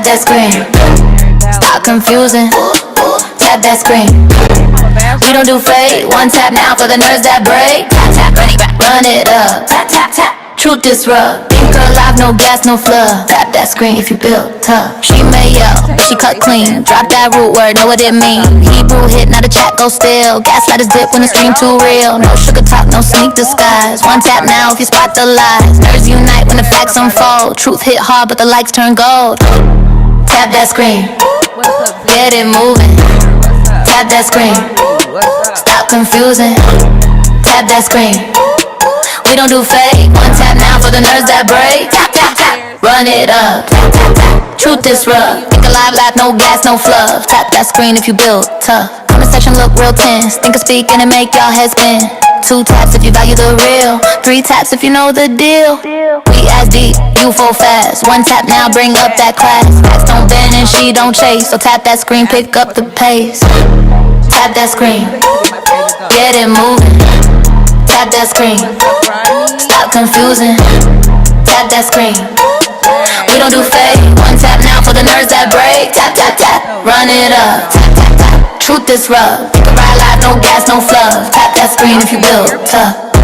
Tap that screen. Very Stop valid. confusing. Tap that screen. I'm a We don't bachelor. do fake. One tap now for the nerds that break. Tap tap, run it back, run it up. Tap tap tap. Truth disrupt. Think alive, no gas, no fluff. Tap that screen if you built tough. She may Can yell, you but take she a cut racist clean. ass out Drop of that here? root word, know what it I'm mean. sorry. Hebrew hit, now the chat go still. Gaslighters I dip when the swear, stream too y'all real. No sugar talk, no sneak y'all want me to disguise. One talk tap about now if you y'all. spot the lies. Nerds unite when the Where facts everybody at? unfold. Truth hit hard, but the likes turn gold. Tap that screen, What's up, get it ZNA? moving. Peter, what's up? Tap that screen, Marley, what's up? stop confusing. Tap that screen. We don't do fake. One tap now for the nerds that break. Tap tap Hey, tap, Paris. run it up. Tap tap tap, truth What's up, disrupt. Steve? Think alive, laugh, no gas, no fluff. Tap that screen if you build tough. Comment section look real tense. Think of speaking and make y'all head spin. Two taps if you value the real. Three taps if you know the deal. We as deep, you full fast. One tap now, Where's bring she up at? that class. Facts don't bend and Oh, she she don't just chase. left. So tap that screen, pick Asking up for the some pace. She Tap that just screen, used to be my favorite girl. get it moving. Tap that screen, What's up, Ronnie? stop confusing. Tap that screen. We Jay, don't do what's fake. up? One tap now for the nerds What's that up? break. Tap tap tap, No, run she it left, up. Tap y'all. tap tap, truth disrupt. Think about life, no gas, no fluff. Tap that screen Y'all if you can't build hear me? tough.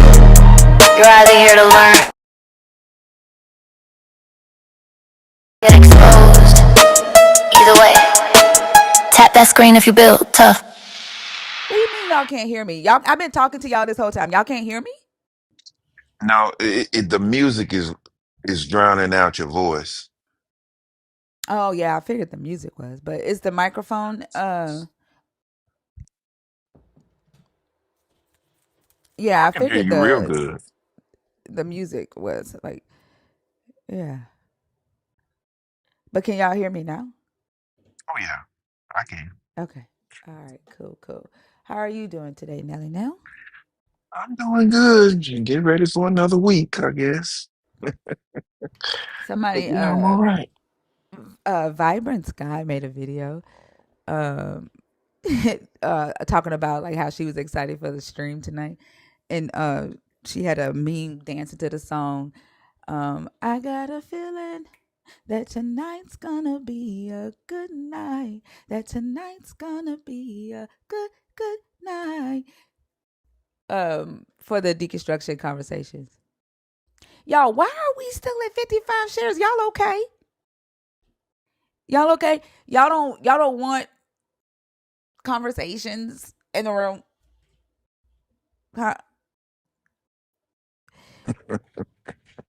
You're either here to learn, get exposed. Either way, tap that screen if you build tough. What do you mean y'all can't hear me? Y'all, I've been talking to y'all this whole time. Y'all can't hear me? No, the music is drowning out your voice. Oh yeah, I figured the music was, but is the microphone? Yeah, I I can hear figured you real good. the music was like, yeah. But can y'all hear me now? Oh yeah, I can. Okay. All right. Cool. Cool. How are you doing today, Nelly? Now, I'm doing good. Get ready for another week, I guess. But somebody, yeah, I'm all right. Vibrant Sky made a video, um, talking about like how she was excited for the stream tonight, and she had a meme dancing to the song. I got a feeling that tonight's gonna be a good night. That tonight's gonna be a good night. For the deconstruction conversations. Y'all, why are we still at 55 shares? Y'all okay? Y'all okay? Y'all don't want conversations in the room. Huh?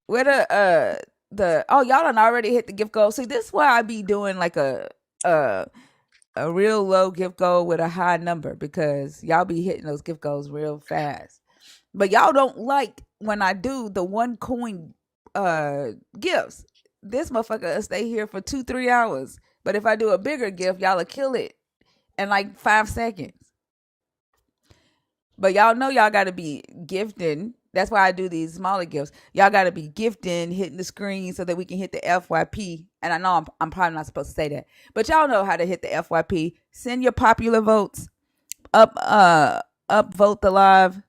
Where the oh y'all done already hit the gift goal. See, this is why I be doing like a a real low gift goal with a high number because y'all be hitting those gift goals real fast. But y'all don't like when I do the one coin gifts. This motherfucker will stay here for 2-3 hours. But if I do a bigger gift, y'all will kill it in like 5 seconds. But y'all know y'all gotta be gifting. That's why I do these smaller gifts. Y'all gotta be gifting, hitting the screen so that we can hit the FYP. And I know I'm probably not supposed to say that, but y'all know how to hit the FYP. Send your popular votes up, up vote the live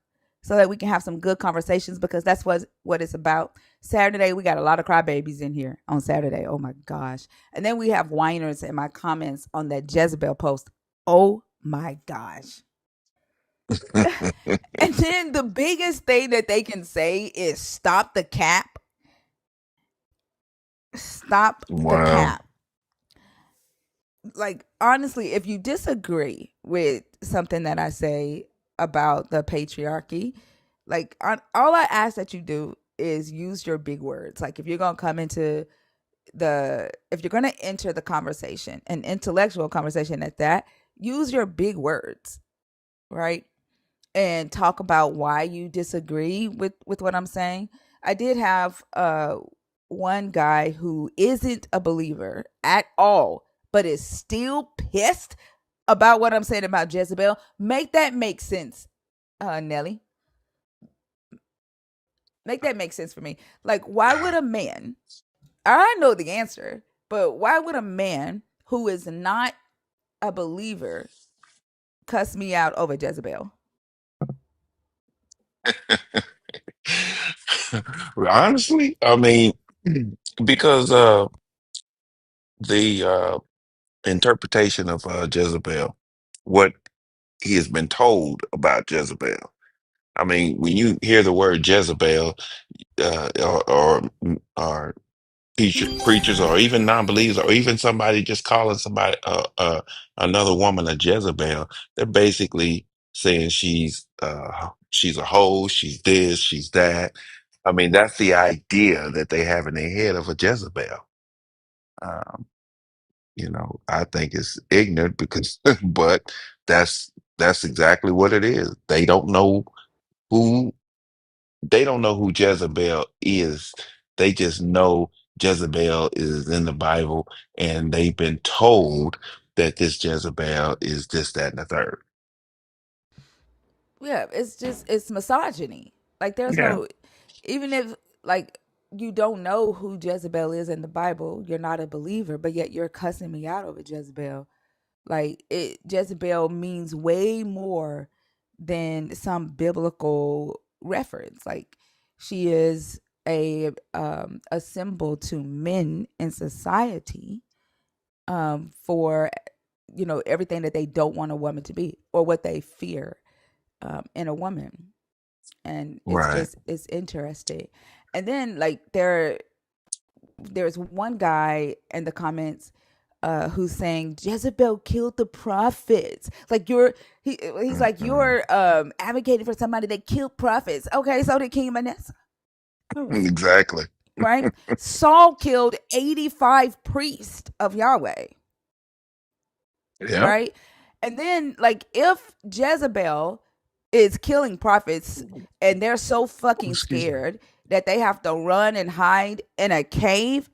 so that we can have some good conversations because that's what it's about. Saturday we got a lot of crybabies in here on Saturday. Oh my gosh! And then we have whiners in my comments on that Jezebel post. Oh my gosh! And then the biggest thing that they can say is stop the cap. Stop the Wow. cap. Like, honestly, if you disagree with something that I say about the patriarchy, like, all I ask that you do is use your big words. Like, if you're going to come into if you're going to enter the conversation, an intellectual conversation at that, use your big words, right? And talk about why you disagree with what I'm saying. I did have one guy who isn't a believer at all, but is still pissed about what I'm saying about Jezebel. Make that make sense, Nelly. Make that make sense for me. Like, why would a man? I know the answer, but why would a man who is not a believer cuss me out over Jezebel? Honestly, I mean, because the interpretation of Jezebel, what he has been told about Jezebel. I mean, when you hear the word Jezebel, or preachers, or even non-believers, or even somebody just calling somebody another woman a Jezebel, they're basically saying she's a hoe, she's this, she's that. I mean, that's the idea that they have in their head of a Jezebel. Um, I think it's ignorant because, but that's that's exactly what it is. Who they don't know who Jezebel is. They just know Jezebel is in the Bible, and they've been told that this Jezebel is this, that, and the third. Yeah, it's misogyny. Like there's Yeah. no, even if like you don't know who Jezebel is in the Bible, you're not a believer, but yet you're cussing me out over Jezebel. Like it Jezebel means way more than some biblical reference. Like she is a symbol to men in society for everything that they don't want a woman to be or what they fear in a woman. And Right. it's interesting. And then like there's one guy in the comments who's saying Jezebel killed the prophets. Like he's like Mhm. you're advocating for somebody that killed prophets. Okay, so did King Manasseh. All right. Exactly. Right? Saul killed 85 priests of Yahweh. Yep. Right? And then like if Jezebel is killing prophets and they're so fucking Excuse me. scared that they have to run and hide in a cave,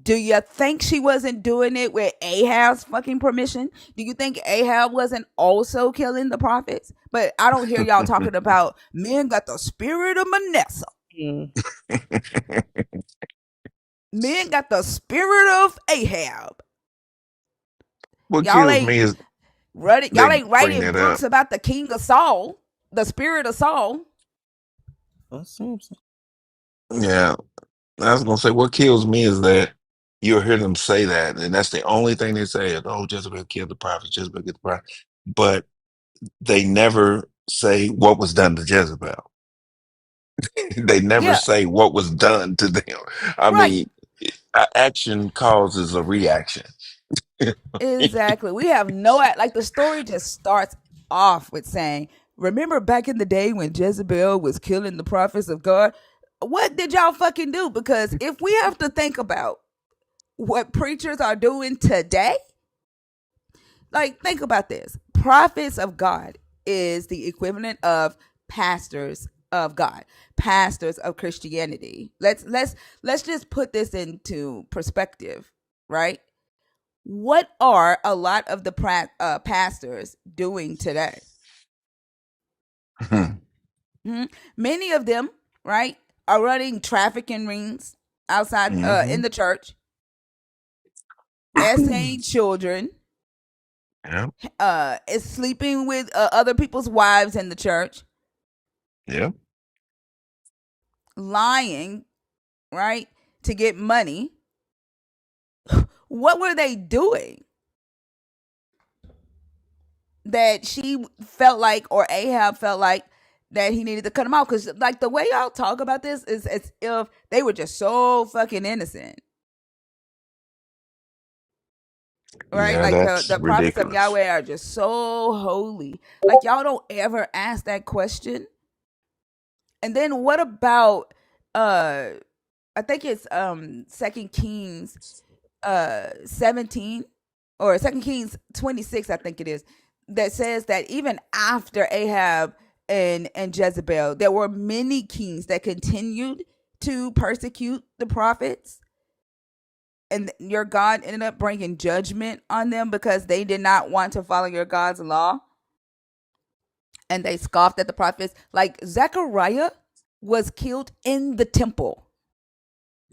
do you think she wasn't doing it with Ahab's fucking permission? Do you think Ahab wasn't also killing the prophets? But I don't hear y'all talking about men got the spirit of Manasseh. Mm. Men got the spirit of Ahab. What Y'all kills ain't me is running. they Y'all ain't bring writing that books up. about the king of Saul, the spirit of Saul. That seems. Yeah. I was gonna say what kills me is that you'll hear them say that, and that's the only thing they say is, "Oh, Jezebel killed the prophet. Jezebel killed the prophet," but they never say what was done to Jezebel. They never Yeah, say what was done to them. I right. mean, action causes a reaction. Exactly. We have like the story just starts off with saying, "Remember back in the day when Jezebel was killing the prophets of God? What did y'all fucking do?" Because if we have to think about what preachers are doing today, like think about this. Prophets of God is the equivalent of pastors of God, pastors of Christianity. Let's just put this into perspective, right? What are a lot of the pastors doing today? Mhm. Many of them, right, are running trafficking rings outside Hmm. in the church, essaying children, Yeah, is sleeping with other people's wives in the church, yeah, lying, right, to get money. What were they doing that she felt like, or Ahab felt like, that he needed to cut them out? Because like the way y'all talk about this is as if they were just so fucking innocent, right? yeah. Like That's the prophets of ridiculous. Yahweh are just so holy. Like y'all don't ever ask that question. And then what about uh I think it's Second Kings 17 or Second Kings 26, I think it is, that says that even after Ahab and Jezebel, there were many kings that continued to persecute the prophets, and your God ended up bringing judgment on them because they did not want to follow your God's law, and they scoffed at the prophets. Like Zechariah was killed in the temple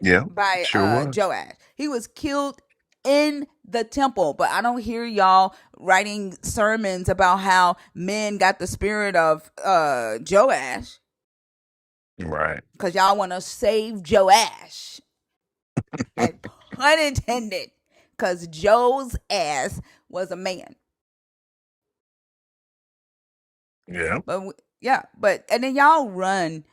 Yeah, by sure was. Joash. He was killed in the temple, but I don't hear y'all writing sermons about how men got the spirit of Joash Right. because y'all want to save Joash. And pun intended. because Joe's ass was a man. Yeah. But and then y'all run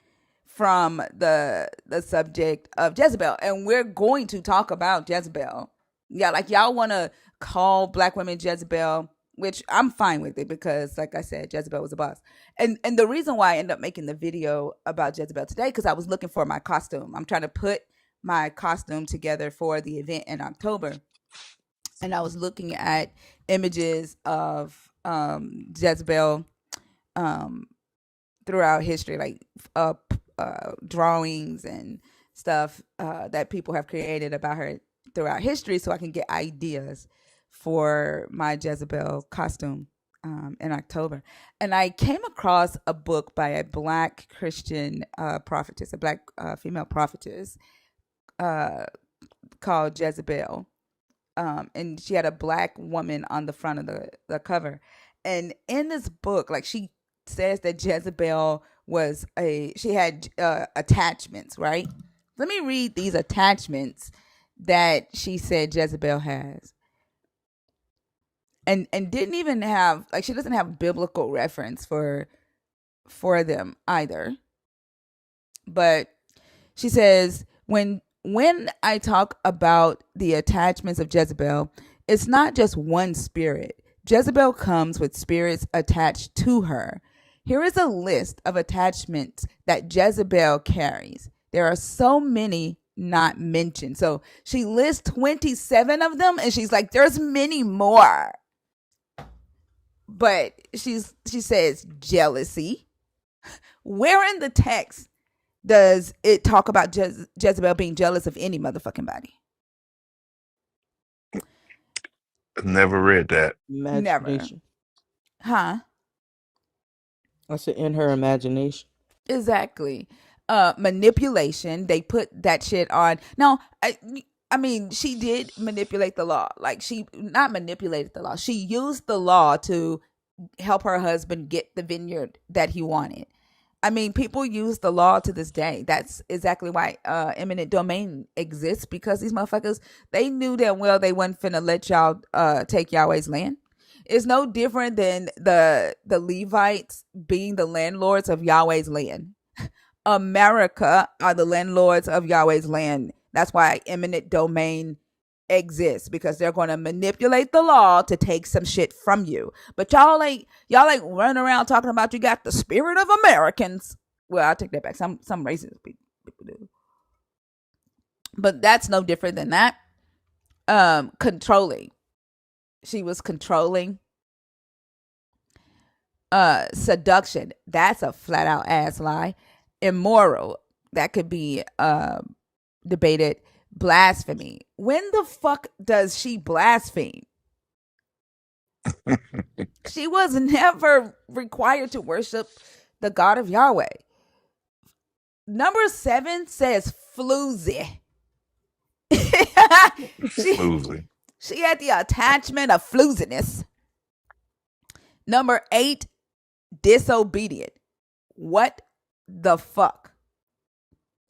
from the subject of Jezebel, and we're going to talk about Jezebel. Yeah, like y'all want to call black women Jezebel, which I'm fine with it because, like I said, Jezebel was a boss. And the reason why I ended up making the video about Jezebel today because I was looking for my costume. I'm trying to put my costume together for the event in October, and I was looking at images of Jezebel um, throughout history, like drawings and stuff that people have created about her throughout history, so I can get ideas for my Jezebel costume in October. And I came across a book by a black Christian prophetess, a black female prophetess called Jezebel. And she had a black woman on the front of the cover. And in this book, like she says that Jezebel she had attachments, right? Let me read these attachments that she said Jezebel has. And didn't even have, like, she doesn't have biblical reference for them either. But she says, when I talk about the attachments of Jezebel, it's not just one spirit. Jezebel comes with spirits attached to her. Here is a list of attachments that Jezebel carries. There are so many not mentioned. So she lists 27 of them, and she's like, there's many more. But she says jealousy. Where in the text does it talk about Jezebel being jealous of any motherfucking body? Never read that. Never. Imagination. Huh? I said in her imagination. Exactly. Manipulation. They put that shit on. Now, I mean, she did manipulate the law. Like, she not manipulated the law. She used the law to help her husband get the vineyard that he wanted. I mean, people use the law to this day. That's exactly why eminent domain exists, because these motherfuckers, they knew that well they wasn't finna let y'all take Yahweh's land. It's no different than the Levites being the landlords of Yahweh's land. America are the landlords of Yahweh's land. That's why eminent domain exists, because they're going to manipulate the law to take some shit from you. But y'all run around talking about you got the spirit of Americans. Well, I take that back. Some racist people do, but that's no different than that. Controlling. She was controlling. Seduction. That's a flat out ass lie. Immoral. That could be debated. Blasphemy. When the fuck does she blaspheme? She was never required to worship the God of Yahweh. Number 7 says floozy. She had the attachment of flooziness. Number 8, disobedient. What the fuck?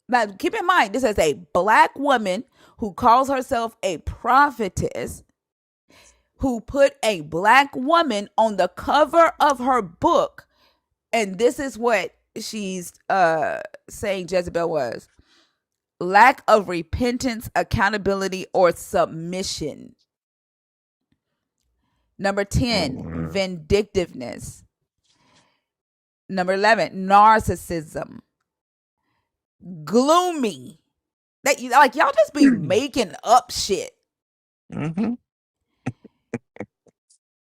Now, keep in mind, this is a black woman who calls herself a prophetess, who put a black woman on the cover of her book. And this is what she's saying Jezebel was. Lack of repentance, accountability, or submission. Number 10, vindictiveness. Number 11, narcissism. Gloomy. That, like, y'all just be making up shit. Mm-hmm.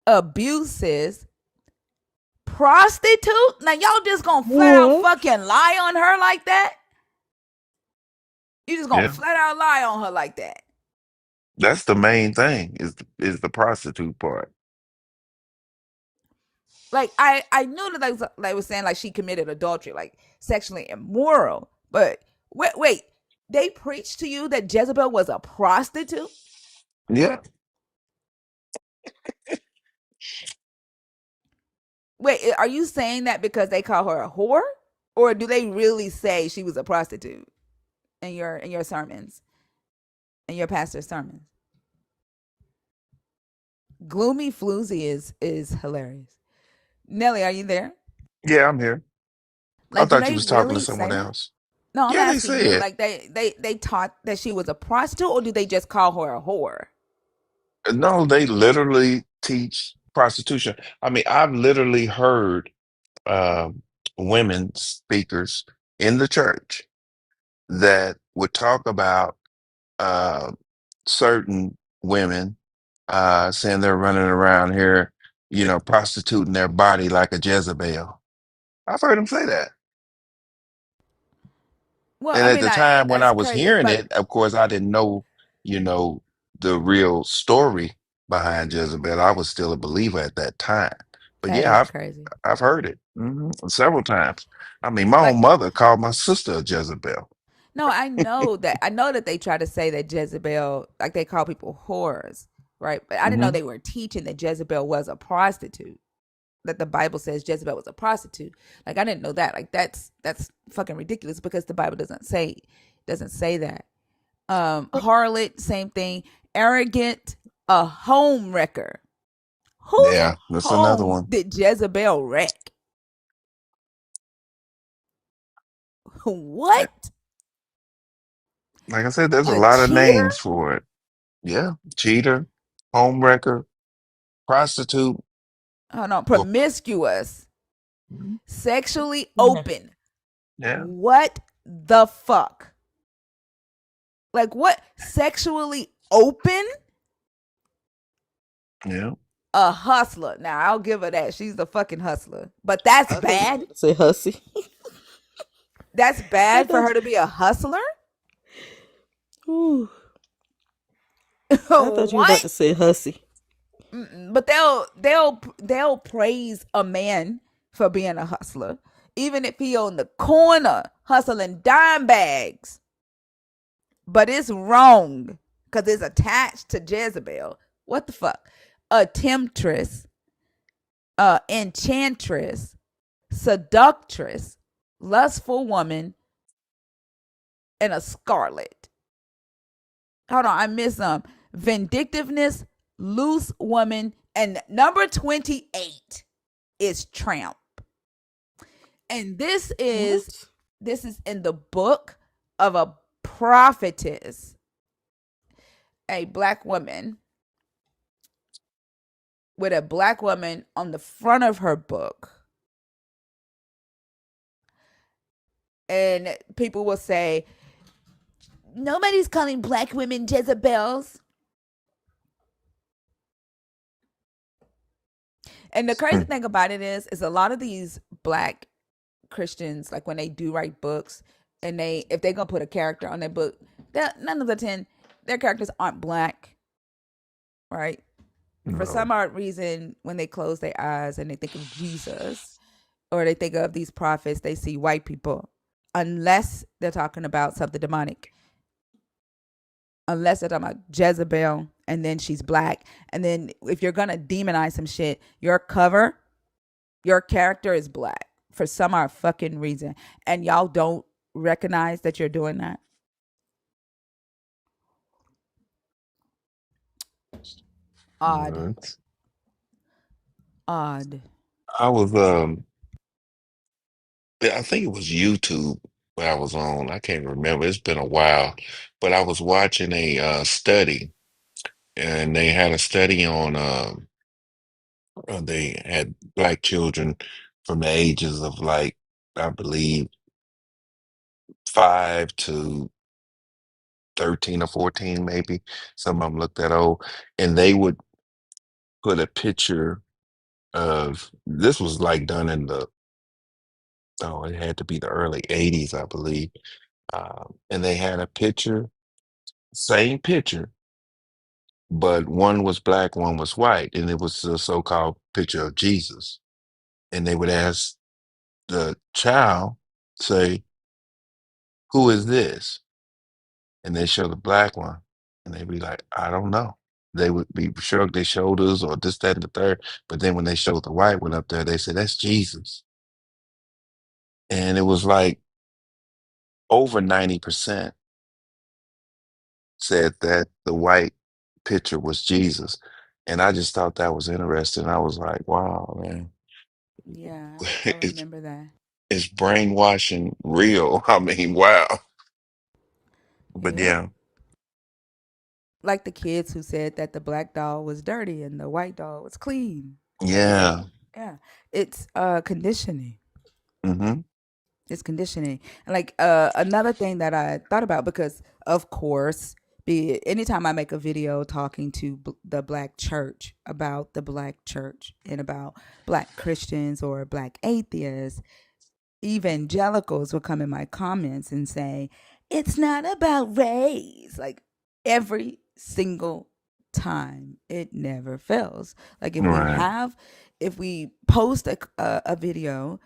Abuses. Prostitute. Now y'all just gonna flat out fucking lie on her like that? You just gonna flat out lie on her like that? That's the main thing is the prostitute part. Like, I knew that they was saying like she committed adultery, like sexually immoral. But wait, they preached to you that Jezebel was a prostitute? Yeah. Wait, are you saying that because they call her a whore, or do they really say she was a prostitute in your sermons, in your pastor's sermons? Gloomy Floozy is hilarious. Nelly, are you there? Yeah, I'm here. I Like, do thought you they was talking to really someone say that? else. No, I'm Yeah, they asking you. said. Like, they taught that she was a prostitute, or do they just call her a whore? No, they literally teach prostitution. I mean, I've literally heard um, women speakers in the church that would talk about uh, certain women saying they're running around here, prostituting their body like a Jezebel. I've heard them say that. Well, And I at mean, the time when I that's was crazy. hearing But it, of course, I didn't know, you know, the real story behind Jezebel. I was still a believer at that time. But that yeah, is I've crazy. I've heard it several times. I mean, my own Like, mother called my sister a Jezebel. no, I know that. I know that they try to say that Jezebel, like they call people whores, right? But I didn't know Hmm. they were teaching that Jezebel was a prostitute. That the Bible says Jezebel was a prostitute. Like, I didn't know that. Like, that's fucking ridiculous because the Bible doesn't say that. Harlot, same thing. Arrogant, a home wrecker. Whose Yeah, that's another home one. did Jezebel wreck? What? Like I said, there's a A lot of cheater? names for it. Yeah, cheater, homewrecker, prostitute. Oh no, Well, promiscuous, mhm, sexually Mhm. open. yeah, What the fuck? Like, what? Sexually open? yeah. A hustler. Now, I'll give her that. She's a fucking hustler. But that's I thought you were bad. about to say hussy. That's I bad for thought. her to be a hustler? Ooh, I thought you were about What? to say hussy. But they'll praise a man for being a hustler, even if he on the corner hustling dime bags. But it's wrong because it's attached to Jezebel. What the fuck? A temptress, enchantress, seductress, lustful woman, and a scarlet. Hold on, I missed some. Vindictiveness, loose woman, and number 28 is tramp. And What? this is in the book of a prophetess, a black woman with a black woman on the front of her book. And people will say, nobody's calling black women Jezebels. And the crazy Hmm. thing about it is a lot of these black Christians, like when they do write books, and if they're gonna put a character on their book, that 9 of the 10, their characters aren't black, right? For No. some odd reason, when they close their eyes and they think of Jesus or they think of these prophets, they see white people, unless they're talking about something demonic, unless they're talking about Jezebel and then she's black. And then if you're gonna demonize some shit, your character is black for some odd fucking reason. And y'all don't recognize that you're doing that. Odd. What? Odd. I was yeah, I think it was YouTube where I was on. I can't remember. It's been a while, but I was watching a study, and they had a study on. They had black children from the ages of like, I believe, 5 to 13 or 14, maybe. Some of them looked that old, and they would put a picture of this was like done in the oh, it had to be the early '80s, I believe. And they had a picture, same picture, but one was black, one was white, and it was the so-called picture of Jesus. And they would ask the child, say, "Who is this?" And they show the black one, and they'd be like, "I don't know." They would be shrug their shoulders or this, that, and the third. But then when they showed the white one up there, they said, "That's Jesus." And it was like over 90% said that the white picture was Jesus. And I just thought that was interesting. I was like, wow, man, Yeah, I it's remember that. it's brainwashing real. I mean, wow. But Yep. yeah, Like the kids who said that the black doll was dirty and the white doll was clean. yeah. Yeah. It's conditioning. Mm-hmm. It's conditioning. And like another thing that I thought about, because of course, be it anytime I make a video talking to the black church, about the black church and about black Christians or black atheists, evangelicals will come in my comments and say, it's not about race. Like every single time, it never fails. Like Right. if we post a video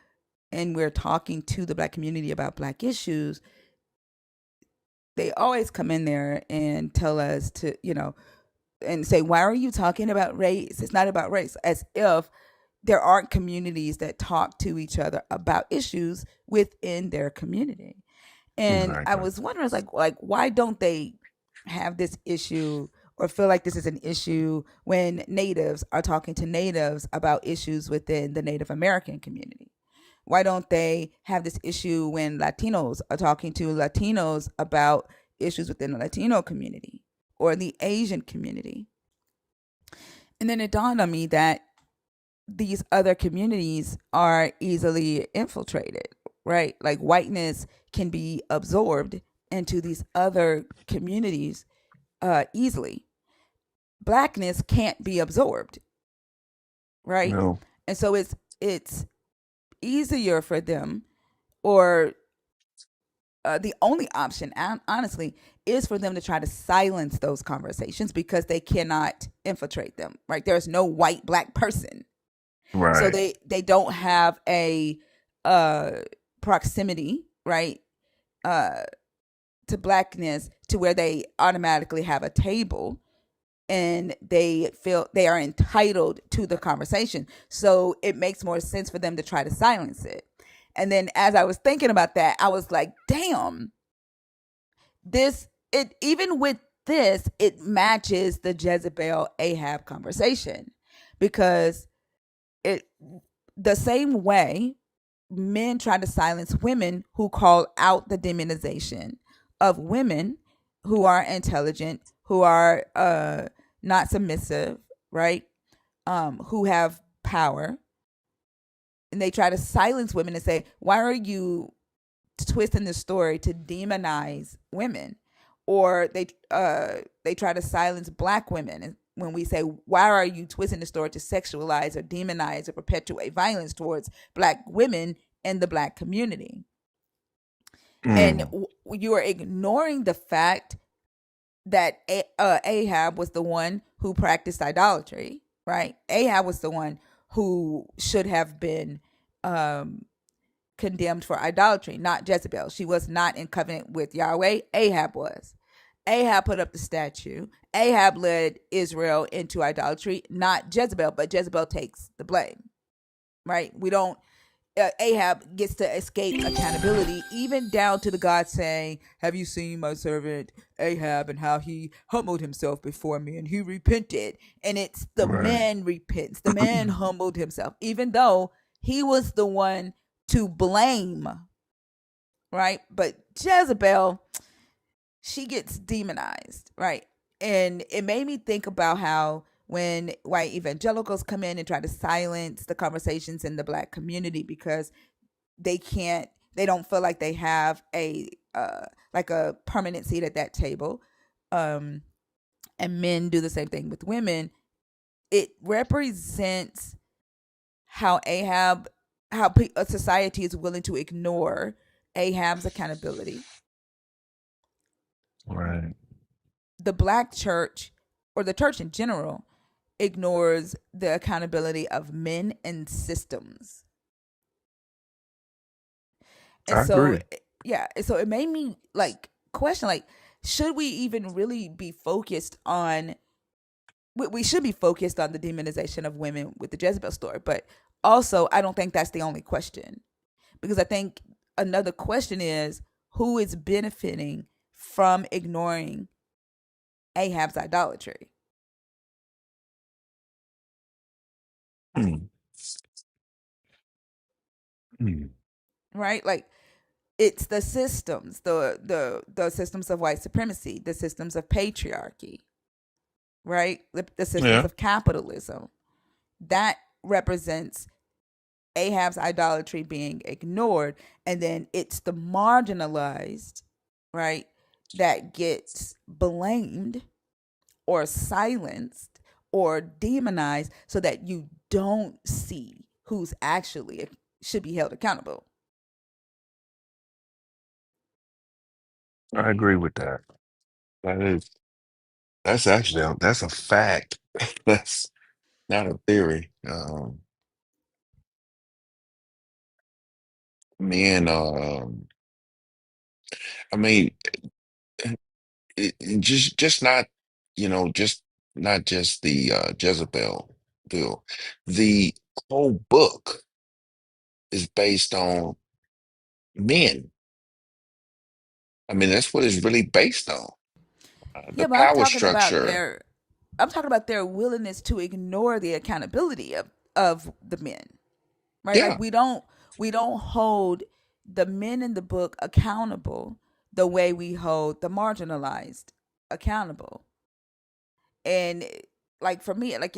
and we're talking to the black community about black issues, they always come in there and tell us to, and say, why are you talking about race? It's not about race. As if there aren't communities that talk to each other about issues within their community. And I Exactly. was wondering, I was like, why don't they have this issue or feel like this is an issue when natives are talking to natives about issues within the Native American community? Why don't they have this issue when Latinos are talking to Latinos about issues within the Latino community or the Asian community? And then it dawned on me that these other communities are easily infiltrated, right? Like whiteness can be absorbed into these other communities easily. Blackness can't be absorbed, right? No. And so it's easier for them, or the only option, honestly, is for them to try to silence those conversations because they cannot infiltrate them, right? There's no white black person, so Right. they don't have a uh proximity, right, uh to blackness, to where they automatically have a table and they feel they are entitled to the conversation. So it makes more sense for them to try to silence it. And then as I was thinking about that, I was like, damn, this it even with this, it matches the Jezebel Ahab conversation, because it the same way men try to silence women who call out the demonization of women who are intelligent, who are not submissive, right? Who have power, and they try to silence women and say, "Why are you twisting the story to demonize women?" Or they try to silence black women, and when we say, why are you twisting the story to sexualize or demonize or perpetuate violence towards black women in the black community? And Mm. you are ignoring the fact that Ahab was the one who practiced idolatry, right? Ahab was the one who should have been um, condemned for idolatry, not Jezebel. She was not in covenant with Yahweh. Ahab was. Ahab put up the statue. Ahab led Israel into idolatry, not Jezebel, but Jezebel takes the blame, right? We don't, Ahab gets to escape accountability, even down to the God saying, have you seen my servant Ahab and how he humbled himself before me and he repented? And it's the Right. man repents, the man humbled himself, even though he was the one to blame, right? But Jezebel, she gets demonized, right? And it made me think about how when white evangelicals come in and try to silence the conversations in the black community because they don't feel like they have a like a permanent seat at that table, um and men do the same thing with women, it represents how a society is willing to ignore Ahab's accountability. Right. The black church, or the church in general, ignores the accountability of men and systems. And I so, agree. yeah, so it made me like question, like, should we even really be focused on, we should be focused on the demonization of women with the Jezebel story, but also I don't think that's the only question, because I think another question is, who is benefiting from ignoring Ahab's idolatry? Mm, mm. right? Like it's the systems, the systems of white supremacy, the systems of patriarchy, right? The systems Yeah, of capitalism. That represents Ahab's idolatry being ignored, and then it's the marginalized, right, that gets blamed or silenced or demonized so that you don't see who's actually should be held accountable. I agree with that. That is that's actually that's a fact. That's not a theory. Man, I mean, just not, just not just the Jezebel bill. The whole book is based on men. I mean, that's what it's really based on. The Yeah, but I'm power talking about structure. their willingness to ignore the accountability of the men. Right? Like Yeah, we don't hold the men in the book accountable the way we hold the marginalized accountable. And like for me, like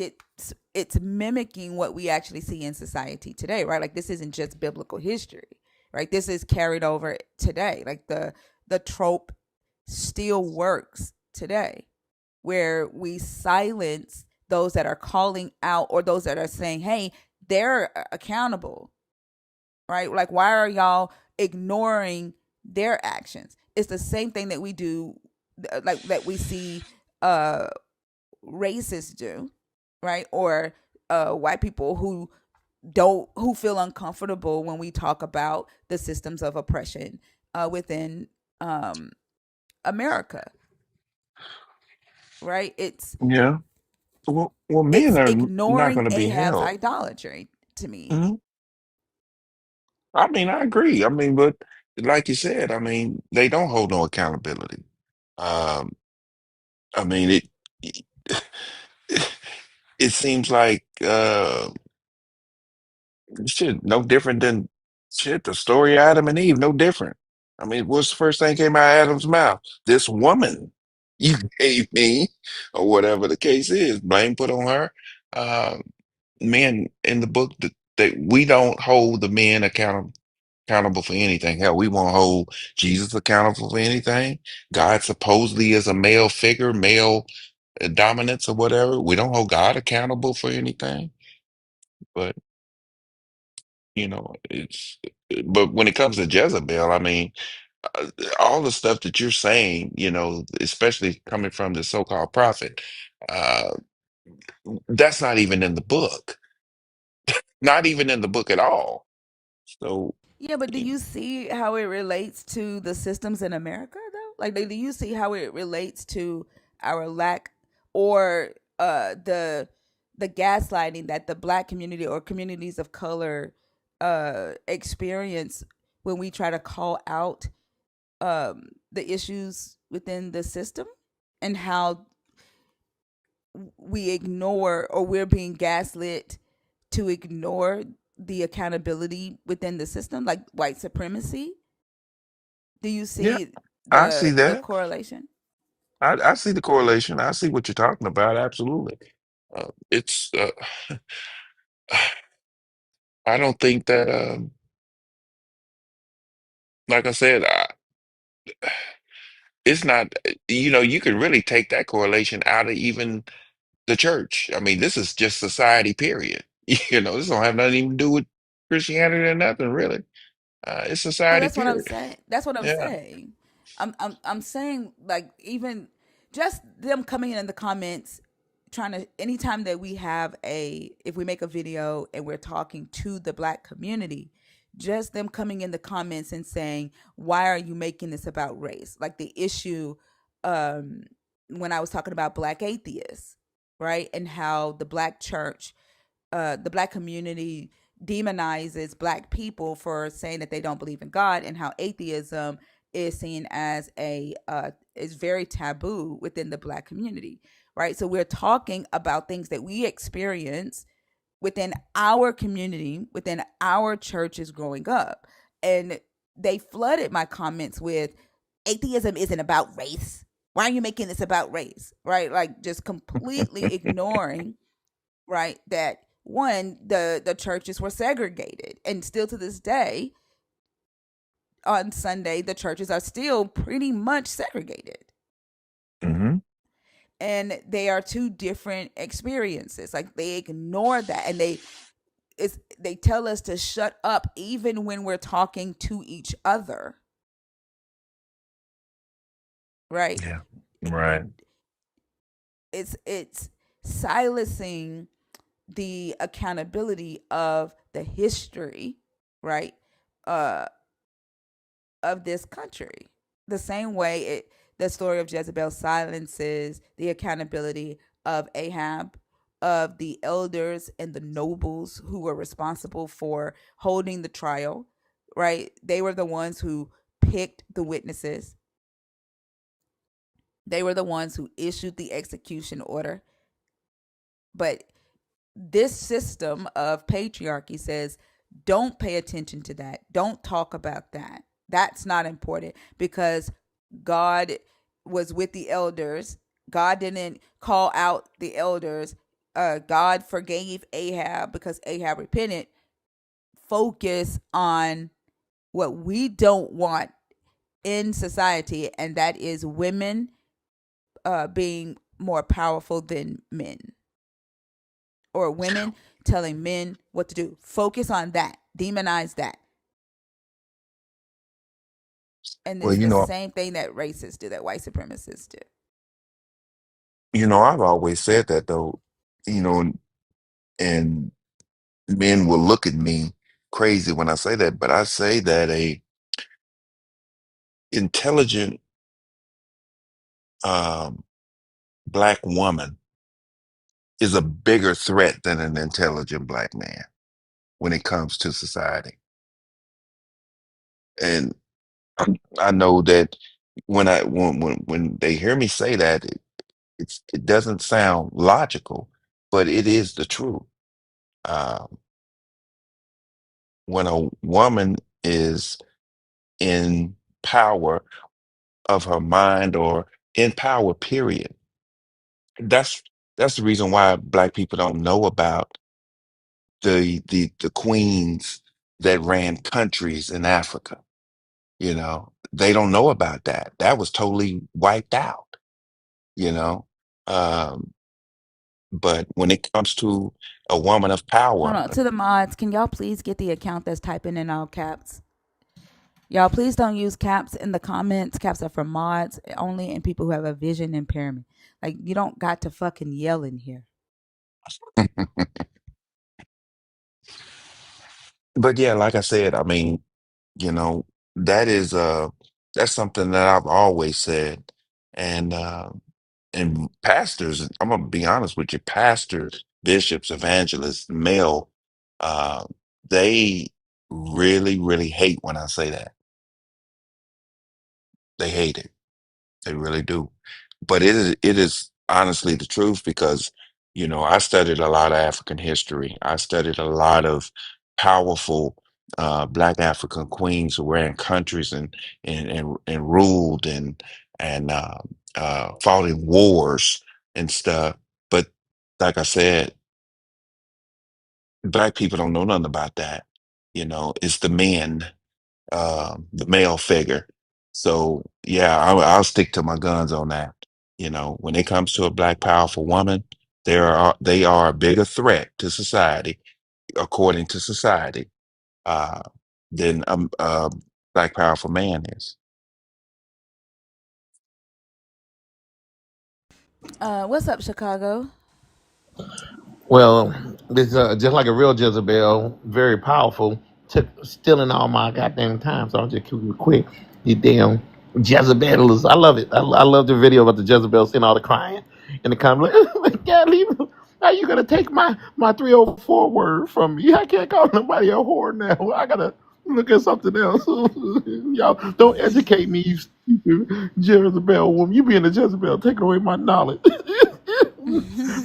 it's mimicking what we actually see in society today, right? Like this isn't just biblical history, right? This is carried over today. Like the trope still works today, where we silence those that are calling out or those that are saying, "Hey, they're accountable." Right? Like why are y'all ignoring their actions? It's the same thing that we do, like that we see uh racists do, right? Or white people who feel uncomfortable when we talk about the systems of oppression within um, America, right? yeah. Well, men It's are not ignoring going to be Ahab's held. idolatry to me. Mhm. I mean, I agree. I mean, but like you said, I mean, they don't hold no accountability. Um, I mean, it seems like shit, no different than shit, the story of Adam and Eve, no different. I mean, what's the first thing came out of Adam's mouth? This woman you gave me, or whatever the case is, blame put on her. Um, Men in the book that we don't hold the men accountable for anything. Hell, we won't hold Jesus accountable for anything. God supposedly is a male figure, male dominance or whatever. We don't hold God accountable for anything. But it's but when it comes to Jezebel, I mean, uh, all the stuff that you're saying, especially coming from the so-called prophet, uh, that's not even in the book. Not even in the book at all. So, Yeah, but do you see how it relates to the systems in America though? Like do you see how it relates to our lack or the gaslighting that the black community or communities of color experience when we try to call out the issues within the system, and how we ignore or we're being gaslit to ignore the accountability within the system, like white supremacy. Do you yeah, see I see the that. correlation? I see the correlation. I see what you're talking about. Absolutely. It's I don't think that like I said, it's not you could really take that correlation out of even the church. I mean, this is just society, period. This don't have nothing even to do with Christianity or nothing really. It's No, society, that's what I'm period. saying. That's what I'm Yeah. saying. I'm saying like even just them coming in the comments trying to anytime that we have a if we make a video and we're talking to the black community, just them coming in the comments and saying, why are you making this about race? Like the issue um when I was talking about black atheists, right? And how the black community demonizes black people for saying that they don't believe in God, and how atheism is seen as is very taboo within the black community, right? So we're talking about things that we experience within our community, within our churches growing up. And they flooded my comments with atheism isn't about race. Why are you making this about race? Right? Like just completely ignoring, right, that one, the churches were segregated. And still to this day, on Sunday, the churches are still pretty much segregated. Hmm. And they are two different experiences. Like they ignore that, and they tell us to shut up even when we're talking to each other, right? Yeah. Right. It's silencing the accountability of the history, right, uh of this country. The same way the story of Jezebel silences the accountability of Ahab, of the elders and the nobles who were responsible for holding the trial, right? They were the ones who picked the witnesses. They were the ones who issued the execution order. But this system of patriarchy says, don't pay attention to that. Don't talk about that. That's not important because God was with the elders. God didn't call out the elders. God forgave Ahab because Ahab repented. Focus on what we don't want in society, and that is women being more powerful than men, or women telling men what to do. Focus on that. Demonize that. And Well, it's the same thing that racists do, that white supremacists do. I've always said that though, you know, and men will look at me crazy when I say that, but I say that a intelligent um, black woman is a bigger threat than an intelligent black man when it comes to society. And I know that when they hear me say that, it doesn't sound logical, but it is the truth. Um, when a woman is in power of her mind or in power, period, that's that's the reason why black people don't know about the queens that ran countries in Africa. They don't know about that. That was totally wiped out, you know. Um, but when it comes to a woman of Hold power, on. To the mods, can y'all please get the account that's typing in all caps? Y'all, please don't use caps in the comments. Caps are for mods only and people who have a vision impairment. Like, you don't got to fucking yell in here. but yeah, like I said, I mean, you know, that is that's something that I've always said. And pastors, I'm gonna be honest with you, pastors, bishops, evangelists, male, uh, they really, really hate when I say that. They hate it. They really do. But it is honestly the truth because, I studied a lot of African history. I studied a lot of powerful Black African queens who ran countries and ruled and fought in wars and stuff. But like I said, Black people don't know nothing about that. It's the male figure. So yeah, I'll stick to my guns on that. When it comes to a Black powerful woman, they are a bigger threat to society, according to society, uh, than a Black powerful man is. What's up, Chicago? Well, this just like a real Jezebel, very powerful, took stealing all my goddamn time. So I'll just keep it quick. You damn Jezebels. I love it. I love the video about the Jezebel seeing all the crying in the comments. Like, God, leave. How you gonna take my 304 word from me? I can't call nobody a whore now. I gotta look at something else. Y'all don't educate me, you stupid Jezebel woman. You being a Jezebel, take away my knowledge.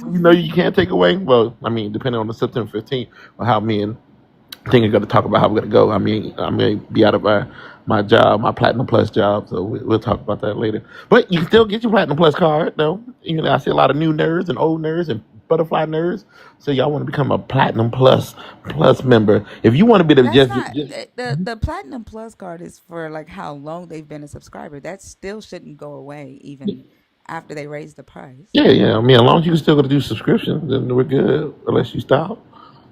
You know, you can't take away. Well, I mean, depending on the September 15th or how me and think I'm going to talk about how we're going to go. I mean, I'm going to be out of my job, my Platinum Plus job, so we'll talk about that later. But you can still get your Platinum Plus card, though. You know, I see a lot of new nerds and old nerds and butterfly nerds. So y'all want to become a Platinum Plus member. If you want to be the That's just, not just the Platinum Plus card is for like how long they've been a subscriber. That still shouldn't go away even after they raise the price. yeah. I mean, as long as you can still go to do subscriptions, then we're good. Unless you stop.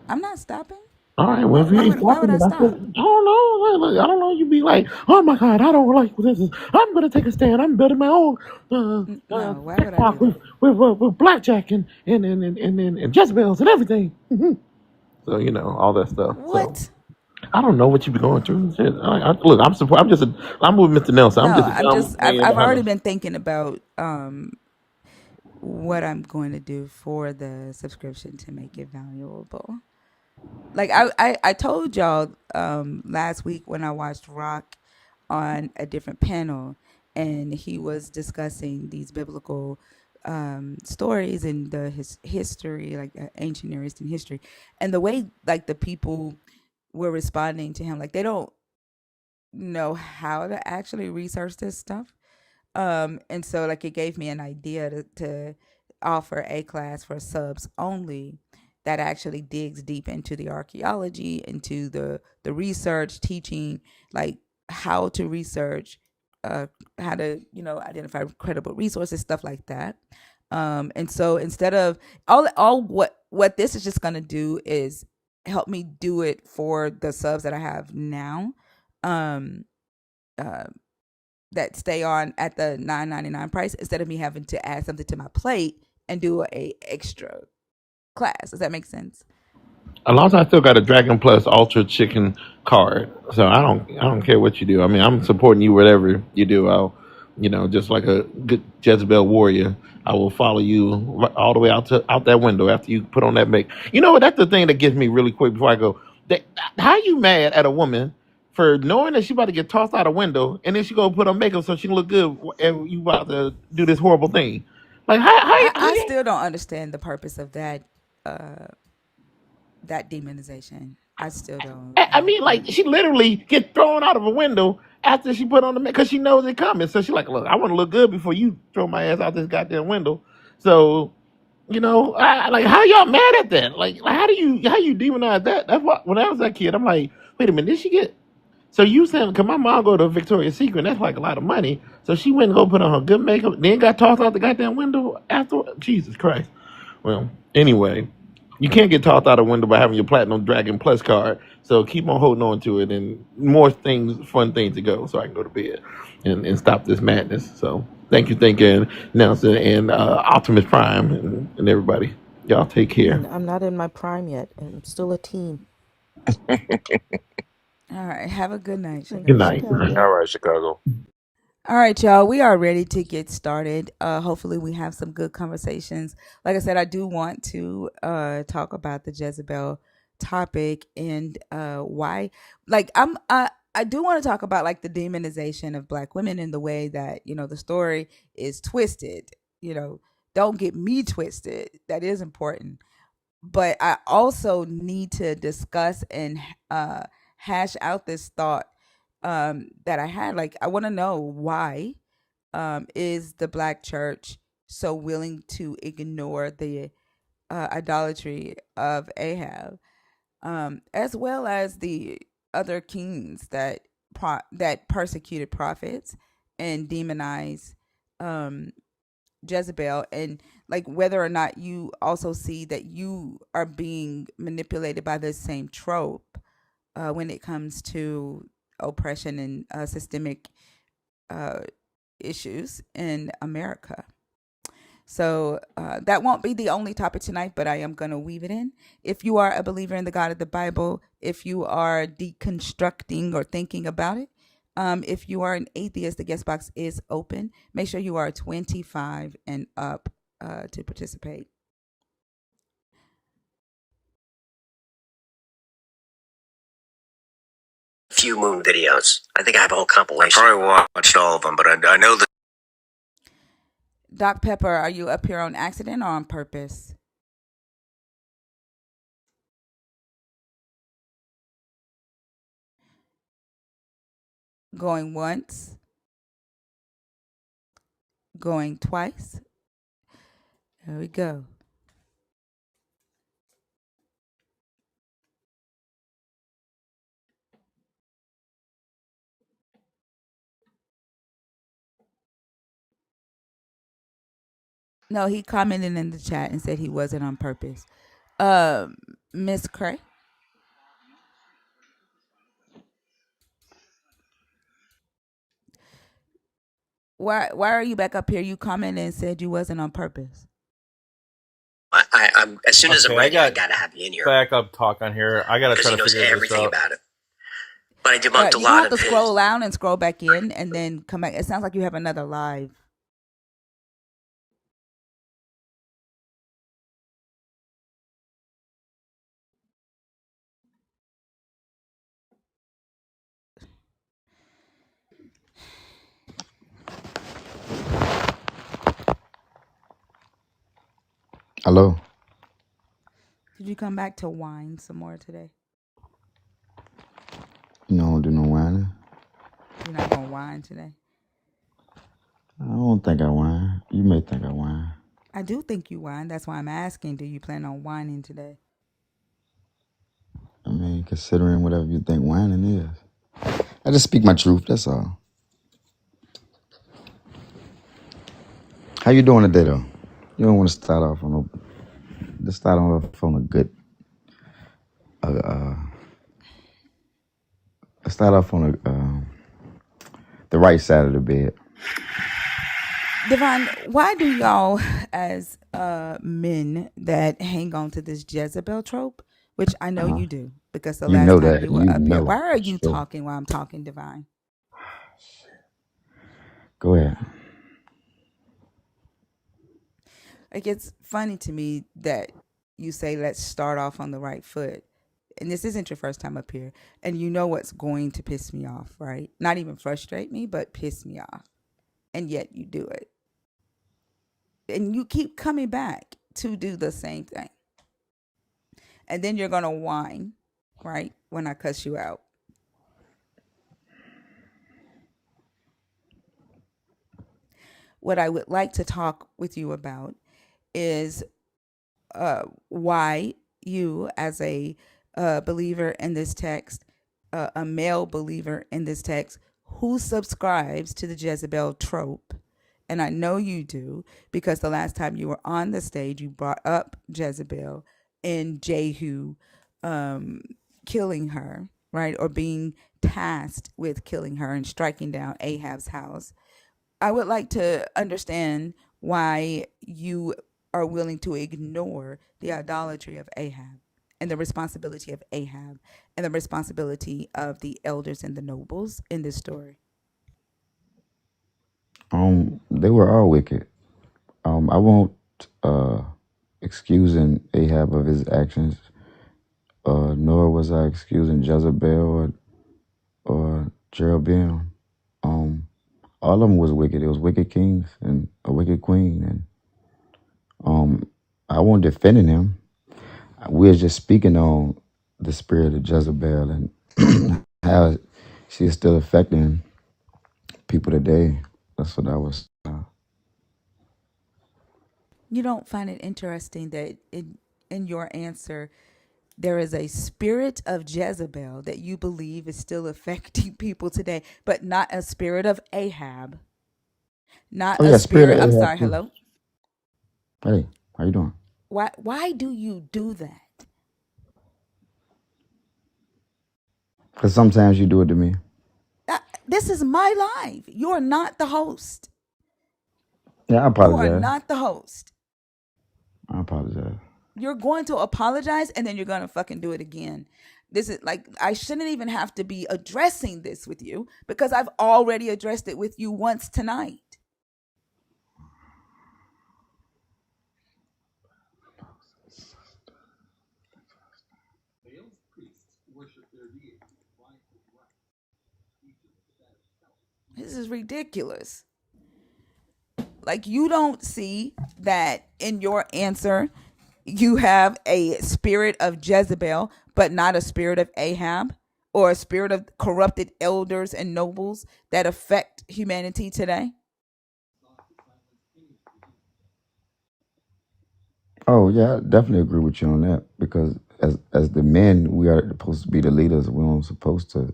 I'm not stopping. All right. Well, Why, if you why ain't would why would stopping, I then I stop? don't know. I don't know. You be like, oh my God, I don't like this. I'm gonna take a stand. I'm building my own No, why would I do TikTok that? with blackjack and Jezebels and everything. So you know all that stuff. So What? I don't know what you be going through. Shit. Look, I'm support. I'm with Mr. Nelson. I'm No, just a I'm dumb just man I've behind already us. been thinking about what I'm going to do for the subscription to make it valuable. Like I told y'all last week when I watched Rock on a different panel and he was discussing these biblical stories and his history, like ancient Near Eastern history, and the way like the people were responding to him, like they don't know how to actually research this stuff. And so like it gave me an idea to offer a class for subs only that actually digs deep into the archaeology, into the research, teaching like how to research, how to identify credible resources, stuff like that. And so instead of all what this is just gonna do is help me do it for the subs that I have now. Um, uh, that stay on at the $9.99 price instead of me having to add something to my plate and do a extra class. Does that make sense? As long as I still got a Dragon Plus Ultra Chicken card, so I don't care what you do. I mean, I'm supporting you whatever you do. I'll, just like a good Jezebel warrior, I will follow you all the way out that window after you put on that make. You know what? That's the thing that gets me really quick before I go. How you mad at a woman for knowing that she about to get tossed out a window and then she go put on makeup so she can look good and you about to do this horrible thing? Like I still don't understand the purpose of uh, that demonization. I still don't. I mean, like she literally get thrown out of a window after she put on the because she knows it coming. So she's like, "Look, I want to look good before you throw my ass out this goddamn window." So like how y'all mad at that? Like how you demonize that? That's what when I was that kid, I'm like, wait a minute, did she get? So you saying, cause my mom go to Victoria's Secret, and that's like a lot of money. So she went and go put on her good makeup, then got tossed out the goddamn window after. Jesus Christ. Well, anyway, you can't get tossed out a window by having your Platinum Dragon Plus card. So keep on holding on to it, and more things, fun things to go, so I can go to bed and stop this madness. So thank you, Nelson and Optimus Prime and everybody. Y'all take care. And I'm not in my prime yet. I'm still a teen. All right. Have a good night, Thank Good you, Chicago. night. Chicago. All right, Chicago. All right, y'all. We are ready to get started. Hopefully, we have some good conversations. Like I said, I do want to talk about the Jezebel topic and why. Like, I do want to talk about like the demonization of Black women in the way that the story is twisted. Don't get me twisted. That is important, but I also need to discuss and uh, hash out this thought that I had. Like, I want to know why is the Black church so willing to ignore the idolatry of Ahab, as well as the other kings that persecuted prophets and demonized um, Jezebel, and like whether or not you also see that you are being manipulated by this same trope when it comes to oppression and systemic uh, issues in America. So that won't be the only topic tonight, but I am going to weave it in. If you are a believer in the God of the Bible, if you are deconstructing or thinking about it, if you are an atheist, the guest box is open. Make sure you are 25 and up to participate. Few moon videos. I think I have a whole compilation. I probably watched all of them, but I know that. Doc Pepper, are you up here on accident or on purpose? Going once, going twice. There we go. No, he commented in the chat and said he wasn't on purpose. Um, Miss Cray, why are you back up here? You commented and said you wasn't on purpose. I'm as soon as I'm ready, I gotta have you in here backup talk on here. I gotta because try he to knows figure this everything out. about it. But I debunked a You're gonna lot have of to his. scroll down and scroll back in, and then come back. It sounds like you have another live. Hello. Did you come back to whine some more today? You don't do no whining. You're not gonna whine today. I don't think I whine. You may think I whine. I do think you whine. That's why I'm asking. Do you plan on whining today? I mean, considering whatever you think whining is. I just speak my truth, that's all. How you doing today, though? You don't want to start off on let's start off on a good, let's start off on the right side of the bed. Devon, why do y'all, as men that hang on to this Jezebel trope, which I know Uh-huh. you do, because the You last know time that. you were You up here, know. why are you Sure. talking while I'm talking, Devon? Go ahead. Like, it's funny to me that you say, let's start off on the right foot. And this isn't your first time up here. And you know what's going to piss me off, right? Not even frustrate me, but piss me off. And yet you do it. And you keep coming back to do the same thing. And then you're going to whine, right? When I cuss you out. What I would like to talk with you about is why you, as a believer in this text, a male believer in this text, who subscribes to the Jezebel trope, and I know you do because the last time you were on the stage, you brought up Jezebel and Jehu killing her, right, or being tasked with killing her and striking down Ahab's house. I would like to understand why you are willing to ignore the idolatry of Ahab and the responsibility of Ahab and the responsibility of the elders and the nobles in this story. They were all wicked. I won't excusing Ahab of his actions, nor was I excusing Jezebel or Jeroboam. All of them was wicked. It was wicked kings and a wicked queen, and I wasn't defending him. We were just speaking on the spirit of Jezebel and how she is still affecting people today. That's what I was. You don't find it interesting that in your answer, there is a spirit of Jezebel that you believe is still affecting people today, but not a spirit of Ahab, not Oh a yeah, spirit of spirit. I'm Ahab sorry. too. Hello. Hey, how you doing? Why do you do that? Because sometimes you do it to me. This is my life. You are not the host. Yeah, I You are apologize. not the host. I apologize. You're going to apologize and then you're going to fucking do it again. This is like, I shouldn't even have to be addressing this with you because I've already addressed it with you once tonight. This is ridiculous. Like, you don't see that in your answer you have a spirit of Jezebel, but not a spirit of Ahab, or a spirit of corrupted elders and nobles that affect humanity today? Oh yeah, I definitely agree with you on that because as the men, we are supposed to be the leaders. We aren't supposed to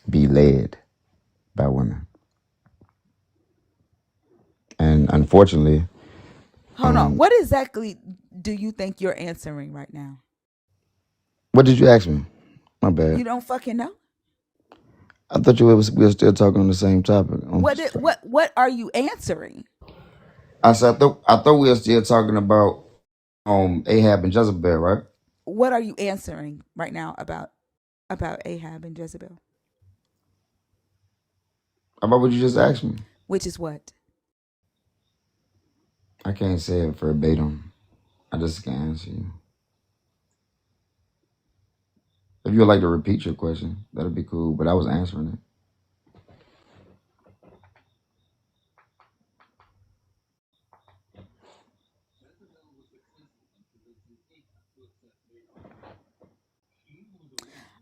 be led by women. And unfortunately, Hold on. What exactly do you think you're answering right now? what did you ask me? My bad. You don't fucking know. I thought we were still talking on the same topic. What are you answering? I said I thought we were still talking about Ahab and Jezebel, right? What are you answering right now about Ahab and Jezebel? How about what you just asked me? Which is what? I can't say it verbatim. I just can't answer you. If you would like to repeat your question, that'd be cool. But I was answering it.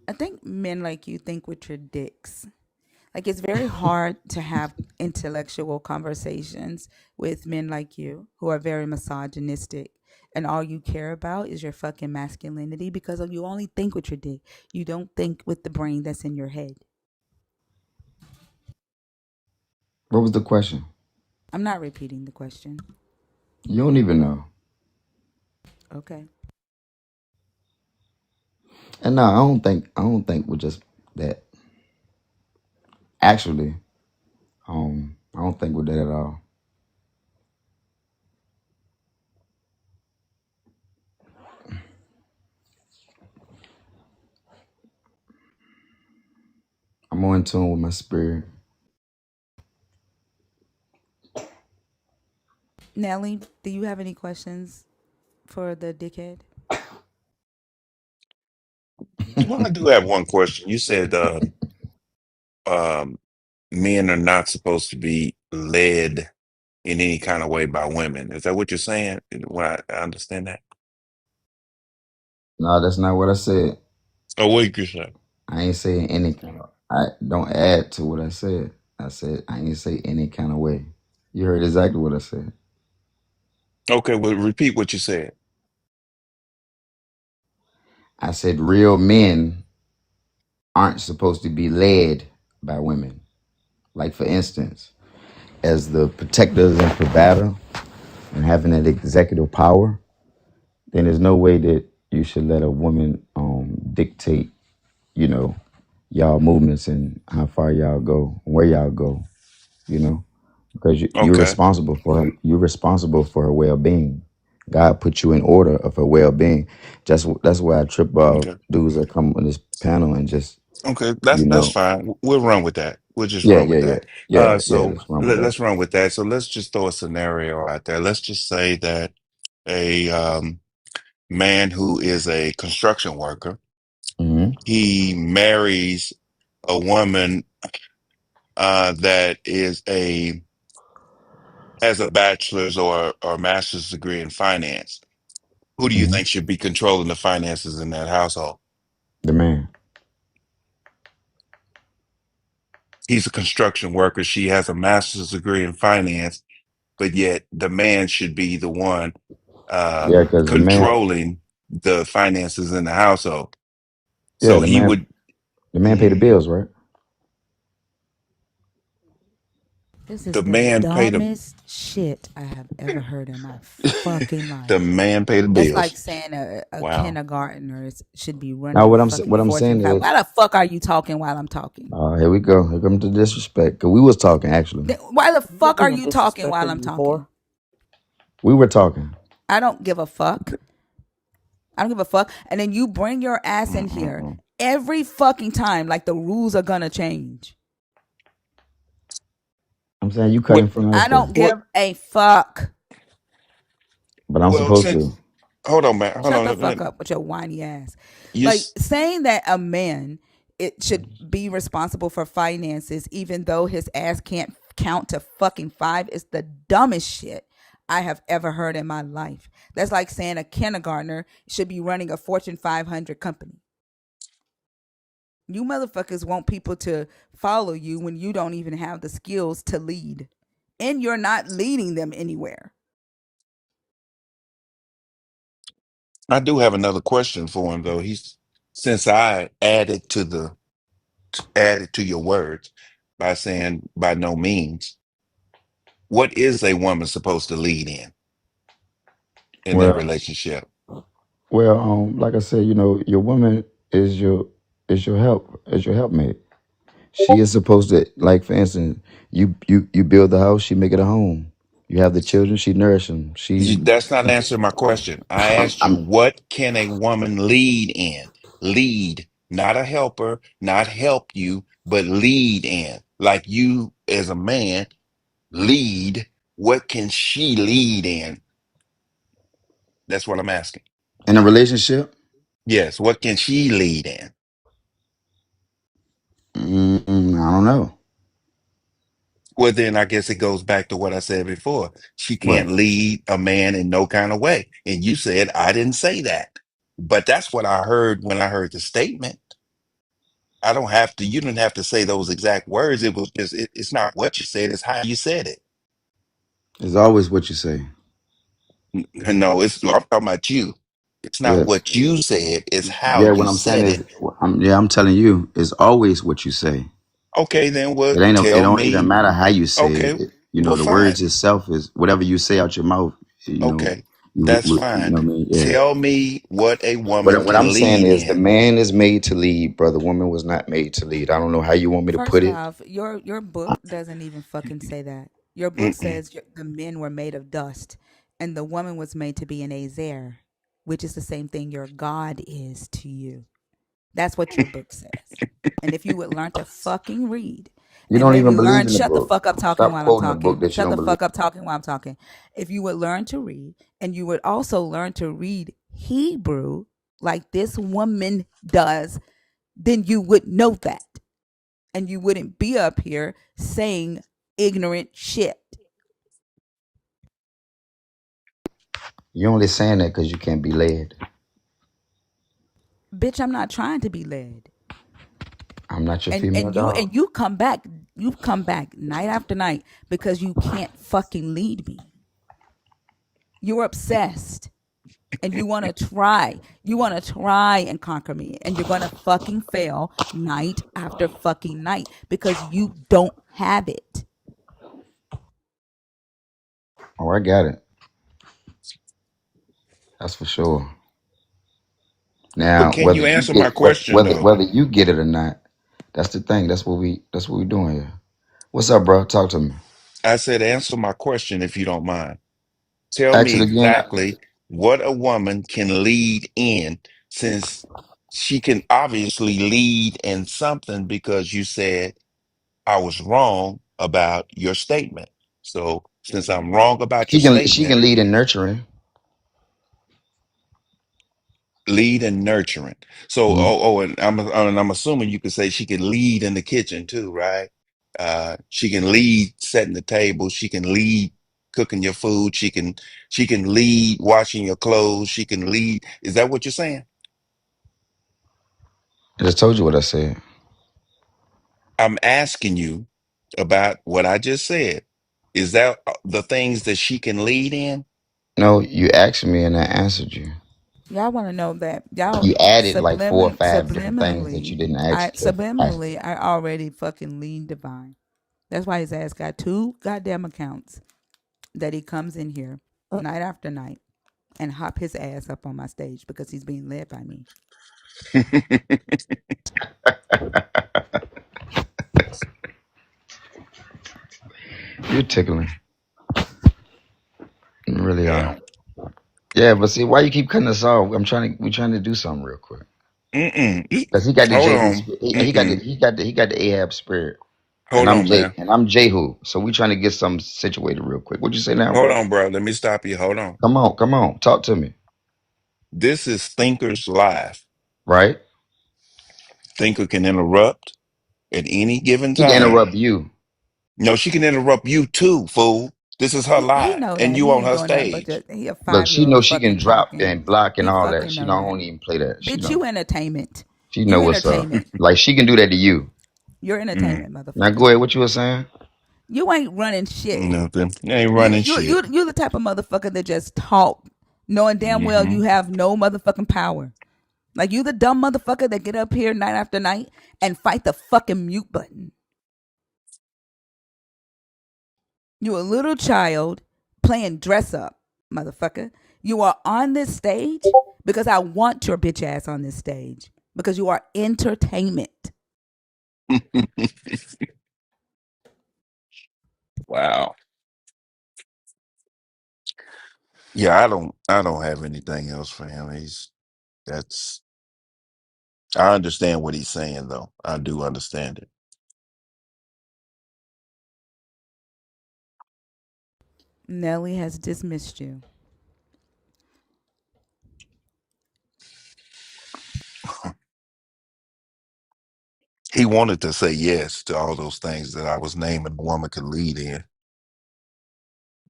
I think men like you think with your dicks. Like, it's very hard to have intellectual conversations with men like you who are very misogynistic, and all you care about is your fucking masculinity because you only think with your dick. You don't think with the brain that's in your head. What was the question? I'm not repeating the question. You don't even know. Okay. And no, I don't think we're just that. Actually, I don't think we're that at all. I'm more in tune with my spirit. Nelly, do you have any questions for the dickhead? Well, I do have one question. You said um, men are not supposed to be led in any kind of way by women. Is that what you're saying? When I understand that? No, that's not what I said. Oh, what you say? I ain't saying any kind of. I don't add to what I said. I said I ain't say any kind of way. You heard exactly what I said. Okay, well, repeat what you said. I said real men aren't supposed to be led by women. Like for instance, as the protectors and provider and having that executive power, then there's no way that you should let a woman dictate, you know, y'all movements and how far y'all go, where y'all go, you know, because you're Okay, responsible for her. You're responsible for her well-being. God put you in order of her well-being. That's why I trip okay, dudes that come on this panel and just, okay. you That's know, fine. We'll run with that. We'll just yeah, run yeah, with yeah, that. yeah. So That's wrong with that. let's run with that. So let's just throw a scenario out there. Let's just say that a man who is a construction worker, Hmm. he marries a woman that is a has a bachelor's or master's degree in finance. Who do you Hmm. think should be controlling the finances in that household? The man. He's a construction worker. She has a master's degree in finance, but yet the man should be the one uh, Yeah, because controlling the finances in the household. yeah, So he would. the man pay the Mhm. bills, right? This is The the man pay the dumbest shit I have ever heard in my fucking the life. man pay the That's like bills. saying a Wow. kindergartner should be Now running fucking what I'm Fortune saying 5. is, Why the fuck are you talking while I'm talking? here we go. Here comes the disrespect. Cause we was talking actually. Why the You have fuck are even you talking while disrespected I'm me talking? before. We were talking. I don't give a fuck. I don't give a fuck. And then you bring your ass in here Mm-mm-mm. every fucking time like the rules are gonna change. I'm saying you cut What? in front of I us though, don't What? give a fuck. but I'm Well, supposed since to. hold on, man. Hold Shut on. the fuck up with your whiny ass. You Like, s- saying that a man it should be responsible for finances even though his ass count to fucking 5 is the dumbest shit I have ever heard in my life. That's like saying a kindergartner should be running a Fortune 500 company. You motherfuckers want people to follow you when you don't even have the skills to lead. And you're not leading them anywhere. I do have another question for him though. He's since I added to your words by saying by no means, what is a woman supposed to lead in their Well, relationship? like I said, your woman is your helpmate. She is supposed to, like, for instance, you build the house, she make it a home. You have the children, she nourish them. That's not answering my question. I asked you, I'm what can a woman lead in? Lead, not a helper, not help you, but lead in. Like you as a man, lead. What can she lead in? That's what I'm asking. in a relationship. Yes, what can she lead in? I don't know Well, then I guess it goes back to what I said before. She what can't lead a man in no kind of way. And you said I didn't say that. But that's what I heard when I heard the statement. I don't have to, you didn't have to say those exact words. It was just, it's not what you said, it's how you said it. is always what you say. No, I'm talking about you. It's not Yes. what you said, it's how Yeah. you What I'm saying said is, it. I'm telling you, it's always what you say. Okay, then what? It Tell don't even me. matter how you say it. Okay, well, The fine. words itself is whatever you say out your mouth. You know, Okay, that's you fine. know what I mean. Yeah. Tell me what a woman What I'm can saying lead is, the in. man is made to lead, brother. Woman was not made to lead. I don't know how you want me to put First it. off, your book doesn't even fucking say that. Your book Mm-mm. says the men were made of dust and the woman was made to be an Azer, which is the same thing your God is to you. That's what your book says. And if you would learn to fucking read You and don't even maybe believe learn, in the shut the book. fuck up talking Stop while I'm quoting the book talking. that you Shut don't the believe. fuck up talking while I'm talking. If you would learn to read and you would also learn to read Hebrew like this woman does, then you would know that. And you wouldn't be up here saying ignorant shit. You're only saying that because you can't be led. Bitch, I'm not trying to be led. I'm not your And female and you dog. and you come back night after night because you can't fucking lead me. You're obsessed and you want to try. You want to try and conquer me and you're going to fucking fail night after fucking night because you don't have it. Oh, I got it. That's for sure. But Now, can you answer my question though? whether you get it or not, that's the thing. That's what we doing here. What's up, bro? Talk to me. I said, answer my question if you don't mind. Tell Ask me it again. exactly what a woman can lead in, since she can obviously lead in something because you said I was wrong about your statement. So since I'm wrong about your She statement, can lead in nurturing. lead and nurturing. So, Mhm. and I'm assuming you could say she can lead in the kitchen too, right? She can lead setting the table. She can lead cooking your food. She can lead washing your clothes. She can lead. Is that what you're saying? I just told you what I said. I'm asking you about what I just said. Is that the things that she can lead in? No, you asked me and I answered you. Y'all want to know that y'all You added like 4 or 5 different things that you subliminally didn't ask. I already fucking lean divine. That's why his ass got 2 goddamn accounts that he comes in here night after night and hop his ass up on my stage because he's being led by me. You're tickling. You really Yeah. are. Yeah, but see, why you keep cutting us off? We're trying to do something real quick. Mm-mm. Cause he got the Hold Jehu, on. he Mm-mm. got the Ahab spirit, Hold on, man. And I'm Jehu. So we trying to get something situated real quick. What you say now, Hold bro? on, bro. Let me stop you. Hold on. Come on, talk to me. This is Thinker's Live. Right? Thinker can interrupt at any given He can time. interrupt you. No, she can interrupt you too, fool. This is her He live, know and that you he on ain't her doing nothing but stage. just he a Look, she 5-year-old knows she can fucking drop talking. and block and He all that. fucking She know that. don't even play that. She Bitch, know. you entertainment. She know You what's up. entertainment. Like she can do that to you. You're Mm, entertainment, Now motherfucker. go ahead. What you were saying? You ain't running shit. nothing. You ain't You running you shit. you you the type of motherfucker that just talk, knowing damn well Hmm. you have no motherfucking power. Like you the dumb motherfucker that get up here night after night and fight the fucking mute button. You a little child playing dress up, motherfucker. You are on this stage because I want your bitch ass on this stage because you are entertainment. Wow. Yeah, I don't have anything else for him. That's I understand what he's saying though. I do understand it. Nelly has dismissed you. He wanted to say yes to all those things that I was naming a woman could lead in,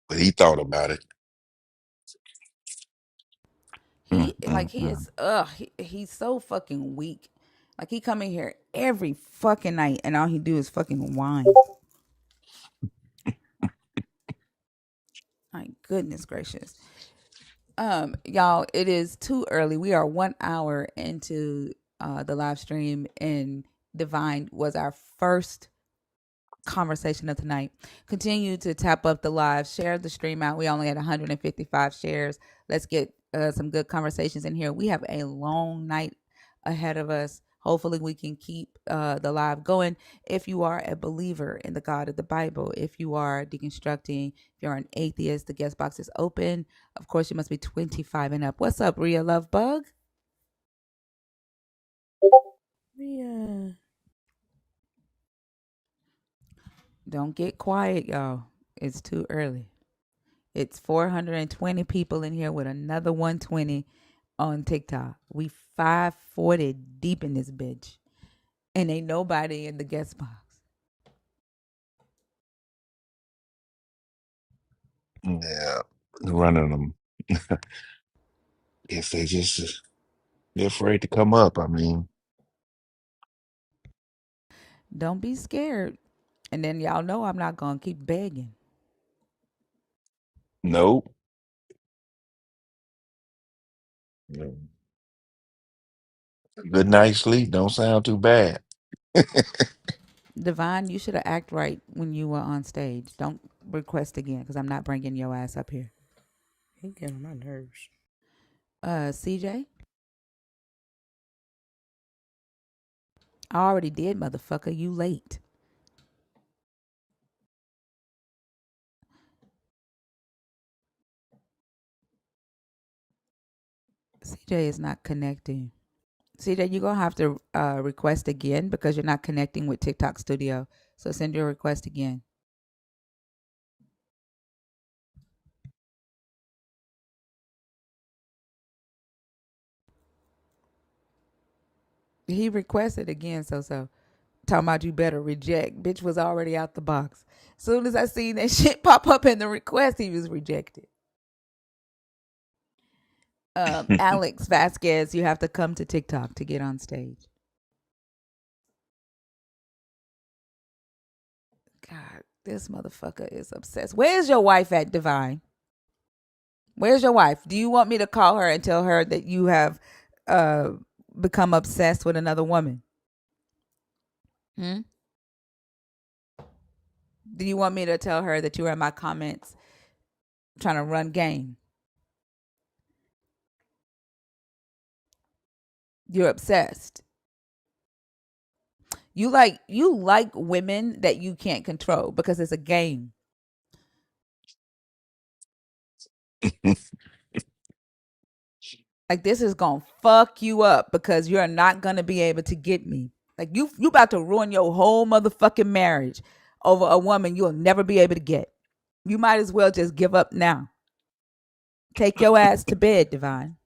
but he thought about it. Mm, mm, He mm. is he's so fucking weak. Like he come in here every fucking night and all he do is fucking whine. My goodness gracious. Y'all, it is too early. We are 1 hour into the live stream, and Divine was our first conversation of tonight. Continue to tap up the live, share the stream out. We only had 155 shares. Let's get some good conversations in here. We have a long night ahead of us. Hopefully, we can keep the live going. If you are a believer in the God of the Bible, if you are deconstructing, if you're an atheist, the guest box is open. Of course, you must be 25 and up. What's up, Rhea Love Bug? Rhea. Don't get quiet, y'all. It's too early. It's 420 people in here with another 120 on TikTok. We 540 deep in this bitch. And ain't nobody in the guest box. Yeah, running them. If they're afraid to come up. I mean, Don't be scared. And then y'all know I'm not going to keep begging. nope. No. Good night's sleep don't sound too bad. Divine, you should have act right when you were on stage. Don't request again because I'm not bringing your ass up here. He getting on my nerves. CJ, I already did, motherfucker. You late. CJ is not connecting. CJ, you're going to have to request again because you're not connecting with TikTok Studio. So send your request again. He requested again, so. Talking about you better reject. Bitch was already out the box. Soon as I seen that shit pop up in the request, he was rejected. Alex Vasquez, you have to come to TikTok to get on stage. God, this motherfucker is obsessed. Where's your wife at, Divine? Where's your wife? Do you want me to call her and tell her that you have uh, become obsessed with another woman? Hmm? Do you want me to tell her that you were in my comments trying to run game? You're obsessed. You like women that you can't control because it's a game. Like this is gonna fuck you up because you're not gonna be able to get me. Like you about to ruin your whole motherfucking marriage over a woman you'll never be able to get. You might as well just give up now. Take your ass to bed, Divine.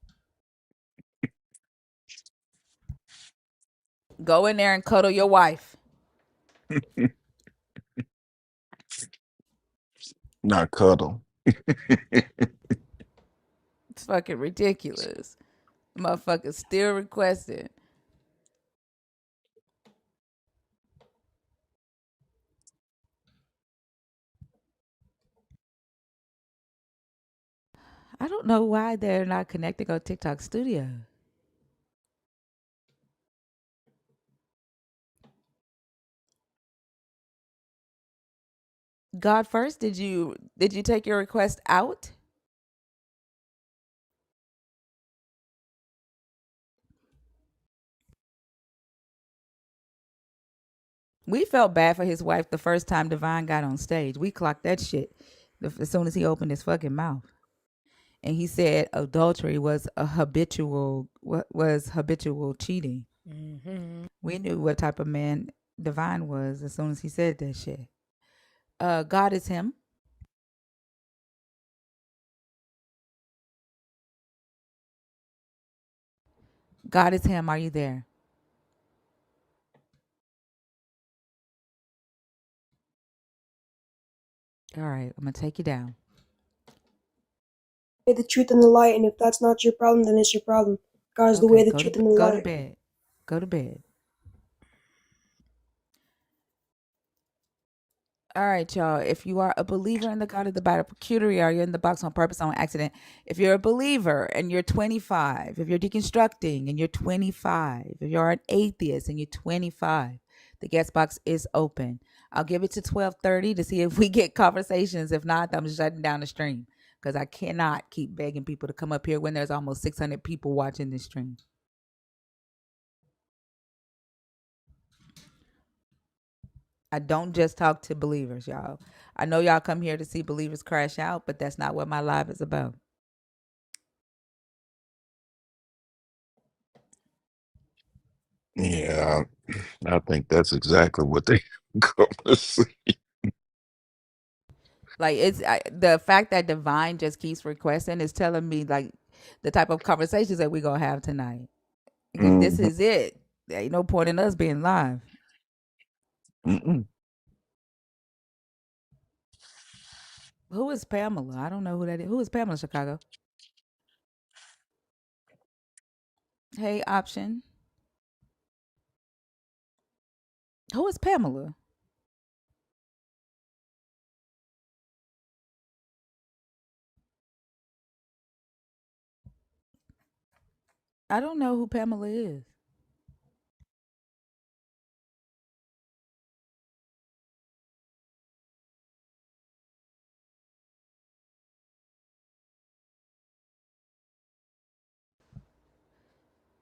Go in there and cuddle your wife. Not cuddle. It's fucking ridiculous. Motherfuckers still requesting. I don't know why they're not connecting on TikTok Studio. God first, did you take your request out? We felt bad for his wife the first time Divine got on stage. We clocked that shit as soon as he opened his fucking mouth. And he said adultery was a habitual was habitual cheating. We knew what type of man Divine was as soon as he said that shit. God is him. God is him. Are you there? All right, I'm gonna take you down. The truth and the light, and if that's not your problem, then it's your problem. God is the way, Okay, the truth, and the go to light. bed. Go to bed. All right, y'all. If you are a believer in the God of the Bible, peculiarly, are you in the box on purpose, on accident? If you're a believer and you're 25, if you're deconstructing and you're 25, if you're an atheist and you're 25, the guest box is open. I'll give it to 12:30 to see if we get conversations. If not, I'm shutting down the stream because I cannot keep begging people to come up here when there's almost 600 people watching this stream. I don't just talk to believers, y'all. I know y'all come here to see believers crash out, but that's not what my live is about. Yeah, I think that's exactly what they going to see. Like the fact that Divine just keeps requesting is telling me like the type of conversations that we gonna have tonight. This Mhm. is it. There ain't no point in us being live. Mm-mm. Who is Pamela? I don't know who that is. Who is Pamela Chicago? Hey, option. Who is Pamela? I don't know who Pamela is.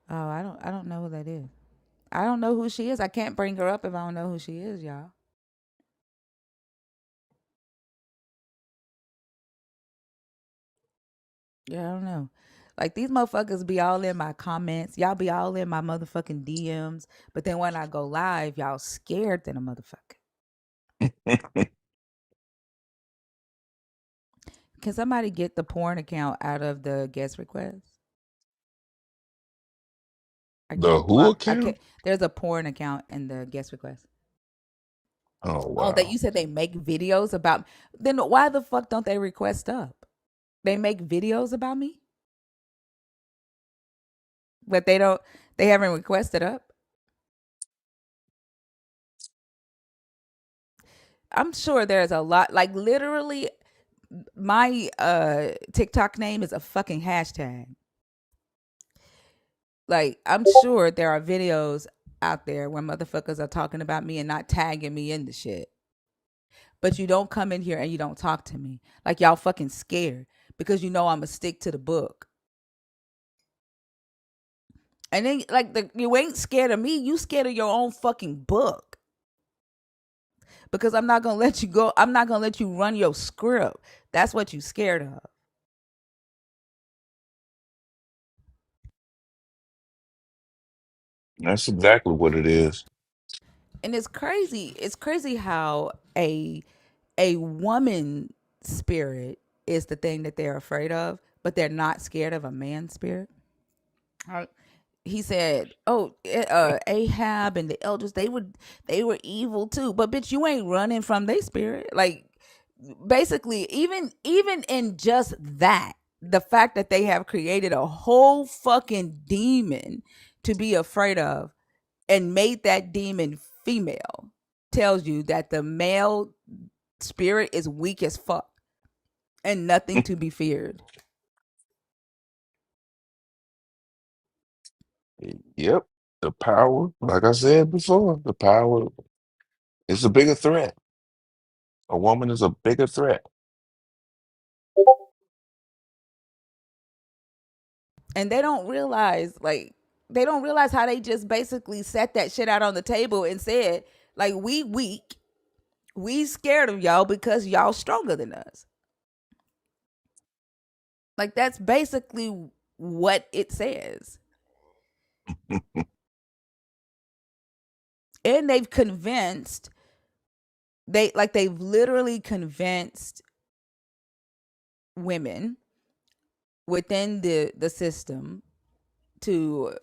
Oh, I don't know who that is. I don't know who she is. I can't bring her up if I don't know who she is, y'all. Yeah, I don't know. Like these motherfuckers be all in my comments. Y'all be all in my motherfucking DMs. But then when I go live, y'all scared than a motherfucker. Can somebody get the porn account out of the guest request? I The can't. who I can't. account? There's a porn account in the guest request. Oh Oh, that wow. you said they make videos about. Then why the fuck don't they request up? They make videos about me, but they don't. They haven't requested up. I'm sure there's a lot. Like literally, my TikTok name is a fucking hashtag. Like I'm sure there are videos out there where motherfuckers are talking about me and not tagging me in the shit. But you don't come in here and you don't talk to me. Like y'all fucking scared because you know I'm a stick to the book. And then like you ain't scared of me, you scared of your own fucking book. Because I'm not gonna let you go. I'm not gonna let you run your script. That's what you scared of. That's exactly what it is. And it's crazy. It's crazy how a woman spirit is the thing that they're afraid of, but they're not scared of a man spirit. He said, "Oh, Ahab and the elders, they were evil too. But bitch, you ain't running from their spirit. Like basically, even in just that, the fact that they have created a whole fucking demon to be afraid of and made that demon female tells you that the male spirit is weak as fuck and nothing to be feared. Yep. The power, like I said before, the power is a bigger threat. A woman is a bigger threat. And they don't realize how they just basically set that shit out on the table and said, like, we weak, we scared of y'all because y'all stronger than us. Like, that's basically what it says. And they've literally convinced women within the system to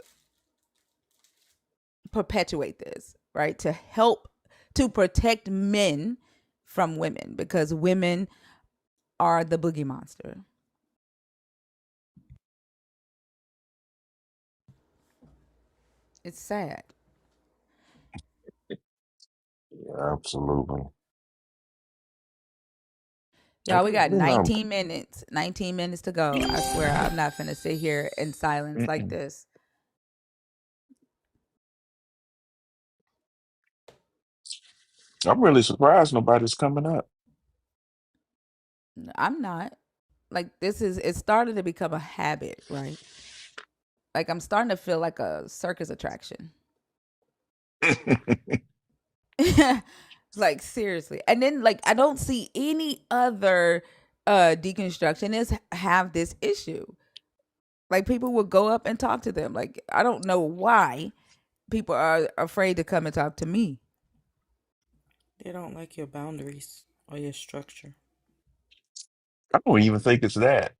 perpetuate this, right? To help to protect men from women, because women are the boogie monster. It's sad. Yeah, absolutely. I Y'all, we think, got 19 minutes. 19 minutes to go. I swear I'm not finna sit here in silence like this. I'm really surprised nobody's coming up. I'm not. Like, it started to become a habit, right? Like, I'm starting to feel like a circus attraction. Like, seriously. And then, like, I don't see any other deconstructionists have this issue. Like, people will go up and talk to them. Like, I don't know why people are afraid to come and talk to me. They don't like your boundaries or your structure. I don't even think it's that.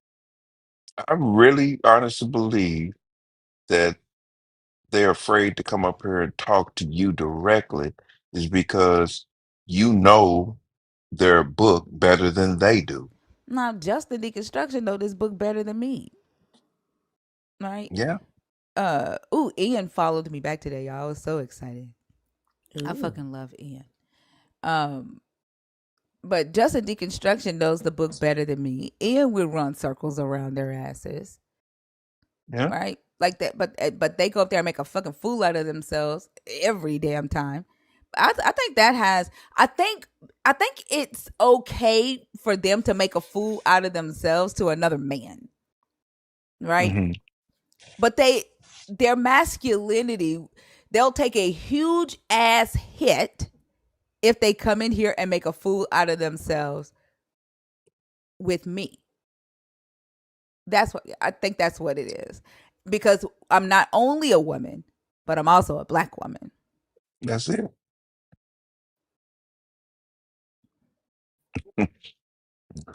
I really honestly believe that they're afraid to come up here and talk to you directly is because you know their book better than they do. Now, just the deconstruction know this book better than me, right? Yeah. Ian followed me back today, y'all. I was so excited. I Ooh. fucking love Ian. Um, but just a deconstruction knows the book better than me. Ian will run circles around their asses, Yeah. right? Like that, but they go up there and make a fucking fool out of themselves every damn time. I think that has I think it's okay for them to make a fool out of themselves to another man, right? Hmm. But their masculinity, they'll take a huge ass hit if they come in here and make a fool out of themselves with me. That's what I think, that's what it is. Because I'm not only a woman, but I'm also a black woman. That's it.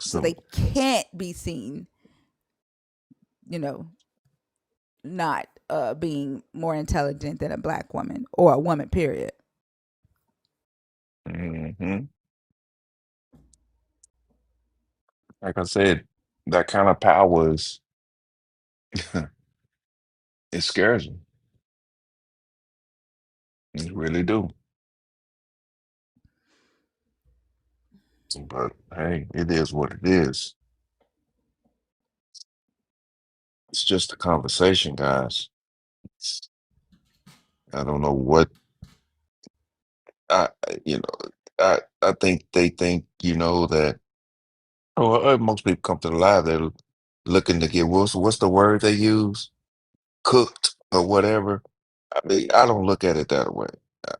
So So, they can't be seen, you know, not being more intelligent than a black woman or a woman, period. hmm like I said, that kind of power is it scares them. It really do. But hey, it is what it is. It's just a conversation, guys. I don't know what you know. I think they think that. Oh, most people come to the live. They're looking to get what's the word they use? Cooked or whatever. I mean, I don't look at it that way. Uh,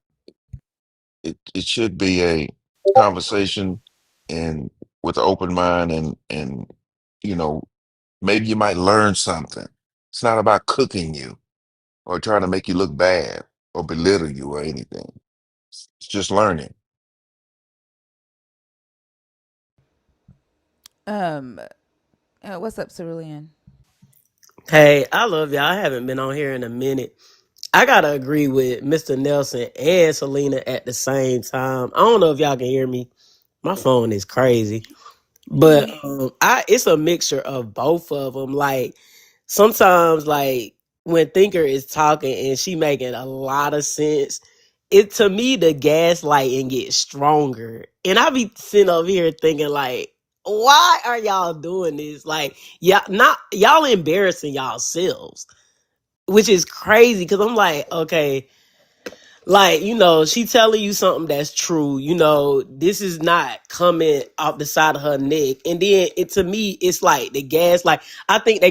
it should be a conversation and with an open mind and you know maybe you might learn something. It's not about cooking you or trying to make you look bad or belittle you or anything. It's just learning. Um, what's up, Cerulean? Hey, I love y'all. I haven't been on here in a minute. I gotta agree with Mr. Nelson and Selena at the same time. I don't know if y'all can hear me, My phone is crazy. But I it's a mixture of both of them. Like sometimes, like when Thinker is talking and she making a lot of sense, it to me the gaslighting gets stronger, and I be sitting over here thinking like, why are y'all doing this? Like, y'all embarrassing yourselves, which is crazy because I'm like, okay, like, she telling you something that's true. This is not coming off the side of her neck. And then to me, it's like the gaslight. I think they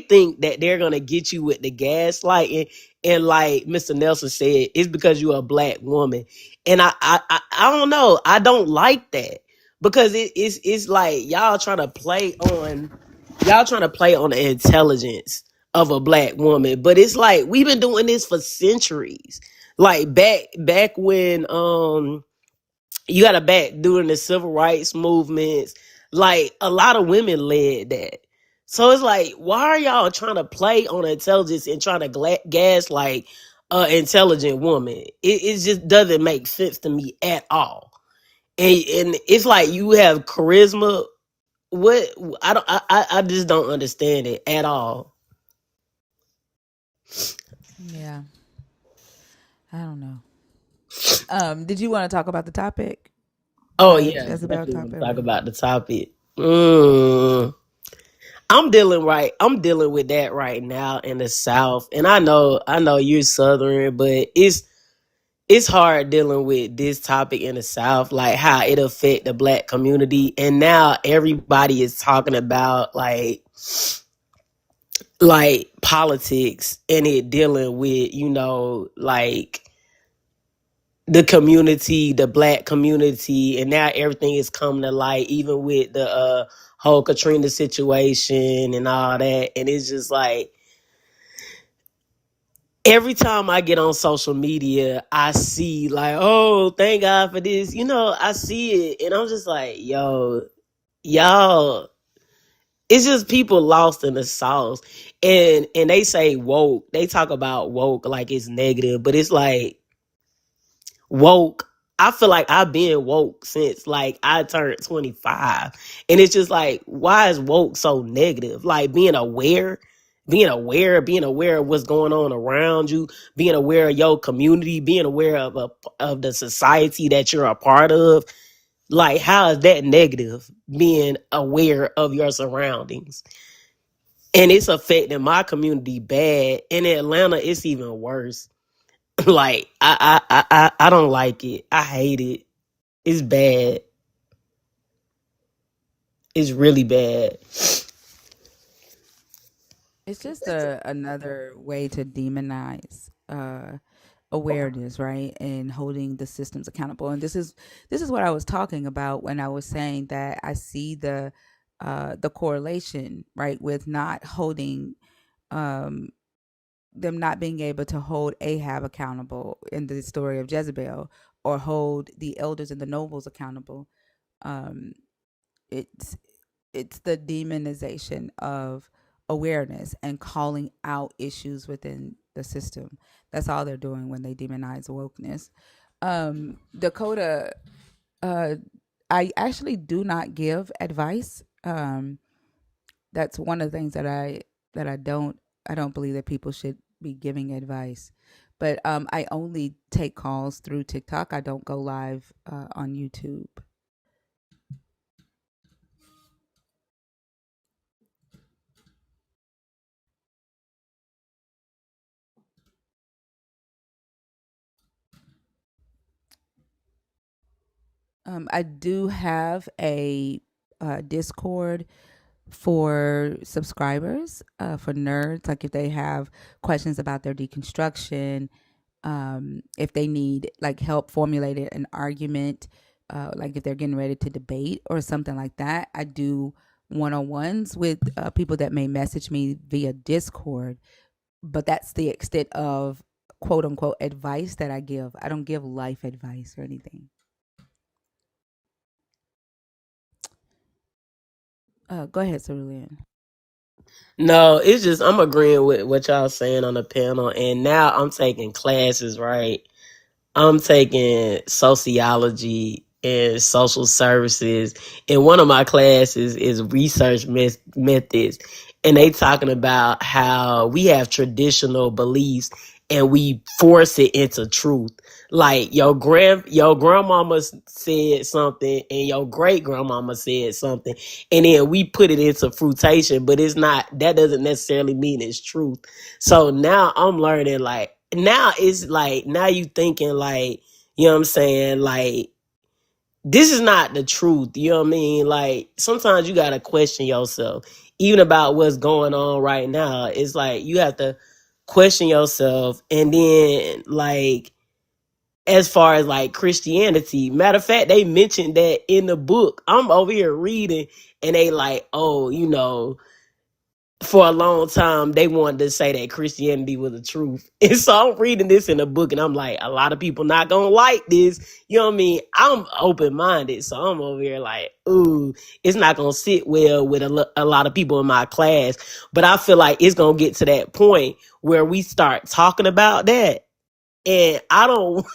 think that they're gonna get you with the gaslighting. And like Mr. Nelson said, it's because you're a black woman. And I don't know. I don't like that. Because it's like y'all trying to play on the intelligence of a black woman. But it's like we've been doing this for centuries, like back when you got to back during the civil rights movements, like a lot of women led that. So it's like, why are y'all trying to play on intelligence and trying to gaslight intelligent woman? It just doesn't make sense to me at all. And it's like you have charisma. What I just don't understand it at all. Yeah, I don't know. Did you want to talk about the topic? Oh yeah, Jezebel definitely want to topic? talk about the topic. I'm dealing with that right now in the South, and I know you're Southern, but it's hard dealing with this topic in the South, like how it affect the black community, and now everybody is talking about like politics and it dealing with like the community, the black community, and now everything is coming to light, even with the whole Katrina situation and all that. And it's just like every time I get on social media, I see like, oh, thank God for this. I see it, and I'm just like, yo, y'all. It's just people lost in the sauce, and they say woke. They talk about woke like it's negative, but it's like woke. I feel like I've been woke since like I turned 25. And it's just like, why is woke so negative? Like being aware of what's going on around you, being aware of your community, being aware of the society that you're a part of. Like, how is that negative? Being aware of your surroundings. And it's affecting my community bad. In Atlanta, it's even worse. Like I don't like it. I hate it. It's bad. It's really bad. It's just another way to demonize awareness, right? And holding the systems accountable. And this is what I was talking about when I was saying that I see the correlation, right, with not holding um them not being able to hold Ahab accountable in the story of Jezebel, or hold the elders and the nobles accountable. Um, it's it's the demonization of awareness and calling out issues within the system. That's all they're doing when they demonize wokeness. Dakota, uh, I actually do not give advice. That's one of the things that I don't believe that people should be giving advice. But I only take calls through TikTok. I don't go live on YouTube. I do have a Discord for subscribers, for nerds. Like if they have questions about their deconstruction, if they need like help formulating an argument, like if they're getting ready to debate or something like that, I do one-on-ones with people that may message me via Discord. But that's the extent of quote unquote advice that I give. I don't give life advice or anything. Go ahead, Cerulean. No, it's just I'm agreeing with what y'all saying on the panel, and now I'm taking classes, right? I'm taking sociology in social services, and one of my classes is research methods, and they talking about how we have traditional beliefs and we force it into truth. Like your grandmama said something and your great grandmama said something, and then we put it into fruitation, but it's not, that doesn't necessarily mean it's truth. So now I'm learning, like, now it's like, now you thinking like, you know what I'm saying, like, this is not the truth. You know what I mean? Like, sometimes you got to question yourself, even about what's going on right now. It's like you have to question yourself. And then, like, as far as like Christianity, matter of fact, they mentioned that in the book. I'm over here reading, and they like, oh, you know, for a long time they wanted to say that Christianity was the truth. And so I'm reading this in a book, and I'm like, a lot of people not gonna like this. You know what I mean? I'm open minded, so I'm over here like, ooh, it's not gonna sit well with a lot of people in my class. But I feel like it's gonna get to that point where we start talking about that, and I don't.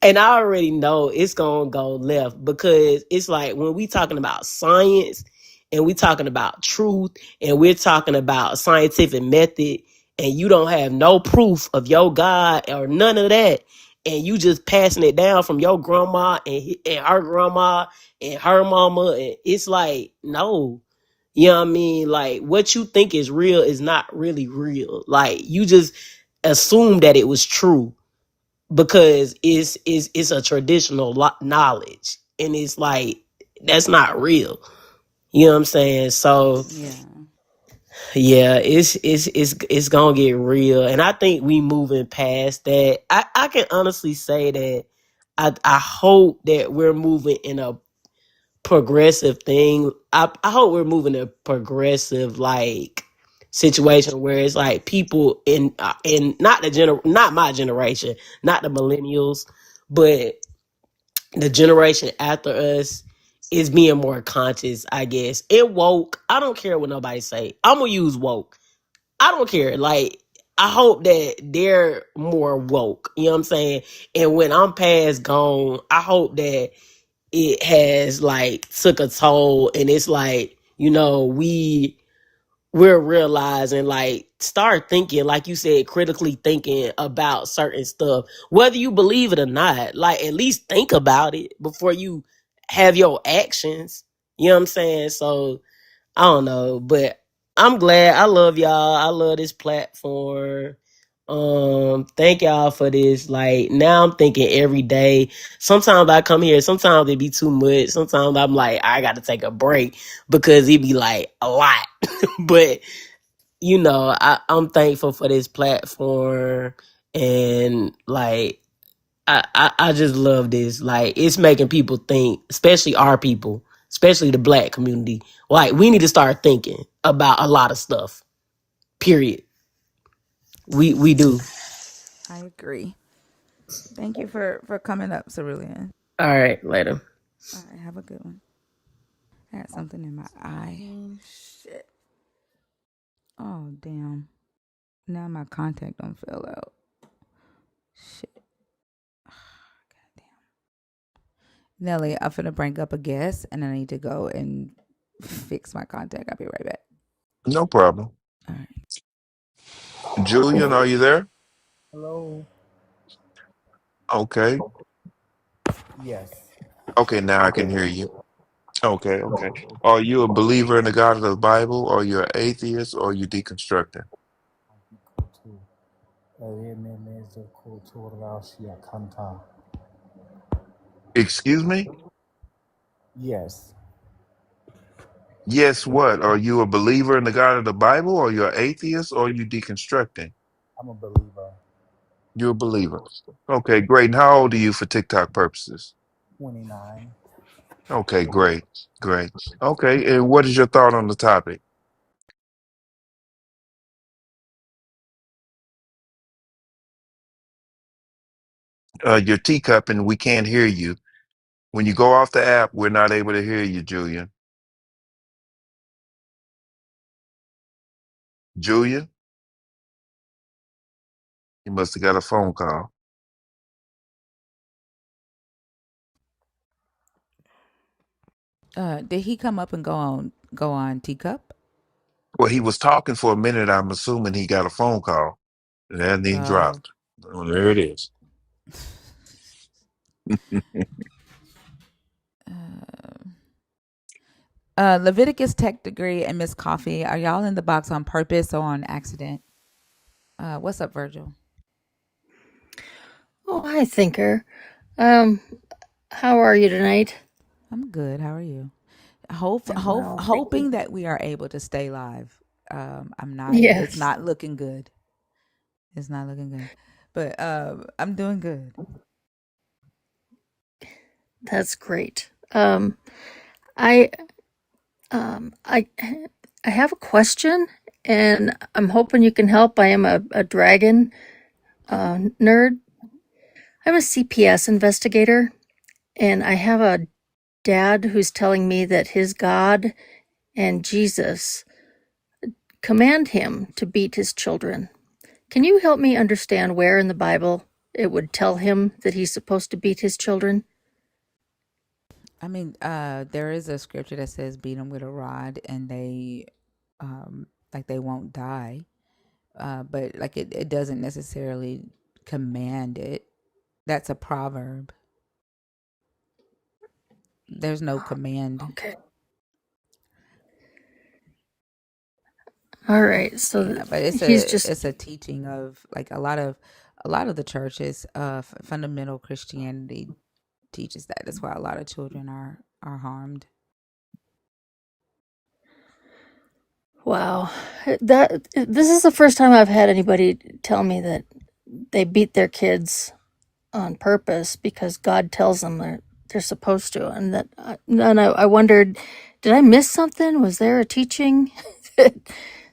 And I already know it's gonna go left, because it's like when we talking about science and we talking about truth and we're talking about scientific method, and you don't have no proof of your God or none of that, and you just passing it down from your grandma and her grandma and her mama, and it's like, no. You know what I mean? Like, what you think is real is not really real. Like, you just assume that it was true because it's a traditional knowledge, and it's like, that's not real. You know what I'm saying? So Yeah. yeah, it's gonna get real, and I think we moving past that. I can honestly say that I hope that we're moving in a progressive thing. I hope we're moving a progressive, like, situation where it's like people in not not my generation, not the millennials, but the generation after us is being more conscious, I guess. And woke. I don't care what nobody say. I'm gonna use woke. I don't care. Like, I hope that they're more woke. You know what I'm saying? And when I'm past gone, I hope that it has like took a toll, and it's like, you know, we're realizing, like, start thinking, like you said, critically thinking about certain stuff, whether you believe it or not. Like, at least think about it before you have your actions. You know what I'm saying? So I don't know, but I'm glad. I love y'all. I love this platform. Thank y'all for this. Like, now I'm thinking every day. Sometimes I come here, sometimes it be too much. Sometimes I'm like, I gotta take a break because it be like a lot. But you know, I'm thankful for this platform, and like, I just love this. Like, it's making people think, especially our people, especially the black community. Like, we need to start thinking about a lot of stuff. Period. We do. I agree. Thank you for coming up, Cerulean. All right, later. All right, have a good one. I had something in my eye. Shit. Oh damn. Now my contact don't fill out. Shit. Nelly, I'm finna bring up a guest, and I need to go and fix my contact. I'll be right back. No problem. All right. Julian, are you there? Hello. Okay. Yes. Okay, now I can hear you. Okay, okay. Are you a believer in the God of the Bible, or you're an atheist, or you deconstructing? Kultu. Eviyememezo kulturashia kanta. Excuse me? Yes, Yes, what? Are you a believer in the God of the Bible, or you're an atheist, or you deconstructing? I'm a believer. You're a believer. Okay, great. And how old are you for TikTok purposes? 29. Okay, great, great. Okay, and what is your thought on the topic? Your teacup, and we can't hear you. When you go off the app, we're not able to hear you, Julian. Julian, you must have got a phone call. Did he come up and go on Teacup? Well, he was talking for a minute. I'm assuming he got a phone call, and then he Oh. dropped. Oh, there it is. Leviticus Tech degree and Miss Coffee. Are y'all in the box on purpose or on accident? What's up, Virgil? Oh, hi, Thinker. Um, how are you tonight? I'm good. How are you? I'm well, thank you. Hoping that we are able to stay live. I'm not. It's Yes, not looking good. It's not looking good, but I'm doing good. that's great. I, I, I have a question, and I'm hoping you can help. I am a dragon nerd. I'm a CPS investigator, and I have a dad who's telling me that his God and Jesus command him to beat his children. Can you help me understand where in the Bible it would tell him that he's supposed to beat his children? I mean, there is a scripture that says, "Beat them with a rod, and they won't die." But like it doesn't necessarily command it. That's a proverb. There's no command. Okay. All right. So Yeah, but it's he's a just, it's a teaching of like a lot of the churches, fundamental Christianity teaches that. That's why a lot of children are harmed. wow. This is the first time I've had anybody tell me that they beat their kids on purpose because God tells them they're supposed to. And I wondered, did I miss something? Was there a teaching that,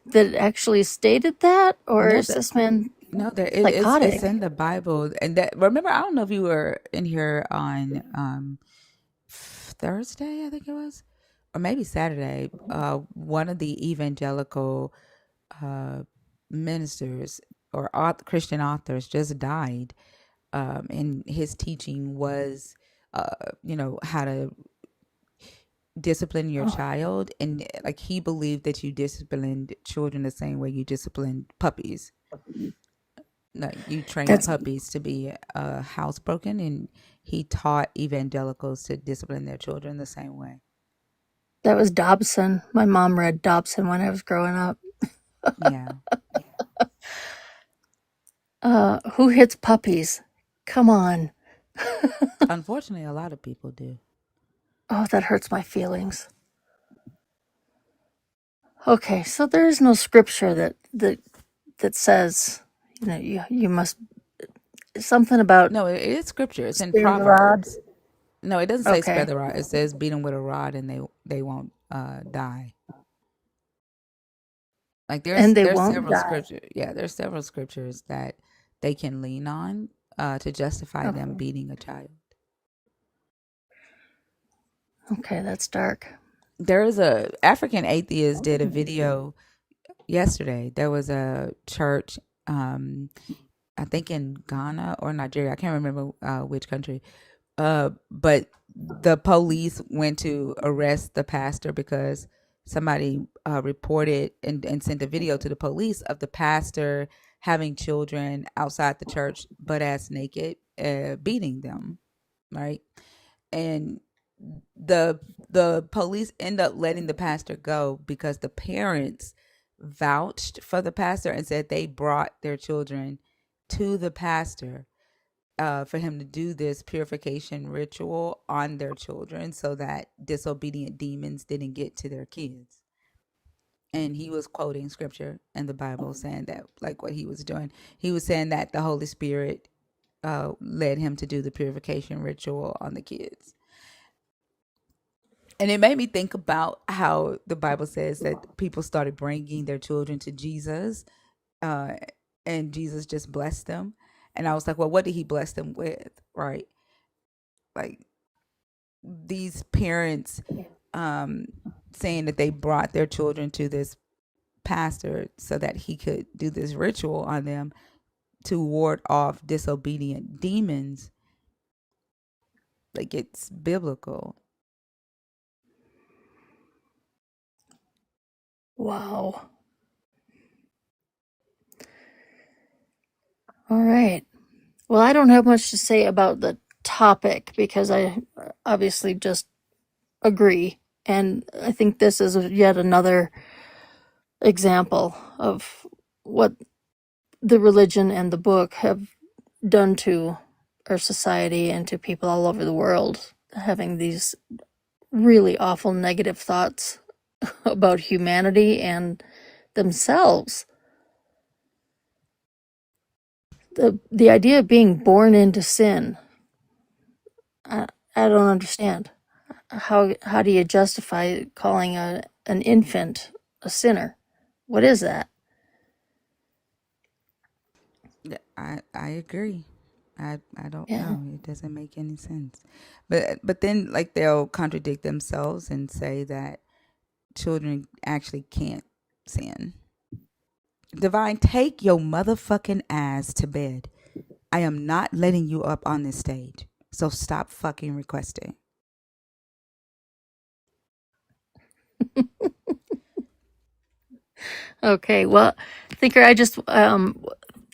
that actually stated that? Or No, is this man no, it's psychotic? in the Bible, and that remember. I don't know if you were in here on Thursday, I think it was, or maybe Saturday. One of the evangelical uh, ministers or Christian authors just died, and his teaching was, how to discipline your Oh, child, and like he believed that you disciplined children the same way you disciplined puppies. Like you train that's puppies to be housebroken, and he taught evangelicals to discipline their children the same way. that was Dobson. My mom read Dobson when I was growing up. Yeah. Who hits puppies? Come on. Unfortunately, a lot of people do. Oh, that hurts my feelings. Okay, so there is no scripture that says, you must something about No, it is scripture. It's in spare the rod. Proverbs. No, it doesn't say spare Okay, the rod. It says beat them with a rod, and they won't die. Like and they there's won't several die. scriptures. Yeah, there's several scriptures that they can lean on to justify them Okay, beating a child. okay, that's dark. There is a African atheist did a video yesterday. There was a church, I think in Ghana or Nigeria. I can't remember which country. But the police went to arrest the pastor because somebody reported and sent a video to the police of the pastor having children outside the church, butt ass naked, beating them. Right, and the the police end up letting the pastor go because the parents vouched for the pastor and said they brought their children to the pastor for him to do this purification ritual on their children so that disobedient demons didn't get to their kids. And he was quoting scripture in the Bible saying that, like what he was doing, he was saying that the Holy Spirit led him to do the purification ritual on the kids. And it made me think about how the Bible says that people started bringing their children to Jesus, uh, and Jesus just blessed them. And I was like, well, what did he bless them with? Right? Like these parents um, saying that they brought their children to this pastor so that he could do this ritual on them to ward off disobedient demons. Like it's biblical. Wow. All right. Well, I don't have much to say about the topic because I obviously just agree. And I think this is yet another example of what the religion and the book have done to our society and to people all over the world, having these really awful negative thoughts about humanity and themselves. The idea of being born into sin, I, I don't understand. How do you justify calling an infant a sinner? What is that? Yeah, I agree. I don't Yeah. know. It doesn't make any sense. But then like they'll contradict themselves and say that children actually can't sin. Divine, take your motherfucking ass to bed. I am not letting you up on this stage. So stop fucking requesting. Okay. Well, Thinker, I just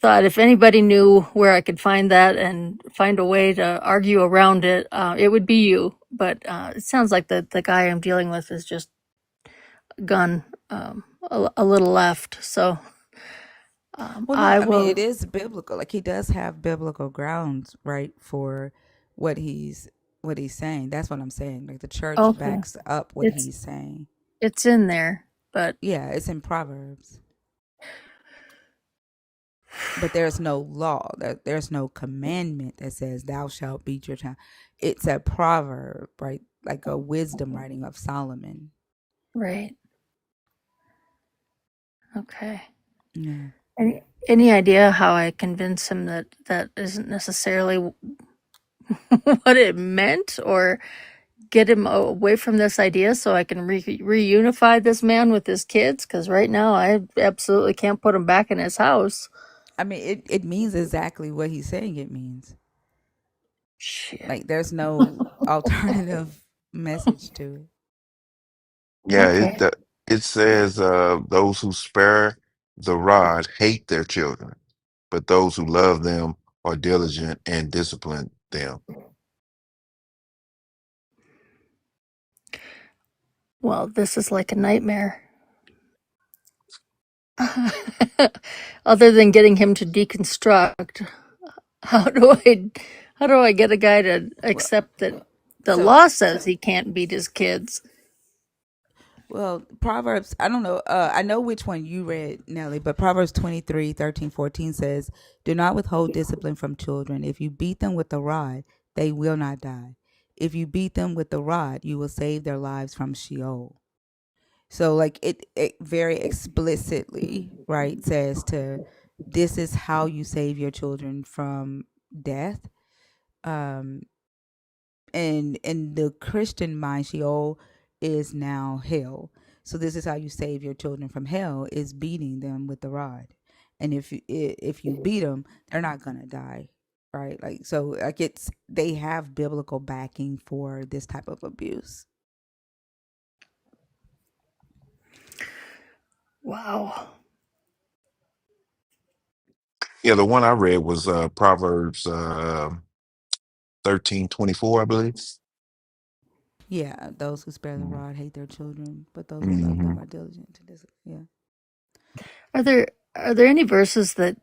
thought if anybody knew where I could find that and find a way to argue around it, it would be you. But it sounds like the guy I'm dealing with is just gone a little left. So Well, no, I I mean will. it is biblical. Like he does have biblical grounds, right, for what he's saying. That's what I'm saying. Like the church Okay. backs up what It's he's saying. it's in there, but Yeah, it's in Proverbs. But there's no law. There's no commandment that says thou shalt beat your child. It's a proverb, right? Like a wisdom writing of Solomon. right. Okay. Yeah. Any idea how I convince him that that isn't necessarily what it meant, or get him away from this idea so I can reunify this man with his kids? Because right now I absolutely can't put him back in his house. I mean, it means exactly what he's saying it means. Shit. Like there's no alternative message to it. Yeah, Okay. it says those who spare the rod hate their children, but those who love them are diligent and discipline them. Well, this is like a nightmare. Other than getting him to deconstruct, how do I how do I get a guy to Well, accept that the so law says he can't beat his kids? well, Proverbs, I don't know. I know which one you read, Nelly, but Proverbs 23:13-14 says, do not withhold discipline from children. If you beat them with the rod, they will not die. If you beat them with the rod, you will save their lives from Sheol. So like it very explicitly, right, says to this is how you save your children from death. Um and in the Christian mind, Sheol is now hell. So this is how you save your children from hell is beating them with the rod. And if you beat them, they're not gonna die, right? Like so, like it's they have biblical backing for this type of abuse. Wow. Yeah, the one I read was Proverbs 13:24, I believe. Yeah, those who spare the rod hate their children, but those who love Mm-hmm. them are diligent to this. Yeah. Are there any verses that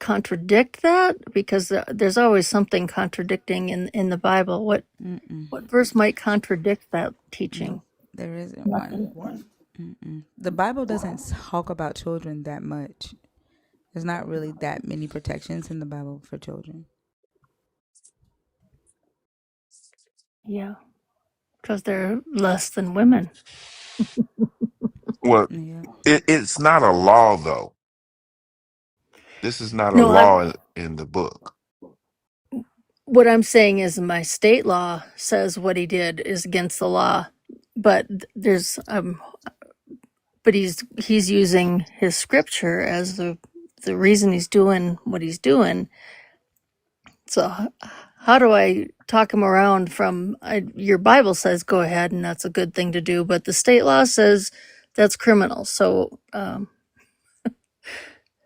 contradict that? Because there's always something contradicting in the Bible. Mm-mm. What verse might contradict that teaching? Nope. There isn't one. Nothing. Mm-mm. The Bible doesn't talk about children that much. There's not really that many protections in the Bible for children. Yeah, because they're less than women. Well, Yeah. it's not a law though. This is not a No, I law in the book. what I'm saying is my state law says what he did is against the law, but there's but he's using his scripture as the reason he's doing what he's doing. So how do I talk him around from your Bible says go ahead and that's a good thing to do, but the state law says that's criminal. So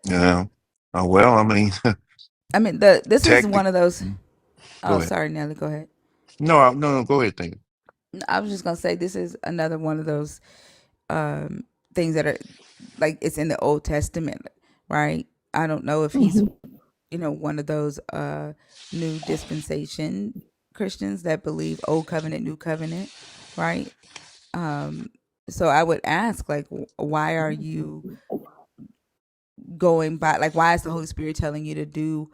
Yeah. Oh well, I mean, I mean, this is one technically, of those. go Oh, ahead. sorry, Nelly. Go ahead. No, no, go ahead. Think. I was just gonna say this is another one of those um, things that are like it's in the Old Testament, right? I don't know if he's mhm. one of those new dispensation Christians that believe Old Covenant, New Covenant, right? Um, so I would ask, like, why are you going by? Like, why is the Holy Spirit telling you to do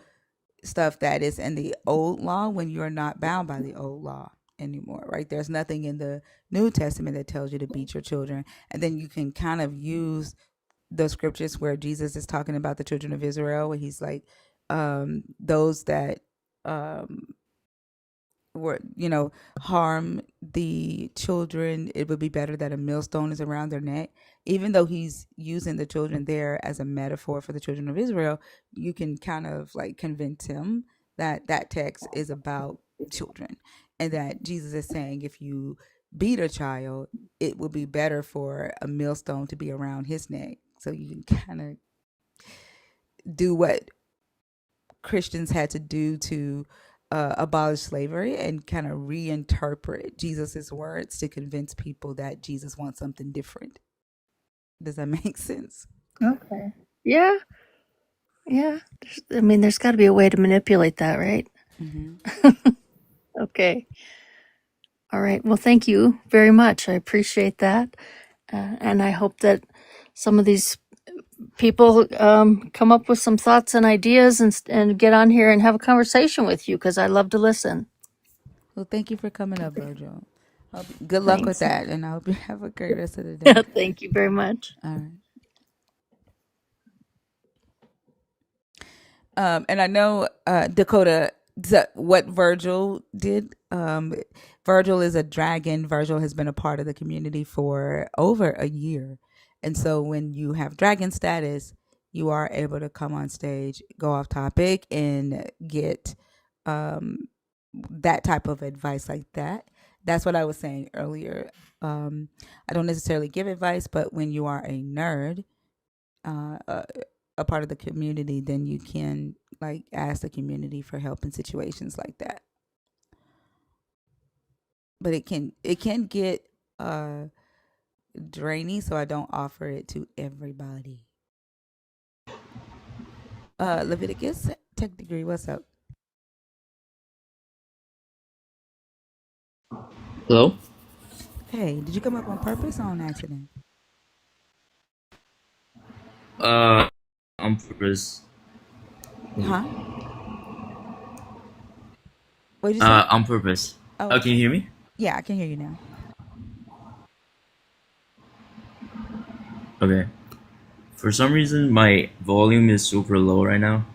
stuff that is in the old law when you're not bound by the old law anymore, right? There's nothing in the New Testament that tells you to beat your children. And then you can kind of use the scriptures where Jesus is talking about the children of Israel, where he's like, those that um, were, harm the children, it would be better that a millstone is around their neck. Even though he's using the children there as a metaphor for the children of Israel, you can kind of like convince him that that text is about children, and that Jesus is saying if you beat a child, it would be better for a millstone to be around his neck. So you can kind of do what Christians had to do to abolish slavery and kind of reinterpret Jesus's words to convince people that Jesus wants something different. Does that make sense? Okay. Yeah. Yeah. I mean, there's got to be a way to manipulate that, right? Mm-hmm. Okay. All right. Well, thank you very much. I appreciate that. And I hope that some of these people come up with some thoughts and ideas and get on here and have a conversation with you because I love to listen. Well, thank you for coming up, Virgil. Good luck with Thanks. that, and I hope you have a great rest of the day. Thank you very much. All right. And I know Dakota, what Virgil did. Virgil is a dragon. Virgil has been a part of the community for over a year, and so when you have dragon status, you are able to come on stage, go off topic, and get that type of advice like that. That's what I was saying earlier. I don't necessarily give advice, but when you are a nerd, uh, a part of the community, then you can like ask the community for help in situations like that. But it can get draining, so I don't offer it to everybody. Leviticus Tech Degree, what's up? Hello? Hey, did you come up on purpose or on accident? Uh, on purpose. Huh? What did you say? On purpose. Oh, Oh, can you okay. hear me? Yeah, I can hear you now. Okay. For some reason, my volume is super low right now.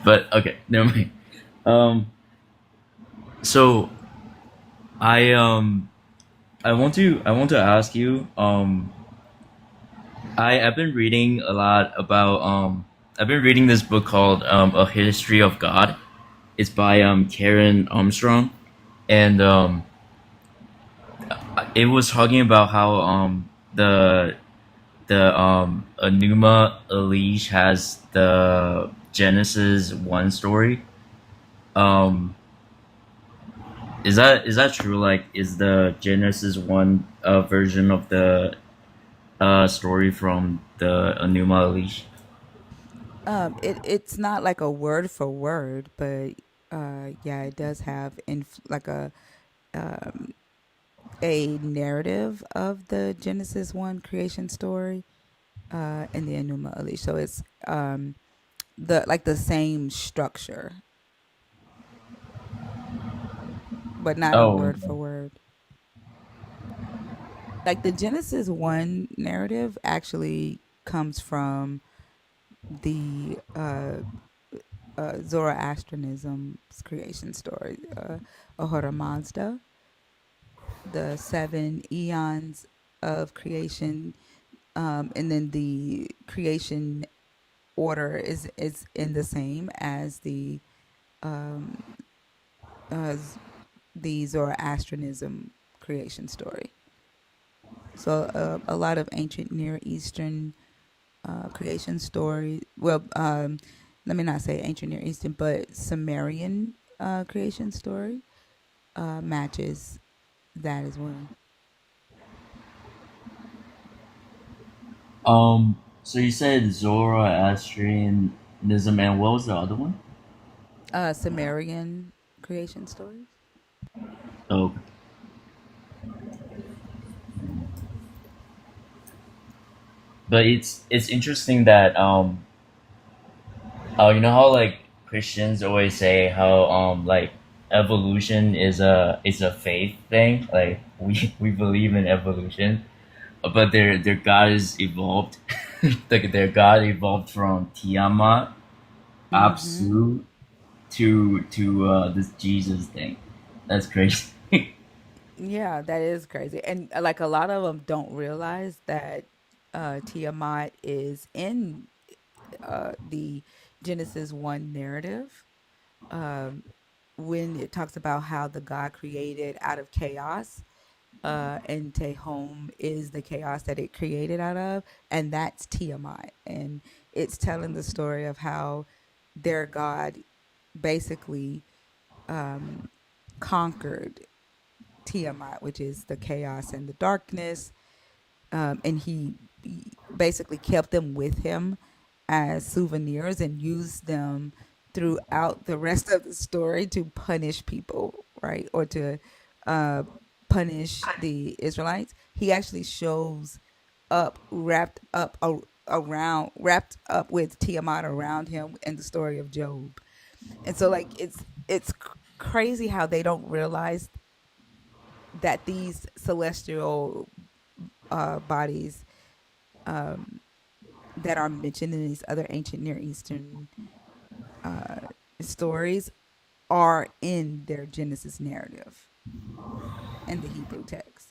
But okay, never mind. Um, so I I want to ask you. I've been reading a lot about I've been reading this book called A History of God. It's by Karen Armstrong, and it was talking about how the Enuma Elish has the Genesis 1 story. Um, is that true? Like, is the Genesis 1 version of the story from the Enuma Elish? It's not like a word for word, but yeah, it does have like um a narrative of the Genesis 1 creation story in the Enuma Elish. So it's the same structure, but not a Oh, word for word. Like the Genesis 1 narrative actually comes from the Zoroastrianism's creation story, Ahura Mazda, the 7 eons of creation, and then the creation order is in the same as um, uh, the Zoroastrianism creation story. So a lot of ancient Near Eastern creation story. Well, let me not say ancient Near Eastern, but Sumerian creation story matches that as well. So you said Zoroastrianism, and what was the other one? Sumerian creation stories. Oh, but it's interesting that you know how like Christians always say how like evolution is a faith thing. Like we believe in evolution, but their god is evolved. Like their god evolved from Tiamat, Mm-hmm. Apsu, to this Jesus thing. That's crazy. Yeah, that is crazy. And like a lot of them don't realize that Tiamat is in the Genesis 1 narrative when it talks about how the God created out of chaos. And Tehom is the chaos that it created out of, and that's Tiamat. And it's telling the story of how their God basically conquered Tiamat, which is the chaos and the darkness, and he basically kept them with him as souvenirs and used them throughout the rest of the story to punish people, right? Or to uh, punish the Israelites. He actually shows up wrapped up with Tiamat around him in the story of Job. And so like it's crazy how they don't realize that these celestial bodies that are mentioned in these other ancient Near Eastern stories are in their Genesis narrative in the Hebrew text.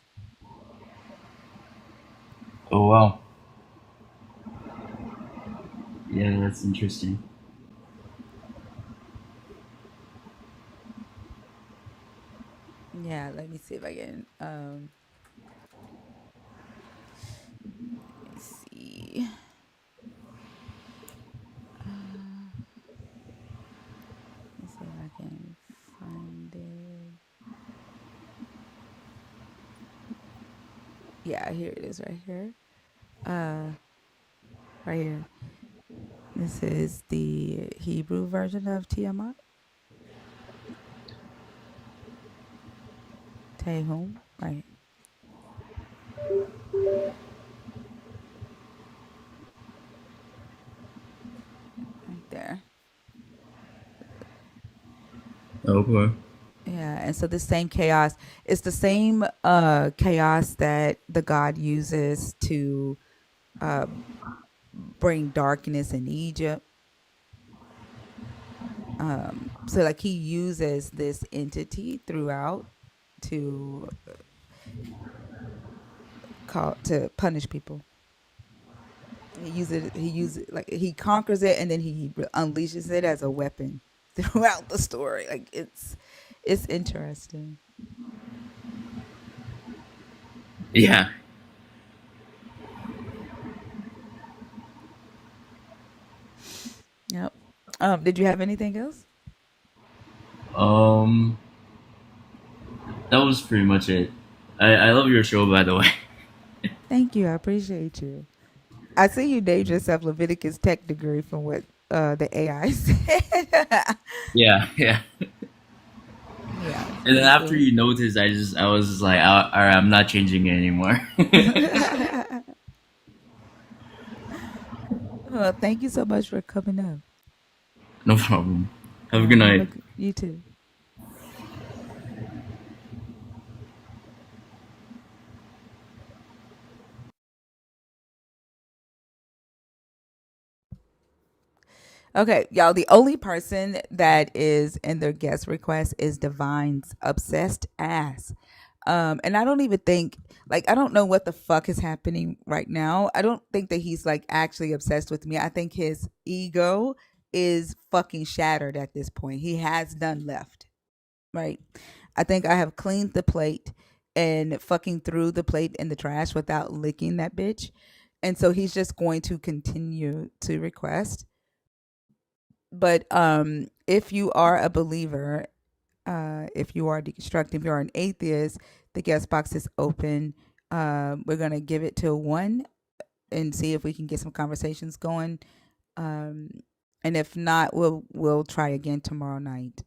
Oh wow, yeah, that's interesting. Yeah, let me see if I can. Let me see. Let me see if I can find it. Yeah, here it is, right here. Right here. This is the Hebrew version of Tiamat, Tehom, right, right there. Okay. Yeah, and so the same chaos, it's the same chaos that the God uses to uh bring darkness in Egypt. So like he uses this entity throughout to call to punish people. He uses it like he conquers it and then he unleashes it as a weapon throughout the story. Like it's interesting. Yeah. Yep. Did you have anything else? Um, that was pretty much it. I love your show, by the way. Thank you. I appreciate you. I see you named yourself Leviticus Tech degree from what the AI said. Yeah, yeah. Yeah, And then it's after cool. you noticed, I was just like, all right, I'm not changing it anymore. Well, thank you so much for coming up. No problem. Have a good Have night. a you too. Okay, y'all. The only person that is in their guest request is Divine's obsessed ass. And I don't even think like I don't know what the fuck is happening right now. I don't think that he's like actually obsessed with me. I think his ego is fucking shattered at this point. He has none left. Right. I think I have cleaned the plate and fucking threw the plate in the trash without licking that bitch. And so he's just going to continue to request. But if you are a believer, if you are deconstructing, if you are an atheist, the guest box is open. We're gonna give it till 1 and see if we can get some conversations going. Um, and if not, we'll try again tomorrow night.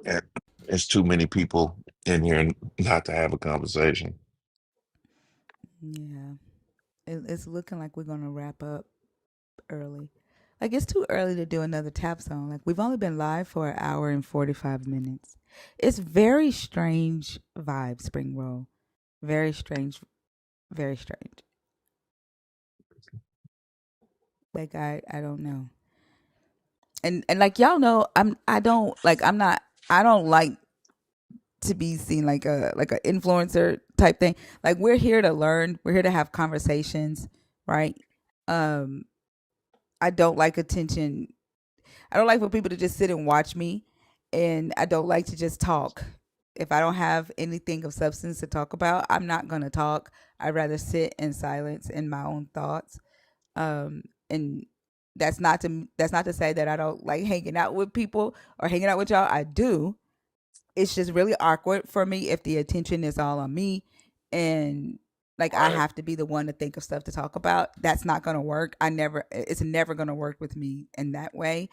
Yeah. There's too many people in here not to have a conversation. Yeah, it's looking like we're gonna wrap up early. Like it's too early to do another tap zone. Like we've only been live for an hour and 45 minutes. It's very strange vibe, Spring Roll. Very strange, very strange. Like I don't know. And like y'all know, I don't like to be seen like a influencer type thing. Like we're here to learn, we're here to have conversations, right? Um I don't like attention. I don't like for people to just sit and watch me, and I don't like to just talk. If I don't have anything of substance to talk about, I'm not going to talk. I'd rather sit in silence in my own thoughts. And that's not to say that I don't like hanging out with people or hanging out with y'all. I do. It's just really awkward for me if the attention is all on me, and like I have to be the one to think of stuff to talk about. That's not going to work. It's never going to work with me in that way.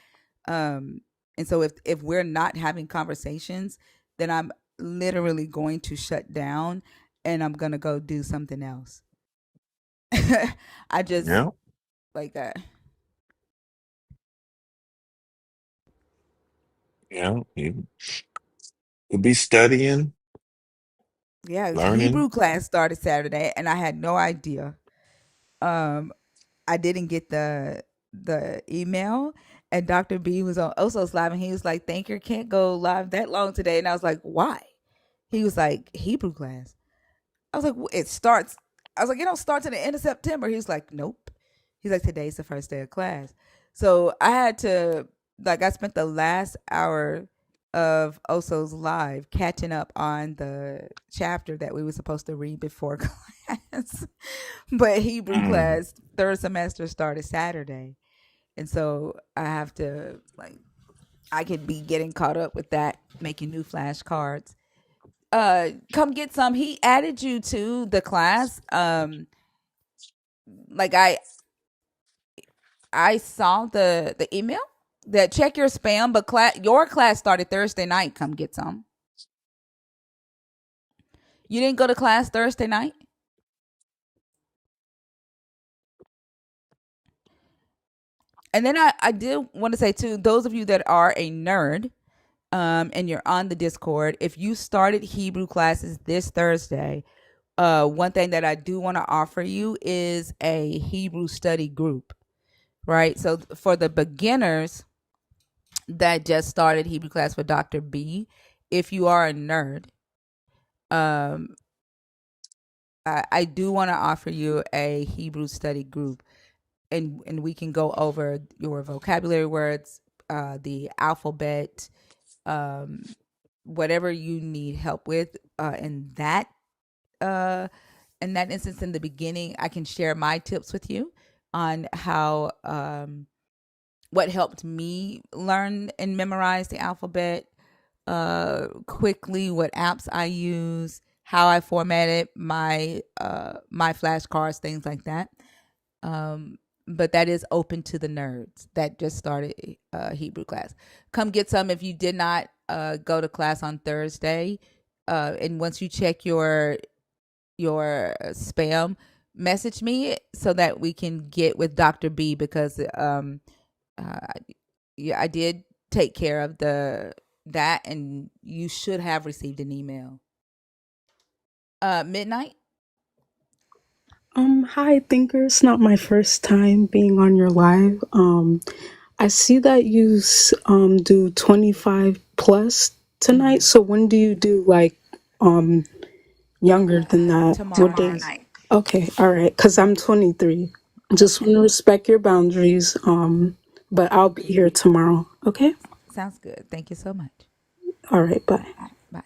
um and so if we're not having conversations, then I'm literally going to shut down and I'm going to go do something else. I just Yeah. like that. Yeah. You'll be studying, Yeah, learning. Hebrew class started Saturday and I had no idea. um I didn't get the email, and Dr. B was on Oso's live, and he was like, "Thanker can't go live that long today," and I was like, "Why?" He was like, "Hebrew class." I was like, "It starts." I was like, "It don't start to the end of September." He was like, "Nope." He's like, "Today's the first day of class," so I had to I spent the last hour of Oso's live catching up on the chapter that we were supposed to read before class. But Hebrew Mm. class third semester started Saturday. And so I have to I could be getting caught up with that, making new flashcards. Come get some. He added you to the class. Like I saw the email that check your spam, but your class started Thursday night. Come get some. You didn't go to class Thursday night? And then I did want to say too, those of you that are a nerd, and you're on the Discord, if you started Hebrew classes this Thursday, one thing that I do want to offer you is a Hebrew study group, right? So for the beginners that just started Hebrew class for Dr. B, if you are a nerd, um, I do want to offer you a Hebrew study group, and we can go over your vocabulary words, the alphabet, um, whatever you need help with, uh, in that instance. In the beginning, I can share my tips with you on how what helped me learn and memorize the alphabet quickly, what apps I use, how I formatted my flashcards, things like that. Um, but that is open to the nerds that just started Hebrew class. Come get some if you did not go to class on Thursday. And once you check your spam, message me so that we can get with Dr. B, because uh, yeah, I did take care of that, and you should have received an email. Midnight. Hi, Thinker. It's not my first time being on your live. I see that you do 25 plus tonight. So when do you do like younger than that? Tomorrow What night. days? Okay, all right. Cause I'm 23. Just want Okay. to respect your boundaries. But I'll be here tomorrow. Okay. Sounds good. Thank you so much. All right. Bye. All right, bye.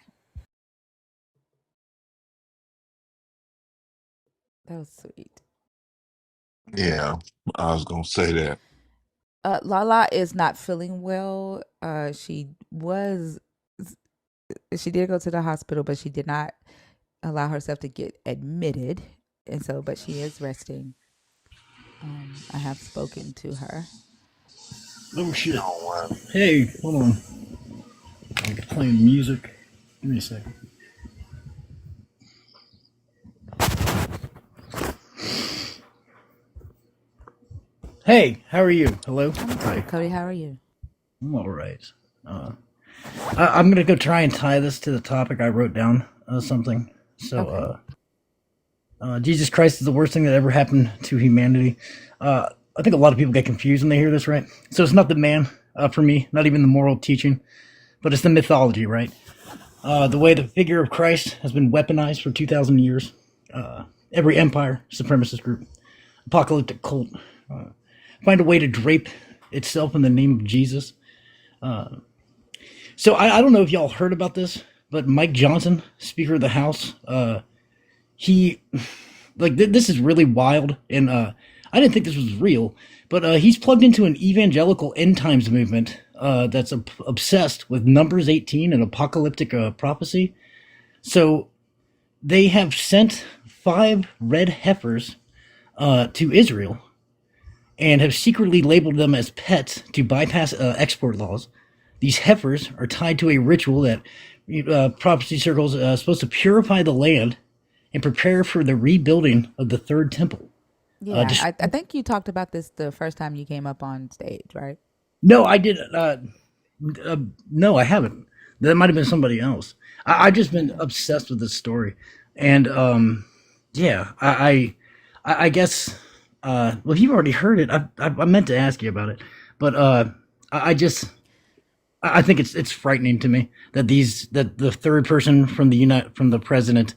That was sweet. Yeah, I was gonna say that. Lala is not feeling well. She did go to the hospital, but she did not allow herself to get admitted, and so, but she is resting. I have spoken to her. Oh shit. Oh wow. Hey, hold on. I'm playing music. Give me a second. Hey, how are you? Hello? I'm Hi. good, Cody. How are you? I'm alright. I'm gonna go try and tie this to the topic I wrote down something. So, Okay. Jesus Christ is the worst thing that ever happened to humanity. I think a lot of people get confused when they hear this, right? So it's not the man, for me, not even the moral teaching, but it's the mythology, right? The way the figure of Christ has been weaponized for 2,000 years. Every empire, supremacist group, apocalyptic cult, find a way to drape itself in the name of Jesus. So I don't know if y'all heard about this, but Mike Johnson, Speaker of the House, he this is really wild, and I didn't think this was real, but he's plugged into an evangelical end times movement that's obsessed with Numbers 18 and apocalyptic prophecy. So they have sent 5 red heifers to Israel and have secretly labeled them as pets to bypass export laws. These heifers are tied to a ritual that prophecy circles supposed to purify the land and prepare for the rebuilding of the third temple. Yeah, Just I think you talked about this the first time you came up on stage, right? no, I did. Uh, no, I haven't. That might have been somebody else. I just been Okay. obsessed with this story, and yeah, I guess. Well, you've already heard it. I meant to ask you about it, but I just I think it's frightening to me that the third person from the president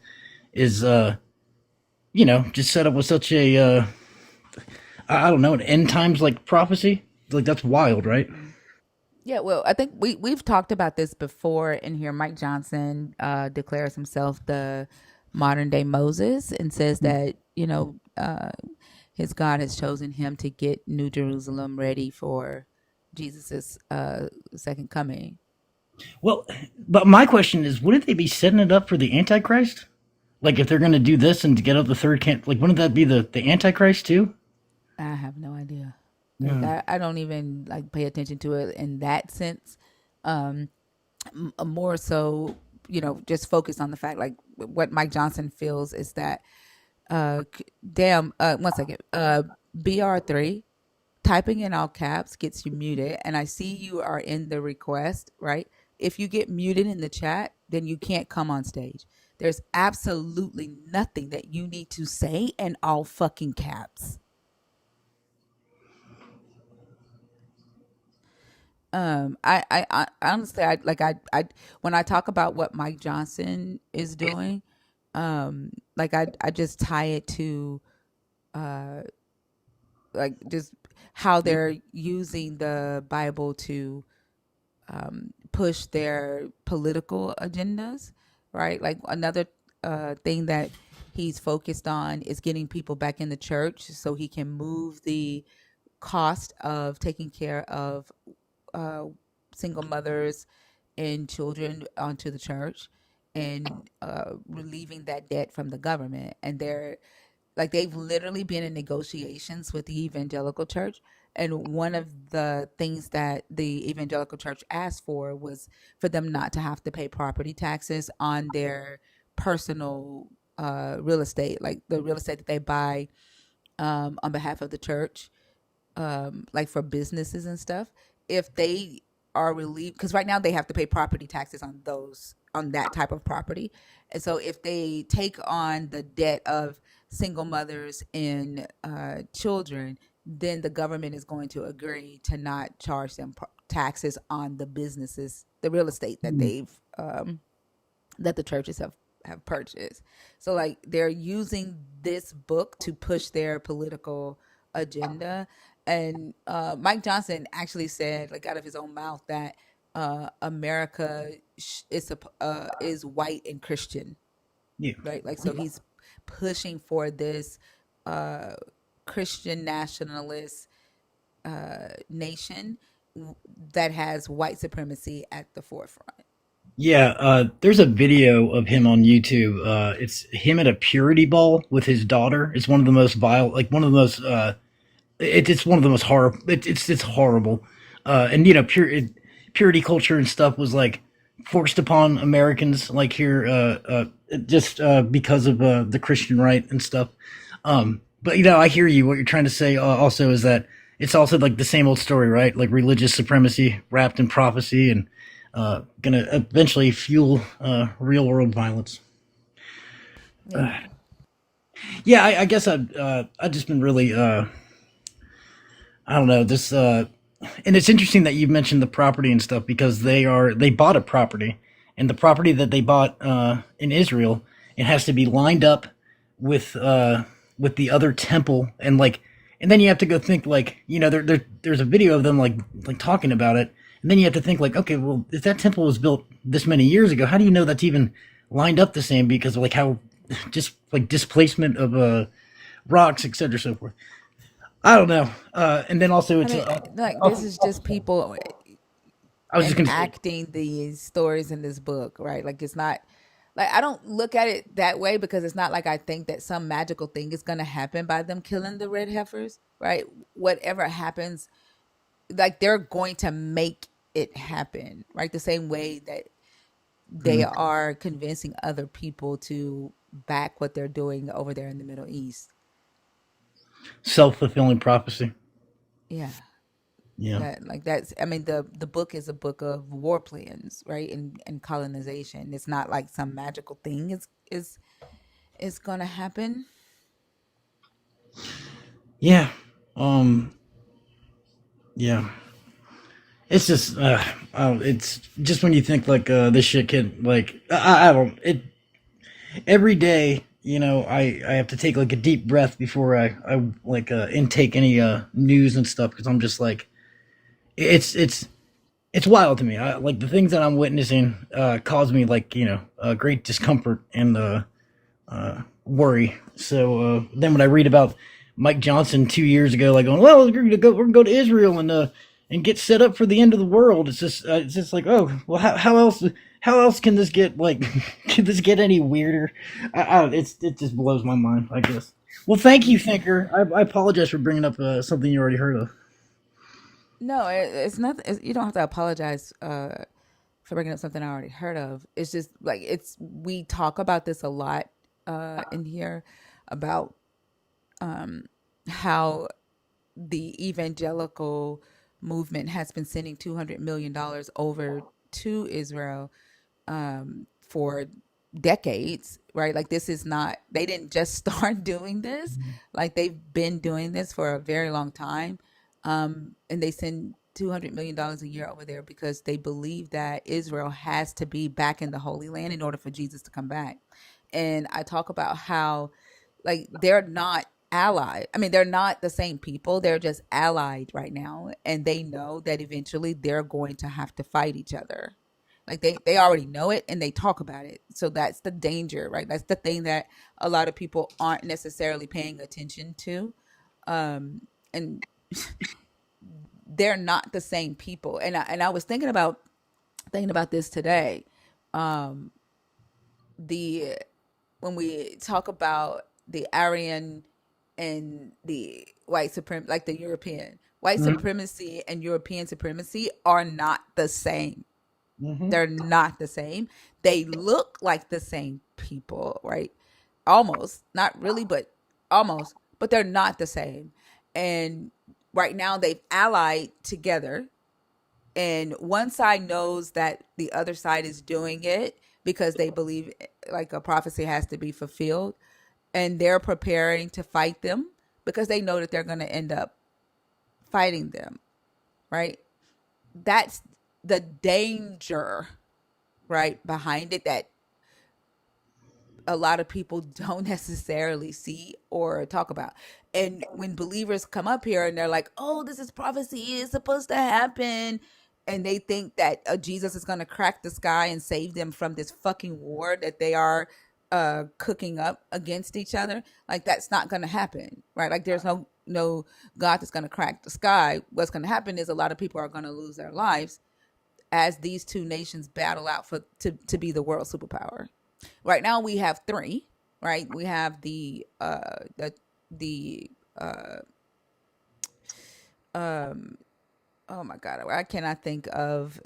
is just set up with such a I don't know, an end times like prophecy. Like that's wild, right? Yeah, well, I think we've talked about this before in here. Mike Johnson declares himself the modern day Moses and says that his God has chosen him to get New Jerusalem ready for Jesus's second coming. Well, but my question is, wouldn't they be setting it up for the Antichrist? Like, if they're going to do this and to get up the third camp, like, wouldn't that be the Antichrist too? I have no idea. Like Yeah. I don't even like pay attention to it in that sense. Um, More so, just focus on the fact like what Mike Johnson feels is that damn, one second. BR3 typing in all caps gets you muted, and I see you are in the request, right? If you get muted in the chat, then you can't come on stage. There's absolutely nothing that you need to say in all fucking caps. I honestly, I when I talk about what Mike Johnson is doing, like I just tie it to like just how they're using the Bible to push their political agendas, right? Like another thing that he's focused on is getting people back in the church so he can move the cost of taking care of uh, single mothers and children onto the church and relieving that debt from the government. And they've literally been in negotiations with the evangelical church. And one of the things that the evangelical church asked for was for them not to have to pay property taxes on their personal real estate, like the real estate that they buy on behalf of the church, like for businesses and stuff. If they are relieved, because right now they have to pay property taxes on that type of property, and so if they take on the debt of single mothers and children, then the government is going to agree to not charge them taxes on the businesses, the real estate that they've that the churches have purchased. So like they're using this book to push their political agenda. And Mike Johnson actually said, like out of his own mouth, that America is white and Christian, Yeah. right? Like so he's pushing for this uh, Christian nationalist nation that has white supremacy at the forefront. Yeah, there's a video of him on YouTube. It's him at a purity ball with his daughter. It's one of the most vile, like one of the most. It's one of the most horrible. It's horrible, and you know, purity culture and stuff was like forced upon Americans, like here, just because of the Christian right and stuff. But you know, I hear you. What you're trying to say also is that it's also like the same old story, right? Like religious supremacy wrapped in prophecy and gonna eventually fuel real world violence. Yeah. Yeah, I guess I've just been really I don't know this and it's interesting that you mentioned the property and stuff because they bought a property, and the property that they bought in Israel, it has to be lined up with the other temple, and like, and then you have to go think like, you know, there's a video of them like talking about it, and then you have to think like, okay, well, if that temple was built this many years ago, how do you know that's even lined up the same, because of like how just like displacement of rocks, etc., so forth. I don't know. And then also I it's mean, like this is just people I was just gonna say, enacting these stories in this book, right? Like it's not like I don't look at it that way because it's not like I think that some magical thing is going to happen by them killing the red heifers, right? Whatever happens, like they're going to make it happen, right? The same way that they are convincing other people to back what they're doing over there in the Middle East. self-fulfilling prophecy. Yeah. Yeah. Like that's I mean the book is a book of war plans, right? And colonization. It's not like some magical thing is gonna happen. Yeah. Um. Yeah. It's just. It's just when you think like this shit can like I don't it every day. You know, I have to take like a deep breath before I like intake any news and stuff, because I'm just like it's wild to me. Like the things that I'm witnessing cause me like, you know, great discomfort and worry. So then when I read about Mike Johnson 2 years ago, like going, well, we're gonna go to Israel and get set up for the end of the world. It's just like, oh, well, how else can this get like can this get any weirder? It just blows my mind, I guess. Well, thank you, Thinker. I apologize for bringing up something you already heard of. No, it's nothing. You don't have to apologize for bringing up something I already heard of. It's just like we talk about this a lot in here about how the evangelical movement has been sending $200 million over to Israel for decades, right? Like this is not, they didn't just start doing this. Like they've been doing this for a very long time. And they send $200 million a year over there because they believe that Israel has to be back in the Holy Land in order for Jesus to come back. And I talk about how like they're not allied. I mean, they're not the same people. They're just allied right now. And they know that eventually they're going to have to fight each other. Like they already know it and they talk about it. So that's the danger, right? That's the thing that a lot of people aren't necessarily paying attention to. And they're not the same people. And I was thinking about this today. The when we talk about the Aryan and the white supremacy, like the European white supremacy and European supremacy are not the same. They're not the same. They look like the same people, right? Almost, not really, but almost, but they're not the same. And right now they've allied together, and one side knows that the other side is doing it because they believe like a prophecy has to be fulfilled, and they're preparing to fight them because they know that they're going to end up fighting them, right? That's the danger, right, behind it, that a lot of people don't necessarily see or talk about. And when believers come up here and they're like, "Oh, this is prophecy, it's supposed to happen," and they think that Jesus is going to crack the sky and save them from this fucking war that they are cooking up against each other, like that's not going to happen, right? Like there's no God that's going to crack the sky. What's going to happen is a lot of people are going to lose their lives as these two nations battle out for to be the world superpower. Right now we have three, right? We have the oh my god, I cannot think of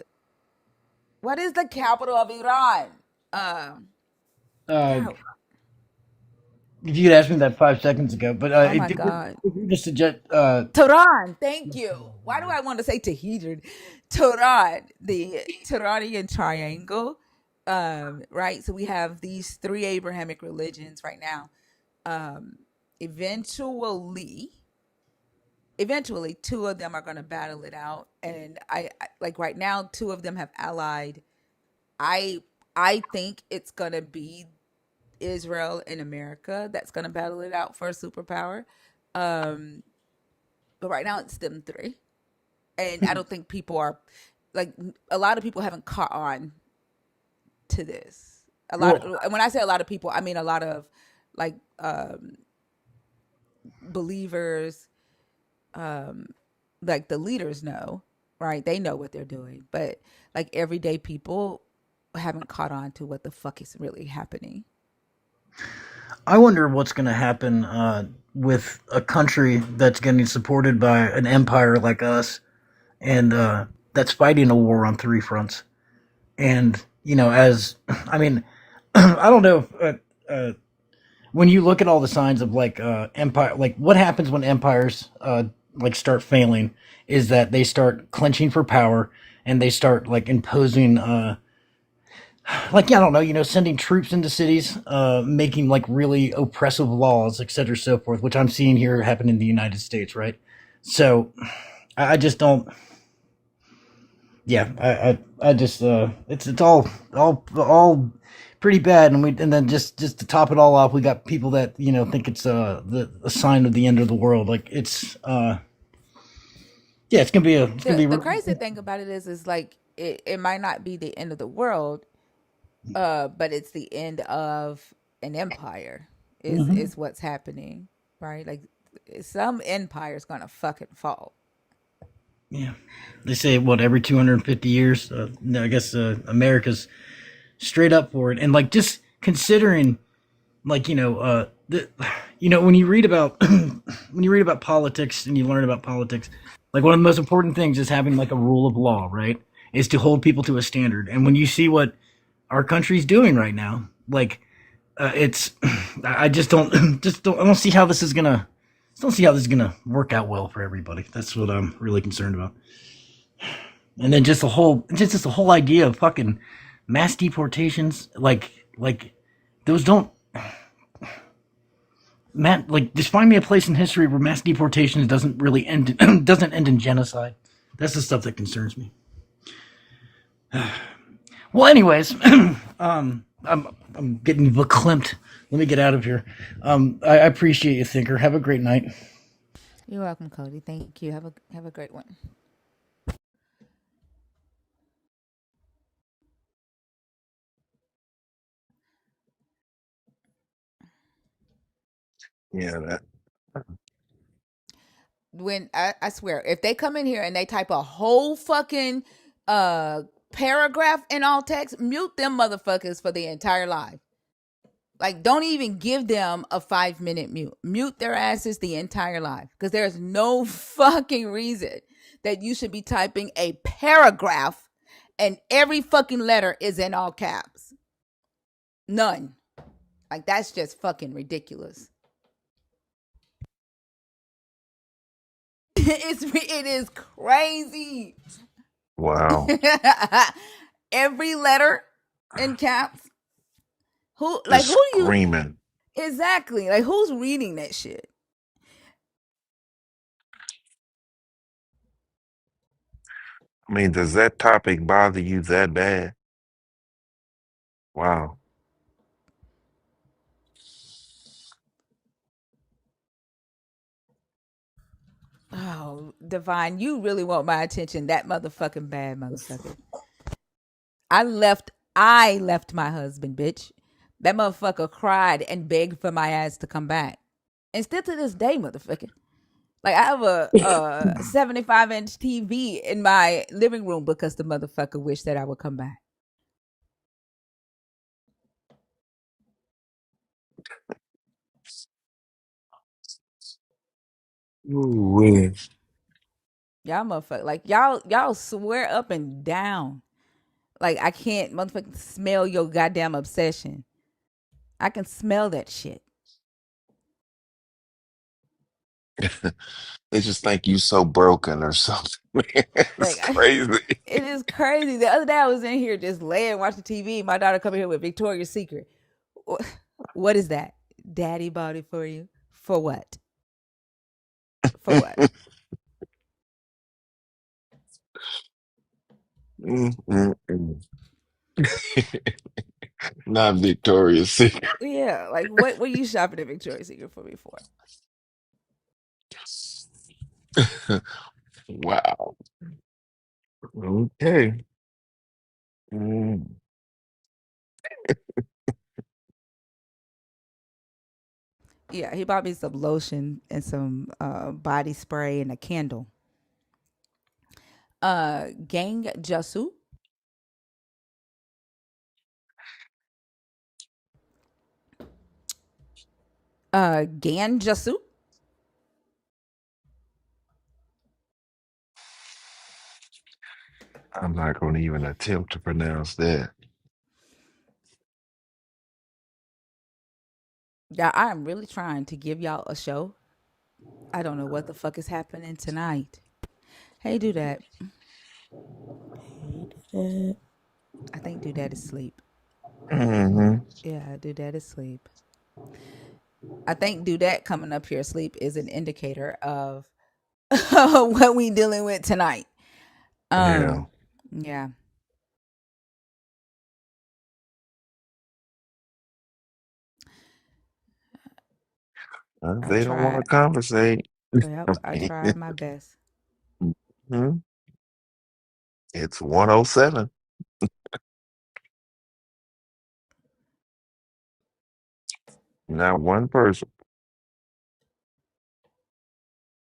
what is the capital of Iran. Um, Uh, God, if you had asked me that 5 seconds ago, but oh my god, if you just suggest, Tehran. Thank you. Why do I want to say Tehran? Tehran, the Turanian triangle. Right. So we have these three Abrahamic religions right now. Um, eventually, eventually two of them are going to battle it out, and I like right now two of them have allied. I think it's going to be Israel and America that's going to battle it out for a superpower. um but right now it's them three, and I don't think people are like, a lot of people haven't caught on to this. A lot well, of, and when I say a lot of people, I mean a lot of like believers, um like the leaders know, right? They know what they're doing, but like everyday people haven't caught on to what the fuck is really happening. I wonder what's going to happen with a country that's getting supported by an empire like us, and that's fighting a war on three fronts. And as I mean, I don't know if, when you look at all the signs of like empire, like what happens when empires like start failing is that they start clenching for power, and they start like imposing like, yeah, I don't know, sending troops into cities, making like really oppressive laws, et cetera, so forth, which I'm seeing here happen in the United States, right? So I just don't. Yeah, I just it's all pretty bad, and then just to top it all off, we got people that think it's the a sign of the end of the world. Like it's yeah, it's gonna be. The crazy thing about it is like it might not be the end of the world, but it's the end of an empire Mhm. is what's happening, right? Like some empire's gonna fucking fall. Yeah, they say what every 250 years. No, I guess America's straight up for it, and like just considering like when you read about when you read about politics and you learn about politics, like one of the most important things is having like a rule of law, right? Is to hold people to a standard. And when you see what our country's doing right now, like it's I just don't I don't see how this is gonna work out well for everybody. That's what I'm really concerned about. And then just the whole idea of fucking mass deportations, like those don't Matt, like, just find me a place in history where mass deportation doesn't really end doesn't end in genocide. That's the stuff that concerns me. Well, anyways, I'm getting verklempt. Let me get out of here. I appreciate you, Thinker. Have a great night. You're welcome, Cody. Thank you. Have a great one. Yeah, that When I swear, if they come in here and they type a whole fucking uh paragraph in all text, mute them motherfuckers for the entire life. Like, don't even give them a 5 minute mute. Mute their asses the entire life, because there's no fucking reason that you should be typing a paragraph and every fucking letter is in all caps. None. Like, that's just fucking ridiculous. It is crazy. wow, Every letter in caps. Who just do you screaming. exactly, like, who's reading that shit? I mean, does that topic bother you that bad? Wow. Oh, Divine, you really want my attention that motherfucking bad, motherfucker. I left my husband, bitch. That motherfucker cried and begged for my ass to come back. And still to this day, motherfucker. Like I have a 75-inch TV in my living room because the motherfucker wished that I would come back. Ooh-wee. Y'all motherfucker, like y'all swear up and down. Like I can't motherfucking smell your goddamn obsession. I can smell that shit. They just think you so broken or something. Man, it's Like crazy. it is crazy. The other day I was in here just laying watching TV. My daughter come here with Victoria's Secret. What is that? Daddy bought it for you. For what? For what? Mm, mm, mm. Not Victoria's Secret. Yeah, like what were you shopping at Victoria's Secret for me for? Wow. Okay. Mm. Yeah, he bought me some lotion and some body spray and a candle. Gang Jasu. Gan Jasu. I'm not going to even attempt to pronounce that. Yeah, I am really trying to give y'all a show. I don't know what the fuck is happening tonight. Hey, do that. I think do that is sleep. Hmm. Yeah, do that is sleep. I think do that coming up here sleep is an indicator of what we dealing with tonight. Yeah. Yeah, I They don't want tried. to conversate. Yep, I tried my best. Mhm. It's 107. Not one person.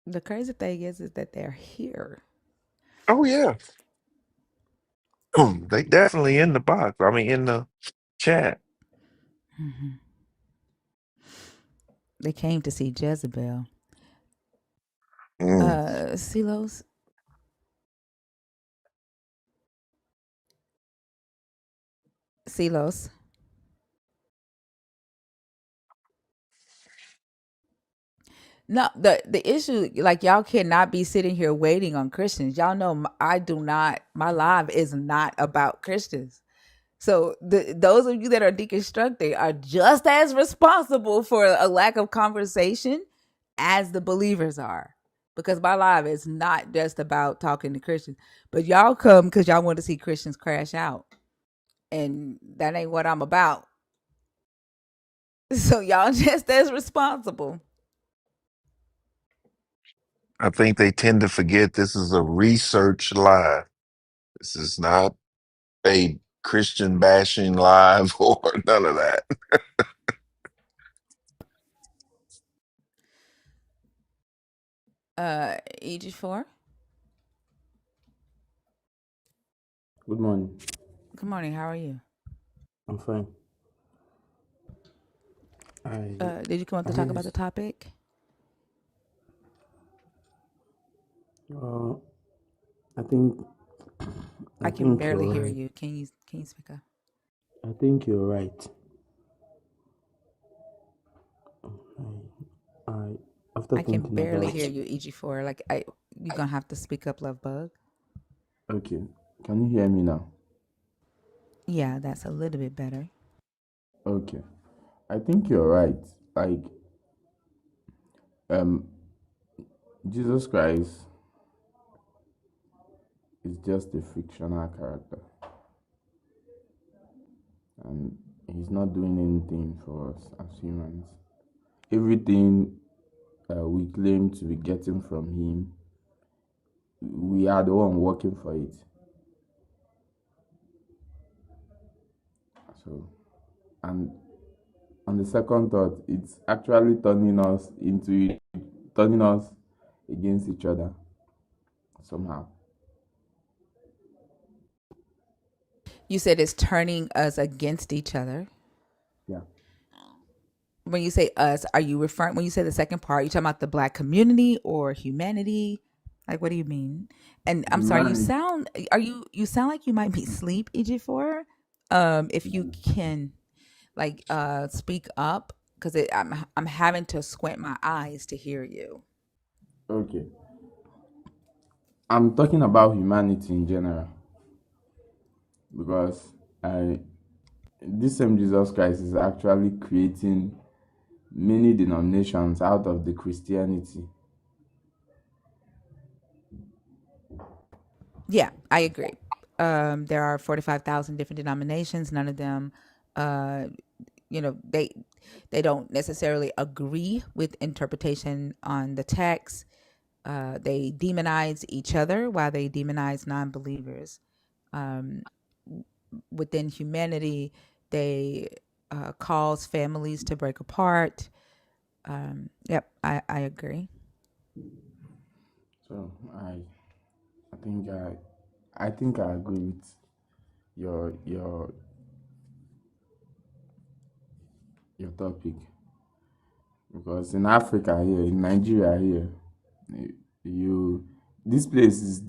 The crazy thing is that they're here. Oh, yeah. They definitely in the box. I mean, in the chat. Hmm. They came to see Jezebel. Mm. Silos, Silos. No, the issue, like y'all cannot be sitting here waiting on Christians. Y'all know I do not. My live is not about Christians. So those of you that are deconstructing are just as responsible for a lack of conversation as the believers are. Because my live is not just about talking to Christians, but y'all come because y'all want to see Christians crash out, and that ain't what I'm about. So y'all just as responsible. I think they tend to forget this is a research live. This is not a Christian bashing live or none of that. EG4. Good morning. Good morning. How are you? I'm fine. I Did you come up to talk I about the topic? uh I think I I can think barely you're hear right. you. Can you speak up? I think you're right. I after I can thinking barely about hear you, EG4. Like you're gonna have to speak up, love bug. okay. Can you hear me now? Yeah, that's a little bit better. Okay. I think you're right. Like um Jesus Christ is just a fictional character, and he's not doing anything for us as humans. Everything we claim to be getting from him, we are the one working for it. So, and on the second thought, it's actually turning us against each other somehow. You said it's turning us against each other. Yeah. When you say us, are you referring, when you say the second part, are you talking about the black community or humanity? Like, what do you mean? And I'm sorry, Humanity. you sound like you might be asleep, EG4. If you can like speak up, because I'm having to squint my eyes to hear you. Okay. I'm talking about humanity in general because I this same Jesus Christ is actually creating many denominations out of the Christianity. Yeah, I agree. There are 45,000 different denominations. None of them, uh, they don't necessarily agree with interpretation on the text. They demonize each other while they demonize non-believers. Um, Within humanity, they cause families to break apart. Yep, I agree. So I think I agree with your your your topic because in Africa here, in Nigeria here, you this place is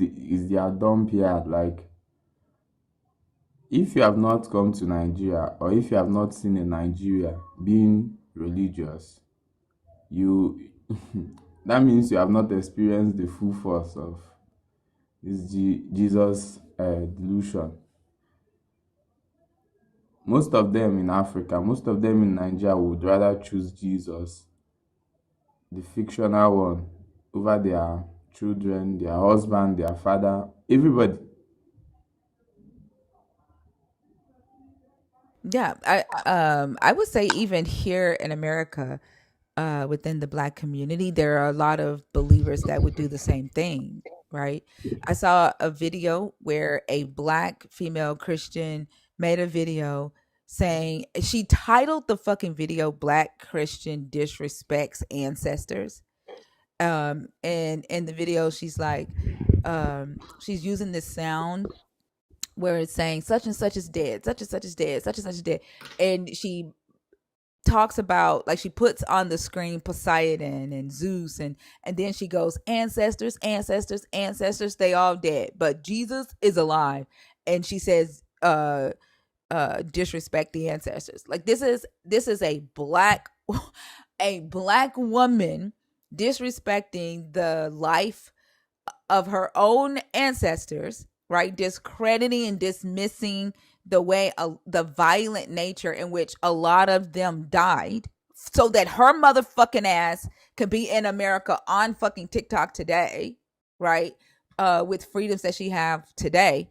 their dump yard. Like if you have not come to Nigeria or if you have not seen a Nigeria being religious, you that means you have not experienced the full force of this Jesus delusion. Most of them in Africa, most of them in Nigeria would rather choose Jesus, the fictional one, over their children, their husband, their father, everybody. Yeah, I would say even here in America, within the black community, there are a lot of believers that would do the same thing, right? I saw a video where a black female Christian made a video saying, she titled the fucking video "Black Christian Disrespects Ancestors." And in the video she's like, she's using this sound where it's saying such and such is dead, such and such is dead, such and such is dead. And she talks about, like, she puts on the screen Poseidon and Zeus, and then she goes, ancestors, ancestors, ancestors, they all dead, but Jesus is alive. And she says, disrespect the ancestors. Like, this is a black a black woman disrespecting the life of her own ancestors, right? Discrediting and dismissing the violent nature in which a lot of them died, so that her motherfucking ass could be in America on fucking TikTok today, right? With freedoms that she have today.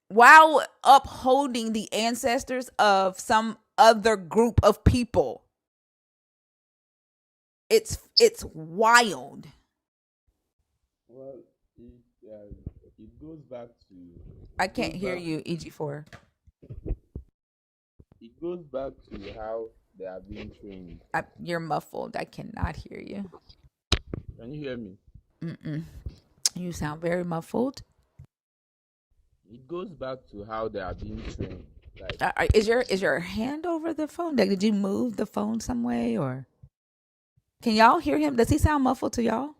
While upholding the ancestors of some other group of people. It's wild. Well, it goes back to I can't hear you, EG4. it goes back to how they are being trained. You're muffled. I cannot hear you. Can you hear me? Mm-mm. You sound very muffled. It goes back to how they are being trained. Like Is your hand over the phone? Like, did you move the phone some way, or can y'all hear him? Does he sound muffled to y'all?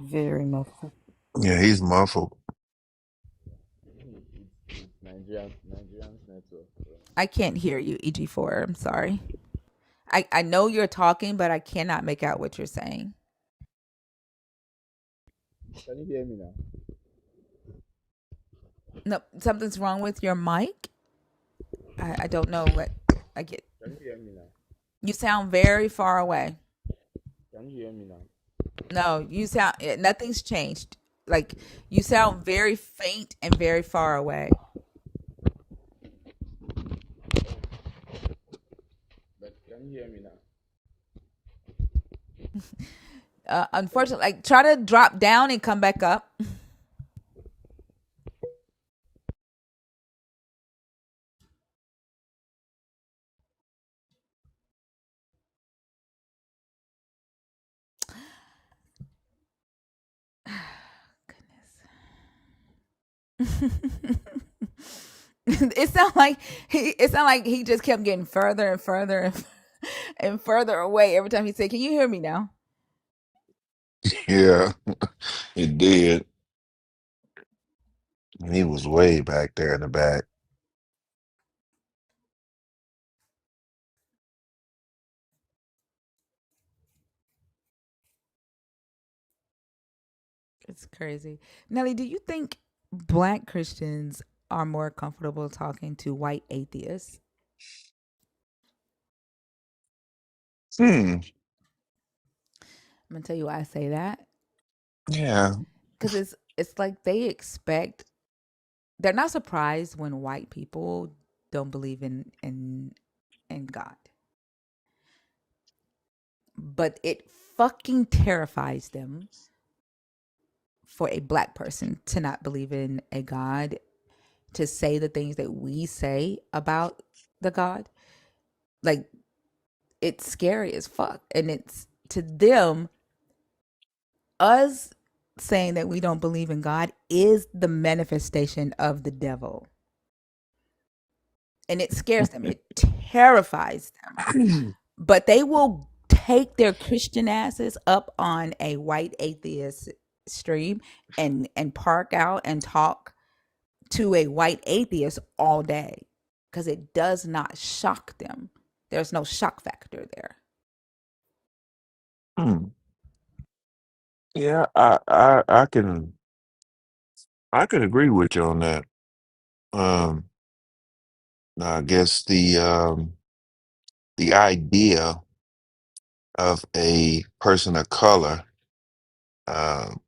Very muffled. Yeah, he's muffled. it's Nigerian's network. So. I can't hear you, EG4. I'm sorry. I know you're talking, but I cannot make out what you're saying. Can you hear me now? No, something's wrong with your mic. I don't know what I get. Can you hear me now? You sound very far away. Can you hear me now? No, you sound, nothing's changed. Like you sound very faint and very far away. But can you hear me now? Unfortunately, like try to drop down and come back up. It sound like he just kept getting further and further and further away every time he said, "Can you hear me now?" Yeah, it did. He was way back there in the back. It's crazy. Nelly, do you think black Christians are more comfortable talking to white atheists? Hmm. I'm gonna tell you why I say that. Yeah. Because it's like they expect, they're not surprised when white people don't believe in God. But it fucking terrifies them for a black person to not believe in a God, to say the things that we say about the God. Like it's scary as fuck. And it's to them, us saying that we don't believe in God is the manifestation of the devil. And it scares them. It terrifies them. But they will take their Christian asses up on a white atheist stream and park out and talk to a white atheist all day because it does not shock them. There's no shock factor there. Hmm. Yeah, I can agree with you on that. Um, I guess the idea of a person of color, um,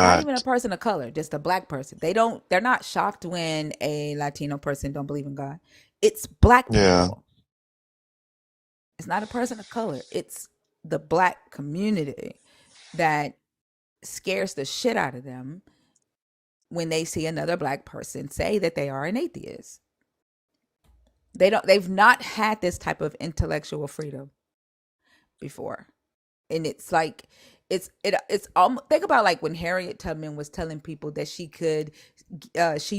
Not even a not person of color, just a black person. They're not shocked when a Latino person don't believe in God. It's black yeah. people. It's not a person of color. It's the black community that scares the shit out of them when they see another black person say that they are an atheist. They've not had this type of intellectual freedom before. And it's like it's almost, think about like when Harriet Tubman was telling people that she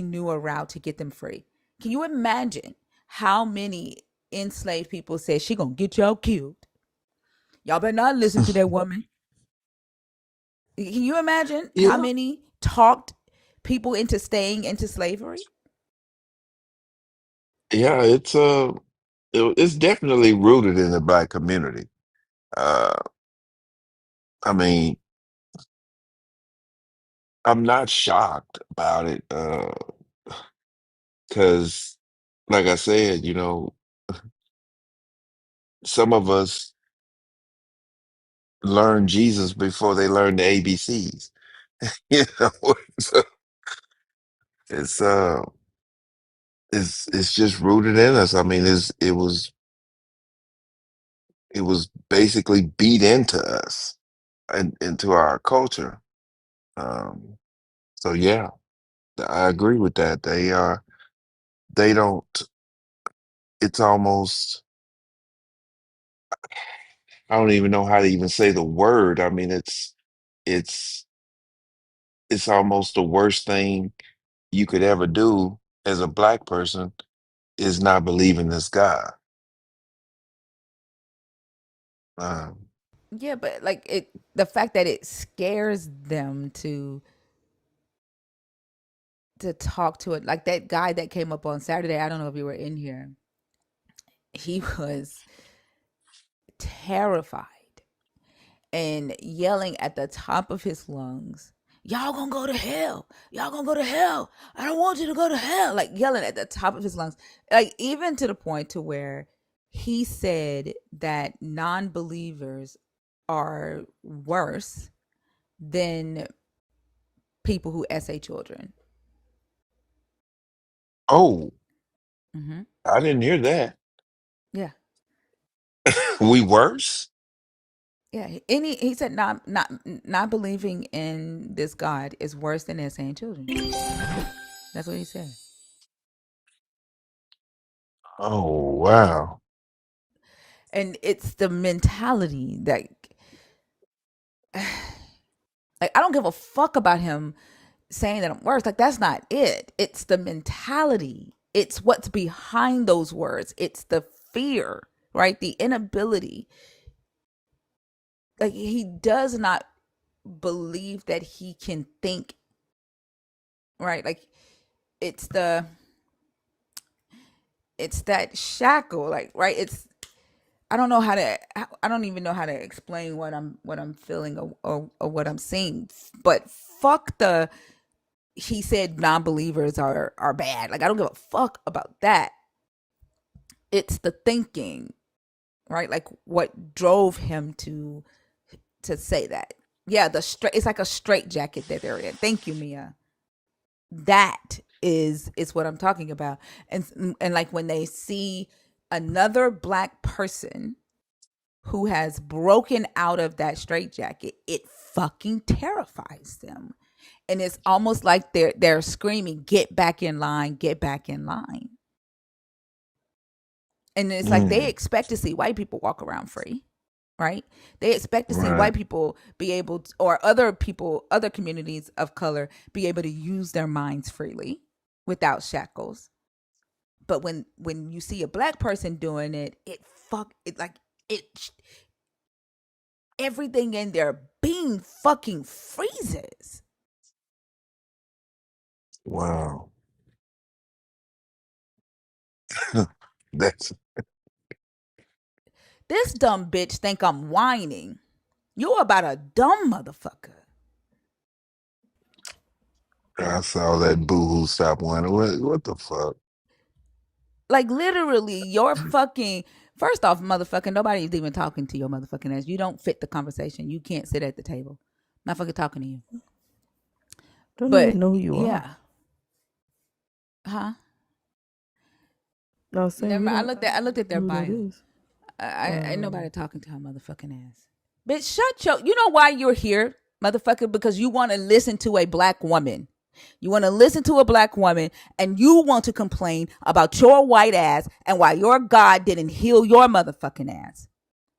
knew a route to get them free. Can you imagine how many enslaved people said she gonna get y'all killed? Y'all better not listen to that woman. Can you imagine how Yeah, many talked people into staying into slavery? yeah, it's definitely rooted in the black community. Uh, I mean, I'm not shocked about it, because like I said, some of us learned Jesus before they learned the ABCs. You know, so it's uh it's just rooted in us. I mean, it was basically beat into us and into our culture. Um, so yeah, I agree with that. They don't. It's almost, I don't even know how to even say the word. I mean, it's it's almost the worst thing you could ever do as a black person is not believe in this God. Um, Yeah, but like the fact that it scares them to talk to it, like that guy that came up on Saturday. I don't know if you were in here. He was terrified and yelling at the top of his lungs, "Y'all gonna go to hell. Y'all gonna go to hell. I don't want you to go to hell." Like yelling at the top of his lungs. Like even to the point to where he said that non-believers are worse than people who essay children. Oh, Hmm. I didn't hear that. Yeah, We worse? yeah. Any he said not believing in this God is worse than essaying children. That's what he said. Oh, wow. And it's the mentality that like I don't give a fuck about him saying that I'm worse. Like that's not it. It's the mentality. It's what's behind those words. It's the fear, right? The inability. Like he does not believe that he can think, right? Like it's the it's that shackle, like right? It's I don't even know how to explain what I'm feeling or what I'm seeing. But fuck the he said non-believers are bad. Like I don't give a fuck about that. It's the thinking, right? Like what drove him to say that. Yeah, the straight it's like a straight jacket that they're in. Thank you, Mia. That is what I'm talking about. And like when they see another black person who has broken out of that straitjacket, it fucking terrifies them. And it's almost like they're screaming, "Get back in line, get back in line." And it's like they Mm, expect to see white people walk around free, right? They expect to see right. white people be able to, or other people, other communities of color be able to use their minds freely without shackles. But when you see a black person doing it, it like it everything in their being fucking freezes. Wow. That's, This dumb bitch think I'm whining. You about a dumb motherfucker. I saw that boohoo stop one. What the fuck? Like literally, your fucking first off, motherfucker, nobody's even talking to your motherfucking ass. You don't fit the conversation. You can't sit at the table. Not fucking talking to you. Don't even But know who you are. yeah, huh? I was saying Never you mind. don't I looked at their know who that bio. is. I ain't nobody talking to her motherfucking ass. Bitch, shut your. You know why you're here, motherfucker? Because you want to listen to a black woman. You want to listen to a black woman and you want to complain about your white ass and why your God didn't heal your motherfucking ass.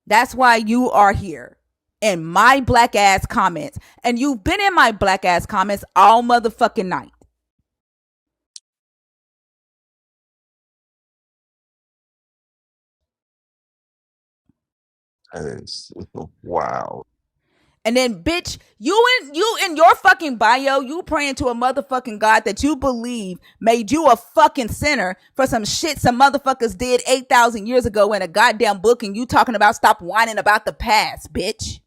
That's why you are here in my black ass comments. And you've been in my black ass comments all motherfucking night. That is wow. And then, bitch, you in your fucking bio, you praying to a motherfucking God that you believe made you a fucking sinner for some shit some motherfuckers did 8,000 years ago in a goddamn book, and you talking about stop whining about the past, bitch.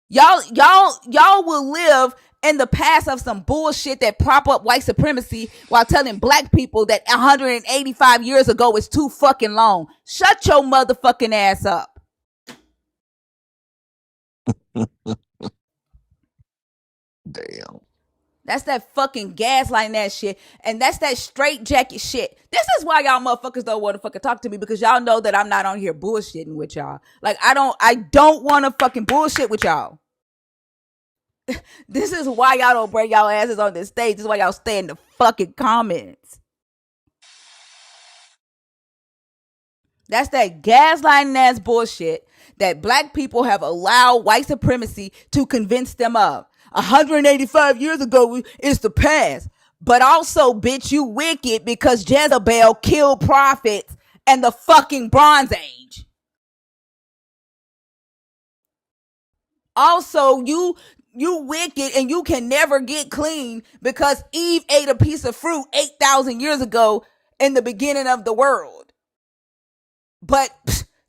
Y'all will live in the past of some bullshit that prop up white supremacy while telling black people that 185 years ago is too fucking long. Shut your motherfucking ass up. Damn. That's that fucking gaslighting that shit. And that's that straight jacket shit. This is why y'all motherfuckers don't want to fucking talk to me, because y'all know that I'm not on here bullshitting with y'all. Like I don't want to fucking bullshit with y'all. This is why y'all don't bring y'all asses on this stage. This is why y'all stay in the fucking comments. That's that gaslighting ass bullshit that black people have allowed white supremacy to convince them of. 185 years ago is the past. But also, bitch, you wicked because Jezebel killed prophets and the fucking Bronze Age. Also, you wicked and you can never get clean because Eve ate a piece of fruit 8,000 years ago in the beginning of the world. But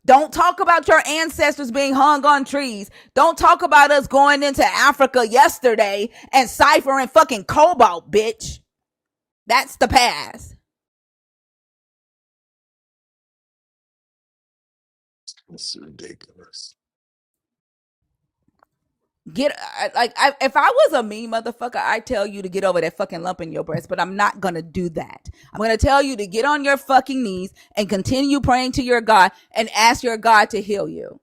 don't talk about your ancestors being hung on trees. Don't talk about us going into Africa yesterday and ciphering fucking cobalt, bitch. That's the past. It's ridiculous. If I was a mean motherfucker, I tell you to get over that fucking lump in your breast, but I'm not gonna do that. I'm gonna tell you to get on your fucking knees and continue praying to your God and ask your God to heal you.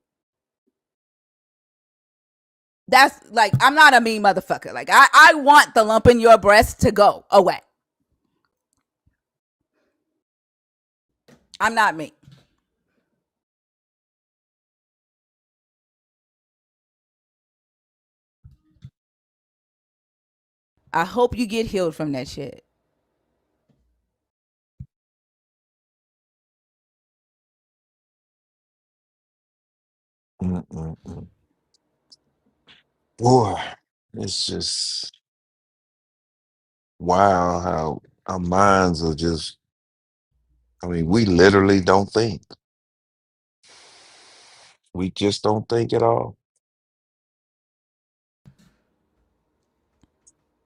That's like, I'm not a mean motherfucker. Like, I want the lump in your breast to go away. I'm not mean. I hope you get healed from that shit. Mm-mm-mm. Boy, it's just wow how our minds are just, I mean, we literally don't think. We just don't think at all.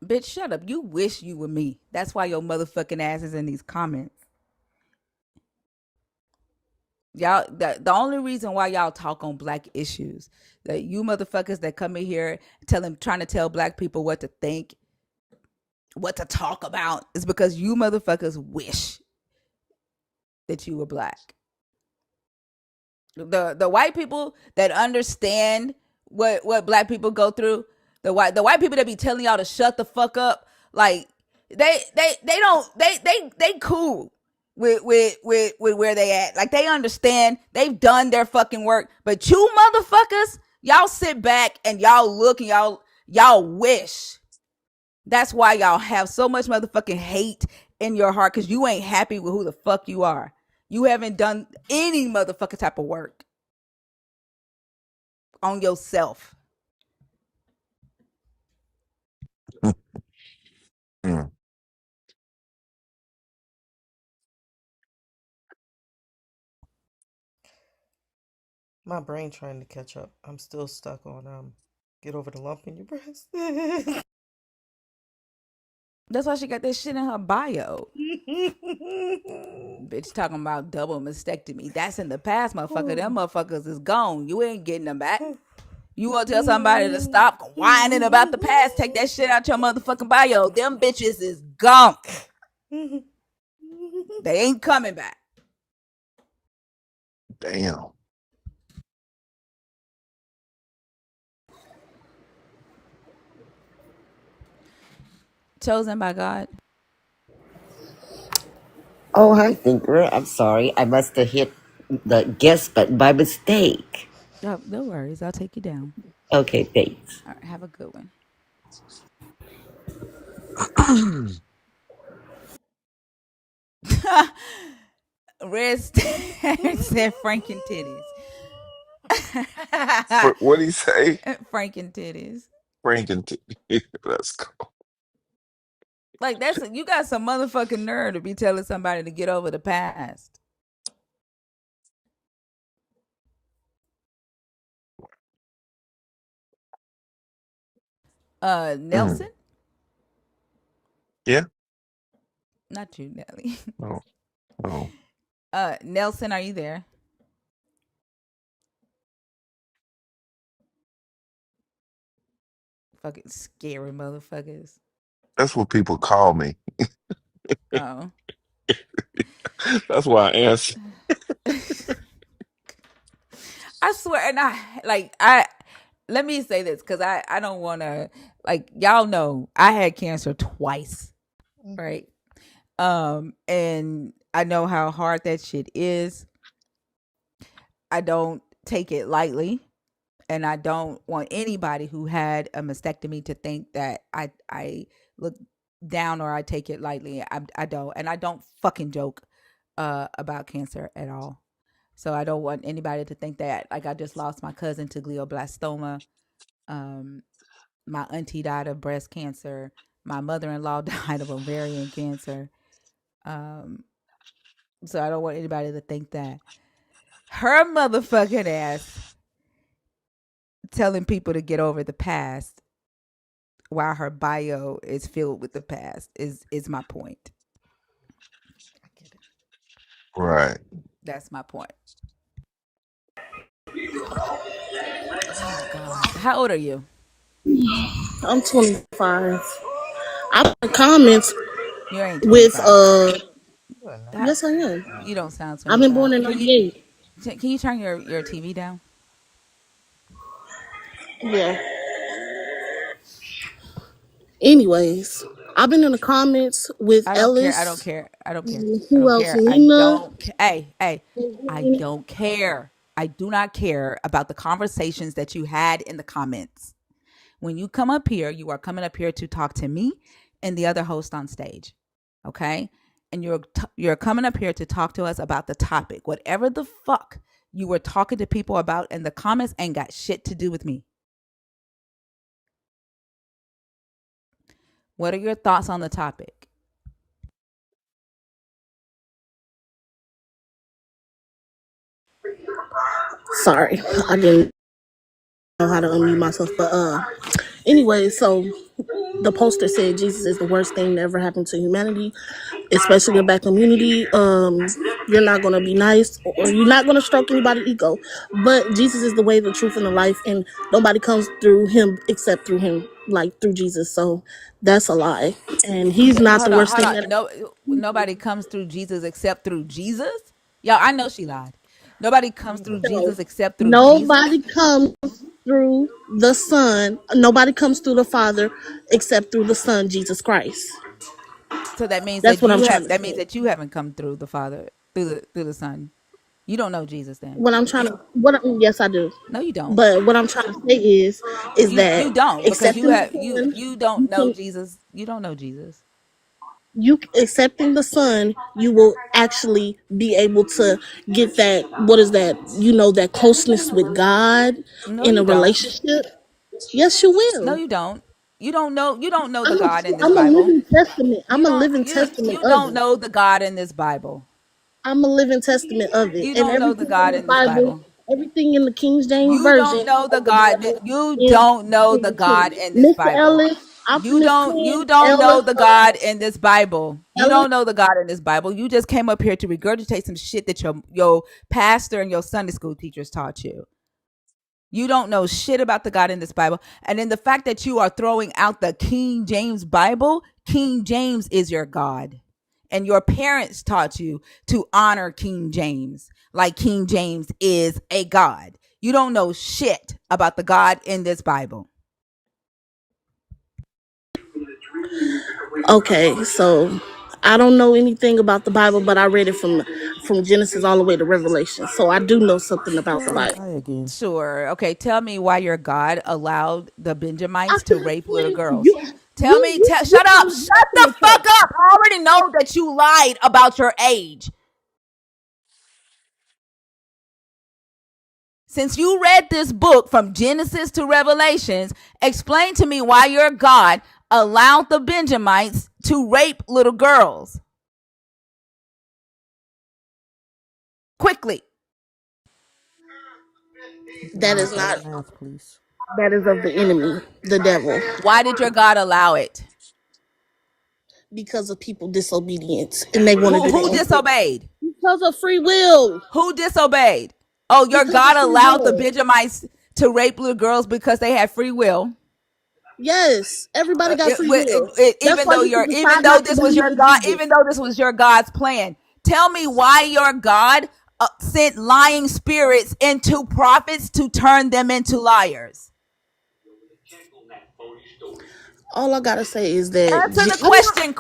Bitch, shut up. You wish you were me. That's why your motherfucking ass is in these comments. Y'all, the only reason why y'all talk on black issues, that you motherfuckers that come in here trying to tell black people what to think, what to talk about, is because you motherfuckers wish that you were black. The white people that understand what black people go through, the white people that be telling y'all to shut the fuck up, like they don't they cool with where they at. Like, they understand, they've done their fucking work. But you motherfuckers, y'all sit back and y'all look and y'all wish. That's why y'all have so much motherfucking hate in your heart, because you ain't happy with who the fuck you are. You haven't done any motherfucking type of work on yourself. Mm. My brain trying to catch up. I'm still stuck on get over the lump in your breast. That's why she got that shit in her bio. Bitch talking about double mastectomy. That's in the past, motherfucker. Them motherfuckers is gone. You ain't getting them back. You want to tell somebody to stop whining about the past? Take that shit out your motherfucking bio. Them bitches is gone. They ain't coming back. Damn. Chosen by God. Oh, hi, Thinker. I'm sorry. I must have hit the guess button by mistake. Oh, no worries. I'll take you down. Okay, thanks. All right, have a good one. Red said Franken titties. What did he say? Franken titties. Franken. Let's go. Like, you got some motherfucking nerve to be telling somebody to get over the past. Mm. Nelson? Yeah. Not you, Nelly. Oh. Oh. Nelson, are you there? Fucking scary motherfuckers. That's what people call me. Oh. That's why I answer. I swear, and I let me say this, because I don't want to, like, y'all know I had cancer twice, right? And I know how hard that shit is. I don't take it lightly, and I don't want anybody who had a mastectomy to think that I look down or I take it lightly. I don't, and I don't fucking joke about cancer at all. So I don't want anybody to think that, like, I just lost my cousin to glioblastoma. Um, my auntie died of breast cancer. My mother-in-law died of ovarian cancer. Um, so I don't want anybody to think that. Her motherfucking ass telling people to get over the past while her bio is filled with the past is my point. I get it. Right. That's my point. Oh God. How old are you? I'm 25. I'm in the comments You ain't with 25. You are not. That yes I am. you don't sound I've been 25. born in '98. Can you turn your TV down? Yeah. Anyways, I've been in the comments with I don't care. I don't Ellis. care. I don't care. I Who don't else? care. I Nina. don't. Hey, I don't care. I do not care about the conversations that you had in the comments. When you come up here, you are coming up here to talk to me and the other host on stage. Okay? And you're coming up here to talk to us about the topic. Whatever the fuck you were talking to people about in the comments ain't got shit to do with me. What are your thoughts on the topic? Sorry, I didn't know how to unmute myself. But anyway, so the poster said Jesus is the worst thing that ever happened to humanity, especially the black community. You're not gonna be nice, or you're not gonna stroke anybody's ego. But Jesus is the way, the truth, and the life, and nobody comes through him except through him, like through Jesus. So that's a lie, and he's not the Hold on, worst hold thing on. that. No, nobody comes through Jesus except through Jesus. Yo, I know she lied. Nobody comes through No, Jesus except through Jesus. nobody comes through the Son. Nobody comes through the Father except through the Son, Jesus Christ. So that means That's that what I'm you trying have. to That means say. that you haven't come through the Father through the Son. You don't know Jesus then. What I'm trying to yes I do. No, you don't. But what I'm trying to say is that You don't because accepting the Son, you don't you know can Jesus. You don't know Jesus. you accepting the Son, you will actually be able to get that, what is that? That closeness with God No, in a you don't. relationship. Yes, you No, will. you don't. You don't know. You don't know the I'm a, God in this I'm a Bible. living testament. You I'm a don't. living testament You of don't it. know the God in this Bible. I'm a living testament of it. You And don't know the everything in God the in this Bible, Bible. everything in the King James You Version don't know the of the God. Bible You is don't know the is true. God in this Mr. Bible. Ellis, I'm You finna don't. pin You don't know Ellis the up. God in this Bible. You Ellis, don't know the God in this Bible. You just came up here to regurgitate some shit that your pastor and your Sunday school teachers taught you. You don't know shit about the God in this Bible. And then the fact that you are throwing out the King James Bible, King James is your God. And your parents taught you to honor King James, like King James is a God. You don't know shit about the God in this Bible. okay, so I don't know anything about the Bible, but I read it from Genesis all the way to Revelation. So I do know something about the Bible. Hi again. Sure. Okay. Tell me why your God allowed the I Benjamites to can rape little explain it to girls. you. Tell me. You Shut up. know Shut nothing the to fuck say. up. I already know that you lied about your age. Since you read this book from Genesis to Revelations, explain to me why your God allowed the Benjamites to rape little girls. Quickly. Keep your That hands is out not. of math, please. That is of the enemy, the devil, Why did your God allow it? because of people disobedience and they want to do their Who own thing. disobeyed? Because of free will. Who disobeyed? Oh, your Because of God free allowed the will. Benjamites to rape little girls because they had free will. Yes, everybody got free will. That's Even why though you can even decide though not to this was believe your in God, Jesus. even though this was your God's plan, tell me why your God sent lying spirits into prophets to turn them into liars. All I gotta say is that Answer the I'm not. question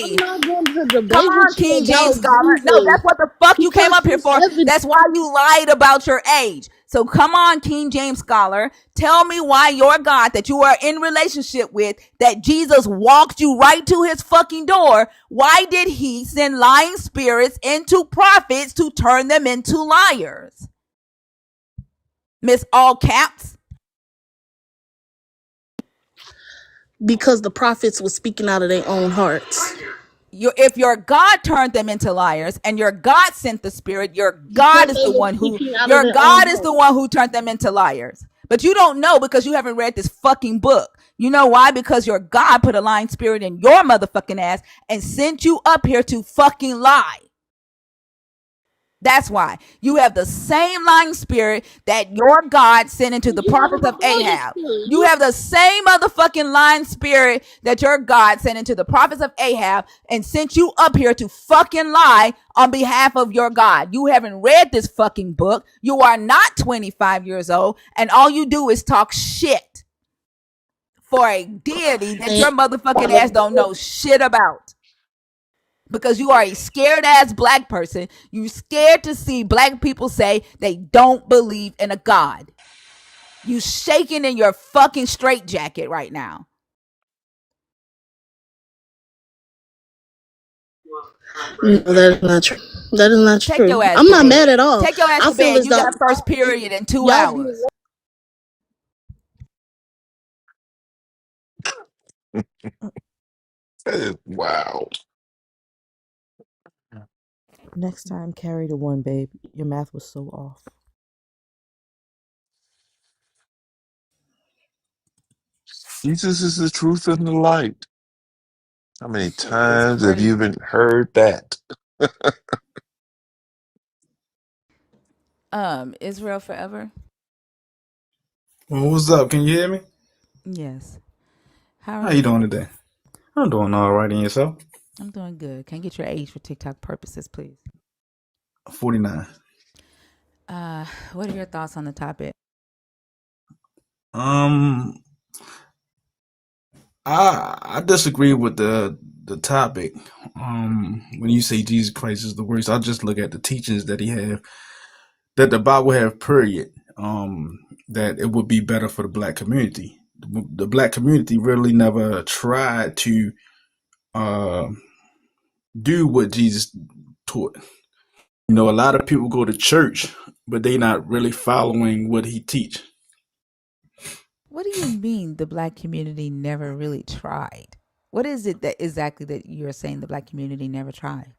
I'm quickly. not going to Come debate on, with you King about James Scholar. No, Jesus that's what the fuck you came because up here there's for. evidence. That's why you lied about your age. So come on, King James Scholar. Tell me why your God that you are in relationship with, that Jesus walked you right to his fucking door, why did he send lying spirits into prophets to turn them into liars? Miss All Caps. Because the prophets were speaking out of their own hearts. If your God turned them into liars and your God sent the spirit, Because they were speaking out of your their own God is the heart. one who turned them into liars. But you don't know because you haven't read this fucking book. You know why? Because your God put a lying spirit in your motherfucking ass and sent you up here to fucking lie. That's why you have the same lying spirit that your God sent into the You have prophets a of rebellious Ahab. spirit. You have the same motherfucking lying spirit that your God sent into the prophets of Ahab and sent you up here to fucking lie on behalf of your God. You haven't read this fucking book. You are not 25 years old, and all you do is talk shit for a deity that your motherfucking ass don't know shit about. Because you are a scared ass black person. You scared to see black people say they don't believe in a God. You shaking in your fucking straitjacket right now. No, that is not true. That is not Take true. your ass I'm to not bed. mad at all. Take your ass I to feel bed. as You though got first period in 2 hours. That is wow. Next time, carry the one, babe. Your math was so off. Jesus is the truth and the light. How many Shit is times have you crazy. even heard that? Israel forever. Well, what's up? Can you hear me? Yes. How are How you you? doing today? I'm doing all right. And yourself? I'm doing good. Can I get your age for TikTok purposes, please? 49. What are your thoughts on the topic? Um, I disagree with the topic. When you say Jesus Christ is the worst, I just look at the teachings that he have, that the Bible have. Period. That it would be better for the black community. The black community really never tried to uh do what Jesus taught. You know, a lot of people go to church, but they not really following what he teach. What do you mean the black community never really tried? What is it that exactly that you're saying the black community never tried?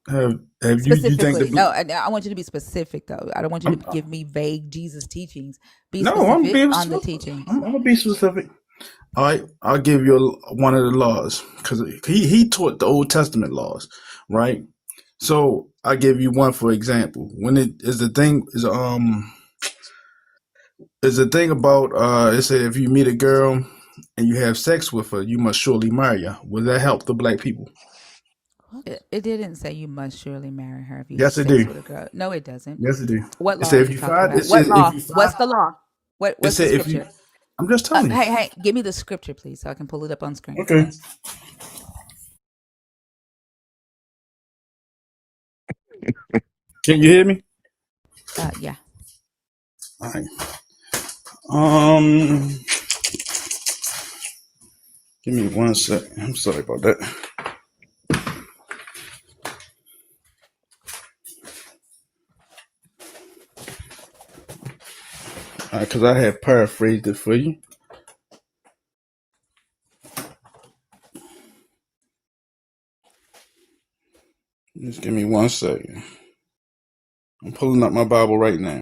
Have you think Specifically, the no, I want you to be specific though. I don't want you to I'm, give me vague Jesus teachings. Be no, I'm specific being on the specific. teachings. I'm gonna be specific. All right, I'll give you one of the laws because he taught the Old Testament laws, right? So I give you one for example. When it is the thing about it said if you meet a girl and you have sex with her, you must surely marry her. Will that help the black people? It didn't say you must surely marry her if you have Yes, it sex do. with a girl. No, it doesn't. Yes, it do. What It law are said if you you talking find it about? What says if law? you find What's the law? it What's the said if you scripture? I'm just telling you. Hey, give me the scripture, please, so I can pull it up on screen. Okay. Can you hear me? Yeah. All right. Um, give me one sec. I'm sorry about that. All right, because I have paraphrased it for you. Just give me one second. I'm pulling up my Bible right now.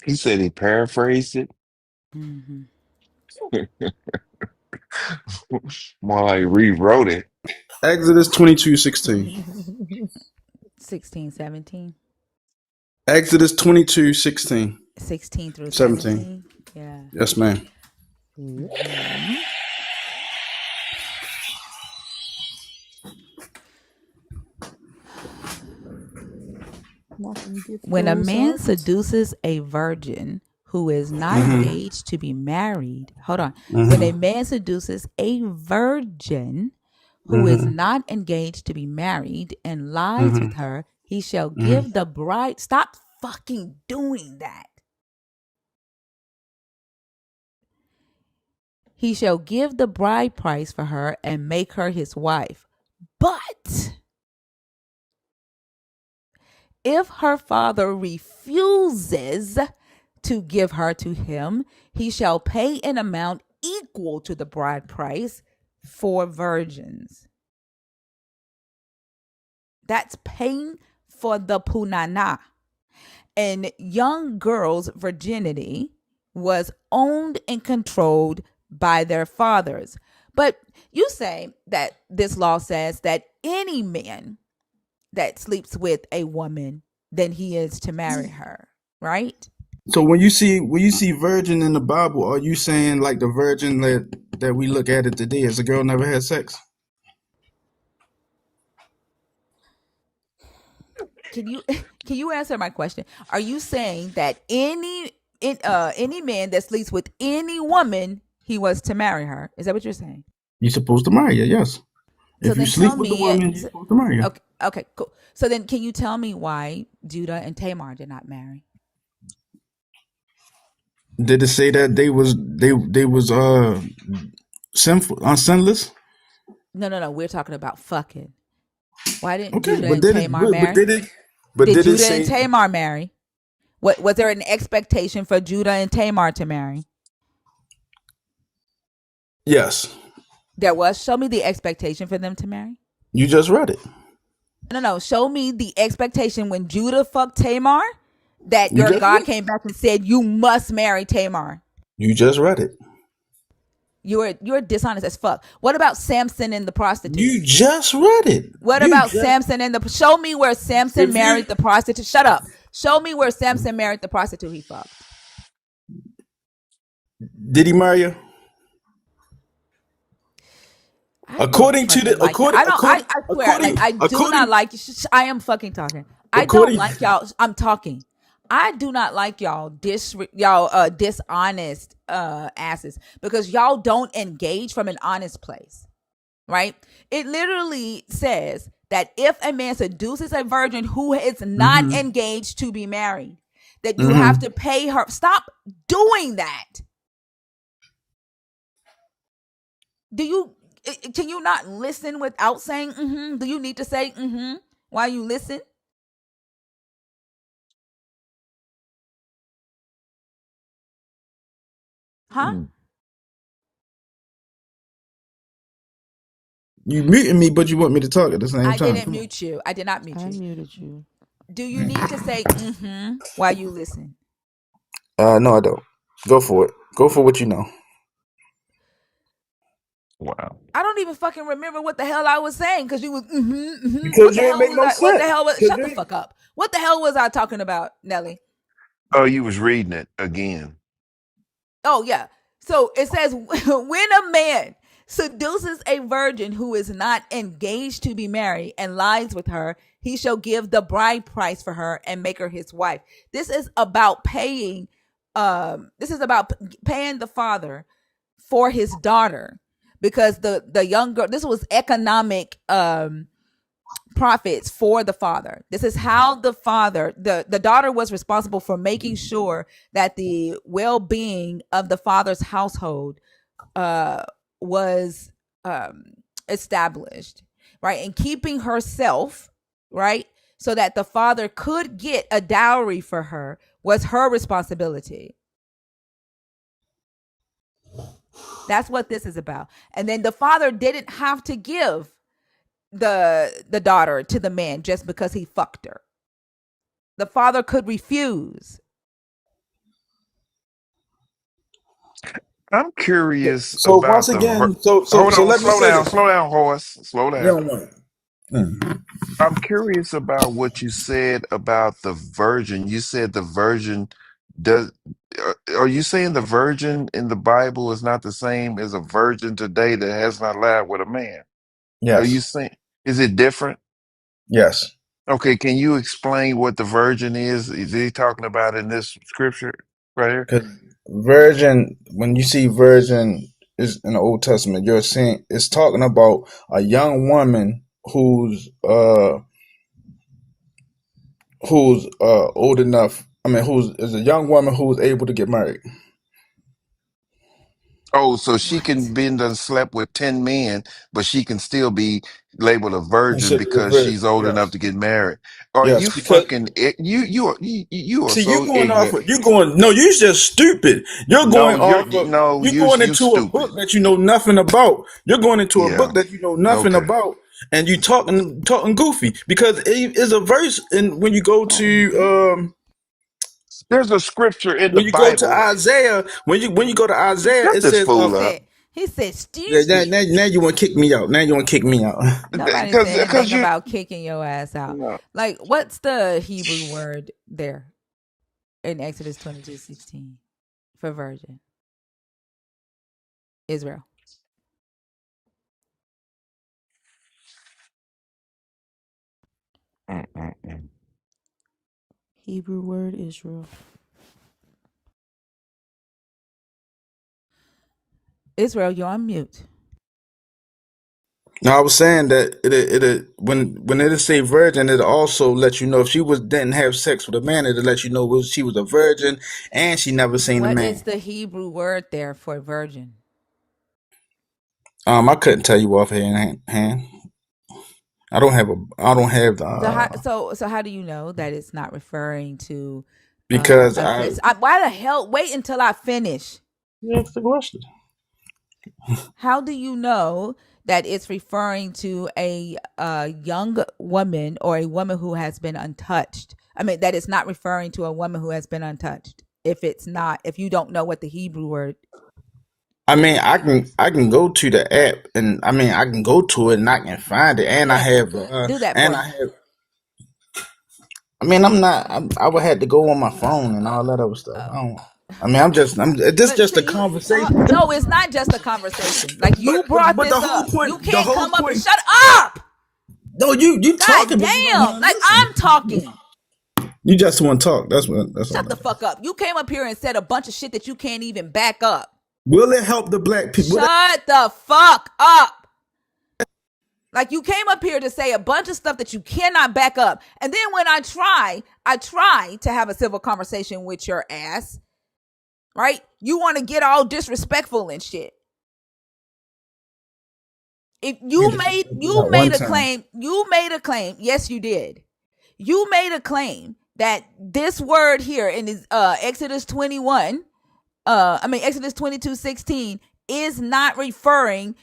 He said he paraphrased it. Mm-hmm. More like rewrote it. Exodus 22:16. 16, 17. Exodus 22:16. 16 through 17. 17. Yeah. Yes, ma'am. Hmm. Nothing gets When a those man out. seduces a virgin who is not Mm-hmm. engaged to be married, hold on. When a Mm-hmm. man seduces a virgin who is Mm-hmm. not engaged to be married and lies Mm-hmm. with her, he shall Mm-hmm. give the bride. Stop fucking doing that. He shall give the bride price for her and make her his wife. But if her father refuses to give her to him, he shall pay an amount equal to the bride price for virgins. That's paying for the punana. And young girls' virginity was owned and controlled by their fathers. But you say that this law says that any man that sleeps with a woman, then he is to marry her, right? So when you see virgin in the Bible, are you saying like the virgin that we look at it today as a girl never had sex? Can you can you answer my question? Are you saying that any man that sleeps with any woman, he was to marry her? Is that what you're saying? You're supposed to marry her, yes. So If you then sleep tell with the me. woman, you're supposed to marry her. Okay, okay, cool. So then, can you tell me why Judah and Tamar did not marry? Did it say that they was sinful, sinless? No, no, no. We're talking about fucking. Why didn't Okay, Judah but and did it? Tamar marry? But Did did it Judah and say Tamar marry? What was there an expectation for Judah and Tamar to marry? yes? There was. Show me the expectation for them to marry. You just read it. No, no. Show me the expectation when Judah fucked Tamar that You your just God read. came back and said you must marry Tamar. You just read it. You're dishonest as fuck. What about Samson and the prostitute? You just read it. What You about just Samson and the? Show me where Samson if you married the prostitute. Shut up. Show me where Samson married the prostitute he fucked. did he marry her? I don't According to fucking the like y'all. I don't. I swear, like according I do not according like. I am fucking talking. I don't according like y'all. I'm talking. I do not like y'all dishonest asses because y'all don't engage from an honest place, right? It literally says that if a man seduces a virgin who is not hmm engaged to be married, that you have hmm to pay her. Stop doing that. Do you can you not listen without saying mm-hmm? Do you need to say mm-hmm while you listen? Huh? You muting me, but you want me to talk at the same I time. didn't Come on. mute you. I did not mute I you. muted you. Do you need to say mm-hmm while you listen? No, I don't. Go for it. Go for what you know. Wow. I don't even fucking remember what the hell I was saying because you was mm-hmm, mm-hmm. What Because the you ain't hell make was no I? What the sense. hell was? Because Shut the you fuck up. What the hell was I talking about, Nelly? Oh, you was reading it again. Oh, yeah. So it says, when a man seduces a virgin who is not engaged to be married and lies with her, he shall give the bride price for her and make her his wife. This is about paying. This is about paying the father for his daughter because the young girl. This was economic profits for the father. This is how the daughter was responsible for making sure that the well-being of the father's household was um established, right? And keeping herself, right? So that the father could get a dowry for her was her responsibility. That's what this is about. And then the father didn't have to give the daughter to the man just because he fucked her. The father could refuse. I'm curious so about once the. again, Hold on, let me say this. slow down, horse, slow You down. don't want it. Mm. I'm curious about what you said about the virgin. You said the virgin does. Are you saying the virgin in the Bible is not the same as a virgin today that has not lied with a man? Are you Yes. saying is it different? Yes. Okay, can you explain what the virgin is? Is he talking about in this scripture right here? Because virgin, when you see virgin is in the Old Testament, you're seeing it's talking about a young woman who's old enough. I mean, who's is a young woman who's able to get married. Oh, so she can What? been done slept with 10 men, but she can still be labeled a And virgin shit is a because she's virgin. old enough Yes. to get married. Are Yes. you Because fucking you are see, you so going off. ignorant. You going. No, you just stupid. You're No, going off of. no, You're going you into a stupid. book that you know nothing about. You're going into a Yeah. book that you know nothing Okay. about, and you talking goofy because it is a verse. And There's a scripture in the when you go to Bible. Isaiah, when you go to Isaiah, Shut it this says fool up. He said now, stupid. now you want to kick me out. Now you want to kick me out. Nobody said Because anything you about kicking your ass out. no. Like, what's the Hebrew word there in Exodus 22:16 for virgin? Israel. Mm-mm-mm. Hebrew word Israel. Israel, you're on mute. Now I was saying that when it say virgin, it also let you know if she was didn't have sex with a man, it'll let you know she was a virgin and she never seen a What is man. the Hebrew word there for virgin? I couldn't tell you offhand. I don't have the So how do you know that it's not referring to because a I why the hell wait until I finish? asked the question. How do you know that it's referring to a young woman or a woman who has been untouched? I mean, that it's not referring to a woman who has been untouched. If you don't know what the Hebrew word. I mean, I can go to the app and I mean I can go to it and I can find it and I Yeah, have do that and for I me. have. I mean, I'm not. I would have to go on my phone and all that other stuff. I don't. I mean, I'm just. I'm. This But just a see, conversation. no, it's not just a conversation. Like But you brought but the this whole up. You point. The can't whole come up and point. shut up. No, you God talking, but you don't damn! want to Like listen. I'm talking. You just want to talk. That's what. That's all Shut the that is. fuck up. You came up here and said a bunch of shit that you can't even back up. Will it help the black people? Shut the fuck up. Like you came up here to say a bunch of stuff that you cannot back up. And then when I try to have a civil conversation with your ass, right? You want to get all disrespectful and shit. If You you just made not you one made a time. claim, yes you did. You made a claim that this word here in Exodus 21, Exodus 22:16 is not referring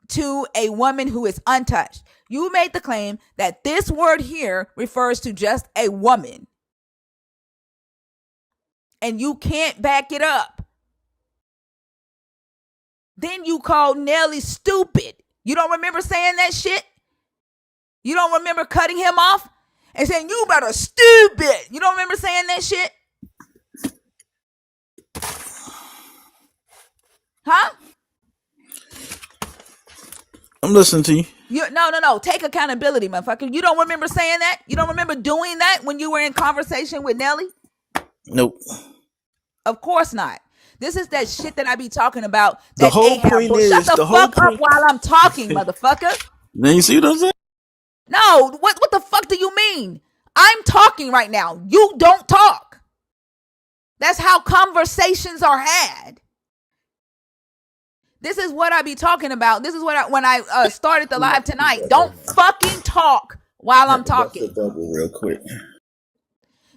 to a woman who is untouched. You made the claim that this word here refers to just a woman. And you can't back it up. Then you called Nelly stupid. You don't remember saying that shit? You don't remember cutting him off and saying, you better stupid? You don't remember saying that shit? Huh? I'm listening to you. No. Take accountability, motherfucker. You don't remember saying that? You don't remember doing that when you were in conversation with Nelly? Nope. Of course not. This is that shit that I be talking about. The That whole Ahab. point Shut is the the whole fuck up point. while I'm talking, motherfucker. Now you see what I'm saying? No, what the fuck do you mean? I'm talking right now. You don't talk. That's how conversations are had. This is what I be talking about. This is what when I started the live tonight. Don't fucking talk while I'm Had to bust a talking. double real quick.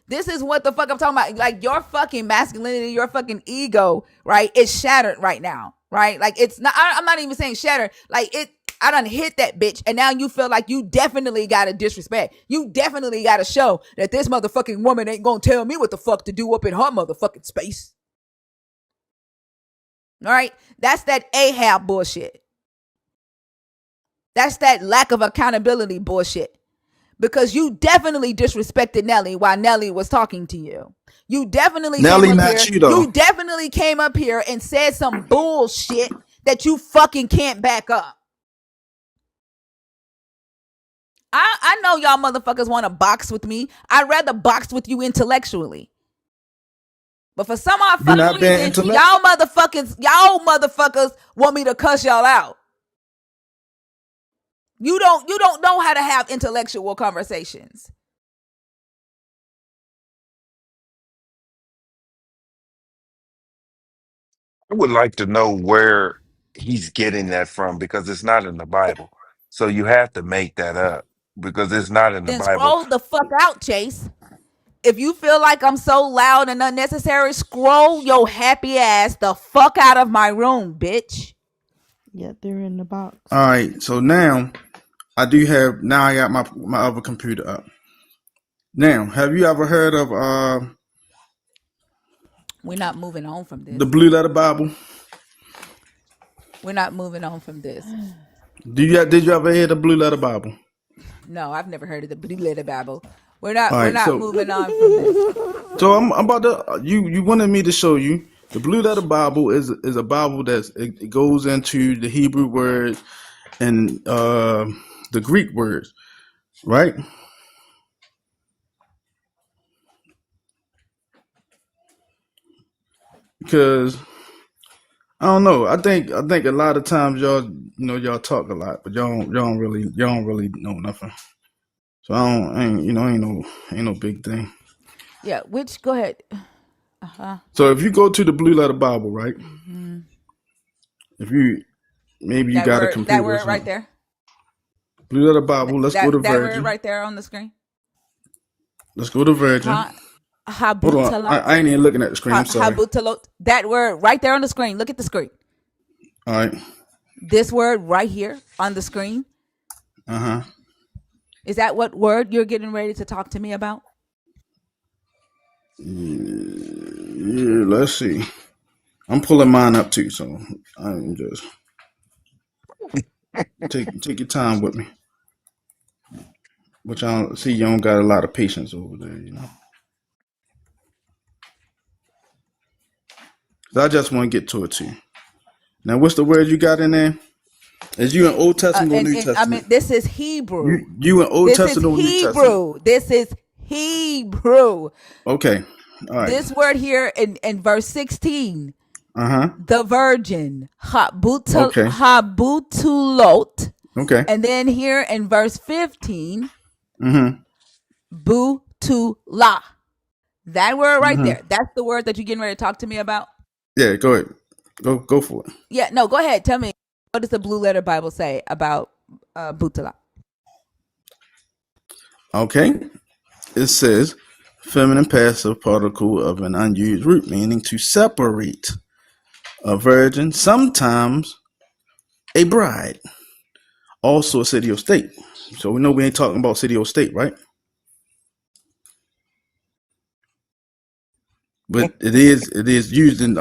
This is what the fuck I'm talking about. Like your fucking masculinity, your fucking ego, right? It's shattered right now, right? Like it's not. I'm not even saying shattered. Like it. I done hit that bitch, and now you feel like you definitely got to disrespect. You definitely got to show that this motherfucking woman ain't gonna tell me what the fuck to do up in her motherfucking space. All right, that's that Ahab bullshit. That's that lack of accountability bullshit. Because you definitely disrespected Nelly while Nelly was talking to you. You definitely came Nelly, up not here. you though. You definitely came up here and said some bullshit that you fucking can't back up. I know y'all motherfuckers want to box with me. I'd rather box with you intellectually. But for some odd You fucking not being reason, intellect. y'all motherfuckers want me to cuss y'all out. You don't know how to have intellectual conversations. I would like to know where he's getting that from because it's not in the Bible. So you have to make that up because it's not in the Then Bible. scroll the fuck out, Chase. If you feel like I'm so loud and unnecessary, scroll your happy ass the fuck out of my room, bitch. Yeah, they're in the box. All right, so now I got my other computer up. Now, have you ever heard of We're not moving on from the this. Blue Letter Bible? We're not moving on from this. Did you ever hear the Blue Letter Bible? No, I've never heard of the Blue Letter Bible. We're not All we're right, not moving on from this. so I'm about to you wanted me to show you the Blue Letter Bible is a Bible it goes into the Hebrew words and the Greek words, right? Because I don't know. I think a lot of times y'all talk a lot, but y'all don't really know nothing. So ain't no big thing. Yeah, which go ahead. So if you go to the Blue Letter Bible, right? Mm-hmm. If you maybe you That got a word that computer or word right something. there. Blue Letter Bible. Let's go to That word Virgin. right there on the screen. Let's go to Virgin. Ha Hold on. Habutalot. I ain't even looking at the screen. I'm sorry. Habutalot. That word right there on the screen. Look at the screen. All right. This word right here on the screen. Uh-huh. Is that what word you're getting ready to talk to me about? Yeah, let's see. I'm pulling mine up too, so I'm just take your time with me. But y'all see you don't got a lot of patience over there. So I just want to get to it too. Now what's the word you got in there? Is you in Old Testament or New And I mean, Testament? this is Hebrew. You in Old This is Testament or New Testament? Hebrew. This is Hebrew. Okay. All right. This word here in verse 16, Uh-huh. the virgin, Okay. habutulot. Okay. And then here in verse 15, Mm-hmm. butula. That word right Mm-hmm. there. That's the word that you're getting ready to talk to me about. Yeah, go ahead. Go for it. Yeah, no, go ahead. Tell me, what does the Blue Letter Bible say about butula? Okay. It says feminine passive particle of an unused root, meaning to separate a virgin, sometimes a bride, also a city or state. So we know we ain't talking about city or state, right? But it is used in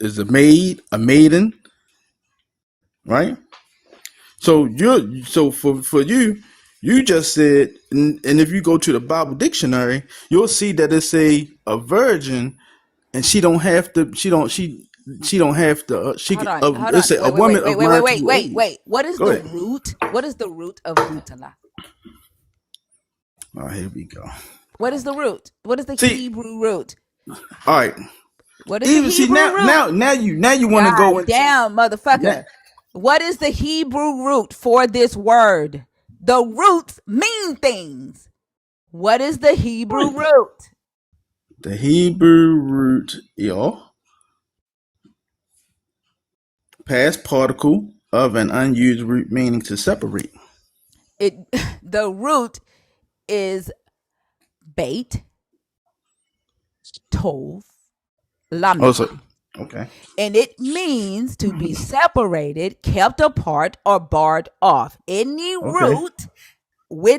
is a maiden, right? So for you, you just said, and if you go to the Bible dictionary, you'll see that it say a virgin, and she Hold can, on, hold let's on. say a woman of marital age. What is Go the ahead. root? What is the root of butala? Oh, here we go. What is the root? What is the See, Hebrew root? all right. What is the Even see Hebrew now, root? now, now you want to God go into damn, now. motherfucker. What is the Hebrew root for this word? The roots mean things. What is the Hebrew root? The Hebrew root, past particle of an unused root, meaning to separate. It the root is bait, tov, Oh, lamid. so okay, And it means to be separated, kept apart, or barred off. okay,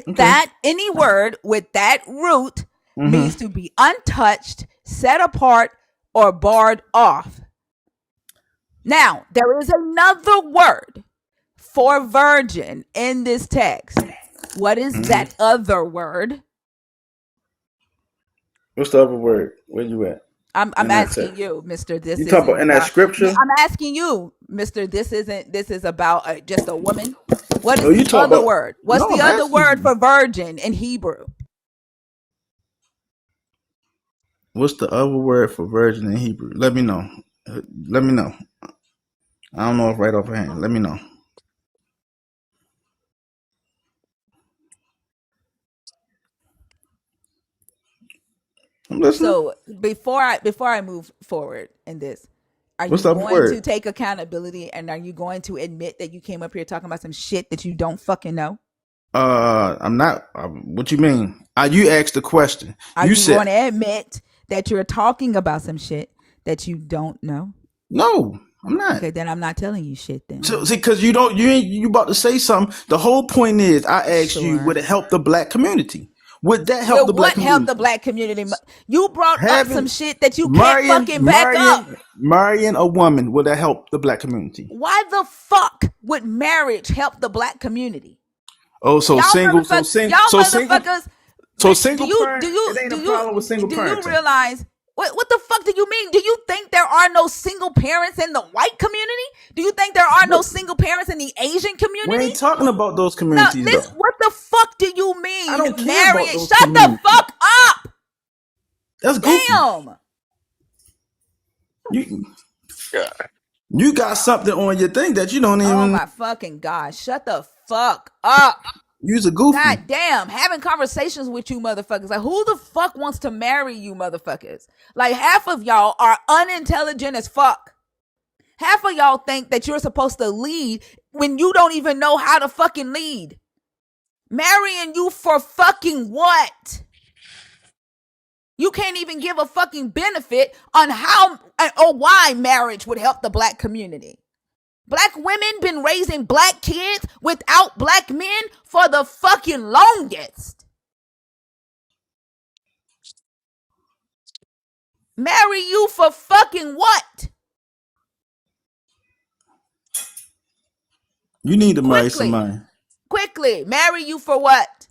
okay. Any word with that root Mm-hmm. means to be untouched, set apart, or barred off. Now, there is another word for virgin in this text. What is Mm-hmm. that other word? What's the other word? Where you at I'm in that asking text? you, Mister. You talk about in that scripture? I'm asking you, Mister. This is about just a woman. What is No, you the talk other about. word? What's No, the I'm other asking word you. for virgin in Hebrew? What's the other word for virgin in Hebrew? Let me know. Let me know. I don't know if right offhand. Let me know. I'm listening. So before I move forward in this, Are What's you the going to word? take accountability, and are you going to admit that you came up here talking about some shit that you don't fucking know? I'm not. What you mean? You asked the question. Are You you said going to admit that you're talking about some shit that you don't know? no. I'm not. Okay, then I'm not telling you shit then. So, see, because you don't, you about to say something. The whole point is, I asked you, would Sure. it help the black community? Would that help Will the black what help the community? black community? You brought up some Having shit that you can't marrying, fucking back up. marrying, marrying a woman, would that help the black community? Why the fuck would marriage help the black community? Oh, so single, Y'all so single, motherfuckers. so Rich, single parent. It ain't do a you problem with single do you parenting. realize what the fuck do you mean? Do you think there are no single parents in the white community? Do you think there are no What? single parents in the Asian We community? ain't talking about those No, communities though. listen, what the fuck do you I mean don't care about marrying? those Shut the communities. fuck up. That's goofy. Damn. You, God. you got something on your thing that you don't Oh even my fucking god. Shut the fuck up. use a goofy. God damn, having conversations with you motherfuckers. Like, who the fuck wants to marry you motherfuckers? Like, half of y'all are unintelligent as fuck. Half of y'all think that you're supposed to lead when you don't even know how to fucking lead. Marrying you for fucking what? You can't even give a fucking benefit on how or why marriage would help the black community. Black women been raising black kids without black men for the fucking longest. Marry you for fucking what? You need to marry Quickly. somebody. Quickly. Marry you for what?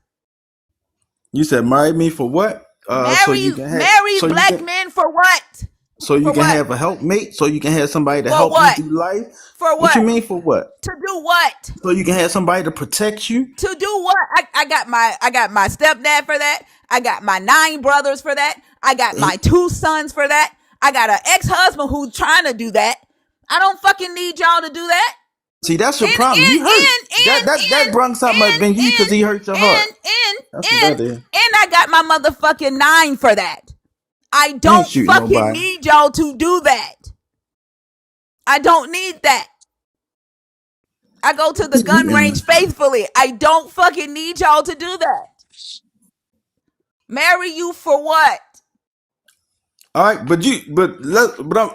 You said marry me for what? So you can have Marry black men for what? For what? have a helpmate, so you can have somebody to For help you what? through life. For What you what? mean for what? To do what? So you can have somebody to protect you. To do what? I got my stepdad for that. I got my 9 brothers for that. I got my 2 sons for that. I got an ex-husband who's trying to do that. I don't fucking need y'all to do that. See, that's your And problem. He hurt. That brung something up in you because he hurt your heart. That's what that is. and I got my motherfucking 9 for that. I I ain't don't shooting fucking nobody. need y'all to do that. I don't need that. I go to the gun range faithfully. I don't fucking need y'all to do that. Marry you for what? All right,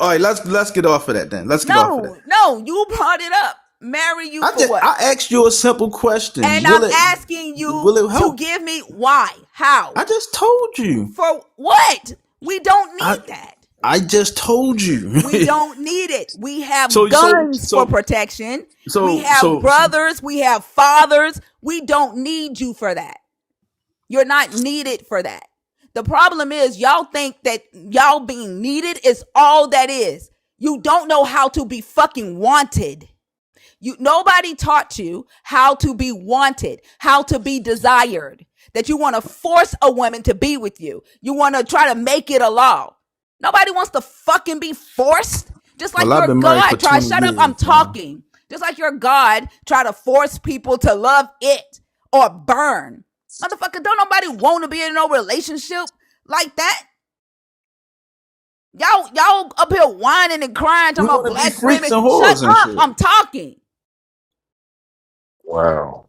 all right. Let's get off of that then. Let's get off of that. No, you brought it up. Marry you for what? I asked you a simple question. And I'm asking you will it to help? give me why. How? I just told you. For what? We don't need that. I just told you. We don't need it. We have so guns for protection. We have brothers. We have fathers. We don't need you for that. You're not needed for that. The problem is y'all think that y'all being needed is all that is. You don't know how to be fucking wanted. Nobody taught you how to be wanted, how to be desired, that you want to force a woman to be with you. You want to try to make it a law. Nobody wants to fucking be forced. Just like your God try, shut up, I'm talking. Just like your God try to force people to love it or burn. Motherfucker, don't nobody want to be in no relationship like that. Y'all up here whining and crying, We talking about want to be black freaks women. and Shut whores and up, shit. I'm talking. Wow.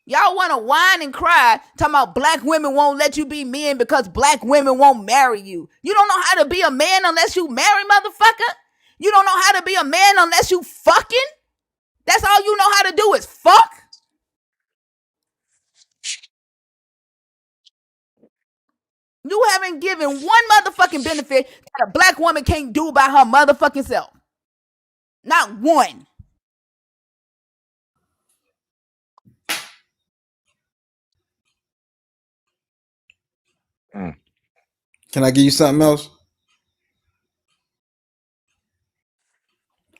Y'all want to whine and cry, talking about black women won't let you be men because black women won't marry you. You don't know how to be a man unless you marry, motherfucker. You don't know how to be a man unless you fucking. That's all you know how to do is fuck. You haven't given one motherfucking benefit that a black woman can't do by her motherfucking self. Not one. Mm. Can I give you something else?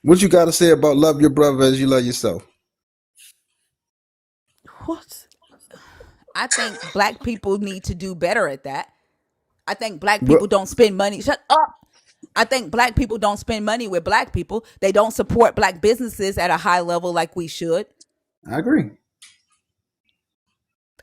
What you got to say about love your brother as you love yourself? What? I think black people need to do better at that. I think black What? people don't spend money. Shut up. I think black people don't spend money with black people. They don't support black businesses at a high level like we should. I agree.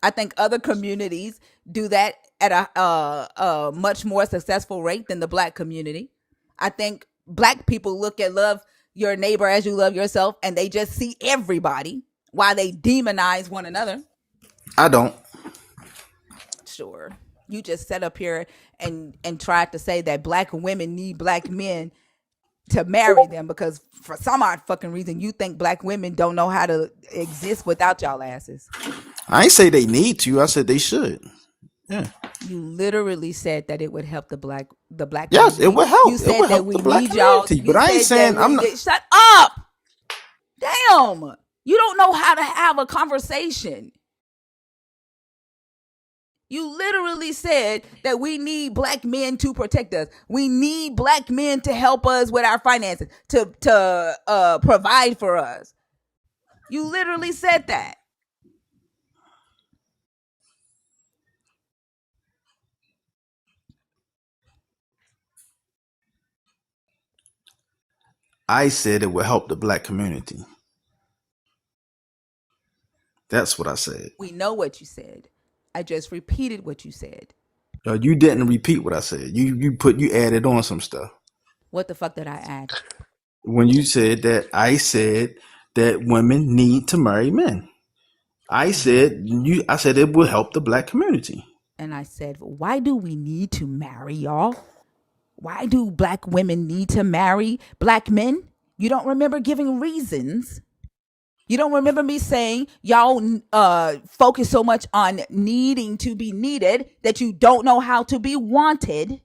I think other communities do that at a much more successful rate than the black community. I think black people look at love your neighbor as you love yourself, and they just see everybody while they demonize one another. I don't. Sure. You just set up here and tried to say that black women need black men to marry them because for some odd fucking reason you think black women don't know how to exist without y'all asses. I ain't say they need to. I said they should. Yeah. You literally said that it would help the black Yes, it community. would You help. It said would that help we the black need y'all. community. But You I ain't said that saying I'm not. shut up. Damn. You don't know how to have a conversation. You literally said that we need black men to protect us. We need black men to help us with our finances, to provide for us. You literally said that. I said it would help the black community. That's what I said. We know what you said. I just repeated what you said. You didn't repeat what I said. You added on some stuff. What the fuck did I add? When you said that, I said that women need to marry men. I said it will help the black community. And I said, why do we need to marry y'all? Why do black women need to marry black men? You don't remember giving reasons. You don't remember me saying y'all focus so much on needing to be needed that you don't know how to be wanted.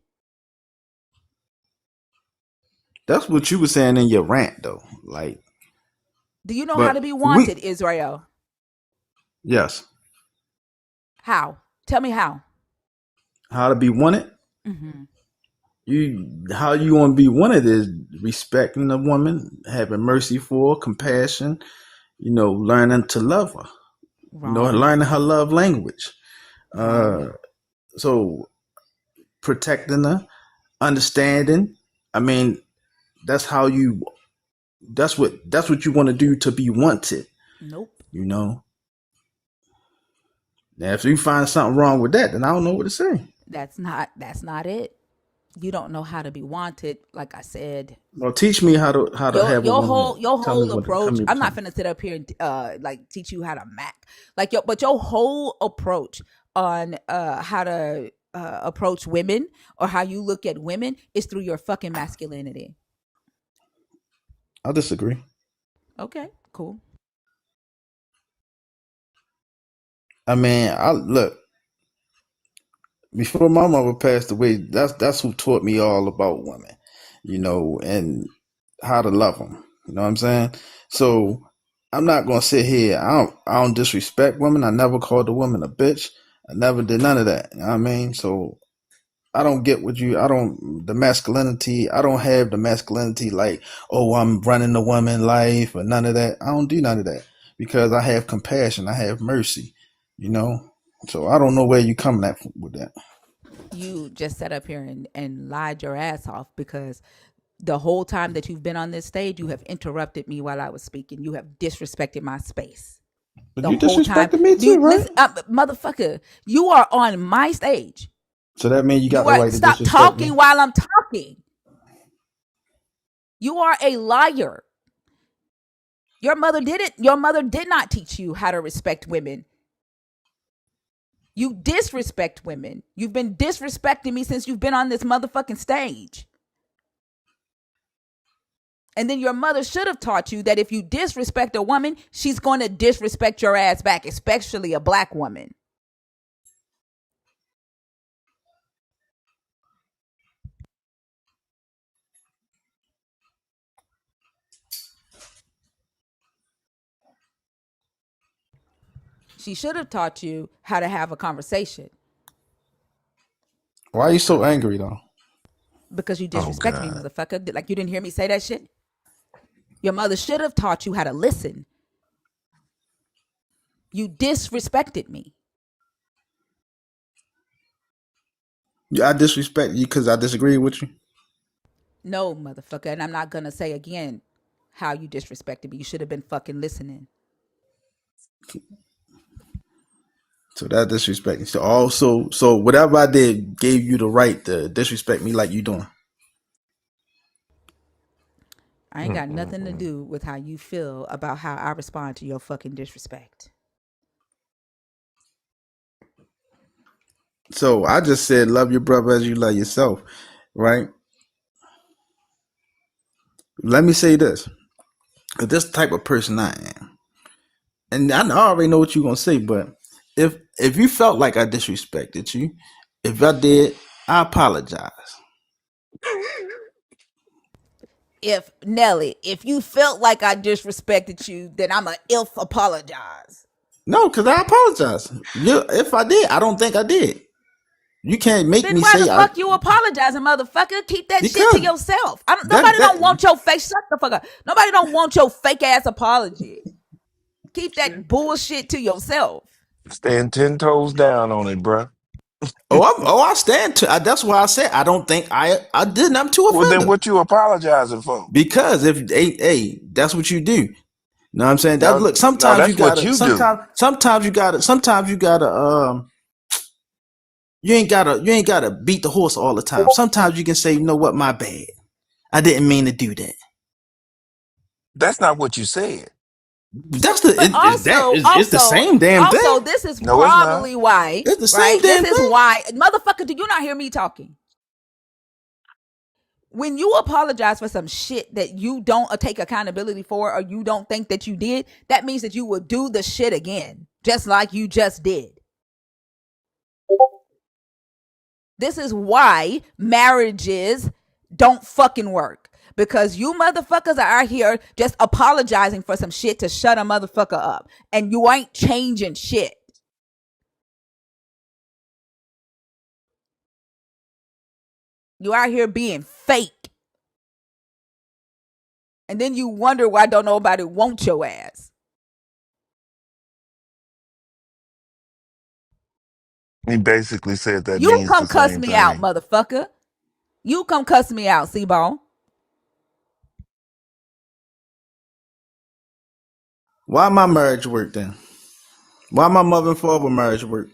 That's what you were saying in your rant, though. Like, Do you know how to but be we, wanted, Israel? yes, How? Tell me how. how to be wanted. Mm-hmm. How you want to be wanted is respecting a woman, having mercy for her, compassion. Learning to love her. Wrong. Learning her love language. Wrong. So protecting her, understanding. I mean, that's how you. That's what you want to do to be wanted. Nope. Now, if you find something wrong with that, then I don't know what to say. That's not it. You don't know how to be wanted, like I said. Well, teach me how to Your have a your woman. whole your Tell me whole what. Tell approach. me. I'm not finna sit up here and like teach you how to mac. But your whole approach on how to approach women or how you look at women is through your fucking masculinity. I disagree. Okay, cool. I mean, I look. Before my mother passed away, that's who taught me all about women, and how to love them. You know what I'm saying? So I'm not gonna sit here. I don't disrespect women. I never called a woman a bitch. I never did none of that. You know what I mean? So I don't get what you. I don't the masculinity. I don't have the masculinity like, oh, I'm running the woman life or none of that. I don't do none of that because I have compassion. I have mercy. You know. So I don't know where you coming at with that. You just sat up here and lied your ass off because the whole time that you've been on this stage, you have interrupted me while I was speaking. You have disrespected my space. But The you whole time. disrespected me You too, right? listen, motherfucker. You are on my stage. So that means you got You the are right to stop disrespect talking me. while I'm talking. You are a liar. Your mother did it. Your mother did not teach you how to respect women. You disrespect women. You've been disrespecting me since you've been on this motherfucking stage. And then your mother should have taught you that if you disrespect a woman, she's going to disrespect your ass back, especially a black woman. She should have taught you how to have a conversation Why are you so angry though? because you Oh disrespected me, God. motherfucker. Like you didn't hear me say that shit. Your mother should have taught you how to listen. You disrespected me. I disrespect you because I disagree with you. No, motherfucker. And I'm not going to say again how you disrespected me. You should have been fucking listening. So that disrespect. So whatever I did gave you the right to disrespect me like you doing. I ain't got nothing to do with how you feel about how I respond to your fucking disrespect. So I just said, love your brother as you love yourself, right? Let me say this: if this type of person I am, and I already know what you're gonna say, but if you felt like I disrespected you, if I did, I apologize. If Nelly, if you felt like I disrespected you, then I'm a ilf apologize. No, because I apologize. If I did, I don't think I did. You can't make Then me why the say I fuck you apologizing, motherfucker? Keep that shit to because yourself. that Nobody don't that want your face. Shut the fuck up. Nobody don't want your fake ass apology. Keep that bullshit to yourself. Stand 10 toes down on it, bruh. I stand to. That's why I said I don't think I did nothing to Well, offend then her. what you apologizing for? Because if hey, that's what you do. Know what I'm saying? That No, look, no, sometimes you that's what gotta you do. sometimes you gotta you ain't gotta beat the horse all the time. Sometimes you can say, you know what, my bad. I didn't mean to do that. That's not what you said. That's the But that also, is it's the also, same damn also, thing. this is No, it's not. probably why, It's the same right? This damn is thing. why, motherfucker, do you not hear me talking? When you apologize for some shit that you don't take accountability for or you don't think that you did, that means that you will do the shit again, just like you just did. This is why marriages don't fucking work. Because you motherfuckers are out here just apologizing for some shit to shut a motherfucker up. And you ain't changing shit. You out here being fake. And then you wonder why don't nobody want your ass. He basically said that You means come the cuss same me out, thing. motherfucker. You come cuss me out, C-Ball. Why my marriage work then? Why my mother and father marriage work?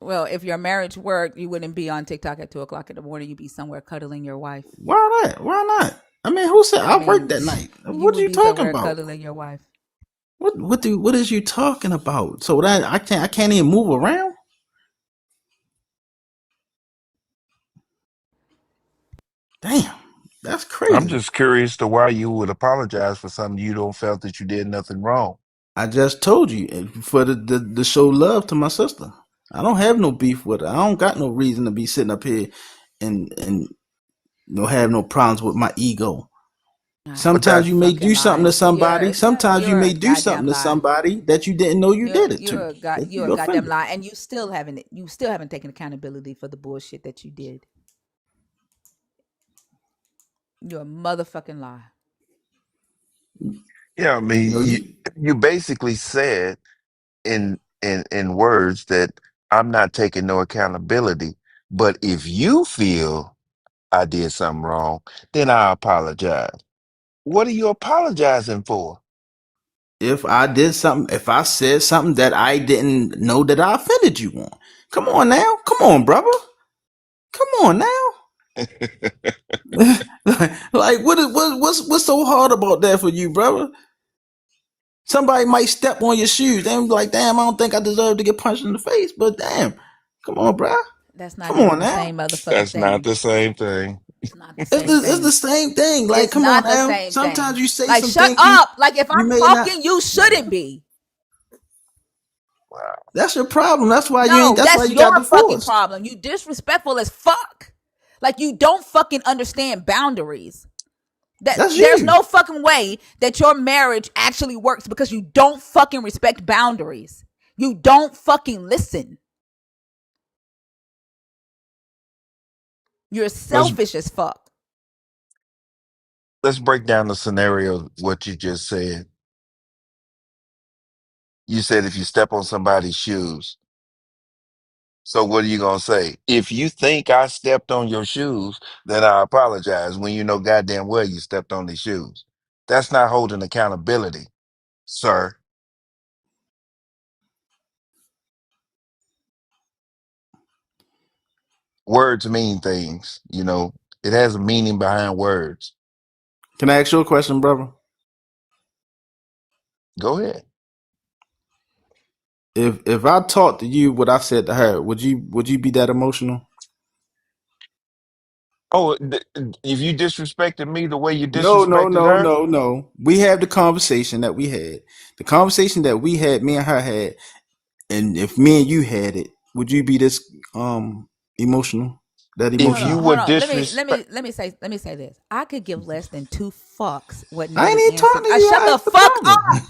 Well, if your marriage worked, you wouldn't be on TikTok at 2 o'clock in the morning. You'd be somewhere cuddling your wife. Why not? Why not? I mean, who said I I worked mean, that night? you What are would you be talking somewhere about? cuddling your wife. What is you talking about? So that I can't even move around? Damn, that's I'm crazy. just curious to why you would apologize for something you don't felt that you did nothing wrong. I just told you for the show love to my sister. I don't have no beef with her. I don't got no reason to be sitting up here and have no problems with my ego. But Sometimes that you may Fucking do something to lie. somebody. Sometimes you You're a may do something goddamn to lie. somebody that you didn't know you did it to. That You're a you goddamn offended. lie, and you still haven't taken accountability for the bullshit that you did. You're a motherfucking lie. Yeah, I You mean, know you. you basically said in words that I'm not taking no accountability. But if you feel I did something wrong, then I apologize. What are you apologizing for? If I did something, if I said something that I didn't know that I offended you on, come on now, come on, brother, come on now. like what's so hard about that for you, brother? Somebody might step on your shoes. They be like, damn, I don't think I deserve to get punched in the face, but damn, come on, bro, That's not come on even the now. same motherfucking That's not thing. the same thing. It's not the It's same the, it's the thing. same thing. Like, It's come on not the now. same Sometimes thing. you say Like, some shut things up. Like, if you I'm may not. talking, you shouldn't be. Wow. That's your problem. That's why you ain't. No, That's why that's you your got fucking divorced. problem. You disrespectful as fuck. Like, you don't fucking understand boundaries. That That's there's you. no fucking way that your marriage actually works because you don't fucking respect boundaries. You don't fucking listen. You're Let's selfish as fuck. let's break down the scenario. What you just said. You said if you step on somebody's shoes. So what are you gonna say? If you think I stepped on your shoes, then I apologize. When you know goddamn well you stepped on these shoes. That's not holding accountability, sir. Words mean things. It has a meaning behind words. Can I ask you a question, brother? Go ahead. If I talked to you what I said to her, would you be that emotional? Oh, if you disrespected me the way you No, no, disrespected no, her, no, no. We have the conversation that we had. The conversation that we had, me and her had, and if me and you had it, would you be this emotional? That if Hold you on, emotional? hold would on. disrespect, Let me say this. I could give less than two fucks what I ain't Nelly even answers. talking to I you. shut I the asked the fuck up. brother.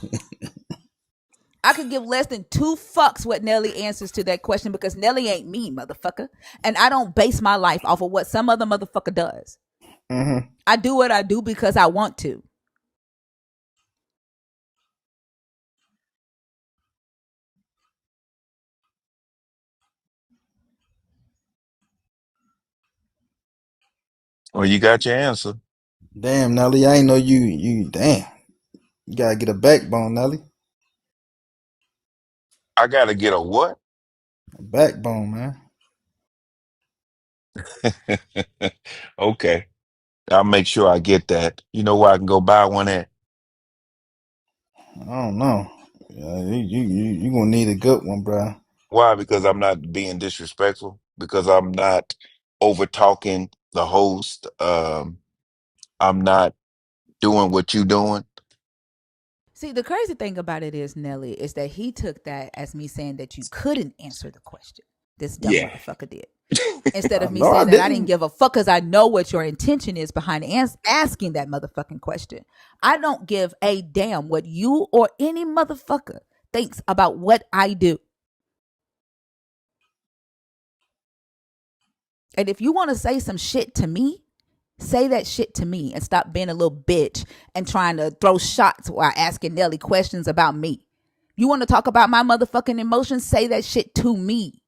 I could give less than two fucks what Nelly answers to that question because Nelly ain't me, motherfucker. And I don't base my life off of what some other motherfucker does. Mm-hmm. I do what I do because I want to. well, you got your answer. Damn, Nelly, I ain't know you. Damn, you gotta get a backbone, Nelly. I gotta get a what? A backbone, man. Okay, I'll make sure I get that. You know where I can go buy one at? I don't know. You gonna need a good one, bro. Why? Because I'm not being disrespectful. Because I'm not over talking the host. I'm not doing what you doing. See, the crazy thing about it is, Nelly, is that he took that as me saying that you couldn't answer the question. This dumb Yeah. motherfucker did. Instead of me No, I saying that I didn't didn't. give a fuck because I know what your intention is behind asking that motherfucking question. I don't give a damn what you or any motherfucker thinks about what I do. And if you want to say some shit to me, say that shit to me and stop being a little bitch and trying to throw shots while asking Nelly questions about me. You want to talk about my motherfucking emotions? Say that shit to me.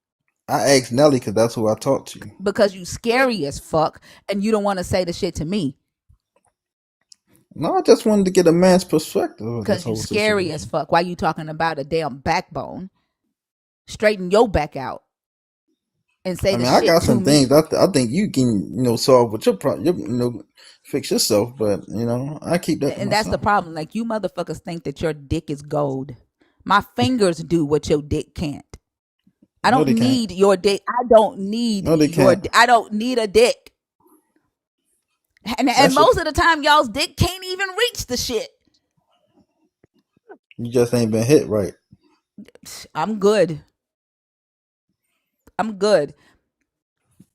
I asked Nelly because that's who I talked to. Because you scary as fuck and you don't want to say the shit to me. No, I just wanted to get a man's perspective of this Because you whole scary as situation. fuck. Why you talking about a damn backbone? Straighten your back out and say I the mean, I shit got to some things me. I think you can, solve with your problem, fix yourself. But I keep that to And that's the myself. problem. Like, you motherfuckers think that your dick is gold. My fingers do what your dick can't. I No, don't they can't. need your dick. I don't need No, they your. can't. I don't need a dick. And That's most of the time, y'all's dick can't even reach the shit. you just ain't been hit right. I'm good. I'm good.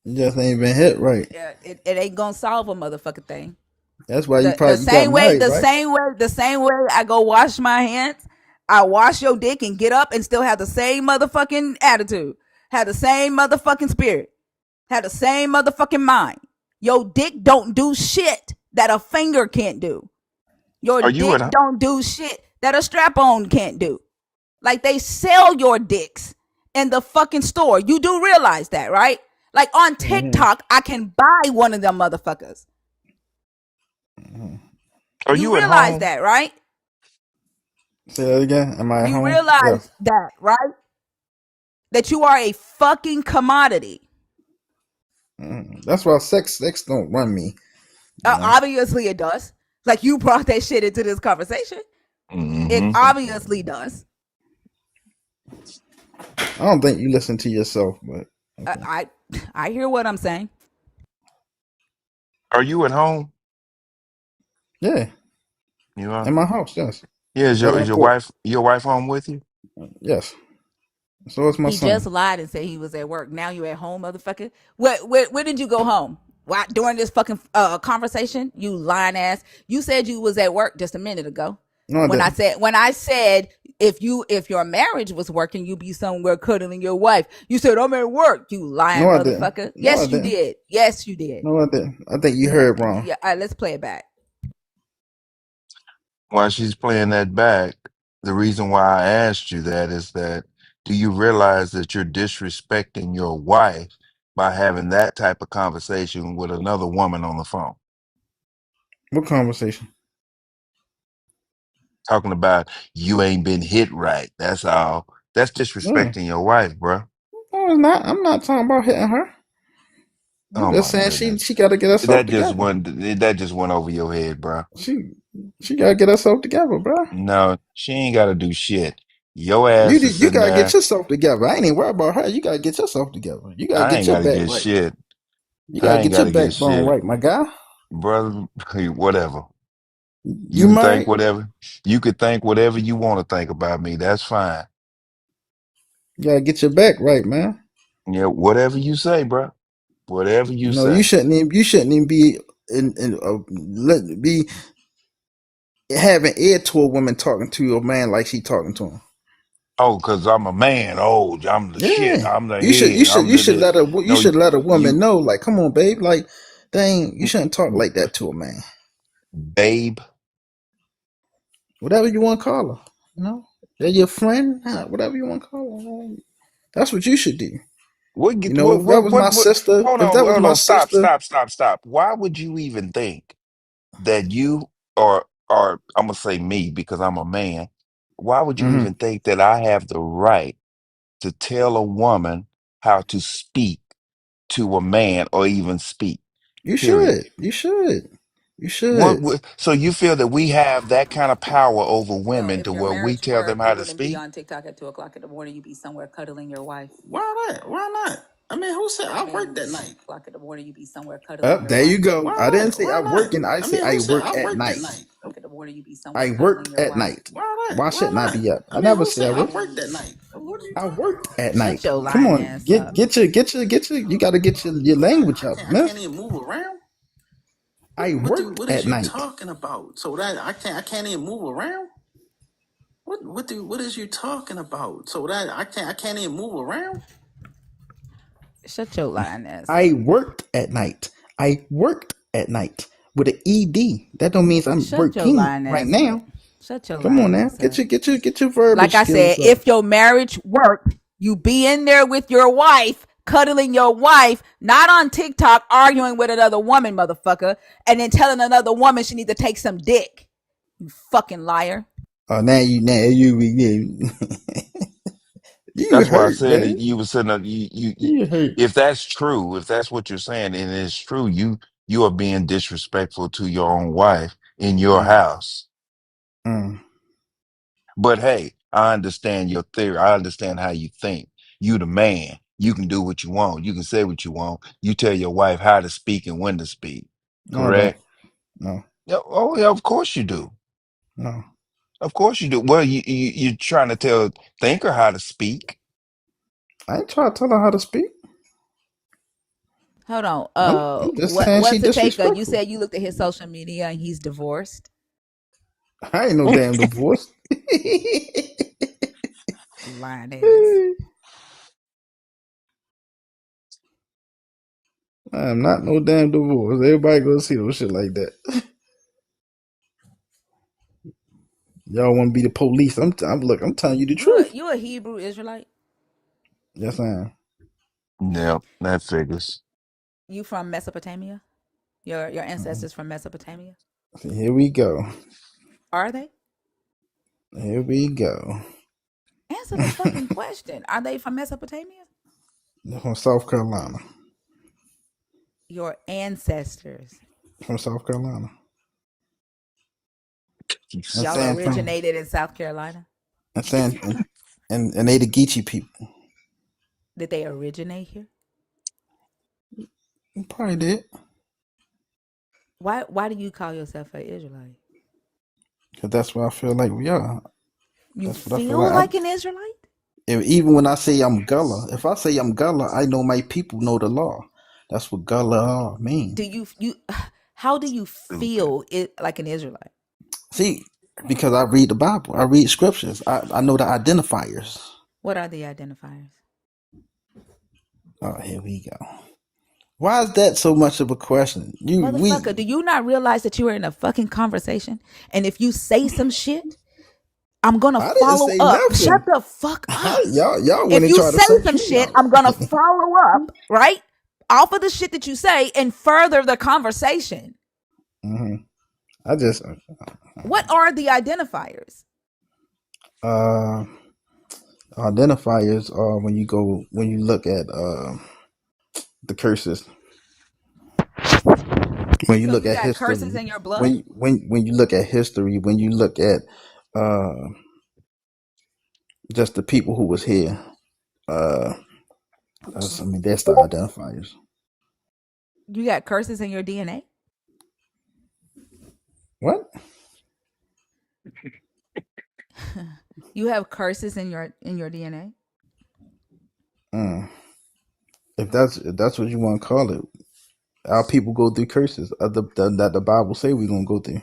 You just ain't been hit right. Yeah, it ain't gonna solve a motherfucking thing. That's why The you got same way, married, right? the same way I go wash my hands, I wash your dick and get up and still have the same motherfucking attitude, have the same motherfucking spirit, have the same motherfucking mind. Your dick don't do shit that a finger can't do. Your Are you dick at? don't do shit that a strap on can't do. Like, they sell your dicks in the fucking store. You do realize that, right? Like, on Mm-hmm. TikTok, I can buy one of them motherfuckers. Mm-hmm. Are You you at realize home? that, right? Say that again. Am I at You home? Yes. realize that, right? That you are a fucking commodity. That's why sex don't run me. You know. Obviously, it does. Like, you brought that shit into this conversation. It Hmm. obviously does. I don't think you listen to yourself, but okay. I hear what I'm saying. Are you at home? Yeah, You are. in my house. Yes. Yeah, Right on is the porch. your wife home with you? Yes. So is my He just son. lied and said he was at work. Now you at home, motherfucker. Where did you go home? Why, during this fucking conversation? You lying ass. You said you was at work just a minute ago. No, I didn't. When I said if your marriage was working, you'd be somewhere cuddling your wife. You said I'm at work. You No, lying I didn't. motherfucker. No, I Yes, you didn't. did. Yes, you did. No, I didn't. I think you heard wrong. Yeah. All right, let's play it back. While she's playing that back, the reason why I asked you that is that do you realize that you're disrespecting your wife by having that type of conversation with another woman on the phone? What conversation? Talking about you ain't been hit right. That's all. That's No, disrespecting your wife, bro. no, it's not. I'm not talking about hitting her. Oh I'm just my saying goodness. she got to get herself together. That just went over your head, bro. She she got to get herself together, bro. No, she ain't got to do shit. Your ass is You sitting gotta get there. yourself together. I ain't even worried about her. You gotta get yourself together. You gotta I get ain't your got to back get right. shit. You gotta I ain't get got your to get backbone shit, right, my guy. brother. Whatever. You You can think married? whatever. You could think whatever you want to think about me. That's fine. You gotta get your back right, man. Yeah, whatever you say, bro. Whatever you No, say. you shouldn't even be be having ear to a woman talking to a man like she talking to him. Oh, cause I'm a man. Oh, I'm the shit. Yeah, I'm the head. I'm you the should this. you No, should let a woman you, know, like, come on, babe, like, dang, you shouldn't talk like that to a man. babe. Whatever you want to call her, you know, they're your friend, whatever you want to call her. That's what you should do. What You get know, if that was my what? sister, Hold if on, that was hold my on. Stop, sister, stop, stop, stop. Why would you even think that you or I'm gonna say me because I'm a man? Why would you hmm even think that I have the right to tell a woman how to speak to a man or even speak? you Period. should, you should, you What, should. so you feel that we have that kind of power over So women if to your where we marriage tell them worked, you how to wouldn't be speak? on TikTok at 2 o'clock in the morning. You'd be somewhere cuddling your wife. Why not? Why not? I mean, who said That I work that means night? o'clock in the morning, you'd be somewhere cuddling your There you wife. go. I didn't say I Why work, not? and I I say mean, I who said work I at work that night. night? O'clock in the morning, you'd be somewhere I cuddling work your at wife. night. Why not? Why Why shouldn't I not? be up? I I mean, never who say said I I work. work that night? What are you I talking work about? at Shut night. your Come lying on, ass up. get your. You got to get your language up, I miss. can't even move around. I work What at is you night. talking about? So that I can't even move around. What is you talking about? So that I can't even move around. Shut your lying ass I up. worked at night. I worked at night with an ed. That don't mean I'm Shut your working lying right ass up. now. Shut your Come on lying now, ass up. get your verbiage Like I skills said, up. if your marriage worked, you be in there with your wife, cuddling your wife, not on TikTok arguing with another woman, motherfucker, and then telling another woman she need to take some dick. You fucking liar. Oh, you you That's why I hurt, said that man. you were sitting up. You hurt. If that's true, if that's what you're saying, and it's true, you are being disrespectful to your own wife in your Mm, house. mm. But hey, I understand your theory. I understand how you think. You the man. You can do what you want. You can say what you want. You tell your wife how to speak and when to speak. No, I don't. Correct? No, Yeah, oh yeah, of course you do. no. Of course you do. Well, you're trying to tell Thinker how to speak. I ain't trying to tell her how to speak. Hold on. I'm just saying she What's the taker? You disrespectful. said you looked at his social media and he's divorced. I ain't no damn divorce. Lying ass. I am not no damn divorce. Everybody go see no shit like that. Y'all want to be the police? Look. I'm telling you the truth. You a Hebrew Israelite? Yes, I am. Yeah, that figures. You from Mesopotamia? Your Mhm. ancestors from Mesopotamia? Here we go. Are they? Here we go. Answer the fucking question. Are they from Mesopotamia? From South Carolina. Your ancestors. From South Carolina. And Y'all San Fran. originated in South Carolina? And San and they the Geechee people. Did they originate here? You probably did. Why do you call yourself an Israelite? Cause that's what I feel like we are. You That's what I feel feel like. like an Israelite? Even when I say I'm Gullah, if I say I'm Gullah, I know my people know the law. That's what Gullah are mean. Do you how do you Stupid. feel it like an Israelite? See, because I read the Bible, I read scriptures, I know the identifiers. What are the identifiers? Oh, here we go. Why is that so much of a question? Motherfucker, do you not realize that you are in a fucking conversation? And if you say some shit, I'm gonna I didn't follow say up. Shut nothing. the fuck up. Y'all went If and you tried to say say some Kitty shit, out. I'm gonna follow up, right? Off of the shit that you say and further the conversation. hmm I just What are the identifiers? uh identifiers are when you look at the curses. when you So look you at got curses history, in your blood? when you look at history, when you look at uh, just the people who was here, uh, I mean, that's the identifiers. You got curses in your DNA? What? You have curses in your DNA? Mm. If that's what you want to call it, our people go through curses that the Bible say we're gonna go through.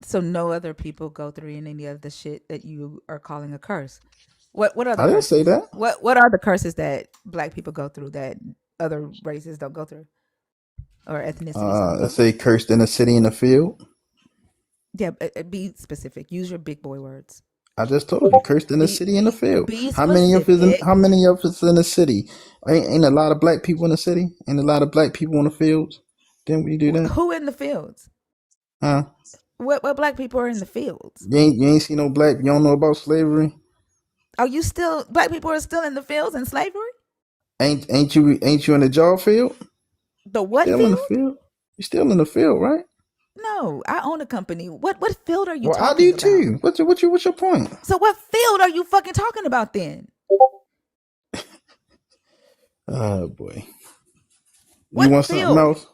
So no other people go through any of the shit that you are calling a curse. What are the I didn't say curses? that. What are the curses that black people go through that other races don't go through or ethnicities don't go Let's through? say cursed in the city in the field. Yeah, be specific. Use your big boy words. I just told you, cursed in the Be city in the field. be specific. How many of us in the city? Ain't a lot of black people in the city? Ain't a lot of black people in the fields? Didn't we do that? Who in the fields? Huh? What black people are in the fields? You ain't see no black. You don't know about slavery? Are you still black people are still in the fields in slavery? Ain't you in the job field? The what Still in the field? field? You still in the field, right? No, I own a company. What field are you Well, I talking do about? too. What's your point? So what field are you fucking talking about then? Oh boy. You What want something field? else?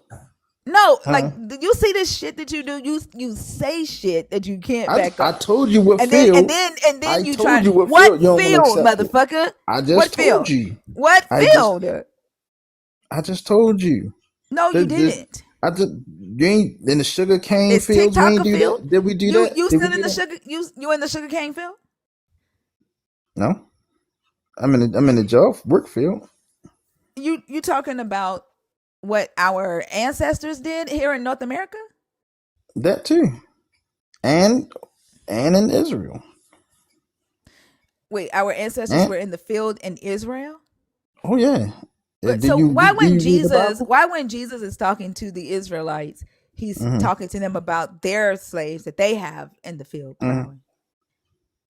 No, like Huh? you see this shit that you do. You say shit that you can't back I up, told you what and then and field. then and I then you told try you what what field. You don't want to field, accept it. motherfucker? I What just told field? you. What I just field? I just told you. No, you This didn't. I just you ain't in the sugar cane Is fields. We TikTok ain't a do field? that. Did we do You that? you Did we still in do the that? sugar you in the sugar cane field? No. I'm in the job work field. You talking about what our ancestors did here in North America? That too. And in Israel. Wait, our ancestors And were in the field in Israel? oh yeah. But Do so you do you read the Bible? why when Jesus is talking to the Israelites, he's Mm-hmm. talking to them about their slaves that they have in the field Mm-hmm. plowing?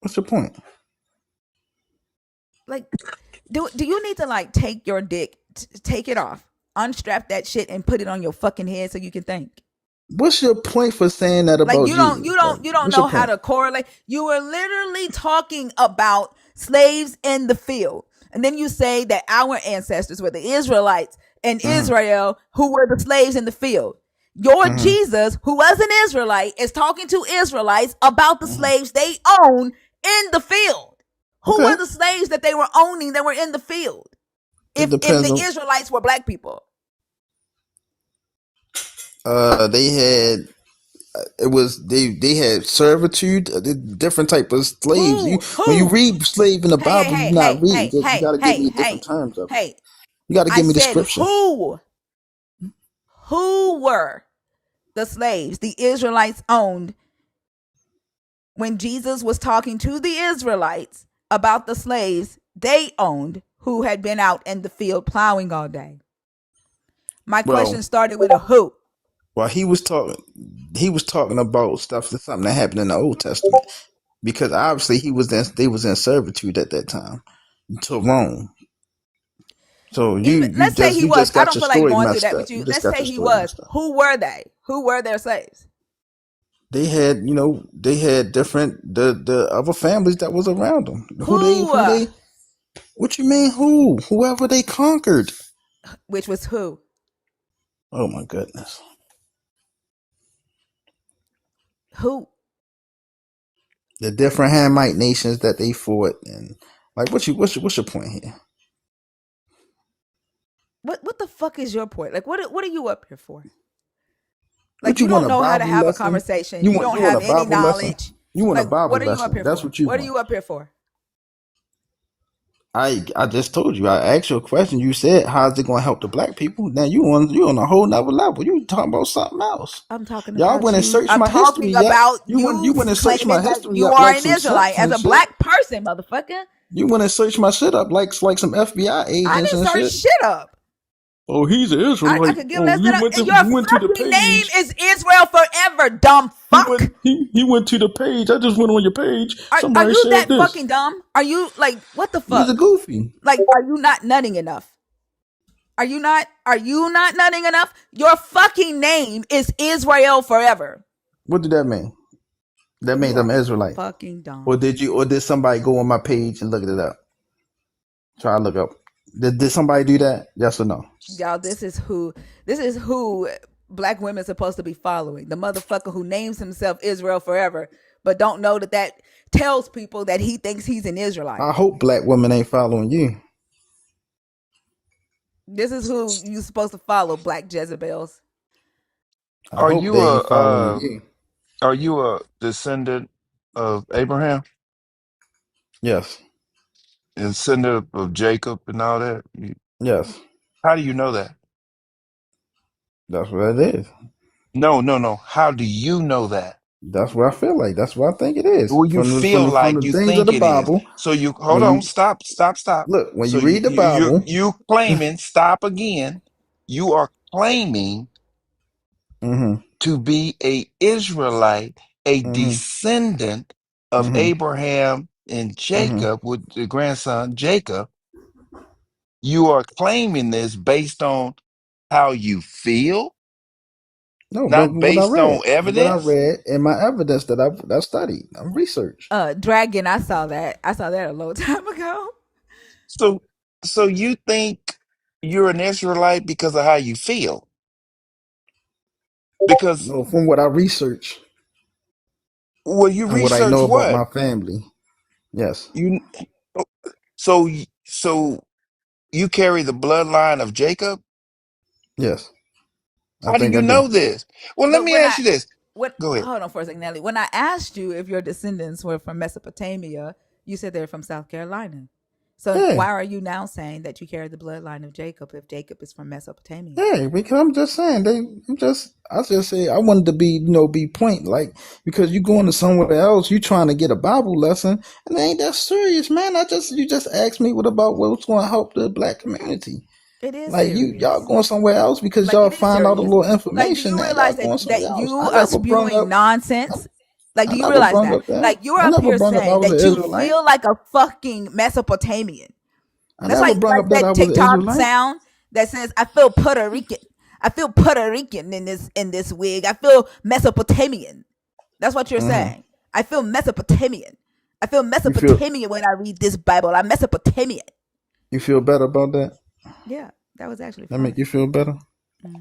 What's your point? Like, do you need to like take your dick, take it off, unstrap that shit, and put it on your fucking head so you can think? What's your point for saying that Like about Jesus? you don't What's your know how point? to correlate. You were literally talking about slaves in the field. And then you say that our ancestors were the Israelites in Mm-hmm. Israel who were the slaves in the field. Your Mm-hmm. Jesus, who was an Israelite, is talking to Israelites about the Mm-hmm. slaves they own in the field. Who Okay. were the slaves that they were owning that were in the field? It If depends the on Israelites were black people. they had it was they had servitude, different type of slaves. You when you Who? read slave in the Hey, hey, Bible, hey, you're not hey, reading. hey, You hey, got to give hey, me different hey, terms of it. hey. You got to I give me the said scripture. who were the slaves the Israelites owned when Jesus was talking to the Israelites about the slaves they owned who had been out in the field plowing all day? My Well, question started with a who. while he was talking about something that happened in the Old Testament because obviously they was in servitude at that time to Rome. So Even let's say he you was. just I got don't your feel like story going through messed that up. with You you. just Let's got say your he story was. messed up. Who were they? Who were their slaves? They had they had different the other families that was around them. Who? What you mean who? Whoever they conquered. Which was who? Oh my goodness. Who? The different Hamite nations that they fought and like what's your point here? What the fuck is your point? Like what are you up here for? Like What you you want don't a know how to Bible have a lesson? conversation. You don't You want have a any Bible lesson? knowledge. You want a Like Bible what are you up lesson? here That's for? what you What are want. you up here for? I just told you. I asked you a question. You said, "How's it going to help the black people?" Now you on a whole nother level. You talking about something else. I'm talking Y'all about went and you. searched I'm my history talking yet? about You you went and searched my claiming that history you up are like an some Israelite sects as and a shit. black person, motherfucker. You went and searched my shit up like some FBI I agents didn't and search shit. shit up. Oh, he's an I Israelite. could give Oh, less than a, your you went to the fucking name page. is Israel forever, dumb fuck. He went to the page. I just went on your page. Are Somebody you said that this. fucking dumb? Are you like what the He's a fuck? goofy. Like are you not nutting enough? Are you not? Are you not nutting enough? Your fucking name is Israel forever. What did that mean? That You means I'm are Israelite. fucking Or dumb. did somebody go on my page and look it up? Try to look up. Did somebody do that? Yes or no? Y'all, this is who black women supposed to be following. The motherfucker who names himself Israel forever, but don't know that tells people that he thinks he's an Israelite. I hope black women ain't following you. This is who you supposed to follow, black Jezebels. I Are hope you they a ain't following you. are you a descendant of Abraham Yes. and descendant of Jacob and all that? Yes. How do you know that? That's what it is. No, no, no. How do you know that? That's what I feel like. That's what I think it is. Well, you feel From like the you things of think the it is. Bible. So you hold When on, you stop, stop, stop. look, when So you read the you Bible, you claiming, stop again. You are claiming mm-hmm, to be a Israelite, a mm-hmm, descendant of mm-hmm, Abraham and mm-hmm. Jacob with the grandson Jacob. You are claiming this based on how you feel, No, but not what I based read. on What I evidence. read and my evidence that I studied. I'm researched. Dragon, I saw that. I saw that a long time ago. So so you think you're an Israelite because of how you feel. Because No, from what I researched well, you and what I research know about what? my family. Yes. You so so you carry the bloodline of Jacob? Yes. I How do think you I do. know this? Well, let But me when ask I you this. when Go ahead. hold on for a second, Nelly. When I asked you if your descendants were from Mesopotamia, you said they're from South Carolina. So Yeah. why are you now saying that you carry the bloodline of Jacob if Jacob is from Mesopotamia? Yeah, because I'm just saying I just say I wanted to be point like because you going to somewhere else, you trying to get a Bible lesson, and it ain't that serious, man. You just asked me what's going to help the black community. It is Like y'all serious. going somewhere else because Like y'all it is find out a serious. little Like, do information you now. Y'all realize going that somewhere else. you are spewing nonsense? Like, I do you never realize brung that? up that. Like, you're I up never here brung up I saying was an that you Israelite. feel like a fucking Mesopotamian. I That's never brung like up that I that was an TikTok Israelite. sound that says, "I feel Puerto Rican. I feel Puerto Rican in this wig. I feel Mesopotamian." That's what you're Hmm. saying. I feel Mesopotamian. I feel You feel Mesopotamian when I read this Bible. I'm Mesopotamian. you feel better about that? Yeah, that was actually That make fun. you feel better? Hmm.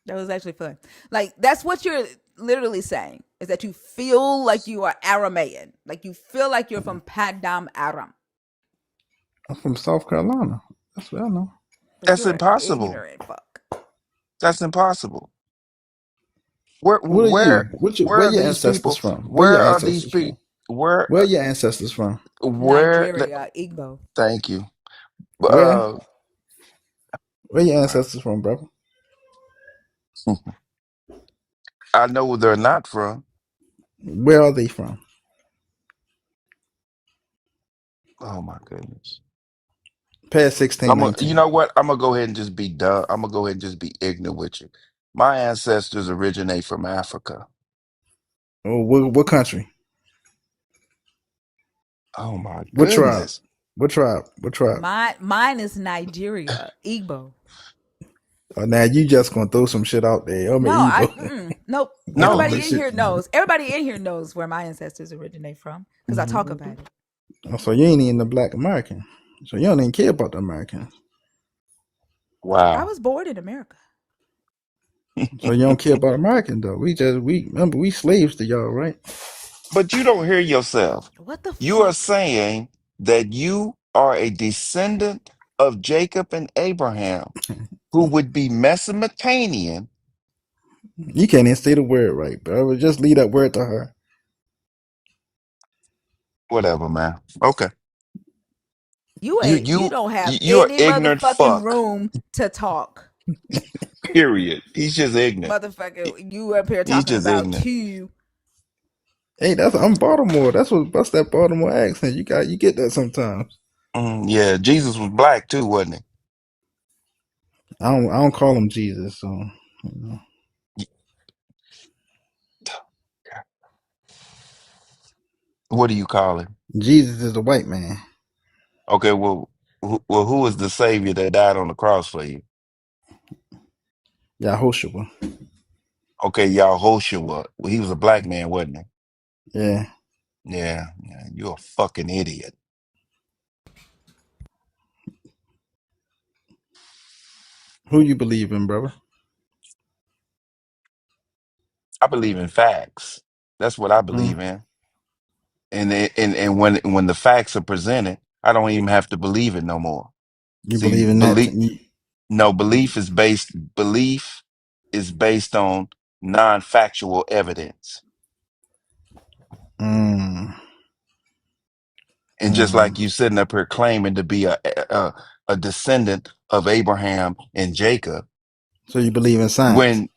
That was actually fun. Like, that's what you're literally saying, is that you feel like you are Aramaean. Like, you feel like you're from Padam Aram. I'm from South Carolina. That's what I know. Like, That's you're an impossible. ignorant fuck. That's impossible. Where What are you? where Where where are your these ancestors people? from? Where Where your are these ancestors people? from? Where Where your ancestors from? where the, Nigeria, Igbo. thank you. Where? Uh Where your ancestors from, brother? I know where they're not from. Where are they from? Oh my goodness. Past 16, You 19. know what? I'm gonna go ahead and just be dumb. I'm gonna go ahead and just be ignorant with you. My ancestors originate from Africa. Oh, what country? Oh my What tribe? goodness. What tribe? What tribe? Mine is Nigeria, Igbo. Oh, now you just gonna throw some shit out there. I'm an No, I Igbo. nope. I'm No, talking Everybody in shit. here knows. Everybody in here knows where my ancestors originate from because I talk mhm. about it. Oh, so you ain't even a black American. So you don't even care about the Americans. I Wow. was born in America. So you don't care about Americans though. We remember we slaves to y'all, right? But you don't hear yourself. What the You are fuck? saying that you are a descendant of Jacob and Abraham, who would be Mesopotamian. You can't even say the word right, bro. Just leave that word to her. Whatever, man. Okay. You You you don't have you're any ignorant motherfucking fuck. room to talk. Period. He's just ignorant. Motherfucker, you up here He's talking just about ignorant. two. Hey, I'm Baltimore. That's that Baltimore accent. You get that sometimes. Yeah, Jesus was black too, wasn't I don't call him Jesus, so you know. he? What do you call him? Jesus is a white man. Okay, well, Well, who was the savior that died on the cross for you? Yahushua. Okay, Yahushua. Well, he was a black man, wasn't Yeah. he? Yeah, yeah. You're a fucking idiot. Who you believe in, brother? I believe in facts. That's what I Hmm. believe in. And when the facts are presented, I don't even have to believe it no more. You See, believe in that? no, belief is based on non-factual evidence. Mm, And just mm. like you sitting up here claiming to be a descendant of Abraham and Jacob, So you believe in science? when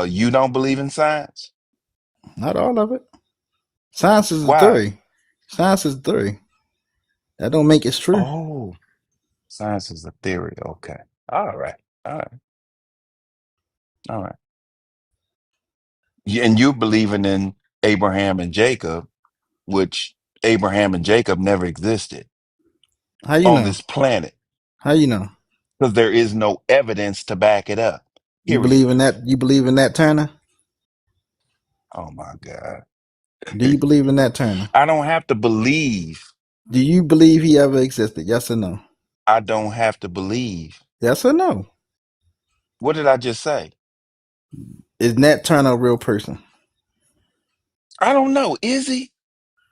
you don't believe in science, Not all of it. Science is a why? theory. Science is a theory. That don't make it true. Oh, science is a theory. Okay, all right, all right, all right. And you believing in Abraham and Jacob, which Abraham and Jacob never existed How you on know? this planet How you know? because there is no evidence to back it up. You Period. believe in that? You believe in that Turner? Oh my God. Do you believe in that Turner? I don't have to believe. Do you believe he ever existed? Yes or no? I don't have to believe. Yes or no? What did I just say? Is Nat Turner a real person? I don't know. Is he?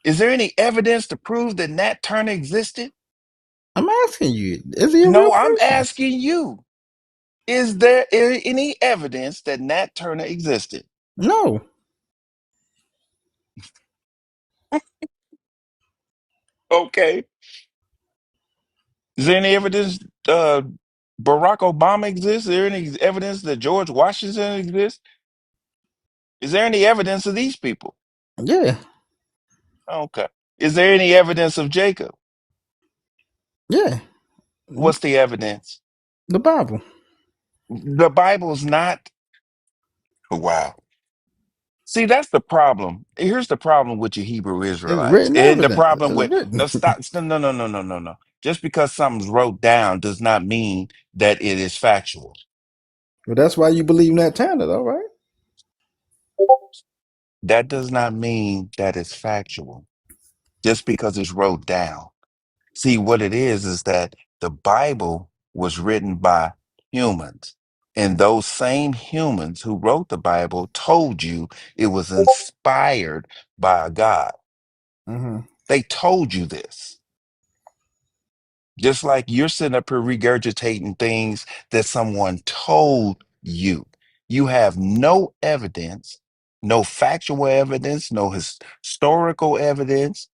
Is there any evidence to prove that Nat Turner existed? I'm asking you. Is he a real No, I'm person? asking you. Is there any evidence that Nat Turner existed? No. Okay. Is there any evidence Barack Obama exists? Is there any evidence that George Washington exists? Is there any evidence of these people? Yeah. Okay. Is there any evidence of Jacob? Yeah. What's the evidence? The Bible. The Bible's not. Wow. See, that's the problem. Here's the problem with you Hebrew It's Israelites. written And the evidence. problem It's with, written. no, stop. No, no, no, no, no, no, no. Just because something's wrote down does not mean that it is factual. Well, that's why you believe Nat Turner, though, right? That does not mean that it's factual just because it's wrote down. See, what it is that the Bible was written by humans. And those same humans who wrote the Bible told you it was inspired by God. Mm-hmm. They told you this. Just like you're sitting up here regurgitating things that someone told you. You have no evidence, no factual evidence, no historical evidence.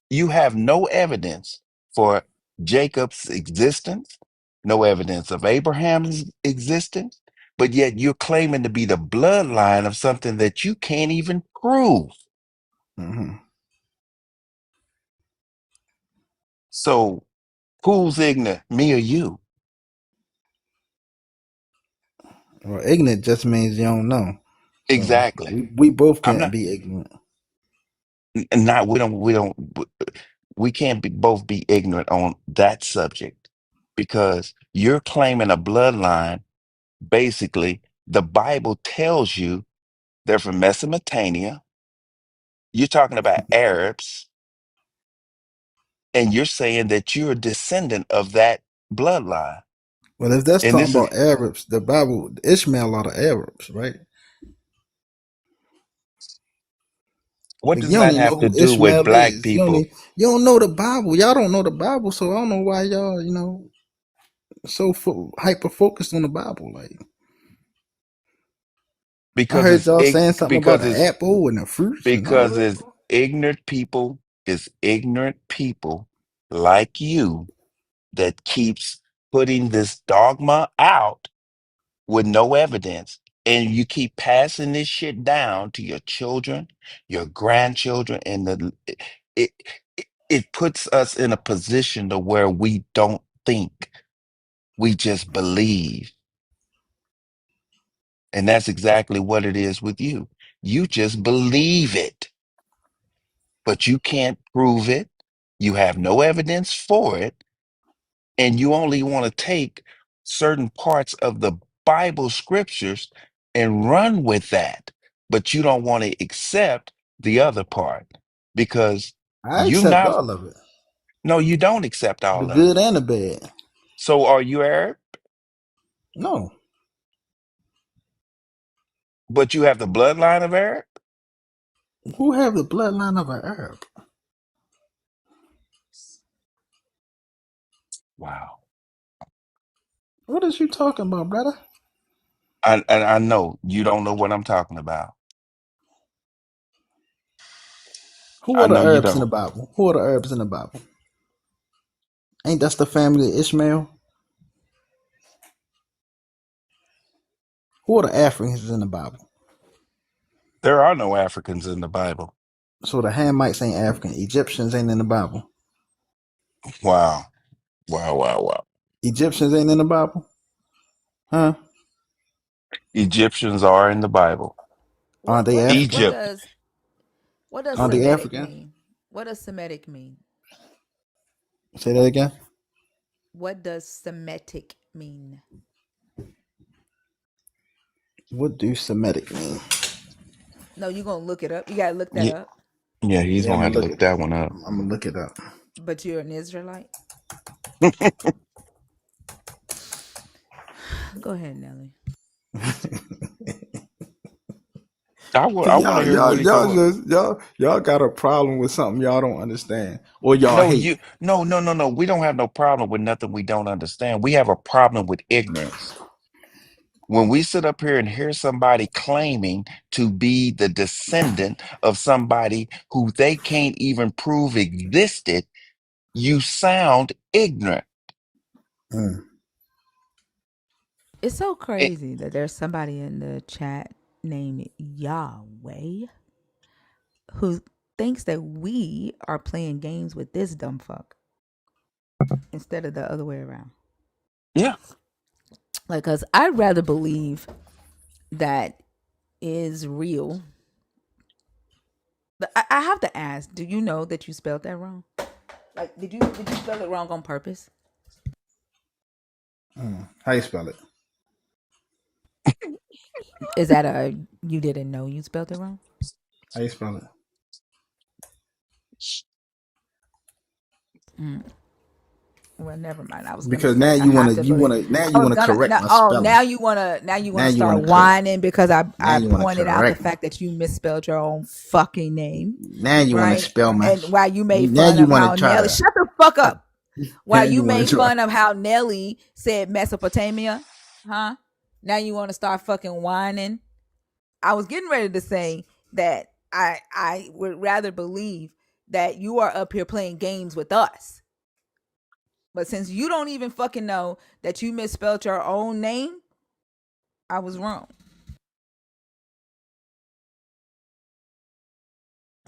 You have no evidence for Jacob's existence, no evidence of Abraham's existence, but yet you're claiming to be the bloodline of something that you can't even prove. Mm-hmm. So who's ignorant, me or you? Well, ignorant just means you don't know. So Exactly. we both I'm can't not, be ignorant. not, we can't both be ignorant on that subject because you're claiming a bloodline. Basically, the Bible tells you they're from Mesopotamia. You're talking about Arabs, and you're saying that you're a descendant of that bloodline. Well, if that's And talking this is about Arabs, the Bible, Ishmael are the Arabs, right? what But does you don't that even know have to who do with Ishmael black is. people? You don't know the Bible. Y'all don't know the Bible, so I don't know why y'all, so hyper focused on the Bible. Like I Because heard it's y'all ig- saying something about because the it's apple and the fruits and all because that. it's ignorant people, it's ignorant people like you that keeps putting this dogma out with no evidence. And you keep passing this shit down to your children, your grandchildren, and it, it puts us in a position to where we don't think, we just believe. And that's exactly what it is with you. You just believe it, but you can't prove it. You have no evidence for it, and you only want to take certain parts of the Bible scriptures and run with that, but you don't want to accept the other part because I you accept not, all of it, no, you don't accept the all of good it. and the bad. So are you Arab? No, But you have the bloodline of Arab? who have the bloodline of an Arab? Wow. What is you talking about, brother? I know you don't know what I'm talking about. Who I are the know you Arabs in the don't. Bible? Who are the Arabs in the Bible? Ain't that's the family of Ishmael? Who are the Africans in the Bible? There are no Africans in the Bible. So the Hamites ain't African. Egyptians ain't in the Bible. Wow. Wow, wow, wow. Egyptians ain't in the Bible, huh? Egyptians are in the Bible. Aren't What they what do, what African? Egypt. does what does Aren't they Semitic African? mean? What does Semitic mean? Say that again. What does Semitic mean? What do Semitic mean? No, you're gonna look it up. You gotta look that Yeah, up. yeah, he's Yeah, I'm gonna have gonna to look look it. that one up. I'm gonna look it up. But you're an Israelite. Go ahead, Nelly. I want to y'all, hear y'all, what he y'all going. just y'all got a problem with something y'all don't understand or y'all No, hate. you no no no no. We don't have no problem with nothing we don't understand. We have a problem with ignorance. When we sit up here and hear somebody claiming to be the descendant of somebody who they can't even prove existed, you sound ignorant. Mm. It's so It, crazy that there's somebody in the chat named Yahweh who thinks that we are playing games with this dumb fuck instead of the other way around. yeah, Like, cause I'd rather believe that is real. But I have to ask, do you know that you spelled that wrong? Like, did you spell it wrong on purpose? Mm. How you spell it? Is that a you didn't know you spelled it wrong? How you spell it? Mm. Well, never mind. I was gonna Because now say I you have wanna to you believe. wanna now I you was wanna gonna correct now, my oh spelling. now you Now wanna you start wanna cor- whining because now I you wanna pointed out the correct me. fact that you misspelled your own fucking name, Now you wanna right? spell my. And while you made Now fun you of wanna how try Nelly to. shut the fuck up. Now While you you wanna made try. fun of how Nelly said Mesopotamia, huh? Now you want to start fucking whining. I was getting ready to say that I would rather believe that you are up here playing games with us. But since you don't even fucking know that you misspelled your own name, I was wrong.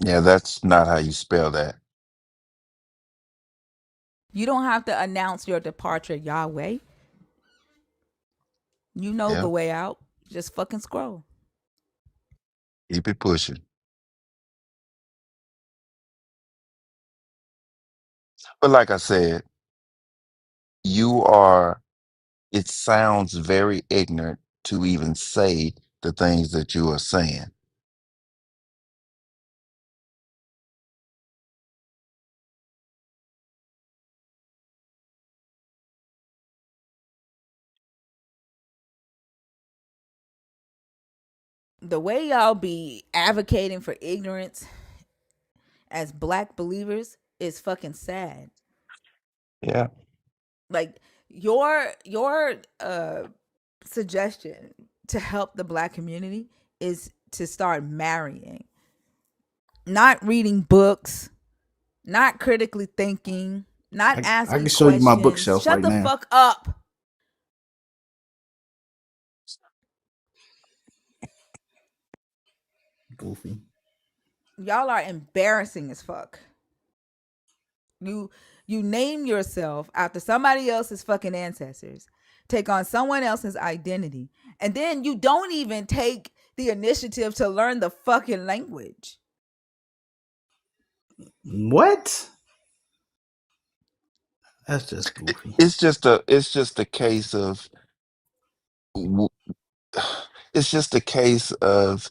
yeah, that's not how you spell that. You don't have to announce your departure Yahweh. You know Yeah, the way out. Just fucking scroll. keep it pushing. But like I said, you are. It sounds very ignorant to even say the things that you are saying. The way y'all be advocating for ignorance as black believers is fucking sad. Yeah, Like your suggestion to help the black community is to start marrying, not reading books, not critically thinking, not I can asking show you my questions. bookshelf Shut right the now. fuck up. Goofy. Y'all are embarrassing as fuck. You you name yourself after somebody else's fucking ancestors, take on someone else's identity, and then you don't even take the initiative to learn the fucking language. What? That's just goofy. It's just a case of w- it's just a case of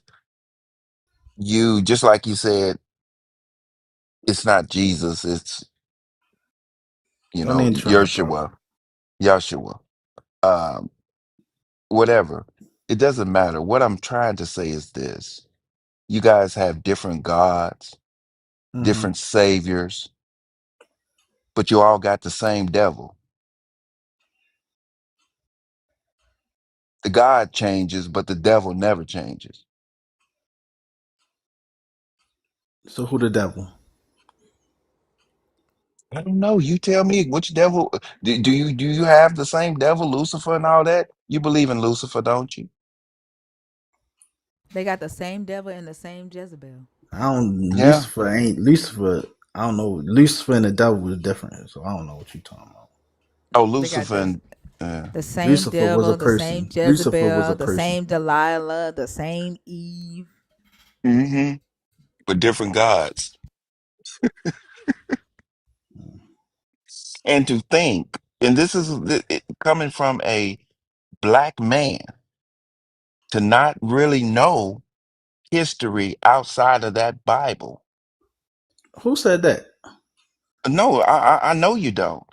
you, just like you said, it's not Jesus, it's Don't even try, bro. Yeshua, um, whatever. It doesn't matter. What I'm trying to say is this: you guys have different gods, Hmm. different saviors, but you all got the same devil. The God changes, but the devil never changes. So who the devil? I don't know. You tell me which devil do you have the same devil, Lucifer and all that? You believe in Lucifer, don't you? They got the same devil and the same Jezebel. I don't. Yeah. Lucifer ain't Lucifer. I don't know. Lucifer and the devil is different, so I don't know what you're talking about. Oh, They got Lucifer this and uh, the same Lucifer was a devil, the same person. Lucifer was a Jezebel, the person. same Delilah, the same Eve. hmm but different gods. And to think, and this is coming from a black man, to not really know history outside of that Bible. Who said that? No, I know you don't.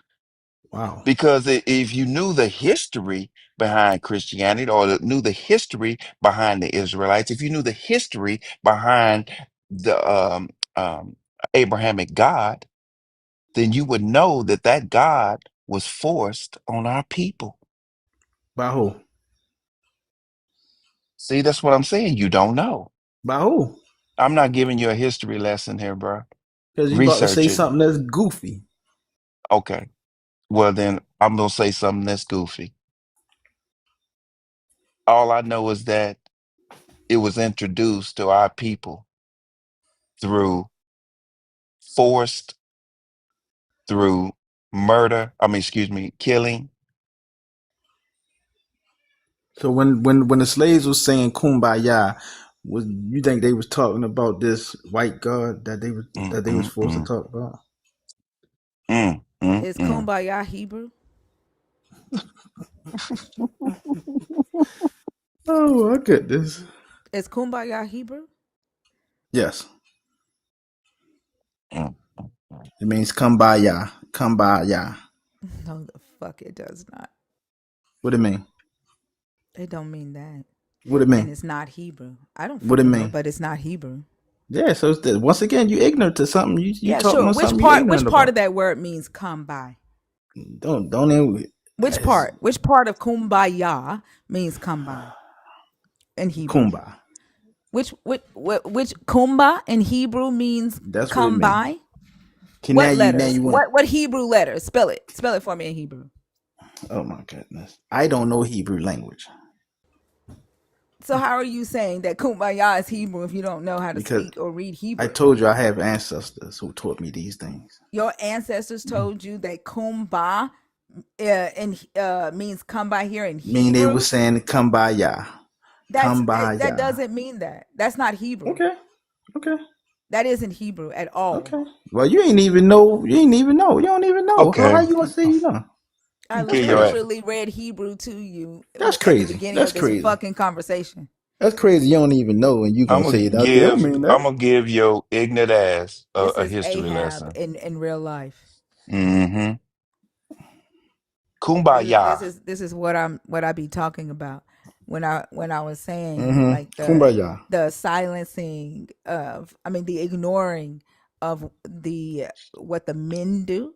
Wow. Because if you knew the history behind Christianity, or knew the history behind the Israelites, if you knew the history behind the Abrahamic God, then you would know that that God was forced on our people. By who? See, that's what I'm saying. You don't know. By who? I'm not giving you a history lesson here, bro. Because you about to say Research it. something that's goofy. Okay. Well, then I'm going to say something that's goofy. All I know is that it was introduced to our people through forced, through murder. I mean, excuse me, killing. So when the slaves was saying "Kumbaya," was you think they was talking about this white God Mm, that they was mm, forced to mm, talk about? Is mm. Kumbaya Hebrew? Oh my goodness. Is Kumbaya Hebrew? Yes, Mm, mm, mm. it means "Kumbaya." Kumbaya. No, the fuck it does not. What it mean? It don't mean that. What it And mean? it's not Hebrew. I don't What it fucking know, mean? but it's not Hebrew. Yeah. So it's once again, you ignorant to something. You Yeah, talking sure. on Which something you part which ignorant part of about. that word means come by? Don't even. Which It's part? Which part of kumbaya means come by in Hebrew? Kumba. Which kumba in Hebrew means That's what it come mean. by? Okay, What now letters? you want. What Hebrew letters? Spell it. Spell it for me in Hebrew. Oh my goodness. I don't know Hebrew language So how are you saying that kumbaya is Hebrew if you don't know how to because speak or read I Hebrew? told you I have ancestors who taught me these things. Your ancestors told you that kumba means come by here in Mean they Hebrew. was saying "Kumbaya." That Kumbaya. doesn't mean that. That's not Hebrew. Okay. Okay. That isn't Hebrew at all. Okay. Well, you ain't even know. You ain't even know. You don't even know. How Okay. you gonna say you know? I Give your a- literally read Hebrew to you That's at the crazy. beginning That's of this crazy. fucking conversation. That's crazy. You don't even know, and you I'm gonna gonna say it out there. I give mean I'm that. gonna give your ignorant ass This a is history Ahab lesson. in real life. Mm-hmm. This Kumbaya. is this is what I be talking about when I was saying Mm-hmm. like Kumbaya. the silencing of, I mean, the ignoring of the what the men do,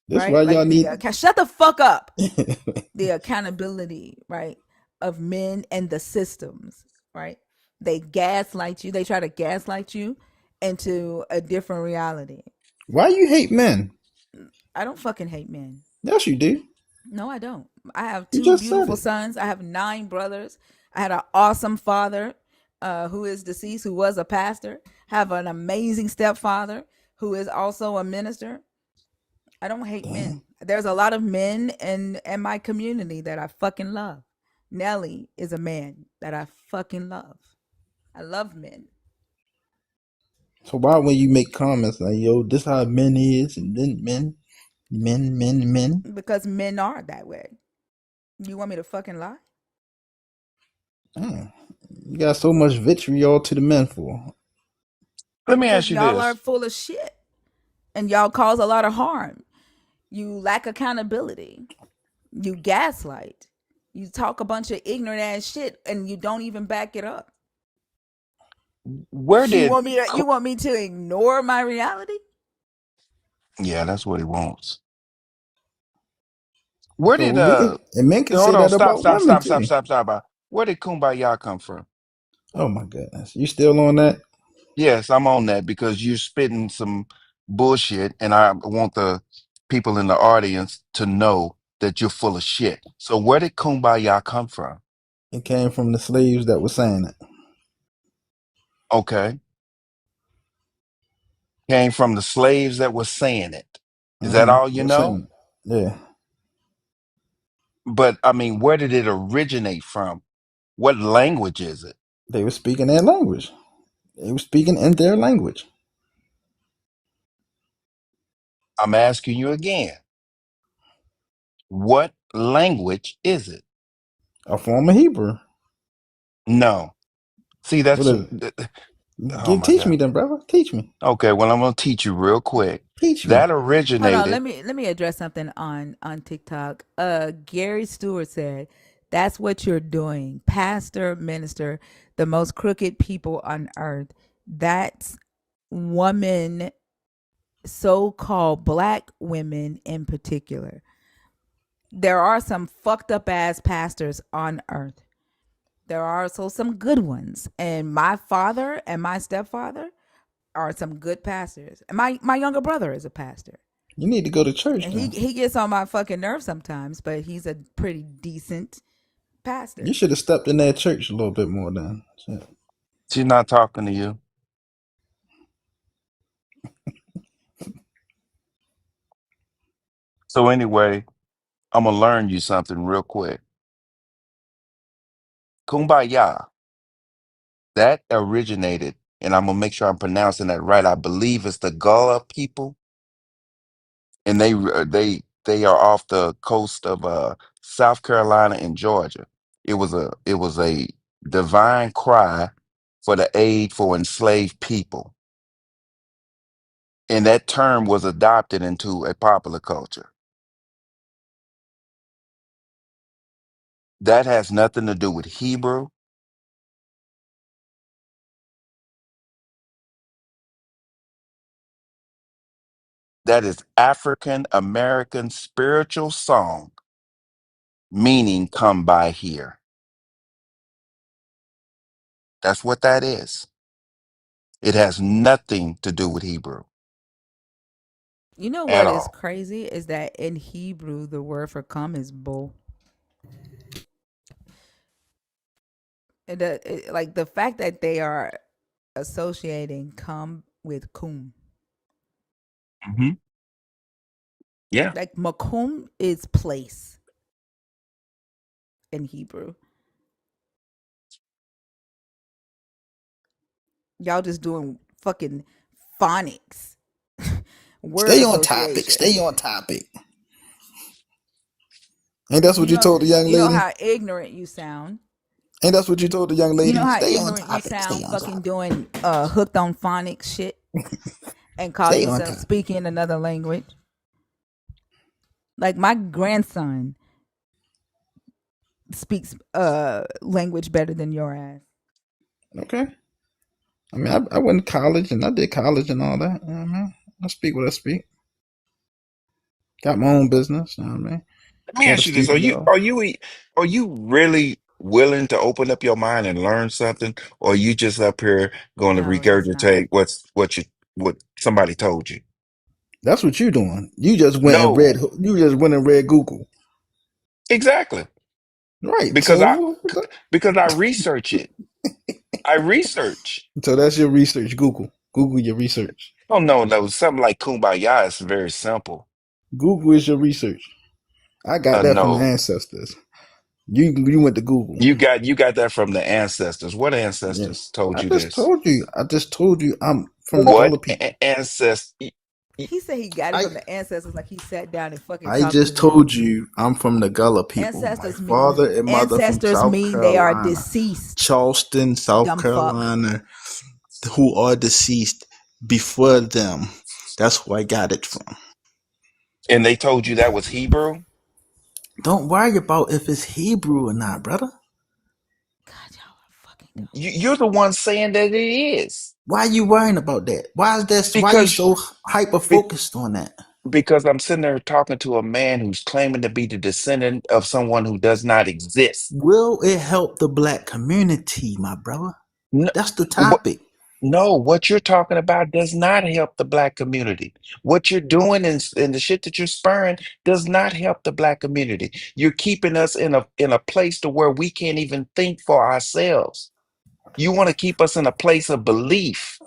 That's why right? y'all Like the need. shut the fuck up, the accountability, right, of men and the systems, right? They gaslight you. They try to gaslight you into a different reality. Why you hate men? I don't fucking hate men. Yes, you do. No, I don't. I have You two just said beautiful it. sons. I have 9 brothers. I had an awesome father who is deceased, who was a pastor. Have an amazing stepfather who is also a minister. I don't hate Damn. men. There's a lot of men in my community that I fucking love. Nelly is a man that I fucking love. I love men. So why when you make comments like, "Yo, this how men is," and then men, Men. because men are that way. You want me to fucking lie? Oh, you got so much vitriol to the men for. Let me Because ask you y'all are this. full of shit and y'all cause a lot of harm. You lack accountability. You gaslight. You talk a bunch of ignorant ass shit and you don't even back it up. Where You did want me to you want me to ignore my reality? yeah, that's what he wants. Where So did men can say hold on, that stop, about stop, women stop, stop, too. stop, stop. Where did Kumbaya come from? Oh my goodness, you still on that? Yes, I'm on that because you're spitting some bullshit, and I want the people in the audience to know that you're full of shit. So where did Kumbaya come from? It came from the slaves that were saying it. Okay. Came from the slaves that were saying it. Is that all They you were know? saying it. Yeah, But I mean, where did it originate from? What language is it? they were speaking their language. They were speaking in their language, I'm asking you again. What language is it? a form of Hebrew. No. See, What is it? oh my Teach me God. then, brother. Teach me. Okay, well, I'm going to teach you real quick. Teach me. That Hold on, originated. let me address something on TikTok. Gary Stewart said, "That's what you're doing, pastor, minister, the most crooked people on earth. That's woman, so-called black women in particular. There are some fucked up ass pastors on earth. There are also some good ones, and my father and my stepfather are some good pastors. And my younger brother is a pastor. You need to go to church And he then. he gets on my fucking nerves sometimes, but he's a pretty decent You pastor. should have stepped in that church a little bit more then. Shit. She's not talking to you. So, anyway, I'm going to learn you something real quick. Kumbaya, that originated, and I'm going to make sure I'm pronouncing that right. I believe it's the Gullah people, and they are off the coast of South Carolina and Georgia. It was a divine cry for the aid for enslaved people, and that term was adopted into a popular culture. That has nothing to do with Hebrew. That is African American spiritual song meaning come by here. That's what that is. It has nothing to do with Hebrew You know at what is all. crazy is that in Hebrew the word for come is bull. Like the fact that they are associating come with kum. Hmm. Yeah. Like makum is place in Hebrew. Y'all just doing fucking phonics, word Stay on topic. association. Stay on topic. Ain't that's what You you know, told the young you know lady? how ignorant you sound. Ain't that's what you told the young You know lady? how Stay on ignorant you topic. Stay sound, on fucking topic. doing hooked on phonics shit and call Stay on yourself topic. speaking another language. Like my grandson speaks language better than your ass. Okay. I mean, I went to college and I did college and all that. You know what I mean? I speak what I speak. Got my own business. You know what I mean? Let me Got a ask you this: Are you studio. are you are you really willing to open up your mind and learn something, or you just up here going to No, he's not. regurgitate what somebody told you? That's what you doing. You just went and read. No, You just went and read Google. exactly. Right. Because I So, because I research it. I research. so that's your research. Google. Google your research. Oh no, no, something like Kumbaya is very simple. Google is your research. I got that from my No, ancestors. You went to Google. you got that from the ancestors. What Yeah. ancestors told I you just this? told you. I just told you I'm from the What color people. ancestors? He said he got it I from the ancestors, like he sat down and fucking I talked to just them. told you I'm from the Gullah people. My father and mother from Ancestors South mean they are Carolina, deceased. Charleston, South Dumb fuck. Carolina, who are deceased before them. That's where I got it from. And they told you that was Hebrew? Don't worry about if it's Hebrew or not, brother. God, y'all are fucking dumb. You're the one saying that it is. Why are you worrying about that? Why is that? Why are you Because so hyper be- focused on that? because I'm sitting there talking to a man who's claiming to be the descendant of someone who does not exist. Will it help the black community, my brother? No, That's the what, topic. no, what you're talking about does not help the black community. What you're doing and the shit that you're spurring does not help the black community. You're keeping us in a place to where we can't even think for ourselves. You want to keep us in a place of belief.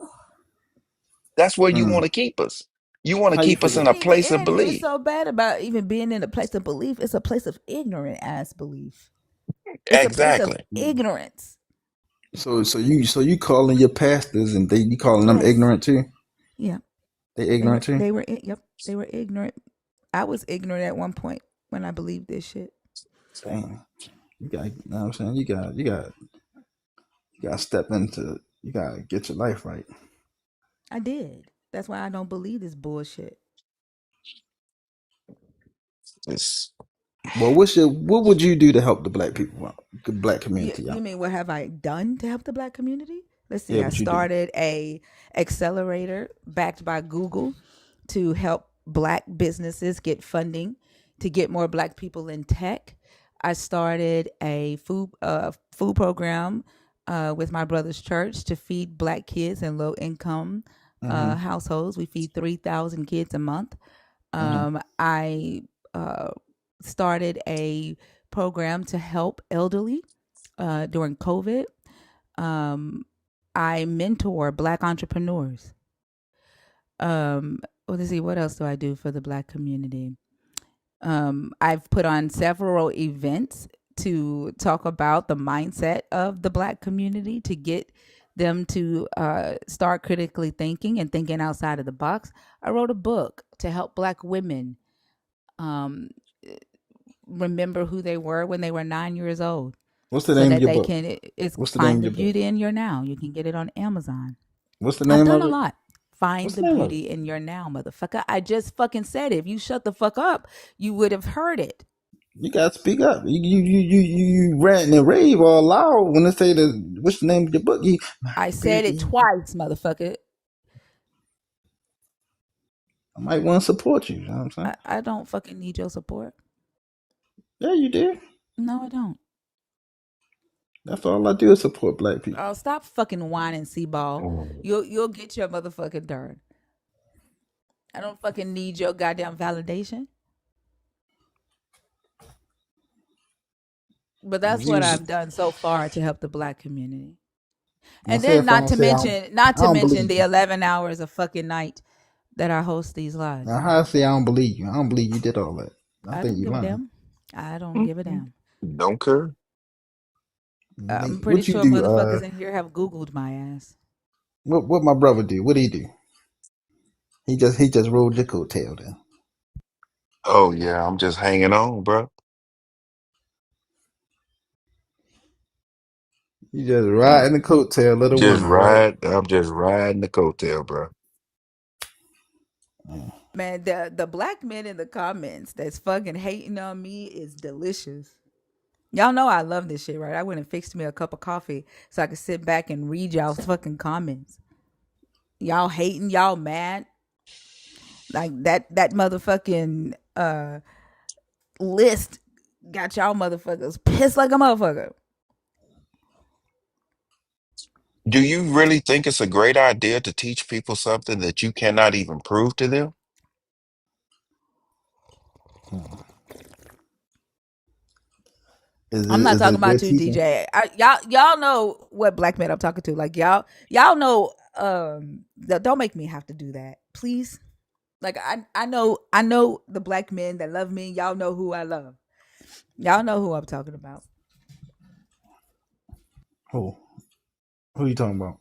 That's where you Mm. want to keep us. You want to How you keep us figure? in It a ain't even, place of it ain't even belief. so bad about even being in a place of belief. It's a place of ignorant ass belief. It's a place of Exactly. ignorance. So you calling your pastors and you calling them Yes. ignorant too? Yeah. They ignorant too? Yep. They were ignorant. I was ignorant at one point when I believed this shit. Damn. You got, you know what I'm saying? You got to step into, you got to get your life right. I did. That's why I don't believe this bullshit. It's, Well, what would you do to help the black people out, the black community You out? mean what have I done to help the black community? Let's see. Yeah, I what you do? started a accelerator backed by Google to help black businesses get funding to get more black people in tech. I started a food program with my brother's church to feed black kids in low income Mm-hmm. households. We feed 3,000 kids a month. Mm-hmm. I uh, started a program to help elderly during COVID. Um, I mentor black entrepreneurs. Well, let's see, what else do I do for the black community? I've put on several events to talk about the mindset of the black community to get them to start critically thinking and thinking outside of the box. I wrote a book to help black women um, remember who they were when they were 9 years old What's the so name of that your they book? can it's What's the name Find of the your book? beauty in your now. You can get it on Amazon. What's the I've name done of a it? lot. Find What's the the name of it? beauty in your now, motherfucker. I just fucking said it. If you shut the fuck up, you would have heard it. You got to speak up. You rant and rave all loud when they say the what's the name of your book? You, my I said it beauty. twice, motherfucker. I might want to support you. You know what I'm saying? I don't fucking need your support. Yeah, you do. No, I don't. That's all I do is support black people. Oh, stop fucking whining, C-ball. mm. You'll get your motherfucking turn. I don't fucking need your goddamn validation. But that's You what was, I've done so far to help the black community. I And say then if I not don't to say mention not I to don't mention believe the you. 11 hours of fucking night that I host these lives. Now how I say I don't believe you? I don't believe you did all that. I I think don't you give a lying. damn. I don't give a damn. Don't care. I'm pretty What you sure do? motherfuckers in here have Googled my ass. What my brother do? What he do? He just rode your coattail then. Oh yeah, I'm just hanging on, bro. You just I'm riding the coattail of the just women, right? ride. I'm just riding the coattail, bro. Mm. Man, the black men in the comments that's fucking hating on me is delicious. Y'all know I love this shit, right? I went and fixed me a cup of coffee so I could sit back and read y'all's fucking comments. Y'all hating, y'all mad. Like that motherfucking list got y'all motherfuckers pissed like a motherfucker. Do you really think it's a great idea to teach people something that you cannot even prove to them? Is I'm not is talking it about good you, teaching? DJ. Y'all know what black men I'm talking to. Like y'all know. Don't make me have to do that, please. Like I know the black men that love me. Y'all know who I love. Y'all know who I'm talking about. Who you talking about?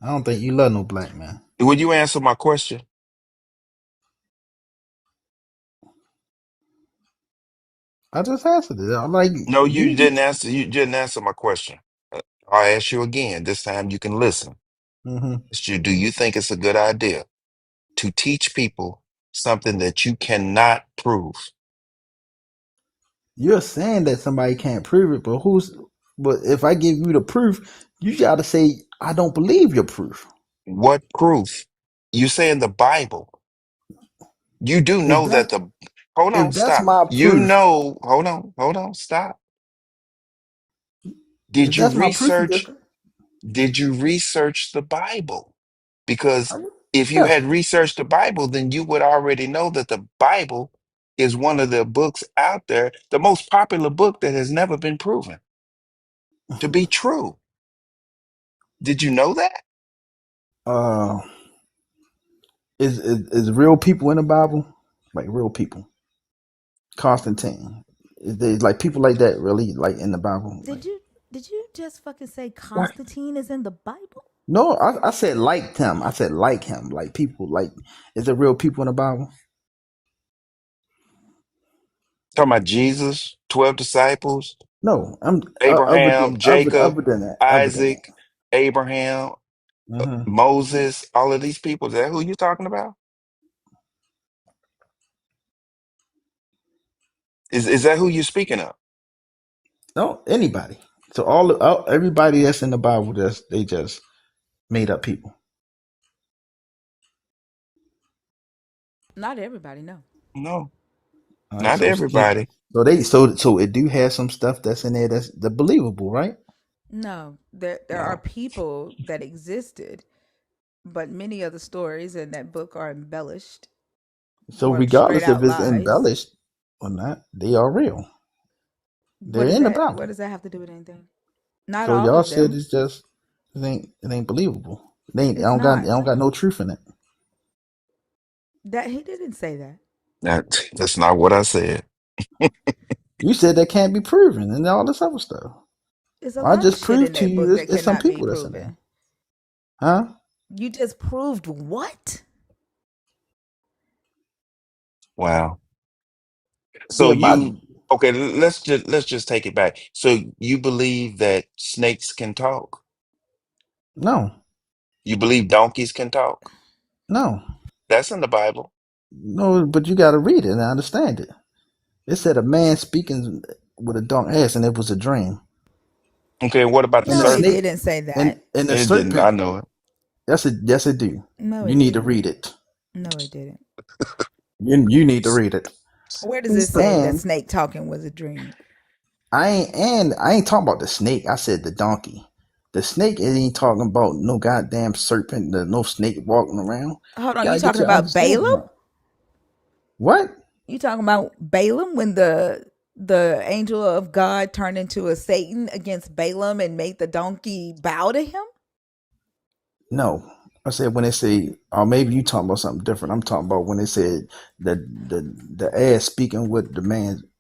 I don't think you love no black man. Would you answer my question? I just answered it. I'm like, No, you you. didn't answer. You didn't answer my question. I'll ask you again. This time you can listen. Hmm. Do you think it's a good idea to teach people something that you cannot prove? You're saying that somebody can't prove it, but who's? But if I give you the proof, you gotta say I don't believe your proof. What proof? You say in the Bible. You do If know that that the, hold on, if that's stop. my You proof, know, hold on, stop. if Did you that's my proof, you just research? Did you research the Bible? Because I, if you yes. had researched the Bible, then you would already know that the Bible is one of the books out there, the most popular book that has never been proven to be true. Did you know that? Uh, is real people in the Bible, like real people. Constantine, is they like people like that really like in the Bible? Like Did you just fucking say what? Constantine is in the Bible? No, I said like him. I said like him, like people. Like is there real people in the Bible? Talking about Jesus, 12 disciples, No, I'm Abraham, Jacob, other than that, other than that. Isaac, Abraham, Hmm. Moses, all of these people. Is that who you're talking about? Is that who you're speaking of? No, anybody. So everybody that's in the Bible, just they just made up people. Not everybody, no. No, All right, not so everybody. so it do have some stuff that's in there that's the believable, right? No, there are No. people that existed, but many of the stories in that book are embellished So or straight regardless if out it's lies. embellished or not, they are real. They're What is in the that? What Bible. does that have to do with anything? Not So all y'all of said them. it's just it ain't believable. It It's it not. don't got no truth in it. That he didn't say that. That's not what I said. You said that can't be proven and all this other stuff. There's a I lot of just shit in proved to that you book it's, that it's some cannot be people that's in there. proven. Huh? You just proved what? Wow. So Yeah, my you okay, let's just take it back. So you believe that snakes can talk? no, You believe donkeys can talk? no, That's in the Bible. no, but you gotta read it and understand it. It said a man speaking with a donkey ass and it was a dream. Okay, what about the And the No, it serpent? snake didn't say that. and the It didn't. serpent, I know it. yes it do. No, You it need to didn't. read it. No, it didn't. You need to read it. Where does it say that And snake talking was a dream? I ain't talking about the snake. I said the donkey. The snake it ain't talking about no goddamn serpent, no snake walking around. Hold You on, you gotta get talking your about understanding Balaam? right. What? You talking about Balaam when the angel of God turned into a Satan against Balaam and made the donkey bow to him? No. I said when they say, or maybe you talking about something different. I'm talking about when they said that the ass speaking with the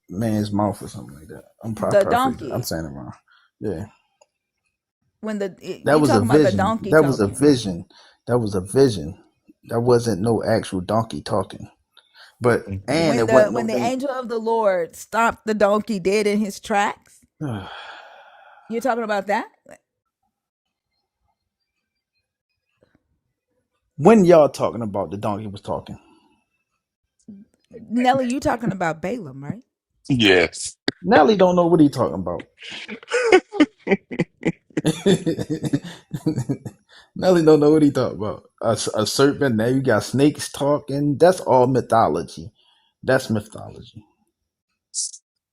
man's mouth or something like that. I'm The paraphrasing. I'm donkey. saying it wrong. Yeah, When that you was a talking about the vision. donkey That was a talking. vision. That was a vision. That wasn't no actual donkey talking. But Mhm. and When it the wasn't when no the thing. angel of the Lord stopped the donkey dead in his tracks? You're talking about that? When y'all talking about the donkey was talking, Nelly, you talking about Balaam, right? Yes. Nelly don't know what he talking about. Nelly don't know what he talking about. A serpent. Now you got snakes talking. That's all mythology. That's mythology.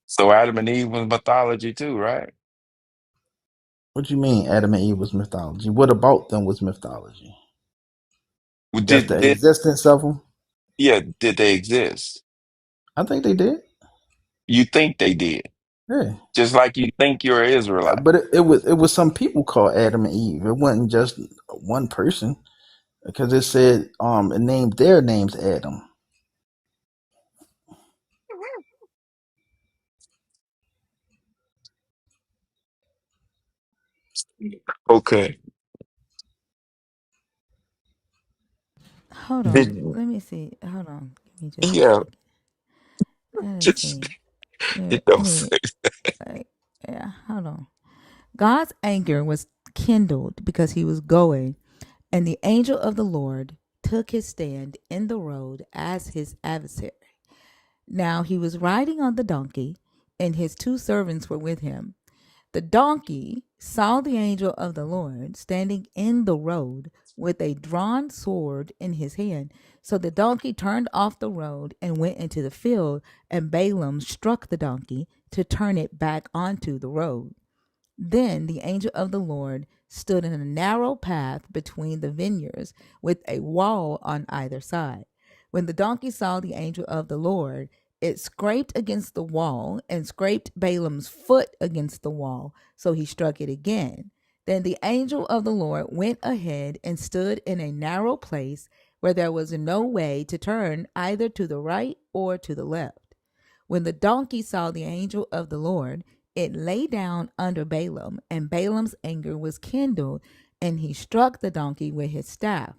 So Adam and Eve was mythology too, right? What you mean Adam and Eve was mythology? What about them was mythology? Well, Just the did existence of them? yeah, did they exist? I think they did. You think they did. Yeah. Just like you think you're an Israelite. But it was some people called Adam and Eve. It wasn't just one person because it said it named their names Adam. Okay. Hold on. Did Let me see. Hold on. Give me just a yeah, second. Let us just see. Let me, it don't let me say. like, yeah, hold on. God's anger was kindled because he was going, and the angel of the Lord took his stand in the road as his adversary. Now he was riding on the donkey, and his two servants were with him. The donkey saw the angel of the Lord standing in the road with a drawn sword in his hand. So the donkey turned off the road and went into the field, and Balaam struck the donkey to turn it back onto the road. Then the angel of the Lord stood in a narrow path between the vineyards with a wall on either side. When the donkey saw the angel of the Lord, it scraped against the wall and scraped Balaam's foot against the wall, so he struck it again. Then the angel of the Lord went ahead and stood in a narrow place where there was no way to turn either to the right or to the left. When the donkey saw the angel of the Lord, it lay down under Balaam, and Balaam's anger was kindled, and he struck the donkey with his staff.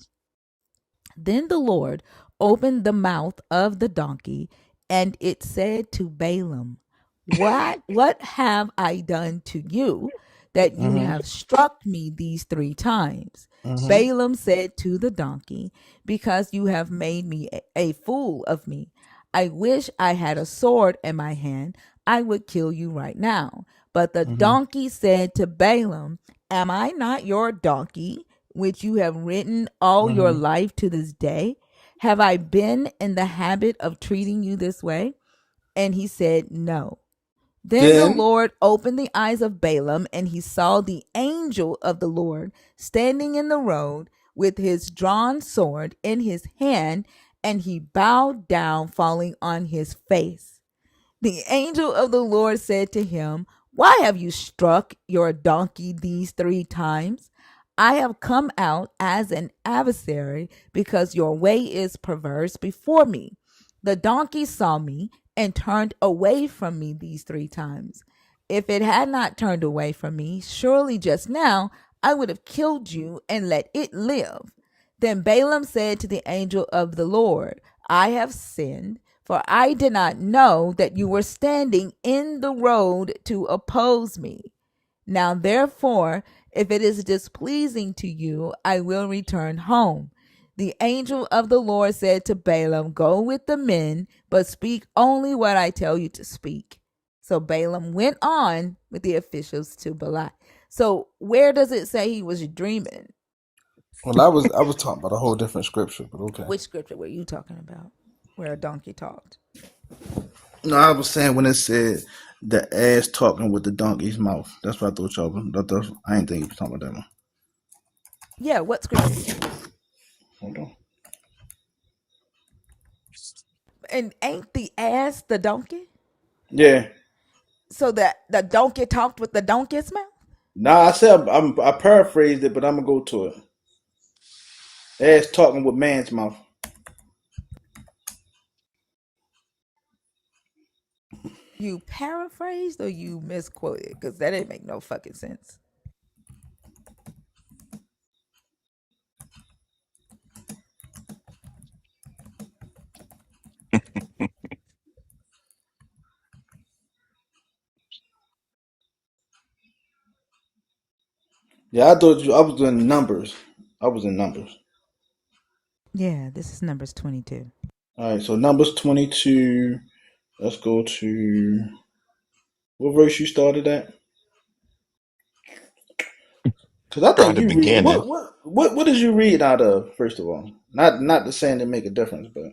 Then the Lord opened the mouth of the donkey, and it said to Balaam, what have I done to you that you Mm-hmm. have struck me these 3 times? Mm-hmm. Balaam said to the donkey, because you have made me a fool of me. I wish I had a sword in my hand. I would kill you right now. But the Mm-hmm. donkey said to Balaam, am I not your donkey, which you have ridden all your Mm-hmm. life to this day? Have I been in the habit of treating you this way? And he said, no. Then the Then. Lord opened the eyes of Balaam, and he saw the angel of the Lord standing in the road with his drawn sword in his hand, and he bowed down, falling on his face. The angel of the Lord said to him, why have you struck your donkey these 3 times? I have come out as an adversary because your way is perverse before me. The donkey saw me and turned away from me these 3 times. If it had not turned away from me, surely just now I would have killed you and let it live. Then Balaam said to the angel of the Lord, I have sinned, for I did not know that you were standing in the road to oppose me. Now, therefore, if it is displeasing to you, I will return home. The angel of the Lord said to Balaam, go with the men, but speak only what I tell you to speak. So Balaam went on with the officials to Balak. So where does it say he was dreaming? Well, I was talking about a whole different scripture, but okay. Which scripture were you talking about? Where a donkey talked? No, I was saying when it said the ass talking with the donkey's mouth. That's what I thought y'all was. I ain't think you was talking about that one. Yeah, what scripture? Hold on. And ain't the ass the donkey? Yeah. So that the donkey talked with the donkey's mouth? Nah, I said I paraphrased it, but I'm gonna go to it. Ass talking with man's mouth. You paraphrased or you misquoted? Because that didn't make no fucking sense. Yeah, I thought I was doing numbers. I was in numbers. Yeah, this is Numbers 22. All right, so numbers 22. Let's go to what verse you started at? Because I Try think the you read beginning. what did you read out of first of all? Not the saying that make a difference, but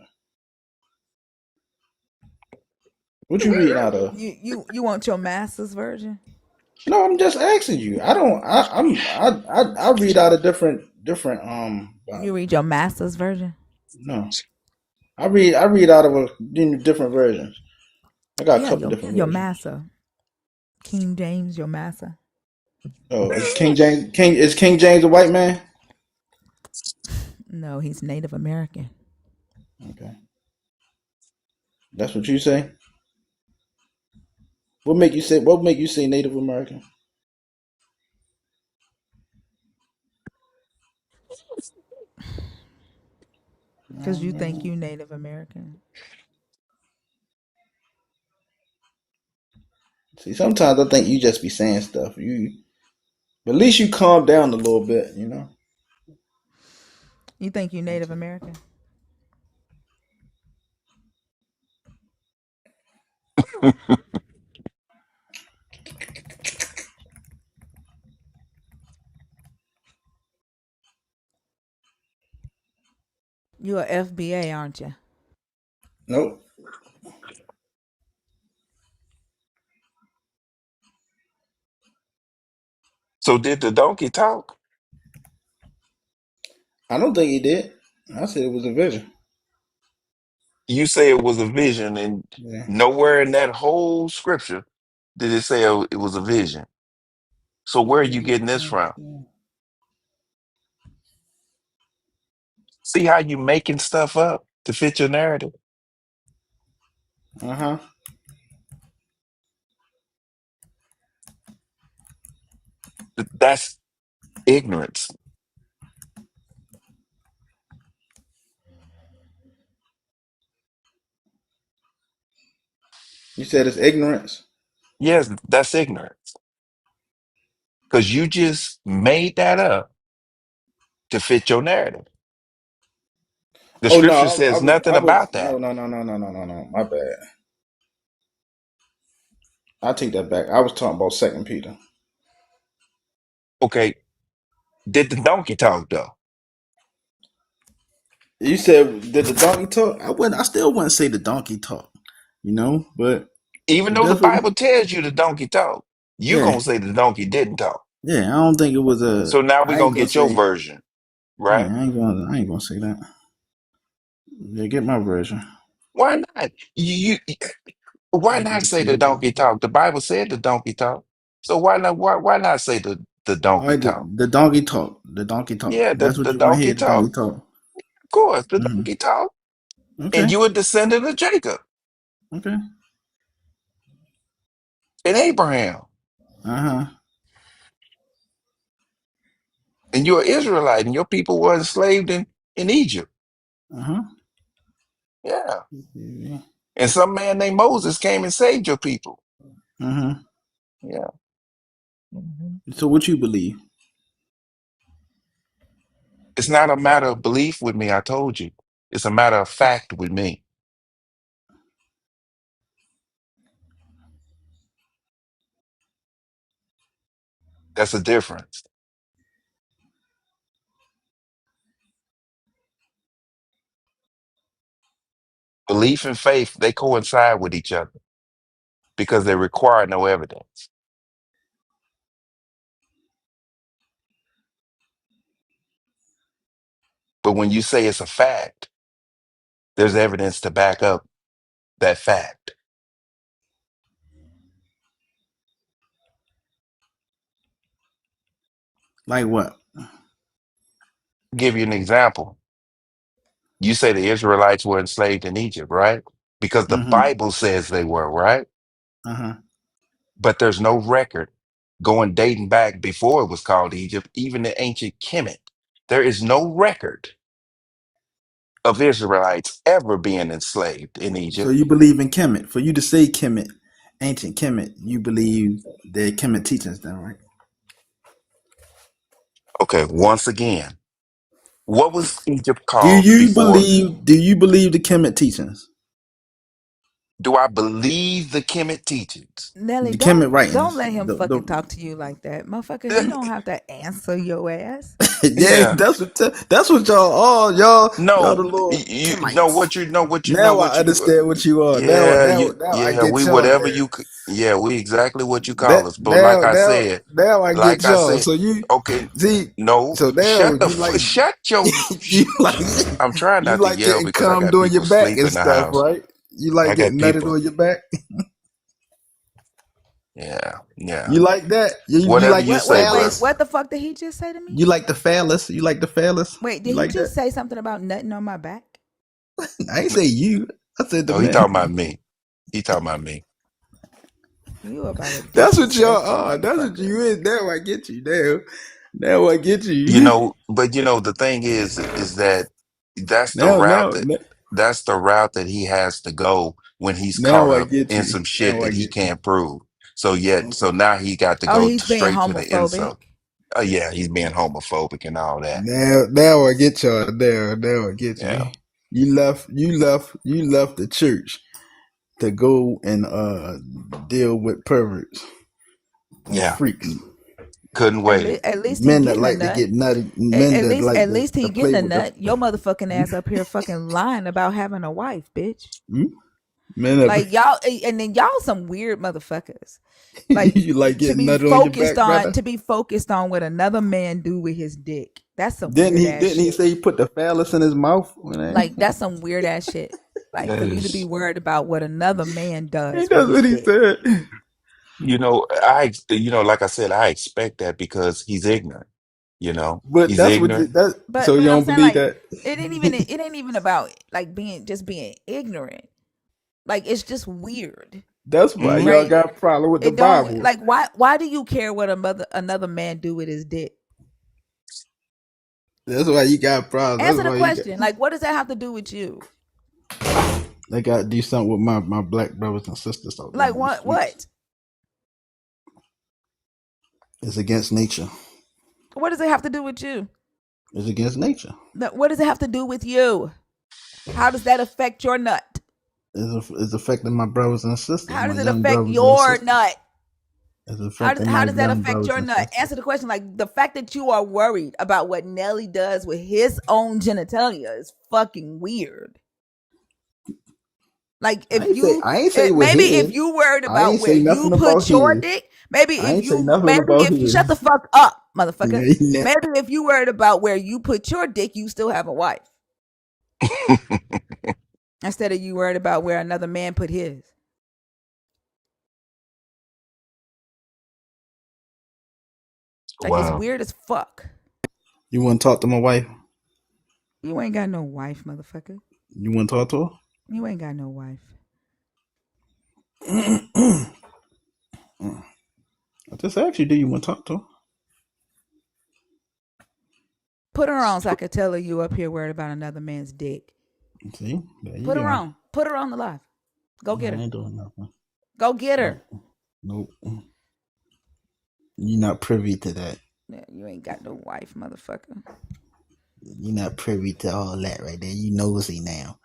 what you read out of? You want your master's version? No, I'm just asking you. I don't. I read out of different You Bible. read your master's version? No, I read out of different versions. I got a Yeah, couple your different your versions. master. King James, your master. Oh, is King James a white man? No, he's Native American. Okay, that's what you say. What make you say Native American? Because you think you Native American. See, sometimes I think you just be saying stuff. But at least you calm down a little bit, you know. You think you Native American? You a FBA, aren't you? Nope. So did the donkey talk? I don't think he did. I said it was a vision. You say it was a vision, and Yeah. nowhere in that whole scripture did it say it was a vision. So where are you getting this from? See how you making stuff up to fit your narrative? Uh huh. That's ignorance. You said it's ignorance. Yes, that's ignorance. Because you just made that up to fit your narrative. The Oh no, scripture says nothing I was about that. no. My bad. I take that back. I was talking about Second Peter. Okay, did the donkey talk though? You said did the donkey talk? I wouldn't. I still wouldn't say the donkey talk. You know, but Even if though the that's what. Bible tells you the donkey talk, you Yeah, gonna say the donkey didn't talk. yeah. I don't think it was a. So now we're I gonna ain't gonna get your say. version, Yeah, right? I ain't gonna say that. Yeah, get my version. Why not? Why not say the donkey talk? The Bible said the donkey talk. So why not? Why not say the All donkey right, talk? the donkey talk. The donkey talk. Yeah, That's what the you want to hear. donkey The donkey talk. talk. Of course, the Hmm. donkey talk. And Okay. you a descendant of Jacob Okay. and Abraham, Uh huh. and you're an Israelite, and your people were enslaved in Egypt. Uh huh. Yeah, Uh and some man named Moses came and saved your people. huh. Yeah. Mhm. So what you believe? It's not a matter of belief with me. I told you, it's a matter of fact with me. That's a difference. Belief and faith, they coincide with each other because they require no evidence. But when you say it's a fact, there's evidence to back up that fact. Like what? Give you an example. You say the Israelites were enslaved in Egypt, right? Because the Mm-hmm. Bible says they were, right? Uh huh. But there's no record going dating back before it was called Egypt, even the ancient Kemet. There is no record of Israelites ever being enslaved in So Egypt. you believe in Kemet? For you to say Kemet, ancient Kemet, you believe the Kemet teachings, then, right? Okay, once again, what was Egypt Do called you before? believe? Do you believe the Kemet teachings? Do I believe the Kemet teachings? Nelly, The Kemet don't writings. let him fucking The talk to you like that, motherfucker. He don't have to answer your ass. yeah, Yeah. that's what y'all are. Y'all the No, little you know Kemites. what you know what you know Now what I you understand what you are. Now I yeah, get we y'all whatever now. you yeah, we exactly what you call us. But Now I like get I y'all. said, So you okay, see. no, So now you like shut your you like I'm trying you not to like yell getting because I cummed got on your people back asleep and in the stuff, house. right? You like I got getting nutted people. on your back. Yeah, yeah. You like that? You Whatever like you the say, Wait. bro. phallus? What the fuck did he just say to me? You like the phallus? You like the phallus? Wait, You did he like just that? say something about nutting on my back? I ain't say you. I said the Oh, he talking man. about me. He talking about me. You about a That's what y'all disrespectful are. That's what motherfucker. you is. Now I get you. Now I get You you. know, but you know, the thing is that That's the Now, route now, that that's the route that he has to go when he's caught now I up get in you. some shit Now I that he get you. can't prove. So now he got to Oh, go he's being straight to the homophobic. insult. Oh yeah, he's being homophobic and all that. Now I get y'all. Now I get Yeah, you. You left the church to go and deal with perverts and yeah. freaks, Couldn't wait. At least he men that getting a like to nut. get nutty, men that like At least to he play getting a with the nut. Your motherfucking ass up here fucking lying about having a wife, bitch. hmm? Men that Like y'all, and then y'all some weird motherfuckers. Like you like getting nutted on your back, brother. to be focused on what another man do with his dick. That's some Didn't weird he? ass Didn't he shit. say he put the phallus in his mouth? Like that's some weird ass shit. Like for you to be Yes. worried about what another man does with That's his what he dick. said. Like I said, I expect that because he's ignorant. But He's that's what ignorant. that. So you But I'm don't saying believe like that? it ain't even about like being ignorant. Like it's just weird, That's why Hmm. y'all right? got a problem with the It don't Bible. like why do you care what another man do with his dick? That's why you got problems. Answer That's the why you got. question. Like what does that have to do with you? They got to do something with my black brothers and sisters out there Like in these streets. what? It's against nature. What does it have to do with you? It's against nature. What does it have to do with you? How does that affect your nut? It's affecting my brothers and sisters, How my does it young affect brothers and your sisters. nut? It's affecting How my does that young affect brothers your and nut? sisters. Answer the question. Like the fact that you are worried about what Nelly does with his own genitalia is fucking weird. Like I ain't say with maybe if his. you worried I about ain't where say you nothing about put your his. dick, I ain't say nothing about shut the his. fuck up, motherfucker. Yeah, Maybe if you worried about where you put your dick, you still have a wife. Instead of you worried about where another man put his. Like it's Wow. weird as fuck. you want to talk to my wife? You ain't got no wife, motherfucker. You want to talk to You ain't got no wife. her? I just asked you, do you want to talk to her? Put her on so I could tell her you up here worried about another man's dick. See, there you Put her go. on. Put her on the live. Go No, get I her. ain't doing nothing. Go get her. Nope, nope. You're not privy to that. Yeah, you ain't got no wife, motherfucker. You're not privy to all that right there. You nosy now.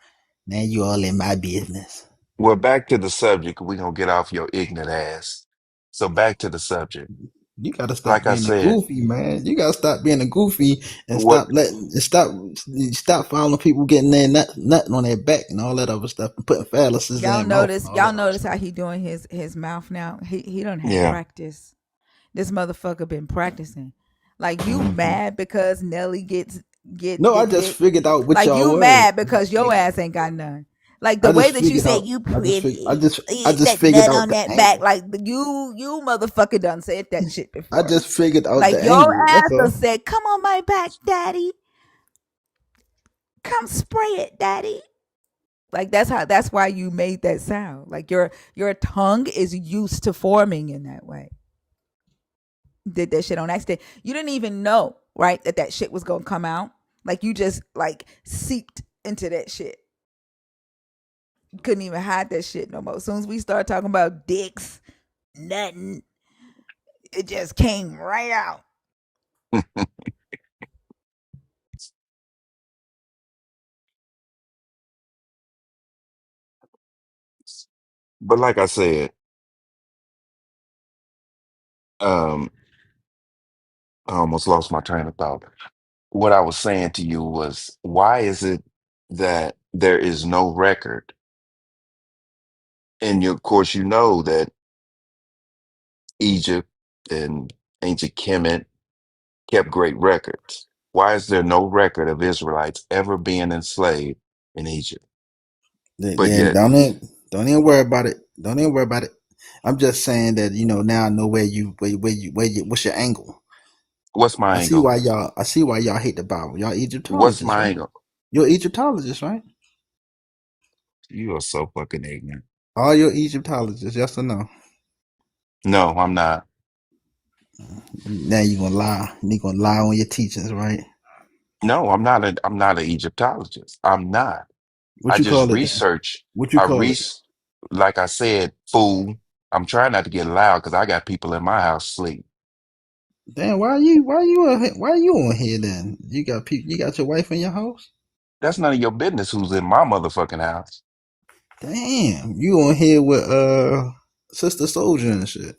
Now you all in my business. Well, back to the subject. We're gonna get off your ignorant ass. So back to the subject. You gotta stop Like I being a said, goofy, man. You gotta stop being a goofy and what stop following people getting their nutting on their back and all that other stuff and putting phalluses in their mouth and all Y'all that other notice stuff. how he doing his mouth now? He don't have yeah. practice. This motherfucker been practicing. Like you Hmm. mad because Nelly No, I get just dick? figured out what Like y'all you was. mad because your ass ain't got none. Like the I way just that you figured say out. you I just fig. pretty, I just that figured nut out on the that back. angle. Like you motherfucker done said that shit I before. just figured out Like the your angle. ass That's done all. said, "Come on my back, daddy. Come spray it, daddy." Like that's why you made that sound. Like your tongue is used to forming in that way. Did that shit on accident. You didn't even know, right, that shit was gonna come out. Like you just like seeped into that shit. You couldn't even hide that shit no more. As soon as we start talking about dicks, nothing, it just came right out. But like I said, um, I almost lost my train of thought. What I was saying to you was, why is it that there is no record? And of course, you know that Egypt and ancient Kemet kept great records. Why is there no record of Israelites ever being enslaved in Egypt? But Then yet, don't even worry about it. Don't even worry about it. I'm just saying that now I know where you what's your angle. what's my angle? I see why y'all hate the Bible. Y'all What's Egyptologists, my right? angle? You're Egyptologists, right? You are so fucking ignorant. All your Egyptologists, yes or no? No, I'm not. Now you're gonna lie. You're gonna lie on your teachings, right? No, I'm not a I'm not an Egyptologist. I'm not. What I you just call it then? research. What you I call it? res like I said, fool. I'm trying not to get loud because I got people in my house sleep. Damn, why you on here then? You got people, you got your wife in your house? That's none of your business who's in my motherfucking house. Damn, you on here with Sister Soldier and shit.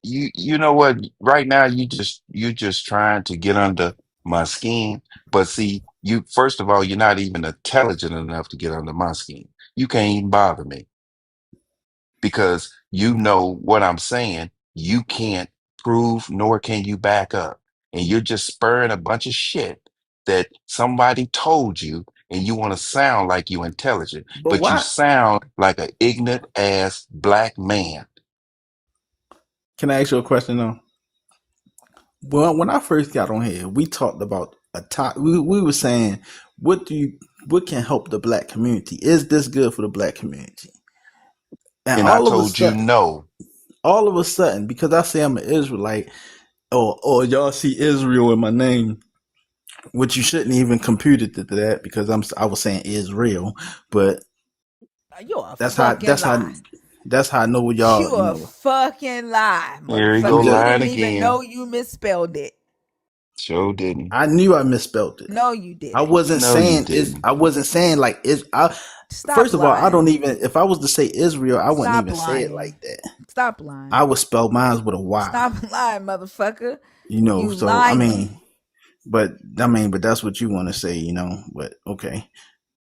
You know what? Right now you're just trying to get under my skin. But see, you first of all, you're not even intelligent enough to get under my skin. You can't even bother me because you know what I'm saying. You can't prove nor can you back up. And you're just spurring a bunch of shit that somebody told you, and you want to sound like you intelligent, But but you why? sound like an ignorant ass black man. Can I ask you a question though? Well, when I first got on here, we talked about a top. We were saying, what can help the black community? Is this good for the black community? And And I told you no. all of a sudden, because I say I'm an Israelite, or y'all see Israel in my name, which you shouldn't even compute it to that because I was saying Israel, but You a that's how fucking lie. that's how I know y'all. You You a know, fucking lie, Here he I'm go motherfucker. You just. lying didn't even know again. you misspelled it. Sure didn't. I knew I misspelled it. No, you I didn't. wasn't No, you saying is. didn't. I wasn't saying like is. Stop First of all, I don't lying. even. If I was to say Israel, I wouldn't Stop even say it like lying. that. Stop I lying. would spell mine with a Y. Stop lying, motherfucker. You know. You So I lying. mean, but that's what you want to say. You know. But okay,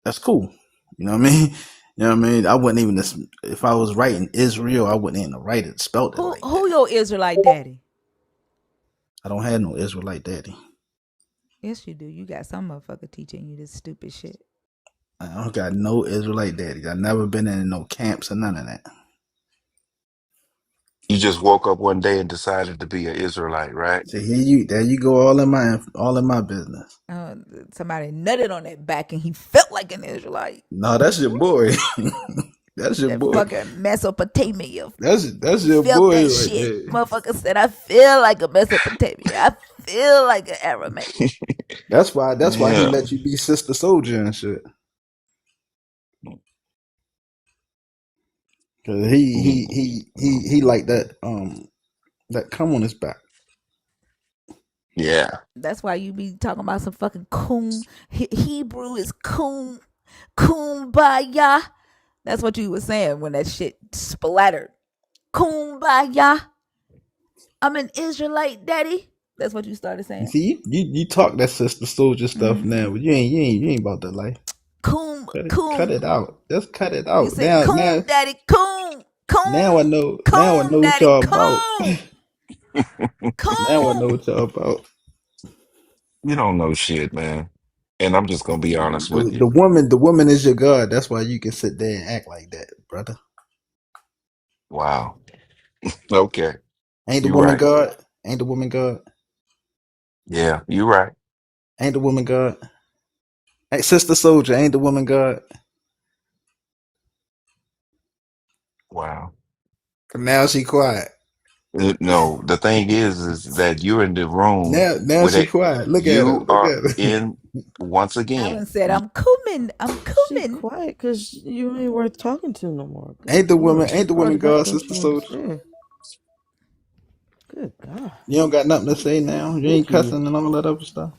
that's cool. You know what I mean? You know what I mean? I wouldn't even if I was writing Israel, I wouldn't even write it, spelled it like that. Who your Israelite daddy? I don't have no Israelite daddy. Yes, you do. You got some motherfucker teaching you this stupid shit. I don't got no Israelite daddy. I never been in no camps or none of that. You just woke up one day and decided to be an Israelite, right? So there you go, all in my business. Uh, Somebody nutted on that back and he felt like an Israelite. No, that's your boy. That's your That boy. fucking Mesopotamia. That's He your felt boy that right shit. there. Motherfucker said, I feel like a Mesopotamia. I feel like an Aramaic. That's why he Yeah. let you be Sister Soldier and shit. Cause Mm. he like that come on his back. Yeah. That's why you be talking about some fucking Hebrew is kumbaya. That's what you was saying when that shit splattered. Kumbaya. I'm an Israelite, daddy. That's what you started You saying. see, you talk that Sister Soldier stuff now, Mm-hmm. but you ain't about that life. Cut Coom. it out. Just cut it You out. said coom, daddy, coom, coom, Now I coom, know what daddy, y'all about. coom, Now I know coom. what y'all about. You don't know shit, man. And I'm just gonna be honest with you. The woman is your God. That's why you can sit there and act like that, brother. Wow. Okay. Ain't the You woman right. God? Ain't the woman God? Yeah, you right. Ain't the woman God? Hey, Sister Soldier, ain't the woman God? Wow. Now she quiet. No, the thing is that you're in the room Now with she it. quiet. Look at her. You Look are at her. in once again. Alan said, I'm coming. I'm She coming. quiet because you ain't worth talking to no more. Good Ain't the woman? Lord. Ain't the I already woman got God, them Sister to Soldier? understand. Good God. You don't got nothing to say now. You ain't Vicky. cussing and all that other stuff.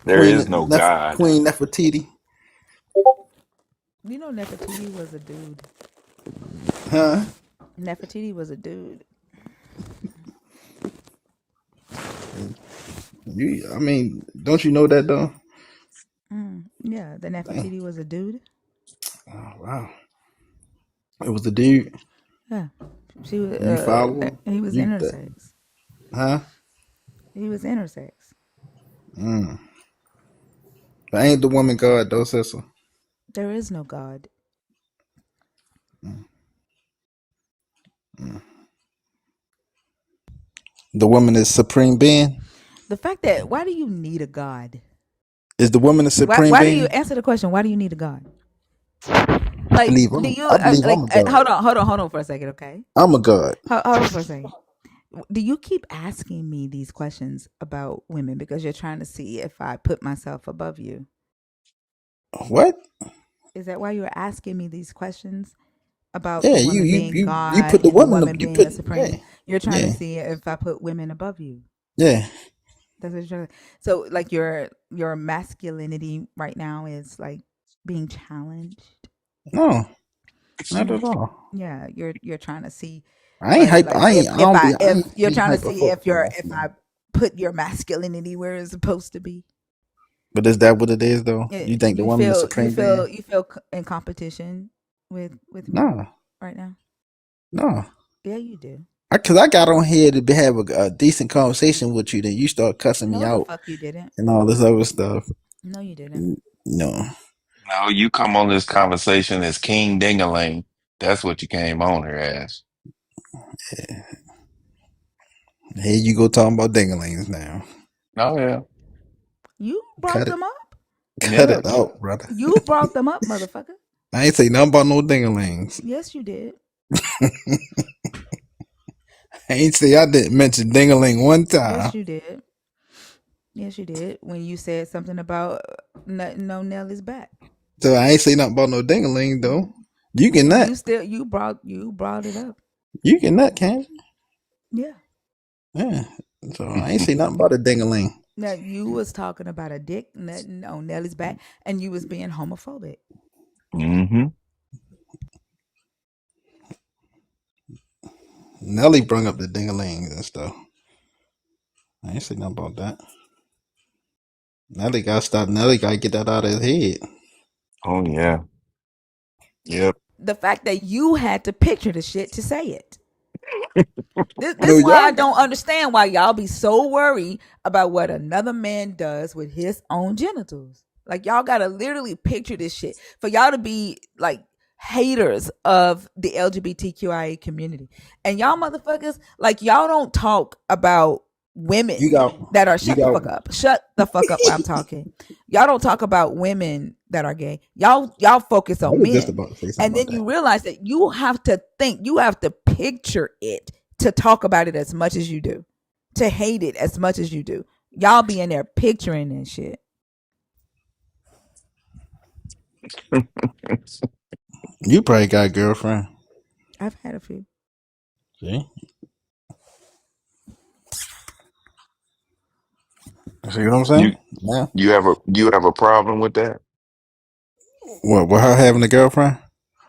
There is no God. Queen Nefertiti, You know Nefertiti was a dude. huh? Nefertiti was a dude. I mean, don't you know that though? Yeah, the Damn. Nefertiti was a dude. Oh, wow. It was the dude. Yeah. She was You follow? he was You intersex. huh? He was intersex. Mm. But ain't the woman God though, sister. There is no God. Mm. Mm. The woman is supreme being. The fact that why do you need a God? Is the woman a supreme Why do you being? answer the question? Why do you need a God? Like, do you I believe I'm a God. hold on for a second, okay? I'm a God. Hold on for a second. Do you keep asking me these questions about women because you're trying to see if I put myself above you? What? Is that why you're asking me these questions about Yeah, the you woman you being you you God put the and the woman woman you being put the yeah supreme? You're trying to yeah see if I put women above you. yeah. That's what you're trying to. So, like your masculinity right now is like being challenged. No, not Yeah, at all. yeah. You're trying to see, I ain't right? hype. Like I ain't. I if don't I be. I if ain't you're being trying to hyper see focused on if nothing. I put your masculinity where it's supposed to be. But is that what it is though? You think the You woman the feel supreme being? in competition with me No, right now. no. Yeah, you do. Cause I got on here to have a decent conversation with you, then you start cussing me No, the out fuck you didn't. and all this other stuff. No, you didn't. No, No, you come on this conversation as King Dingaling. That's what you came on here as. here you go talking about dinglings now. Oh yeah, You brought Cut it, them up. cut yeah. it out, brother. You brought them up, motherfucker. I ain't say nothing about no dinglings. Yes, you did. I ain't say I didn't mention dingling one Yes, time. you did. Yes, you did. When you said something about nothing on Nelly's back. So I ain't say nothing about no dingling though. You can Yeah, nut. you brought it up. You can nut, can't you? Yeah. Yeah. So I ain't say nothing about a dingaling. Now you was talking about a dick nothing on Nelly's back, and you was being homophobic. Mm-hmm. Nelly brung up the dingalings and stuff. I ain't say nothing about that. Nelly got to stop. Nelly got to get that out of his head. Oh yeah. Yep. The fact that you had to picture the shit to say it. This No, is why I y'all. don't understand why y'all be so worried about what another man does with his own genitals. Like y'all gotta literally picture this shit for y'all to be like haters of the LGBTQIA community. And y'all motherfuckers, like y'all don't talk about You women got. that are You shut the got. fuck up. Shut the fuck up while I'm talking. Y'all don't talk about women that are gay. Y'all focus I on was just men. about to say something And about then that. you realize that you have to think, you have to picture it to talk about it as much as you do, to hate it as much as you do. Y'all be in there picturing and shit. You probably got a girlfriend. I've had a few. See? See what I'm You saying? Yeah. you have a problem with that? What? With her having a girlfriend?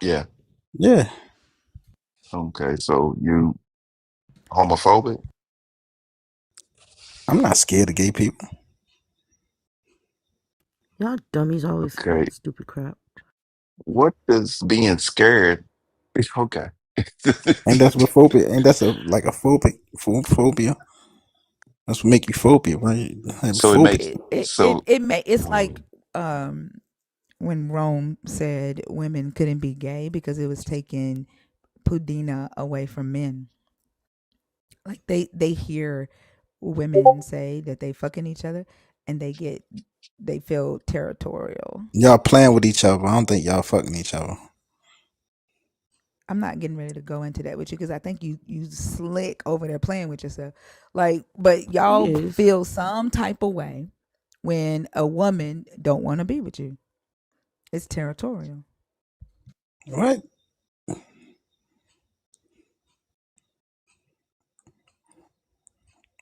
Yeah. Yeah. Okay. So you homophobic? I'm not scared of gay people. Y'all dummies always Okay. scared of stupid crap. What does being scared? Okay. Ain't that's what phobia? Ain't that's a like a phobia? That's what make you phobia, right? Have So it phobia. makes It so it may it's like when Rome said women couldn't be gay because it was taking Pudina away from men. Like they hear women say that they fucking each other and they feel territorial. Y'all playing with each other. I don't think y'all fucking each other. I'm not getting ready to go into that with you because I think you slick over there playing with yourself. Like, but He y'all is. feel some type of way when a woman don't want to be with you. It's territorial. What?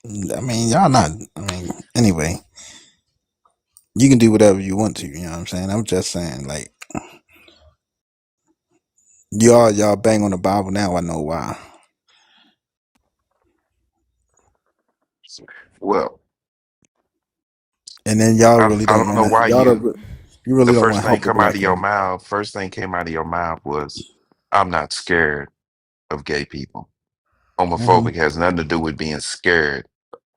I mean, y'all not. I mean, anyway, you can do whatever you want to. You know what I'm saying? I'm just saying, like, y'all bang on the Bible now. I know why. well, And then y'all really I don't don't want know to. why you You the really don't want first to thing help the come out black of your community. mouth, first thing came out of your mouth was, I'm not scared of gay people. Hmm. Homophobic has nothing to do with being scared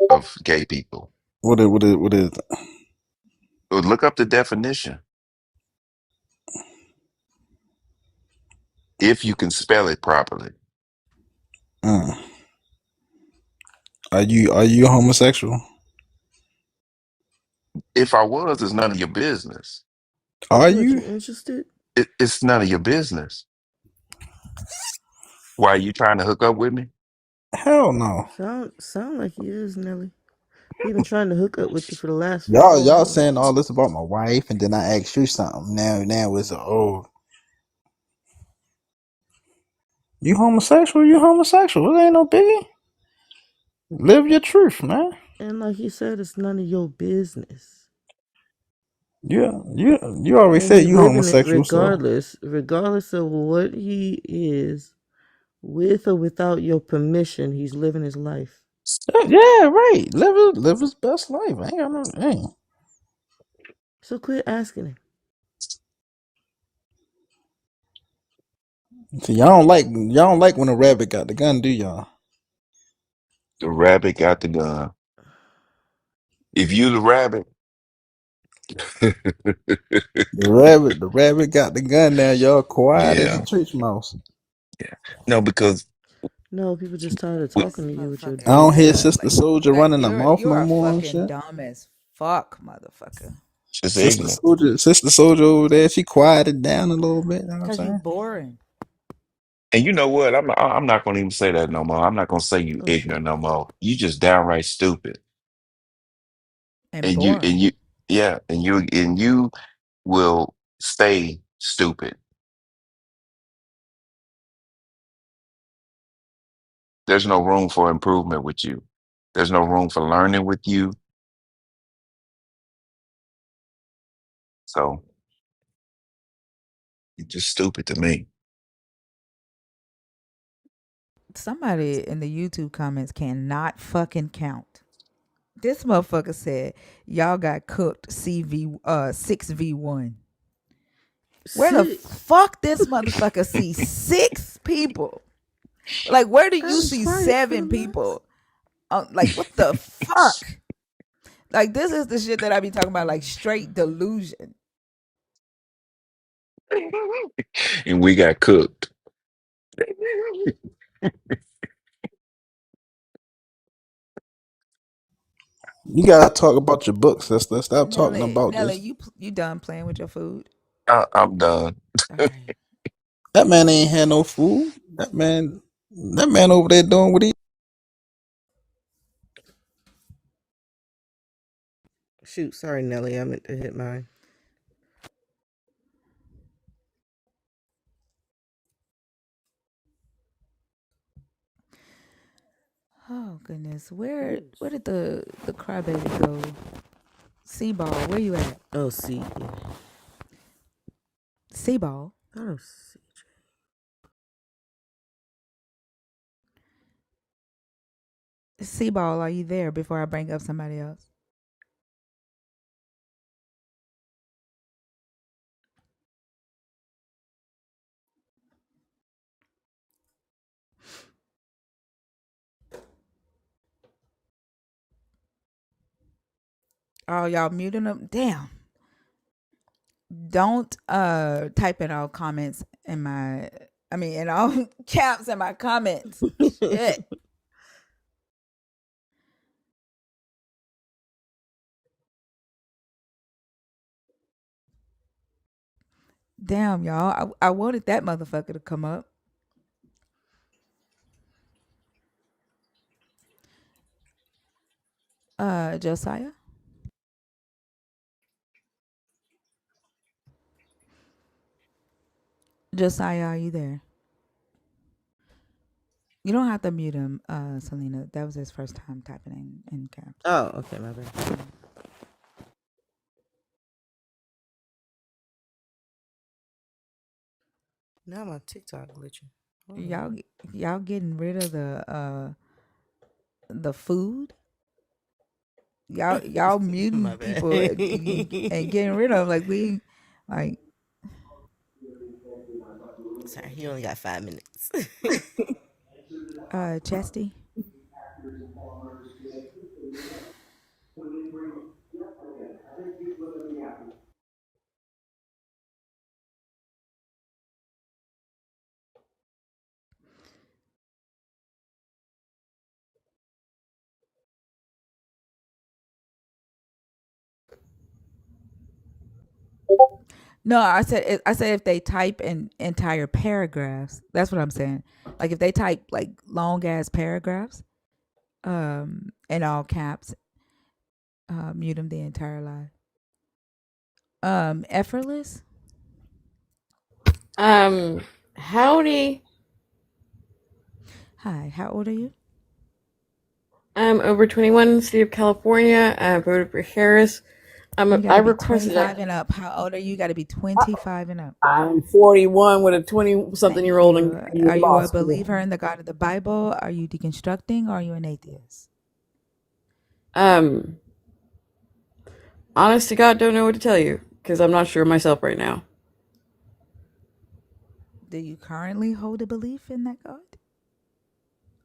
of gay people. What is? Look up the definition if you can spell it properly. Mm. Are you homosexual? If I was, it's none of your business. Are What, you? you interested? It's none of your business. Why are you trying to hook up with me? Hell no. Sound like he is, Nelly. He been trying to hook up with you for the last few Y'all calls. saying all this about my wife, and then I ask you something. Now it's you homosexual. You homosexual. It ain't no biggie. Live your truth, man. And like he said, it's none of your business. You already And said he you living it homosexual, so regardless of what he is, with or without your permission, he's living his life. yeah, right. Live his best life. I ain't got no. Ain't. So quit asking him. See, y'all don't like when a rabbit got the gun, do y'all? The rabbit got the gun. If you the rabbit, The rabbit got the gun. Now y'all quiet as a yeah, church mouse. yeah. No, because No, people just tired of we, This talking to you with your motherfucker I dumb don't hear dumb. self. Sister Like Soldier running her mouth you no are more and fucking shit. dumb as fuck, motherfucker. just ignorant. Sister Soldier over there, she quieted down a little bit. You know what I'm Cause you saying? boring And you know what? I'm not gonna even say that no more. I'm not gonna say you Oh ignorant shit. no more. You just downright stupid. and And boring. you yeah, and you will stay stupid. There's no room for improvement with you. There's no room for learning with you. So you're just stupid to me. Somebody in the YouTube comments cannot fucking count. This motherfucker said y'all got cooked CV 6v1. Where the Sick. fuck this motherfucker see 6 people? Like where do That you is see right for the 7 people? most. Like what the fuck? Like this is the shit that I be talking about, like straight delusion. And we got cooked. You gotta talk about your book, sister. Stop talking Nelly, about Nelly, this. you done playing with your food? I'm done. All right. That man ain't had no food. That man over there doing what he. Shoot, sorry, Nelly. I meant to hit mine. Oh goodness, where did the crybaby go? Seaball, where you at? Oh, see. Seaball, I don't see. Seaball, are you there? Before I bring up somebody else. Oh, y'all muting them. Damn. Don't type in all comments in my. I mean, in all caps in my comments. Shit. Damn, y'all. I wanted that motherfucker to come up. Josiah. Josiah, are you there? You don't have to mute him, Selena. That was his first time typing in caps. Oh, okay, my bad. Now my TikTok glitching. Hold Y'all, on. y'all getting rid of the food. Y'all My muting bad. people and getting rid of like we like Sorry, he only got 5 minutes. Chesty. No, I said if they type in entire paragraphs. That's what I'm saying. Like if they type like long ass paragraphs, in all caps, mute them the entire line. Effortless. Howdy. Hi, how old are you? I'm over 21 in the state of California. I voted for Harris. You got I to be requested 25 that. and up. How old are you? You got to be 25 and up. I'm 41 with a 20 something year Thank old you. in Are you law a school. believer in the God of the Bible? Are you deconstructing or are you an atheist? Um, Honest to God, don't know what to tell you because I'm not sure myself right now. Do you currently hold a belief in that God?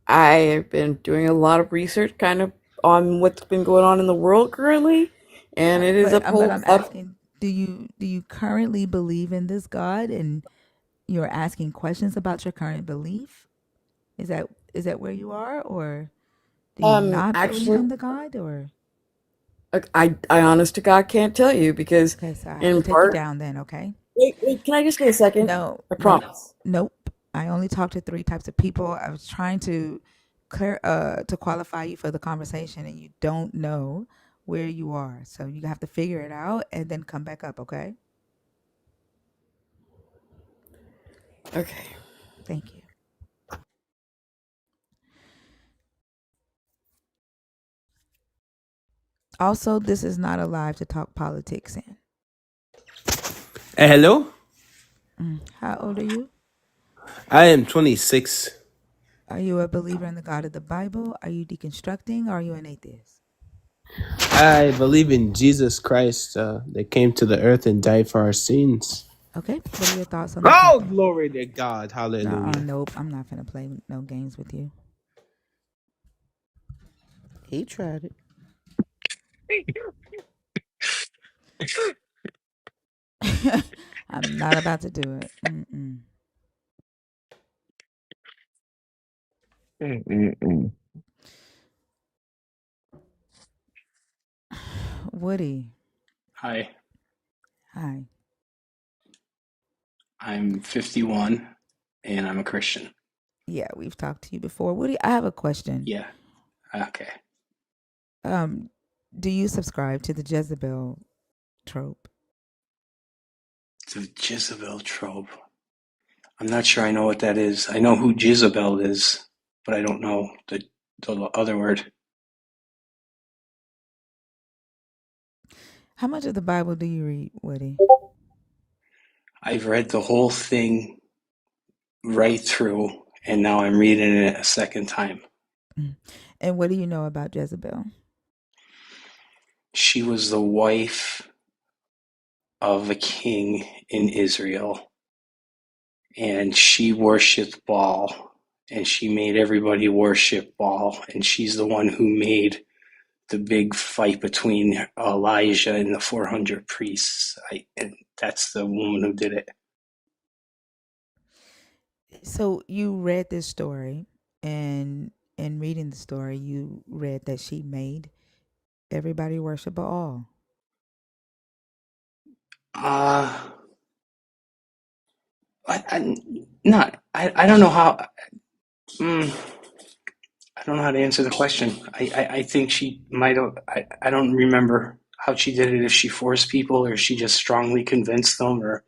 I've been doing a lot of research kind of on what's been going on in the world currently, and it is But uphold I'm up. asking, do you currently believe in this God and you're asking questions about your current belief? Is that where you are, or do you not believe Actually, in the God, or I honest to God can't tell you because okay, so I have to in take you part. down then, okay? Wait, can I just get a second? No, I nope, promise. nope. I only talk to three types of people. I was trying to to qualify you for the conversation, and you don't know where you are, so you have to figure it out and then come back up, okay? Okay. Thank you. Also, this is not a live to talk politics in. Hello, How old are you? I am 26. Are you a believer in the God of the Bible? Are you deconstructing? Or are you an atheist? I believe in Jesus Christ that came to the earth and died for our sins. Okay. What are your thoughts on the Oh, topic? glory to God. Hallelujah. Nope. I'm not gonna play no games with you. He tried it. I'm not about to do it. Mm-mm. Mm-mm-mm. Woody, Hi, hi. I'm 51 and I'm a Christian. Yeah, we've talked to you before. Woody, I have a question. Yeah. Okay. Um, do you subscribe to the Jezebel trope? The Jezebel trope. I'm not sure I know what that is. I know who Jezebel is, but I don't know the other word. How much of the Bible do you read, Woody? I've read the whole thing right through, and now I'm reading it a second time. Mm. And what do you know about Jezebel? She was the wife of a king in Israel, and she worshipped Baal, and she made everybody worship Baal, and she's the one who made the big fight between Elijah and the 400 priests. And that's the woman who did it. So you read this story, and in reading the story, you read that she made everybody worship Baal. Uh, I don't know how. Mm, I don't know how to answer the question. I think she might have. I don't remember how she did it. If she forced people, or she just strongly convinced them, or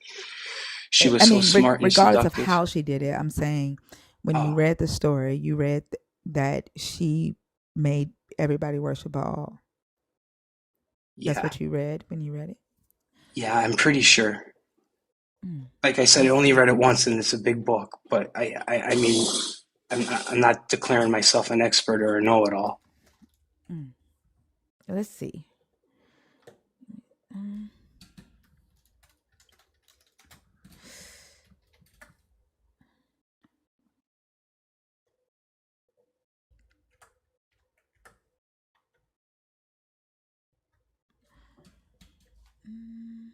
she was I so mean, smart and regardless of seductive. how she did it, I'm saying when you Oh, read the story, you read that she made everybody worship Baal. That's yeah, what you read when you read it. yeah. I'm pretty sure. Mm, Like I said, I let's only see. read it once, and it's a big book. But I mean, I'm not declaring myself an expert or a know-it-all. Mm, let's see. Mm, mm.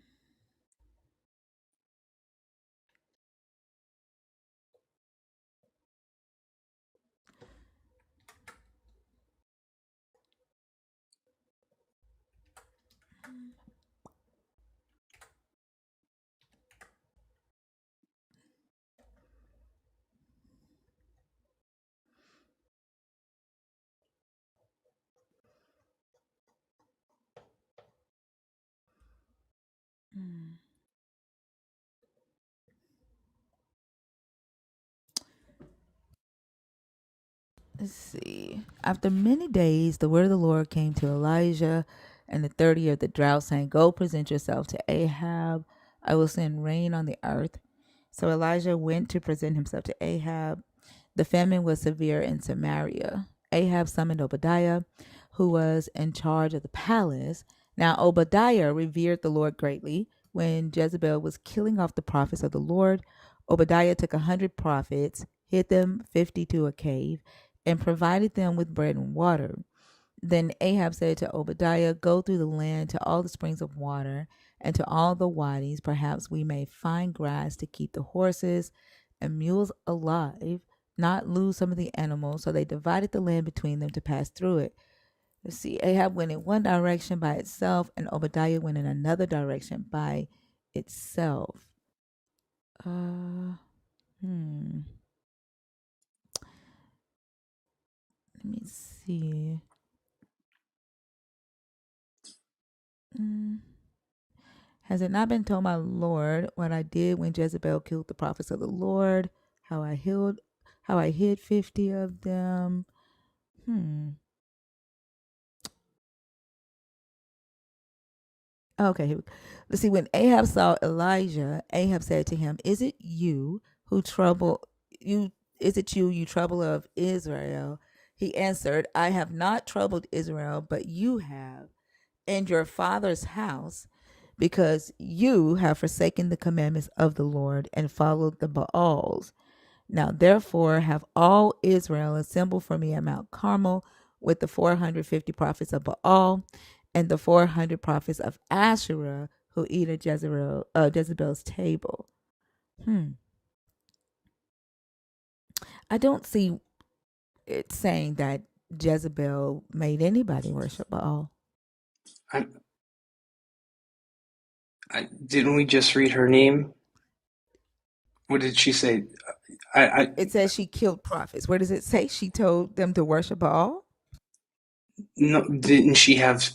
Let's see. After many days, the word of the Lord came to Elijah and the 30 year of the drought, saying, Go present yourself to Ahab. I will send rain on the earth. So Elijah went to present himself to Ahab. The famine was severe in Samaria. Ahab summoned Obadiah, who was in charge of the palace. Now Obadiah revered the Lord greatly. When Jezebel was killing off the prophets of the Lord, Obadiah took 100 prophets, hid them 50 to a cave, and provided them with bread and water. Then Ahab said to Obadiah, Go through the land to all the springs of water and to all the wadis. Perhaps we may find grass to keep the horses and mules alive, not lose some of the animals. So they divided the land between them to pass through it. Let's see, Ahab went in one direction by itself, and Obadiah went in another direction by itself. Uh, hmm. Let me see. Mm. Has it not been told my Lord what I did when Jezebel killed the prophets of the Lord? How I hid 50 of them. Okay, here we go. Let's see. When Ahab saw Elijah, Ahab said to him, Is it you who trouble you? Is it you, you trouble of Israel? He answered, I have not troubled Israel, but you have, and your father's house, because you have forsaken the commandments of the Lord and followed the Baals. Now therefore have all Israel assemble for me at Mount Carmel with the 450 prophets of Baal and the 400 prophets of Asherah who eat at Jezebel's table. I don't see it saying that Jezebel made anybody worship Baal. I, didn't we just read her name? What did she say? I It says she killed prophets. Where does it say she told them to worship Baal? no, didn't she have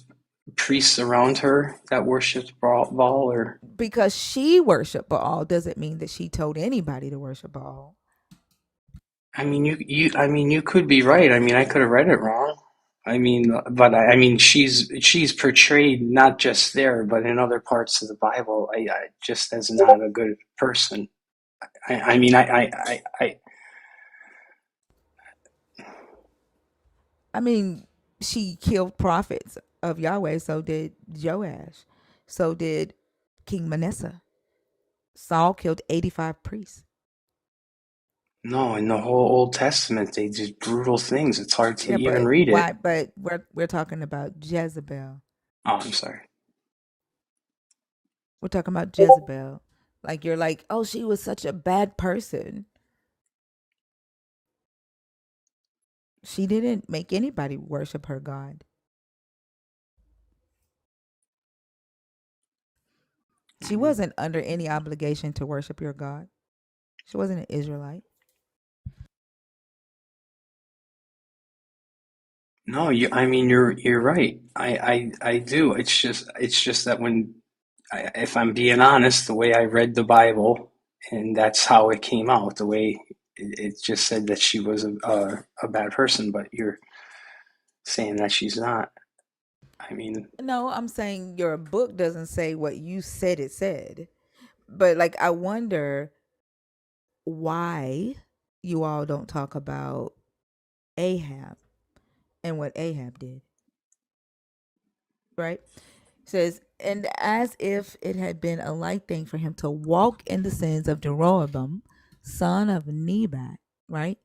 priests around her that worshipped Baal? Or Because she worshiped Baal doesn't mean that she told anybody to worship Baal. I mean, you could be right. I mean, I could have read it wrong. I mean, but I mean, she's portrayed not just there, but in other parts of the Bible, just as not a good person. I mean, I mean, she killed prophets of Yahweh. So did Joash. So did King Manasseh. Saul killed 85 priests. no, in the whole Old Testament, they did brutal things. It's hard to Yeah, even but read why? it. But we're talking about Jezebel. Oh, I'm sorry. We're talking about Jezebel. Like you're like, oh, she was such a bad person. She didn't make anybody worship her God. She wasn't under any obligation to worship your God. She wasn't an Israelite. No, I mean, you're right. I do. It's just that if I'm being honest, the way I read the Bible, and that's how it came out. The way it just said that she was a bad person, but you're saying that she's not. I mean, No, I'm saying your book doesn't say what you said it said. But like I wonder why you all don't talk about Ahab and what Ahab did, right? It says, and as if it had been a light thing for him to walk in the sins of Jeroboam, son of Nebat, right?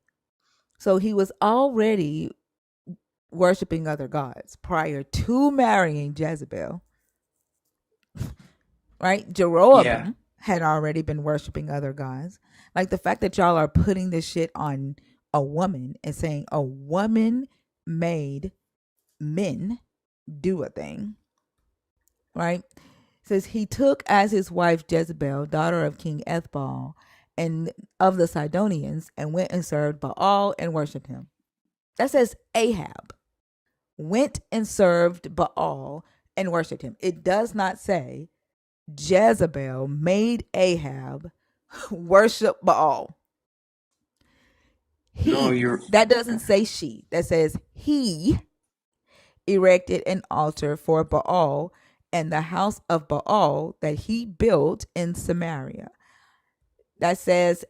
So he was already worshiping other gods prior to marrying Jezebel, right? yeah, Jeroboam had already been worshiping other gods. Like the fact that y'all are putting this shit on a woman and saying a woman made men do a thing, right? It says he took as his wife Jezebel, daughter of King Ethbaal, and of the Sidonians, and went and served Baal and worshipped him. That says Ahab went and served Baal and worshipped him. It does not say Jezebel made Ahab worship Baal. No, He, you're that doesn't say she, that says he erected an altar for Baal and the house of Baal that he built in Samaria. That says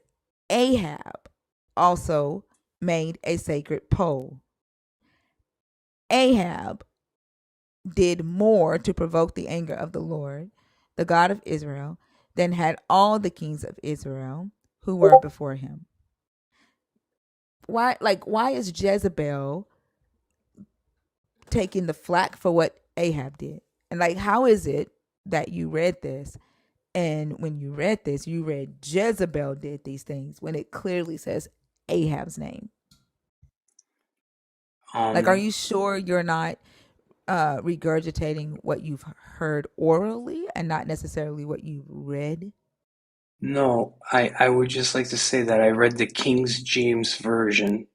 Ahab also made a sacred pole. Ahab did more to provoke the anger of the Lord, the God of Israel, than had all the kings of Israel who were before him. Why is Jezebel taking the flack for what Ahab did? And like, how is it that you read this, and when you read this, you read Jezebel did these things when it clearly says Ahab's name? Like, are um you sure you're not regurgitating what you've heard orally and not necessarily what you've read? no, I would just like to say that I read the King James version,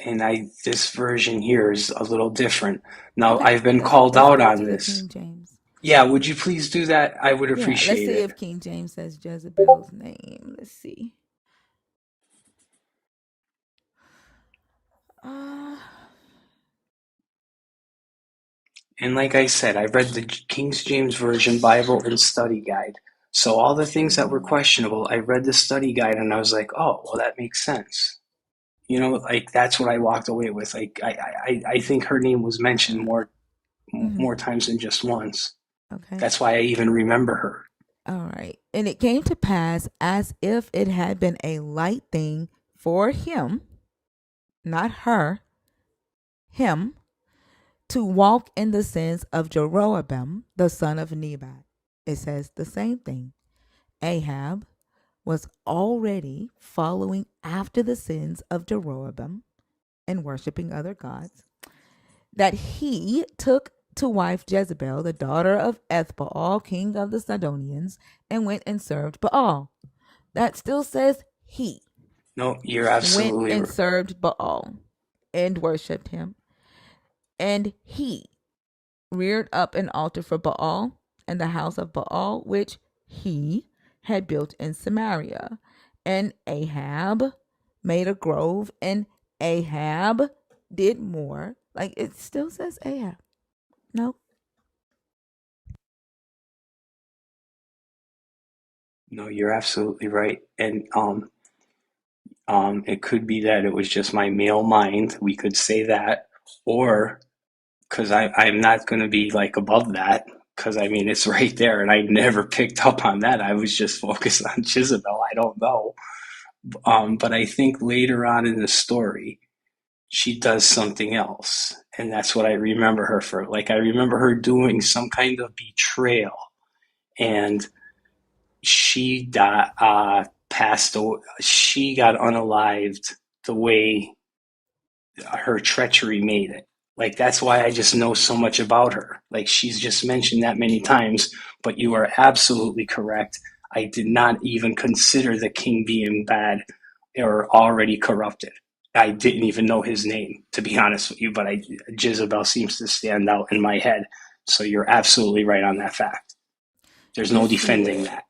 and I this version here is a little different. Now Okay, I've been let's called let's out go on to the this. King James. Yeah, would you please do that? I would Yeah, let's appreciate see it. if King James says Jezebel's name. Let's see. Uh, And like I said, I read the King James Version Bible and study guide. So all the things that were questionable, I read the study guide and I was like, oh, well, that makes sense. You know, like that's what I walked away with. Like I think her name was mentioned mhm. more times than just once. Okay. That's why I even remember her. All right. And it came to pass as if it had been a light thing for him, not her, him, to walk in the sins of Jeroboam, the son of Nebat. It says the same thing. Ahab was already following after the sins of Jeroboam and worshiping other gods, that he took to wife Jezebel, the daughter of Ethbaal, king of the Sidonians, and went and served Baal. That still says he No, you're went absolutely and right. served Baal and worshiped him. And he reared up an altar for Baal and the house of Baal, which he had built in Samaria. And Ahab made a grove, and Ahab did more. Like, it still says Ahab. No. No, you're absolutely right. And it could be that it was just my male mind. We could say that, or because I'm not going to be like above that. Because I mean, it's right there, and I never picked up on that. I was just focused on Jezebel. I don't know, but I think later on in the story, she does something else, and that's what I remember her for. Like I remember her doing some kind of betrayal, and she passed away. She got unalived the way her treachery made it. Like that's why I just know so much about her. Like she's just mentioned that many times, but you are absolutely correct. I did not even consider the king being bad or already corrupted. I didn't even know his name, to be honest with you, but Jezebel seems to stand out in my head. So you're absolutely right on that fact. There's no Let's see. defending that.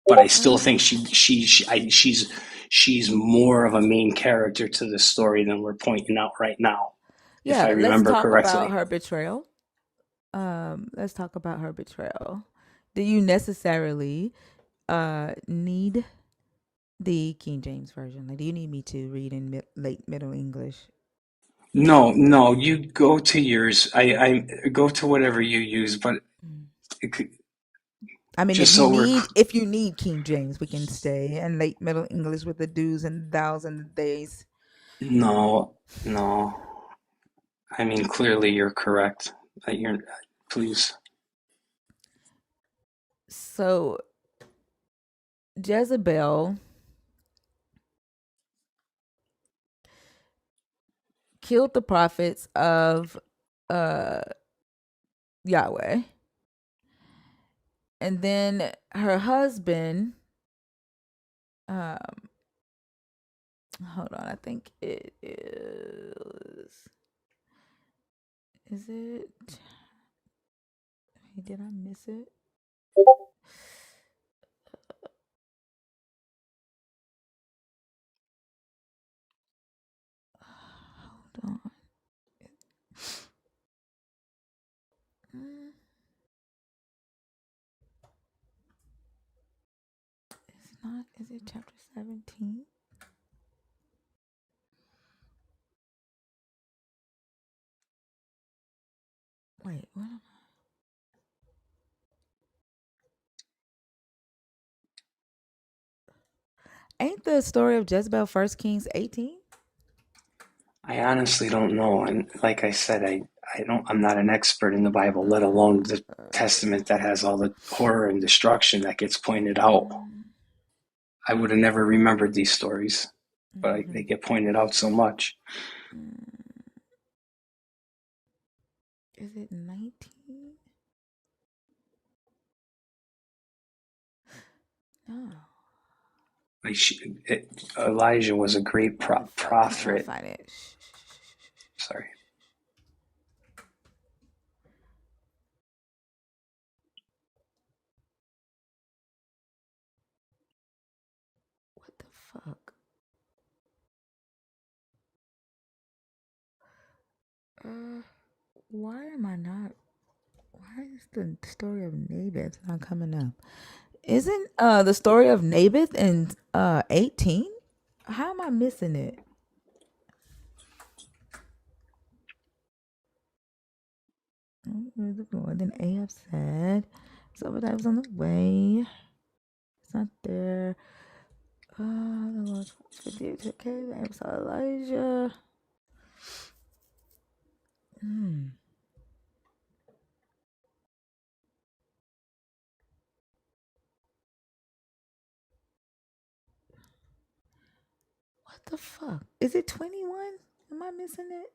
But I still Uh, think she's more of a main character to the story than we're pointing out right now, if I yeah, let's remember talk about correctly. her betrayal. Let's talk about her betrayal. Do you necessarily need the King James version? Like, do you need me to read in late Middle English? No, no, you go to yours. I go to whatever you use, but Mm. it could, I mean, just so we're if you need King James, we can stay in late Middle English with the do's and thous and the days. no, no. I mean, clearly you're correct. You're please. So Jezebel killed the prophets of uh Yahweh, and then her husband, um hold on, I think it is it, did I miss it? on. Mm, it's not. Is it chapter 17? Wait, what? Ain't the story of Jezebel First Kings 18? I honestly don't know, and like I said, I'm not an expert in the Bible, let alone the Testament that has all the horror and destruction that gets pointed out. I would have never remembered these stories, but they get pointed out so much. Is it 19? No. Like Elijah was a great I'm trying to prophet. find it. Sorry. What the fuck? Why am I not? Why is the story of Naboth not coming up? Isn't the story of Naboth in 18? How am I missing it? Where's it going? Then Ahab said, "So that was on the way. It's not there." The Lord 58 okay. Ahab saw Elijah. What the fuck? Is it 21? Am I missing it?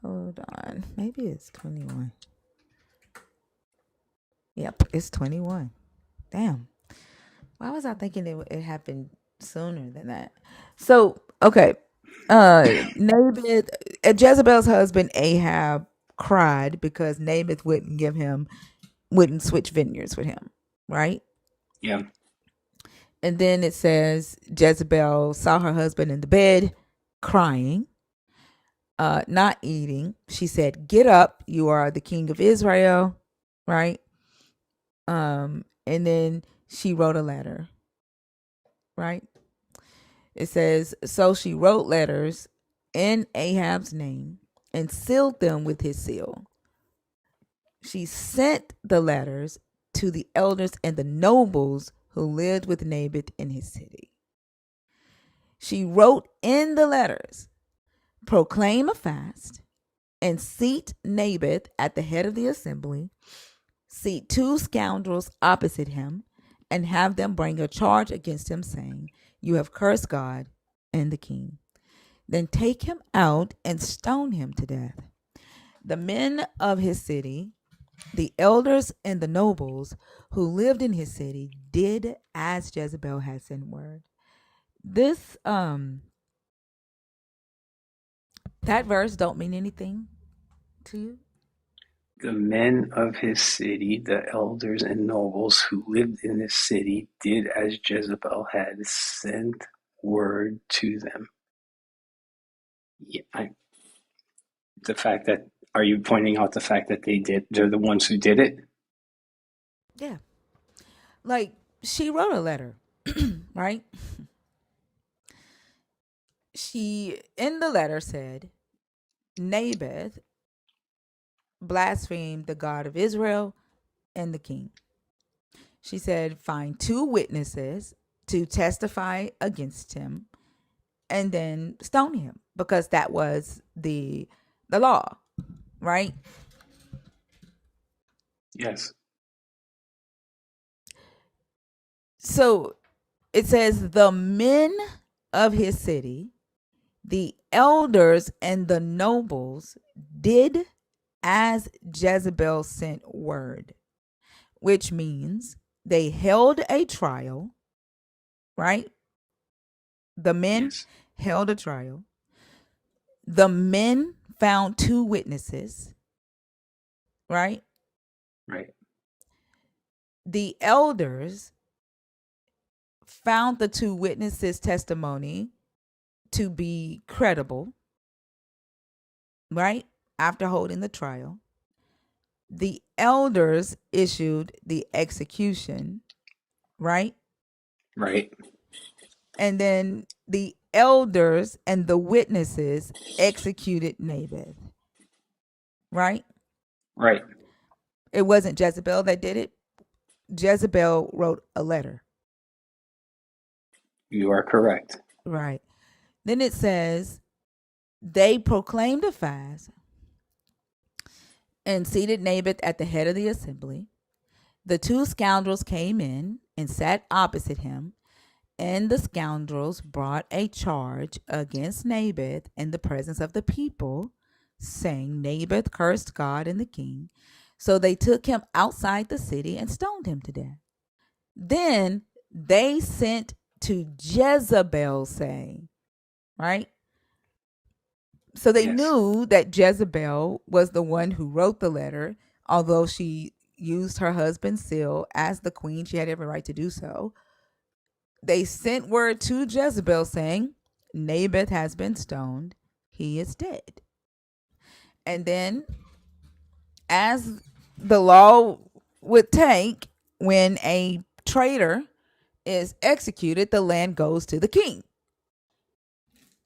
Hold on. Maybe it's 21. Yep, it's 21. Damn. Why was I thinking it happened sooner than that? So, okay. Naboth, Jezebel's husband Ahab cried because Naboth wouldn't switch vineyards with him, right? Yeah. And then it says Jezebel saw her husband in the bed crying, not eating. She said, "Get up, you are the king of Israel," right? And then she wrote a letter, right? It says, so she wrote letters in Ahab's name and sealed them with his seal. She sent the letters to the elders and the nobles who lived with Naboth in his city. She wrote in the letters, proclaim a fast and seat Naboth at the head of the assembly, seat two scoundrels opposite him, and have them bring a charge against him, saying, "You have cursed God and the king. Then take him out and stone him to death." The men of his city, the elders and the nobles who lived in his city, did as Jezebel had sent word. This that verse don't mean anything to you? The men of his city, the elders and nobles who lived in his city, did as Jezebel had sent word to them. Yeah, the fact that are you pointing out the fact that they're the ones who did it? Yeah. Like she wrote a letter, right? She in the letter said, Naboth blasphemed the God of Israel and the king. She said, find two witnesses to testify against him and then stone him because that was the law, right? Yes. So it says the men of his city, the elders and the nobles did as Jezebel sent word, which means they held a trial, right? The men Yes. held a trial. The men found two witnesses, right? Right. The elders found the two witnesses' testimony to be credible, right? After holding the trial, the elders issued the execution, right? Right. And then the elders and the witnesses executed Naboth, right? Right. It wasn't Jezebel that did it. Jezebel wrote a letter. You are correct. Right. Then it says they proclaimed a fast and seated Naboth at the head of the assembly. The two scoundrels came in and sat opposite him, and the scoundrels brought a charge against Naboth in the presence of the people, saying, Naboth cursed God and the king. So they took him outside the city and stoned him to death. Then they sent to Jezebel, saying, right? So they Yes. knew that Jezebel was the one who wrote the letter, although she used her husband's seal as the queen. She had every right to do so. They sent word to Jezebel saying, Naboth has been stoned. He is dead. And then, as the law would take, when a traitor is executed, the land goes to the king.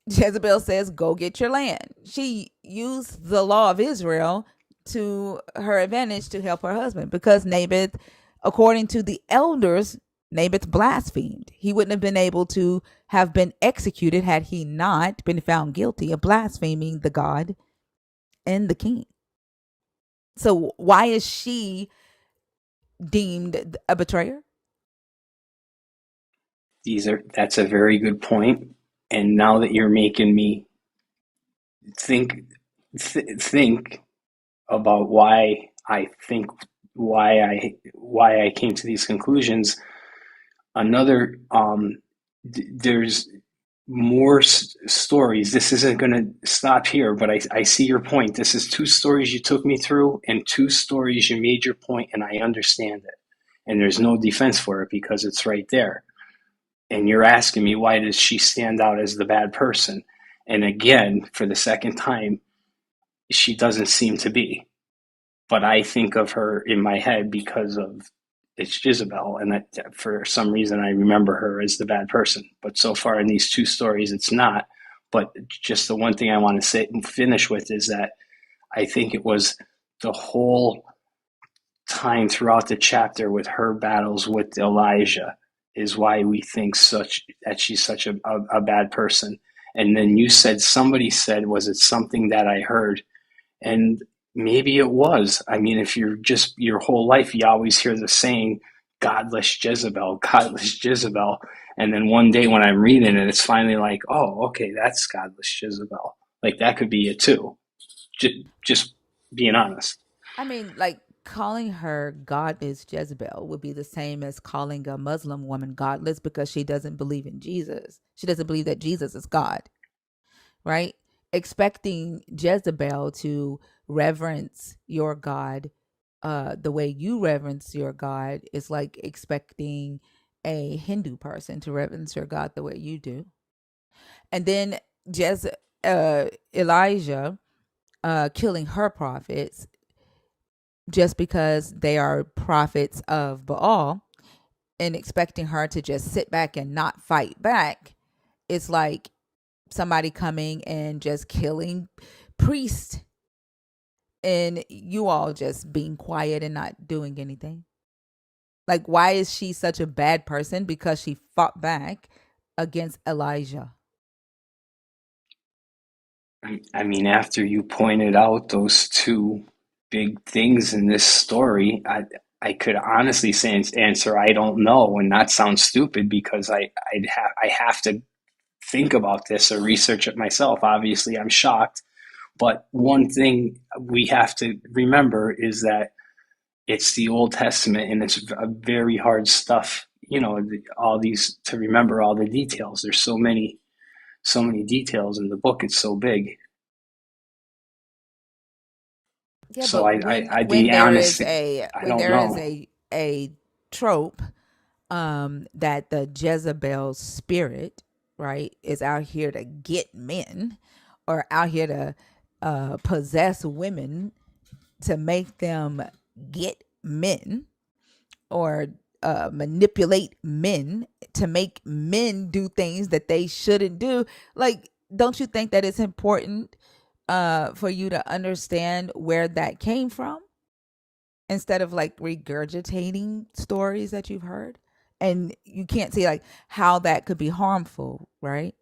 Jezebel says, go get your land. She used the law of Israel to her advantage to help her husband because Naboth, according to the elders, Naboth blasphemed. He wouldn't have been able to have been executed had he not been found guilty of blaspheming the God and the king. So why is she deemed a betrayer? That's a very good point. And now that you're making me think think about why I came to these conclusions. Another there's more stories. This isn't going to stop here, but I see your point. This is two stories you took me through, and two stories you made your point, and I understand it. And there's no defense for it because it's right there. And you're asking me, why does she stand out as the bad person? And again, for the second time, she doesn't seem to be. But I think of her in my head because of it's Jezebel, and that for some reason I remember her as the bad person. But so far in these two stories, it's not. But just the one thing I want to say and finish with is that I think it was the whole time throughout the chapter with her battles with Elijah is why we think that she's such a bad person. And then somebody said, was it something that I heard? And maybe it was. I mean, if you're just your whole life, you always hear the saying, godless Jezebel, godless Jezebel. And then one day when I'm reading it, it's finally like, oh, okay, that's godless Jezebel. Like that could be it too. Just being honest. I mean, like calling her godless Jezebel would be the same as calling a Muslim woman godless because she doesn't believe in Jesus. She doesn't believe that Jesus is God, right? Expecting Jezebel to reverence your God the way you reverence your God is like expecting a Hindu person to reverence your God the way you do. And then Elijah killing her prophets just because they are prophets of Baal and expecting her to just sit back and not fight back. It's like somebody coming and just killing priests and you all just being quiet and not doing anything. Like, why is she such a bad person? Because she fought back against Elijah. I mean, after you pointed out those two big things in this story, I could honestly say answer I don't know, and not sound stupid because I have to think about this or research it myself. Obviously, I'm shocked, but one thing we have to remember is that it's the Old Testament and it's a very hard stuff. You know, all these to remember all the details. There's so many details in the book. It's so big. Yeah, So but I'd be honest. I when don't there is know. a trope that the Jezebel spirit, right, is out here to get men or out here to possess women to make them get men or manipulate men to make men do things that they shouldn't do. Like, don't you think that it's important for you to understand where that came from instead of like regurgitating stories that you've heard? And you can't see like how that could be harmful, right?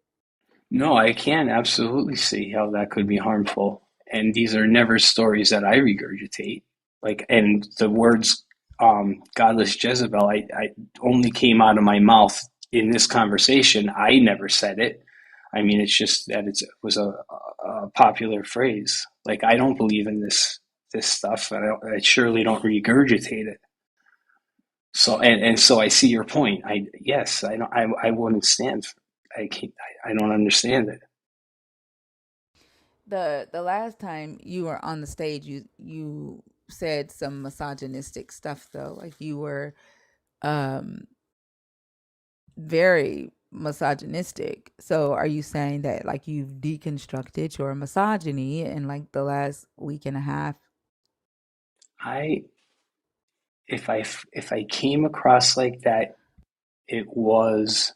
No, I can absolutely see how that could be harmful. And these are never stories that I regurgitate. Like, and the words godless Jezebel, I only came out of my mouth in this conversation. I never said it. I mean, it's just that it was a popular phrase. Like, I don't believe in this stuff. I surely don't regurgitate it. So and so I see your point. Yes, I don't. I wouldn't stand. I can't. I don't understand it. The last time you were on the stage, you said some misogynistic stuff though. Like you were um very misogynistic. So are you saying that like you've deconstructed your misogyny in like the last week and a half? I if I came across like that, it was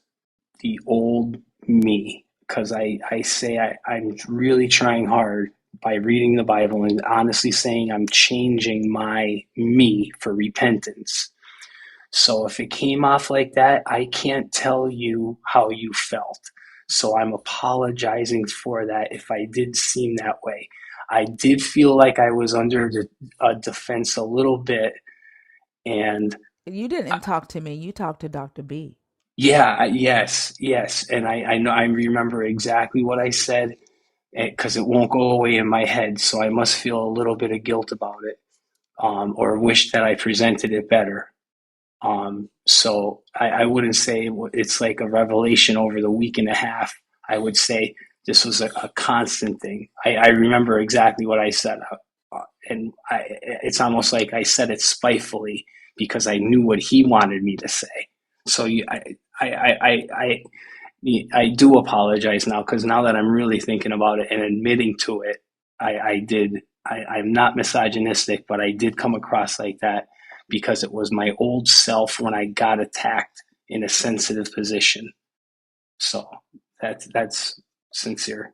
the old me because I say I'm really trying hard by reading the Bible and honestly saying I'm changing my me for repentance. So if it came off like that, I can't tell you how you felt. So I'm apologizing for that if I did seem that way. I did feel like I was under the defense a little bit, and You didn't talk to me. You talked to Dr. B. yeah, yes, yes, and I know I remember exactly what I said because it won't go away in my head. So I must feel a little bit of guilt about it, or wish that I presented it better. So I wouldn't say it's like a revelation over the week and a half. I would say this was a constant thing. I remember exactly what I said, it's almost like I said it spitefully because I knew what he wanted me to say. So I, I, I, I, I do apologize now because now that I'm really thinking about it and admitting to it, I did. I'm not misogynistic, but I did come across like that because it was my old self when I got attacked in a sensitive position. So that's sincere.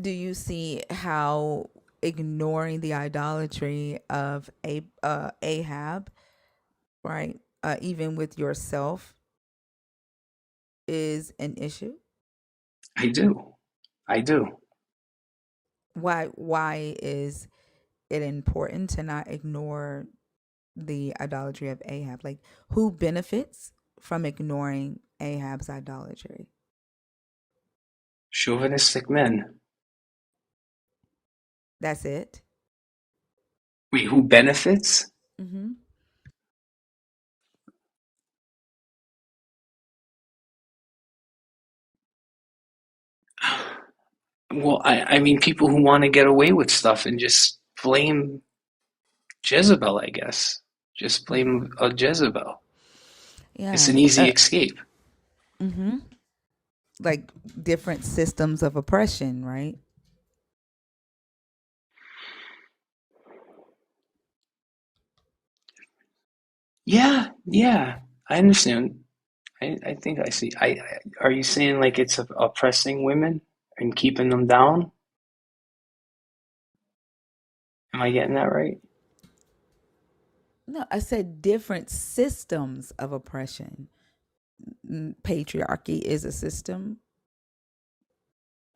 Do you see how ignoring the idolatry of Ahab, right, even with yourself, is an issue? I do. I do. Why is it important to not ignore the idolatry of Ahab? Like, who benefits from ignoring Ahab's idolatry? Chauvinistic men. That's it. Wait, who benefits? Mm-hmm. Well, I mean, people who want to get away with stuff and just blame Jezebel, I guess. Just blame a Jezebel. It's Yeah. an easy escape. Mm-hmm. Like different systems of oppression, right? Yeah, yeah, I understand. I think I see. Are you saying like it's oppressing women and keeping them down? Am I getting that right? No, I said different systems of oppression. Patriarchy is a system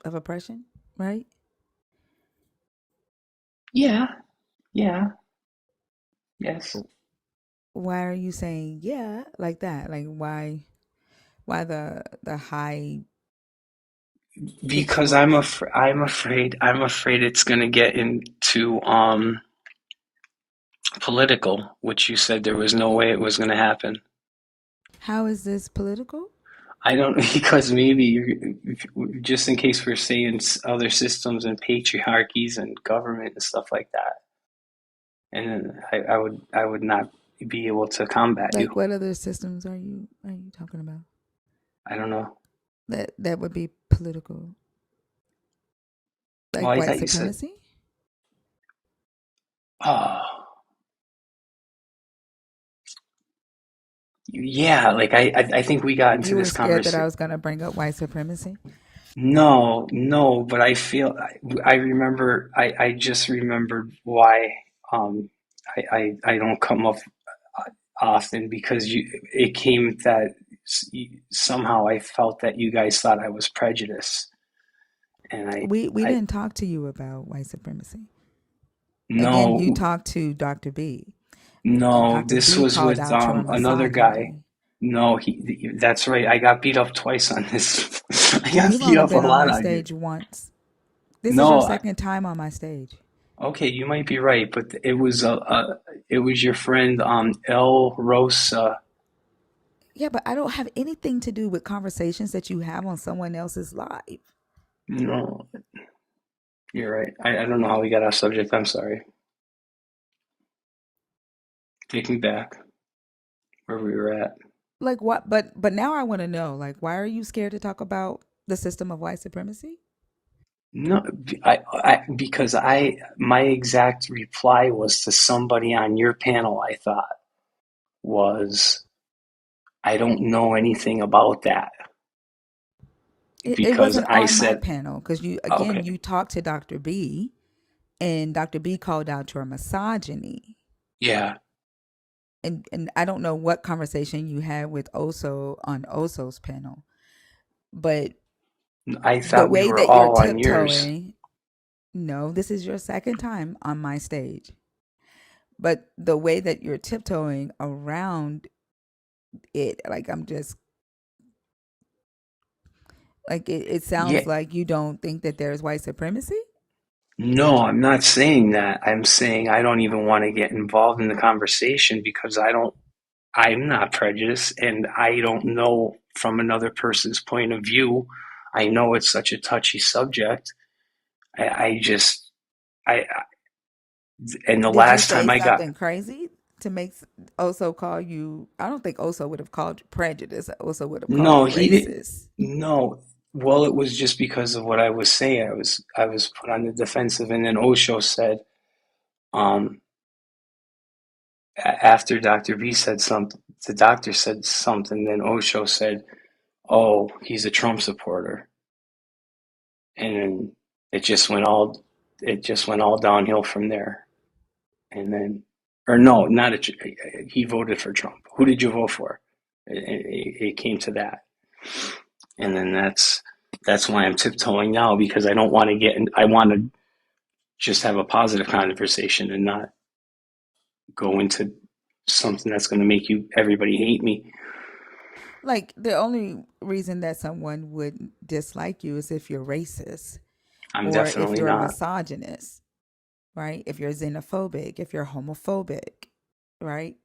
of oppression, right? Yeah, yeah, yes. Why are you saying yeah like that? Like why the high pitched Because voice? I'm afraid it's gonna get into political, which you said there was no way it was gonna happen. How is this political? I don't because maybe just in case we're saying other systems and patriarchies and government and stuff like that, and I would not be able to combat you. Like, what other systems are you talking about? I don't know. That would be political, Well, like I white thought you said, supremacy. oh, yeah. Like I think we got into You were this scared that I conversation. was going to bring up white supremacy. No, no, but I feel I remember I just remembered why I don't come up often because it came that somehow I felt that you guys thought I was prejudiced, and We I didn't talk to you about white supremacy. Again, you no, talked to Dr. B, and no, Dr. this B was called with out your another guy. misogyny. No, that's right. I got beat up twice on this. I got You've beat only up a been on lot my on here. stage once. This is your No, second time on my stage. okay, you might be right, but it was your friend El Rosa. Yeah, but I don't have anything to do with conversations that you have on someone else's live. No, you're right. I don't know how we got off subject. I'm sorry. Take me back where we were at. Like what? But now I want to know. Like, why are you scared to talk about the system of white supremacy? No, because my exact reply was to somebody on your panel. I thought was I don't know anything about that It because wasn't I on my said panel because okay, you talked to Dr. B, and Dr. B called out your misogyny. yeah. And I don't know what conversation you had with Oso on Oso's panel, but I the thought we way were that you're all on yours. tiptoeing, no, this is your second time on my stage, but the way that you're tiptoeing around it, like I'm just like it Yeah, sounds like you don't think that there's white supremacy. no, I'm not saying that. I'm saying I don't even want to get involved in the conversation because I'm not prejudiced and I don't know from another person's point of view. I know it's such a touchy subject. I just, I, and the Did you last say time I got, something crazy to make Oso call you? I don't think Oso would have called you prejudice. Oso would have called no, you he didn't, racist. no. Well, it was just because of what I was saying. I was put on the defensive and then Osho said, um, after Dr. B said something, the doctor said something, then Osho said, "Oh, he's a Trump supporter," and then it just went all it just went all downhill from there. And then, or no, not he voted for Trump. Who did you vote for? It came to that, and then that's why I'm tiptoeing now because I don't want to get. I want to just have a positive conversation and not go into something that's going to make everybody hate me. Like the only reason that someone would dislike you is if you're racist I'm or if definitely you're a not. misogynist, right? If you're xenophobic, if you're homophobic, right?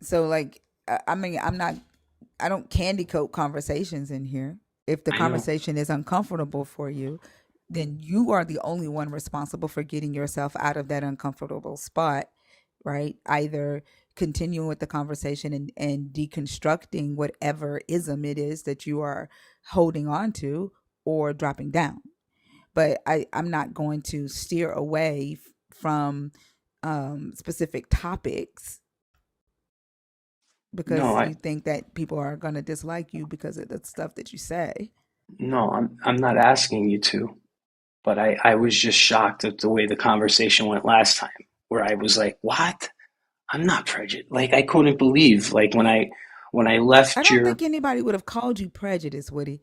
So like I mean, I don't candy coat conversations in here. If the I know. conversation is uncomfortable for you, then you are the only one responsible for getting yourself out of that uncomfortable spot, right? Either continuing with the conversation and deconstructing whatever ism it is that you are holding on to or dropping down. But I'm not going to steer away from specific topics No, because you think that people are going to dislike you because of the stuff that you say. I'm not asking you to. But I was just shocked at the way the conversation went last time, where I was like, "What? I'm not prejudiced." Like I couldn't believe, like when I I left don't your, think anybody would have called you prejudiced, Woody.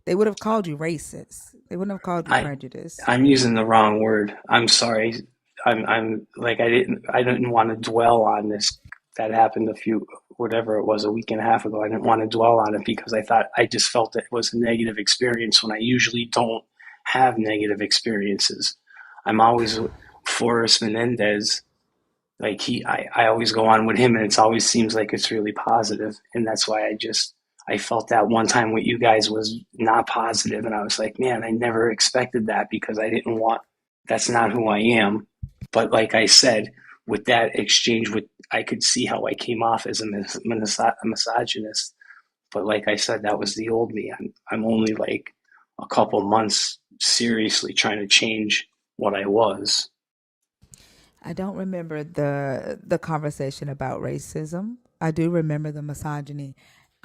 They would have called you racist. They wouldn't have called you I prejudiced. I'm using the wrong word. I'm sorry. I'm like I didn't want to dwell on this that happened whatever it was a week and a half ago. I didn't want to dwell on it because I just felt it was a negative experience when I usually don't have negative experiences. I'm always Forrest Menendez. Like I always go on with him and it always seems like it's really positive. And that's why I felt that one time with you guys was not positive and I was like, man, I never expected that because I didn't want that's not who I am. But like I said, with that exchange with I could see how I came off as a misogynist. But like I said, that was the old me. I'm only like a couple months seriously trying to change what I was. I don't remember the conversation about racism. I do remember the misogyny.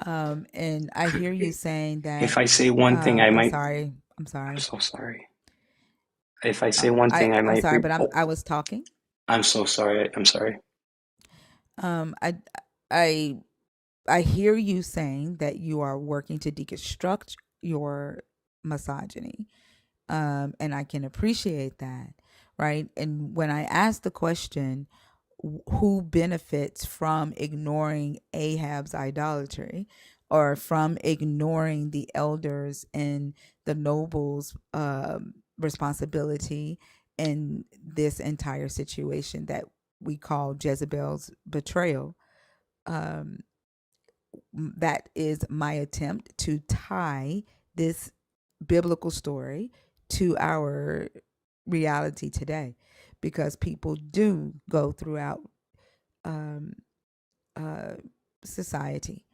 And I hear you saying that If I say one thing, I I'm might. sorry. I'm I'm sorry. so sorry. If I say one thing, I I'm might. sorry, but I was talking. I'm so sorry. I'm sorry. Um I I I hear you saying that you are working to deconstruct your misogyny. And I can appreciate that, right? And when I ask the question, who benefits from ignoring Ahab's idolatry or from ignoring the elders and the nobles' responsibility in this entire situation that we call Jezebel's betrayal? Um, that is my attempt to tie this biblical story to our reality today, because people do go throughout um, uh, society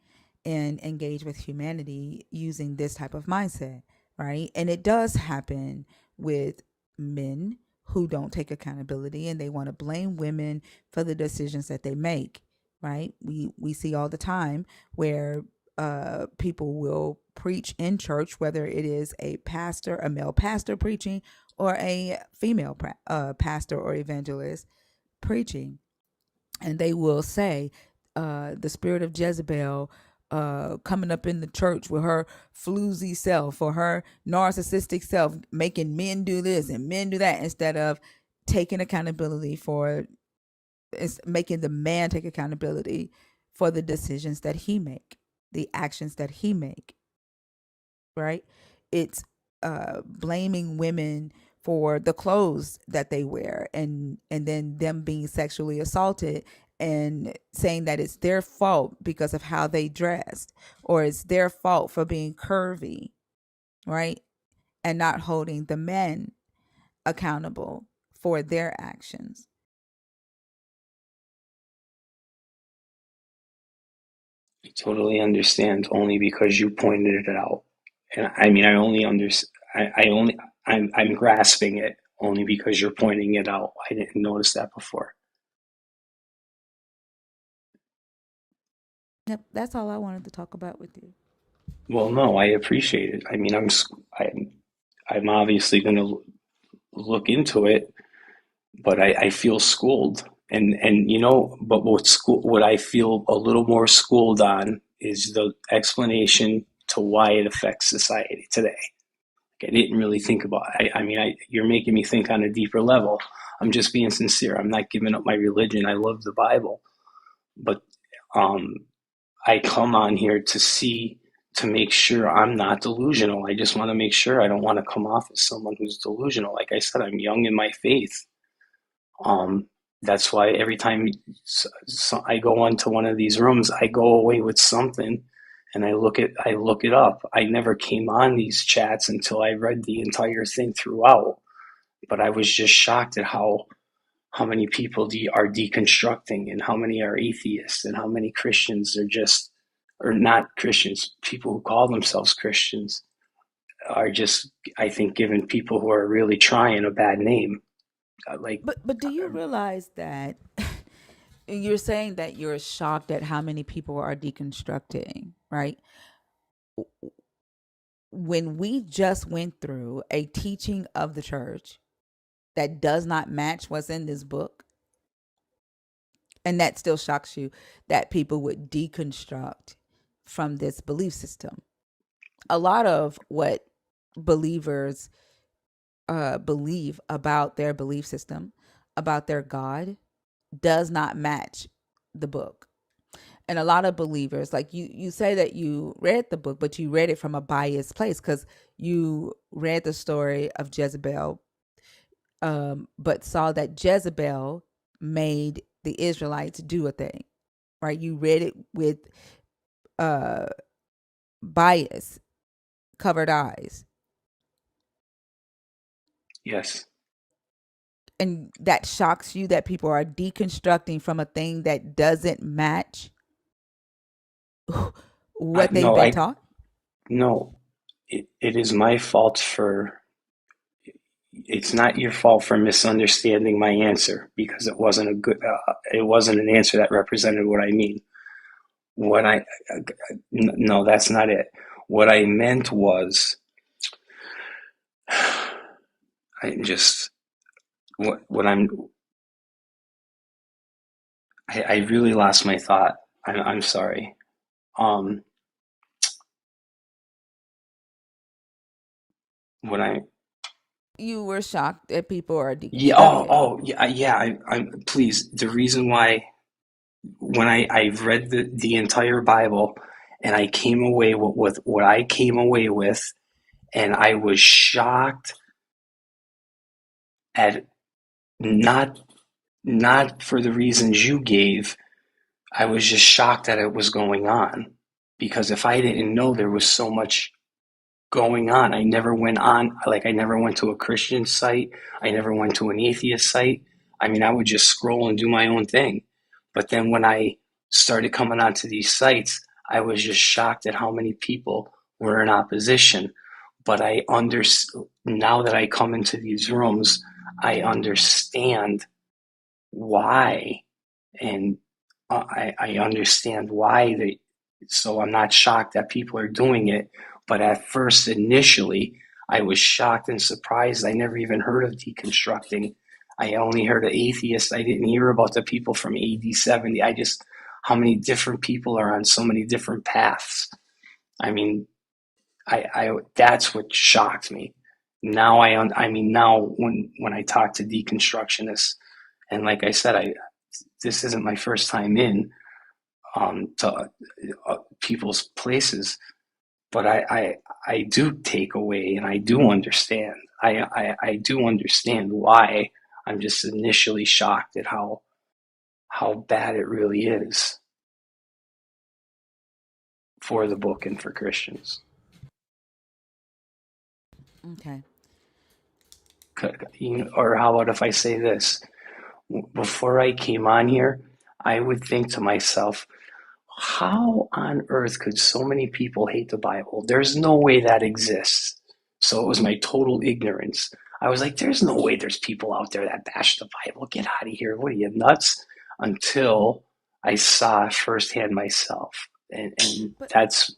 and engage with humanity using this type of mindset, right? And it does happen with men who don't take accountability and they want to blame women for the decisions that they make, right? We see all the time where people will preach in church, whether it is a male pastor preaching, or a female pastor or evangelist preaching, and they will say the spirit of Jezebel coming up in the church with her floozy self or her narcissistic self, making men do this and men do that, instead of taking accountability for, it's making the man take accountability for the decisions that he make, the actions that he make, right? It's blaming women for the clothes that they wear, and then them being sexually assaulted and saying that it's their fault because of how they dressed, or it's their fault for being curvy, right? And not holding the men accountable for their actions. I totally understand only because you pointed it out. And I mean, I only understand. I only. I'm grasping it only because you're pointing it out. I didn't notice that before. Yep, that's all I wanted to talk about with you. Well, no, I appreciate it. I mean, I'm obviously going to look into it, but I feel schooled, and but what I feel a little more schooled on is the explanation to why it affects society today. Like, I didn't really think about. I mean, you're making me think on a deeper level. I'm just being sincere. I'm not giving up my religion. I love the Bible, but um, I come on here to make sure I'm not delusional. I just want to make sure I don't want to come off as someone who's delusional. Like I said, I'm young in my faith. Um, that's why every time I go into one of these rooms, I go away with something, and I look it up. I never came on these chats until I read the entire thing throughout. But I was just shocked at how many people are deconstructing, and how many are atheists, and how many Christians are just, or not Christians, people who call themselves Christians are just, I think, giving people who are really trying a bad name. Like, But do you realize that you're saying that you're shocked at how many people are deconstructing, right? When we just went through a teaching of the church that does not match what's in this book, and that still shocks you that people would deconstruct from this belief system. A lot of what believers believe about their belief system, about their God, does not match the book. And a lot of believers, like you say that you read the book, but you read it from a biased place because you read the story of Jezebel, but saw that Jezebel made the Israelites do a thing, right? You read it with uh, bias, covered eyes. yes, and that shocks you that people are deconstructing from a thing that doesn't match what they've No, been taught? no. It is my fault for. It's not your fault for misunderstanding my answer because it wasn't a good. It wasn't an answer that represented what I mean. What I no, that's not it. What I meant was, I just what I really lost my thought. I'm sorry. Um, what I You were shocked that people are Yeah. deconstructing. Yeah. Yeah. I'm. Please. The reason why when I read the entire Bible and I came away with what I came away with, and I was shocked at not not for the reasons you gave. I was just shocked that it was going on because if I didn't know there was so much going on. I never went to a Christian site. I never went to an atheist site. I mean, I would just scroll and do my own thing. But then when I started coming onto these sites, I was just shocked at how many people were in opposition. But now that I come into these rooms, I understand why, and I understand why they. So I'm not shocked that people are doing it. But at first, initially, I was shocked and surprised. I never even heard of deconstructing. I only heard of atheists. I didn't hear about the people from AD 70. How many different people are on so many different paths. I mean, that's what shocked me. Now now when I talk to deconstructionists, and like I said, this isn't my first time in to people's places, but I do take away and I do understand. I do understand why. I'm just initially shocked at how bad it really is for the book and for Christians. Okay. Or how about if I say this? Before I came on here, I would think to myself, how on earth could so many people hate the Bible? There's no way that exists. So it was my total ignorance. I was like, there's no way there's people out there that bash the Bible. Get out of here. What are you, nuts? Until I saw it firsthand myself. And But that's,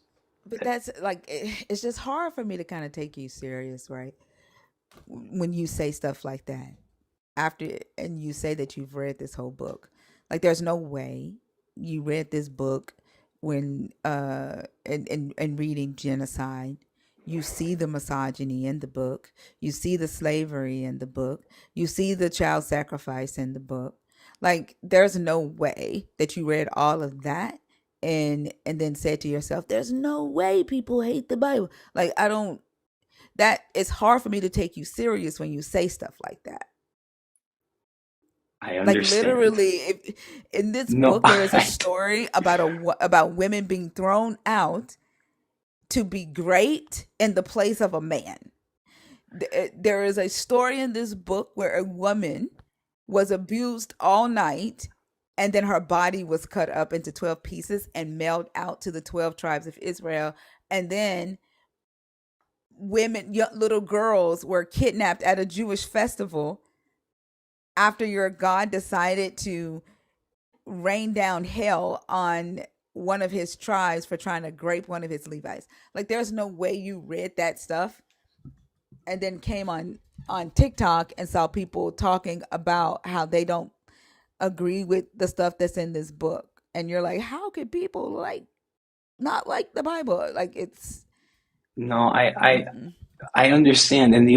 that's like it's just hard for me to kind of take you serious, right? When you say stuff like that. After and you say that you've read this whole book. Like there's no way you read this book when and reading genocide. You see the misogyny in the book. You see the slavery in the book. You see the child sacrifice in the book. Like there's no way that you read all of that and then said to yourself, there's no way people hate the Bible. Like I don't that it's hard for me to take you serious when you say stuff like that. I Like understand. literally, in this No, book, there is a story about about women being thrown out to be great in the place of a man. There is a story in this book where a woman was abused all night, and then her body was cut up into 12 pieces and mailed out to the 12 tribes of Israel, and then young, little girls were kidnapped at a Jewish festival after your God decided to rain down hell on one of his tribes for trying to grape one of his Levites. Like there's no way you read that stuff and then came on TikTok and saw people talking about how they don't agree with the stuff that's in this book. And you're like, how could people like not like the Bible? Like it's no, mm-mm. I understand. And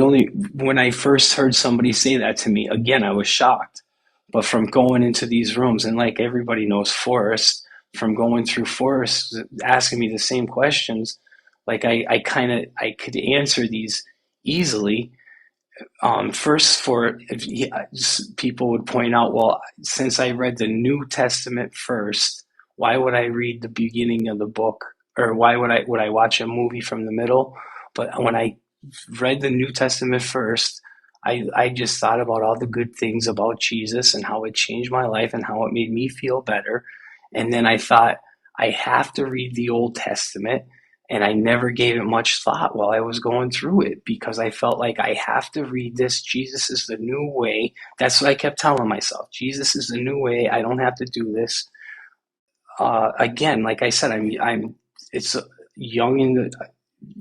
when I first heard somebody say that to me, again, I was shocked. But from going into these rooms, and like everybody knows Forrest, from going through Forrest, asking me the same questions, like I could answer these easily. First, people would point out, well, since I read the New Testament first, why would I read the beginning of the book, or why would I watch a movie from the middle? But when I read the New Testament first, I just thought about all the good things about Jesus and how it changed my life and how it made me feel better. And then I thought, I have to read the Old Testament. And I never gave it much thought while I was going through it because I felt like I have to read this. Jesus is the new way. That's what I kept telling myself. Jesus is the new way. I don't have to do this. Again, like I said, it's young in the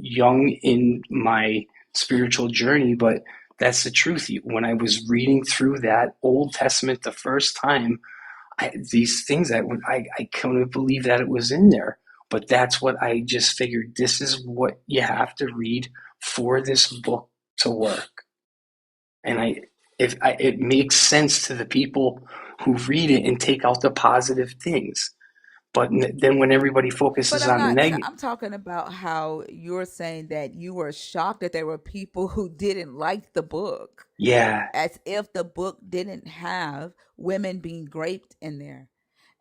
young in my spiritual journey, but that's the truth. When I was reading through that Old Testament the first time, these things I couldn't believe that it was in there. But that's what I just figured. This is what you have to read for this book to work. And it makes sense to the people who read it and take out the positive things. But then when everybody But focuses I'm on the not. negative, I'm talking about how you're saying that you were shocked that there were people who didn't like the book, yeah, as if the book didn't have women being raped in there,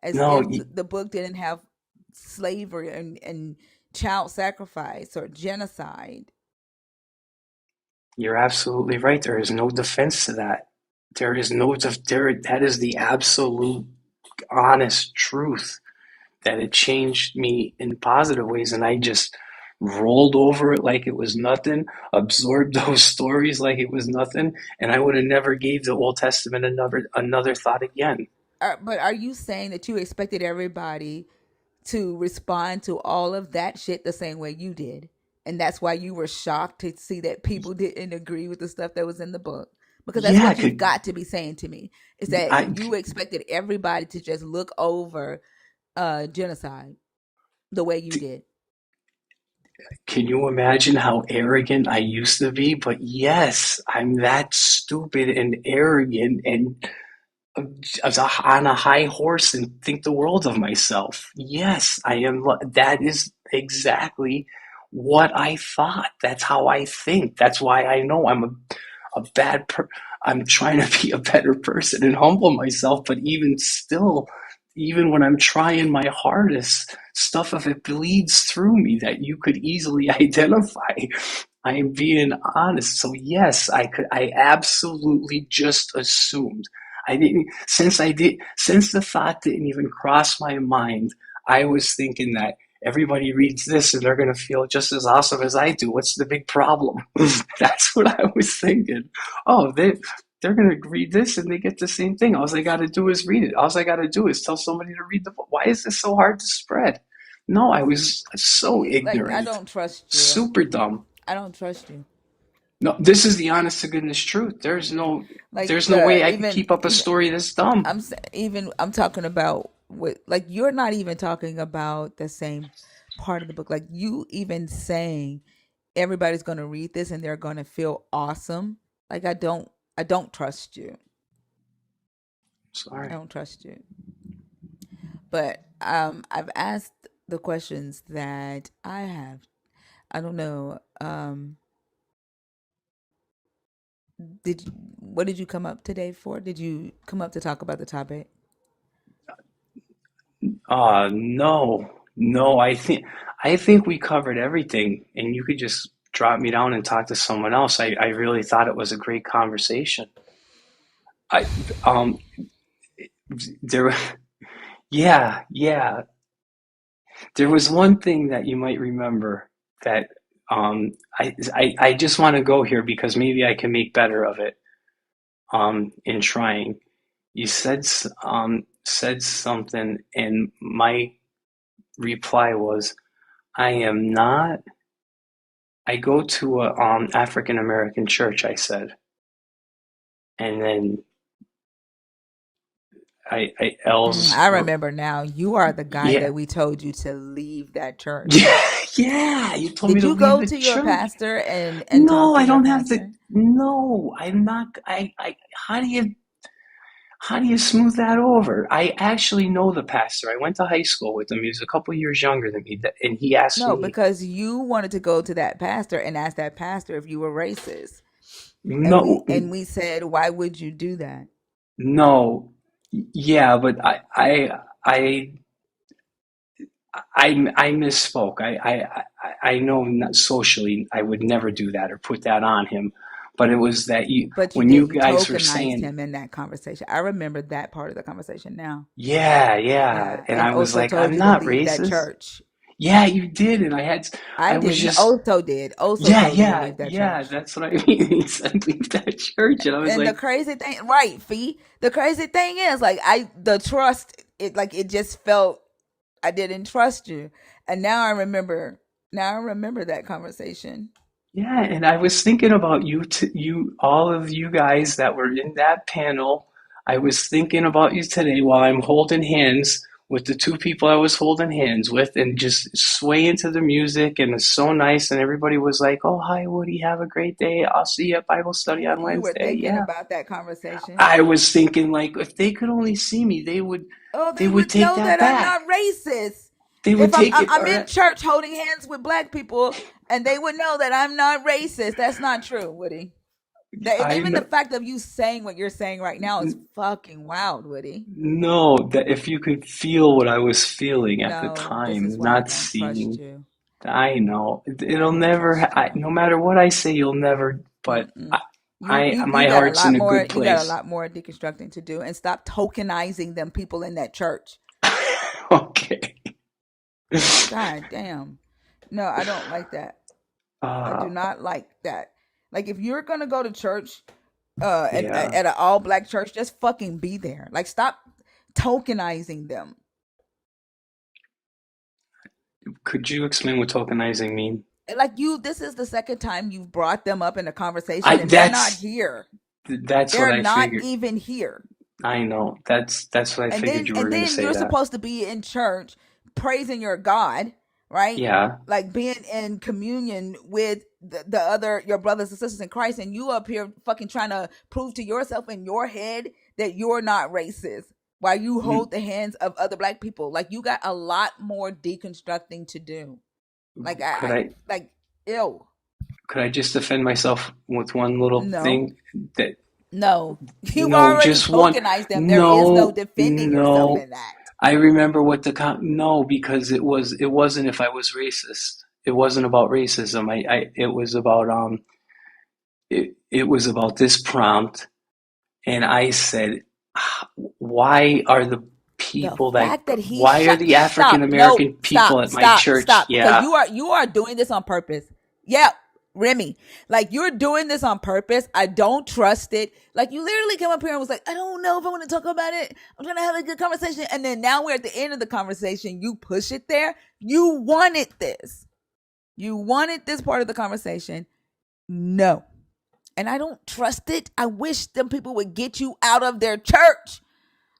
as no, if the book didn't have slavery and child sacrifice or genocide. you're absolutely right. There is no defense to that. There is no there. That is the absolute honest truth. That it changed me in positive ways, and I just rolled over it like it was nothing, absorbed those stories like it was nothing, and I would have never gave the Old Testament another thought again. But are you saying that you expected everybody to respond to all of that shit the same way you did? And that's why you were shocked to see that people didn't agree with the stuff that was in the book? Because that's Yeah, I what you've could. got to be saying to me, is that I you expected everybody to just look over genocide the way you did. Can you imagine how arrogant I used to be? But yes, I'm that stupid and arrogant and on a high horse and think the world of myself. Yes, I am. That is exactly what I thought. That's how I think. That's why I know a bad I'm trying to be a better person and humble myself, but even still, even when I'm trying my hardest, stuff of it bleeds through me that you could easily identify. I am being honest. So yes, I absolutely just assumed. I didn't since the thought didn't even cross my mind. I was thinking that everybody reads this and they're going to feel just as awesome as I do. What's the big problem? That's what I was thinking. Oh, they're going to read this and they get the same thing. All I got to do is read it. All I got to do is tell somebody to read the book. Why is this so hard to spread? No, I was so Like, I ignorant, don't trust you. super dumb. I don't trust you. No, this is the honest to goodness truth. Like There's no way I could even keep up a even story this dumb. even I'm talking about with, like, you're not even talking about the same part of the book. Like, you even saying everybody's going to read this and they're going to feel awesome. Like, I don't trust you. I Sorry. don't trust you. But I've asked the questions that I have. I don't know. What did you come up today for? Did you come up to talk about the topic? No, no. I think we covered everything, and you could just drop me down and talk to someone else. I really thought it was a great conversation. I um there yeah, yeah. There was one thing that you might remember that I just want to go here because maybe I can make better of it in trying. You said something, and my reply was, I am not. I go to a African American church, I said, and then I I Els remember now. You are the guy yeah. that we told you to leave that church. Yeah, yeah, you told me Did to you leave go the to your church. pastor and talk No, to I your don't have to. pastor? No, I'm not. How do you smooth that over? I actually know the pastor. I went to high school with him. He was a couple years younger than me, and he asked No, me. because you wanted to go to that pastor and ask that pastor if you were racist. And we No, and we said, "Why would you do that?" no, yeah, but I I misspoke. I know not socially I would never do that or put that on him. But it was that But you when you didn't guys were tokenize saying, him in that conversation. I remember that part of the conversation now. yeah, yeah, Yeah. and And I was Oso like, told I'm you to not leave that racist. church. Yeah, you did, and I I was didn't. just, Oso did. Oso yeah, told you to yeah, leave that yeah. church. That's what I mean. He said leave that church, and I was And the like, crazy thing, right, Fee? The crazy thing is, like, the trust, it just felt I didn't trust you. And now I remember that conversation. yeah, and I was thinking about you, all of you guys that were in that panel. I was thinking about you today while I'm holding hands with the two people I was holding hands with, and just swaying to the music, and it's so nice. And everybody was like, "Oh, hi, Woody, have a great day. I'll see you at Bible study on You were Wednesday." thinking Yeah, about that conversation. I was thinking like if they could only see me, Oh, they they would would take know that that I'm back. not racist. They would If I'm take I'm it. I'm in church holding hands with black people, and they would know that I'm not racist. That's not true, Woody. And I even the know. fact of you saying what you're saying right now is fucking wild, Woody. No, that if you could feel what I was feeling at the No, this is time, why I not don't trust seeing, you. I know I it'll don't never. trust you. No matter what I say, you'll never. But Mm-mm. You my got a heart's in lot a more. good You got a place. lot more deconstructing to do, and stop tokenizing them people in that church. Okay. God damn. No, I don't like that. I Uh, do not like that. Like if you're gonna go to church, yeah. at an all black church, just fucking be there. Like stop tokenizing them. Could you explain what tokenizing mean? Like this is the second time you've brought them up in a conversation, and they're not That's here. what They're I not figured. even here. I know. That's what I and figured then you were and gonna then say you're that. supposed to be in church praising your God, right? Yeah. Like being in communion with the other your brothers and sisters in Christ, and you up here fucking trying to prove to yourself in your head that you're not racist while you hold the hands of other black people. Like you got a lot more deconstructing to do. Like Could I I like ew. could I just defend myself with one little No. thing that No. You've no, already just one. tokenized them. There is no No, defending yourself no. in that. I remember what no, because it wasn't if I was racist. It wasn't about racism. It was about it was about this prompt, and I said, "Ah, why are the The people that fact that he why are shot the African stop no American people stop at my stop church? stop because Yeah. you are doing this on purpose. Yeah, Remy, like you're doing this on purpose. I don't trust it. Like you literally came up here and was like, I don't know if I want to talk about it. I'm trying to have a good conversation, and then now we're at the end of the conversation. You push it there. You wanted this. You wanted this part of the conversation. No, and I don't trust it. I wish them people would get you out of their church.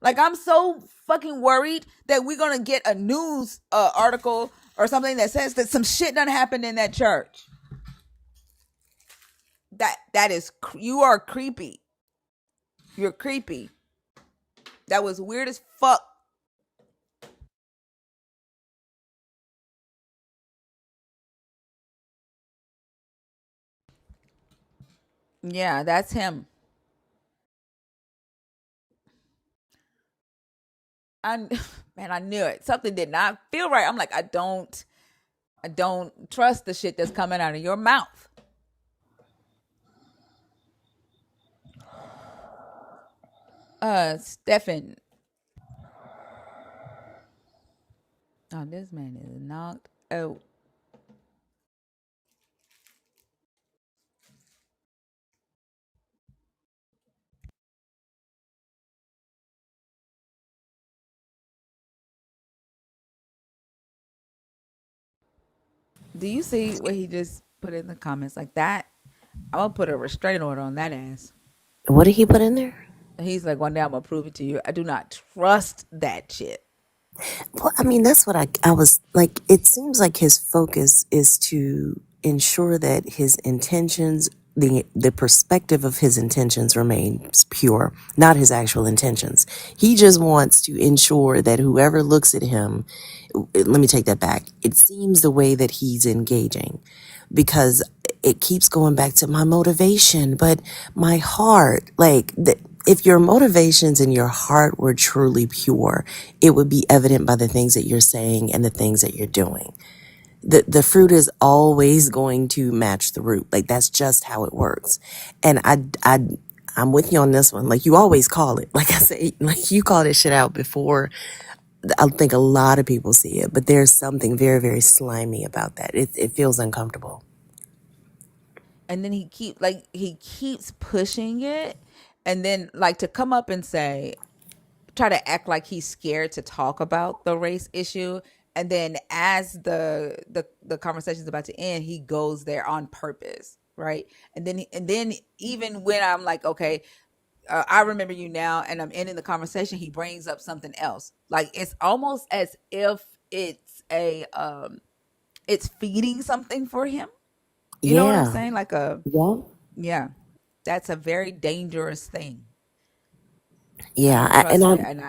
Like I'm so fucking worried that we're gonna get a news article or something that says that some shit done happened in that church. That is you are creepy. You're creepy. That was weird as fuck. Yeah, that's him. I man, I knew it. Something did not feel right. I'm like, I don't trust the shit that's coming out of your mouth. Stefan. Oh, this man is knocked out. Do you see what he just put in the comments like that? I'm gonna put a restraining order on that ass. What did he put in there? He's like, one day I'm gonna prove it to you. I do not trust that shit. Well, I mean, that's what I was like. It seems like his focus is to ensure that his intentions, the perspective of his intentions remains pure, not his actual intentions. He just wants to ensure that whoever looks at him, let me take that back. It seems the way that he's engaging because it keeps going back to my motivation, but my heart, if your motivations and your heart were truly pure, it would be evident by the things that you're saying and the things that you're doing. the fruit is always going to match the root. Like that's just how it works. And I'm with you on this one. Like you always call it. Like I say, like you call this shit out before. I think a lot of people see it, but there's something very, very slimy about that. It feels uncomfortable. And then he keeps pushing it, and then like to come up and say, try to act like he's scared to talk about the race issue, and then as the conversation's about to end, he goes there on purpose, right? And then even when I'm like, okay, I remember you now, and I'm ending the conversation, he brings up something else. Like it's almost as if it's feeding something for him. You know what I'm Yeah. saying? Like a Yeah. yeah, that's a very dangerous thing. Yeah. Trust me, and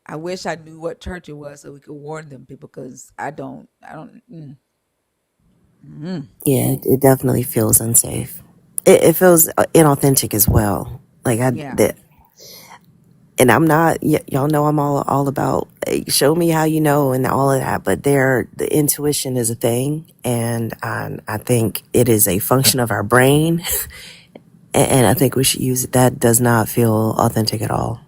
I wish I knew what church it was so we could warn them people, because I don't. Yeah, it definitely feels unsafe. It feels inauthentic as well. Like Yeah, and I'm not. Y'all know I'm all about show me how you know and all of that. But the intuition is a thing, and I think it is a function of our brain, and I think we should use it. That does not feel authentic at all.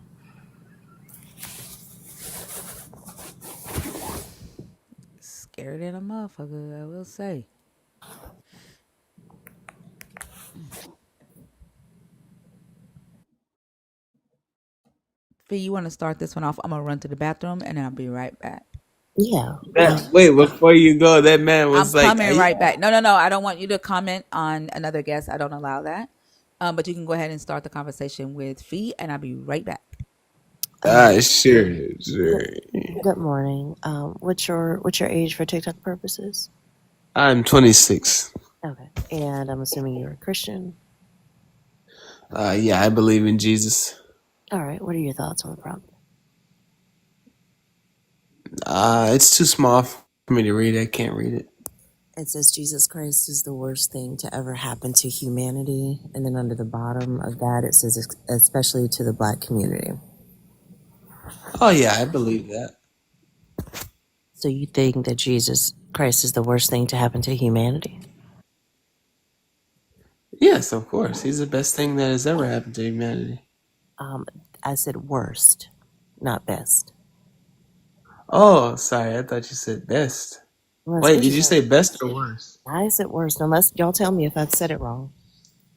scared in a motherfucker, I will say. Fee, you want to start this one off? I'm gonna run to the bathroom and I'll be right back. Yeah. Wait, before you go, that man I'm was like, coming right back. No, no, no. I don't want you to comment on another guest. I don't allow that. But you can go ahead and start the conversation with Fee, and I'll be right back. sure, Good, sure. good morning. What's your age for TikTok purposes? I'm 26. Okay, and I'm assuming you're a Christian. Yeah, I believe in Jesus. All right. What are your thoughts on the prompt? It's too small for me to read. I can't read it. It says Jesus Christ is the worst thing to ever happen to humanity, and then under the bottom of that it says especially to the Black community. Oh yeah, I believe that. So you think that Jesus Christ is the worst thing to happen to humanity? Yes, of course. He's the best thing that has ever happened to humanity. Um, I said worst, not best. Oh, sorry. I thought you said best. Well, that's Wait, what you did you said. say best or worst? I said worst, unless y'all tell me if I've said it wrong.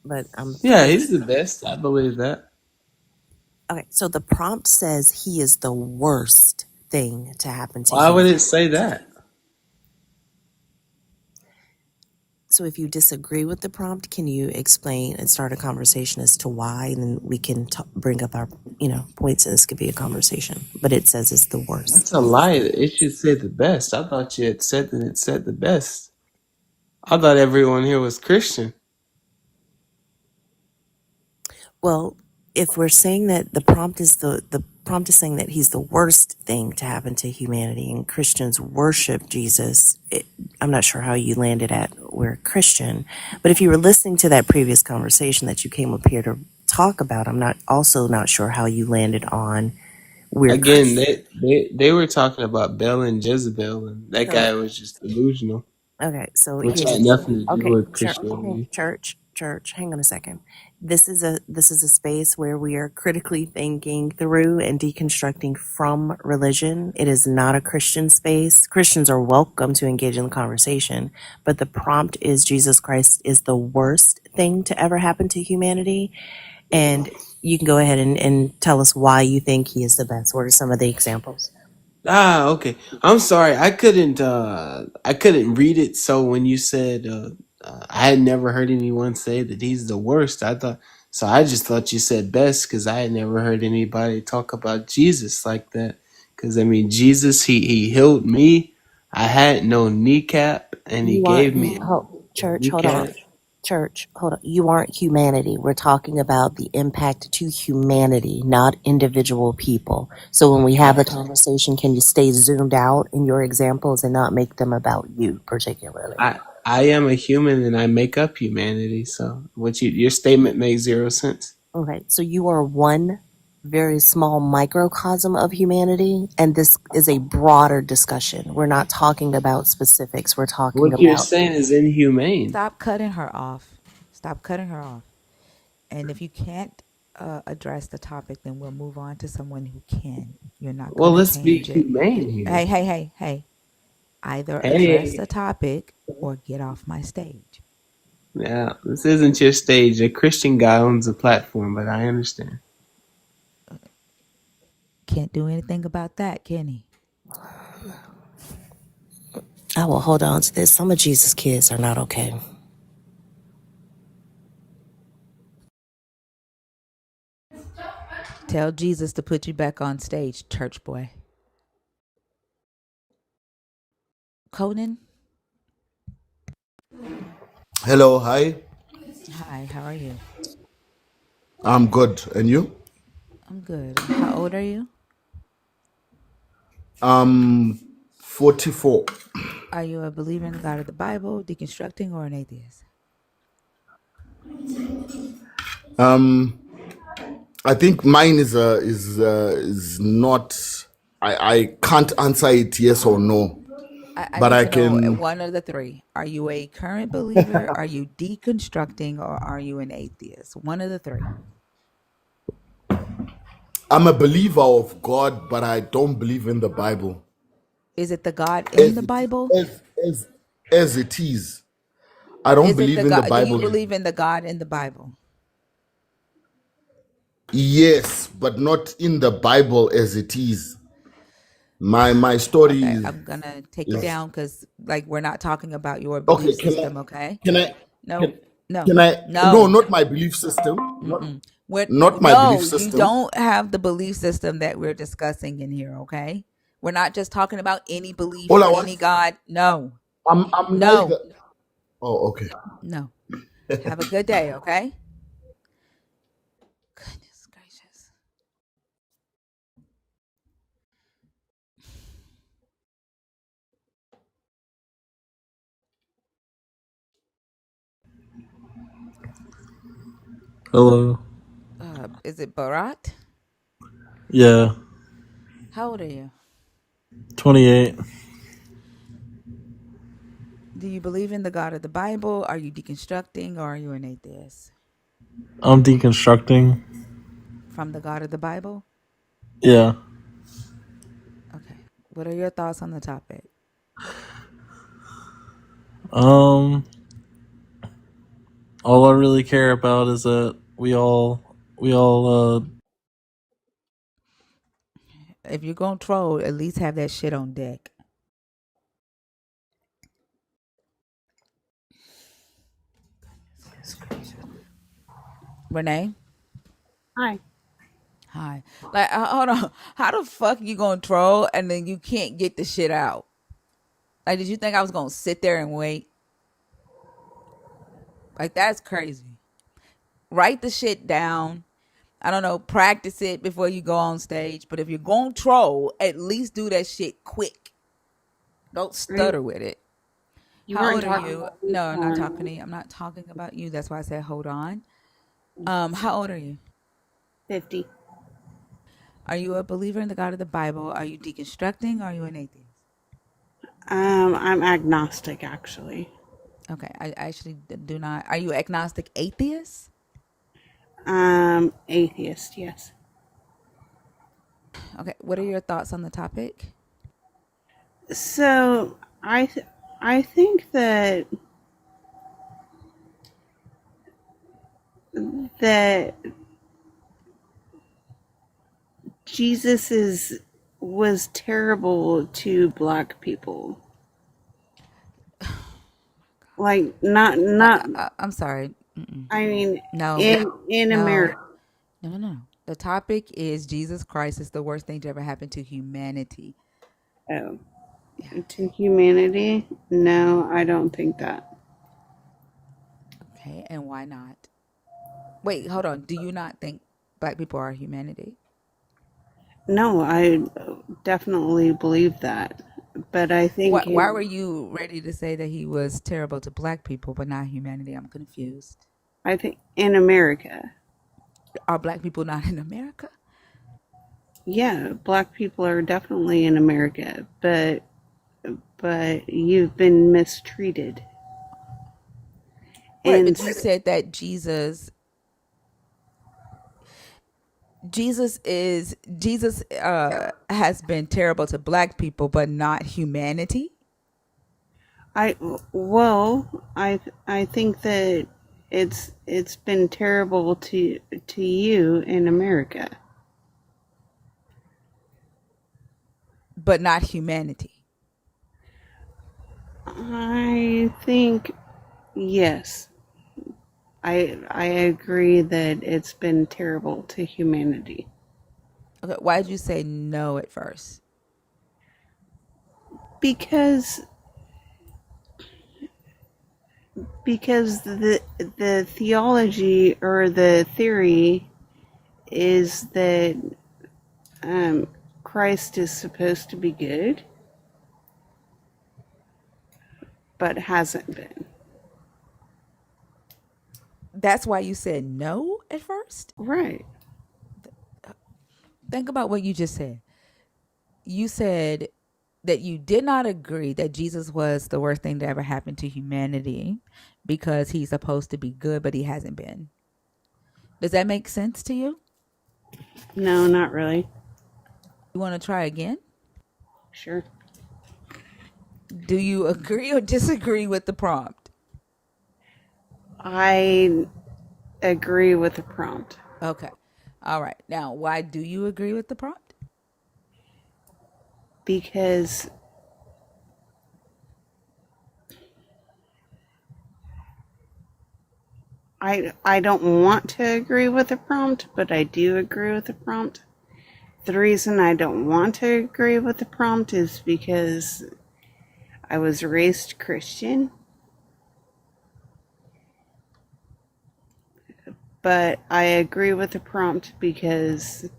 But I'm Yeah, pretty. he's the best. I believe that. Okay, so the prompt says he is the worst thing to happen to Why would humanity. it say that? So if you disagree with the prompt, can you explain and start a conversation as to why, and then we can bring up our, points, and this could be a conversation. But it says it's the That's worst. a lie. It should say the best. I thought you had said that it said the best. I thought everyone here was Christian. Well, if we're saying that the prompt is saying that he's the worst thing to happen to humanity, and Christians worship Jesus, I'm not sure how you landed at we're Christian, but if you were listening to that previous conversation that you came up here to talk about, I'm not sure how you landed on we're Again, Christian. they were talking about Bel and Jezebel, and that So guy was just delusional, okay, so which here's had nothing to do okay, with okay, Christianity. church. Hang on a second. This is a space where we are critically thinking through and deconstructing from religion. It is not a Christian space. Christians are welcome to engage in the conversation, but the prompt is Jesus Christ is the worst thing to ever happen to humanity, and you can go ahead and tell us why you think he is the best. What are some of the examples? Okay. I'm sorry. I couldn't read it. So when you said I had never heard anyone say that he's the worst, I just thought you said best because I had never heard anybody talk about Jesus like that. Because I mean, Jesus, he healed me. I had no kneecap, and he You gave aren't me a church. Hold on. kneecap. Church, hold on. You aren't humanity. We're talking about the impact to humanity, not individual people. So when we have the conversation, can you stay zoomed out in your examples and not make them about you particularly? I am a human, and I make up humanity. So your statement makes zero sense. Okay, so you are one. very small microcosm of humanity, and this is a broader discussion. We're not talking about specifics. We're talking What you're about saying is inhumane. Stop cutting her off. Stop cutting her off. And if you can't address the topic, then we'll move on to someone who can. You're not Well, gonna let's be change it. humane here. Hey, hey, hey, hey. Either address Hey, the topic or get off my stage. yeah, this isn't your stage. A Christian guy owns a platform, but I understand. Can't do anything about that, can he? I will hold on to this. Some of Jesus' kids are not okay. Tell Jesus to put you back on stage, church boy. Conan, Hello, hi. hi, how are you? I'm good. And you? I'm good. How old are you? I'm 44. Are you a believer in the God of the Bible, deconstructing, or an atheist? Um, I think mine is not. I can't answer it yes or no, I but need I to know can. one of the three. Are you a current believer? Are you deconstructing? Or are you an atheist? One of the three. I'm a believer of God, but I don't believe in the Bible Is it the God in as the it Bible? as it is. I don't Is it the believe in the God? Do you Bible. believe in the God in the Bible? Yes, but not in the Bible as it is. My story Okay, I'm gonna take you is down because, like, we're not talking about your belief okay. system. Okay? Can I No, can no, can I no, no. not my belief system. Mm-mm. We're, Not my belief no, you system. don't have the belief system that we're discussing in here. Okay? We're not just talking about any belief All or I any want God. No, I'm no, neither. Oh, okay. no. Have a good day. Okay? Goodness gracious. Hello. Is it Barat? Yeah, How old are you? 28. Do you believe in the God of the Bible? Are you deconstructing or are you an atheist? I'm deconstructing. From the God of the Bible? Yeah. Okay. What are your thoughts on the topic? Um, all I really care about is that we all If you're going to troll, at least have that shit on deck. Renee? Hi. Hi. Like, hold on. How the fuck you going to troll and then you can't get the shit out? Like, did you think I was going to sit there and wait? Like, that's crazy. Write the shit down. I don't know, practice it before you go on stage. But if you're going to troll, at least do that shit quick. Don't Right? stutter with it. You How weren't old are talking you? about me. No, I'm not talking to you. I'm not talking about you. That's why I said hold on. How old are you? 50. Are you a believer in the God of the Bible? Are you deconstructing? Or are you an atheist? I'm agnostic, actually. Okay, I actually do not. Are you agnostic atheist? Atheist, yes. Okay, what are your thoughts on the topic? So, I think that Jesus was terrible to black people. Like, not, I'm sorry. I mean, No, in no, America. no. The topic is Jesus Christ is the worst thing to ever happen to humanity. Oh, Yeah. to humanity? No, I don't think that. Okay, and why not? Wait, hold on. Do you not think black people are humanity? No, I definitely believe that. But I think Why were you ready to say that he was terrible to black people but not humanity? I'm confused. I think in America. Are black people not in America? Yeah, black people are definitely in America, but you've been mistreated. Right, And but you said that Jesus has been terrible to black people, but not humanity. I well, I think that it's been terrible to you in America. But not humanity. I think yes. I agree that it's been terrible to humanity. Okay, why did you say no at first? Because the theology or the theory is that um, Christ is supposed to be good, but hasn't been. That's why you said no at first? Right. Think about what you just said. You said that you did not agree that Jesus was the worst thing that ever happened to humanity because he's supposed to be good, but he hasn't been. Does that make sense to you? No, not really. You want to try again? Sure. Do you agree or disagree with the prompt? I agree with the prompt Okay. All right. Now, why do you agree with the prompt? because I don't want to agree with the prompt, but I do agree with the prompt. The reason I don't want to agree with the prompt is because I was raised Christian, but I agree with the prompt because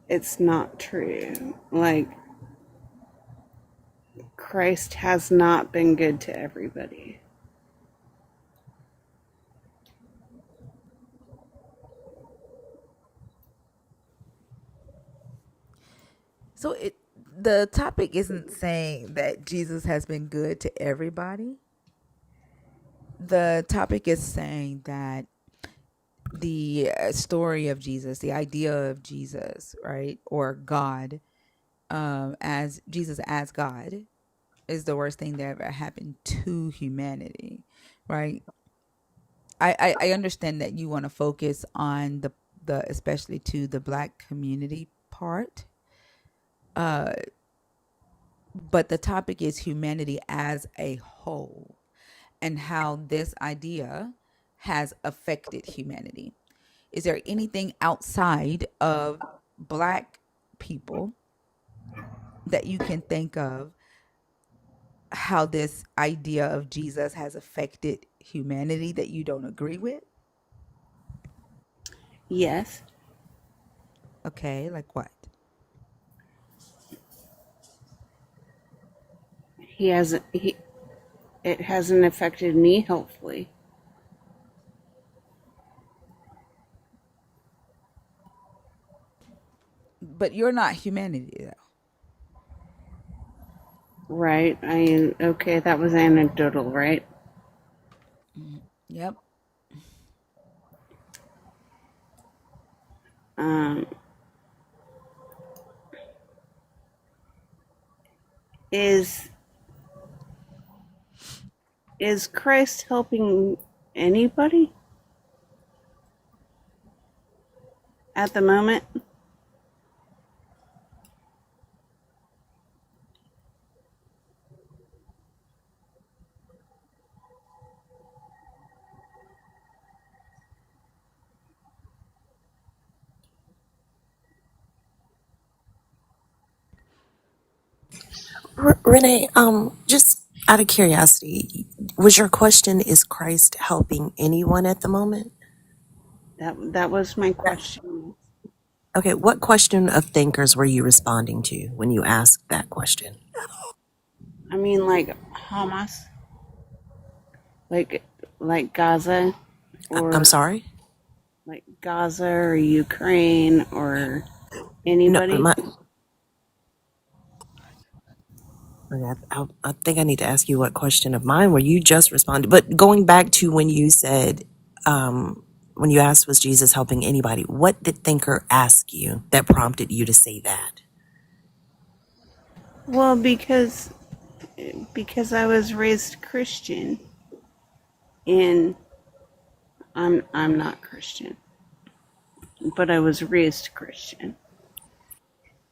it's not true. Like, Christ has not been good to everybody. So the topic isn't saying that Jesus has been good to everybody. The topic is saying that the story of Jesus, the idea of Jesus, right, or God, as Jesus as God, is the worst thing that ever happened to humanity, right? I understand that you want to focus on the especially to the black community part, uh, but the topic is humanity as a whole and how this idea has affected humanity. Is there anything outside of black people that you can think of how this idea of Jesus has affected humanity that you don't agree with? Yes, Okay, like what? he hasn't. It hasn't affected me. Hopefully, But you're not humanity though. right? I mean, okay, that was anecdotal, right? Yep. Um, is is Christ helping anybody at the moment? Renee, just out of curiosity, was your question, is Christ helping anyone at the moment? That was my question. Okay, what question of thinkers were you responding to when you asked that question? I mean, like Hamas, like like Gaza, I'm or sorry? like Gaza or Ukraine or No, anybody. I think I need to ask you what question of mine where you just responded. But going back to when you said, when you asked, was Jesus helping anybody? What did Thinker ask you that prompted you to say that? Well, because I was raised Christian, and I'm not Christian, but I was raised Christian,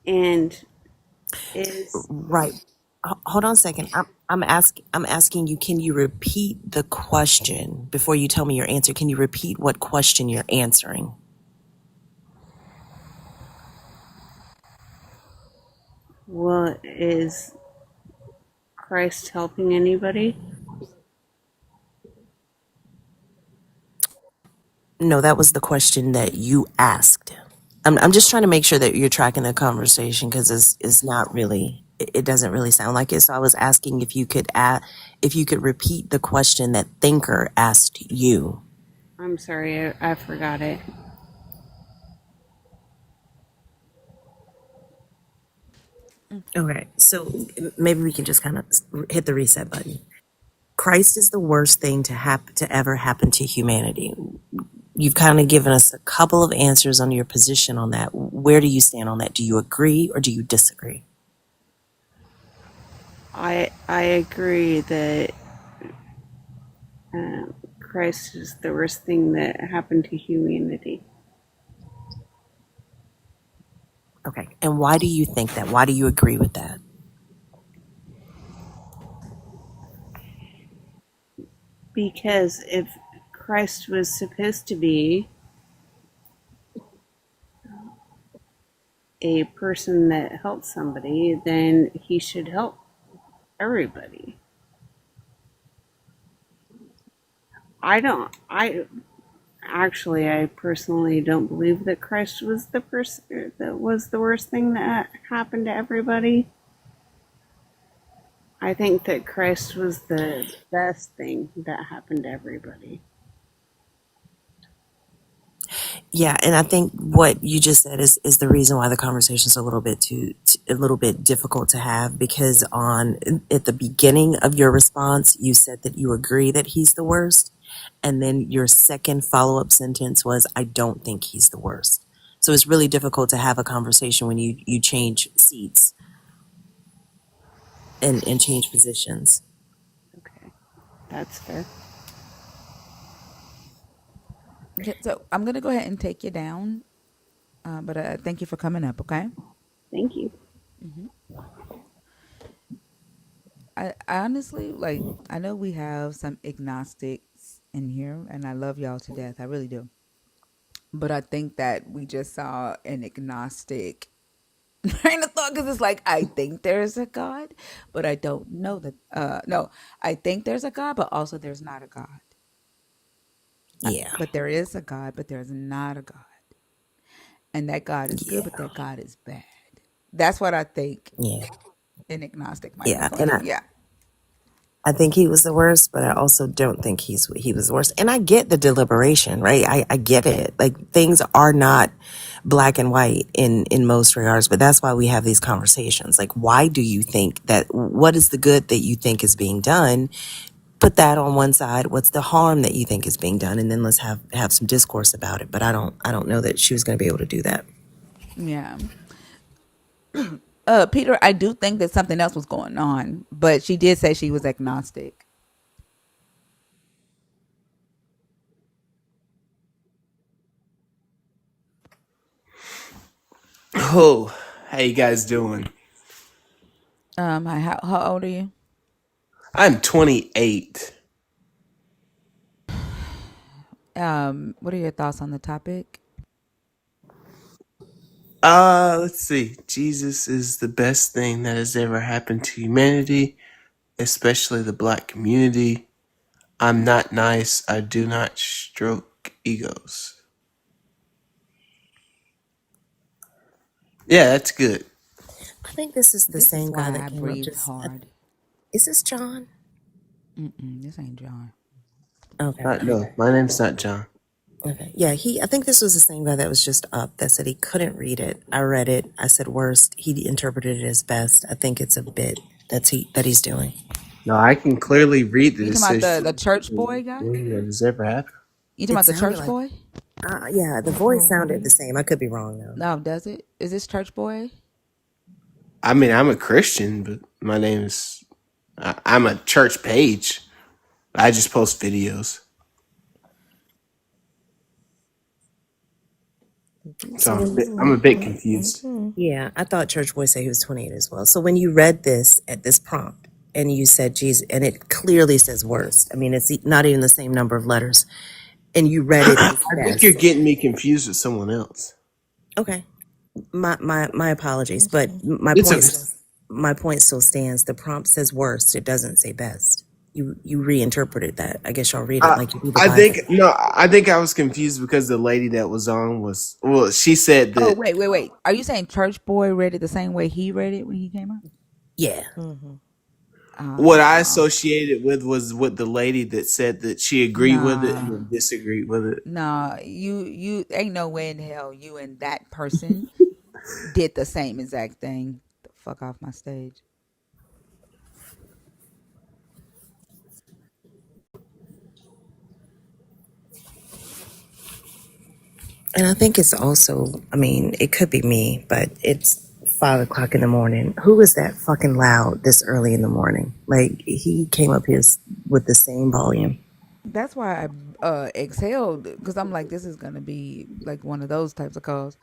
and is Right. Hold on a second. I'm asking you, can you repeat the question before you tell me your answer? Can you repeat what question you're answering? well, is Christ helping anybody? No, that was the question that you asked. I'm just trying to make sure that you're tracking the conversation because it's not really, it doesn't really sound like it. So I was asking if you could if you could repeat the question that Thinker asked you. I'm sorry, I forgot it. Okay, so maybe we can just kind of hit the reset button. Christ is the worst thing to ever happen to humanity. You've kind of given us a couple of answers on your position on that. Where do you stand on that? Do you agree or do you disagree? I agree that Christ is the worst thing that happened to humanity. Okay, and why do you think that? Why do you agree with that? Because if Christ was supposed to be a person that helps somebody, then he should help everybody. I personally don't believe that Christ was the person that was the worst thing that happened to everybody. I think that Christ was the best thing that happened to everybody. Yeah, and I think what you just said is the reason why the conversation is a little bit a little bit difficult to have because at the beginning of your response you said that you agree that he's the worst, and then your second follow-up sentence was I don't think he's the worst. So it's really difficult to have a conversation when you change seats and change positions. Okay, that's fair. Okay, so I'm gonna go ahead and take you down, but thank you for coming up. Okay. Thank you. I honestly like. I know we have some agnostics in here, and I love y'all to death. I really do. But I think that we just saw an agnostic train of thought because it's like I think there's a God, but I don't know that. No, I think there's a God, but also there's not a God. Yeah, But there is a God, but there's not a God, and that God is good, yeah, but that God is bad. That's what I think yeah, an agnostic might be yeah. going And through. Yeah. I think he was the worst, but I also don't think he was the worst. And I get the deliberation, right? I get it. Like things are not black and white in most regards, but that's why we have these conversations. Like, why do you think that? What is the good that you think is being done? Put that on one side. What's the harm that you think is being done? And then let's have some discourse about it. But I don't know that she was going to be able to do that. Yeah. Peter, I do think that something else was going on, but she did say she was agnostic. Oh, how you guys doing? How old are you? I'm 28. What are your thoughts on the topic? Let's see. Jesus is the best thing that has ever happened to humanity, especially the black community. I'm not nice. I do not stroke egos. Yeah, that's good. I think this is the This is same guy why that I came up. breathe hard. Is this John? This ain't John. Okay. No, my name's not John. Okay. Yeah, I think this was the same guy that was just up that said he couldn't read it. I read it. I said worst. He interpreted it as best. I think it's a bit that he's doing. No, I can clearly read that You it talking about says the church boy guy? that has ever happened. You talking It about the sounded church like, boy? yeah, the voice sounded the same. I could be wrong though. No, does it? Is this church boy? I mean, I'm a Christian, but my name is. I'm a church page. I just post videos, so I'm a bit confused. Yeah, I thought Church Boy said he was 28 as well. So when you read this at this prompt and you said Jesus, and it clearly says worst. I mean, it's not even the same number of letters, and you read it I as think you're best. getting me confused with someone else. Okay, my apologies, but It's okay. my point still stands. The prompt says worst. It doesn't say best. You reinterpreted that. I guess y'all read it like you do the I Bible. think no. I think I was confused because the lady that was on was well. She said Oh, that wait. Are you saying church boy read it the same way he read it when he came out? Yeah. what I associated with was with the lady that said that she agreed with it and Nah. then disagreed with it. Nah, you ain't no way in hell you and that person did the same exact thing. The fuck off my stage. And I think it's also, I mean, it could be me, but it's 5 o'clock in the morning. Who is that fucking loud this early in the morning? Like, he came up here with the same volume. That's why I exhaled because I'm like, this is gonna be like one of those types of calls.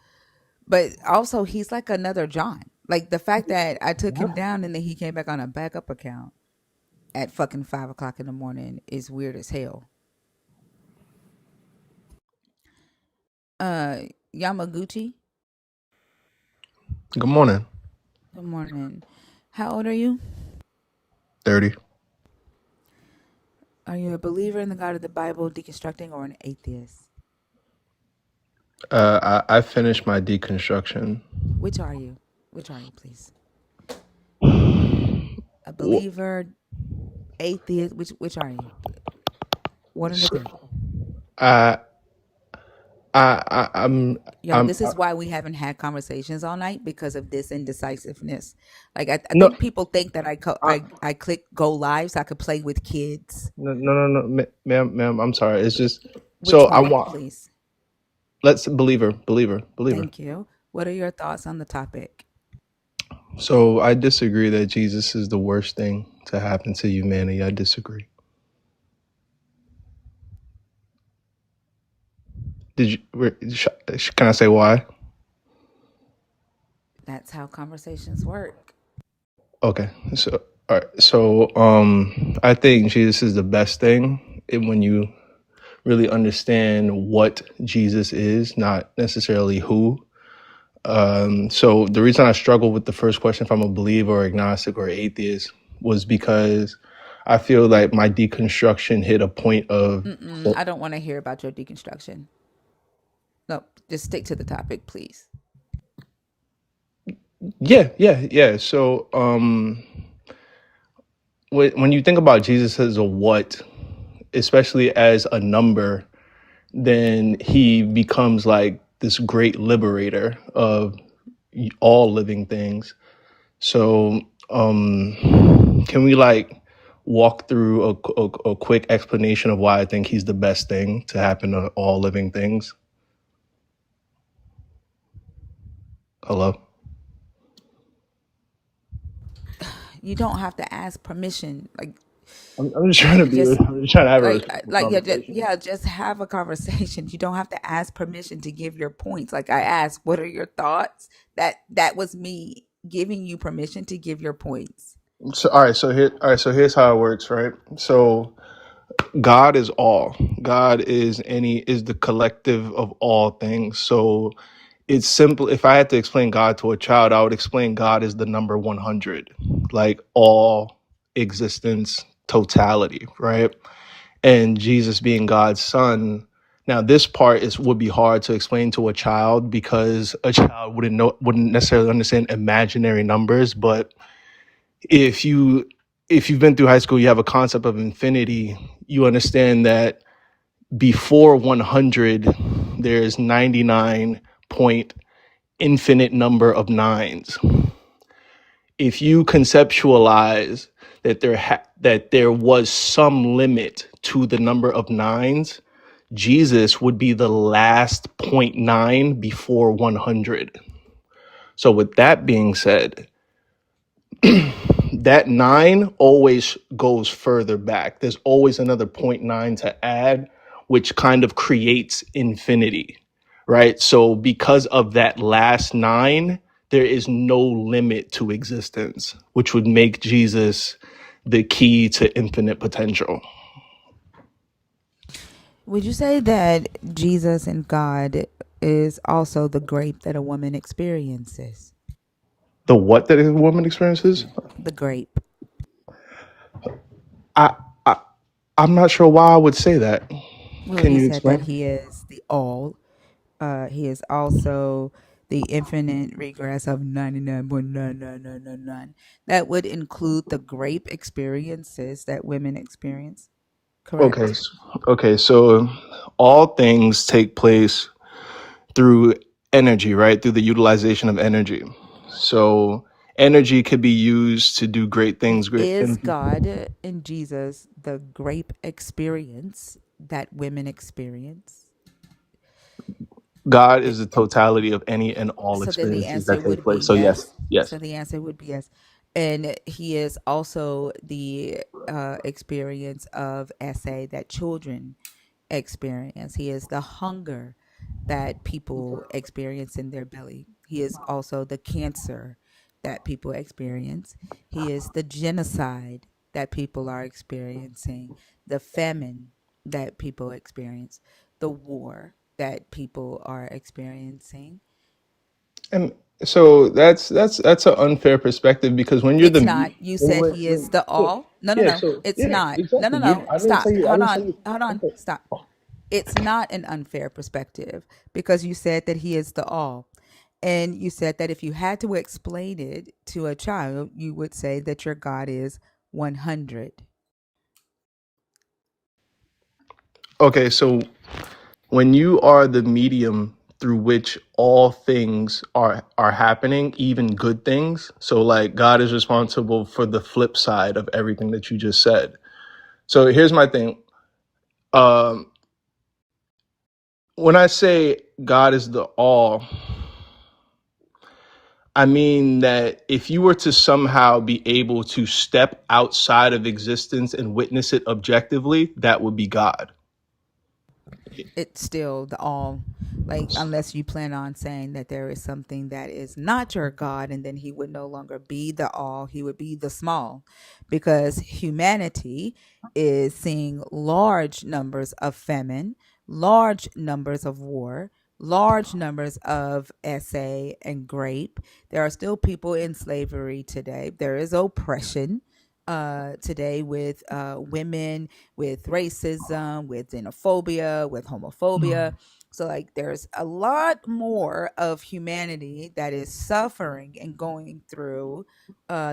But also, he's like another John. Like the fact that I took him down and then he came back on a backup account at fucking 5 o'clock in the morning is weird as hell. Uh, Yamaguchi. Good morning. Good morning. How old are you? 30. Are you a believer in the God of the Bible, deconstructing, or an atheist? I finished my deconstruction. Which are you? Which are you, please? A Wh- believer, atheist. Which are you? One of the So, three. I, I'm, Yo, this is why we haven't had conversations all night because of this indecisiveness. Like I no, think people think that I, I click go live so I could play with kids. no, ma'am. I'm sorry. It's just, so Which I one, want, please? let's believer. Thank you. What are your thoughts on the topic? So I disagree that Jesus is the worst thing to happen to humanity. I disagree. Did you, can I say why? That's how conversations work. Okay. So, all right. So, I think Jesus is the best thing when you really understand what Jesus is, not necessarily who. So the reason I struggle with the first question, if I'm a believer or agnostic or atheist, was because I feel like my deconstruction hit a point of, I don't want to hear about your deconstruction. No, just stick to the topic, please. yeah. So when you think about Jesus as a what, especially as a number, then he becomes like this great liberator of all living things. So, can we like walk through a quick explanation of why I think he's the best thing to happen to all living things? Hello? You don't have to ask permission. I'm just trying to be, Just I'm just trying to have a respectful conversation. just have a conversation. You don't have to ask permission to give your points. Like I asked, what are your thoughts? That was me giving you permission to give your points. So, so here's how it works, right? So God is all. God is the collective of all things. So it's simple. If I had to explain God to a child, I would explain God is the number 100, like all existence, totality, right? And Jesus being God's son. Now, this part would be hard to explain to a child because a child wouldn't necessarily understand imaginary numbers. But if you've been through high school, you have a concept of infinity. You understand that before 100, there's 99 point infinite number of nines. If you conceptualize that that there was some limit to the number of nines, Jesus would be the last point nine before 100. So with that being said, that nine always goes further back. There's always another point nine to add, which kind of creates infinity, right? So because of that last nine, there is no limit to existence, which would make Jesus the key to infinite potential. Would you say that Jesus and God is also the grape that a woman experiences? The what that a woman experiences? The grape. I, I I'm not sure why I would say that. Well, Can you you said that explain? he is the all. He is also the infinite regress of 99.99999. That would include the grape experiences that women experience, Okay. correct? Okay. So all things take place through energy, right? Through the utilization of energy. So energy could be used to do great things. Great. Is And God in Jesus the grape experience that women experience? God is It, the totality of any and all so then the experiences that answer take would be place. So yes, yes. yes. So the answer would be yes. And he is also the experience of essay that children experience. He is the hunger that people experience in their belly. He is also the cancer that people experience. He is the genocide that people are experiencing, the famine that people experience, the war that people are experiencing. And so that's an unfair perspective because when you're It's the not. You said he is the yeah, all. No, no, yeah, no. so It's yeah, not. No, no, exactly. no. I didn't Stop. say I Hold didn't say on. Hold on. okay. Stop. It's not an unfair perspective because you said that he is the all. And you said that if you had to explain it to a child, you would say that your God is 100. Okay, so when you are the medium through which all things are happening, even good things, so like God is responsible for the flip side of everything that you just said. So here's my thing. Um, when I say God is the all, I mean that if you were to somehow be able to step outside of existence and witness it objectively, that would be God. It's still the all. Like, unless you plan on saying that there is something that is not your God, and then he would no longer be the all, he would be the small. Because humanity is seeing large numbers of famine, large numbers of war, large numbers of essay and grape. There are still people in slavery today. There is oppression today with women, with racism, with xenophobia, with homophobia. So, like, there's a lot more of humanity that is suffering and going through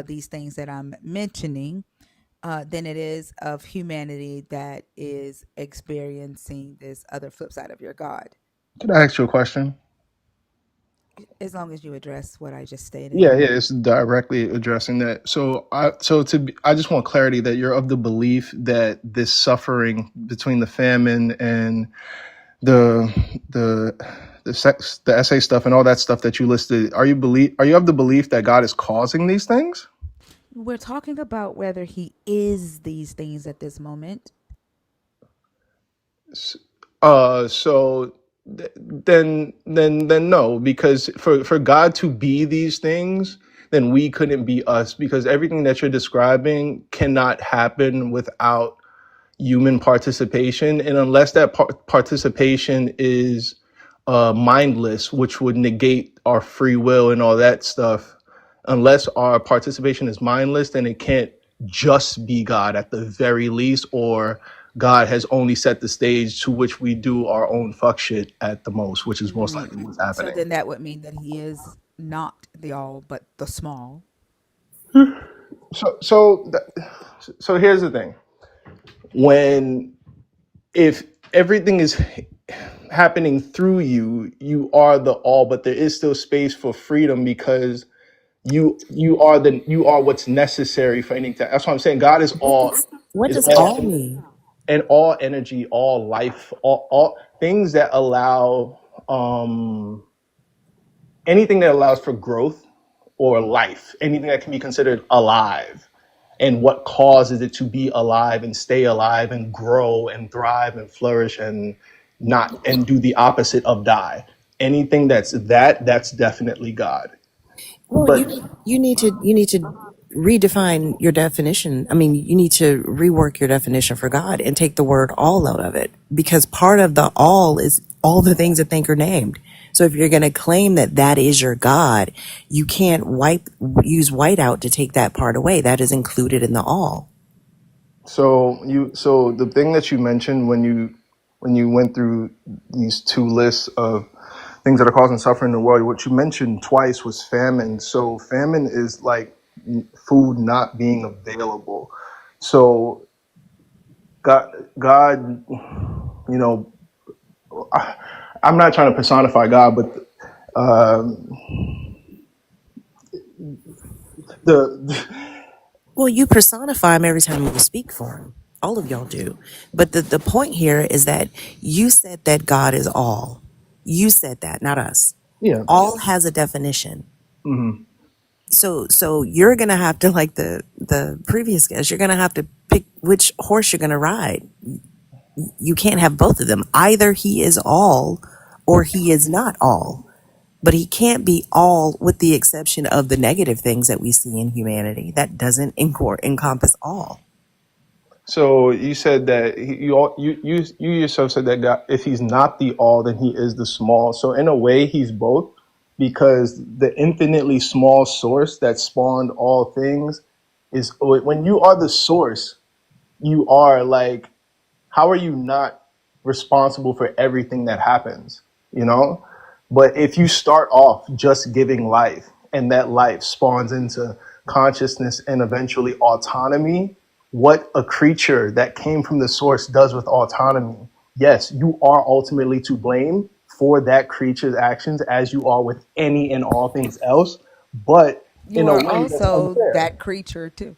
these things that I'm mentioning than it is of humanity that is experiencing this other flip side of your God, Can I ask you a question? as long as you address what I just stated. Yeah, yeah, it's directly addressing that. I just want clarity that you're of the belief that this suffering between the famine and the the the essay stuff and all that stuff that you listed, are you of the belief that God is causing these things? We're talking about whether he is these things at this moment. So then no, because for God to be these things, then we couldn't be us because everything that you're describing cannot happen without human participation, and unless that participation is mindless, which would negate our free will and all that stuff, unless our participation is mindless, then it can't just be God at the very least, or God has only set the stage to which we do our own fuck shit at the most, which is most likely what's So happening. then that would mean that he is not the all, but the small. So here's the thing: when if everything is happening through you. You are the all, but there is still space for freedom because you are what's necessary for anything. That's what I'm saying. God What is does all all mean? and all energy, all life, all things that allow anything that allows for growth or life, anything that can be considered alive, and what causes it to be alive and stay alive and grow and thrive and flourish and not and do the opposite of die. Anything that's definitely God. Well, But you need to redefine your definition. I mean, you need to rework your definition for God and take the word all out of it, because part of the all is all the things that think are named. So if you're going to claim that that is your God, you can't use whiteout to take that part away. That is included in the all. so the thing that you mentioned when you went through these two lists of things that are causing suffering in the world, what you mentioned twice was famine. So famine is like food not being available. So God, you know, I'm not trying to personify God, but the Well, you personify him every time you speak for him. All of y'all do. But the point here is that you said that God is all. You said that, not us. yeah. All has a definition. Hmm. So you're gonna have to, like the previous guest, you're gonna have to pick which horse you're gonna ride. You can't have both of them. Either he is all or he is not all. But he can't be all, with the exception of the negative things that we see in humanity. That doesn't encompass all. So you said that you yourself said that God, if he's not the all, then he is the small. So in a way, he's both, because the infinitely small source that spawned all things is when you are the source, you are like, how are you not responsible for everything that happens, you know? But if you start off just giving life and that life spawns into consciousness and eventually autonomy, what a creature that came from the source does with autonomy, yes, you are ultimately to blame for that creature's actions, as you are with any and all things else, but You in a are way that's also unfair. that creature too.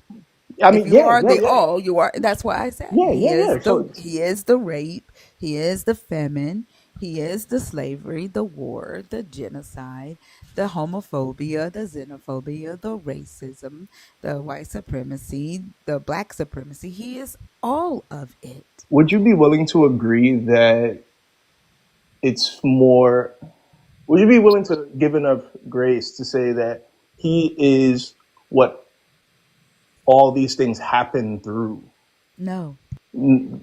I If mean, you yeah, are yeah, the yeah, all, you are. That's why I said yeah, yeah, yeah. So he is the rape, he is the famine, he is the slavery, the war, the genocide, the homophobia, the xenophobia, the racism, the white supremacy, the black supremacy. He is all of it. would you be willing to agree that it's more, would you be willing to give enough grace to say that he is what all these things happen through? No, Mm,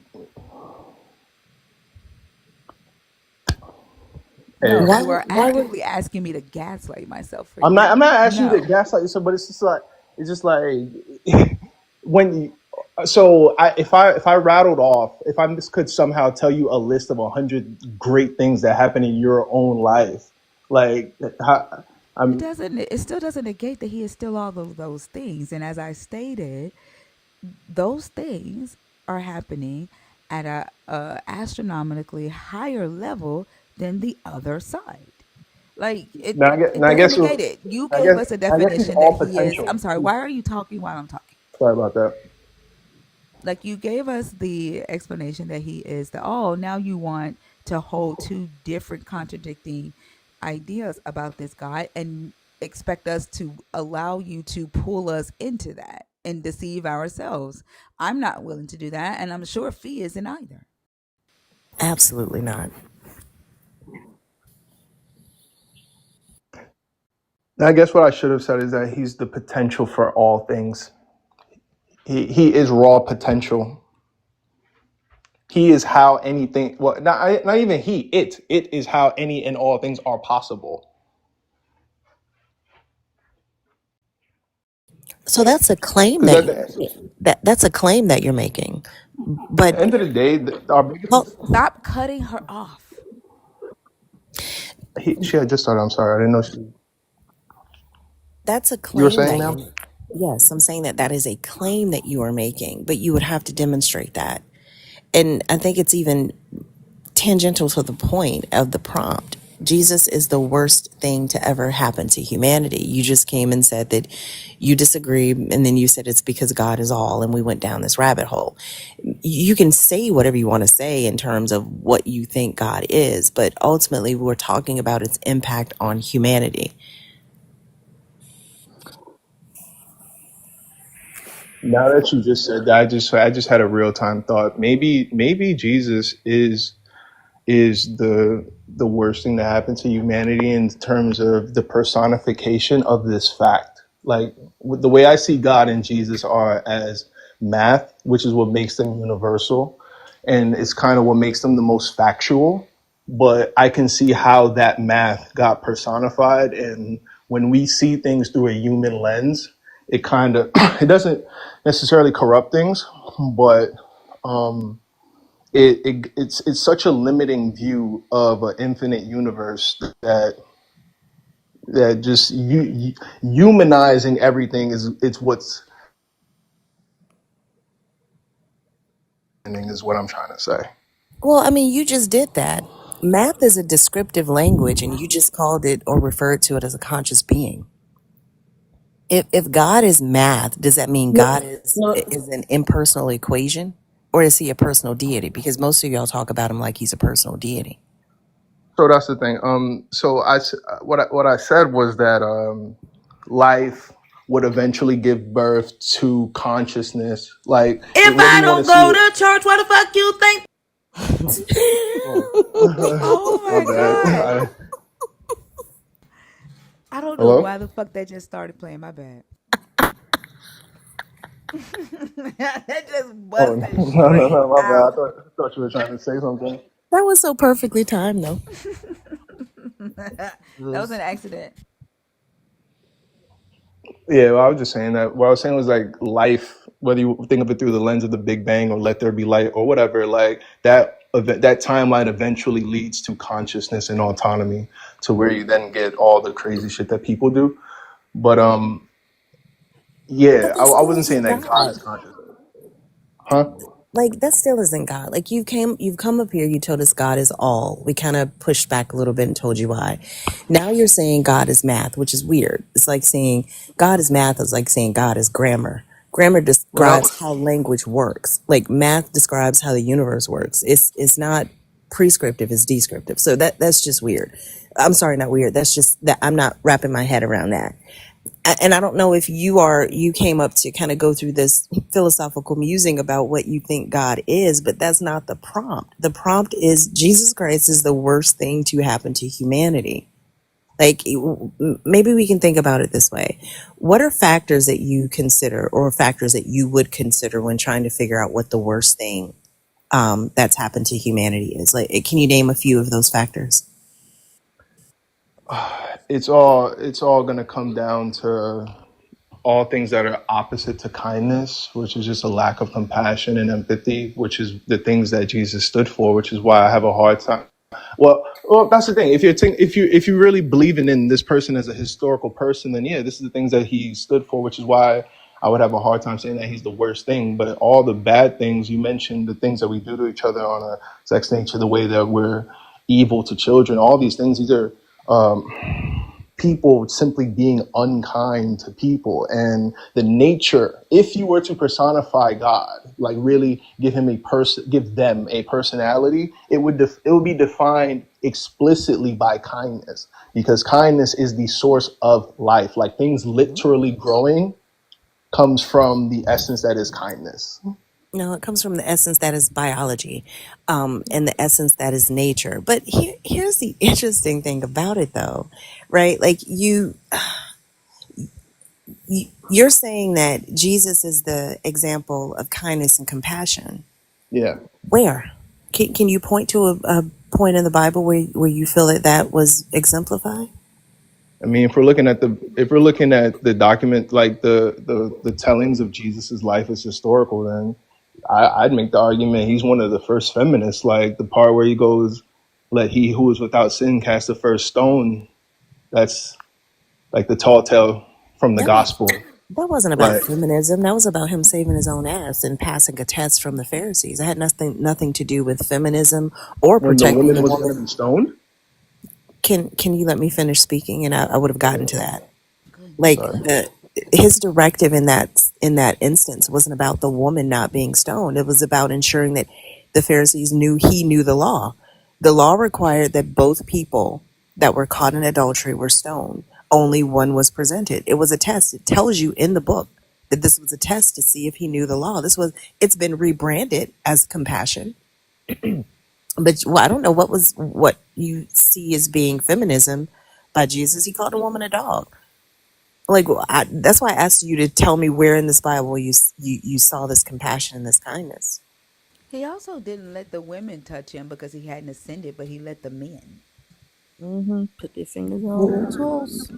no, Hey, Why? you are Why would? actively asking me to gaslight myself for I'm you. not asking you to No, gaslight yourself, but it's just like when you, if I rattled off, if I just could somehow tell you a list of 100 great things that happen in your own life, like how, it I'm doesn't. It still doesn't negate that he is still all of those things. And as I stated, those things are happening at a astronomically higher level than the other side. Like now it I doesn't guess negate it. You I gave guess us a I guess he's definition that all he is. potential. I'm sorry. Why are you talking while I'm talking? Sorry about that. Like you gave us the explanation that he is the all. Now you want to hold two different contradicting ideas about this guy and expect us to allow you to pull us into that and deceive ourselves. I'm not willing to do that, and I'm sure Fee isn't either. Absolutely not. I guess what I should have said is that he's the potential for all things. He is raw potential. He is how anything. Well, not even he. It is how any and all things are possible. So that's a claim Because that at that's a claim that you're making. the But end of the day, our well, biggest. Stop cutting her off. She had just started. I'm sorry. I didn't know she. that's a You were claim saying, that ma'am? you're. Yes, I'm saying that that is a claim that you are making, but you would have to demonstrate that. And I think it's even tangential to the point of the prompt. Jesus is the worst thing to ever happen to humanity. You just came and said that you disagree, and then you said it's because God is all, and we went down this rabbit hole. You can say whatever you want to say in terms of what you think God is, but ultimately we're talking about its impact on humanity. Now that you just said that, I just had a real time thought. Maybe Jesus is the worst thing that happened to humanity in terms of the personification of this fact. Like the way I see God and Jesus are as math, which is what makes them universal, and it's kind of what makes them the most factual. But I can see how that math got personified, and when we see things through a human lens, it kind of it doesn't necessarily corrupt things, but it's such a limiting view of an infinite universe that just humanizing everything is what's is what I'm trying to say. Well, I mean, you just did that. Math is a descriptive language, and you just called it or referred to it as a conscious being. If God is math, does that mean No, God no. is an impersonal equation, or is he a personal deity? Because most of y'all talk about him like he's a personal deity. So that's the thing. So what I said was that life would eventually give birth to consciousness. Like, If whether I you want to don't see go it. to church, what the fuck you think? Oh, Oh my my bad. god. I don't know Hello. why the fuck that just started playing. My bad. That just Oh busted no, straight my bad. out. I thought you were trying to say something. That was so perfectly timed, though. That was an This- accident. Yeah, well, I was just saying that. What I was saying was like life, whether you think of it through the lens of the Big Bang or Let There Be Light or whatever, like that event, that timeline eventually leads to consciousness and autonomy, to where you then get all the crazy shit that people do. But But yeah, that I still wasn't saying isn't that God is God. conscious, huh? Like that still isn't God. Like you've come up here, you told us God is all. We kind of pushed back a little bit and told you why. Now you're saying God is math, which is weird. It's like saying God is math is like saying God is grammar. Grammar Well, describes how language works. Like math describes how the universe works. It's not prescriptive, it's descriptive. So that's just weird. I'm sorry, not weird. That's just that I'm not wrapping my head around that. And I don't know if you came up to kind of go through this philosophical musing about what you think God is, but that's not the prompt. The prompt is Jesus Christ is the worst thing to happen to humanity. Like maybe we can think about it this way. What are factors that you consider or factors that you would consider when trying to figure out what the worst thing that's happened to humanity is? Like, can you name a few of those factors? it's all gonna come down to all things that are opposite to kindness, which is just a lack of compassion and empathy, which is the things that Jesus stood for, which is why I have a hard time. Well, that's the thing. If you really believe in this person as a historical person, then yeah, this is the things that he stood for, which is why I would have a hard time saying that he's the worst thing. But all the bad things you mentioned, the things that we do to each other on a sex nature, the way that we're evil to children, all these things, these are people simply being unkind to people. And the nature, if you were to personify God, like really give them a personality, it would be defined explicitly by kindness, because kindness is the source of life. Like things literally growing comes from the essence that is kindness. No, it comes from the essence that is biology, and the essence that is nature. But here's the interesting thing about it, though, right? Like you're saying that Jesus is the example of kindness and compassion. Yeah. Where? Can you point to a point in the Bible where you feel that that was exemplified? I mean, if we're looking at the document, like the tellings of Jesus's life as historical, then I'd make the argument he's one of the first feminists. Like the part where he goes, "Let he who is without sin cast the first stone." That's like the tall tale from the That makes gospel. That wasn't about Like, feminism. That was about him saving his own ass and passing a test from the Pharisees. It had nothing to do with feminism or when the protecting women the was going to woman. be stoned. Can you let me finish speaking? And I would have gotten to that. Like Sorry. his directive in that instance wasn't about the woman not being stoned. It was about ensuring that the Pharisees knew he knew the law. The law required that both people that were caught in adultery were stoned. Only one was presented. It was a test. It tells you in the book that this was a test to see if he knew the law. It's been rebranded as compassion. But well, I don't know what you see as being feminism by Jesus. He called a woman a dog. Like that's why I asked you to tell me where in this Bible you saw this compassion and this kindness. He also didn't let the women touch him because he hadn't ascended, but he let the men. Put their fingers on their toes.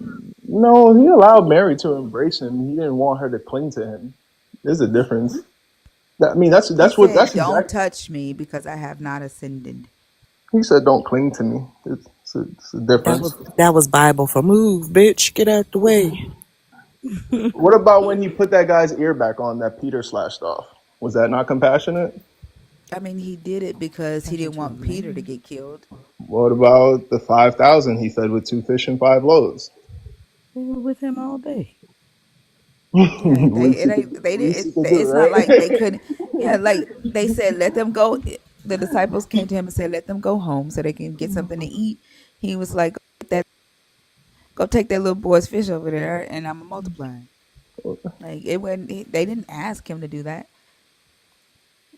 No, he allowed Mary to embrace him. He didn't want her to cling to him. There's a difference. I mean, He that's said, "Don't exact. touch me because I have not ascended." He said, "Don't cling to me." It's a That difference. was that was Bible for move, bitch. Get out the way. What about when he put that guy's ear back on that Peter slashed off? Was that not compassionate? I mean, he did it because he Talking didn't to a want Peter to man. get killed. What about the 5,000 he fed with 2 fish and 5 loaves? They were with him all day. Yeah, they Least it he could, ain't they did least it, he could do, it's not like they right? couldn't. Yeah, like they said, let them go. The disciples came to him and said, let them go home so they can get something to eat. He was like, go take that little boy's fish over there, and I'm gonna multiply. Like it wasn't. They didn't ask him to do that.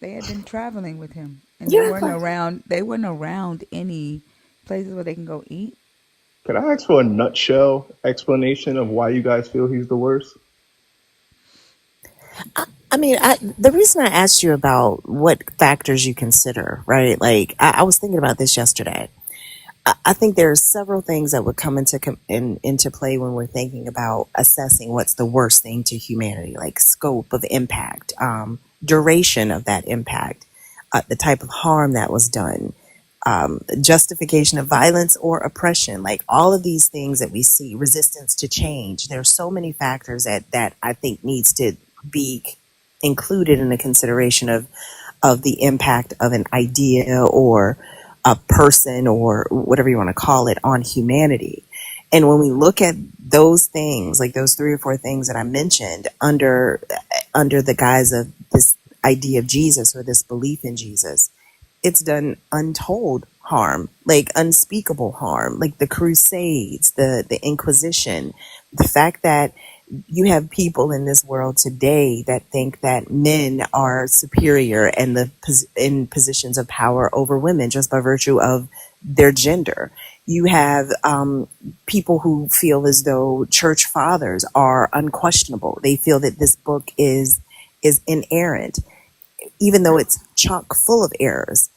They had been traveling with him, and they Yeah, weren't around. They weren't around any places where they can go eat. Can I ask for a nutshell explanation of why you guys feel he's the worst? I mean, the reason I asked you about what factors you consider, right? Like I was thinking about this yesterday. I think there are several things that would come into play when we're thinking about assessing what's the worst thing to humanity, like scope of impact, duration of that impact, the type of harm that was done, justification of violence or oppression, like all of these things that we see, resistance to change. There's so many factors that I think needs to be included in the consideration of the impact of an idea or a person or whatever you want to call it on humanity. And when we look at those things, like those three or four things that I mentioned under the guise of this idea of Jesus or this belief in Jesus, it's done untold harm, like unspeakable harm, like the Crusades, the Inquisition, the fact that you have people in this world today that think that men are superior and in positions of power over women just by virtue of their gender. You have people who feel as though church fathers are unquestionable. They feel that this book is inerrant, even though it's chock full of errors.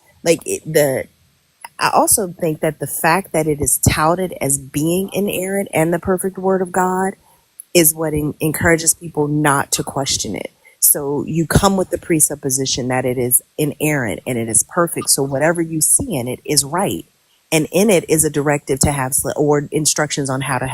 I also think that the fact that it is touted as being inerrant and the perfect word of God is what encourages people not to question it. So you come with the presupposition that it is inerrant and it is perfect. So whatever you see in it is right. And in it is a directive to have, or instructions on how to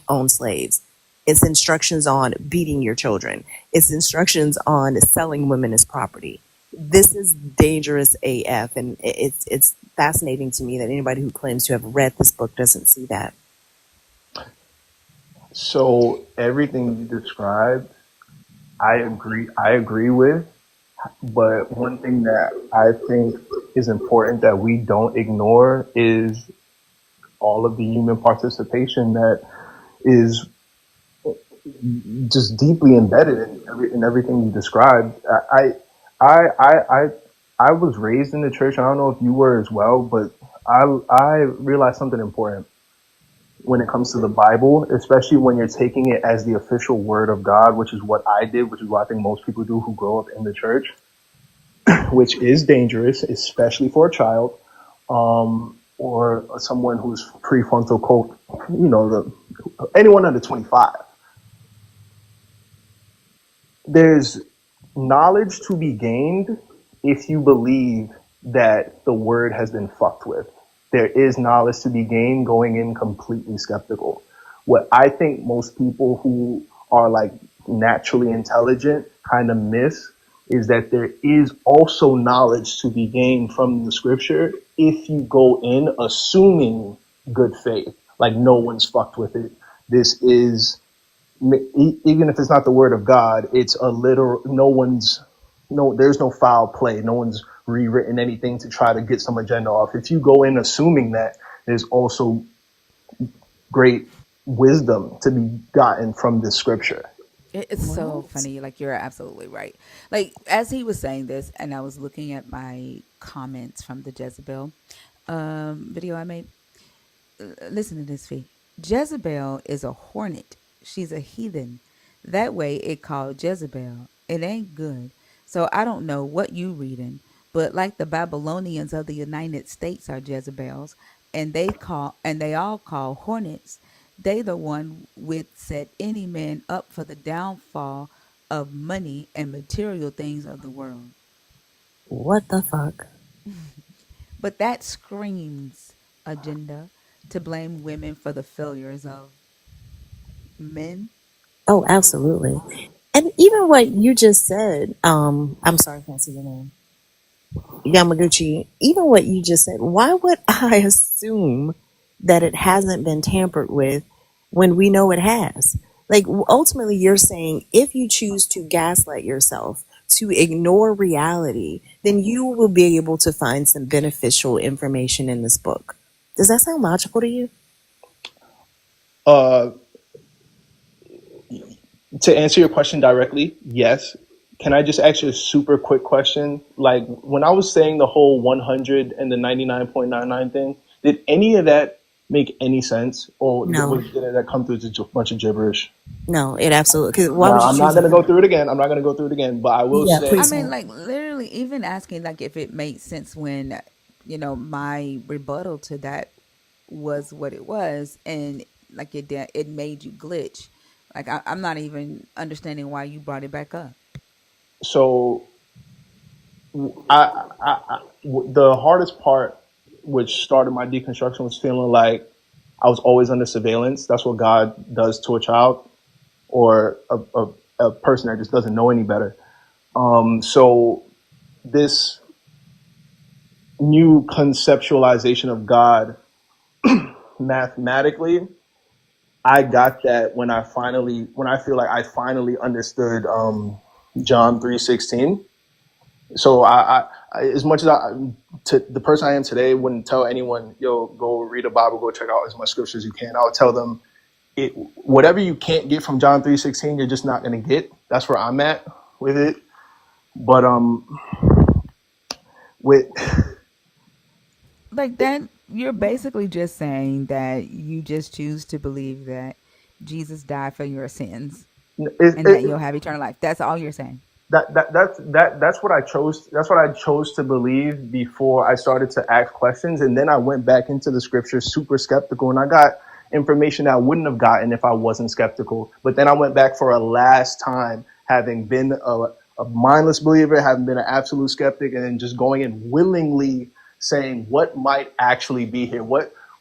own slaves. It's instructions on beating your children. It's instructions on selling women as property. This is dangerous AF. And it's fascinating to me that anybody who claims to have read this book doesn't see that. So everything you described, I agree. I agree with. But one thing that I think is important that we don't ignore is all of the human participation that is just deeply embedded in everything you described. I, I, I, I was raised in the church. I don't know if you were as well, but I realized something important when it comes to the Bible, especially when you're taking it as the official word of God, which is what I did, which is what I think most people do who grow up in the church, which is dangerous, especially for a child, or someone who's prefrontal anyone under 25. There's knowledge to be gained if you believe that the word has been fucked with. There is knowledge to be gained going in completely skeptical. What I think most people who are like, naturally intelligent kind of miss is that there is also knowledge to be gained from the scripture if you go in assuming good faith, like no one's fucked with it. This is, even if it's not the word of God, it's a literal, there's no foul play. No one's rewritten anything to try to get some agenda off. If you go in assuming that, there's also great wisdom to be gotten from this scripture. It's so What? funny. Like, you're absolutely right. Like, as he was saying this, and I was looking at my comments from the Jezebel video I made. Listen to this, Fee. Jezebel is a hornet. She's a heathen. That way it called Jezebel. It ain't good. So I don't know what you reading, but like the Babylonians of the United States are Jezebels, and they all call hornets. They the one with set any man up for the downfall of money and material things of the world. What the fuck? But that screams agenda to blame women for the failures of men. Oh, absolutely. And even what you just said, I'm sorry, I can't see your name. Yamaguchi, even what you just said, why would I assume that it hasn't been tampered with when we know it has? Like, ultimately, you're saying if you choose to gaslight yourself, to ignore reality, then you will be able to find some beneficial information in this book. Does that sound logical to you? Uh, to answer your question directly, yes. Can I just ask you a super quick question? Like, when I was saying the whole 100 and the 99.99 thing, did any of that make any sense? Or No, did that come through as a bunch of gibberish? no, it absolutely. Because why would Now, you I'm not choose going to go 100? through it again. I'm not going to go through it again, but I will Yeah, say, I please mean, don't. like, literally, even asking like if it made sense when, my rebuttal to that was what it was, and like it made you glitch. Like, I'm not even understanding why you brought it back up. so the hardest part, which started my deconstruction, was feeling like I was always under surveillance. That's what God does to a child or a person that just doesn't know any better. So this new conceptualization of God mathematically, I got that when I feel like I finally understood John 3:16. So as much as the person I am today wouldn't tell anyone, yo, go read a Bible, go check out as much scripture as you can. I would tell them, whatever you can't get from John 3:16, you're just not going to get. That's where I'm at with it. But with Like that, you're basically just saying that you just choose to believe that Jesus died for your sins and that it, you'll have eternal life. That's all you're saying. that's what I chose. That's what I chose to believe before I started to ask questions, and then I went back into the scriptures super skeptical, and I got information I wouldn't have gotten if I wasn't skeptical. But then I went back for a last time, having been a mindless believer, having been an absolute skeptic, and then just going in willingly saying what might actually be here,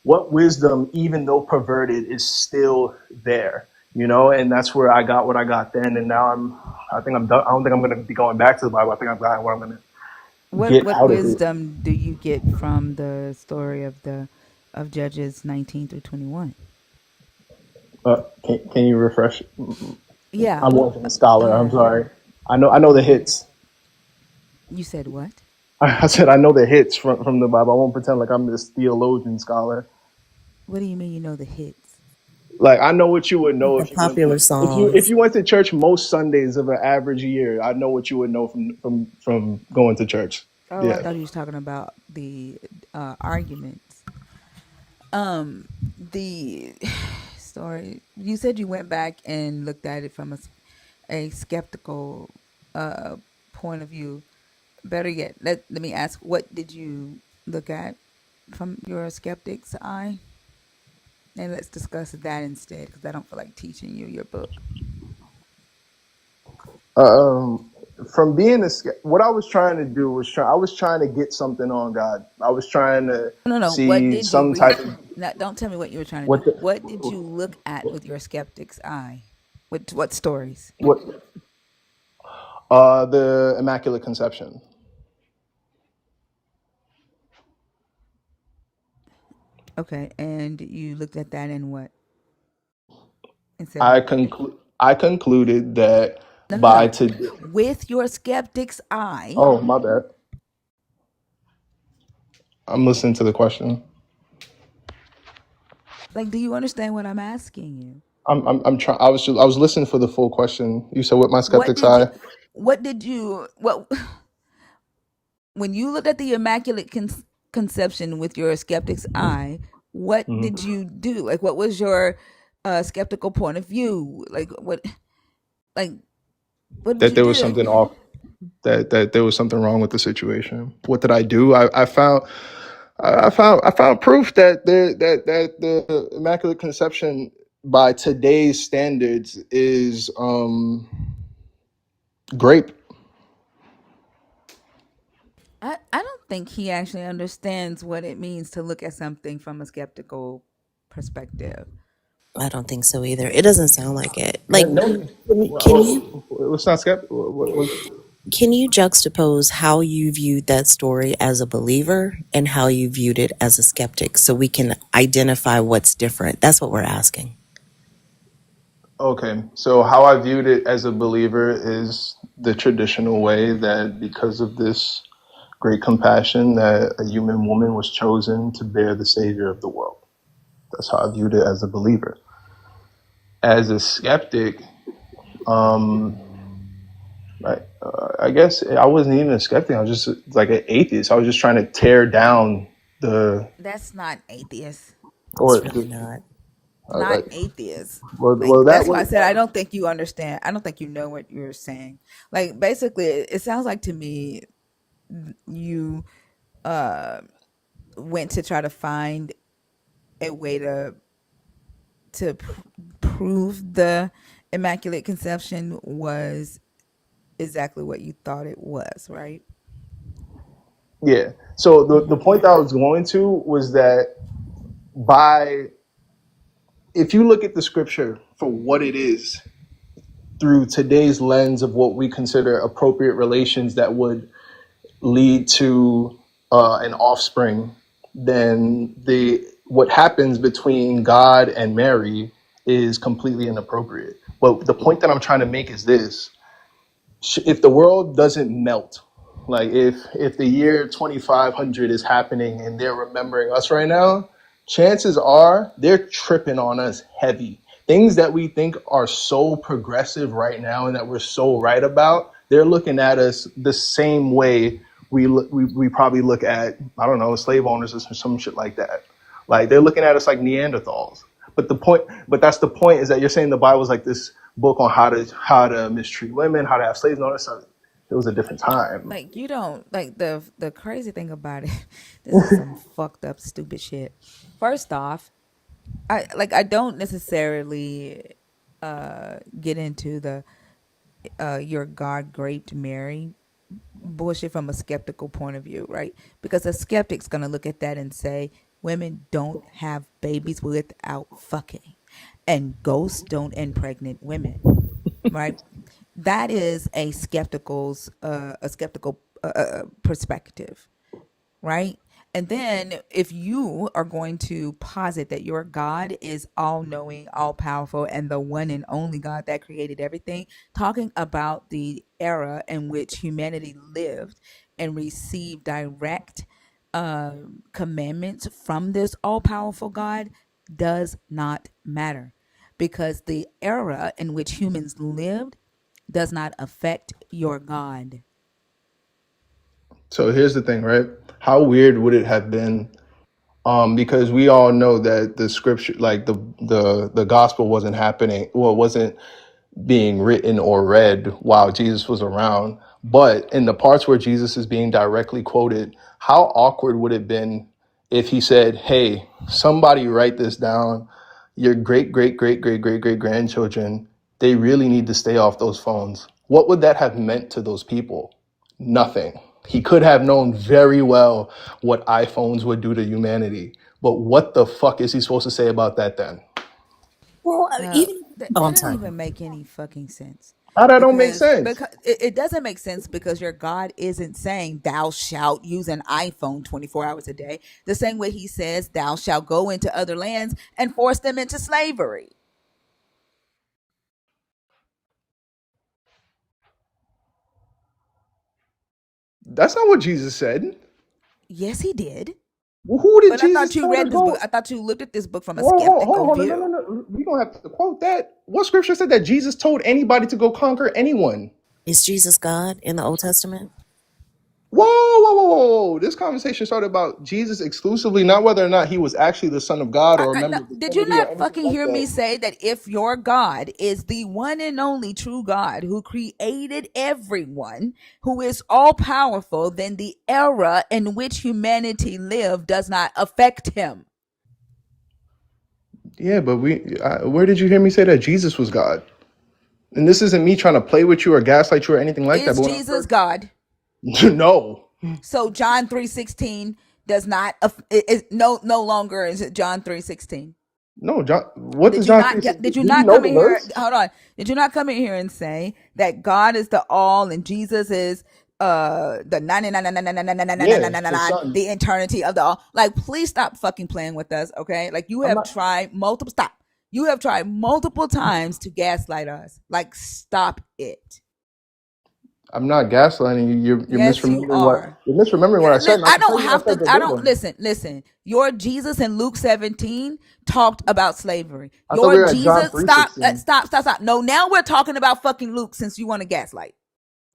what wisdom, even though perverted, is still there, and that's where I got what I got then, and now I think I'm done. I don't think I'm going to be going back to the Bible. I think I've got what I'm going to What get what out of it. wisdom do you get from the story of Judges 19 through 21? Can you refresh? Yeah. I wasn't a scholar. I'm Uh, sorry. I know the hits. you said what? I said I know the hits from the Bible. I won't pretend like I'm this theologian scholar. What do you mean you know the hits? Like I know what you would know The if you went to popular if songs. you went to church most Sundays of an average year. I know what you would know from going to church. Oh, I Yeah. thought he was talking about the arguments. The story. You said you went back and looked at it from a skeptical uh, point of view. Better yet, let me ask, what did you look at from your skeptic's eye? And let's discuss that instead, because I don't feel like teaching you your book. Um, from being what I was trying to do was I was trying to get something on God. I was trying to No, no. What see did you some type read? of Now, don't tell me what you were trying to what do. the, What did you look at with your skeptic's eye? What stories? What? The Immaculate Conception. Okay, and you looked at that and what? And said I what? conclude. I concluded that No, no, by no. today. With your skeptic's eye, Oh, my bad. I'm listening to the question. like, do you understand what I'm asking you? I'm trying. I was listening for the full question. You said with my What skeptic's did you? eye. What did you? What when you looked at the Immaculate Conception with your skeptic's eye? What Mhm. did you do? Like, what was your skeptical point of view? Like, Like, what did That you there was do? something off. That there was something wrong with the situation. What did I do? I found proof that the Immaculate Conception by today's standards is grape. I don't think he actually understands what it means to look at something from a skeptical perspective. I don't think so either. It doesn't sound like it. Like, No, can you it's not skeptical. can you juxtapose how you viewed that story as a believer and how you viewed it as a skeptic so we can identify what's different? That's what we're asking. Okay, so how I viewed it as a believer is the traditional way that because of this great compassion that a human woman was chosen to bear the savior of the world. That's how I viewed it as a believer. As a skeptic, um, I guess I wasn't even a skeptic. I was just like an atheist. I was just trying to tear down the That's not atheist. It's or really not. Not like atheist. well Like, that that's why I was said I don't think you understand. I don't think you know what you're saying. Like, basically, it sounds like to me you uh went to try to find a way to prove the Immaculate Conception was exactly what you thought it was, right? yeah. So the point that I was going to was that by if you look at the scripture for what it is through today's lens of what we consider appropriate relations that would lead to an offspring, then the what happens between God and Mary is completely inappropriate. But the point that I'm trying to make is this: if the world doesn't melt, like if the year 2500 is happening and they're remembering us right now, chances are they're tripping on us heavy. Things that we think are so progressive right now and that we're so right about, they're looking at us the same way we probably look at, I don't know, slave owners or some shit like that. Like they're looking at us like Neanderthals. But that's the point, is that you're saying the Bible's like this book on how to mistreat women, how to have slaves, and all that stuff. It was a different time. Like, you don't, like, the crazy thing about it. This is some fucked up stupid shit. First off, I don't necessarily get into the your God raped Mary bullshit from a skeptical point of view, right? Because a skeptic's gonna look at that and say women don't have babies without fucking, and ghosts don't impregnate women, right? That is a skeptical perspective, right? And then if you are going to posit that your God is all knowing, all powerful, and the one and only God that created everything, talking about the era in which humanity lived and received direct commandments from this all powerful God does not matter, because the era in which humans lived does not affect your God. So here's the thing, right? How weird would it have been? Because we all know that the scripture, like the gospel, wasn't happening. Well, it wasn't being written or read while Jesus was around. But in the parts where Jesus is being directly quoted, how awkward would it have been if he said, "Hey, somebody write this down. Your great, great, great, great, great, great grandchildren, they really need to stay off those phones." What would that have meant to those people? Nothing. He could have known very well what iPhones would do to humanity. But what the fuck is he supposed to say about that then? Well, Uh, That, Oh, that I'm doesn't sorry. even make any fucking sense. How that don't make sense? Because it doesn't make sense because your God isn't saying thou shalt use an iPhone 24 hours a day the same way he says thou shalt go into other lands and force them into slavery. That's not what Jesus said. Yes, he did. Well, who did But I Jesus thought you tell to read this book. go? I thought you looked at this book from a Whoa, skeptical hold on, no, no, view. no. We don't have to quote that. What scripture said that Jesus told anybody to go conquer anyone? Is Jesus God in the Old Testament? Whoa, whoa, whoa, whoa, whoa. This conversation started about Jesus exclusively, not whether or not he was actually the Son of God or a No, member of the did you Trinity or not anything fucking like hear that. me say that if your God is the one and only true God who created everyone, who is all powerful, then the era in which humanity lived does not affect him? Yeah, but where did you hear me say that Jesus was God? And this isn't me trying to play with you or gaslight you or anything like that. Is But when Jesus God? no, So John 3:16 does not is no longer is it John 3:16? no, John, what does John 3 say? Do Did you you not know come the in here, verse? hold on, did you not come in here and say that God is the all and Jesus is the 99 Yeah, his son. the eternity of the all? Like, please stop fucking playing with us, okay? Like, I'm not. you have tried multiple times to gaslight us. Like, stop it. I'm not gaslighting you. You're Yes, you misremembering what are. I said, and I I can tell don't you what I have said to. I don't verbatim. listen. Your Jesus in Luke 17 talked about slavery. I thought Your we were at John Jesus, three 16. stop. No, now we're talking about fucking Luke since you want to gaslight.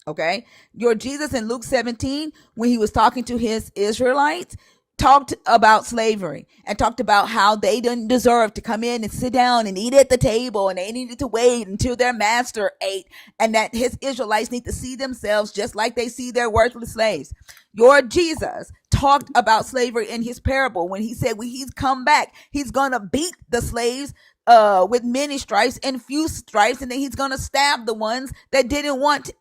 Okay, your Jesus in Luke 17, when he was talking to his Israelites, talked about slavery and talked about how they didn't deserve to come in and sit down and eat at the table, and they needed to wait until their master ate, and that his Israelites need to see themselves just like they see their worthless slaves. Your Jesus talked about slavery in his parable when he said when he's come back, he's gonna beat the slaves with many stripes and few stripes, and then he's gonna stab the ones that didn't want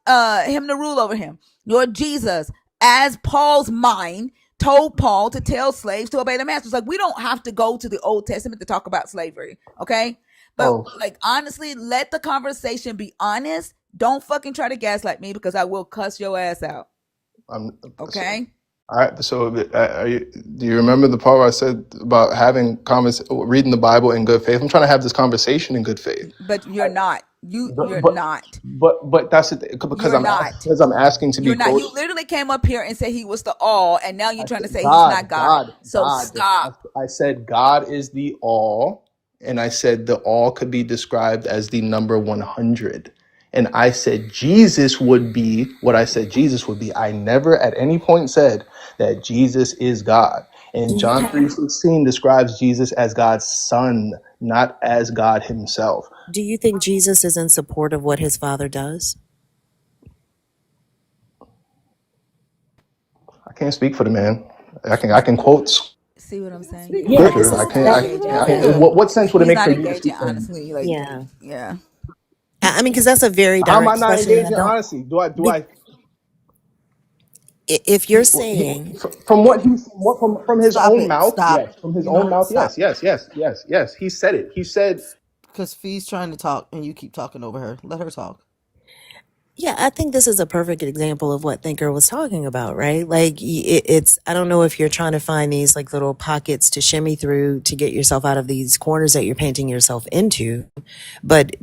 him to rule over him. Your Jesus, as Paul's mind, told Paul to tell slaves to obey their masters. Like, we don't have to go to the Old Testament to talk about slavery, okay? But Oh, like, honestly, let the conversation be honest. Don't fucking try to gaslight me because I will cuss your ass out. I'm so. Okay? All right. So, do you remember the part where I said about reading the Bible in good faith? I'm trying to have this conversation in good faith. But you're not. But You're but not. but that's it You're not. because I'm asking to You're be not. quoted. You literally came up here and said he was the all, and now you're I trying said to say he's not God, God. God, So God. stop. I said God is the all, and I said the all could be described as the number 100. And I said Jesus would be what I said Jesus would be. I never at any point said that Jesus is God. Do And you John 3:16 describes Jesus as God's son, not as God himself. do you think Jesus is in support of what his father does? I can't speak for the man. I can quote See what I'm saying? Yeah, He's but not. this scripture. He's is not that. engaging. What sense would it He's make for not you to engaging speak for him? honestly. Like, Yeah, yeah. I mean, because that's a very How am I direct not question, and I engaging don't. honestly? Do be- I If you're saying from what from his Stop own it. mouth? Stop. Yes, from his You know own what? mouth. Stop. Yes. He said it. He said, Because Fee's trying to talk and you keep talking over her. Let her talk. Yeah, I think this is a perfect example of what Thinker was talking about, right? Like, it's, I don't know if you're trying to find these like little pockets to shimmy through to get yourself out of these corners that you're painting yourself into. But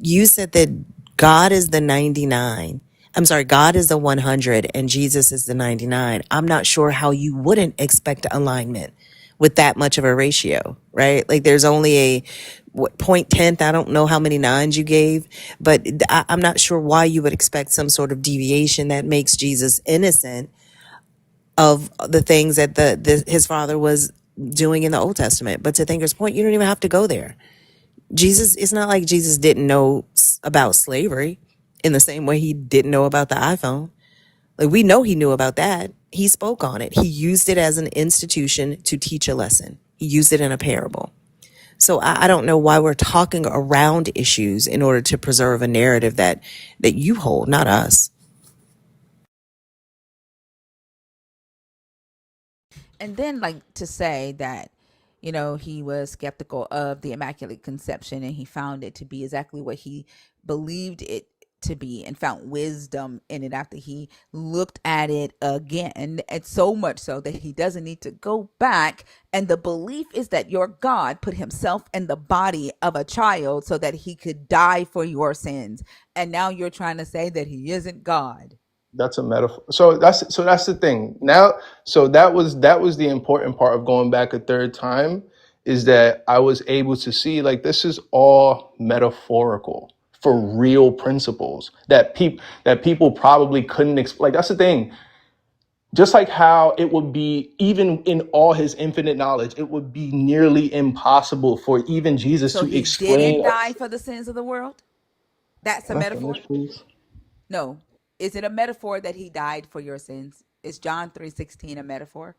you said that God is the 99. I'm sorry, God is the 100 and Jesus is the 99. I'm not sure how you wouldn't expect alignment with that much of a ratio, right? Like, there's only a point tenth. I don't know how many nines you gave, but I'm not sure why you would expect some sort of deviation that makes Jesus innocent of the things that his father was doing in the Old Testament. But to Thinker's point, you don't even have to go there. Jesus, it's not like Jesus didn't know about slavery in the same way he didn't know about the iPhone. Like, we know he knew about that. He spoke on it. He used it as an institution to teach a lesson. He used it in a parable. So I don't know why we're talking around issues in order to preserve a narrative that you hold, not us. And then, like, to say that He was skeptical of the Immaculate Conception, and he found it to be exactly what he believed it to be, and found wisdom in it after he looked at it again. And so much so that he doesn't need to go back. And the belief is that your God put himself in the body of a child so that he could die for your sins. And now you're trying to say that he isn't God. That's a metaphor. So that's the thing. Now, so that was the important part of going back a third time, is that I was able to see, like, this is all metaphorical for real principles that people probably couldn't explain. Like, that's the thing. Just like how it would be, even in all his infinite knowledge, it would be nearly impossible for even Jesus So to he didn't explain. die for the sins of the world? That's a Can I finish, metaphor? please? No. Is it a metaphor that he died for your sins? Is John 3:16 a metaphor?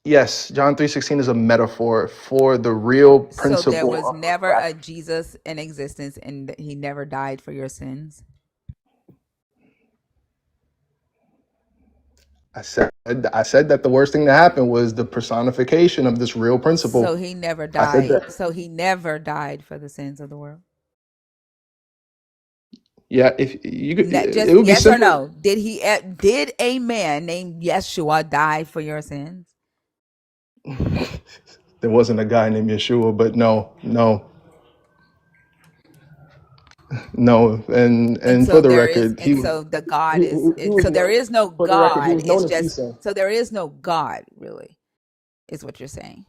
Yes, John 3:16 is a metaphor for the real So there principle was of never correct. a Jesus in existence and he never died for your sins. I said that the worst thing that happened was the personification of this real So principle. he never I said died. that. So he never died for the sins of the world. Yeah, if you could, it Just would be yes or simple. no. Did a man named Yeshua die for your sins? There wasn't a guy named Yeshua, but no, no, no. And for the record, And so the God he was so there known. is no For the record, he God. was It's known as just Esau. so there is no God really, is what you're saying.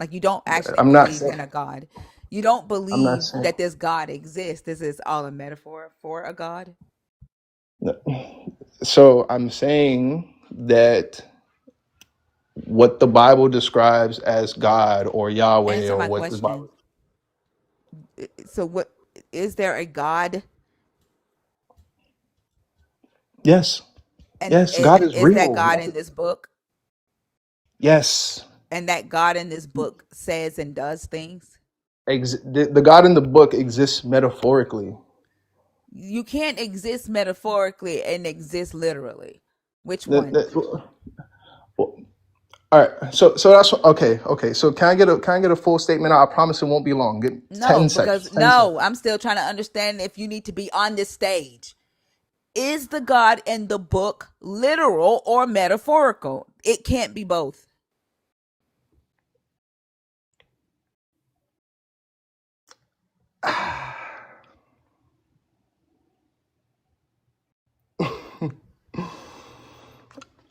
Like you don't actually I'm not believe saying. in a God. You don't I'm not believe saying. that this God exists. This is all a metaphor for a God. No. So I'm saying that what the Bible describes as God or Yahweh Answer or my what the question. Bible. So what is there a God, Yes, yes, God and is is that real. God in this book? Yes. And that God in this book says and does things? The God in the book exists metaphorically. You can't exist metaphorically and exist literally. Which The- one? the- well, all right. So that's okay. Okay. So can I get a full statement? I promise it won't be long. Get No, 10 seconds. because 10 seconds. no, I'm still trying to understand if you need to be on this stage. Is the God in the book literal or metaphorical? It can't be both.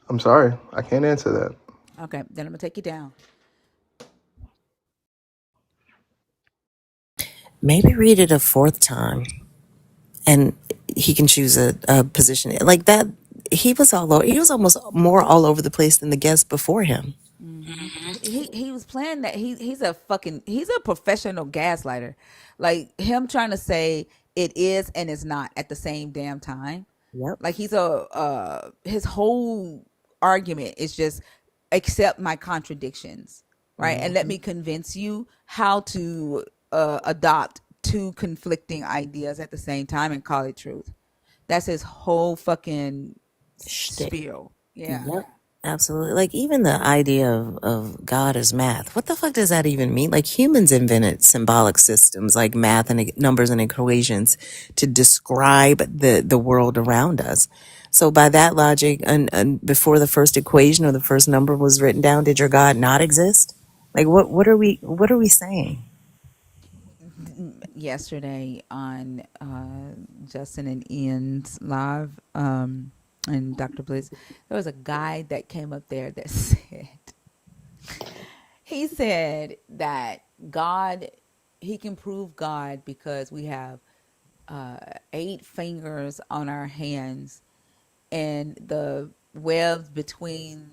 I'm sorry. I can't answer that. Okay, then I'm gonna take you down. Maybe read it a fourth time, and he can choose a position like that. He was all over. He was almost more all over the place than the guests before him. He was playing that he's a professional gaslighter. Like him trying to say it is and it's not at the same damn time. Yep. Like he's his whole argument is just accept my contradictions, right? And let Hmm. me convince you how to adopt two conflicting ideas at the same time and call it truth. That's his whole fucking Shtick. spiel. Yeah. Yep. Absolutely. Like even the idea of God as math. What the fuck does that even mean? Like humans invented symbolic systems like math and numbers and equations to describe the world around us. So by that logic, and before the first equation or the first number was written down, did your God not exist? Like what are we saying? Yesterday on Justin and Ian's live, and Dr. Bliss, there was a guy that came up there that he said that God, he can prove God because we have 8 fingers on our hands, and the webs between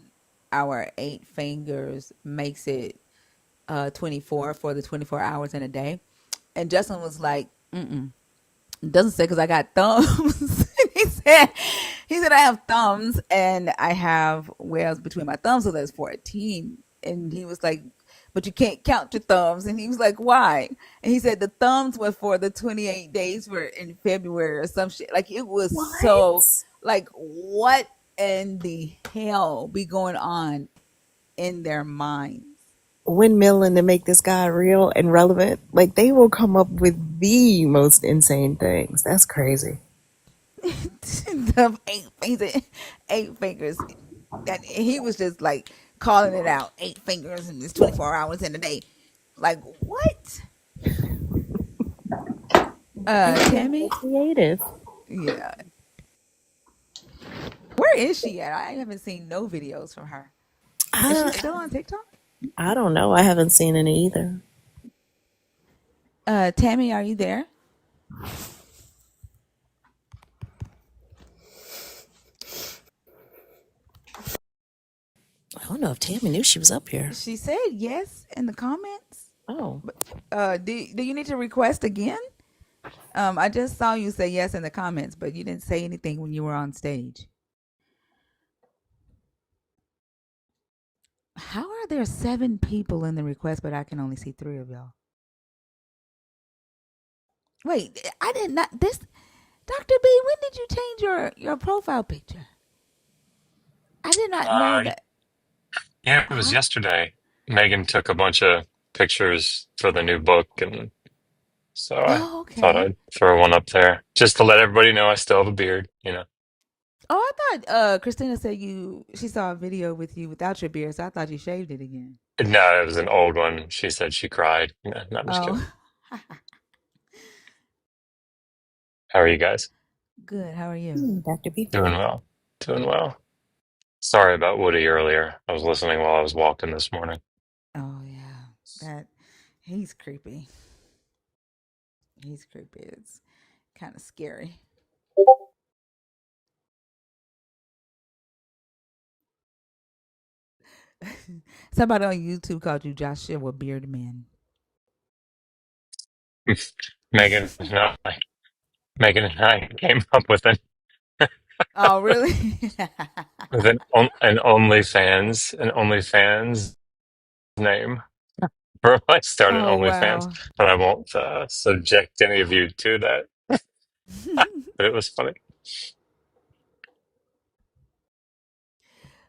our 8 fingers makes it 24 for the 24 hours in a day. And Justin was like, it doesn't say because I got thumbs. he said I have thumbs and I have webs between my thumbs, so that's 14. And he was like, but you can't count your thumbs. And he was like, why? And he said the thumbs were for the 28 days for in February or some shit. Like it was What? so like what? in the hell be going on in their minds? Windmilling to make this guy real and relevant. Like, they will come up with the most insane things. That's crazy. The eight fingers. And he was just like calling it out. 8 fingers and it's 24 hours in a day. Like what? So Tammy? creative. Yeah. Where is she at? I haven't seen no videos from her. Is she I, still on TikTok? I don't know. I haven't seen any either. Tammy, are you there? I don't know if Tammy knew she was up here. She said yes in the comments. Oh. But do you need to request again? I just saw you say yes in the comments, but you didn't say anything when you were on stage. How are there 7 people in the request, but I can only see 3 of y'all? Wait, I did not. This Dr. B, when did you change your profile picture? I did not know Uh, that. yeah, it was Huh? yesterday. Megan took a bunch of pictures for the new book, and so I Oh, thought okay. I'd throw one up there just to let everybody know I still have a beard, you know. Oh, I thought Christina said she saw a video with you without your beard, so I thought you shaved it again. No, it was an old one. She said she cried. No, no, I'm just kidding. Oh, How are you guys? good. How are you? Dr. B. Doing well. Doing well. Sorry about Woody earlier. I was listening while I was walking this morning. Oh yeah, that he's creepy. He's creepy. It's kind of scary. Somebody on YouTube called you Joshua Beard Man. Megan and I, Megan and I came up Oh, really? with an OnlyFans name. I started Oh, OnlyFans, wow. but I won't subject any of you to that. But it was funny.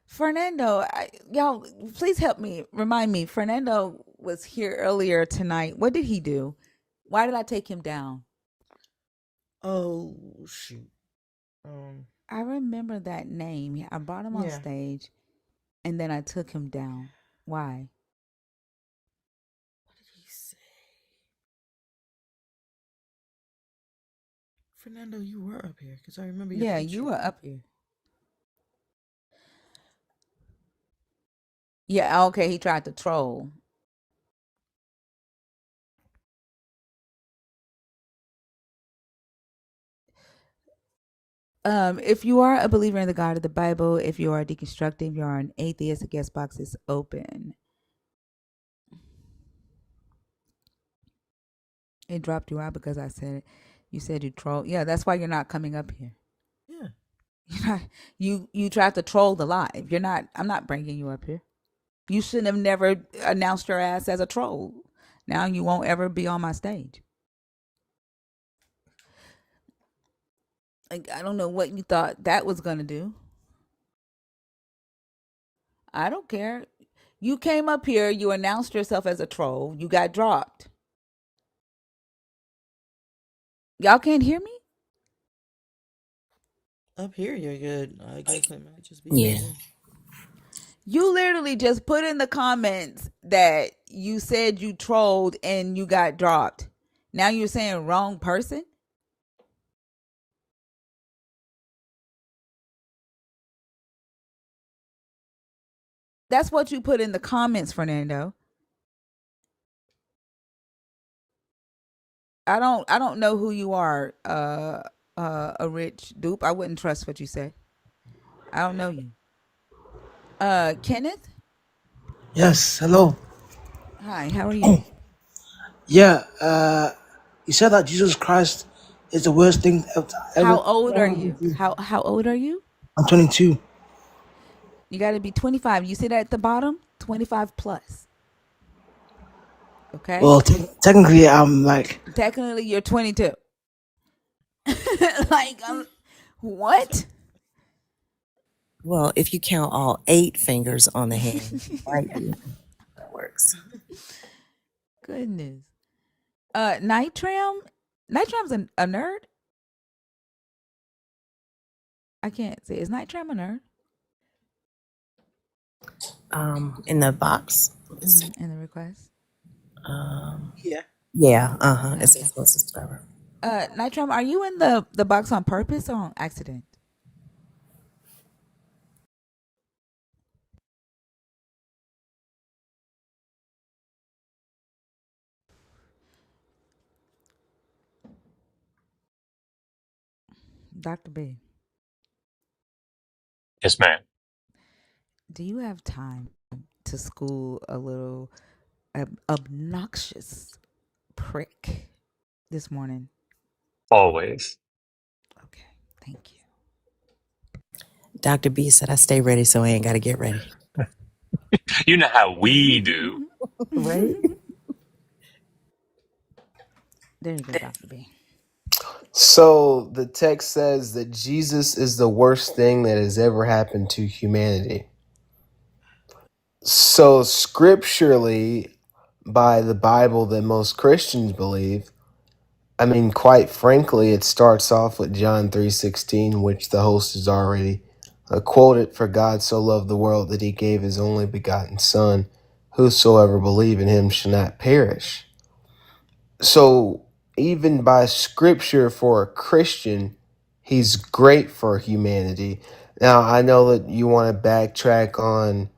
Fernando, y'all, please help me. Remind me. Fernando was here earlier tonight. What did he do? Why did I take him down? Oh shoot. Um. I remember that name. I brought him on Yeah. stage and then I took him down. Why? What did he say? Fernando, you were up here because I remember your Yeah, you picture. were up here. Yeah, okay, he tried to troll. If you are a believer in the God of the Bible, if you are deconstructing, if you are an atheist, the guest box is open. It dropped you out because I said it. You said you troll. Yeah, that's why you're not coming up here. Yeah. You're not, you tried to troll the live. You're not. I'm not bringing you up here. You shouldn't have never announced your ass as a troll. Now you won't ever be on my stage. Like I don't know what you thought that was gonna do. I don't care. You came up here. You announced yourself as a troll. You got dropped. Y'all can't hear me? Up here, you're good. I guess it might just be over Yeah. there. You literally just put in the comments that you said you trolled and you got dropped. Now you're saying wrong person? That's what you put in the comments, Fernando. I don't know who you are, a rich dupe. I wouldn't trust what you say. I don't know you. Kenneth? Yes, hello. Hi, how are you? Yeah, you said that Jesus Christ is the worst thing ever How old are to happen you? to you. How old are you? I'm 22. You got to be 25. You see that at the bottom? 25 plus. Okay? Well, technically, I'm like, Technically, you're 22. Like, what? Well, if you count all 8 fingers on the hand, might be. That works. Goodness. Nitram. Nitram's a nerd. I can't say. Is Nitram a nerd? In the box, let's see. In the request. Yeah. Yeah, it Okay. says no subscriber. Nitram, are you in the box on purpose or on accident? Dr. B, Yes, ma'am. do you have time to school a little obnoxious prick this morning? Always. Okay, thank you. Dr. B said I stay ready, so I ain't got to get ready. You know how we do. Right? There you go, Dr. B. So the text says that Jesus is the worst thing that has ever happened to humanity. So scripturally, by the Bible that most Christians believe, I mean, quite frankly, it starts off with John 3:16, which the host has already quoted. For God so loved the world that he gave his only begotten Son, whosoever believe in him shall not perish. So even by scripture for a Christian, he's great for humanity. Now I know that you want to backtrack on,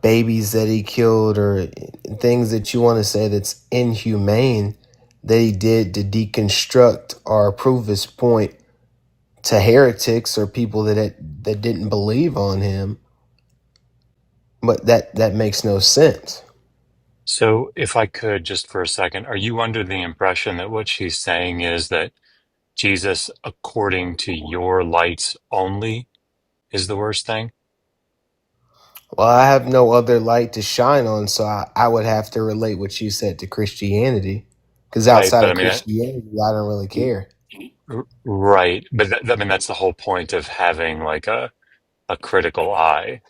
babies that he killed or things that you want to say that's inhumane that he did to deconstruct or prove his point to heretics or people that didn't believe on him. But that makes no sense. So, if I could just for a second, are you under the impression that what she's saying is that Jesus, according to your lights only, is the worst thing? Well, I have no other light to shine on, so I would have to relate what you said to Christianity. Because Right. outside But of I mean, Christianity, I don't really care. right. But I mean, that's the whole point of having like a critical eye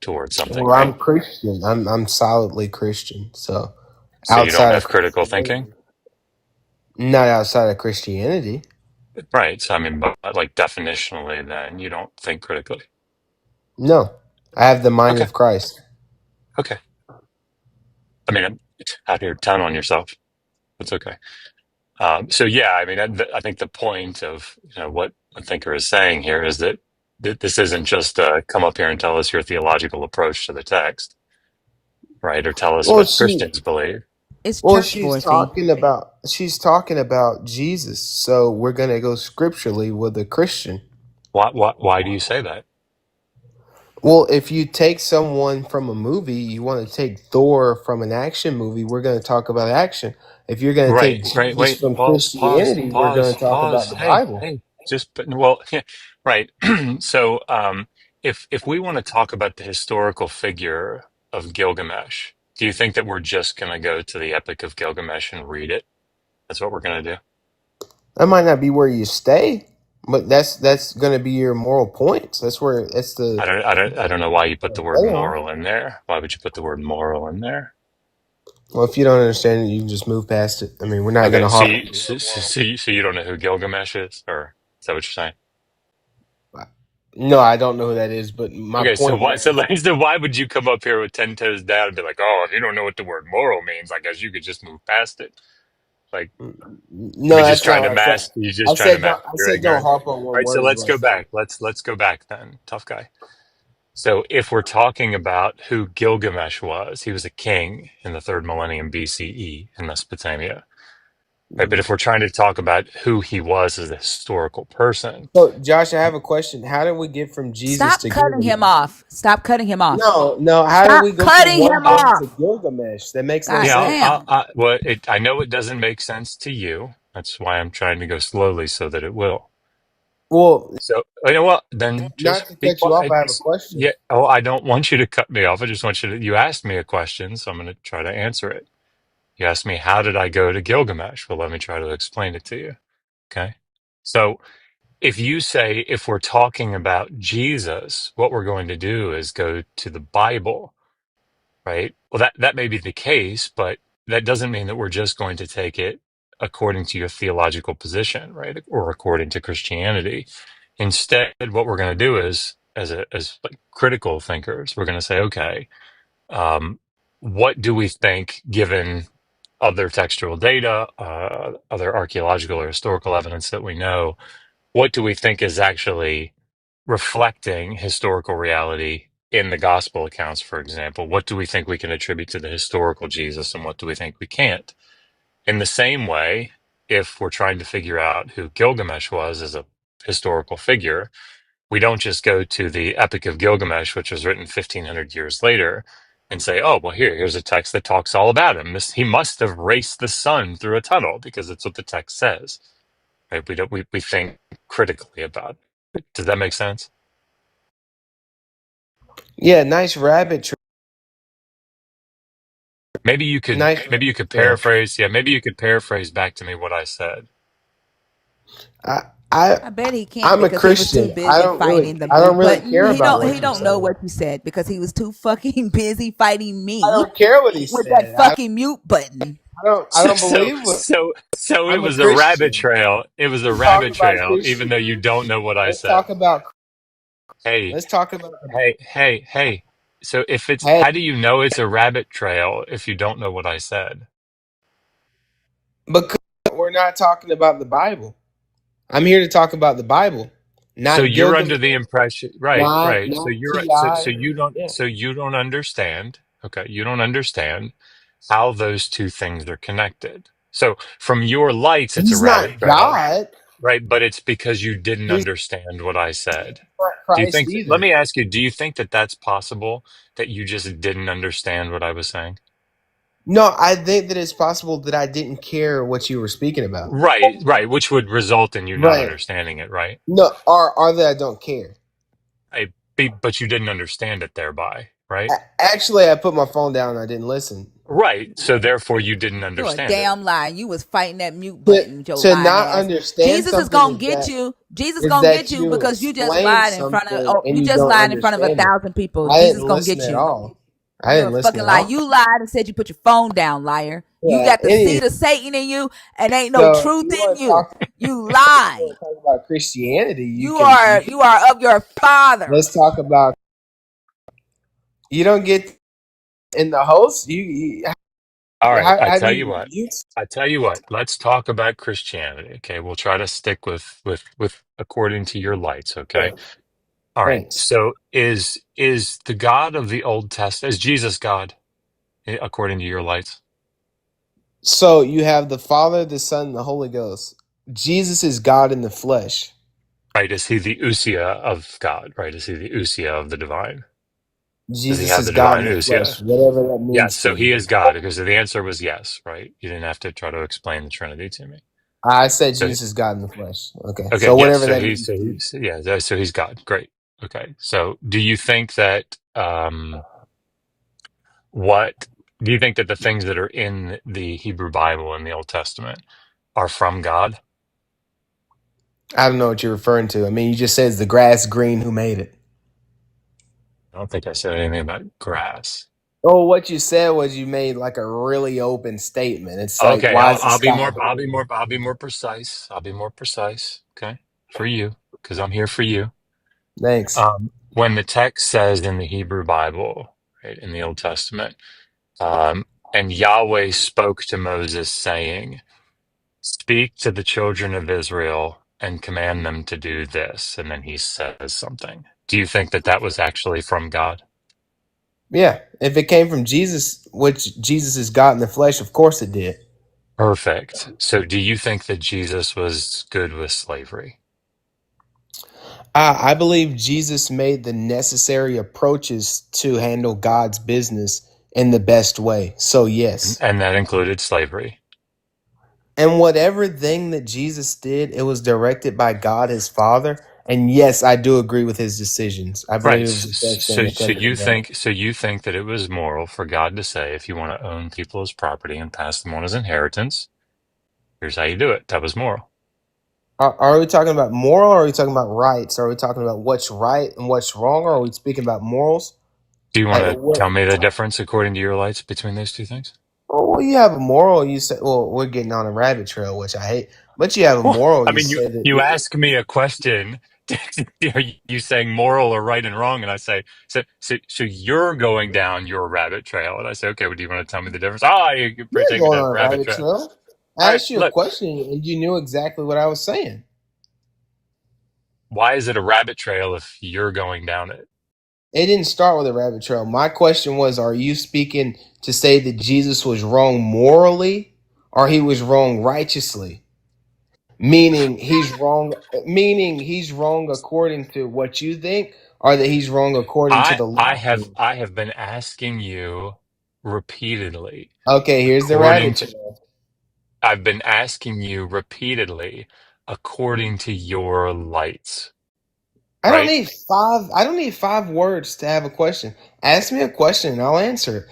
towards something, Well, I'm right? Christian. I'm solidly Christian. So So you don't outside of have critical thinking? Christianity, not outside of Christianity. Right. So, I mean, but like definitionally, then you don't think critically. No, I have the mind Okay. of Christ. Okay. I mean, I'm out here telling on yourself. That's okay. So yeah, I mean, I think the point of what a thinker is saying here is that this isn't just come up here and tell us your theological approach to the text, right? Or tell us Well, what she, Christians believe. It's well, church she's voicey. talking about Jesus. So we're gonna go scripturally with a Christian. Why do you say that? Well, if you take someone from a movie, you want to take Thor from an action movie, we're going to talk about action. If you're going to take Right, right. Jesus Wait, from pause, Christianity, we're going to talk about pause. the Hey, Bible. hey, just well, yeah, right. So, if we want to talk about the historical figure of Gilgamesh, do you think that we're just going to go to the Epic of Gilgamesh and read it? That's what we're going to do. That might not be where you stay, but that's going to be your moral points. That's the I don't know why you put the word lay on. moral in there. Why would you put the word moral in there? Well, if you don't understand it, you can just move past it. I mean, we're not going Okay, to so harp on you, the word moral. so you don't know who Gilgamesh is, or is that what you're saying? No, I don't know who that is, but my Okay, so point why was, so like, so why would you come up here with 10 toes down and be like, oh, if you don't know what the word moral means, I guess you could just move past it. Like no, that's not what I said. you I just trying to said mask I your said don't ignorance. harp on All what right, so words let's what I go said. back. Let's go back then, tough guy. So if we're talking about who Gilgamesh was, he was a king in the third millennium BCE in Mesopotamia. Right, but if we're trying to talk about who he was as a historical person, So, Josh, I have a question. How did we get from Jesus Stop to cutting him Gilgamesh? off. Stop cutting him off. No, no. How did Stop we go from cutting one him book to off. Gilgamesh? That makes no God yeah, sense. damn. well, I know it doesn't make sense to you. That's why I'm trying to go slowly so that it will. Well, So, you know what? Then not just to be cut you off, quiet. I have a question. Yeah. Oh, I don't want you to cut me off. I just want you to. You asked me a question, so I'm going to try to answer it. You asked me, how did I go to Gilgamesh? Well, let me try to explain it to you. Okay. So, if you say, if we're talking about Jesus, what we're going to do is go to the Bible, right? Well, that may be the case, but that doesn't mean that we're just going to take it according to your theological position, right? Or according to Christianity. Instead, what we're going to do is, as like critical thinkers, we're going to say, okay, um, what do we think, given other textual data, other archaeological or historical evidence that we know, what do we think is actually reflecting historical reality in the gospel accounts, for example? What do we think we can attribute to the historical Jesus, and what do we think we can't? In the same way, if we're trying to figure out who Gilgamesh was as a historical figure, we don't just go to the Epic of Gilgamesh, which was written 1500 years later, and say, oh, well, here's a text that talks all about him. He must have raced the sun through a tunnel because it's what the text says. Right? We think critically about it. Does that make sense? Yeah, nice rabbit trail. Nice Maybe you rabbit could trail. paraphrase. Yeah, maybe you could paraphrase back to me what I said. I I I bet he can't I'm a because he was too Christian. busy fighting the I don't mute really button. care He about don't what he you don't know say. what you said because he was too fucking busy fighting I me don't care what he with that said. fucking mute button. I So, don't so, believe what so it I'm a was a rabbit Christian. trail. It was a Let's talk rabbit about trail, even Christian. though you don't know what I Let's said. talk about Hey, let's talk about hey. So if it's, hey, how do you know it's a rabbit trail if you don't know what I said? because we're not talking about the Bible. I'm here to talk about the Bible, So not you're Gilgamesh, under the impression, right, not right. So not you're, Ti. Yeah, so you don't understand. Okay. You don't understand how those two things are connected. So from your lights, it's a he's rabbit not trail, God. right? But it's because you didn't He's understand what I said. not Do you Christ think, let either. me ask you, do you think that that's possible, that you just didn't understand what I was saying? No, I think that it's possible that I didn't care what you were speaking about. Right, right. Which would result in you not Right. understanding it, right? No, or that I don't care. But you didn't understand it thereby, right? Actually, I put my phone down and I didn't listen. Right. So therefore you didn't You're a understand it. damn lie. You was fighting that mute To, button with your to lying not ass. understand Jesus is something gonna get you. Jesus is gonna get that you you because you just explain lied in front of something oh and you you just don't lied in front of a understand it. thousand people. I Jesus didn't gonna listen get at you. all. I You're didn't a listen fucking at liar. all. You lied and said you put your phone down, liar. You Yeah. got the seed of Satan in you and ain't no So if truth you in want to you. talk, You if you lie. want to talk about Christianity, You are of your father. let's talk about. You don't get in the host. All right. How do you mute? I tell you what, let's talk about Christianity. Okay. We'll try to stick with according to your lights. Yeah, Okay. All right. thanks. So is the God of the Old Testament, is Jesus God according to your lights? So you have the Father, the Son, and the Holy Ghost. Jesus is God in the flesh. Right. Is he the Usia of God? Right. Is he the Usia of the divine? Does he Jesus have is the God divine in the Usia? flesh, whatever that Yes. means to So he you. is God, because the answer was yes, right? You didn't have to try to explain the Trinity to me. I said So, Jesus is God in the flesh. Okay, okay. so Yes. whatever that means So to you. he's, yeah. So he's God. Great. Okay. So do you think that, what, do you think that the things that are in the Hebrew Bible in the Old Testament are from God? I don't know what you're referring to. I mean, you just said is the grass green. Who made it? I don't think I said anything about grass. Oh, what you said was you made like a really open statement. It's like, Okay, why is the sky I'll be more precise. I'll be more precise. Okay, for you, because I'm here for you. blue? Thanks. When the text says in the Hebrew Bible, right, in the Old Testament, and Yahweh spoke to Moses, saying, "Speak to the children of Israel and command them to do this," and then he says something. Do you think that that was actually from God? Yeah, if it came from Jesus, which Jesus is God in the flesh, of course it did. Perfect. So, do you think that Jesus was good with slavery? I believe Jesus made the necessary approaches to handle God's business in the best way. So, yes. And that included slavery. And whatever thing that Jesus did, it was directed by God his Father. And yes, I do agree with his decisions. I believe Right. it was the best thing that So could have been done. you think that it was moral for God to say, if you want to own people as property and pass them on as inheritance, here's how you do it. That was moral. Are we talking about moral or are we talking about rights? Are we talking about what's right and what's wrong? Or are we speaking about morals? Do you want Like to what? tell me the difference according to your lights between those two things? Well, you have a moral. You say, well, we're getting on a rabbit trail, which I hate. But you have a Well, moral. I You mean, say that. you ask me a question. Are you saying moral or right and wrong? And I say, so you're going down your rabbit trail. And I say, okay, well, do you want to tell me the difference? Ah, you're You're taking going a on a rabbit rabbit trail. trail. All I right, asked you a look, question and you knew exactly what I was saying. why is it a rabbit trail if you're going down it? It didn't start with a rabbit trail. My question was, are you speaking to say that Jesus was wrong morally or he was wrong righteously? Meaning he's wrong according to what you think, or that he's wrong according to I the I law. have I have been asking you repeatedly, Okay, here's the according rabbit to trail. I've been asking you repeatedly, according to your lights, right? I don't need 5 words to have a question. Ask me a question and I'll answer it.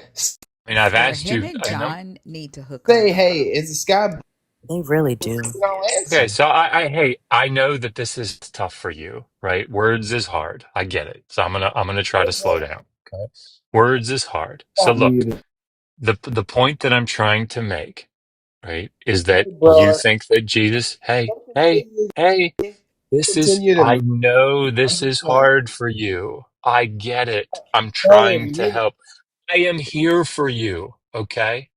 I mean, I've Sir, asked him you and a number. John need to hook Say, up. hey, is the sky blue? They really do. And I'll Okay, answer. so hey, I know that this is tough for you, right? Words is hard. I get it. So I'm gonna try to slow down. Okay. Words is hard. So Stop look, muting. the point that I'm trying to make, right, is that Hey, you bro. think that Jesus, Don't continue, hey, this is, continue to I mute. know I'm this just is playing. hard for you. I get it. I'm Brother, trying to mute, help. I am here for you. Okay.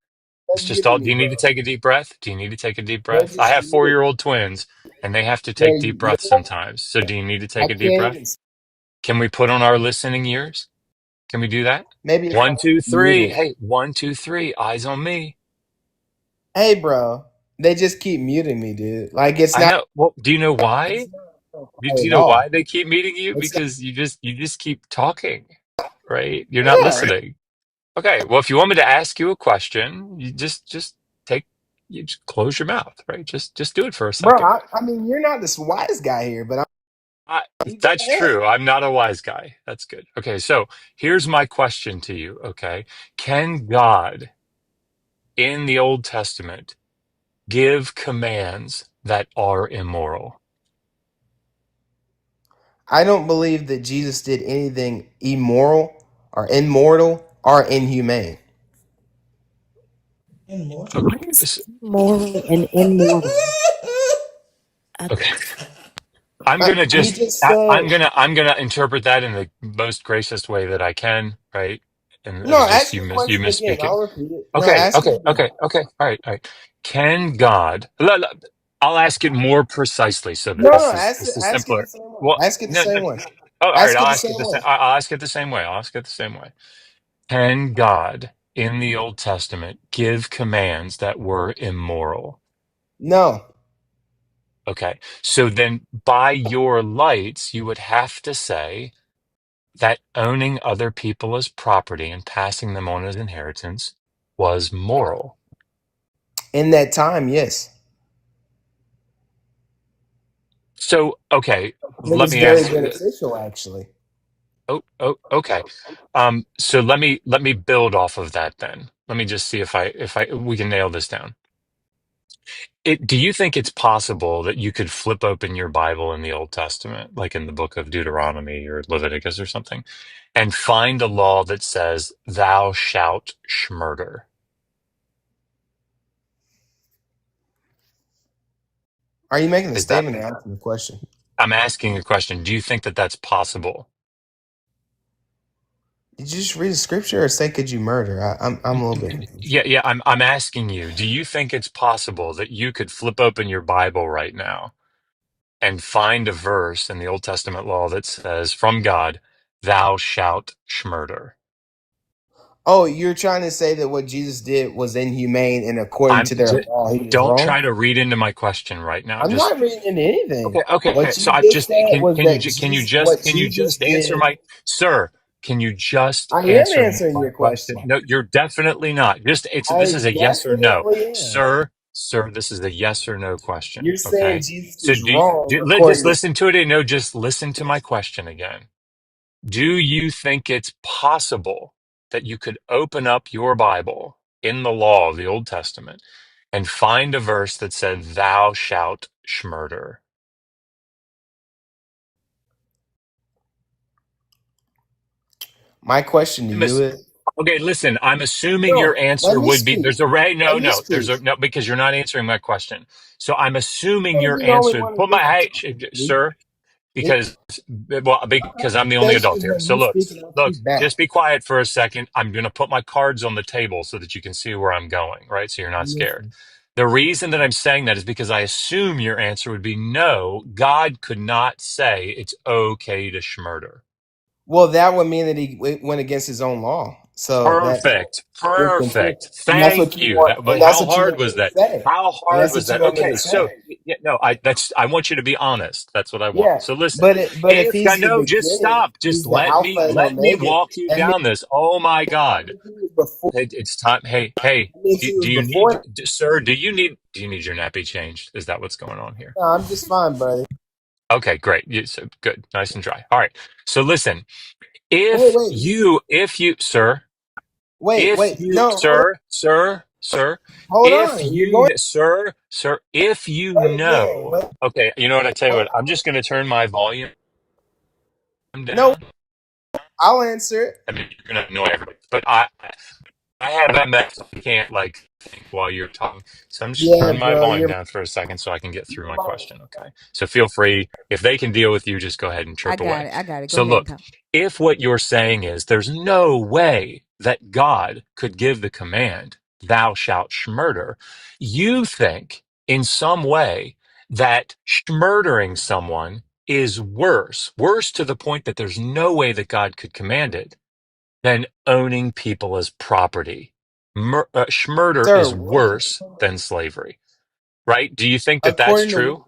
It's they're just muting all. me, Do you need to bro. take a deep breath? Do you need to take a deep They're breath? I just have muting. 4-year-old twins and they have to take They're, deep breaths sometimes. So do you need to I take a deep can't even. breath? Can we put on our listening ears? Can we do that? Maybe if I One, two, mute three. it. Hey, 1, 2, 3. Eyes on me. Hey, bro. They just keep muting me, dude. Like it's I not. know. Well, do you know It's why? not Do right you at know why all. they keep meeting you? It's not. Because you just keep talking, right? You're not Yeah, listening. Okay. Well, if you want me to ask you a question, you just take you just close your mouth, right? Just do it for a bro. second. I mean, you're not this wise guy here, but I, you go that's ahead. true. I'm not a wise guy. That's good. Okay. So here's my question to you. Okay. Can God in the Old Testament give commands that are immoral? I don't believe that Jesus did anything immoral or immortal or inhumane. Okay. What is moral and immoral? I, Okay. I'm gonna He just just said, I'm gonna interpret that in the most gracious way that I can, right? And "No, as just ask your you question again. misspeaking. I'll repeat it. No, Okay, ask it okay, again. okay, okay. All right. Can God? I'll ask it more precisely so that No, no, ask it. this is Ask it the simpler. same way. Well, Ask it the no, no. same way. Oh, all right. Ask it I'll the ask it same the way. same. I'll ask it the same way. I'll ask it the same way. Can God in the Old Testament give commands that were immoral? No, Okay. So then by your lights, you would have to say that owning other people as property and passing them on as inheritance was moral. in that time, yes, So, okay, it let was me very ask. beneficial, actually. Okay. So let me build off of that then. Let me just see if I we can nail this down. Do you think it's possible that you could flip open your Bible in the Old Testament, like in the book of Deuteronomy or Leviticus or something, and find a law that says, "Thou shalt murder"? Are you making a Is that? statement or answering the question? I'm asking a question. Do you think that that's possible? Did you just read a scripture or say, "Could you murder"? I'm a little bit confused. Yeah, I'm asking you, do you think it's possible that you could flip open your Bible right now and find a verse in the Old Testament law that says, from God, thou shalt murder? Oh, you're trying to say that what Jesus did was inhumane, and according I'm to their j- law, he was don't wrong. try to read into my question right now. I'm Just not reading into anything. okay. What So you I just just said was that what can you Jesus just answer did. my sir? Can you just I am answer answering my your question? question. No, you're definitely not. This I is a yes or no, definitely am. sir. This is a yes or no question. You're saying Okay. Jesus So was wrong just according to. listen to it and no, just listen to my question again. Do you think it's possible that you could open up your Bible in the law of the Old Testament and find a verse that said, "Thou shalt murder"? My question to I'm you ass- is okay, listen, I'm assuming your no. Let answer me would be speak. there's a right. Let No, me no, speak. no, because you're not answering my question. So I'm assuming You're your the only answer, one who put my, gets to hey, talk. Dude. sir, because, well, because I'm the only Basically, adult here. when So you look, speak and I look, speak back. just be quiet for a second. I'm going to put my cards on the table so that you can see where I'm going, right? So you're not scared. Listen. The reason that I'm saying that is because I assume your answer would be no, God could not say it's okay to schmurder. Well, that would mean that he went against his own law. So that's Perfect. inconsiderate. Perfect. And that's what Thank you you. want. That, And but that's how what you hard want me was to that? say. How And hard that's was what you that? want me Okay, to so say. yeah, no, I want you to be honest. That's what I want. Yeah, So listen, but if if I he's the know, just beginning, stop. Just he's the Alpha and let me Omega, walk you and down this. Oh my God. if he was before, It's time. Hey, that means he was do you need, before. sir, do you need your nappy changed? Is that what's going on here? No, I'm just fine, brother. Okay, great. So good. Nice and dry. All right. So listen, Wait, wait, if you, sir, if wait. you, No, sir, hold if on. You're you, going. sir, if you Wait again. know, okay, you know what? I tell you what, I'm just going to turn my volume No, down. I'll answer it. I mean, you're going to annoy everybody, but I have MS. I can't like think while you're talking. So I'm just gonna Yeah, turn my bro. volume You're. down for a second so I can get through my question. Okay. So feel free. If they can deal with you, just go ahead and I chirp got away. it. I got it. Go So ahead and look, talk. if what you're saying is there's no way that God could give the command, thou shalt murder, you think in some way that murdering someone is worse to the point that there's no way that God could command it than owning people as property. Schmurder Sir, is what? worse than slavery, right? Do you think that that's According to true?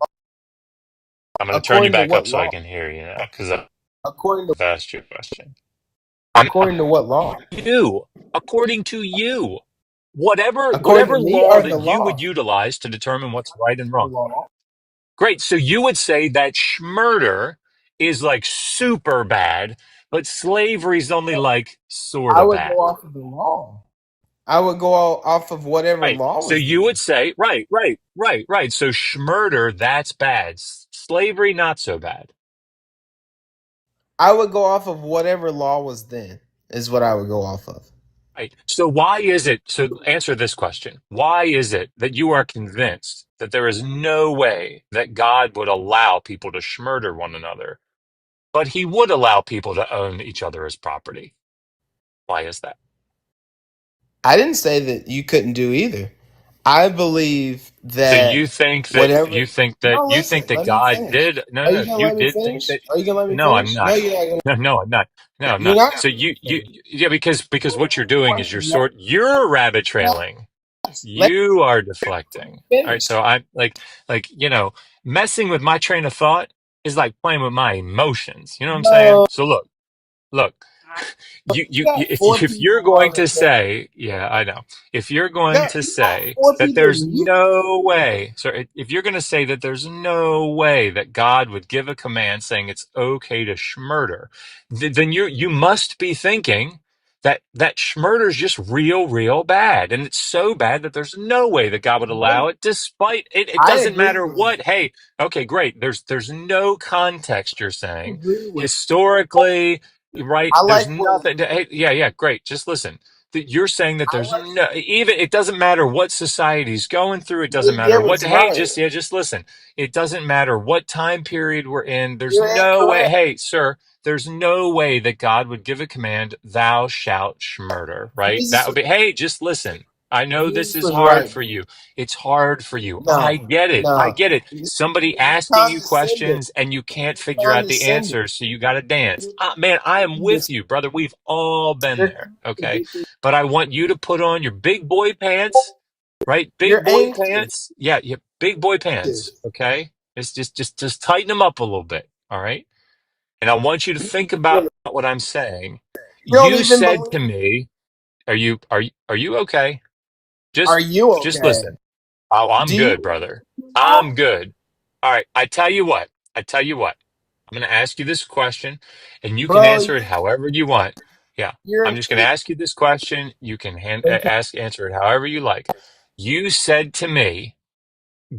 I'm going to turn you according to back up what so I law? can hear you now because I've According to asked you a question. according to what law? You, according to you, According to whatever me law or that the you would law? utilize to determine what's right and The wrong. law. Great. So you would say that schmurder is like super bad, but slavery is only like sort I of would go bad. off of the law. I would go off of whatever Right. law So was you there. would say, right. So schmurder, that's bad. Slavery, not so bad. I would go off of whatever law was then. Is what I would go off of. Right. So why is it? So answer this question. Why is it that you are convinced that there is no way that God would allow people to schmurder one another, but he would allow people to own each other as property? Why is that? I didn't say that you couldn't do either. I believe So that whatever. No, you think listen. that Let me God finish. did Are no you gonna you let me did think finish? that Are you gonna let me no I'm finish? No, not you're not gonna. no I'm You're not not so gonna let me finish. yeah because what you're doing is Question. you're rabbit trailing, Let you are deflecting. me All right, finish. so I'm like messing with my train of thought is like playing with my emotions, you know what I'm saying? No, So look, you got four if you're people going on the to stage. say, yeah, I know. If you're going to You got say four that people there's mute. no way, so if you're going to say that there's no way that God would give a command saying it's okay to schmurder, then you must be thinking that schmurder is just real bad, and it's so bad that there's no way that God would allow it. Despite it, it I doesn't agree matter with. what. Hey, okay, great. There's no context. You're I saying agree with. historically, right? I There's like what. nothing. Hey, yeah, great. Just listen. You're saying that I there's like. no even. It doesn't matter what society's going through. It doesn't matter You're what. Hey, right. just listen. It doesn't matter what time period we're in. There's You're no way. incorrect. Hey, sir. There's no way that God would give a command, "Thou shalt murder." Right? That Jesus. would be. Hey, just listen. I know this Jesus is was hard right. for you. It's hard for you. I No, get it. I no. get it. Somebody You're asking you condescending. questions and you can't You're figure out the condescending. answers, so you got to dance. Man, I am with you, brother. We've all been You're there. Okay. contradicting. But I want you to put on your big boy pants, right? Big You're boy anxious. pants. Yeah, big boy pants. Okay. It's just tighten them up a little bit. All right. And I want you to think about You what I'm saying. don't You even said to believe. me, are you okay? Are you Just okay? listen. Oh, I'm Do you good, believe brother. in the law? I'm good. All right. I tell you what. I tell you what. I'm going to ask you this question and you can Bro, answer it however you want. Yeah. you're I'm just going to ask you this question. You can answer it however you like. You said to me,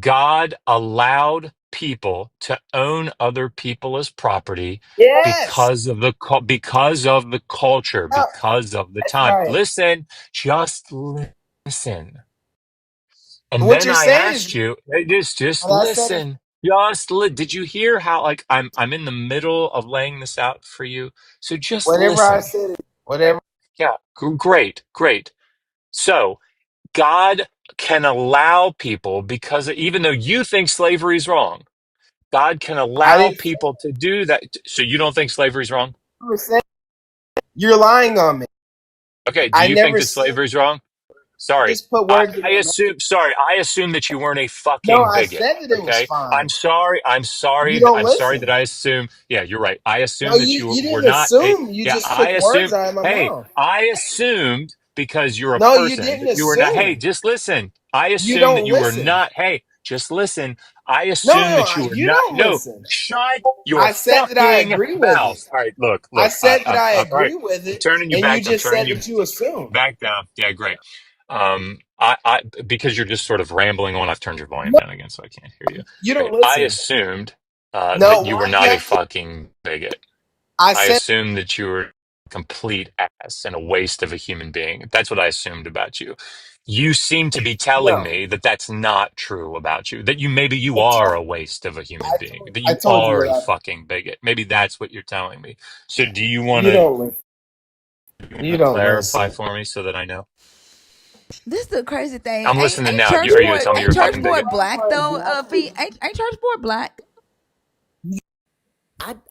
God allowed people to own other people as property Yes, because of because of the culture, oh, because of the that's time. right. Listen, just listen. And What then you're I saying is asked you, hey, just what I said is listen. Did you hear how like I'm in the middle of laying this out for you? So just whatever I listen. said is Okay? whatever. Yeah, great, great. So God can allow people because even though you think slavery is wrong, God can I allow didn't people to do that. So you don't think slavery is wrong? say you're lying on me. Okay. Do I you think never that said. slavery is wrong? Sorry. Just put words in my mouth. I assume that you weren't a No, fucking I bigot. said that it was Okay. fine. You don't I'm sorry that listen. I assume. Yeah, you're right. I No, assume that you you were didn't not a, assume. You yeah, just took words out of my hey, mouth. I assumed because you're a No, you person didn't that you were not, hey, assume. just listen. I You assumed that don't you were listen. not, hey, just listen. I No, assumed no, that you were you not, don't no, listen. shut your I said that I fucking agree with it. mouth. All right, look, I look, said that I all right, agree with I'm it, turning you and you back. I'm just turning said you that you assume. back down. Yeah, great. Because you're just sort of rambling on. I've turned your volume No, down again, so I can't hear you. you don't Great. I listen. assumed No, that you were why do not you a have to? fucking bigot. I I said assumed that you were a complete ass and a waste of a human being. That's what I assumed about you. You seem to be telling no. me that that's not true about you. That maybe you I are told, a waste of a human being. That I you told you are a that fucking bigot. Maybe that's what you're telling me. So do you don't listen. You to don't clarify listen. for me so that I know? This is the crazy thing. I'm listening Ain't now. church Are you gonna boy tell me you're ain't a church fucking boy bigot? black though? Fee ain't church boy black.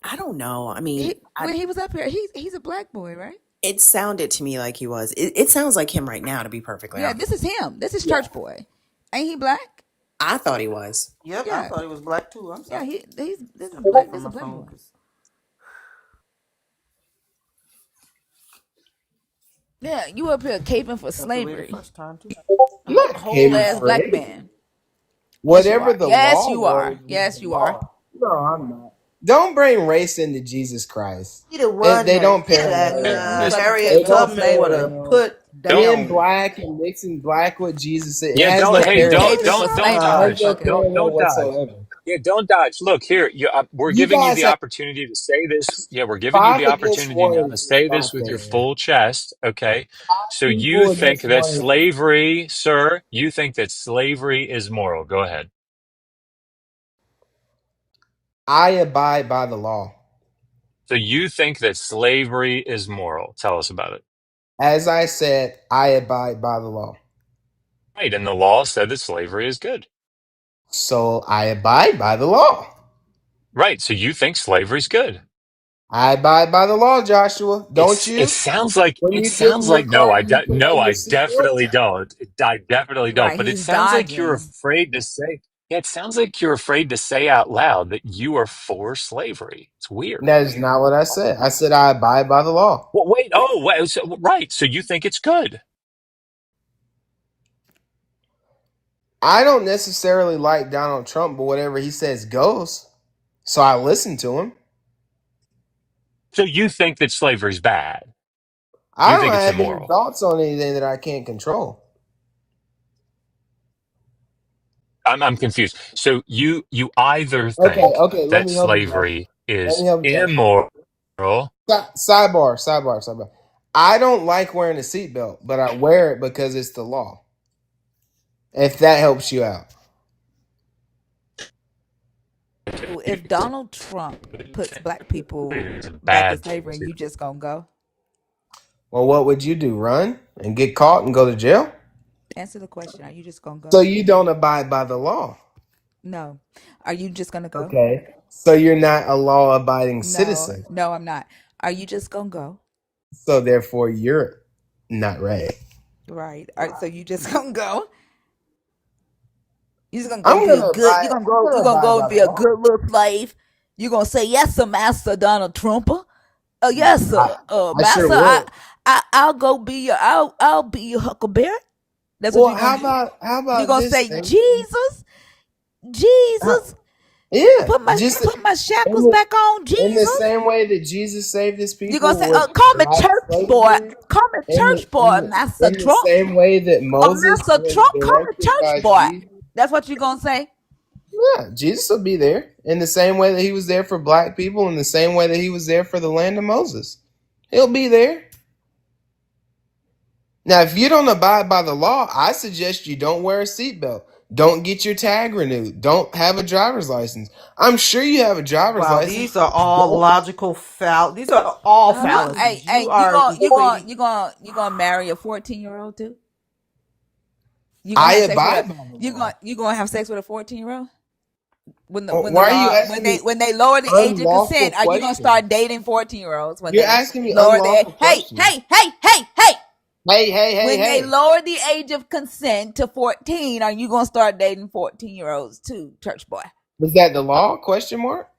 I don't know. I mean, When he was up here, he's a black boy, right? it sounded to me like he was. It sounds like him right now, to be perfectly Yeah, honest. this is him. This is Yeah, church boy. Ain't he black? I thought he was. Yep, I Yeah, thought he was black too. I'm yeah. sorry. He's this is Away black. from This is a my black phone, boy. 'cause Yeah, you up here caping for felt the way the slavery. first time too. I'm not A whole caving ass for black anything. man. Yes, you Whatever are. the Yes, law you are. was Yes, the you are. law. No, I'm not. Don't bring race into Jesus Christ. He the They, one they that don't that Okay, You was about to They Harriet cape for don't Tubman would slavery. have parallel. put don't. Being down. black and mixing black with Jesus, it Yeah, has don't. no Yeah, Hey, you parallel. caping for don't It slavery, has dodge. no fucking. parallel Don't dodge. whatsoever. Yeah, don't dodge. Look here. We're You giving you guys the have opportunity to say this. Yeah, we're giving you five the against opportunity one now to is just say not this with your fair. full chest. Okay. So you People think against that one. slavery, sir, you think that slavery is moral. Go ahead. I abide by the law. So you think that slavery is moral. Tell us about it. As I said, I abide by the law. Right. And the law said that slavery is good. So I abide by the law. Right. So you think slavery's good. I abide by the law, Joshua. Don't It you? sounds like When you get in your no, car, you put no, on your I seatbelt. definitely don't. I definitely don't. Right, But it he's sounds like you're dodging. afraid to say. Yeah, it sounds like you're afraid to say out loud that you are for slavery. It's weird. That is not what I said. I said I abide by the law. Well, wait. Oh, wait. So, right. So you think it's good? I don't necessarily like Donald Trump, but whatever he says goes. So I listen to him. So you think that slavery's bad? I You don't think it's have any immoral? thoughts on anything that I can't control. I'm confused. So you either Okay, think okay, let that me help you, Joshua. slavery Let is me help you, Joshua. immoral. Sidebar. I don't like wearing a seatbelt, but I wear it because it's the law. If that helps you out. If Donald Trump puts black people It's a back in bad thing. slavery, you just gonna go? Well, what would you do? Run and get caught and go to jail? Answer the question. Are you just gonna So go? you don't abide by the law. No. Are you just gonna go? Okay. So you're not a law abiding No, citizen. no, I'm not. Are you just gonna go? So therefore you're not right. Right. So you just gonna go? You just gonna go I'm be a gonna good? You abide gonna I'm go? You gonna gonna abide go and by be the a law. good little slave? You gonna say yes, sir, Master Donald Trumper? Oh yes, I, sir. I sure Master, would. I'll go be your. I'll be your Huckleberry. That's what Well, you're gonna do. how You about gonna this say thing? Jesus, How, Jesus? yeah, just Put my in shackles the back on, in the Jesus. same way that Jesus saved his You gonna people say, with call me black church boy. slavery, Call me church boy, Master in the Trump. same way that Moses Master was Trump, call me directed church by boy. Jesus. That's what you gonna say? Yeah, Jesus will be there in the same way that he was there for black people, in the same way that he was there for the land of Moses. He'll be there. Now, if you don't abide by the law, I suggest you don't wear a seatbelt. Don't get your tag renewed. Don't have a driver's license. I'm sure you have a driver's Wow, license. these are all Don't. logical These are all Hey, fallacies. You hey, you are gonna you gonna equating. you gonna you gonna marry a 14-year-old too? You gonna I have sex with a abide by the you law. gonna you gonna have sex with a 14-year-old? When the Why are you law asking me when they lower the age of unlawful consent, are you gonna questions? start dating 14-year-olds when You're they asking me lower the unlawful hey questions. hey hey hey hey Hey, hey, hey, when they hey. lower the age of consent to 14, are you gonna start dating 14-year-olds too, church boy? Was that the law? Question mark.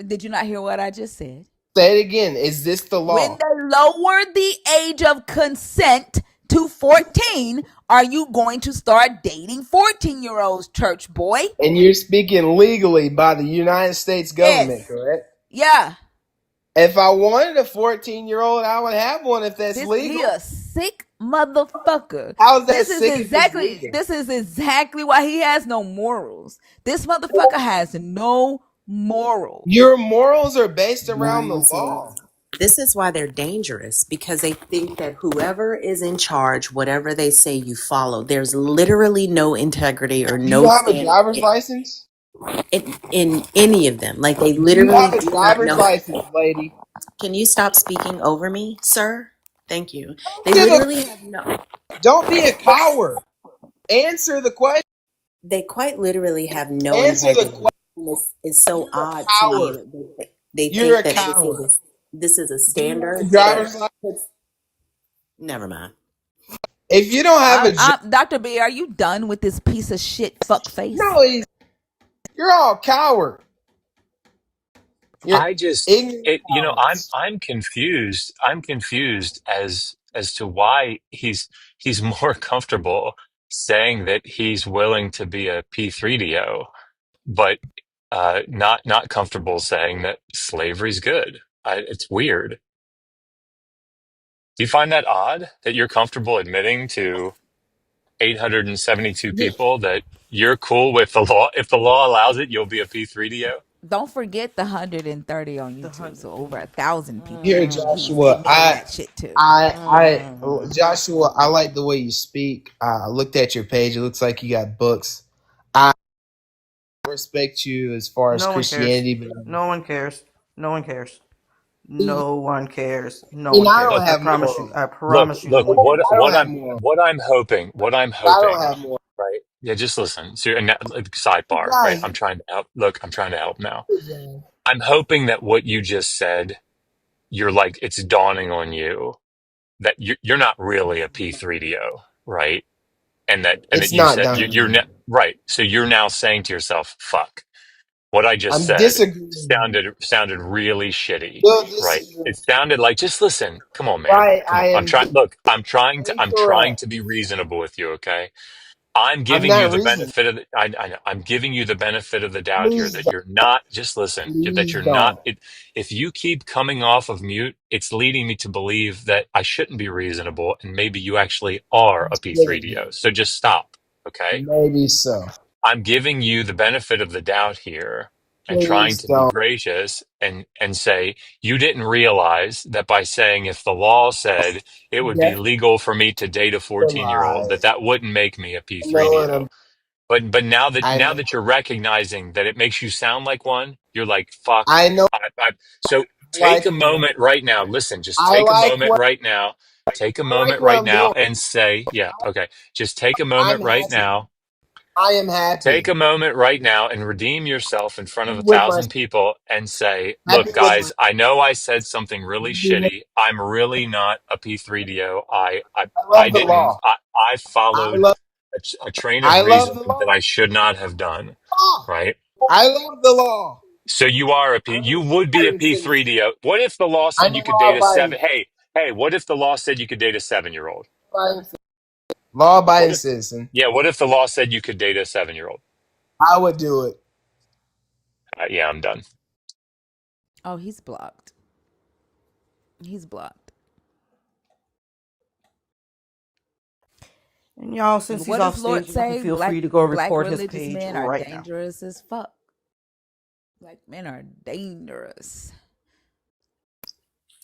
Did you not hear what I just said? Say it again. Is this the When law? they lower the age of consent to 14, are you going to start dating 14-year-olds, church boy? And you're speaking legally by the United States government, Yes. correct? Yeah. If I wanted a 14-year-old, I would have one if that's He legal. a sick motherfucker. How is that sick if it's legal? This is exactly why he has no morals. This motherfucker has no morals. Your morals are based around the None, sir. law. This is why they're dangerous because they think that whoever is in charge, whatever they say, you follow. There's literally no integrity or Do you no have a standard driver's license? in any of them. Like they Do you literally have a do not driver's know. license, lady? Can you stop speaking over me, sir? Thank you. They Give a- literally have no. Don't be a coward. Answer the question. They quite literally have no Answer the integrity. question. And it's so You're a odd to me coward. that they You're think a that coward. this is a Do you have a standard that driver's license? puts. Never mind. If you don't have a job, Dr. B, are you done with this piece of shit fuck face? no, you're all coward. You're I just ignorant it you know cowards. I'm confused. I'm confused as to why he's more comfortable saying that he's willing to be a P3DO, but not comfortable saying that slavery's good. It's weird. Do you find that odd that you're comfortable admitting to 872 Yeah. people that you're cool with the law? If the law allows it, you'll be a P3DO? Don't forget the 130 on The YouTube. hundred. So over 1,000 people. Here, He's Joshua. admitting that shit too. Joshua. I like the way you speak. I looked at your page. It looks like you got books. I respect you as far as No one cares. Christianity, but No one cares. No one cares. No one cares. No and one I cares. don't Look, I have promise you. morals. I look, promise you, no look. one cares. I don't have morals. What I'm I don't hoping, have morals. right? Yeah, just listen. So, and that, like, sidebar, right? Guys, I'm trying to help. Look, I'm trying to help now. I'm hoping that what you just said, you're like, it's dawning on you that you're not really a P3DO, right? And that it's you not said done. right. So you're now saying to yourself, "Fuck." What I just I'm said disagreeing. sounded really shitty, We'll right? disagree. It sounded like just listen. Come on, man. Right? Come on. I I'm am trying. Look, I'm trying incorrect. to be reasonable with you. Okay. I'm I'm giving you not the reasoning. benefit of I know. I'm giving you the benefit of the doubt here Please that don't. you're not, just listen, that Please you're not, don't. if you keep coming off of mute, it's leading me to believe that I shouldn't be reasonable and maybe you actually are a Shouldn't P3DO. be. So just stop. Okay. Maybe so. I'm giving you the benefit of the doubt here and trying Please to be don't. gracious and say you didn't realize that by saying if the law said it would be That's legal for me to date a a 14-year-old, lie. that that wouldn't make me a I know what P3DO. I'm. But I now know. that you're recognizing that it makes you sound like one, you're like, fuck. I know. So take Like a one. moment right now. Listen, just I take a like moment what. right now. Take a I like moment what right I'm now doing. and say, yeah, okay. Just take a I'm moment right happy. now. I am Take happy. a moment right now and redeem yourself in front of Happy a with my. thousand people and say, Happy look, with my. guys, I know I said something really shitty. I'm really not a P3DO. I I love the didn't, law. I I followed love. a train of I love reasoning the that law. I should not have done. Right. I love the law. So you are I'm a you would be a law-abiding citizen. P3DO. What if the law I'm said a you could date a law-abiding. seven? Hey, what if the law said you could date a 7-year-old? What Law-abiding if, citizen. yeah, what if the law said you could date a 7-year-old? I would do it. Yeah, I'm done. Oh, he's blocked. He's blocked. And y'all, And since he's what off does Lord stage, y'all can say? feel Black free to go black report his religious page men are right now. dangerous as fuck. Black men are dangerous.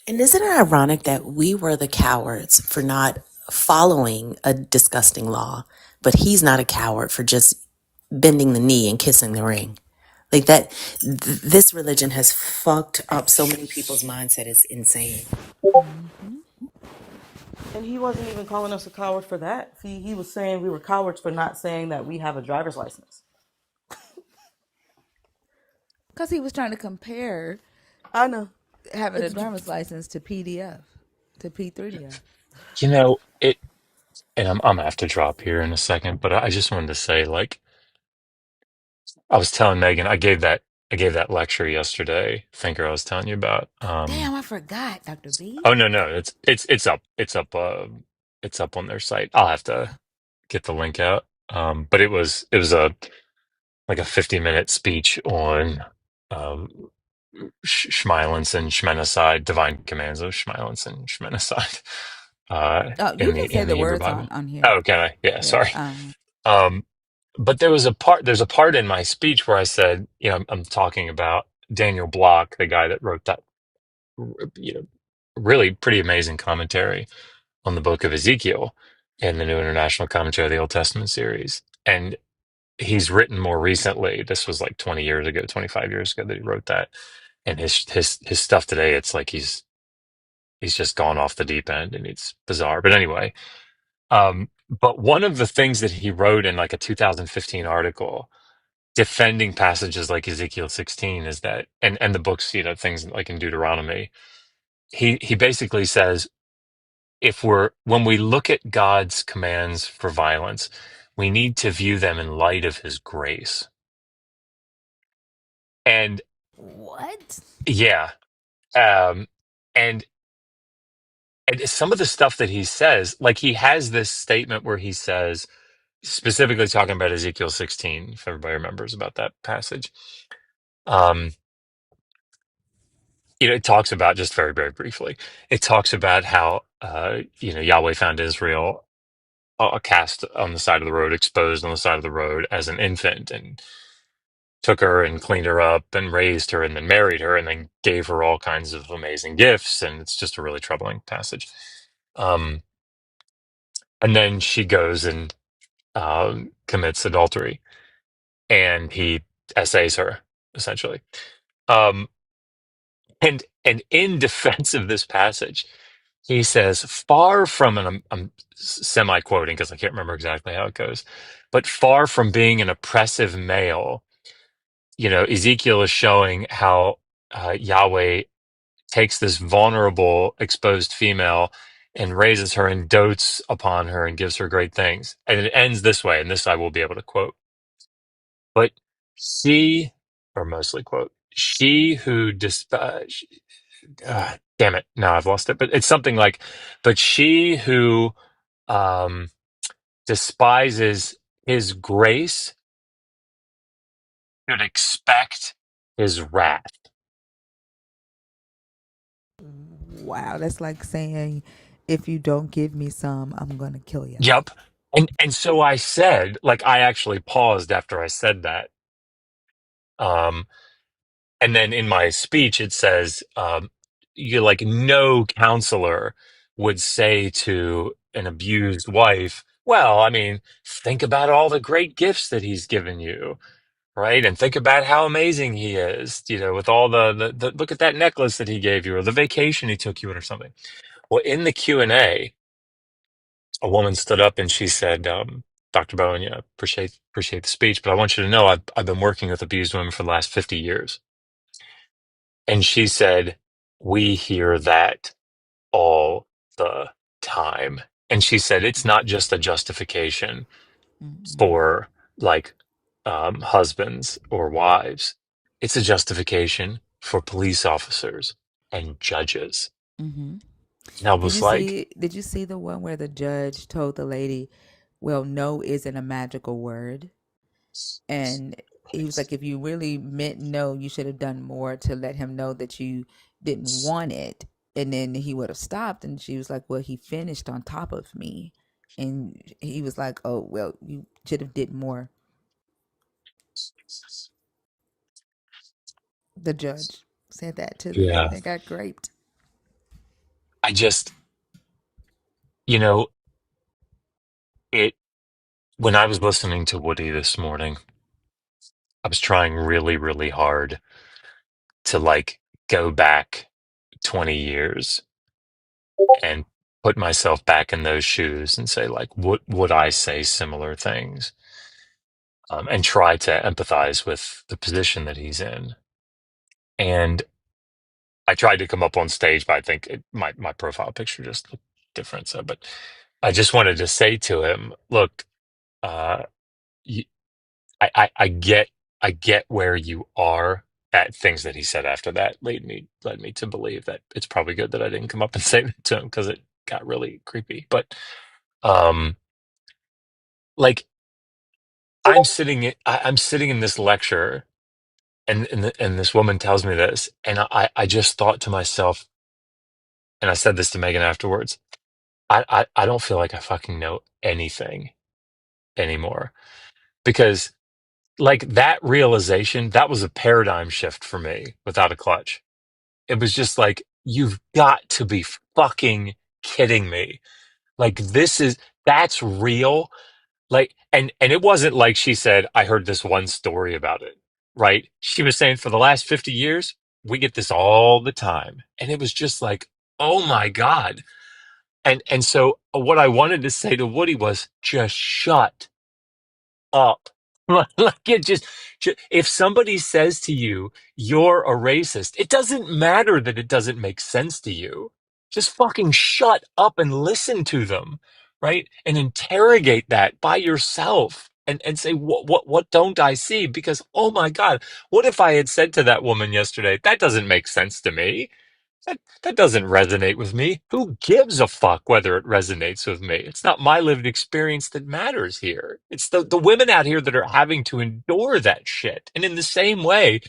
And isn't it ironic that we were the cowards for not following a disgusting law, but he's not a coward for just bending the knee and kissing the ring? Like that, this religion has fucked up so many people's mindset. It's insane. Mm-hmm. And he wasn't even calling us a coward for that. He was saying we were cowards for not saying that we have a driver's license. Because he was trying to compare I know. having a It's driver's license to PDF, to P3DF. You know it, and I'm gonna have to drop here in a second, but I just wanted to say, like, I was telling Megan, I gave that lecture yesterday, thinker I was telling you about. Damn, I forgot, Dr. B. Oh no, it's up on their site. I'll have to get the link out. But it was a like a 50-minute speech on um Schmeilen's and Shmenaside, divine commands of Schmeilen's and Shmenaside, Oh, you can say in the the Hebrew words on Bible. here. Oh, can I? Yeah, Yeah. sorry. Um, but there's a part in my speech where I said, I'm talking about Daniel Block, the guy that wrote that, you know, really pretty amazing commentary on the book of Ezekiel in the New International Commentary of the Old Testament series. And he's written more recently. This was like 20 years ago, 25 years ago that he wrote that. And his stuff today, it's like he's just gone off the deep end and it's bizarre. But anyway, but one of the things that he wrote in like a 2015 article defending passages like Ezekiel 16 is that, and the books, things like in Deuteronomy, he basically says, when we look at God's commands for violence, we need to view them in light of his grace. And What? yeah, um, and and some of the stuff that he says, like he has this statement where he says, specifically talking about Ezekiel 16, if everybody remembers about that passage. Um, it talks about, just very, very briefly, it talks about how Yahweh found Israel cast on the side of the road, exposed on the side of the road as an infant, and took her and cleaned her up and raised her and then married her and then gave her all kinds of amazing gifts. And it's just a really troubling passage. Um, and then she goes and commits adultery, and he essays her, essentially. Um, and in defense of this passage, he says, far from, and I'm semi quoting because I can't remember exactly how it goes, but far from being an oppressive male, Ezekiel is showing how Yahweh takes this vulnerable, exposed female and raises her and dotes upon her and gives her great things. And it ends this way, and this I will be able to quote. But she, or mostly quote, she who damn it, now I've lost it. But it's something like, but she who um, despises his grace should expect his wrath. Wow, that's like saying, if you don't give me some, I'm gonna kill you. Yep. And so I said, like, I actually paused after I said that. Um, and then in my speech, it says, like, no counselor would say to an abused wife, well, I mean, think about all the great gifts that he's given you, right? And think about how amazing he is, with all the look at that necklace that he gave you, or the vacation he took you on, or something. Well, in the Q&A, a woman stood up and she said, Dr. Bowen, appreciate the speech, but I want you to know I've been working with abused women for the last 50 years. And she said, we hear that all the time. And she said, it's not just a justification Mm-mm. for, like, husbands or wives. It's a justification for police officers and judges. Mm-hmm. And I Did was you like, see? Did you see the one where the judge told the lady, "Well, no isn't a magical word," and he was like, "If you really meant no, you should have done more to let him know that you didn't want it." And then he would have stopped, and she was like, "Well, he finished on top of me." And he was like, "Oh well, you should have did more." The judge said that to the lady Yeah. that got raped. I just, you know, it, when I was listening to Woody this morning, I was trying really, really hard to like go back 20 years and put myself back in those shoes and say, like, would I say similar things? And try to empathize with the position that he's in. And I tried to come up on stage, but I think my profile picture just looked different. So, but I just wanted to say to him, look, uh, you, I get where you are. At things that he said after that led me to believe that it's probably good that I didn't come up and say that to him because it got really creepy. But um, like I'm sitting in this lecture, and this woman tells me this, and I just thought to myself, and I said this to Megan afterwards. I don't feel like I fucking know anything anymore because like that realization, that was a paradigm shift for me without a clutch. It was just like, you've got to be fucking kidding me. Like that's real. Like, and it wasn't like she said, I heard this one story about it, right? She was saying for the last 50 years, we get this all the time. And it was just like, oh my God. And so what I wanted to say to Woody was just shut up. Like it if somebody says to you, you're a racist, it doesn't matter that it doesn't make sense to you. Just fucking shut up and listen to them, right? And interrogate that by yourself and say, what don't I see? Because, oh my God, what if I had said to that woman yesterday, that doesn't make sense to me? That doesn't resonate with me. Who gives a fuck whether it resonates with me? It's not my lived experience that matters here. It's the women out here that are having to endure that shit. And in the same way,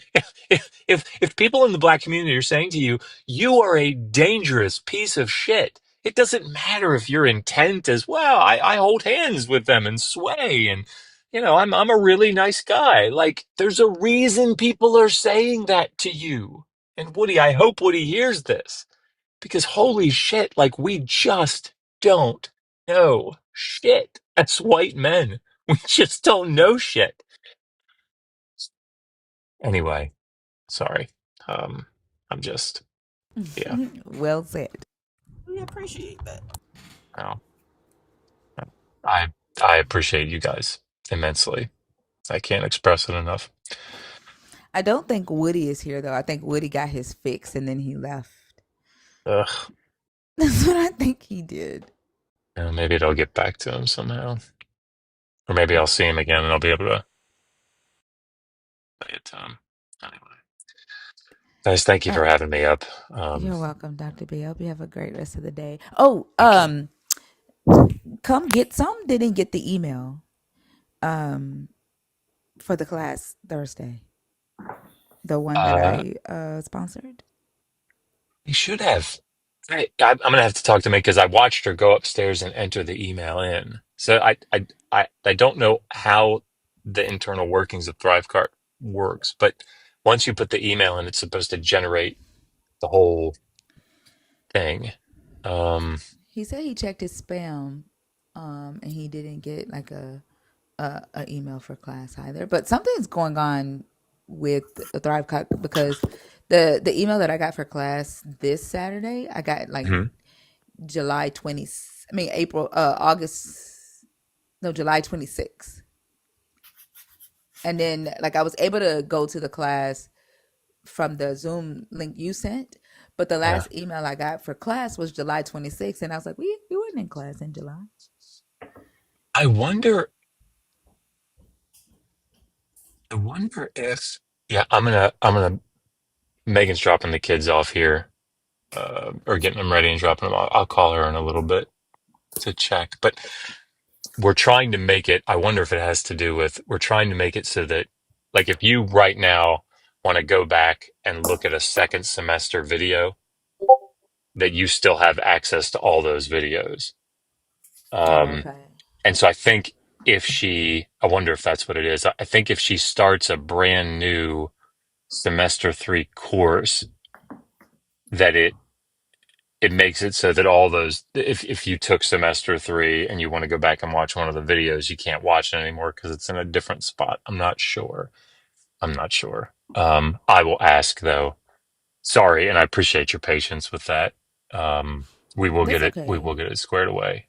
if people in the black community are saying to you, you are a dangerous piece of shit, it doesn't matter if your intent is, well, I hold hands with them and sway and I'm a really nice guy. Like, there's a reason people are saying that to you. And Woody, I hope Woody hears this because holy shit, like we just don't know shit as white men. We just don't know shit. Anyway, sorry. Um, I'm just, yeah, Well said. We appreciate that. no, I, I appreciate you guys immensely. I can't express it enough. I don't think Woody is here though. I think Woody got his fix and then he left. Ugh, That's what I think he did. maybe it'll get back to him somehow. Or maybe I'll see him again and I'll be able to play it to him. Anyway. Guys, thank you Uh, for having me up. you're welcome, Dr. B. I hope you have a great rest of the day. Oh, Thank you. come get some. Didn't get the email for the class Thursday. The one that Uh, I sponsored. you should have. I'm gonna have to talk to Meg because I watched her go upstairs and enter the email in. So I don't know how the internal workings of Thrivecart works, but once you put the email in, it's supposed to generate the whole thing. Um, He said he checked his spam, and he didn't get like a email for class either. But something's going on with Thrivecart because the email that I got for class this Saturday, I got like mhm. July 20. I mean April, August. No, July 26th. And then like I was able to go to the class from the Zoom link you sent, but the Yeah. last email I got for class was July 26th, and I was like, we weren't in class in July. I wonder. I wonder if. Yeah, I'm gonna. Megan's dropping the kids off here, or getting them ready and dropping them off. I'll call her in a little bit to check, but we're trying to make it, I wonder if it has to do with, we're trying to make it so that, like, if you right now want to go back and look at a second semester video, that you still have access to all those videos. Oh, Um, okay. and so I think if she, I wonder if that's what it is. I think if she starts a brand new semester three course, that it makes it so that all those, if you took semester three and you want to go back and watch one of the videos, you can't watch it anymore because it's in a different spot. I'm not sure. I'm not sure. I will ask though. Sorry, and I appreciate your patience with that. Um, we will get That's it. We okay. will get it squared away.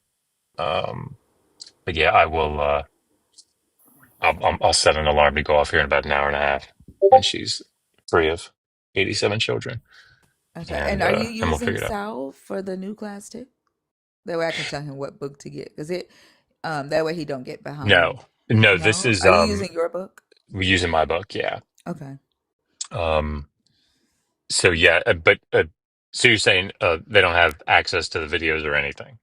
But yeah, I will. I'll set an alarm to go off here in about an hour and a half when she's free of 87 children, Okay. And are you and we'll using figure it out. Sal for the new class too? That way I can tell him what book to get. Cause it that way he don't get No, behind. no, this No? is Are you using your book? we're using my book. Yeah. Okay. Um. So yeah, so you're saying they don't have access to the videos or anything?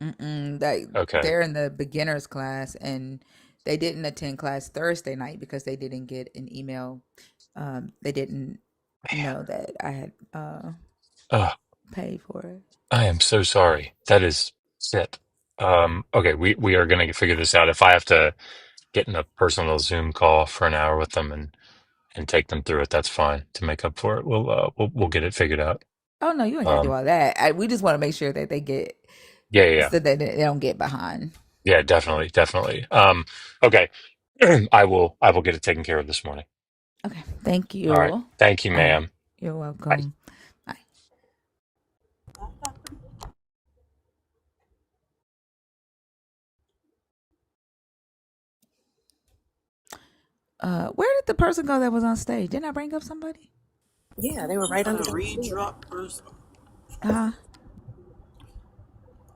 Mm-mm. Like Okay. they're in the beginners class and they didn't attend class Thursday night because they didn't get an email. They didn't Man. know that I had Oh, paid for it. I am so sorry. That is shit. Okay, we are gonna figure this out. If I have to get in a personal Zoom call for an hour with them and take them through it, that's fine to make up for it. We'll get it figured out. Oh no, you ain't gotta do Um, all that. We just want to make sure that they get yeah, yeah, yeah, so that they don't get behind. yeah, definitely, definitely. Okay, I will get it taken care of this morning. Okay. Thank All right, you. thank you, All right. ma'am. You're Bye. welcome. Bye. Where did the person go that was on stage? Didn't I bring up somebody? Yeah, they were right under A the floor. redrop person. Uh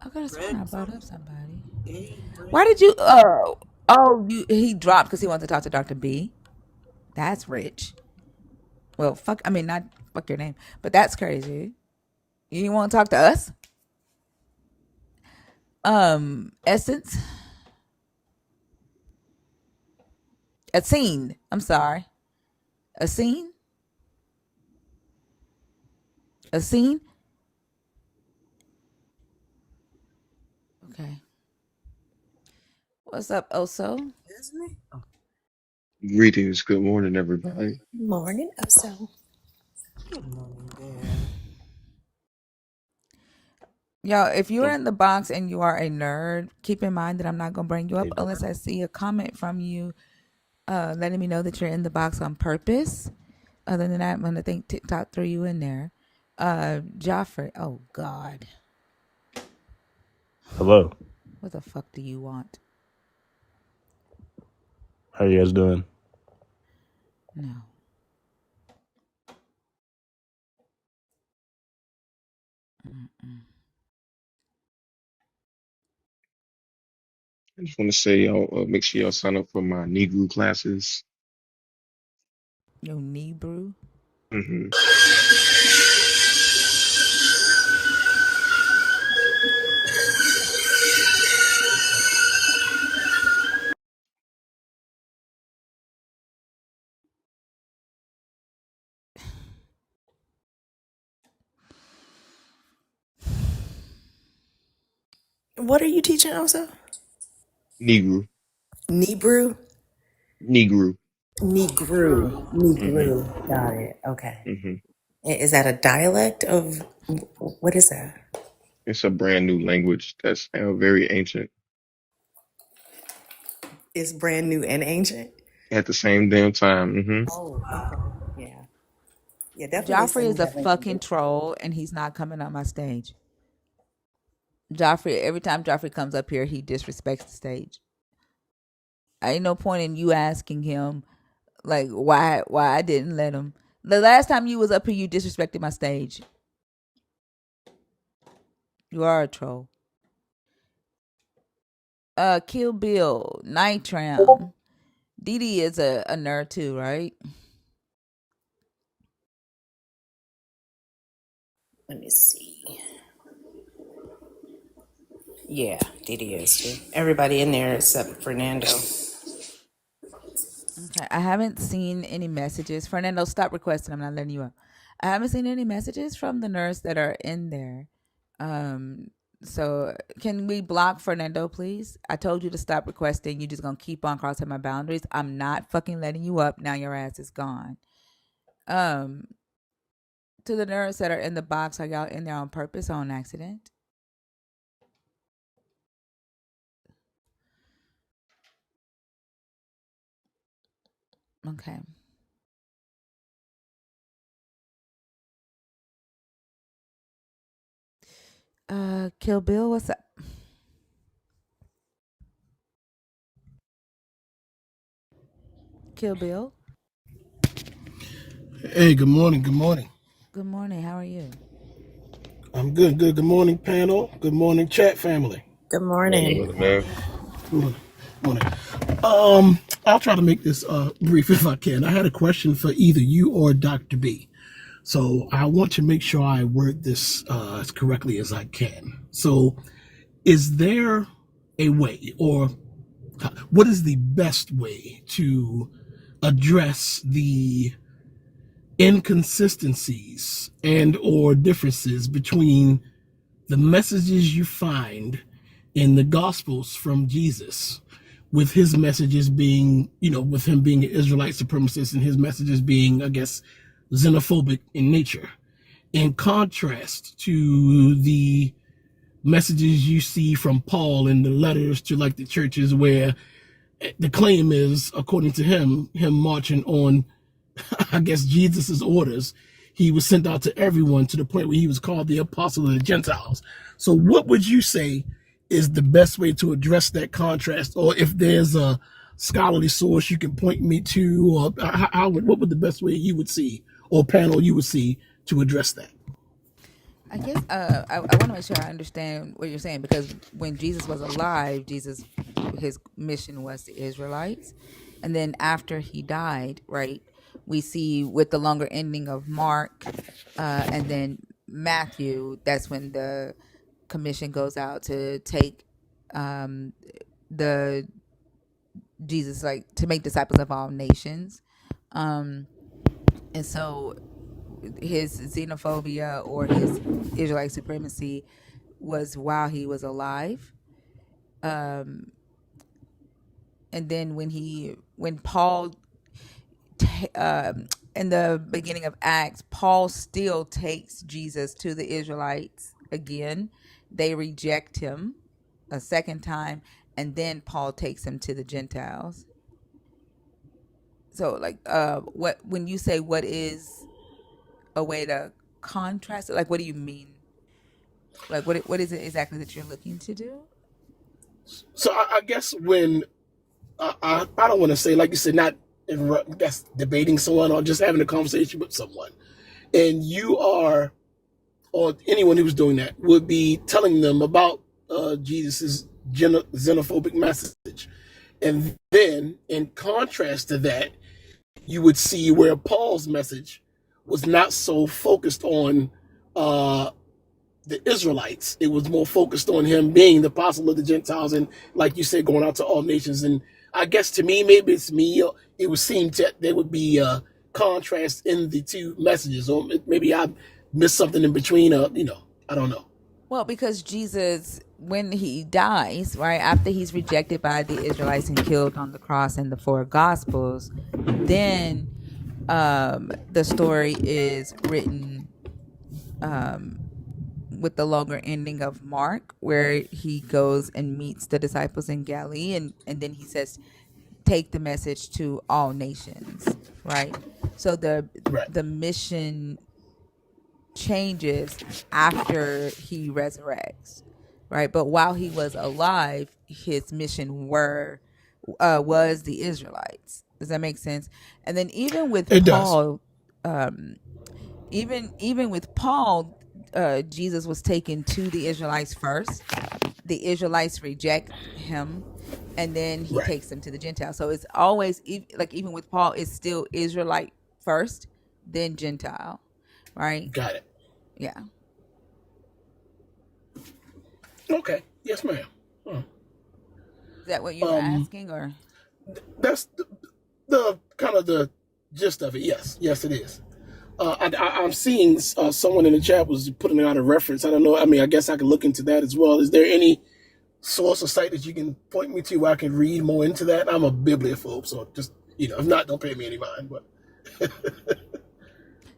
I could have sworn Greg I brought up something. somebody. Hey, Greg. Why did you you he dropped because he wanted to talk to Dr. B. That's rich. Well, fuck I mean not fuck your name, but that's crazy. You want to talk to us? Essence. A scene. I'm sorry. A scene? A scene? Okay. What's up, Oso? Isn't it? Oh, Greetings. Good morning, everybody. morning. Oh, so Good morning, Dad. Y'all, if you're Oh, in the box and you are a nerd, keep in mind that I'm not gonna bring you hey, up unless I see a comment from you, letting me know that you're in the box on purpose. Other than that, I'm gonna think TikTok threw you in there. Joffrey. Oh God, Hello. what the fuck do you want? How you guys doing? No. Mm-mm. I just want to say, y'all, make sure y'all sign up for my Negro classes. Yo, knee brew. hmm what are you teaching also? Negro, Nebrew? Negro. Negru. hmm Negru. Got it. Okay. hmm Is that a dialect of what is that? It's a brand new language that's very ancient It's brand new and ancient. at the same damn time. Oh, okay. Yeah. Yeah, definitely Joffrey send me is a that link. fucking troll, and he's not coming on my stage. Joffrey, every time Joffrey comes up here, he disrespects the stage. Ain't no point in you asking him like why I didn't let him. The last time you was up here, you disrespected my stage. You are a troll. Kill Bill, Nitram. Didi is a nerd too, right? Let me see. Yeah, Didi is too. Everybody in there except Fernando. Okay, I haven't seen any messages. Fernando, stop requesting. I'm not letting you up. I haven't seen any messages from the nerds that are in there. Um, So can we block Fernando, please? I told you to stop requesting. You just gonna keep on crossing my boundaries. I'm not fucking letting you up. Now your ass is gone. Um, to the nerds that are in the box, are y'all in there on purpose or on accident? Okay. Kill Bill, what's up? Kill Bill. Hey, good morning. Good morning. Good morning. How are you? I'm good. Good. Good morning, panel. Good morning, chat family. Good Morning. morning. Morning, man. Good morning. Morning. I'll try to make this brief if I can. I had a question for either you or Dr. B. So I want to make sure I word this as correctly as I can. So, is there a way, or what is the best way to address the inconsistencies and or differences between the messages you find in the gospels from Jesus, with his messages being, with him being an Israelite supremacist and his messages being, I guess, xenophobic in nature, in contrast to the messages you see from Paul in the letters to like the churches where the claim is, according to him marching on, I guess, Jesus's orders. He was sent out to everyone to the point where he was called the apostle of the Gentiles. So what would you say is the best way to address that contrast? Or if there's a scholarly source you can point me to, or what would the best way you would see, or panel you would see, to address that? I guess I want to make sure I understand what you're saying, because when Jesus was alive, his mission was the Israelites, and then after he died, right? We see with the longer ending of Mark, and then Matthew. That's when the commission goes out to take um, the Jesus, like, to make disciples of all nations. Um, and so his xenophobia or his Israelite supremacy was while he was alive. Um, and then when Paul, in the beginning of Acts, Paul still takes Jesus to the Israelites again. They reject him a second time, and then Paul takes him to the Gentiles. So, like, what when you say what is a way to contrast it, like, what do you mean? Like, what is it exactly that you're looking to do? So I guess when I don't want to say, like you said, not that's debating someone or just having a conversation with someone, and you are, or anyone who's doing that would be telling them about Jesus's xenophobic message, and then in contrast to that, you would see where Paul's message was not so focused on uh, the Israelites. It was more focused on him being the apostle of the Gentiles, and like you said, going out to all nations. And I guess to me, maybe it's me, it would seem that there would be a contrast in the two messages, or maybe I missed something in between. I don't know. Well, because Jesus, when he dies, right, after he's rejected by the Israelites and killed on the cross in the four Gospels, then the story is written with the longer ending of Mark, where he goes and meets the disciples in Galilee, and then he says, take the message to all nations, right? So Right. the mission changes after he resurrects, right? But while he was alive, his mission was the Israelites. Does that make sense? And then even with It does. Paul, even with Paul, Jesus was taken to the Israelites first. The Israelites reject him, and then he Right. takes them to the Gentiles. So it's always, like, even with Paul, it's still Israelite first, then Gentile, right? Got it. Yeah. Okay. Yes, ma'am. Is that what you were Um, asking, or? that's the kind of the gist of it. Yes. Yes, it is. I'm seeing someone in the chat was putting out a reference. I don't know. I mean, I guess I could look into that as well. Is there any source or site that you can point me to where I can read more into that? I'm a bibliophobe, so just if not, don't pay me any mind. But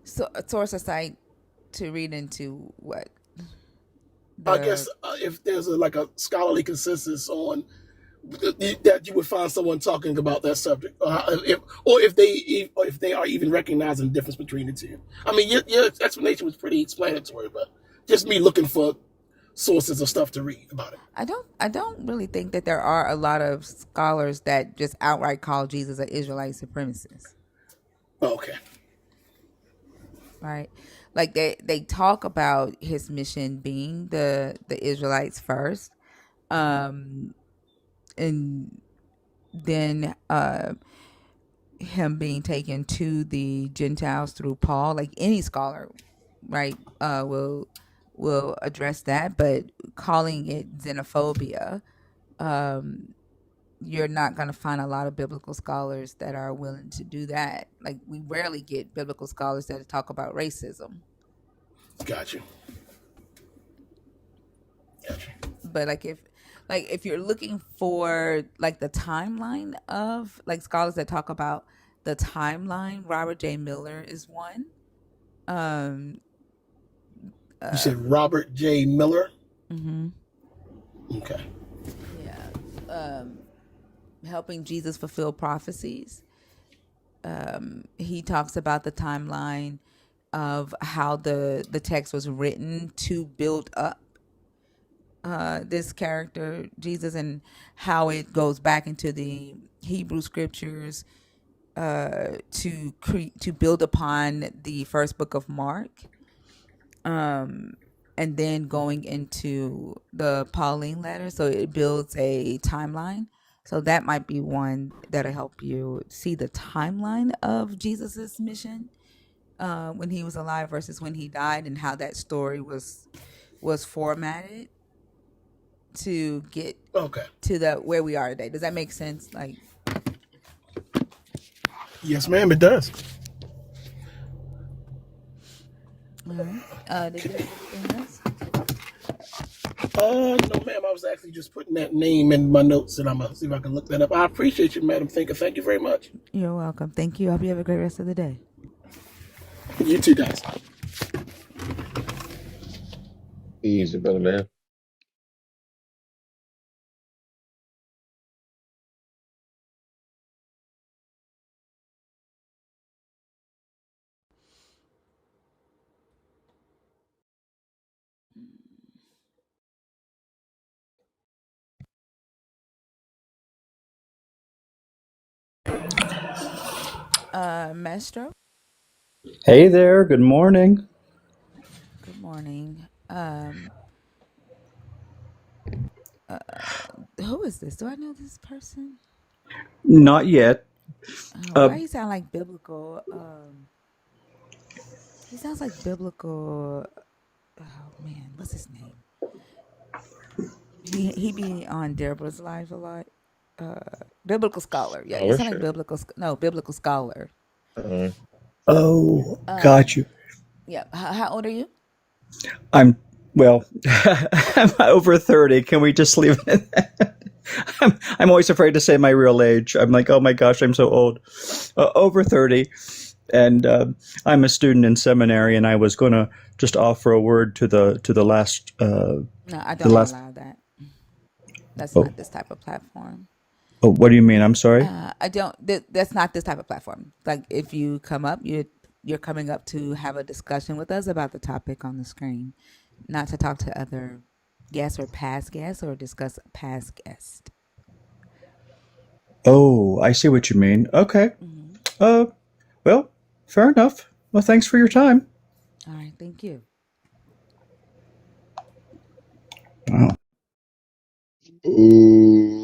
So a source or site to read into what I guess the if there's like a scholarly consensus on that, you would find someone talking about that subject, or if they are even recognizing the difference between the two. I mean, your explanation was pretty explanatory, but just me looking for sources of stuff to read about it. I don't really think that there are a lot of scholars that just outright call Jesus an Israelite supremacist, Oh, okay. right? Like they talk about his mission being the Israelites first, um, and then him being taken to the Gentiles through Paul. Like any scholar, right, will address that, but calling it xenophobia, you're not going to find a lot of biblical scholars that are willing to do that. Like we rarely get biblical scholars that talk about racism. Got you. But like if you're looking for like the timeline of like scholars that talk about the timeline, Robert J. Miller is one. Um You said Robert J. Miller. mhm. Okay. Yeah. Helping Jesus fulfill prophecies. He talks about the timeline of how the text was written to build up this character Jesus, and how it goes back into the Hebrew scriptures to build upon the first book of Mark, and then going into the Pauline letter. So it builds a timeline. So that might be one that'll help you see the timeline of Jesus's mission when he was alive versus when he died, and how that story was formatted to get Okay. to the where we are today. Does that make sense? Like, Yes, ma'am. It does. all right. Did you have anything else? No, ma'am. I was actually just putting that name in my notes, and I'm gonna see if I can look that up. I appreciate you, Madam Thinker. Thank you very much. You're welcome. Thank you. I hope you have a great rest of the day. You too, guys. Easy, brother man. Maestro. Hey there, good morning. Good morning. Who is this? Do I know this person? Not yet. Uh, Why he sound like biblical? He sounds like biblical. Oh man, what's his name? He be on Deborah's Live a lot. Biblical scholar. Yeah, you sound like Scholarship. biblical scholar. Uh, oh, got Um, you. yeah. How old are you? I'm, well, I'm over 30. Can we just leave it at that? I'm always afraid to say my real age. I'm like, oh my gosh, I'm so old. Over 30. And I'm a student in seminary, and I was going to just offer a word to the last, No, I the don't last, allow that. That's oh, not this type of platform. oh, what do you mean? I'm sorry? I don't. That's not this type of platform. Like if you come up, you're coming up to have a discussion with us about the topic on the screen, not to talk to other guests or past guests or discuss past guests. Oh, I see what you mean. Okay. Mm-hmm. Uh, well, fair enough. Well, thanks for your time. All right, thank you. Wow. ooh,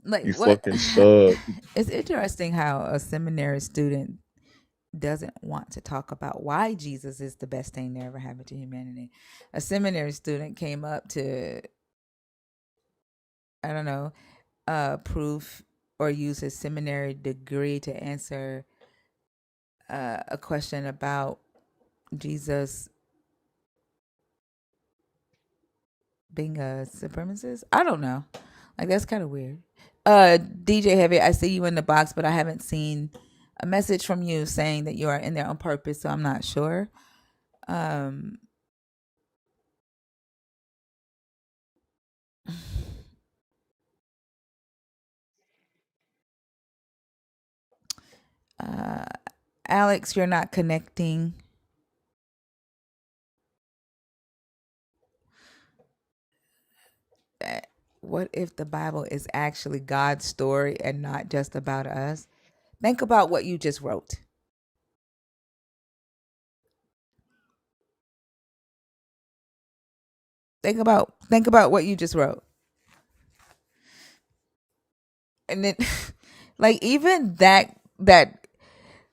Like you what? fucking suck. It's interesting how a seminary student doesn't want to talk about why Jesus is the best thing that ever happened to humanity. A seminary student came up to, I don't know, prove or use his seminary degree to answer a question about Jesus being a supremacist. I don't know. Like that's kind of weird. DJ Heavy, I see you in the box, but I haven't seen a message from you saying that you are in there on purpose, so I'm not sure. Um, uh, Alex, you're not connecting. Uh, What if the Bible is actually God's story and not just about us? Think about what you just wrote. Think about what you just wrote. And then like even that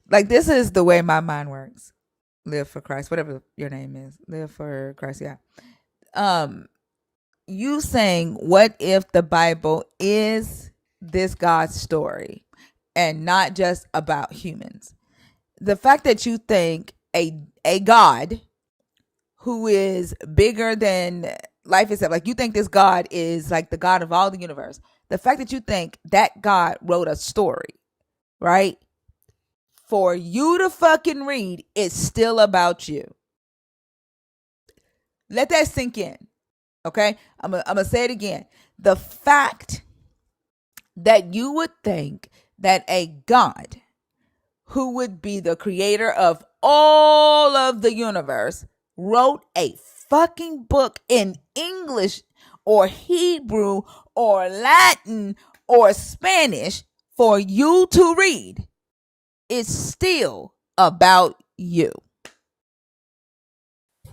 like this is the way my mind works. Live for Christ, whatever your name is. Live for Christ, yeah. Um you saying what if the Bible is this God's story and not just about humans? The fact that you think a God who is bigger than life itself, like you think this God is like the God of all the universe. The fact that you think that God wrote a story, right? For you to fucking read, it's still about you. Let that sink in. Okay? I'm gonna say it again. The fact that you would think that a God who would be the creator of all of the universe wrote a fucking book in English or Hebrew or Latin or Spanish for you to read is still about you.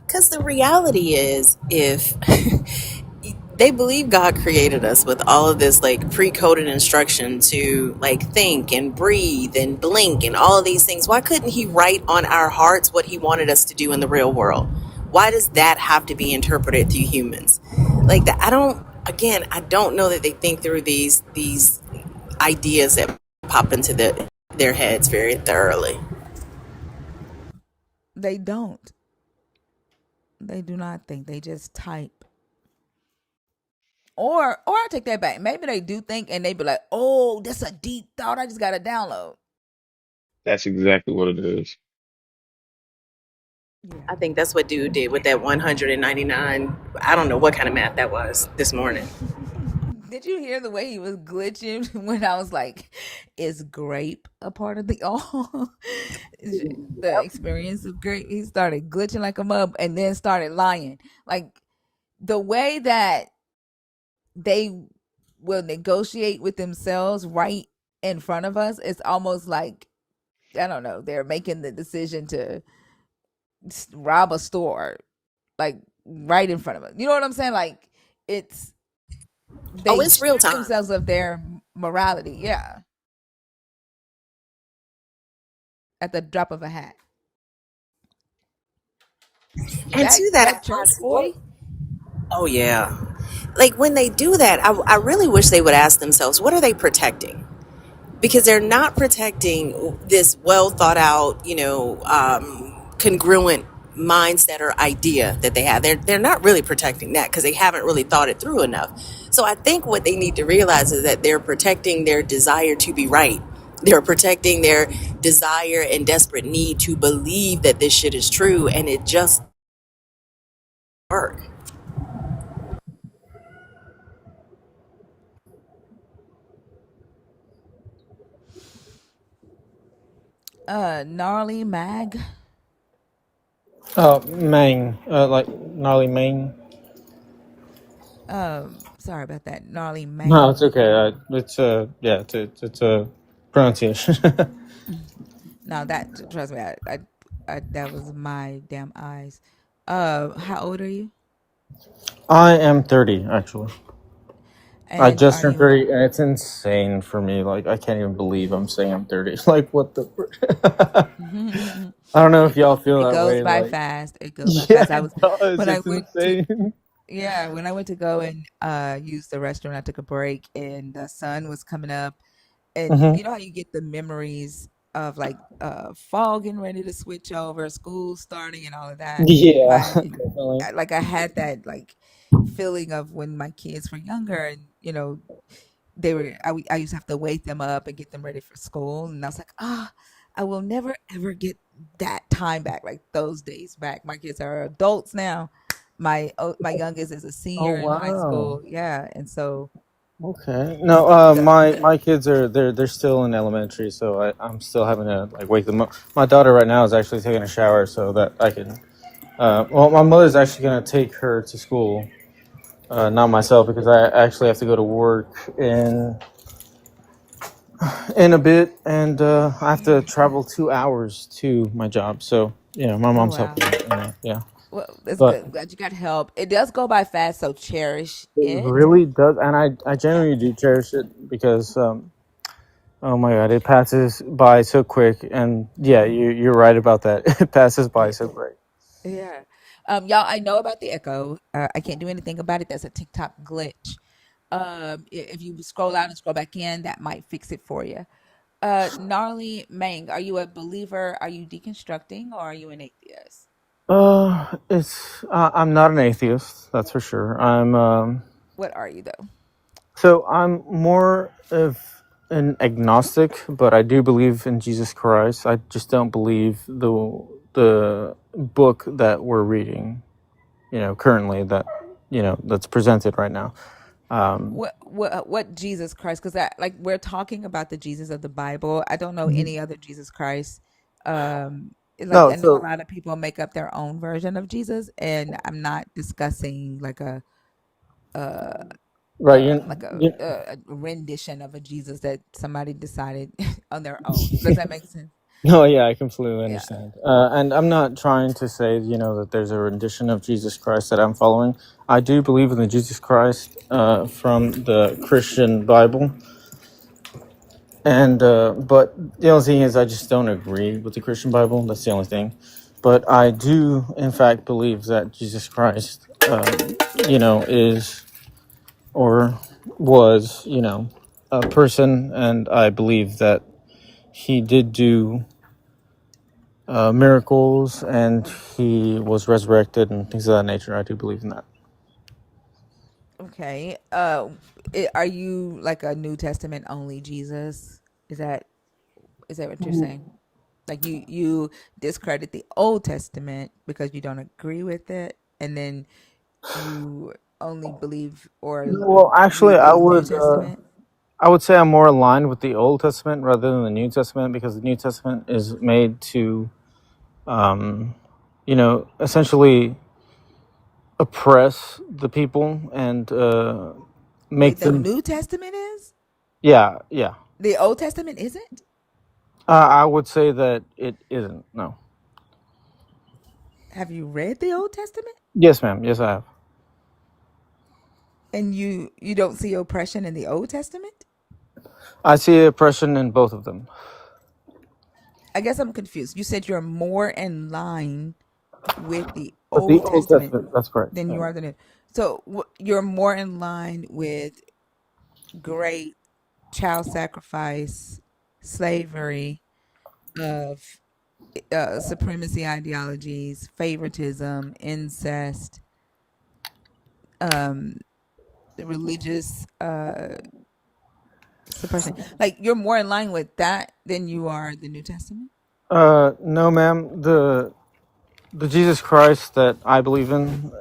Because the reality is, if they believe God created us with all of this like pre-coded instruction to like think and breathe and blink and all of these things, why couldn't he write on our hearts what he wanted us to do in the real world? Why does that have to be interpreted through humans? Like that, I don't know that they think through these ideas that pop into their heads very thoroughly. They don't. They do not think. They just type. Or I take that back. Maybe they do think and they be like, "Oh, that's a deep thought. I just got to download." That's exactly what it is. Yeah. I think that's what dude did with that 199. I don't know what kind of math that was this morning. Did you hear the way he was glitching when I was like, "Is grape a part of the all?" The experience of grape. He started glitching like a mug and then started lying. Like the way that they will negotiate with themselves right in front of us, it's almost like I don't know. They're making the decision to rob a store, like right in front of us. You know what I'm saying? Like it's Oh, they it's real strip time. themselves of their morality. Yeah, at the drop of a hat. And to that That church boy. oh yeah. Like when they do that, I really wish they would ask themselves, what are they protecting? Because they're not protecting this well thought out, congruent mindset or idea that they have. They're not really protecting that because they haven't really thought it through enough. So I think what they need to realize is that they're protecting their desire to be right. They're protecting their desire and desperate need to believe that this shit is true, and it just work. Gnarly mag. Mang, like gnarly Mang. Sorry about that. Gnarly No, it's mang. okay. It's yeah, it's a pronunciation. No, that trust me. I that was my damn eyes. How old are you? I am 30, actually. I And just are turned you? 30, and it's insane for me. Like, I can't even believe I'm saying I'm 30. Like, what the? I don't know if y'all feel It that goes way. by Like, fast. It goes by yeah, fast. I it was does. when I It's went to insane. yeah when I went to go and use the restroom. I took a break and the sun was coming up, and Hmm. you know how you get the memories. of like fall getting ready to switch over, school starting, and all of that. Yeah, My definitely. like I had that like feeling of when my kids were younger, and I used to have to wake them up and get them ready for school, and I was like, I will never ever get that time back, like those days back. My kids are adults now. My youngest is a Oh senior in high wow. school, yeah, and so Okay. No, my kids are they're still in elementary, so I'm still having to like wake them up. My daughter right now is actually taking a shower so that I can. Well, my mother's actually gonna take her to school, not myself, because I actually have to go to work in a bit, and I have to travel 2 hours to my job. So my oh mom's wow. helping me in that. Yeah, Well, that's but good. Glad you got help. It does go by fast, so cherish it it. really does, and I genuinely do cherish it because. Oh my God, it passes by so quick, and yeah, you're right about that. It passes by so quick. Yeah. Y'all, I know about the echo. I can't do anything about it. That's a TikTok glitch. If you scroll out and scroll back in, that might fix it for you. Gnarly Mang, are you a believer? Are you deconstructing, or are you an atheist? I'm not an atheist, that's for sure. What are you though? I'm more of an agnostic, but I do believe in Jesus Christ. I just don't believe the book that we're reading, currently that's presented right now. Um, What Jesus Christ? Because like we're talking about the Jesus of the Bible. I don't know any other Jesus Christ. Like no, I know a so lot of people make up their own version of Jesus, and I'm not discussing like uh right, like you a rendition of a Jesus that somebody decided on their own. Does that make sense? No, yeah, I completely Yeah. understand. And I'm not trying to say, that there's a rendition of Jesus Christ that I'm following. I do believe in the Jesus Christ from the Christian Bible. And, but the only thing is, I just don't agree with the Christian Bible. That's the only thing. But I do, in fact, believe that Jesus Christ, is or was, a person. And I believe that he did do miracles, and he was resurrected and things of that nature. I do believe in that. Okay. Are you like a New Testament only Jesus? Is that is that what you're saying? Like you discredit the Old Testament because you don't agree with it, and then you only believe or No, well, actually, read the New Testament. I would say I'm more aligned with the Old Testament rather than the New Testament, because the New Testament is made to, um, essentially oppress the people and make Wait, the them. New Testament is? Yeah, yeah. The Old Testament isn't? I would say that it isn't. No. Have you read the Old Testament? Yes, ma'am. Yes, I have. And you don't see oppression in the Old Testament? I see oppression in both of them. I guess I'm confused. You said you're more in line with the But the Old Old Testament Testament, that's correct. than Yeah. you are the New. So you're more in line with great child sacrifice, slavery, of supremacy ideologies, favoritism, incest, um, religious suppression. Like you're more in line with that than you are the New Testament. No, ma'am. The Jesus Christ that I believe in,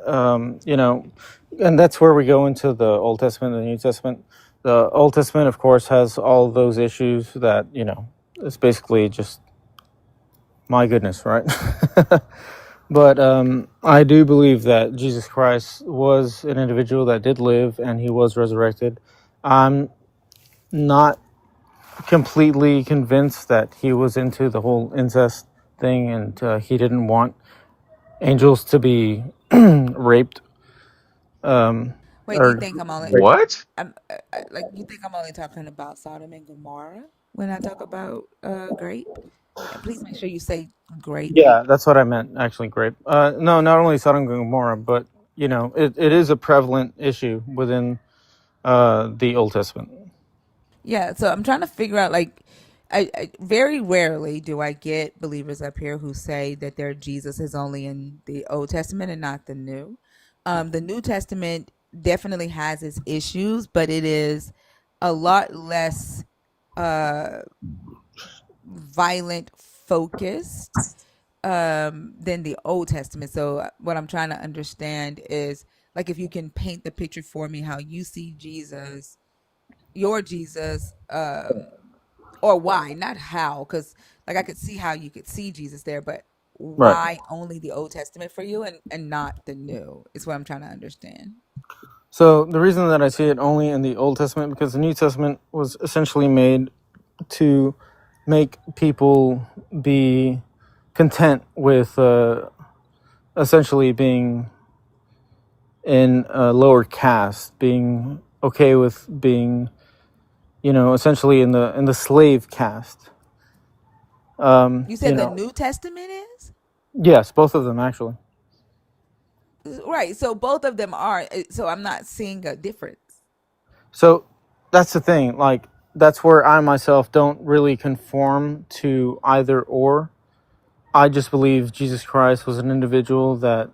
and that's where we go into the Old Testament and the New Testament. The Old Testament, of course, has all those issues that, it's basically just my goodness, right? But I do believe that Jesus Christ was an individual that did live and he was resurrected. I'm not completely convinced that he was into the whole incest thing, and he didn't want angels to be raped. Wait, do you Or think I'm only What? like you think I'm only talking about Sodom and Gomorrah when I talk about grape? And please make sure you say grape. yeah, that's what I meant. Actually, grape. No, not only Sodom and Gomorrah, but it is a prevalent issue within the Old Testament. Yeah, so I'm trying to figure out like I very rarely do I get believers up here who say that their Jesus is only in the Old Testament and not the New. The New Testament definitely has its issues, but it is a lot less uh, violent focused than the Old Testament. So what I'm trying to understand is like if you can paint the picture for me how you see Jesus, your Jesus, or why, not how, because like I could see how you could see Jesus there, but Right. why only the Old Testament for you and not the New is what I'm trying to understand. So the reason that I see it only in the Old Testament because the New Testament was essentially made to make people be content with essentially being in a lower caste, being okay with being, essentially in the slave caste. You You said the know, New Testament is yes, both of them actually. right, so both of them are. So I'm not seeing a difference. So that's the thing. Like that's where I myself don't really conform to either or. I just believe Jesus Christ was an individual that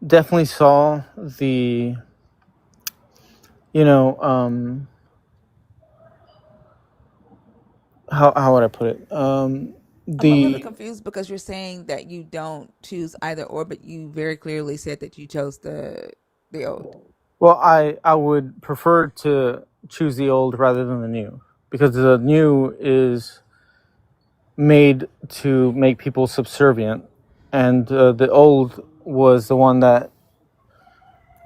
definitely saw the, you know, how would I put it? I'm a little The confused because you're saying that you don't choose either or, but you very clearly said that you chose the old. well, I would prefer to choose the old rather than the new because the new is made to make people subservient, and the old was the one that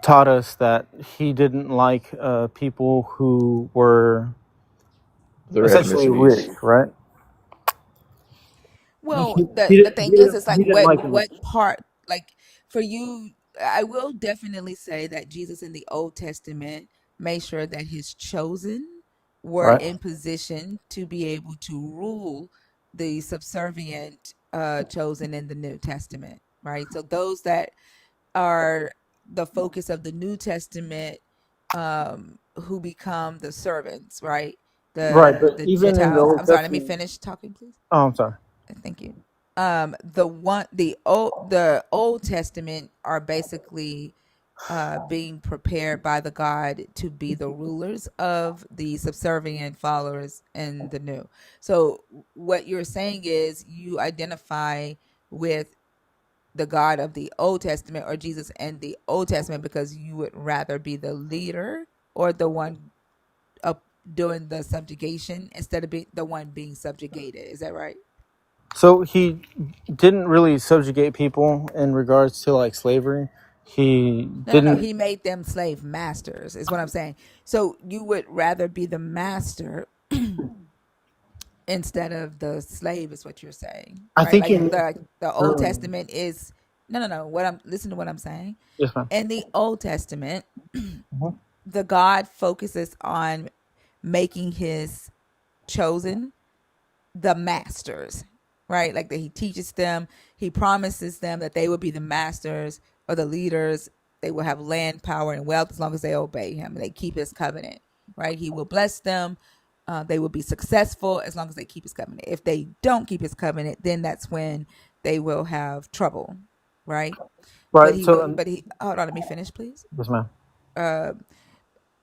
taught us that he didn't like people who were their essentially rich, ethnicities. right? Well, the thing is, it's like He didn't like them. what part, like for you, I will definitely say that Jesus in the Old Testament made sure that his chosen were Right, in position to be able to rule the subservient chosen in the New Testament, right? So those that are the focus of the New Testament, who become the servants, right? right. But The even in the Gentiles. Old I'm sorry. Let me Testament, finish talking, please. oh, I'm sorry. Thank you. The Old Testament are basically being prepared by the God to be the rulers of the subservient followers in the New. So what you're saying is you identify with the God of the Old Testament or Jesus and the Old Testament because you would rather be the leader or the one up doing the subjugation instead of the one being subjugated. Is that right? So he didn't really subjugate people in regards to like slavery. He No, no, no. didn't. He made them slave masters, is what I'm saying. So you would rather be the master instead of the slave, is what you're saying, I right? think Like in the Old um, Testament is no, no, no. What I'm listen to what I'm saying. yes, ma'am. In the Old Testament, Mhm. the God focuses on making his chosen the masters, right? Like that he teaches them, he promises them that they will be the masters or the leaders. They will have land, power, and wealth as long as they obey him and they keep his covenant, right? He will bless them. They will be successful as long as they keep his covenant. If they don't keep his covenant, then that's when they will have trouble, right? But Right. he So will. But he. Hold on, let me finish, please. yes, ma'am. Uh,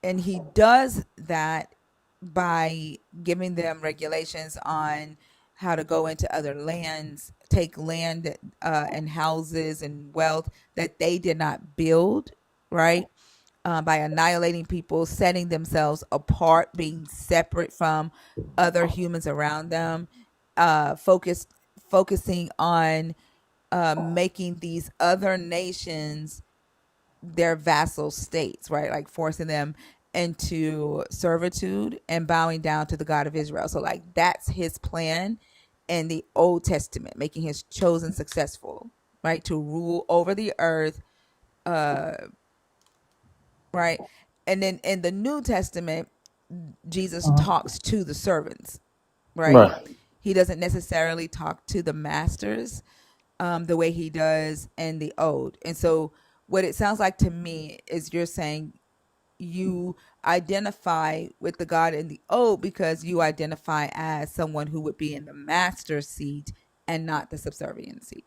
and he does that by giving them regulations on how to go into other lands, take land and houses and wealth that they did not build, right? By annihilating people, setting themselves apart, being separate from other humans around them, focusing on making these other nations their vassal states, right? Like forcing them into servitude and bowing down to the God of Israel. So, like, that's his plan in the Old Testament, making his chosen successful, right? To rule over the earth, uh, right? And then in the New Testament, Jesus talks to the servants, right? Right. He doesn't necessarily talk to the masters the way he does in the old. And so, what it sounds like to me is you're saying you identify with the God in the old because you identify as someone who would be in the master seat and not the subservient seat.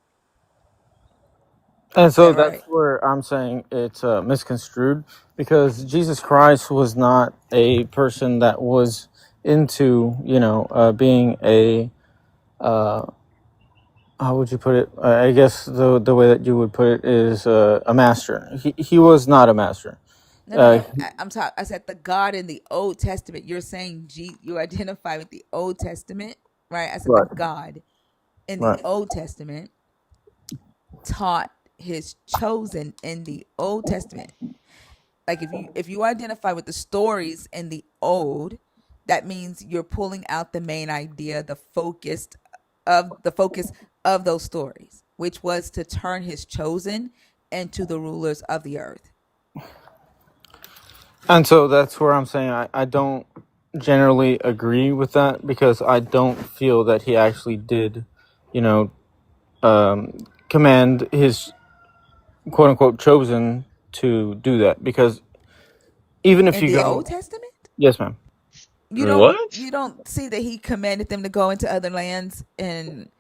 And Is so that that's right? where I'm saying it's misconstrued, because Jesus Christ was not a person that was into, being a, uh, how would you put it? I guess the way that you would put it is a master. He was not a master. No, no, Uh, no. I'm talking. I said the God in the Old Testament. You're saying you identify with the Old Testament, right? I said the right, God in the right. Old Testament taught his chosen in the Old Testament. Like if you identify with the stories in the old, that means you're pulling out the main idea, the focus of those stories, which was to turn his chosen into the rulers of the earth. And so that's where I'm saying I don't generally agree with that, because I don't feel that he actually did, you know, command his quote unquote chosen to do that. Because even if In you the Old go, Testament, yes, ma'am. you don't What? you don't see that he commanded them to go into other lands and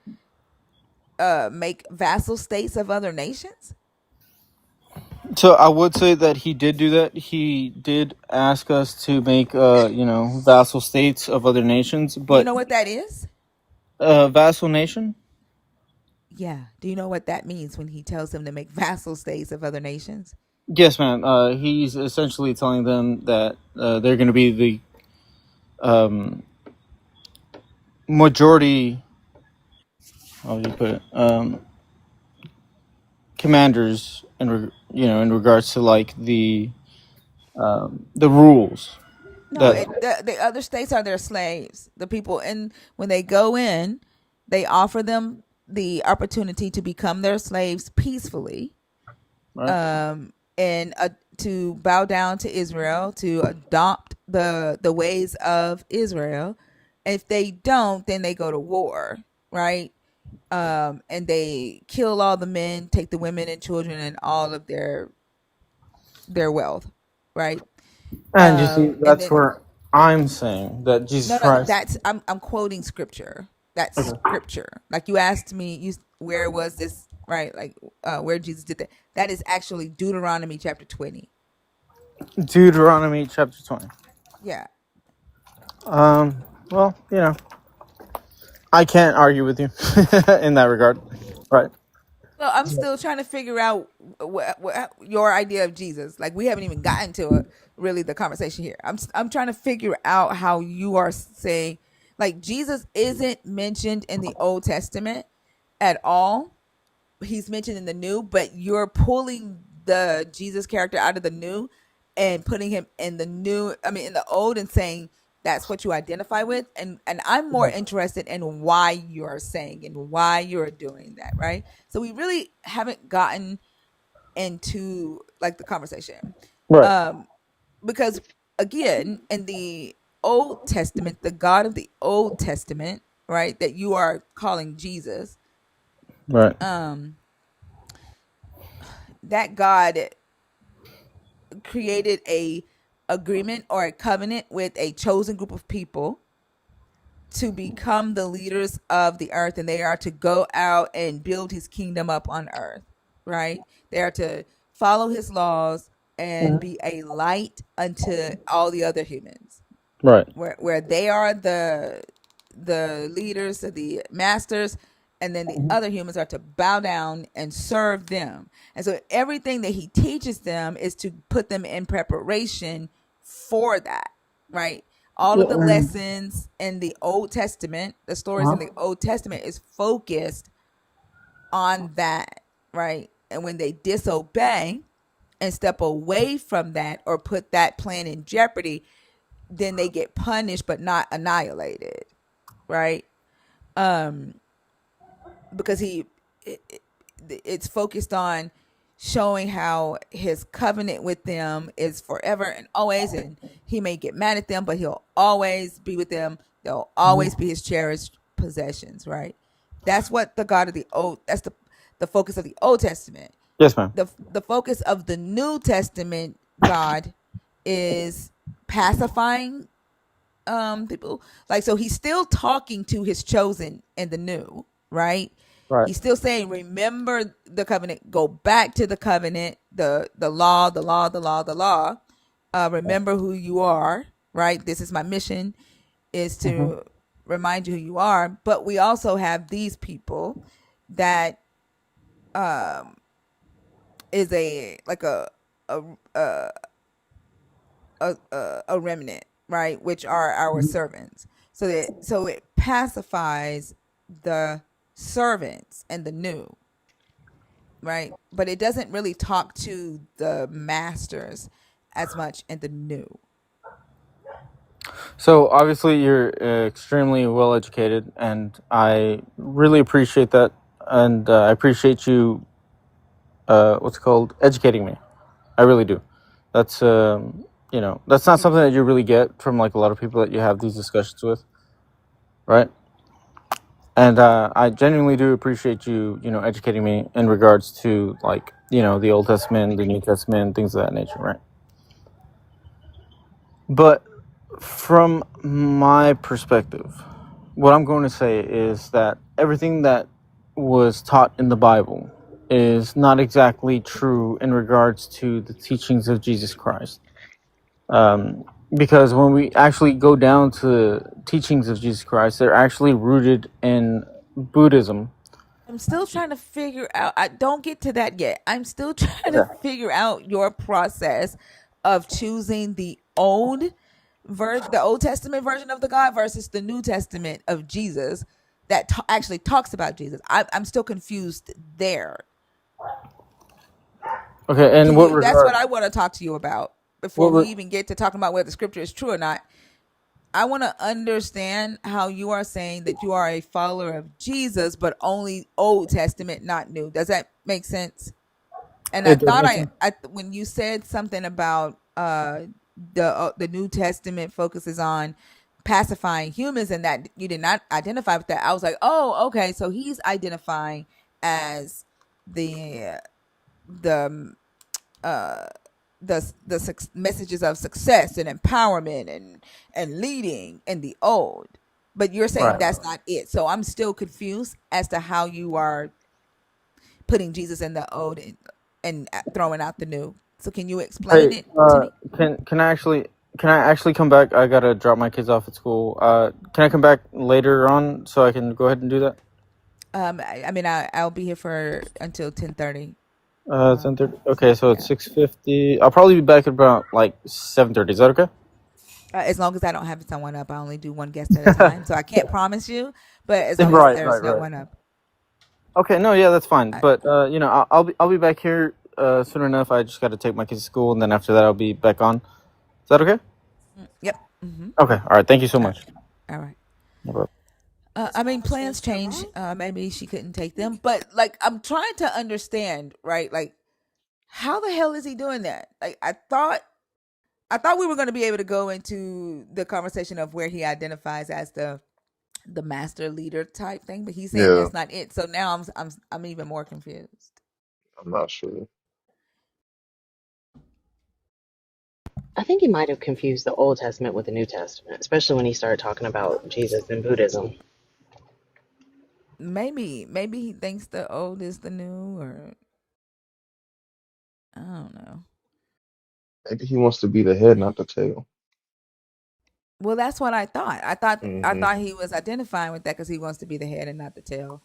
make vassal states of other nations. So I would say that he did do that. He did ask us to make, vassal states of other nations, Do you but know what that is? vassal nation. Yeah. Do you know what that means when he tells them to make vassal states of other nations? Yes, ma'am. He's essentially telling them that they're going to be the majority. How would you put it? Commanders in regards to like the rules No, that. the other states are their slaves. The people, and when they go in, they offer them the opportunity to become their slaves peacefully, Right. and to bow down to Israel, to adopt the ways of Israel. If they don't, then they go to war, right? And they kill all the men, take the women and children and all of their wealth, right? And you see, And that's then where I'm saying that Jesus no, Christ. that's I'm quoting scripture. That's Okay. scripture. Like you asked me, where was this, right? Like where Jesus did that. That is actually Deuteronomy chapter 20. Deuteronomy chapter 20. Yeah. Well, I can't argue with you in that regard. Right. Well, I'm still trying to figure out what your idea of Jesus. Like we haven't even gotten to really the conversation here. I'm trying to figure out how you are saying, like, Jesus isn't mentioned in the Old Testament at all. He's mentioned in the New, but you're pulling the Jesus character out of the New and putting him in the New. I mean, in the Old, and saying that's what you identify with. And I'm more interested in why you're saying and why you're doing that, right? So we really haven't gotten into like the conversation, Right. um, because again, in the Old Testament, the God of the Old Testament, right, that you are calling Jesus, Right. um, that God created a agreement or a covenant with a chosen group of people to become the leaders of the earth, and they are to go out and build his kingdom up on earth, right? They are to follow his laws and be a light unto all the other humans, Right. where they are the leaders, the masters, and then the other humans are to bow down and serve them. And so everything that he teaches them is to put them in preparation for that, right? All Yeah. of the lessons in the Old Testament, the stories in the Old Testament, is focused on that, right? And when they disobey and step away from that or put that plan in jeopardy, then they get punished but not annihilated, right? Um, because it's focused on showing how his covenant with them is forever and always, and he may get mad at them, but he'll always be with them. They'll always be his cherished possessions, right? That's what the God of the old. That's the focus of the Old Testament. Yes, ma'am. The focus of the New Testament God is pacifying people. Like, so he's still talking to his chosen in the new, right? Right. He's still saying, remember the covenant, go back to the covenant, the law, the law, the law, the law. Remember who you are, right? This is my mission, is Hmm. to remind you who you are. But we also have these people that um is a like a a a remnant, right? Which are our servants. So it pacifies the servants and the new, right? But it doesn't really talk to the masters as much in the new. So obviously you're extremely well educated, and I really appreciate that, and I appreciate you, what's it called, educating me. I really do. That's that's not something that you really get from like a lot of people that you have these discussions with, right? And I genuinely do appreciate you, educating me in regards to like the Old Testament, the New Testament, things of that nature, right? But from my perspective, what I'm going to say is that everything that was taught in the Bible is not exactly true in regards to the teachings of Jesus Christ. Because when we actually go down to the teachings of Jesus Christ, they're actually rooted in Buddhism. I'm still trying to figure out. I don't get to that yet. I'm still trying to Okay. figure out your process of choosing the Old Testament version of the God versus the New Testament of Jesus that actually talks about Jesus. I'm still confused there. Okay, in Can what you? That's what regard? I want to talk to you about What? before we even get to talking about whether Scripture is true or not. I want to understand how you are saying that you are a follower of Jesus, but only Old Testament, not New. Does that make sense? And I It does thought make sense. when you said something about the New Testament focuses on pacifying humans, and that you did not identify with that, I was like, oh, okay, so he's identifying as the the uh messages of success and empowerment and leading in the old, but you're saying Right. that's not it. So I'm still confused as to how you are putting Jesus in the old and throwing out the new. So can you explain Hey, it to me? can I actually come back? I gotta drop my kids off at school. Can I come back later on so I can go ahead and do that? I mean, I'll be here for until 10:30. 10:30. Okay, so it's Yeah. 6:50. I'll probably be back at about like 7:30. Is that okay? As long as I don't have someone up, I only do one guest at a time, so I can't promise you. But as long as Right, right, there's no right. one up, Okay, no, yeah, that's fine. I, But I'll be back here soon enough. I just got to take my kids to school, and then after that, I'll be back on. Is that okay? yep. Mm-hmm. Okay. All right. Thank you so All right. much. All right. No problem. I mean, plans change. Maybe she couldn't take them, but like, I'm trying to understand, right? Like, how the hell is he doing that? Like, I thought we were going to be able to go into the conversation of where he identifies as the master leader type thing, but he's saying Yeah, that's not it. So now I'm even more confused. I'm not sure. I think he might have confused the Old Testament with the New Testament, especially when he started talking about Jesus and Buddhism. Maybe he thinks the old is the new, or I don't know. Maybe he wants to be the head, not the tail. Well, that's what I thought. I Hmm. thought he was identifying with that because he wants to be the head and not the tail.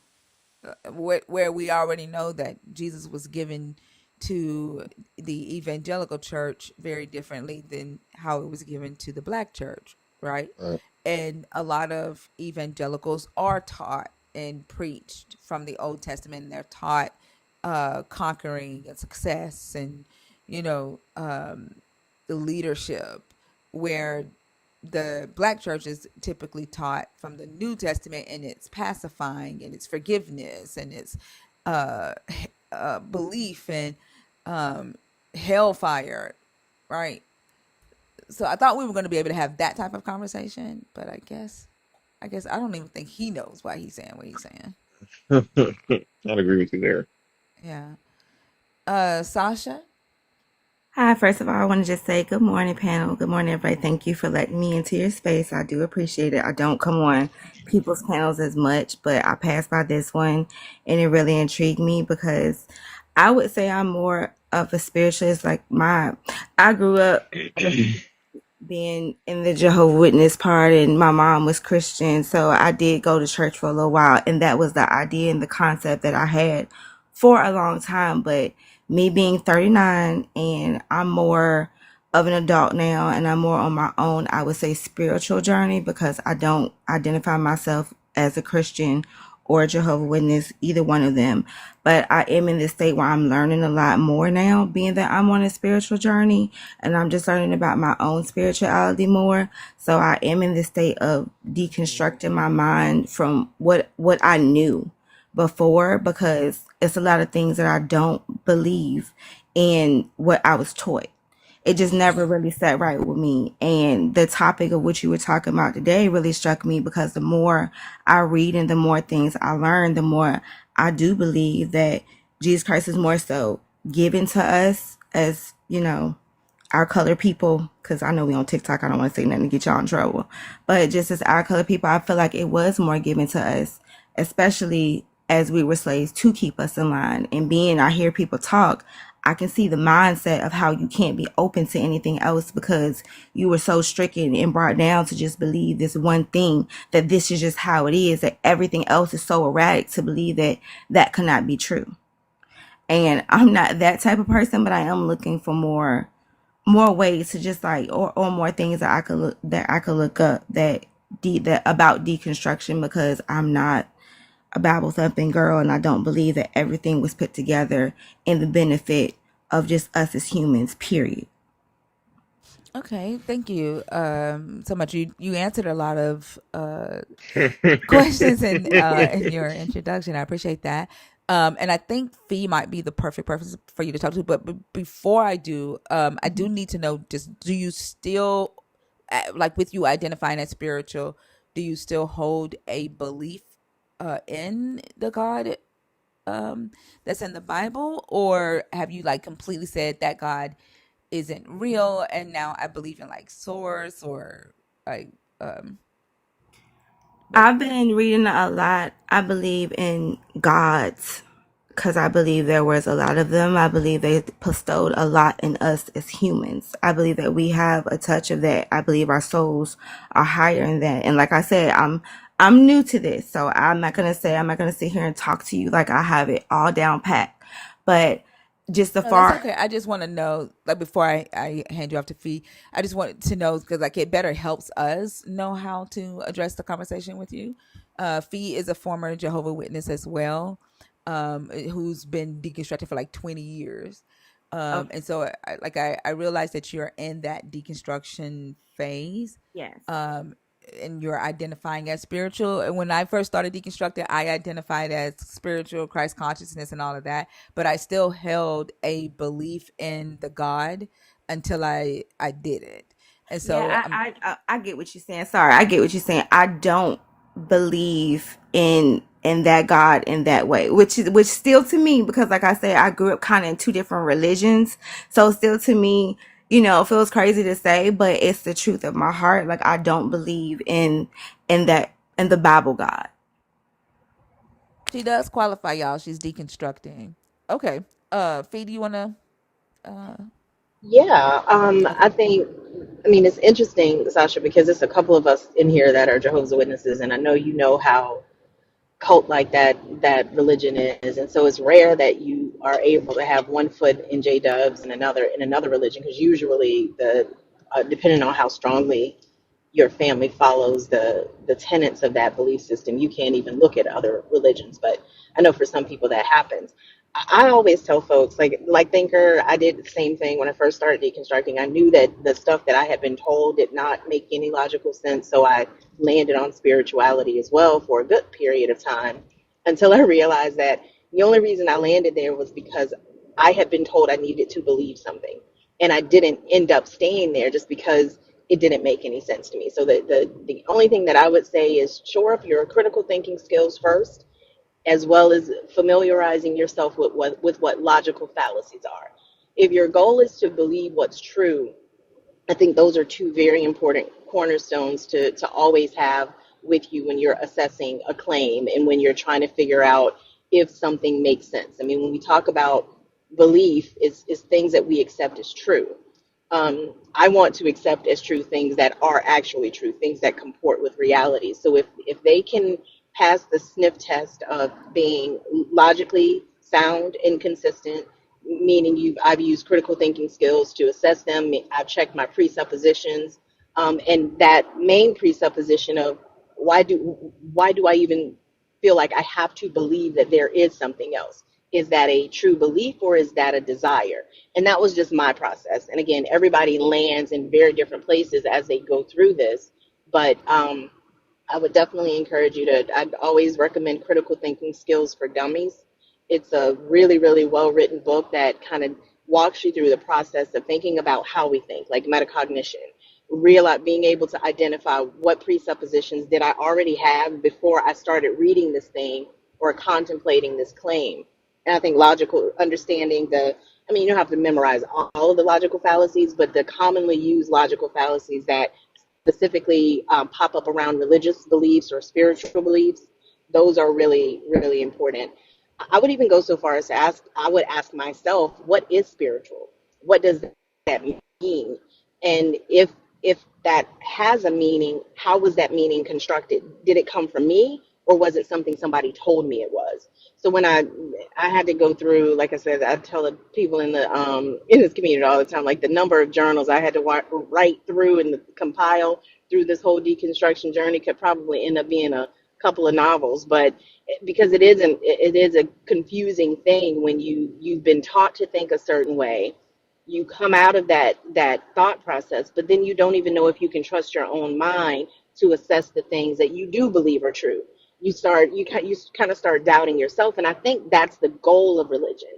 Where we already know that Jesus was given to the evangelical church very differently than how it was given to the black church, right? Right. And a lot of evangelicals are taught and preached from the Old Testament. And they're taught conquering and success and the leadership, where the black church is typically taught from the New Testament, and it's pacifying and it's forgiveness and it's uh, belief and um, hellfire, right? So I thought we were going to be able to have that type of conversation, but I guess I don't even think he knows why he's saying what he's saying. I'd agree with you there. Yeah. Sasha, Hi, first of all, I want to just say good morning, panel. Good morning, everybody. Thank you for letting me into your space. I do appreciate it. I don't come on people's panels as much, but I passed by this one and it really intrigued me because I would say I'm more of a spiritualist. I grew up being in the Jehovah Witness part, and my mom was Christian, so I did go to church for a little while, and that was the idea and the concept that I had for a long time. But me being 39 and I'm more of an adult now and I'm more on my own, I would say spiritual journey, because I don't identify myself as a Christian or a Jehovah Witness, either one of them. But I am in this state where I'm learning a lot more now, being that I'm on a spiritual journey and I'm just learning about my own spirituality more. So I am in this state of deconstructing my mind from what I knew before, because it's a lot of things that I don't believe in what I was taught. It just never really sat right with me. And the topic of what you were talking about today really struck me, because the more I read and the more things I learn, the more I do believe that Jesus Christ is more so given to us as, our color people, because I know we on TikTok, I don't want to say nothing to get y'all in trouble, but just as our color people, I feel like it was more given to us, especially as we were slaves, to keep us in line. And being, I hear people talk, I can see the mindset of how you can't be open to anything else because you were so stricken and brought down to just believe this one thing, that this is just how it is, that everything else is so erratic to believe that that cannot be true. And I'm not that type of person, but I am looking for more ways to just like, or more things that I could look up that about deconstruction, because I'm not a Bible thumping girl and I don't believe that everything was put together in the benefit of just us as humans, period. Okay, thank you so much. You answered a lot of questions in your introduction. I appreciate that. And I think Fee might be the perfect person for you to talk to. But before I do, I do need to know: just do you still, like, with you identifying as spiritual, do you still hold a belief in the God that's in the Bible, or have you like completely said that God isn't real and now I believe in like source or like what? I've been reading a lot. I believe in gods because I believe there was a lot of them. I believe they bestowed a lot in us as humans. I believe that we have a touch of that. I believe our souls are higher in that. And like I said, I'm new to this, so I'm not gonna sit here and talk to you like I have it all down pat. But just the No, that's far okay. I just want to know, like, before I hand you off to Fee, I just want to know because, like, it better helps us know how to address the conversation with you. Fee is a former Jehovah Witness as well, who's been deconstructed for like 20 years. okay, And so, I realize that you're in that deconstruction phase. yes. Um, and you're identifying as spiritual. And when I first started deconstructing, I identified as spiritual, Christ consciousness, and all of that. But I still held a belief in the God until I did it. And so Yeah, I get what you're saying. Sorry, I get what you're saying. I don't believe in that God in that way, which still to me, because like I said, I grew up kind of in two different religions, so still to me, it feels crazy to say, but it's the truth of my heart. Like I don't believe in the Bible God. she does qualify, y'all. She's deconstructing. Okay. Fee, do you wanna Yeah, okay. I mean, it's interesting, Sasha, because it's a couple of us in here that are Jehovah's Witnesses, and I know you know how cult like that religion is, and so it's rare that you are able to have one foot in J Dubs and another in another religion, because usually depending on how strongly your family follows the tenets of that belief system, you can't even look at other religions. But I know for some people that happens. I always tell folks, like Thinker, I did the same thing when I first started deconstructing. I knew that the stuff that I had been told did not make any logical sense, so I landed on spirituality as well for a good period of time until I realized that the only reason I landed there was because I had been told I needed to believe something, and I didn't end up staying there just because it didn't make any sense to me. So the only thing that I would say is shore up your critical thinking skills first, as well as familiarizing yourself with what logical fallacies are. If your goal is to believe what's true, I think those are two very important cornerstones to always have with you when you're assessing a claim and when you're trying to figure out if something makes sense. I mean, when we talk about belief, is things that we accept as true. I want to accept as true things that are actually true, things that comport with reality. So if they can pass the sniff test of being logically sound and consistent, meaning I've used critical thinking skills to assess them. I've checked my presuppositions, and that main presupposition of why do I even feel like I have to believe that there is something else? Is that a true belief or is that a desire? And that was just my process. And again, everybody lands in very different places as they go through this, but I would definitely encourage you to, I'd always recommend Critical Thinking Skills for Dummies. It's a really, really well written book that kind of walks you through the process of thinking about how we think, like metacognition. Being able to identify what presuppositions did I already have before I started reading this thing or contemplating this claim. And I think logical understanding I mean, you don't have to memorize all of the logical fallacies, but the commonly used logical fallacies that specifically pop up around religious beliefs or spiritual beliefs, those are really, really important. I would even go so far as to I would ask myself, what is spiritual? What does that mean? And if that has a meaning, how was that meaning constructed? Did it come from me or was it something somebody told me it was? So when I had to go through, like I said, I tell the people in this community all the time, like the number of journals I had to write through and compile through this whole deconstruction journey could probably end up being a couple of novels. But because it is a confusing thing when you've been taught to think a certain way, you come out of that thought process, but then you don't even know if you can trust your own mind to assess the things that you do believe are true. You kind of start doubting yourself, and I think that's the goal of religion.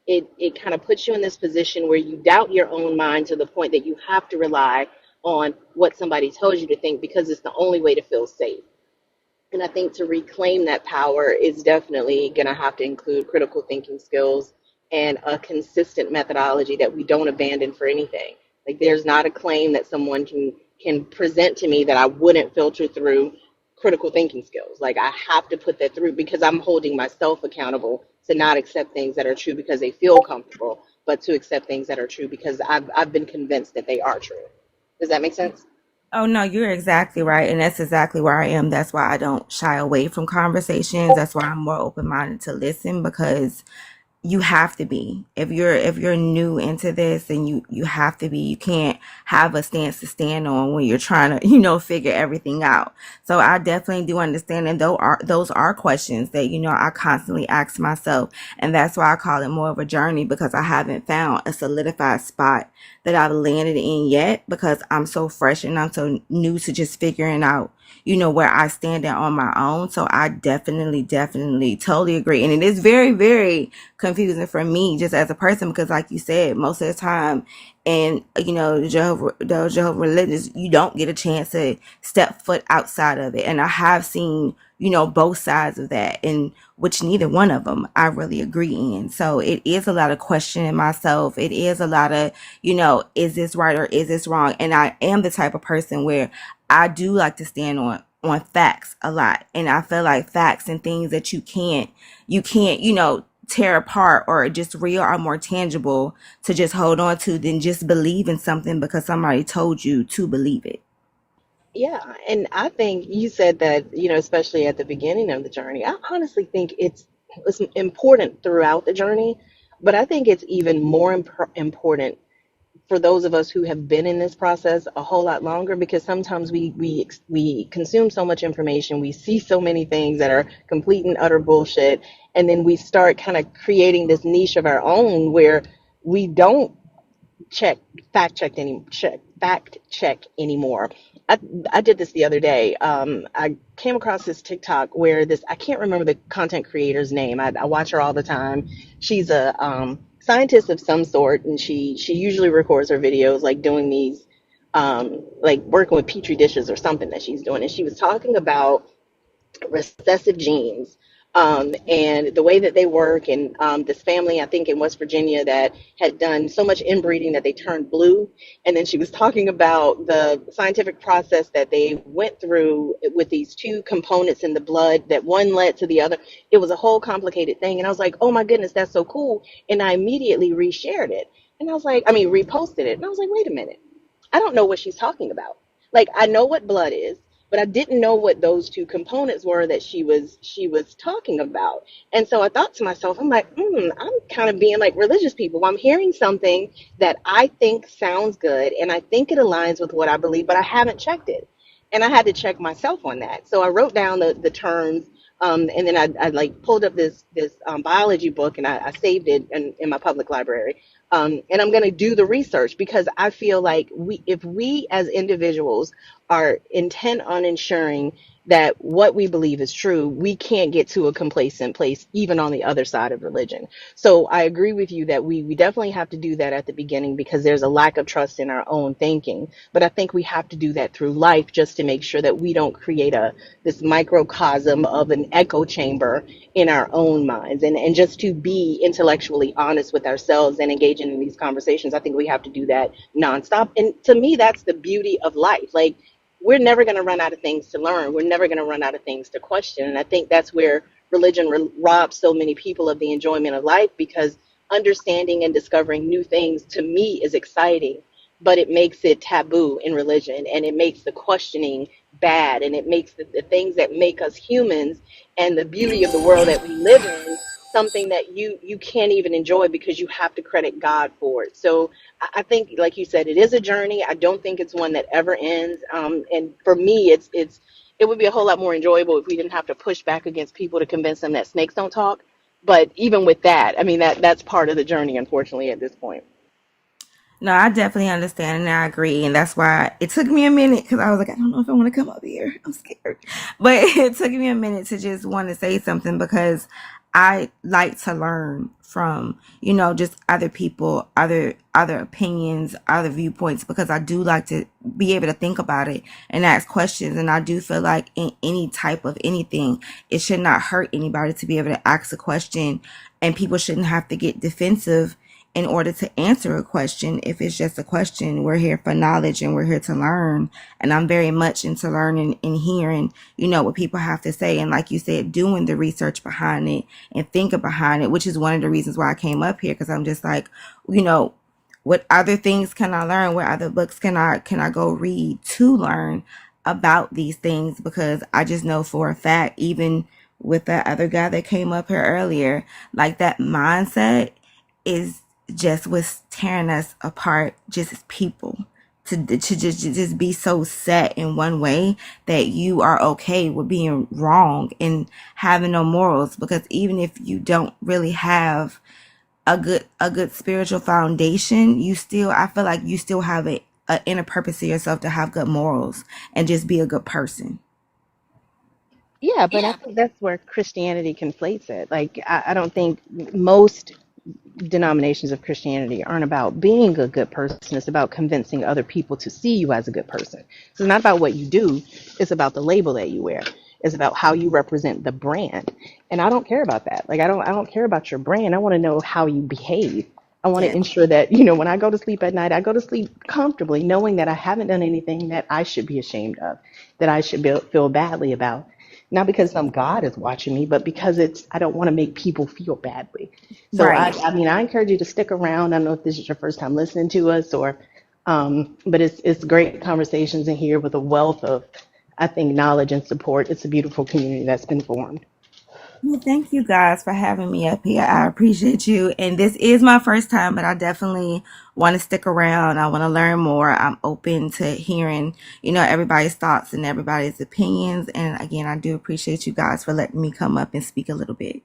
It kind of puts you in this position where you doubt your own mind to the point that you have to rely on what somebody tells you to think because it's the only way to feel safe. And I think to reclaim that power is definitely going to have to include critical thinking skills and a consistent methodology that we don't abandon for anything. Like there's not a claim that someone can present to me that I wouldn't filter through critical thinking skills. Like I have to put that through because I'm holding myself accountable to not accept things that are true because they feel comfortable, but to accept things that are true because I've been convinced that they are true. Does that make sense? Oh no, you're exactly right, and that's exactly where I am. That's why I don't shy away from conversations. That's why I'm more open minded to listen because you have to be. If you're new into this, then you have to be. You can't have a stance to stand on when you're trying to figure everything out. So I definitely do understand, and those are questions that I constantly ask myself, and that's why I call it more of a journey, because I haven't found a solidified spot that I've landed in yet, because I'm so fresh and I'm so new to just figuring out where I stand at on my own. So I definitely totally agree, and it is very, very confusing for me just as a person, because like you said, most of the time, and those Jehovah religions, you don't get a chance to step foot outside of it. And I have seen both sides of that, and which neither one of them I really agree in. So it is a lot of questioning myself. It is a lot of is this right or is this wrong? And I am the type of person where I do like to stand on facts a lot, and I feel like facts and things that you can't tear apart or just real are more tangible to just hold on to than just believe in something because somebody told you to believe it. Yeah, and I think you said that, especially at the beginning of the journey. I honestly think it's important throughout the journey, but I think it's even more important for those of us who have been in this process a whole lot longer, because sometimes we consume so much information, we see so many things that are complete and utter bullshit, and then we start kind of creating this niche of our own where we don't check fact check anymore. I, I did this the other day. I came across this TikTok where this, I can't remember the content creator's name. I watch her all the time. She's a scientist of some sort, and she usually records her videos like doing these like working with petri dishes or something that she's doing. And she was talking about recessive genes, And the way that they work, and this family, I think in West Virginia, that had done so much inbreeding that they turned blue. And then she was talking about the scientific process that they went through with these two components in the blood, that one led to the other. It was a whole complicated thing. And I was like, oh my goodness, that's so cool. And I immediately reshared it. And I was like, I mean, reposted it. And I was like, wait a minute. I don't know what she's talking about. Like, I know what blood is, but I didn't know what those two components were that she was talking about. And so I thought to myself, I'm like, I'm kind of being like religious people. I'm hearing something that I think sounds good, and I think it aligns with what I believe, but I haven't checked it. And I had to check myself on that. So I wrote down the terms, and then I like pulled up this biology book, and I saved it in my public library. And I'm going to do the research, because I feel like if we as individuals are intent on ensuring that what we believe is true, we can't get to a complacent place, even on the other side of religion. So I agree with you that we definitely have to do that at the beginning, because there's a lack of trust in our own thinking. But I think we have to do that through life, just to make sure that we don't create this microcosm of an echo chamber in our own minds. And just to be intellectually honest with ourselves and engaging in these conversations, I think we have to do that nonstop. And to me, that's the beauty of life. Like, we're never going to run out of things to learn. We're never going to run out of things to question. And I think that's where religion robs so many people of the enjoyment of life, because understanding and discovering new things, to me, is exciting, but it makes it taboo in religion, and it makes the questioning bad, and it makes the things that make us humans and the beauty of the world that we live in something that you can't even enjoy, because you have to credit God for it. So I think, like you said, it is a journey. I don't think it's one that ever ends. And for me, it would be a whole lot more enjoyable if we didn't have to push back against people to convince them that snakes don't talk. But even with that, I mean, that's part of the journey, unfortunately, at this point. No, I definitely understand and I agree. And that's why it took me a minute, because I was like, I don't know if I want to come up here. I'm scared. But it took me a minute to just want to say something, because I like to learn from, just other people, other opinions, other viewpoints, because I do like to be able to think about it and ask questions. And I do feel like in any type of anything, it should not hurt anybody to be able to ask a question, and people shouldn't have to get defensive in order to answer a question. If it's just a question, we're here for knowledge and we're here to learn. And I'm very much into learning and hearing, what people have to say. And like you said, doing the research behind it and thinking behind it, which is one of the reasons why I came up here. Because I'm just like, what other things can I learn? What other books can I go read to learn about these things? Because I just know for a fact, even with that other guy that came up here earlier, like that mindset is just what's tearing us apart, just as people. To just be so set in one way that you are okay with being wrong and having no morals. Because even if you don't really have a good spiritual foundation, I feel like you still have a inner purpose to yourself to have good morals and just be a good person. Yeah, but I think that's where Christianity conflates it. Like, I don't think most denominations of Christianity aren't about being a good person. It's about convincing other people to see you as a good person. So it's not about what you do. It's about the label that you wear. It's about how you represent the brand. And I don't care about that. Like, I don't care about your brand. I want to know how you behave. I want to Yeah. ensure that, when I go to sleep at night, I go to sleep comfortably, knowing that I haven't done anything that I should be ashamed of, that I should feel badly about. Not because some God is watching me, but because I don't want to make people feel badly. So Right. I mean, I encourage you to stick around. I don't know if this is your first time listening to us, but it's great conversations in here with a wealth of, I think, knowledge and support. It's a beautiful community that's been formed. Well, thank you guys for having me up here. I appreciate you. And this is my first time, but I definitely want to stick around. I want to learn more. I'm open to hearing, everybody's thoughts and everybody's opinions. And again, I do appreciate you guys for letting me come up and speak a little bit.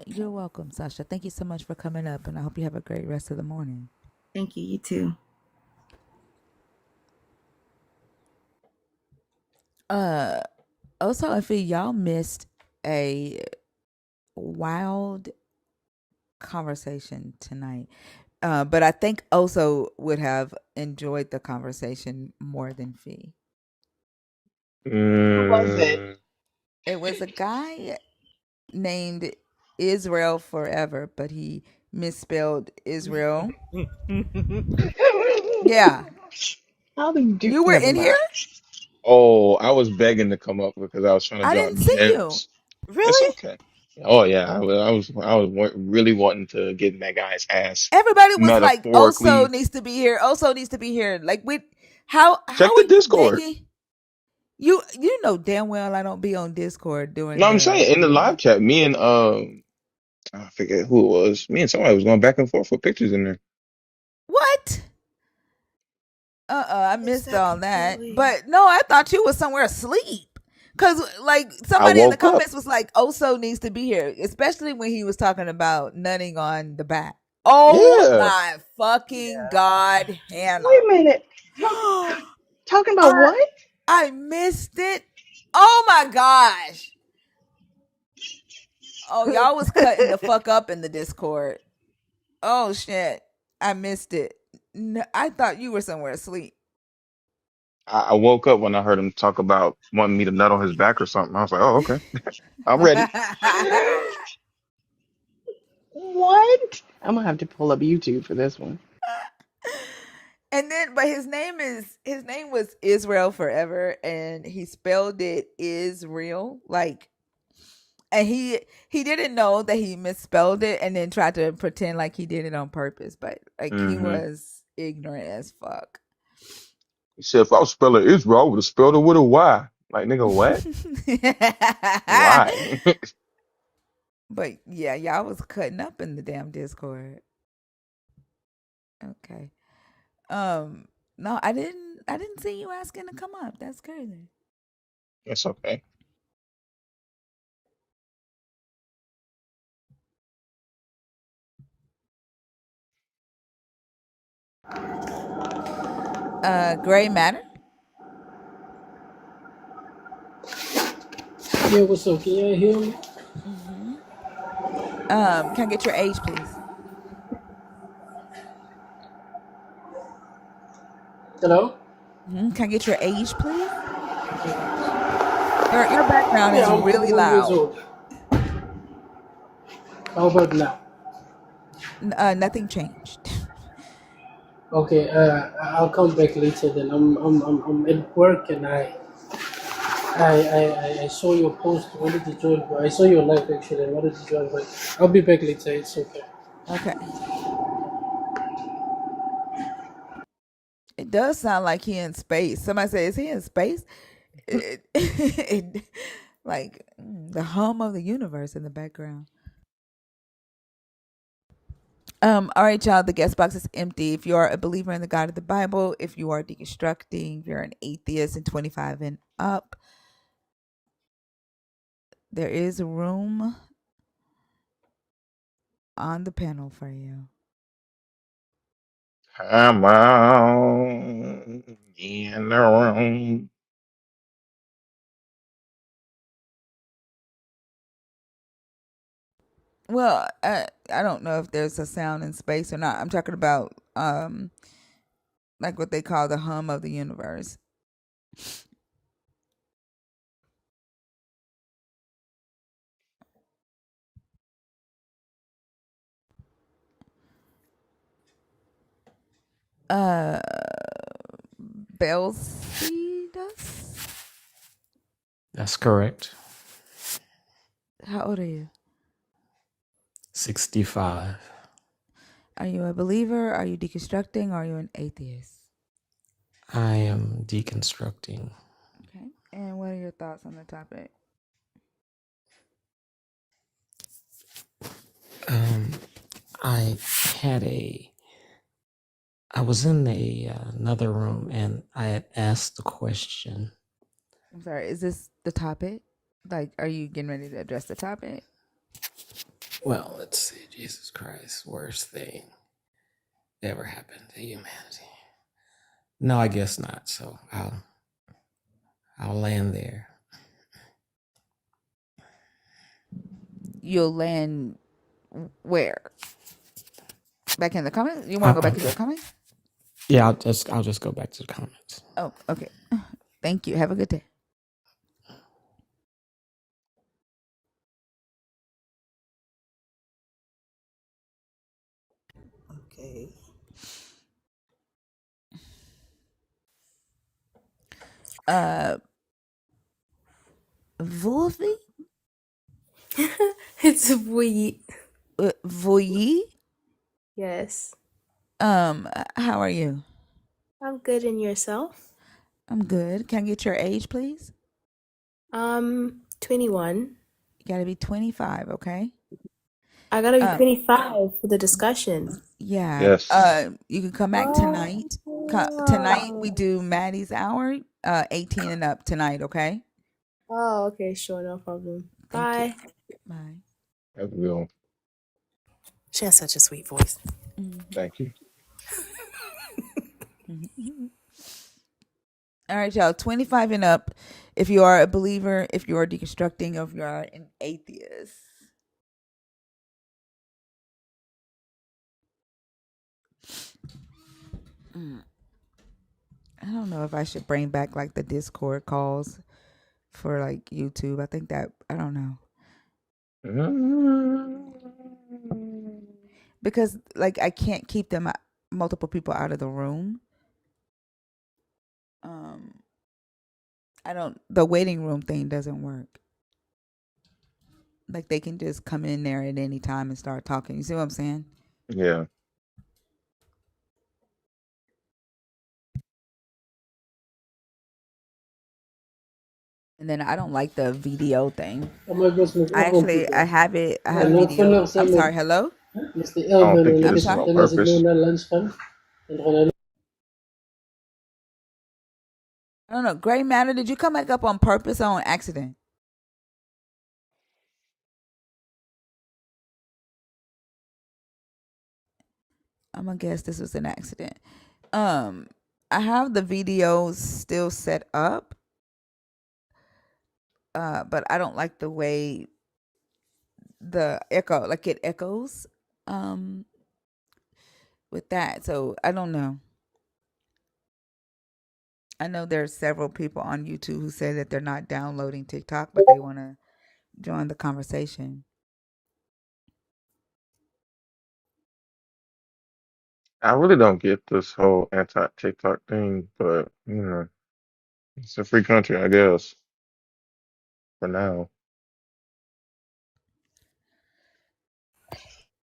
You're welcome, Sasha. Thank you so much for coming up, and I hope you have a great rest of the morning. Thank you. You too. Uh, Also, if y'all missed a wild conversation tonight, but I think also would have enjoyed the conversation more than Fee. Who was it? Mm, It was a guy. named Israel Forever, but he misspelled Israel. Yeah. How do you do? You were Never in here? mind. Oh, I was begging to come up because I was trying to I drop didn't see you. gems. It's Really? okay. Oh yeah, really wanting to get in that guy's ass, Everybody was like, Oso metaphorically. needs to be here. Oso needs to be here. Like, we, Check how are the you Discord. begging? You know damn well I don't be on Discord doing No, I'm the saying in the live reading. chat, me and I forget who it was. Me and somebody was going back and forth with pictures in there. What? I Is missed that all that. completely? But no, I thought you was somewhere asleep. Cause like I somebody in the woke up. comments was like, Oso needs to be here, especially when he was talking about nutting on the back. Oh Yeah, my fucking God, Wait Hannah. a minute. Talking about I what? I missed it. Oh my gosh. Oh, y'all was cutting the fuck up in the Discord. Oh shit. I missed it. I thought you were somewhere asleep. I woke up when I heard him talk about wanting me to nut on his back or something. I was like, oh okay, I'm ready. What? I'm gonna have to pull up YouTube for this one. And then but his name was Israel Forever, and he spelled it Israel, like, and he didn't know that he misspelled it and then tried to pretend like he did it on purpose, but like he Hmm. was ignorant as fuck. He said if I was spelling Israel, I would have spelled it with a Y. Like nigga, what? Why? But yeah, y'all was cutting up in the damn Discord. Okay. No, I didn't see you asking to come up. That's crazy. It's okay. Gray matter. Yeah, what's up? Can you hear me? Mm-hmm. Can I get your age, please? Hello? Can I get your age, please? Your background Yeah, is I'm really 21 years loud. old. How about now? Nothing changed. Okay, I'll come back later then. I'm at work and I saw your post, wanted to join, but I saw your live actually, I wanted to join, but I'll be back later, it's okay. Okay. It does sound like he in space. Somebody say, "Is he in space?" Like the hum of the universe in the background. All right, y'all. The guest box is empty. If you are a believer in the God of the Bible, if you are deconstructing, if you're an atheist and 25 and up, there is room on the panel for you. Come on in the room. Well, I don't know if there's a sound in space or not. I'm talking about like what they call the hum of the universe. Uh, Belcedas? That's correct. How old are you? 65. Are you a believer? Are you deconstructing? Or are you an atheist? I am deconstructing. Okay. And what are your thoughts on the topic? Um, I had a. I was in another room and I had asked the question. I'm sorry. Is this the topic? Like, are you getting ready to address the topic? Well, let's see. Jesus Christ, worst thing ever happened to humanity. No, I guess not. So I'll land there. You'll land where? Back in the comments? You want to go I, back into the comments? yeah, I'll just go back to the comments. Oh, okay. Thank you. Have a good day. Uh, Vulvi? It's we. Voyi? Yes. How are you? I'm good, and yourself? I'm good. Can I get your age, please? 21. You gotta be 25, okay? I gotta be Um, 25 for the discussion. yeah. Yes. You can come back Oh, tonight. Tonight we do Maddie's hour. 18 and up tonight, okay? oh, okay, sure, no problem. Thank you. Bye. Bye. Have a good one. She has such a sweet voice. Mhm. Thank you. Mhm. All right, y'all. 25 and up. If you are a believer, if you are deconstructing, or if you are an atheist. Mm, I don't know if I should bring back like the Discord calls for like YouTube. I think that I don't know because like I can't keep them multiple people out of the room. Um, I don't. The waiting room thing doesn't work. Like they can just come in there at any time and start talking. You see what I'm saying? Yeah. And then I don't like the video thing. Maar best met I actually I computer. have it. I have En ook video. vanaf I'm zijn sorry. met Hello. Mr. I don't Elben think en he ik I'm did is this sorry. on en als ik nu purpose. naar lunch ga en gewoon I don't know. Gray Matter. Did you come back up on purpose or on accident? I'm gonna guess this was an accident. Um, I have the videos still set up, but I don't like the way the echo, like it echoes, um, with that. So I don't know. I know there's several people on YouTube who say that they're not downloading TikTok, but they want to join the conversation. I really don't get this whole anti-TikTok thing, but you know, it's a free country, I guess, for now.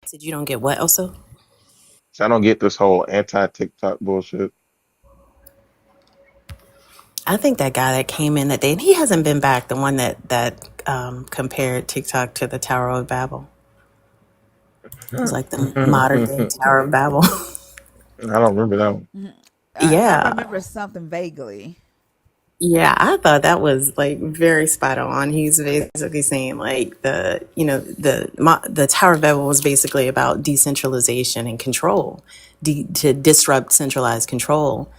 Said you don't get what, also? So I don't get this whole anti-TikTok bullshit. I think that guy that came in that day, and he hasn't been back, the one that compared TikTok to the Tower of Babel. It was like the modern day I Tower of Babel. don't remember that one. Mhm. I Yeah. remember something vaguely. Yeah, I thought that was like very spot on. He's basically saying like the Tower of Babel was basically about decentralization and control, to disrupt centralized control.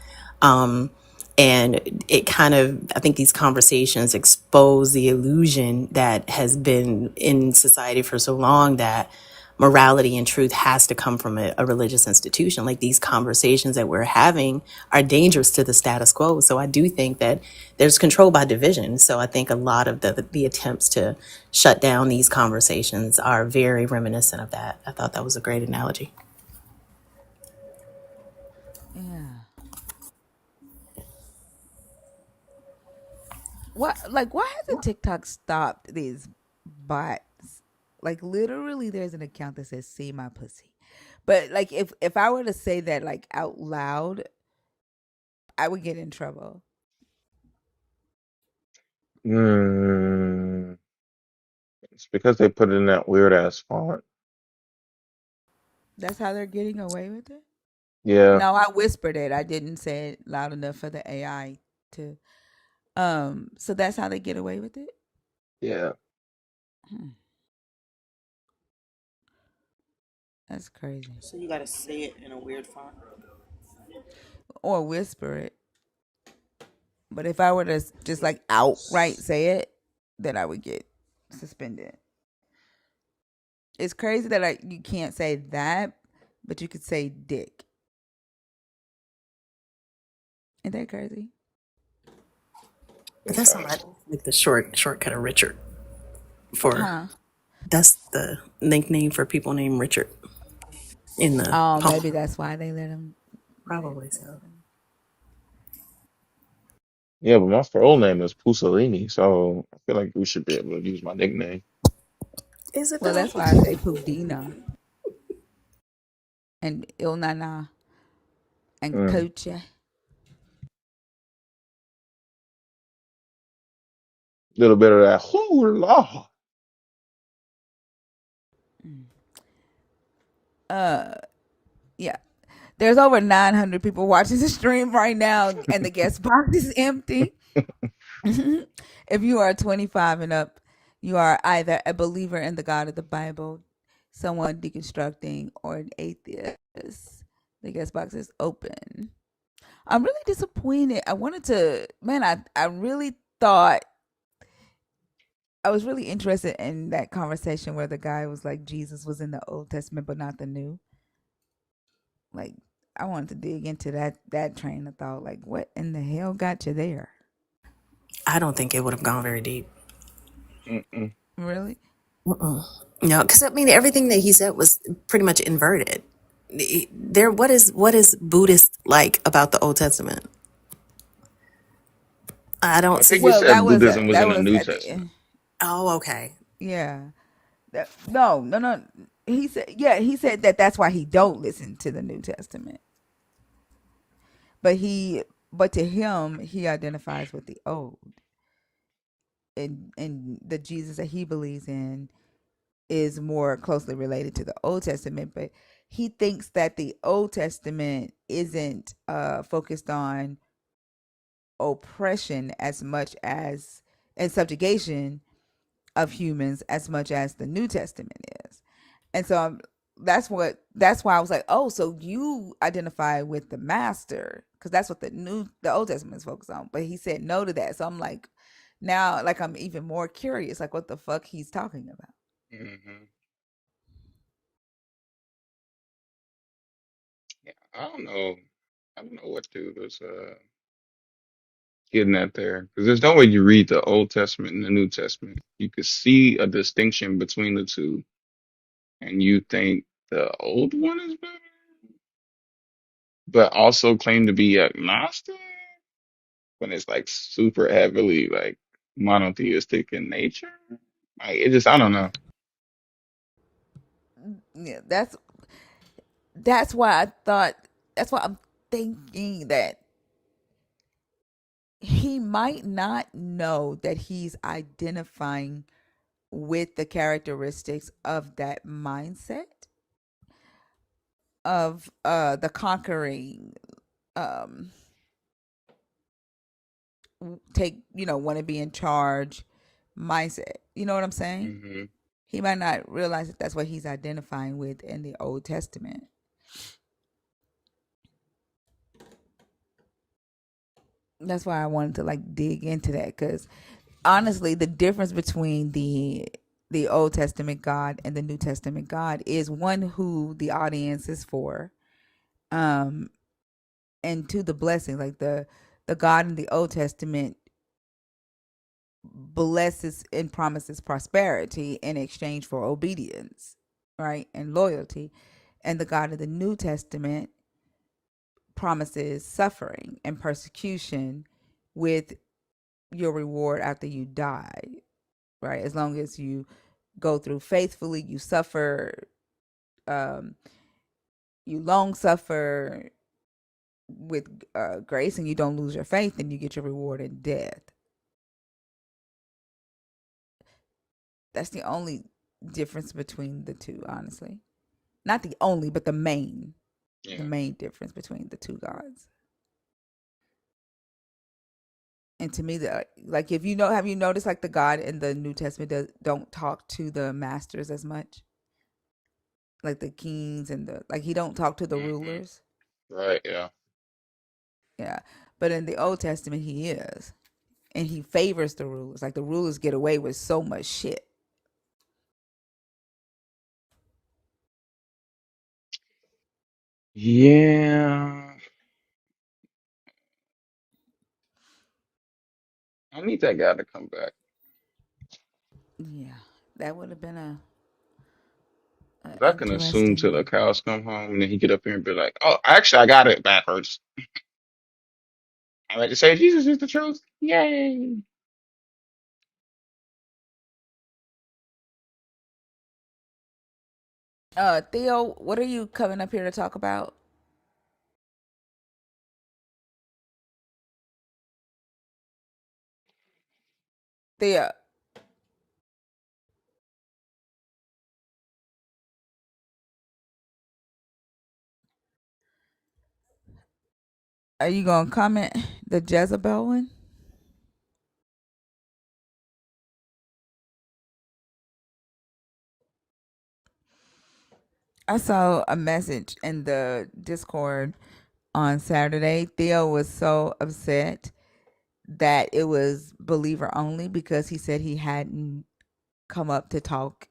Um, and it kind of, I think these conversations expose the illusion that has been in society for so long, that morality and truth has to come from a religious institution. Like, these conversations that we're having are dangerous to the status quo. So I do think that there's control by division. So I think a lot of the attempts to shut down these conversations are very reminiscent of that. I thought that was a great analogy. Yeah. Why hasn't TikTok stopped these bots? Like literally there's an account that says see my pussy. But like if I were to say that like out loud, I would get in trouble. Mm, it's because they put it in that weird ass font. That's how they're getting away with it? Yeah, No, I whispered it. I didn't say it loud enough for the AI to so that's how they get away with it? yeah. Hmm, that's crazy. So you gotta say it in a weird font. Or whisper it. But if I were to just like outright say it, then I would get suspended. It's crazy that you can't say that, but you could say dick. Isn't that crazy? But that's not like the shortcut of Richard. For Huh? That's the nickname for people named Richard in the Oh, maybe poem. that's why they let him. Maybe Probably they so. let him. Yeah, but my full name is Pusolini, so I feel like we should be able to use my nickname. Is it Well, though? that's why I say Pudina and Ilnana and Mm. Coach. Little bit of that hoo-la. Yeah. There's over 900 people watching the stream right now, and the guest box is empty. If you are 25 and up, you are either a believer in the God of the Bible, someone deconstructing, or an atheist. The guest box is open. I'm really disappointed. I wanted to, man, I really thought, I was really interested in that conversation where the guy was like, Jesus was in the Old Testament, but not the New. Like, I wanted to dig into that train of thought. Like, what in the hell got you there? I don't think it would have gone very deep. Mm-mm. Really? No, because I mean everything that he said was pretty much inverted. There, what is Buddhist like about the Old Testament? I I don't think he see. Well, said Buddhism was that in the was New at the Testament. end. Oh, okay. Yeah. No. He said, yeah, he said that that's why he don't listen to the New Testament. But but to him, he identifies with the old, and the Jesus that he believes in is more closely related to the Old Testament. But he thinks that the Old Testament isn't focused on oppression as much as and subjugation of humans as much as the New Testament is. And so that's why I was like, oh, so you identify with the master because that's what the Old Testament is focused on. But he said no to that. So I'm like, now like I'm even more curious, like what the fuck he's talking about. Hmm. Yeah, I don't know. I don't know what dude was getting at there because there's no way you read the Old Testament and the New Testament. You could see a distinction between the two, and you think the old one is better, but also claim to be agnostic when it's like super heavily like monotheistic in nature. Like it just, I don't know. Yeah, that's why I thought that's why I'm thinking that he might not know that he's identifying with the characteristics of that mindset of the conquering um take want to be in charge mindset. You know what I'm saying? Hmm. He might not realize that that's what he's identifying with in the Old Testament. That's why I wanted to like dig into that because honestly, the difference between the Old Testament God and the New Testament God is one who the audience is for, um, and to the blessing. Like the God in the Old Testament blesses and promises prosperity in exchange for obedience, right, and loyalty, and the God of the New Testament promises suffering and persecution with your reward after you die, right? As long as you go through faithfully, you suffer, um, you long suffer with grace, and you don't lose your faith, and you get your reward in death. That's the only difference between the two, honestly. Not the only, but the Yeah. main difference between the two gods. And to me, the like, if you know, have you noticed like the God in the New Testament don't talk to the masters as much, like the kings and the like. He don't talk to the Hmm. rulers. Right. Yeah. Yeah, but in the Old Testament, he is, and he favors the rulers. Like the rulers get away with so much shit. Yeah. I need that guy to come back. Yeah, that would have been a 'Cause I can assume till the interesting. cows come home and then he get up here and be like, "Oh, actually, I got it backwards. I like to say Jesus is the truth. Yay! Theo, what are you coming up here to talk about? Theo, are you gonna comment the Jezebel one? I saw a message in the Discord on Saturday. Theo was so upset that it was believer only because he said he hadn't come up to talk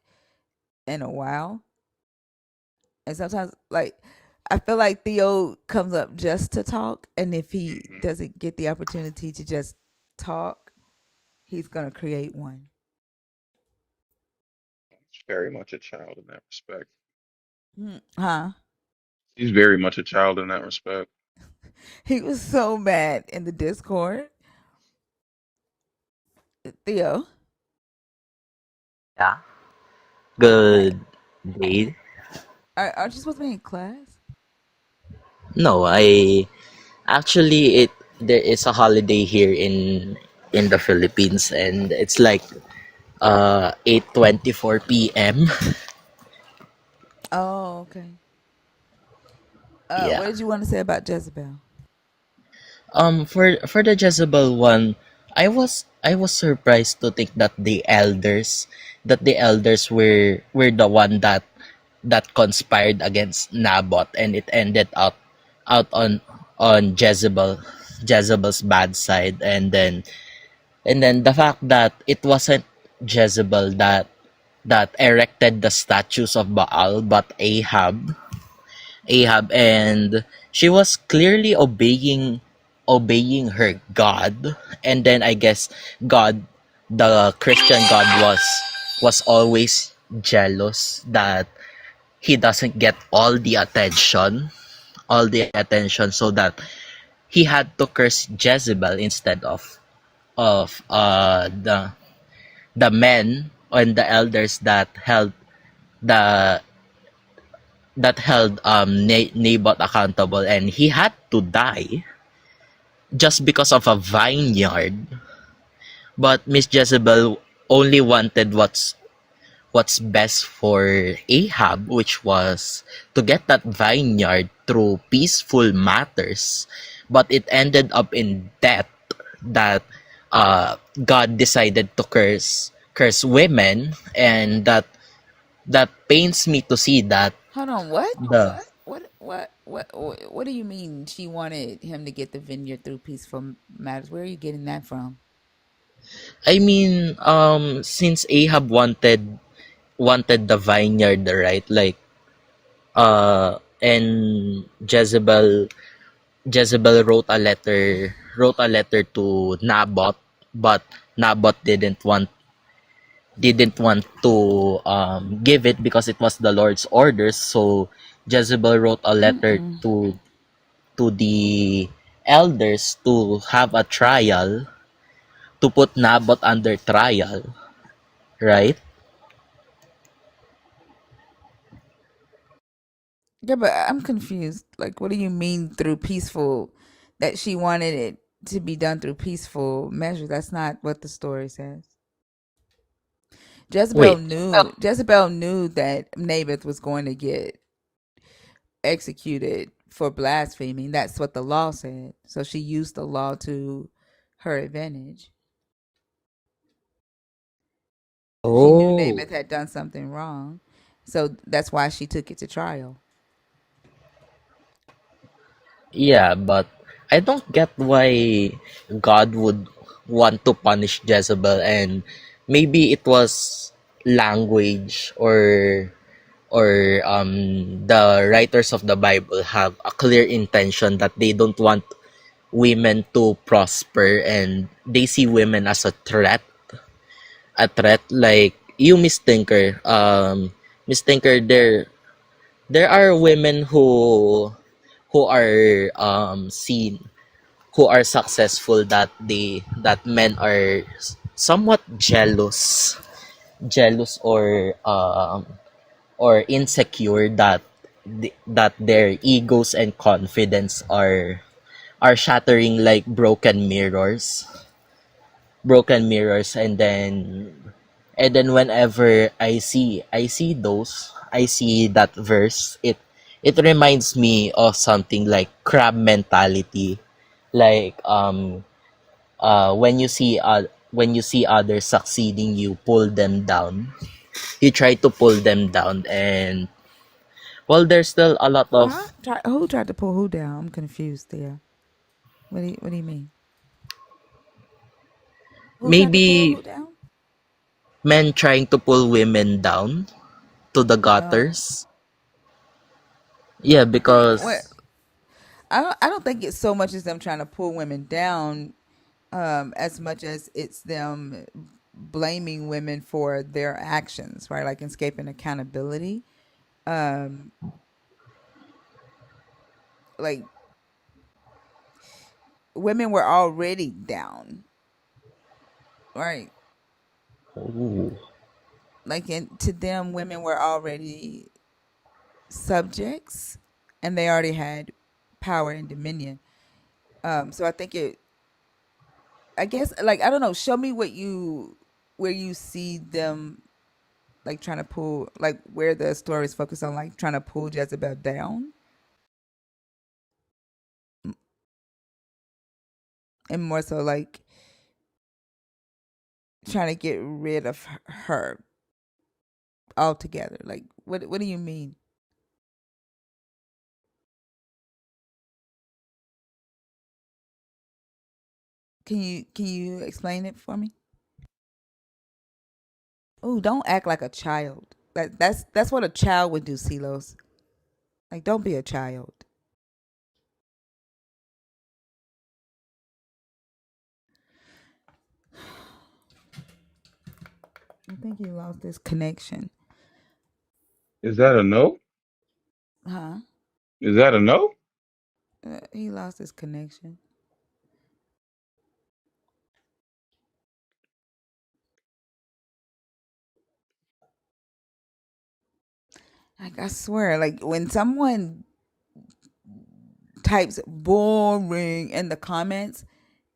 in a while. And sometimes, like, I feel like Theo comes up just to talk, and if he doesn't get the opportunity to just talk, he's gonna create one. He's very much a child in that respect. Huh? He's very much a child in that respect. He was so mad in the Discord. Theo, Yeah. right? Good day. Aren't you supposed to be in class? No, I actually it there is a holiday here in the Philippines, and it's like 8:24 p.m. Oh, okay. Yeah. What did you want to say about Jezebel? For the Jezebel one, I was surprised to think that the elders were the one that conspired against Naboth, and it ended out on Jezebel's bad side. And then the fact that it wasn't Jezebel that erected the statues of Baal, but Ahab, and she was clearly obeying her God. And then I guess God, the Christian God, was always jealous that he doesn't get all the attention, so that he had to curse Jezebel instead of the men and the elders the that held Naboth accountable, and he had to die just because of a vineyard. But Miss Jezebel only wanted what's best for Ahab, which was to get that vineyard through peaceful matters. But it ended up in death, that God decided to curse women, and that pains me to see that Hold on, what? the What do you mean she wanted him to get the vineyard through peaceful matters? Where are you getting that from? I mean, since Ahab wanted the vineyard, right? Like, and Jezebel wrote a letter to Naboth, but Naboth didn't want to give it because it was the Lord's orders. So Jezebel wrote a letter Mm-mm. to the elders to have a trial, to put Naboth under trial, right? Yeah, but I'm confused. Like, what do you mean through peaceful? That she wanted it to be done through peaceful measures. That's not what the story says. Jezebel Wait, knew. Jezebel knew that Naboth was going to get executed for blaspheming. That's what the law said. So she used the law to her advantage. She knew oh, Naboth had done something wrong. So that's why she took it to trial. yeah, but I don't get why God would want to punish Jezebel, and maybe it was language, or the writers of the Bible have a clear intention that they don't want women to prosper, and they see women as a threat, like you, Miss Tinker. Miss Tinker, there are women who are seen who are successful that men are somewhat jealous or insecure that that their egos and confidence are shattering like broken mirrors, and then whenever I see that verse, it reminds me of something like crab mentality, like when you see others succeeding, you pull them down, you try to pull them down, and well, there's still a lot Huh? of Who tried to pull who down? I'm confused there. What do you mean? Who tried to pull maybe who down? men trying to pull women down to the Oh, gutters. Yeah, I think well, because I don't think it's so much as them trying to pull women down, as much as it's them blaming women for their actions, right? Like escaping accountability. Um, like women were already down, right? ooh, Like to them, women were already subjects, and they already had power and dominion. So I think it. I guess like I don't know. Show me where you see them like trying to pull like where the story is focused on like trying to pull Jezebel down, and more so like trying to get rid of her altogether. Like what do you mean? Can you explain it for me? Oh, don't act like a child. That's what a child would do, Silos. Like don't be a child. I think he lost his connection. Is that a no? Huh? Is that a no? He lost his connection. Like I swear, like when someone types boring in the comments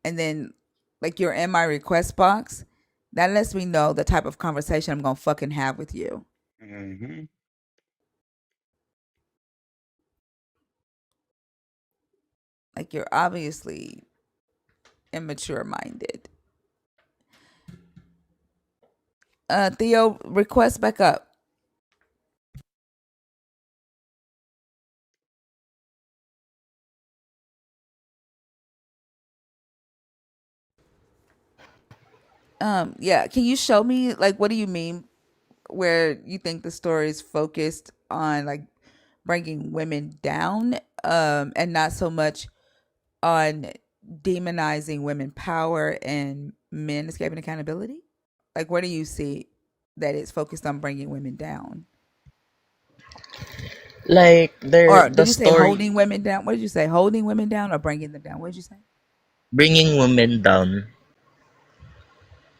and then like you're in my request box, that lets me know the type of conversation I'm gonna fucking have with you. Hmm. Like you're obviously immature minded. Theo, request back up. Yeah, can you show me like what do you mean where you think the story is focused on like bringing women down, and not so much on demonizing women power and men escaping accountability? Like, where do you see that it's focused on bringing women down? like Or the did you say story holding women down? What did you say? Holding women down or bringing them down? What did you say? bringing women down.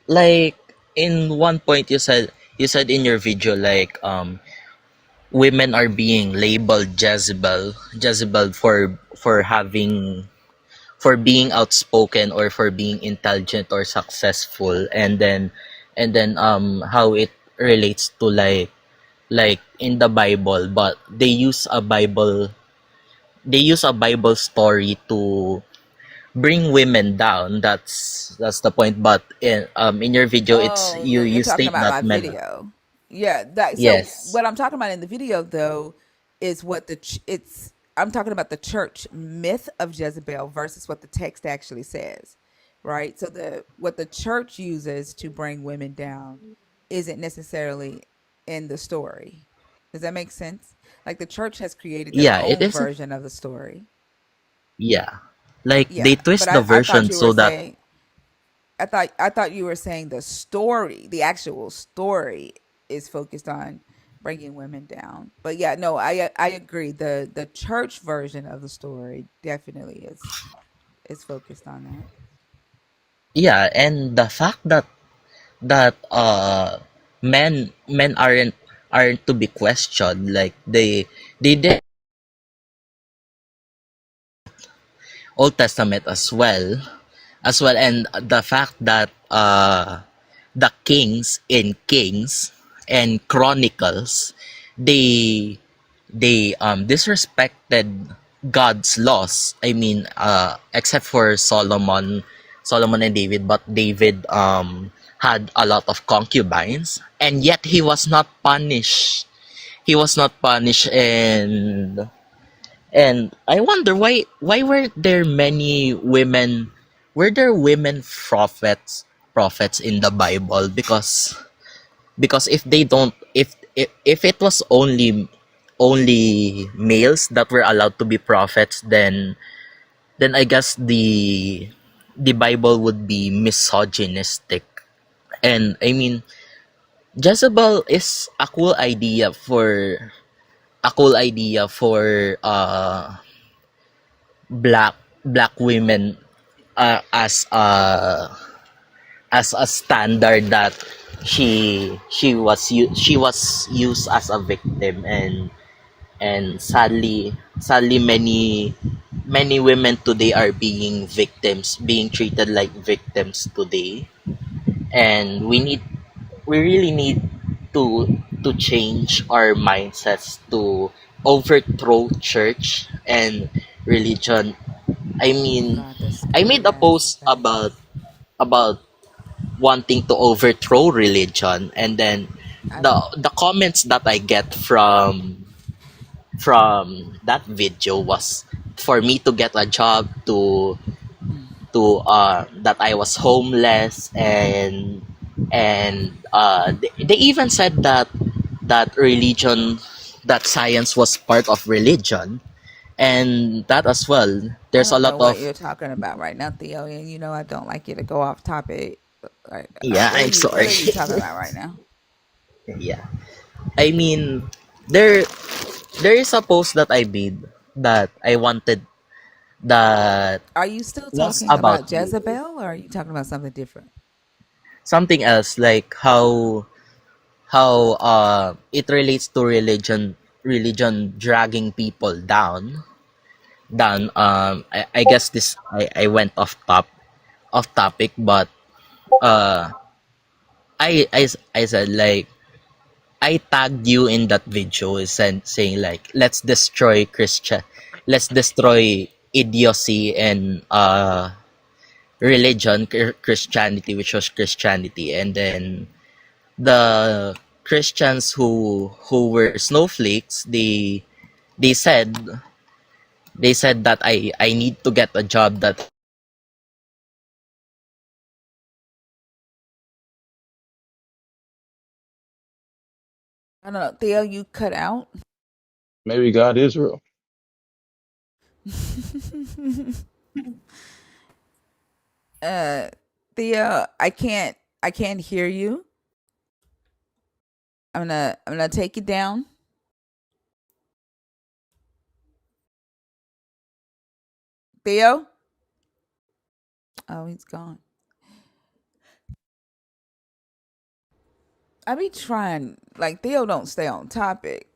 Like in one point you said in your video, like women are being labeled Jezebel for being outspoken or for being intelligent or successful, and then how it relates to like in the Bible, but they use a Bible story to bring women down. That's the point. But in your video, it's Oh, you're you talking state about that my men. video. Yeah, that so Yes. what I'm talking about in the video though is what it's I'm talking about the church myth of Jezebel versus what the text actually says. Right? So the what the church uses to bring women down isn't necessarily in the story. Does that make sense? Like the church has created their Yeah, it own is. version of the story. Yeah, like they Yeah, but twist the I thought version you were so that saying I thought you were saying the story, the actual story, is focused on bringing women down. But yeah, no, I agree. The church version of the story definitely is focused on that. Yeah, and the fact that men aren't to be questioned, like they did Old Testament as well, and the fact that the kings in Kings and Chronicles, they disrespected God's laws. I mean, except for Solomon and David, but David had a lot of concubines, and yet he was not punished. He was not punished, and I wonder why were there women prophets in the Bible? Because if they don't if it was only males that were allowed to be prophets, then I guess the Bible would be misogynistic. And I mean, Jezebel is a cool idea for black women, as a standard that she was used as a victim, and sadly many women today are being treated like victims today. And we really need to change our mindsets to overthrow church and religion. I Oh mean, God, that's I scary. made a That's post sad. about wanting to overthrow religion, and then I the comments that I get from that video was for me to get a job, to that I was homeless, and they even said that science was part of religion, and that as well. I There's a don't know lot what of you're talking about right now, Theo, and you know I don't like you to go off topic. yeah, I'm What sorry. are you talking about right now? Yeah, I mean, there there is a post that I made that I wanted that Are you still was talking about about you. Jezebel, or are you talking about something different? Something else, like how it relates to religion dragging people down. I guess this I went off topic, but uh I said, like, I tagged you in that video, saying like, let's destroy idiocy and religion, Christianity, which was Christianity. And then the Christians who were snowflakes, they said that I need to get a job that I don't know, Theo. You cut out. Maybe God is real. uh, Theo, I can't hear you. I'm gonna take you down. Theo. Oh, he's gone. I be trying. Like Theo don't stay on topic.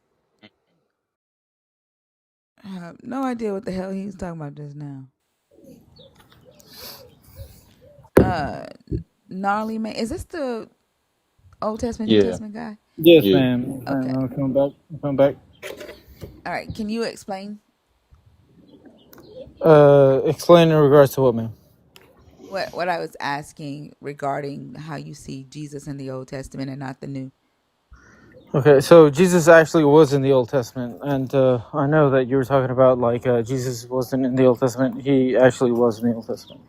I have no idea what the hell he was talking about just now. Uh, Gnarly man, is this the Old Testament, New Yeah, Testament guy? Yes, yeah. ma'am. Yes, ma'am. Okay. I'm coming back. I'm coming back. All right. Can you explain Explain in regards to what, ma'am? what I was asking regarding how you see Jesus in the Old Testament and not the New? Okay, so Jesus actually was in the Old Testament, and I know that you were talking about like Jesus wasn't in the Old Testament. He actually was in the Old Testament.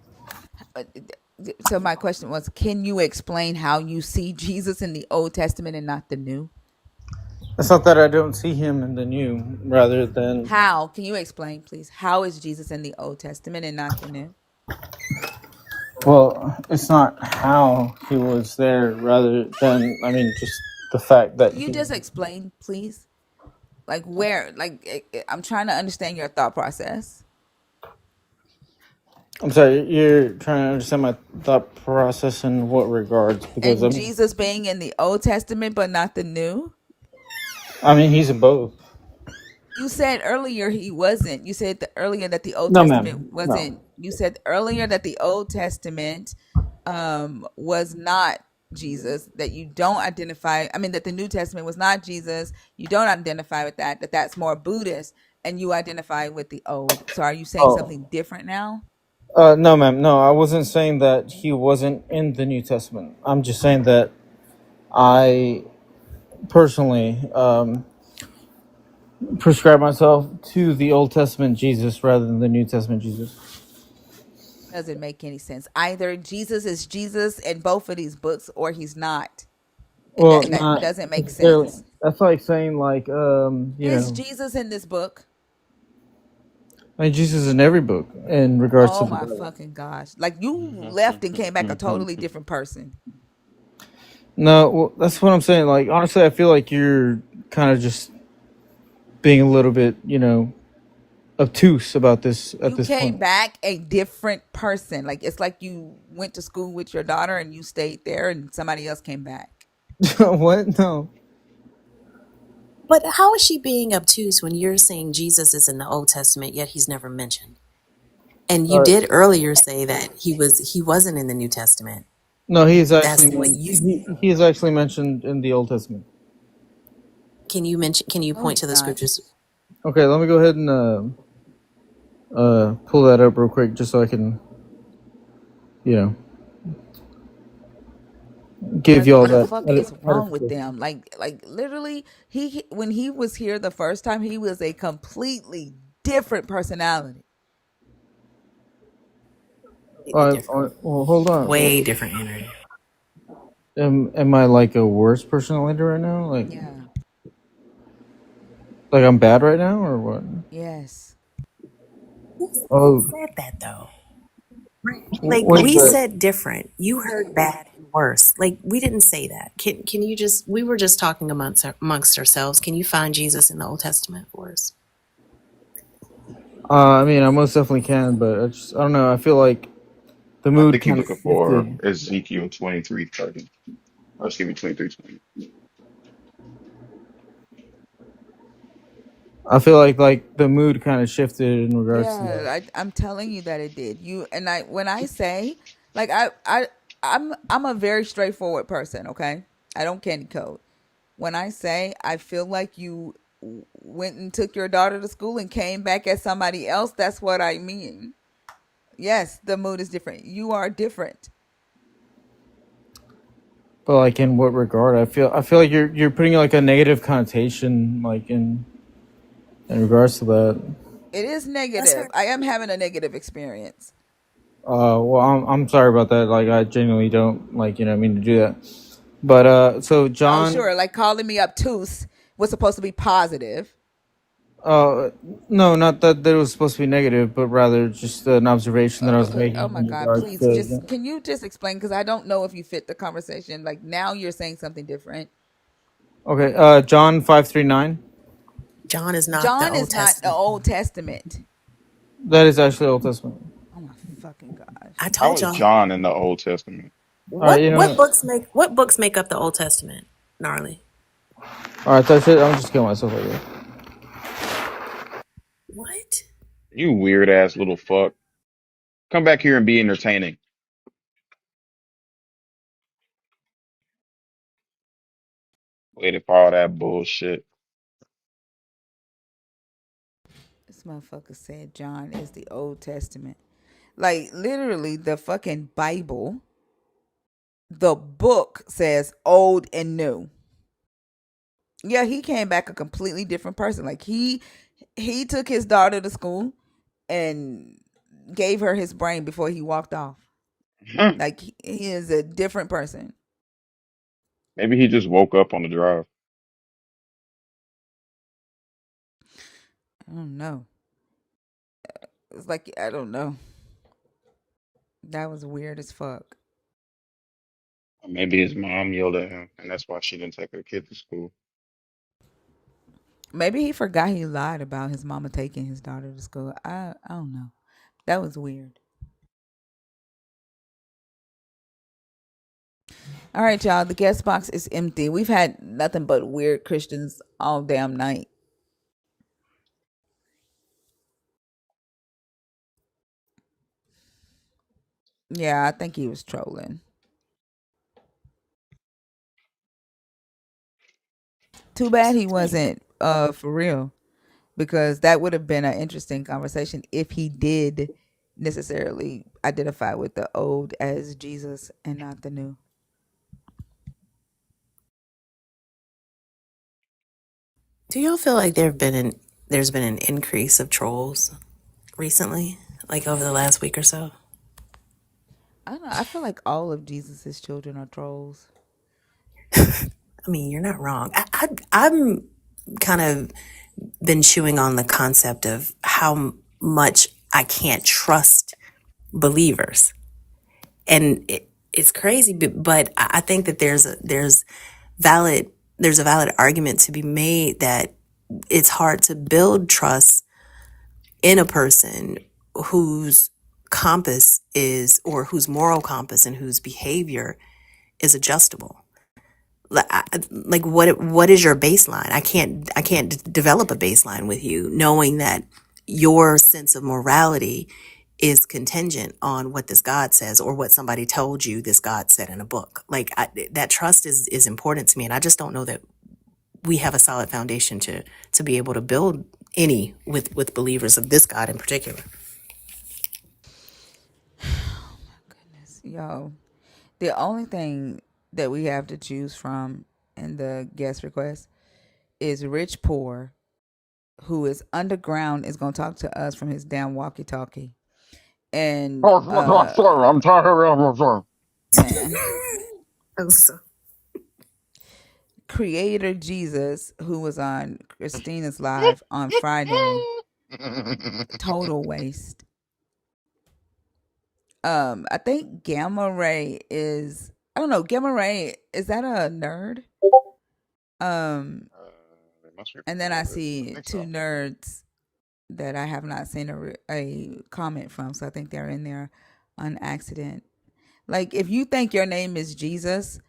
So my question was, can you explain how you see Jesus in the Old Testament and not the New? It's not that I don't see him in the New, rather than, How can you explain, please? How is Jesus in the Old Testament and not the New? well, it's not how he was there, rather than, I mean, just the fact that Can you he. just explain, please? Like where? Like I'm trying to understand your thought process. I'm sorry, you're trying to understand my thought process in what regards? Because And Jesus being in the Old Testament but not the New? I mean, he's in both. You said earlier he wasn't. You said earlier that the Old No, Testament ma'am, no. wasn't. You said earlier that the Old Testament was not Jesus. That you don't identify. I mean, that the New Testament was not Jesus. You don't identify with that. That that's more Buddhist, and you identify with the Old. So, are you saying Oh, something different now? no, ma'am, no. I wasn't saying that he wasn't in the New Testament. I'm just saying that I personally prescribe myself to the Old Testament Jesus rather than the New Testament Jesus. Doesn't make any sense. Either Jesus is Jesus in both of these books, or he's not, and Well, that not doesn't make necessarily. sense. That's like saying, like, Is Jesus in this book? I mean, Jesus is in every book in regards to Oh the my Bible. fucking gosh. Like you left and came back a totally different person. No, well, that's what I'm saying. Like, honestly, I feel like you're kind of just being a little bit, obtuse about this at You this came point. back a different person. Like it's like you went to school with your daughter and you stayed there and somebody else came back. What? No. But how is she being obtuse when you're saying Jesus is in the Old Testament yet he's never mentioned? And you Uh, did earlier say that he wasn't in the New Testament. no, he is That's actually what you he is actually mentioned in the Old Testament. can you No, point he's to the not. scriptures? Okay, let me go ahead and pull that up real quick, just so I can, you know, give Like y'all what the that fuck is wrong with edification. them? Like literally he when he was here the first time he was a completely different personality. Completely different. Well, hold on. Way different energy. Am I like a worse personality right now? Yeah. Like I'm bad right now, or what? Yes. Who Oh, said that though? Like what is we that? said different. You heard bad and worse. Like we didn't say that. Can you just we were just talking amongst ourselves. Can you find Jesus in the Old Testament for us? I mean, I most definitely can, but I don't know. I feel like the I mood think you're kind of looking for shifted. Ezekiel 23:30. Or excuse me, 23:20. I feel like the mood kind of shifted in regards to that. Yeah, I'm telling you that it did. You and I when I say like I'm a very straightforward person, okay? I don't candy code. When I say I feel like you went and took your daughter to school and came back as somebody else, that's what I mean. Yes, the mood is different. You are different. But like in what regard? I feel like you're putting like a negative connotation like in regards to that. It is That's negative. not I am true. having a negative experience. Well, I'm sorry about that. Like I genuinely don't like mean to do that. But so Oh, John, sure. Like calling me obtuse was supposed to be positive. uh, no, not that it was supposed to be negative, but rather just an observation that I was Oh making my in God, regards please to. just can you just explain? Because I don't know if you fit the conversation. Like now you're saying something different. Okay, John 5:39. John is not the John Old is not the Testament. Old Testament. That is actually Old Testament. Oh my fucking gosh. I How told is y'all. John in the Old Testament? All right, What books make up the Old Testament? Gnarly. all right, that's it. I'm just killing myself like that. What? You weird ass little fuck. Come back here and be entertaining. Waiting for all that bullshit. This motherfucker said John is the Old Testament. Like literally the fucking Bible, the book says old and new. Yeah, he came back a completely different person. Like he took his daughter to school and gave her his brain before he walked off. Huh. Like he is a different person. Maybe he just woke up on the drive. I don't know. It's like I don't know. That was weird as fuck. Or maybe his mom yelled at him, and that's why she didn't take her kid to school. Maybe he forgot he lied about his mama taking his daughter to school. I don't know. That was weird. All right, y'all. The guest box is empty. We've had nothing but weird Christians all damn night. Yeah, I think he was trolling. Too bad he wasn't for real, because that would have been an interesting conversation if he did necessarily identify with the old as Jesus and not the new. Do y'all feel like there's been an increase of trolls recently, like over the last week or so? I don't know. I feel like all of Jesus's children are trolls. I mean, you're not wrong. I'm kind of been chewing on the concept of how much I can't trust believers, and it's crazy. But I think that valid there's a valid argument to be made that it's hard to build trust in a person whose compass is, or whose moral compass and whose behavior is adjustable. Like what is your baseline? I can't develop a baseline with you knowing that your sense of morality is contingent on what this God says or what somebody told you this God said in a book. That trust is important to me, and I just don't know that we have a solid foundation to be able to build any with believers of this God in particular. Yo, the only thing that we have to choose from in the guest request is rich poor, who is underground, is gonna talk to us from his damn walkie talkie. And I'm sorry. man, So, Creator Jesus, who was on Christina's live on Friday, total waste. I think Gamma Ray is, I don't know, Gamma Ray, is that a nerd? Um They must be and from then I Nerd. I see think two so. nerds that I have not seen a comment from, so I think they're in there on accident. Like, if you think your name is Jesus,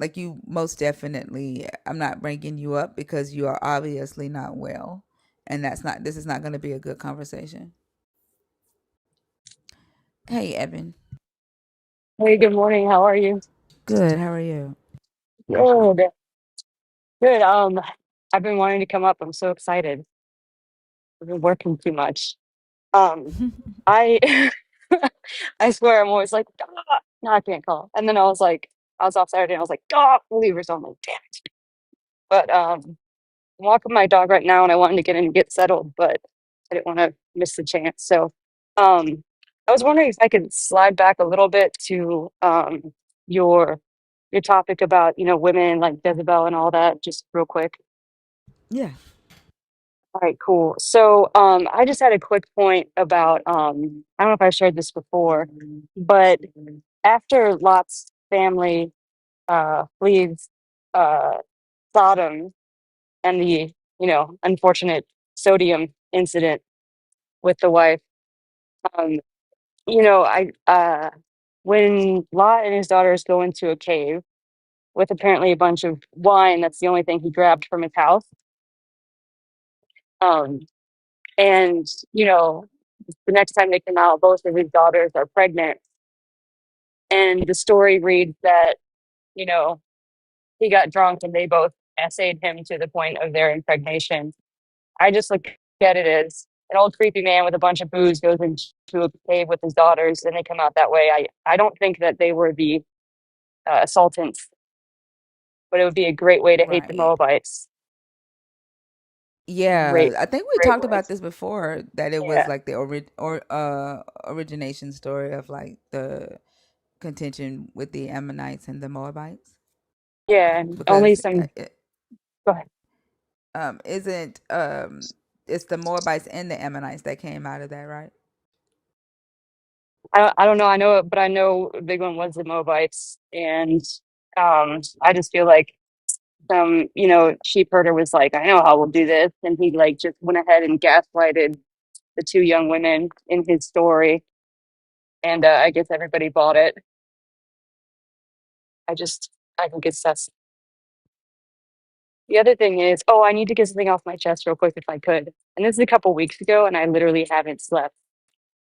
like, you most definitely, I'm not bringing you up because you are obviously not well, and this is not going to be a good conversation. Hey, Evan. Hey, good morning. How are you? Good. How are you? Good. Good. I've been wanting to come up. I'm so excited. I've been working too much. Um, I I swear I'm always like, "Ah," no, I can't call. And then I was off Saturday and I was like, believers. I'm like, damn it. But I'm walking my dog right now and I wanted to get in and get settled, but I didn't want to miss the chance. So um I was wondering if I could slide back a little bit to your your topic about, women like Jezebel and all that, just real quick. Yeah. All right, cool. So I just had a quick point about I don't know if I shared this before, but after Lot's family leaves uh Sodom and the, unfortunate sodium incident with the wife, um, I when Lot and his daughters go into a cave with apparently a bunch of wine, that's the only thing he grabbed from his house. Um, and the next time they come out, both of his daughters are pregnant. And the story reads that, you know, he got drunk and they both essayed him to the point of their impregnation. I just look at it as an old creepy man with a bunch of booze goes into a cave with his daughters and they come out that way. I don't think that they were the assaultants, but it would be a great way to hate the Right. Moabites. Yeah, Great, I think we great talked way. about this before, that it was Yeah. like the origination story of like the contention with the Ammonites and the Moabites, Yeah. And only because some, go ahead. isn't it's the Moabites and the Ammonites that came out of that, right? I don't know. I know it, but I know a big one was the Moabites. And I just feel like some, sheep herder was like, I know how we'll do this. And he like just went ahead and gaslighted the two young women in his story. And I guess everybody bought it. I think it's that's the other thing is, oh, I need to get something off my chest real quick if I could. And this is a couple weeks ago, and I literally haven't slept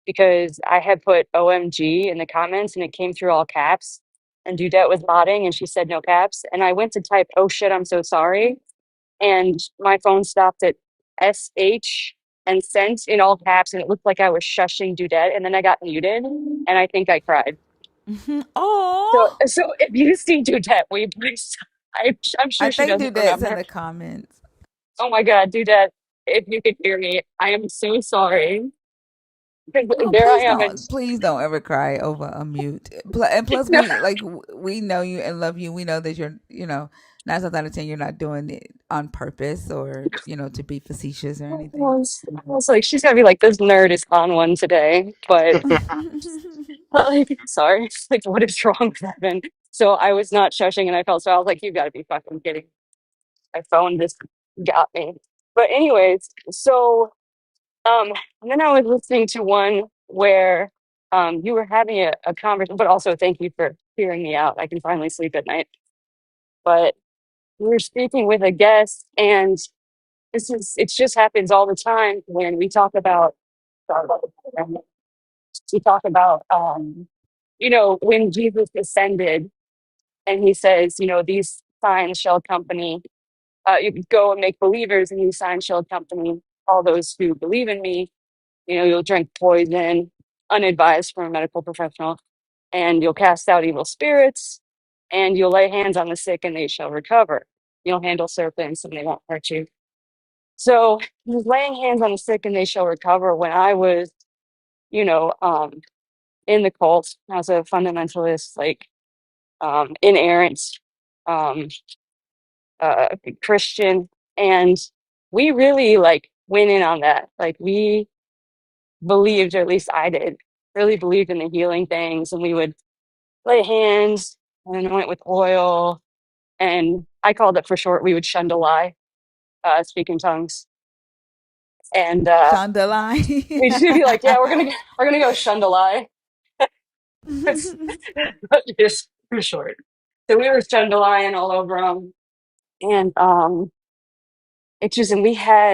because I had put OMG in the comments and it came through all caps. And Dudette was modding and she said no caps. And I went to type, oh shit, I'm so sorry. And my phone stopped at SH and sent in all caps. And it looked like I was shushing Dudette. And then I got muted and I think I cried. Oh, So if you see Dudette, we please, I'm I sure she think doesn't Dudette's in remember. the comments. Oh my God, Dudette, if you could hear me, I am so sorry. Oh, There I am. And please don't ever cry over a mute. And plus, no, we know you and love you. We know that you're, 9 times out of 10, you're not doing it on purpose or to be facetious or anything. I was like, she's gonna be like, this nerd is on one today. But like, sorry, like, what is wrong with Evan? So I was not shushing, and I felt so. I was like, you got to be fucking kidding. My phone just got me. But anyways, so and then I was listening to one where you were having a conversation, but also thank you for hearing me out. I can finally sleep at night. But we were speaking with a guest, and it just happens all the time when we talk about when Jesus ascended and he says, these signs shall accompany, you go and make believers, and these signs shall accompany all those who believe in me. You'll drink poison unadvised from a medical professional, and you'll cast out evil spirits, and you'll lay hands on the sick and they shall recover. You'll handle serpents and they won't hurt you. So he was laying hands on the sick and they shall recover when I was, you know, um, in the cult as a fundamentalist, like inerrant um, Christian. And we really like went in on that. Like we believed, or at least I did, really believed in the healing things. And we would lay hands and anoint with oil. And I called it for short, we would shundalai, speak in tongues. And we just be like, yeah, we're gonna go shundalai. That's just for short. So we were shundalaing all over them. And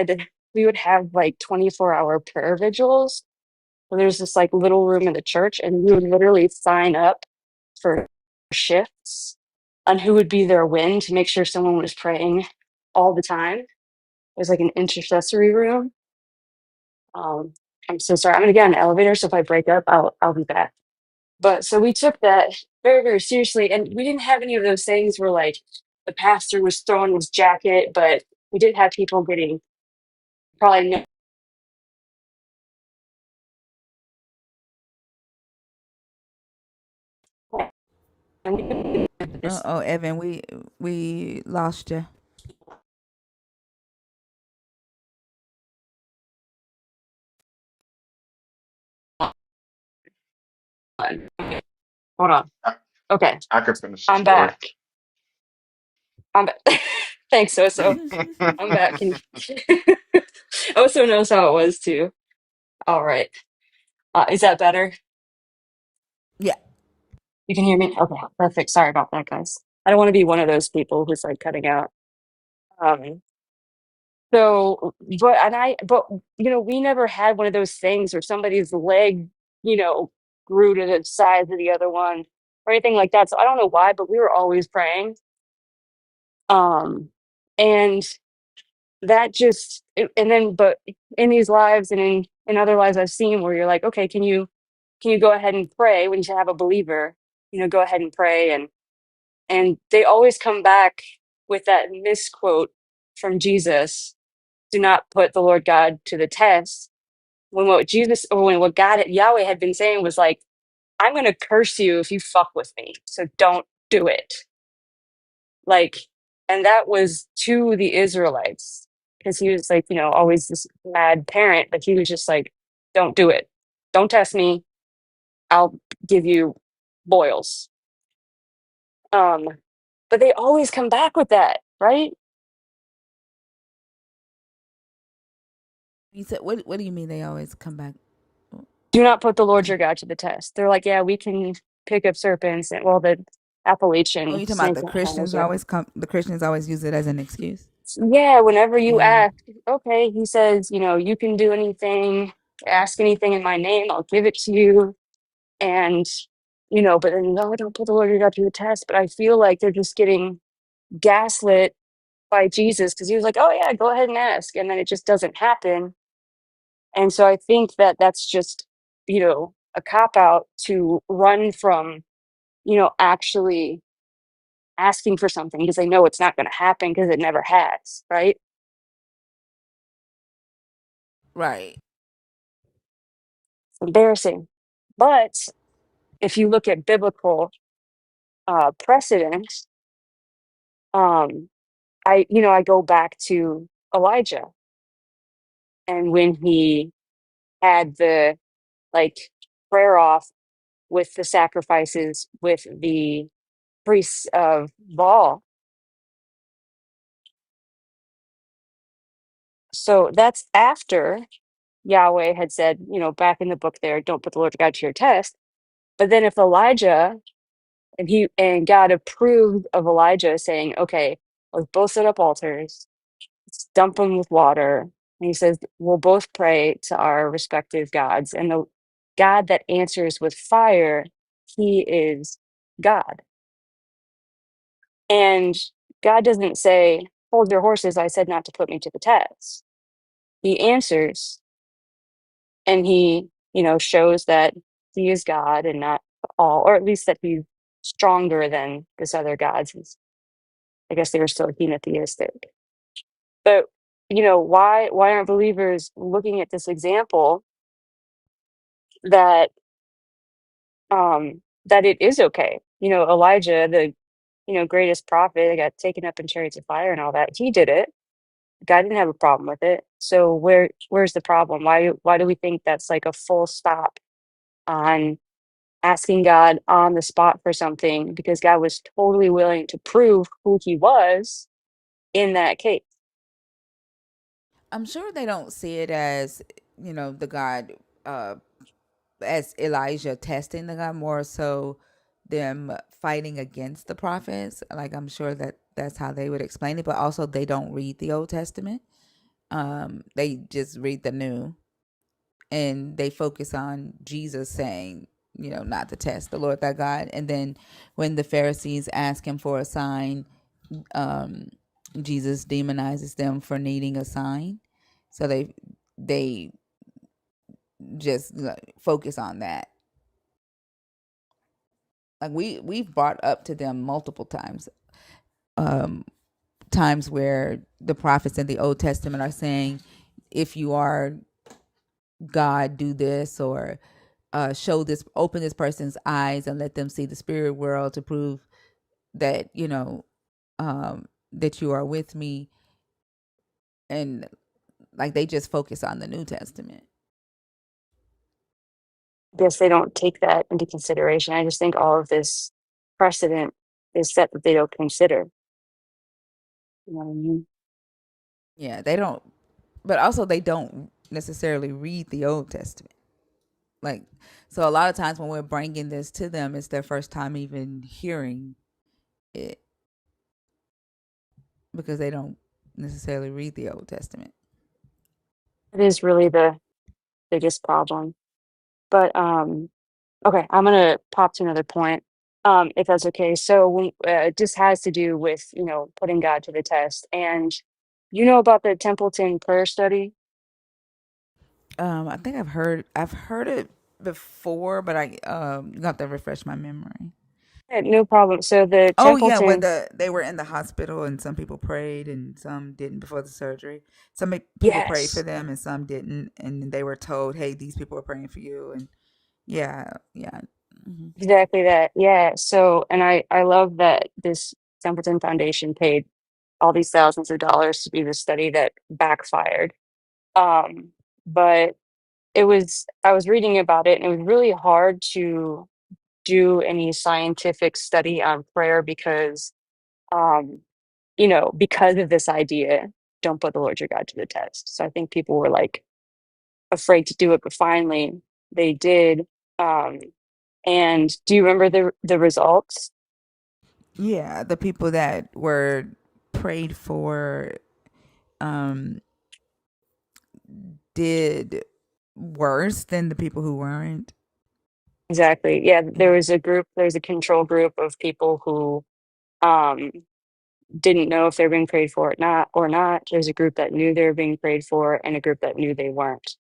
and we would have like 24-hour prayer vigils. So there's this like little room in the church, and we would literally sign up for shifts on who would be there when to make sure someone was praying all the time. It was like an intercessory room. Um, I'm so sorry. I'm gonna get on an elevator, so if I break up, I'll be back. But so we took that very, very seriously, and we didn't have any of those things where like the pastor was throwing his jacket, but we did have people getting probably no. Oh, Evan, we lost you. Hold on. Okay, I could finish the I'm story. back. I'm back. Thanks, Oso. I'm back. Oso knows how it was too. All right. Is that better? Yeah. You can hear me? Okay, perfect. Sorry about that, guys. I don't want to be one of those people who's like cutting out. Um, so, but we never had one of those things where somebody's leg, you know, grew to the size of the other one or anything like that. So I don't know why, but we were always praying. Um, and but in these lives and in other lives I've seen where you're like, okay, can you go ahead and pray when you have a believer, go ahead and pray, and they always come back with that misquote from Jesus: do not put the Lord God to the test. When what God Yahweh had been saying was like, I'm going to curse you if you fuck with me, so don't do it. Like, and that was to the Israelites, because he was like, always this mad parent, but he was just like, don't do it, don't test me, I'll give you boils. But they always come back with that, right? You said what? What do you mean they always come back? Do not put the Lord your God to the test. They're like, yeah, we can pick up serpents, and well, Oh, Appalachian you talking about Saints and Highlander. the Christians always use it as an excuse? Yeah, whenever you Yeah. ask, okay, he says, you can do anything, ask anything in my name, I'll give it to you. And, but then, no, don't put the Lord your God to the test. But I feel like they're just getting gaslit by Jesus because he was like, oh, yeah, go ahead and ask. And then it just doesn't happen. And so I think that that's just, a cop out to run from, actually asking for something because they know it's not going to happen because it never has, right? Right. It's embarrassing. But if you look at biblical precedent, um, I go back to Elijah and when he had the like prayer off with the sacrifices with the priests of Baal. So that's after Yahweh had said, back in the book there, don't put the Lord God to your test. But then if Elijah and God approved of Elijah saying, okay, let's both set up altars, let's dump them with water. And he says, we'll both pray to our respective gods. And the God that answers with fire, he is God. And God doesn't say, hold your horses, I said not to put me to the test. He answers and he, shows that he is God and not all, or at least that he's stronger than this other gods. I guess they were still henotheistic. But why aren't believers looking at this example that that it is okay? Elijah, the greatest prophet, got taken up in chariots of fire and all that. He did it. God didn't have a problem with it. So where's the problem? Why do we think that's like a full stop on asking God on the spot for something because God was totally willing to prove who he was in that case? I'm sure they don't see it as, the God, uh, as Elijah testing the God, more so them fighting against the prophets. Like, I'm sure that that's how they would explain it, but also they don't read the Old Testament. They just read the New, and they focus on Jesus saying, not to test the Lord thy God. And then when the Pharisees ask him for a sign, um, Jesus demonizes them for needing a sign. So they just like, focus on that. Like we've brought up to them multiple times, um, times where the prophets in the Old Testament are saying, if you are God, do this, or show this, open this person's eyes and let them see the spirit world to prove that that you are with me. And like they just focus on the New Testament. I guess they don't take that into consideration. I just think all of this precedent is set that they don't consider. You know what I mean? Yeah, they don't, but also they don't necessarily read the Old Testament. Like, so a lot of times when we're bringing this to them, it's their first time even hearing it because they don't necessarily read the Old Testament. It is really the biggest problem. But okay, I'm gonna pop to another point, if that's okay. So it just has to do with putting God to the test, and about the Templeton prayer study. I think I've heard it before, but I got to refresh my memory. No problem. So the Oh yeah, when Templeton, they were in the hospital and some people prayed and some didn't before the surgery. Some people prayed for yes, them and some didn't, and they were told, "Hey, these people are praying for you." And yeah, yeah. Hmm. exactly that. Yeah. So, and I love that this Templeton Foundation paid all these thousands of dollars to do the study that backfired. Um, but I was reading about it and it was really hard to do any scientific study on prayer because, um, because of this idea, don't put the Lord your God to the test. So I think people were like afraid to do it, but finally they did. Um, and do you remember the results? Yeah, the people that were prayed for um did worse than the people who weren't. Exactly. Yeah, Yeah. there's a control group of people who um didn't know if they were being prayed for or not. There's a group that knew they were being prayed for and a group that knew they weren't.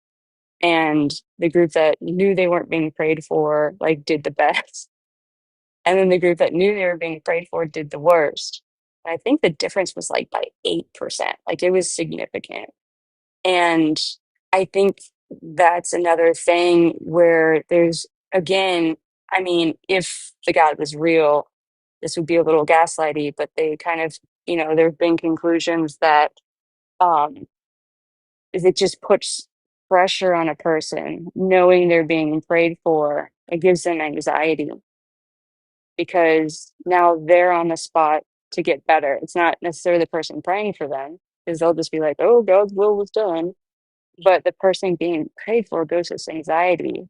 And the group that knew they weren't being prayed for like did the best. And then the group that knew they were being prayed for did the worst. And I think the difference was like by 8%. Like it was significant. And I think that's another thing where there's, again, I mean, if the God was real, this would be a little gaslighty, but they kind of, there have been conclusions that um, it just puts pressure on a person knowing they're being prayed for. It gives them anxiety because now they're on the spot to get better. It's not necessarily the person praying for them because they'll just be like, oh, God's will was done. But the person being prayed for goes with anxiety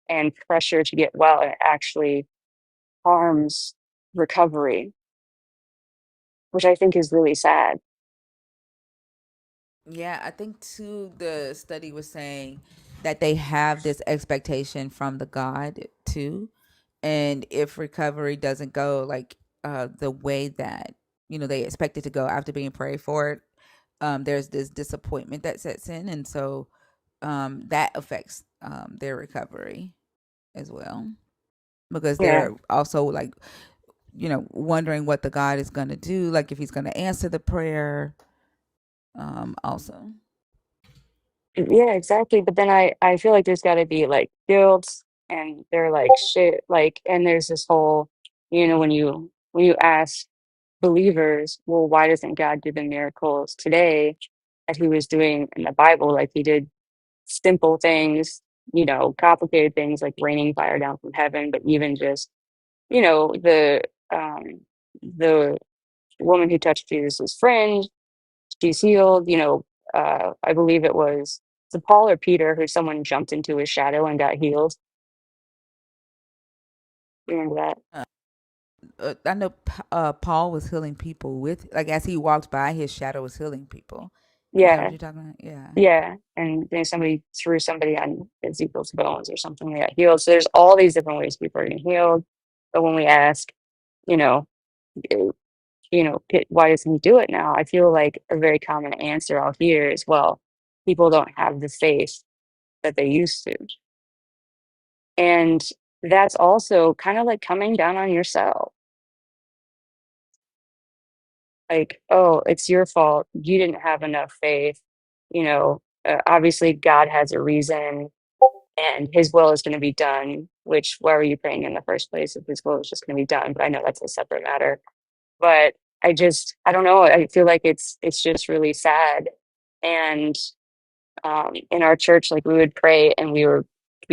and pressure to get well, and it actually harms recovery, which I think is really sad. Yeah, I think too the study was saying that they have this expectation from the God too. And if recovery doesn't go like the way that, they expect it to go after being prayed for it, there's this disappointment that sets in, and so that affects their recovery as well. Because Yeah. they're also like, wondering what the God is gonna do, like if he's gonna answer the prayer, also. Yeah, exactly. But then I feel like there's got to be like guilt and they're like shit like and there's this whole when you ask believers, well, why doesn't God do the miracles today that he was doing in the Bible? Like he did simple things, complicated things like raining fire down from heaven, but even just, um the woman who touched Jesus' fringe, she's healed, I believe it was Paul or Peter who someone jumped into his shadow and got healed. Remember that? I know Paul was healing people with, like, as he walked by, his shadow was healing people. Is that what Yeah, you're talking about? Yeah. yeah. And then somebody threw somebody on Ezekiel's bones or something, they got healed. So there's all these different ways people are getting healed. But when we ask, you know, eh, why doesn't he do it now? I feel like a very common answer I'll hear is, well, people don't have the faith that they used to. And that's also kind of like coming down on yourself. Like, oh, it's your fault. You didn't have enough faith. Obviously, God has a reason and his will is going to be done, which, why were you praying in the first place if his will is just going to be done? But I know that's a separate matter. But I don't know. I feel like it's just really sad. And in our church, like we would pray and we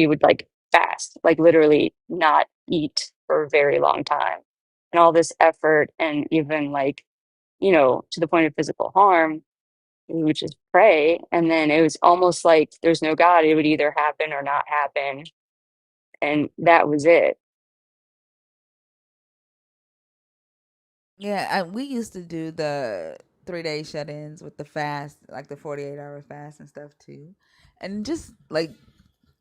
would like fast, like literally not eat for a very long time. And all this effort and even like, to the point of physical harm, we would just pray. And then it was almost like there's no God. It would either happen or not happen. And that was it. Yeah, we used to do the 3-day shut-ins with the fast, like the 48-hour fast and stuff too. And just like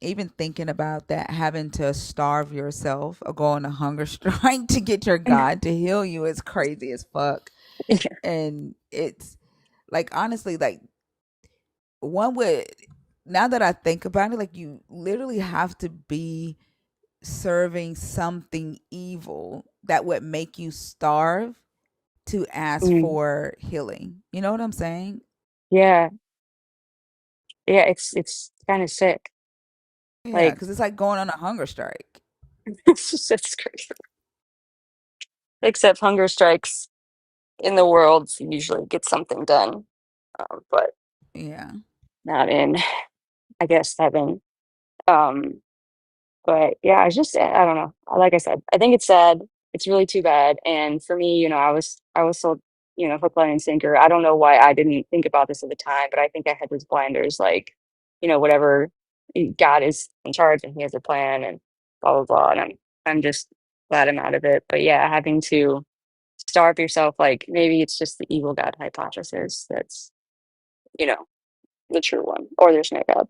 even thinking about that, having to starve yourself or go on a hunger strike to get your God to heal you is crazy as fuck. And it's like, honestly, like, one would, now that I think about it, like, you literally have to be serving something evil that would make you starve to ask Mm, for healing. You know what I'm saying? yeah. Yeah. It's kind of sick. Yeah, Like, because it's like going on a hunger strike. it's crazy. Except hunger strikes in the world usually get something done. But Yeah. not in, I guess, heaven. Um, but yeah, I don't know. Like I said, I think it's sad. It's really too bad. And for me, I was so, hook, line, and sinker. I don't know why I didn't think about this at the time, but I think I had these blinders, like, whatever. God is in charge and He has a plan and blah blah blah. And I'm just glad I'm out of it. But yeah, having to starve yourself. Like maybe it's just the evil God hypothesis that's, you know, the true one, or there's no God.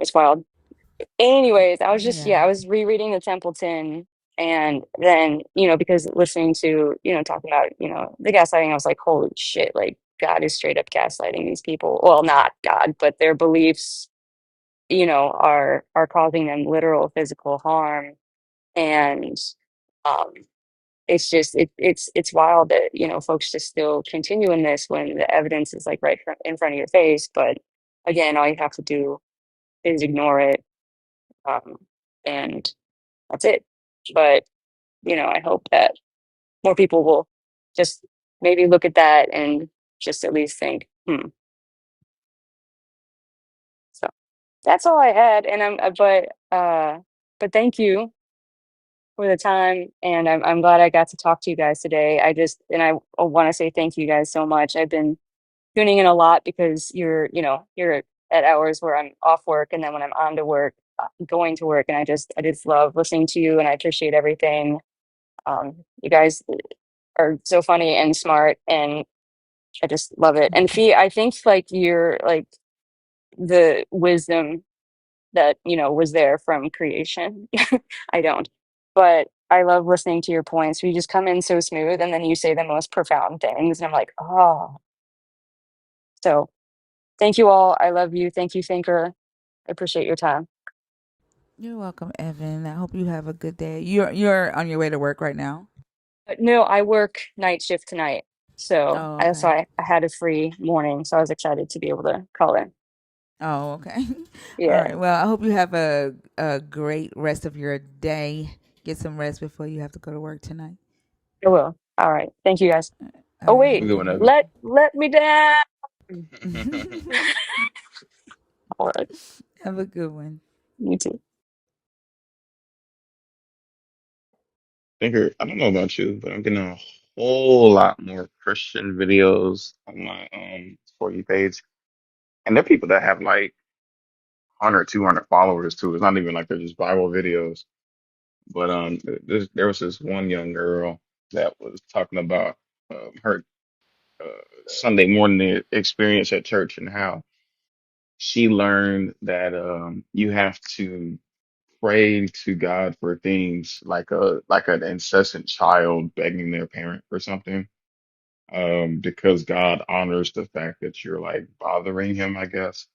It's wild. Anyways, I was just, Yeah. yeah, I was rereading the Templeton, and then, because listening to, talking about, the gaslighting, I was like, holy shit, like God is straight up gaslighting these people. Well, not God, but their beliefs, are causing them literal physical harm. And um it's just it's wild that, folks just still continue in this when the evidence is like right in front of your face. But again, all you have to do is ignore it. Um, and that's it. But, I hope that more people will just maybe look at that and just at least think, So that's all I had. And but thank you for the time. And I'm glad I got to talk to you guys today. I want to say thank you guys so much. I've been tuning in a lot because you're at hours where I'm off work, and then when I'm on to work, going to work, and I just love listening to you, and I appreciate everything. You guys are so funny and smart, and I just love it. And Fee, I think like you're like the wisdom that, was there from creation. I don't, but I love listening to your points. You just come in so smooth, and then you say the most profound things, and I'm like, oh. So thank you all. I love you. Thank you, Thinker. I appreciate your time. You're welcome, Evan. I hope you have a good day. You're on your way to work right now? But no, I work night shift tonight. So Oh, I so okay. I had a free morning. So I was excited to be able to call in. Oh, okay. All Yeah, right. Well, I hope you have a great rest of your day. Get some rest before you have to go to work tonight. I will. All right. Thank you guys. All Oh right. Have Have a wait, a good good one, one. Evan. let me down. All right. Have a good one. You too. Thinker, I don't know about you, but I'm getting a whole lot more Christian videos on my For You page. And they're people that have like 100, 200 followers too. It's not even like they're just Bible videos. But there was this one young girl that was talking about her Sunday morning experience at church and how she learned that you have to pray to God for things like an incessant child begging their parent for something. Because God honors the fact that you're like bothering him, I guess.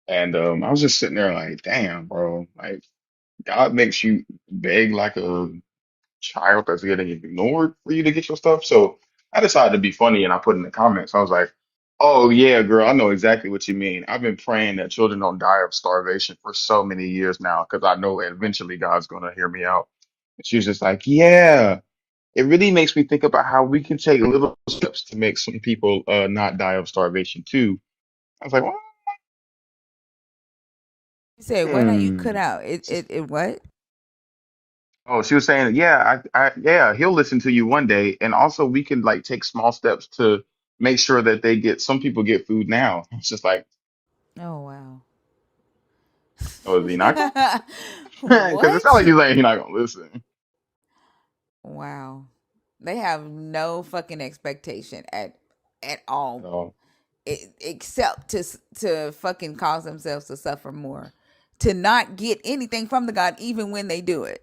And I was just sitting there like, damn, bro, like God makes you beg like a child that's getting ignored for you to get your stuff. So I decided to be funny and I put in the comments, I was like, oh yeah, girl, I know exactly what you mean. I've been praying that children don't die of starvation for so many years now because I know eventually God's gonna hear me out. And she was just like, yeah, it really makes me think about how we can take little steps to make some people not die of starvation too. I was like, well, You said what now? You cut hmm. out. It what? Oh, she was saying, yeah, yeah, he'll listen to you one day, and also we can like take small steps to make sure that some people get food now. It's just like, Oh wow. oh, is he not going? Because it's not like What? he's saying he's not gonna listen. Wow. They have no fucking expectation at all, So except to fucking cause themselves to suffer more, to not get anything from the God even when they do it.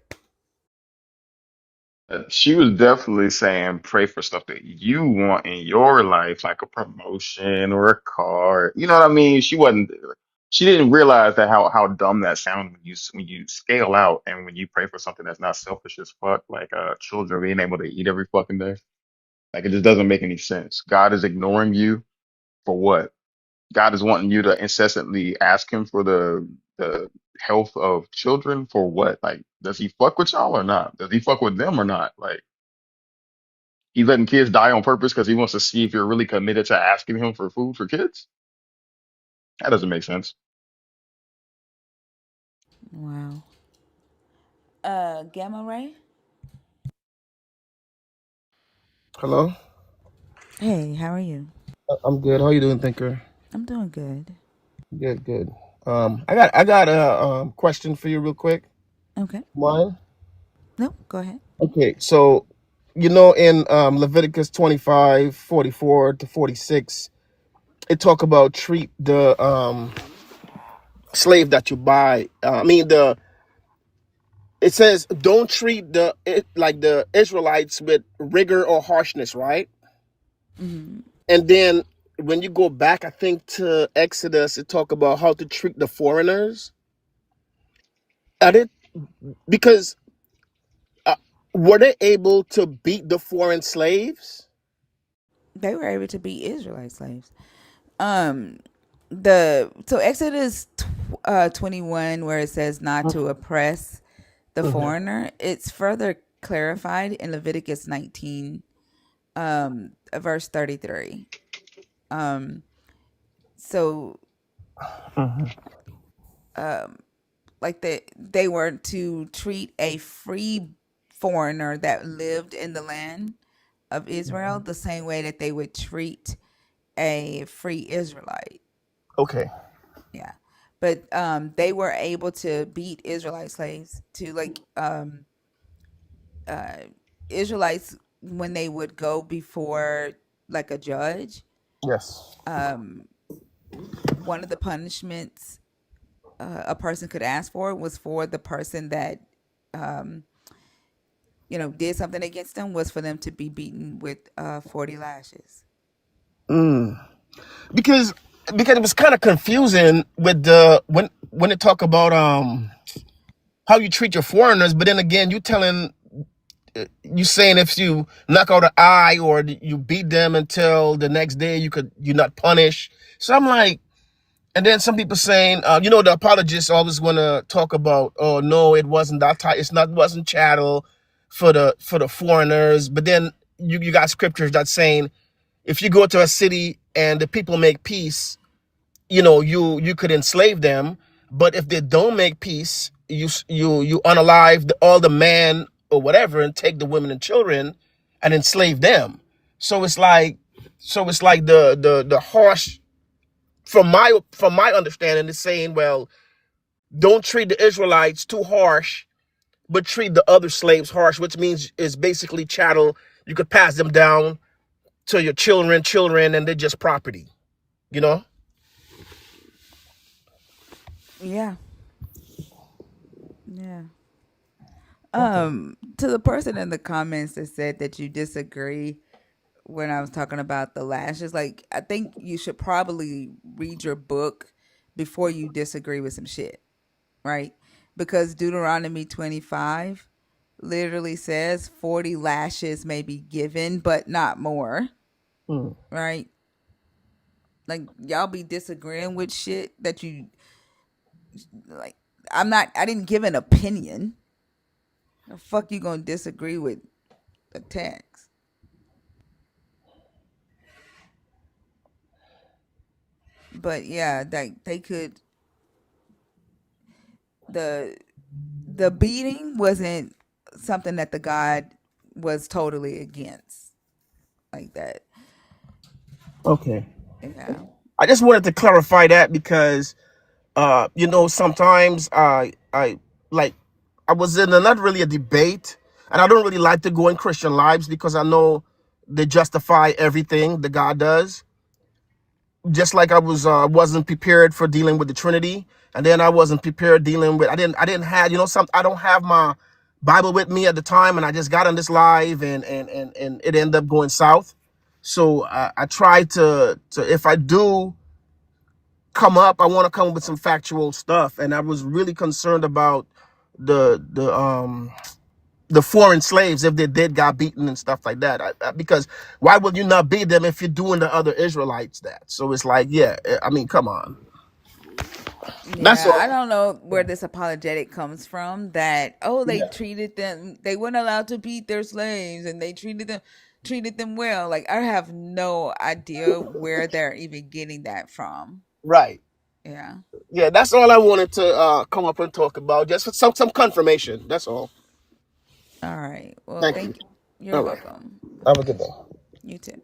she was definitely saying pray for stuff that you want in your life, like a promotion or a car. You know what I mean? She didn't realize that how dumb that sounds when you scale out and when you pray for something that's not selfish as fuck, like children being able to eat every fucking day. Like it just doesn't make any sense. God is ignoring you for what? God is wanting you to incessantly ask him for the health of children for what? Like, does he fuck with y'all or not? Does he fuck with them or not? Like, he's letting kids die on purpose because he wants to see if you're really committed to asking him for food for kids? That doesn't make sense. Wow. Gamma Ray. Hello, Hey, how are you? I'm good. How you doing, Thinker? I'm doing good. Good, good. I got a question for you, real quick. Okay. Mine. Nope. Go ahead. Okay, so in Leviticus 25:44 to 46, it talk about treat the slave that you buy. The it says don't treat like the Israelites with rigor or harshness, right? Hmm. And then when you go back, I think to Exodus, it talk about how to treat the foreigners. At it because uh, were they able to beat the foreign slaves? They were able to be Israelite slaves. Um, the so Exodus 21, where it says not to oppress the Mhm. foreigner, it's further clarified in Leviticus 19, verse 33. Um, so Mhm. like they were to treat a free foreigner that lived in the land of Israel the same way that they would treat a free Israelite. Okay. Yeah. But they were able to beat Israelite slaves to uh Israelites when they would go before like a judge. Yes. Um one of the punishments a person could ask for was for the person that um did something against them was for them to be beaten with 40 lashes. Mm. Because it was kind of confusing with the when it talk about how you treat your foreigners, but then again you saying if you knock out an eye or you beat them until the next day you not punish. So I'm like, and then some people saying, the apologists always want to talk about, oh no, it wasn't that type, wasn't chattel for the foreigners. But then you got scriptures that saying if you go to a city and the people make peace, you could enslave them. But if they don't make peace, you unalive all the man or whatever and take the women and children and enslave them. So it's like the harsh, from my understanding, is saying, well, don't treat the Israelites too harsh, but treat the other slaves harsh, which means is basically chattel. You could pass them down to your children, and they're just property, you know? Yeah. Yeah. Okay. To the person in the comments that said that you disagree when I was talking about the lashes, like I think you should probably read your book before you disagree with some shit, right? Because Deuteronomy 25 literally says 40 lashes may be given, but not more, Hmm. right? Like y'all be disagreeing with shit that you like. I didn't give an opinion. The fuck you gonna disagree with the text? But yeah, they could the the beating wasn't something that the God was totally against like that. Okay. Yeah. I just wanted to clarify that because sometimes I like I was in not really a debate, and I don't really like to go in Christian lives because I know they justify everything that God does. Just like I wasn't prepared for dealing with the Trinity, and then I wasn't prepared dealing with I didn't have some I don't have my Bible with me at the time, and I just got on this live, and it ended up going south. So I try to if I do come up, I want to come up with some factual stuff, and I was really concerned about the foreign slaves if they did got beaten and stuff like that. Because why would you not beat them if you're doing the other Israelites that? So it's like, yeah, I mean, come on, that's Yeah, I all. don't know where this apologetic comes from that they Yeah, treated them they weren't allowed to beat their slaves and they treated them well. Like I have no idea where they're even getting that from. right. Yeah. Yeah, that's all I wanted to come up and talk about, just for some confirmation. That's all. All right. Well, Thank you. thank you. You're All right. welcome. Have a good day. You too.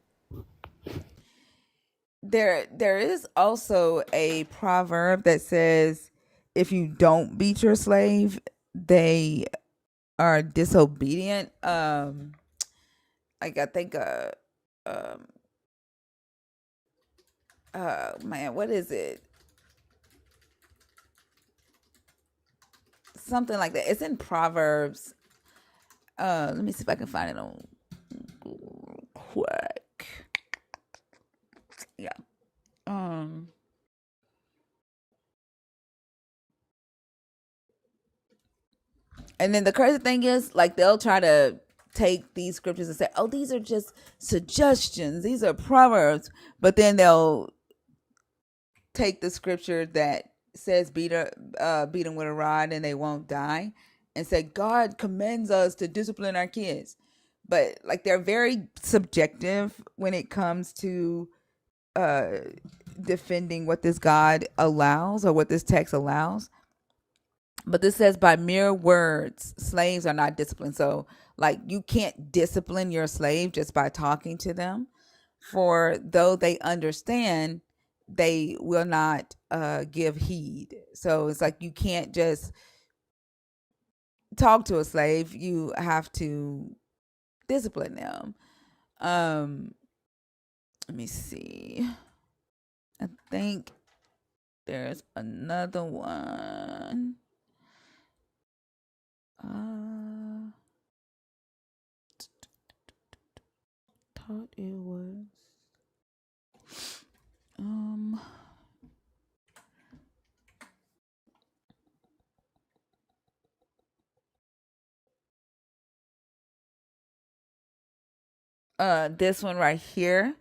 There is also a proverb that says if you don't beat your slave, they are disobedient. Like I think um man, what is it? Something like that. It's in Proverbs. Let me see if I can find it on Google real quick. Yeah. Um and then the crazy thing is, like, they'll try to take these scriptures and say, "Oh, these are just suggestions. These are proverbs." But then they'll take the scripture that says beat them with a rod and they won't die, and say God commends us to discipline our kids. But like, they're very subjective when it comes to uh defending what this God allows or what this text allows. But this says, by mere words slaves are not disciplined. So like, you can't discipline your slave just by talking to them, for though they understand, they will not give heed. So it's like, you can't just talk to a slave, you have to discipline them. Let me see, I think there's another one. Thought it was um this one right here: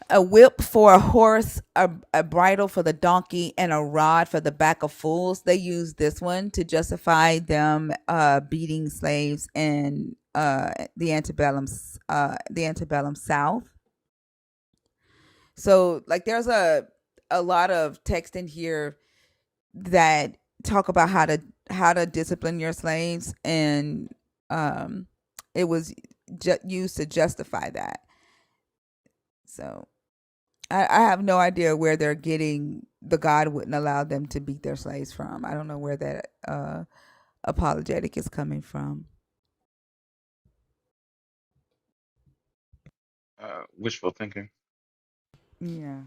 a whip for a horse, a bridle for the donkey, and a rod for the back of fools. They use this one to justify them beating slaves in the antebellum South. So like, there's a lot of text in here that talk about how to discipline your slaves, and um it was used to justify that. So I have no idea where they're getting the God wouldn't allow them to beat their slaves from. I don't know where that apologetic is coming from. Wishful thinking. Yeah,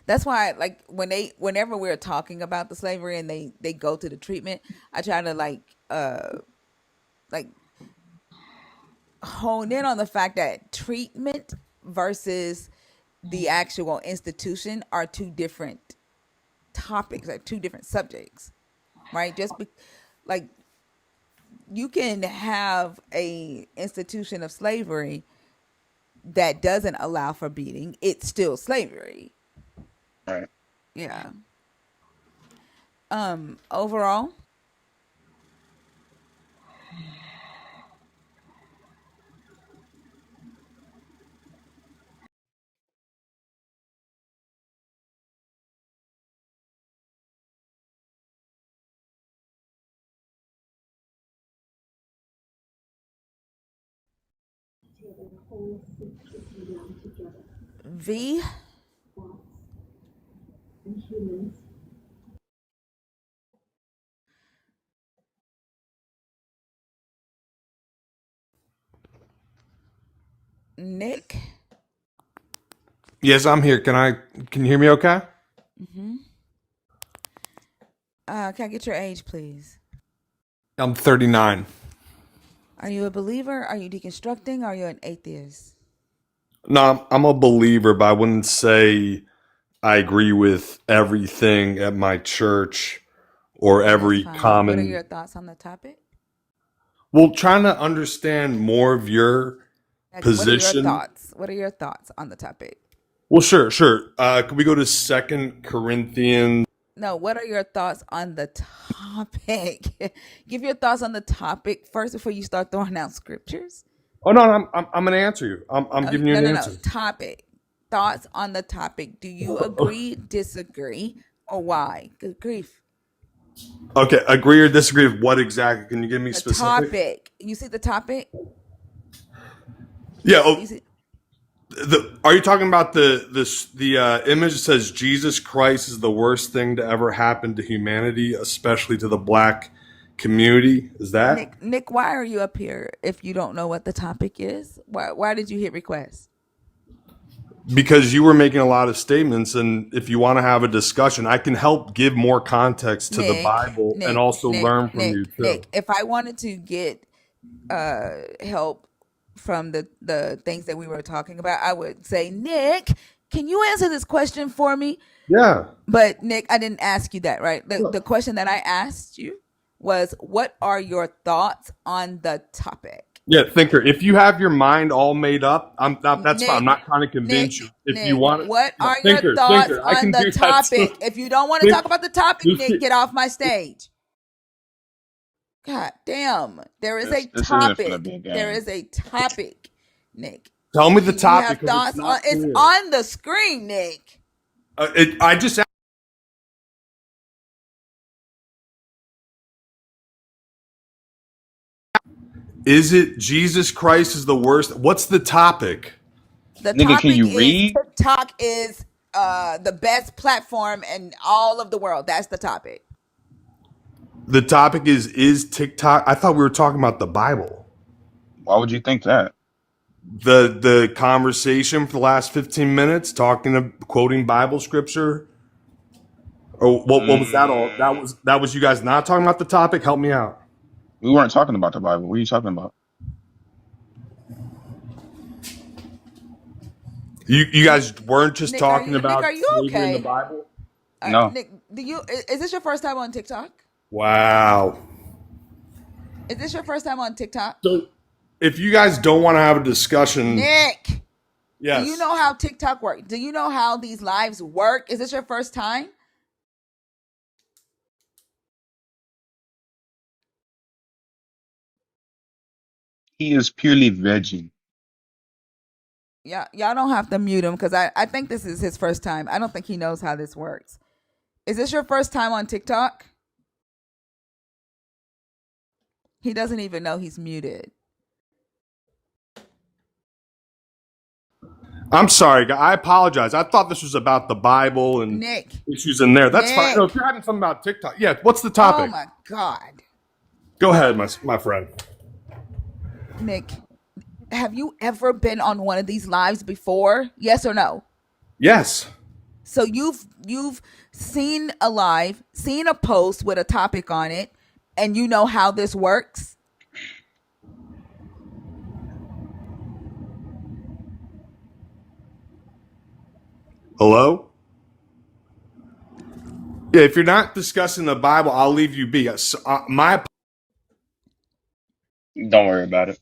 that's why, like, whenever we're talking about the slavery and they go to the treatment, I try to like hone in on the fact that treatment versus the actual institution are two different topics, like two different subjects, right? Like, you can have a institution of slavery that doesn't allow for beating. It's still slavery. All right. Yeah. Overall, V. Nick. Yes, I'm here. Can you hear me okay? Mm-hmm. Can I get your age, please? I'm 39. Are you a believer? Are you deconstructing? Are you an atheist? No, I'm a believer, but I wouldn't say I agree with everything at my church or Okay, that's every fine. What are common. your thoughts on the topic? Well, trying to understand more of your Like, what are your position. thoughts? What are your thoughts on the topic? Well, sure. Could we go to Second Corinthians? No, what are your thoughts on the topic? Give your thoughts on the topic first before you start throwing out scriptures. Oh no, I'm going to answer you. I'm No, giving you no, an no, no. answer. Topic. Thoughts on the topic. Do you agree, disagree, or why? Good grief. Okay, agree or disagree with what exactly? Can you give me The specific? topic. You see the topic? Yeah. Do you see? Are you talking about the image that says Jesus Christ is the worst thing to ever happen to humanity, especially to the black community. Is that? Nick, why are you up here if you don't know what the topic is? Why did you hit request? Because you were making a lot of statements, and if you want to have a discussion, I can help give more context to the Bible and also learn from you too. Nick. If I wanted to get help from the things that we were talking about, I would say, Nick, can you answer this question for me? Yeah. But Nick, I didn't ask you that, right? The question that I asked you was, what are your thoughts on the topic? Yeah, thinker. If you have your mind all made up, that's fine. I'm not trying to convince you. If you want to, What no, are your thoughts thinker. I on can the do that topic? too. If you don't want to Think, talk about the topic, Nick, this- get off my stage. God damn. There is a This isn't gonna topic. be a There game. is a topic, Nick. Tell me the Do you have topic because it's thoughts on not it's clear. on the screen, Nick? I just is it Jesus Christ is the worst? What's the topic? The Nigga, can topic you is read? TikTok is the best platform in all of the world. That's the topic. The topic is TikTok. I thought we were talking about the Bible. Why would you think that? The conversation for the last 15 minutes quoting Bible scripture. Or what was that all? Mm, That was you guys not talking about the topic? Help me out. we weren't talking about the Bible. What are you talking about? You guys weren't just Nick, talking Are about you slavery in the okay? Bible? No, Nick, is this your first time on TikTok? Wow. Is this your first time on TikTok? So if you guys don't want to have a discussion, Nick, do you yes. know how TikTok works? Do you know how these lives work? Is this your first time? he is purely veggie. Yeah, y'all don't have to mute him because I think this is his first time. I don't think he knows how this works. Is this your first time on TikTok? He doesn't even know he's muted. I'm sorry, I apologize. I thought this was about the Bible and Nick, issues in there. That's fine. No, Nick. if you're having something about TikTok, yeah. What's the Oh topic? my God. Go ahead, my friend. Nick, have you ever been on one of these lives before? Yes or no? Yes. So you've seen a live, seen a post with a topic on it, and you know how this works? Hello? Yeah, if you're not discussing the Bible, I'll leave you be. My Don't worry about it.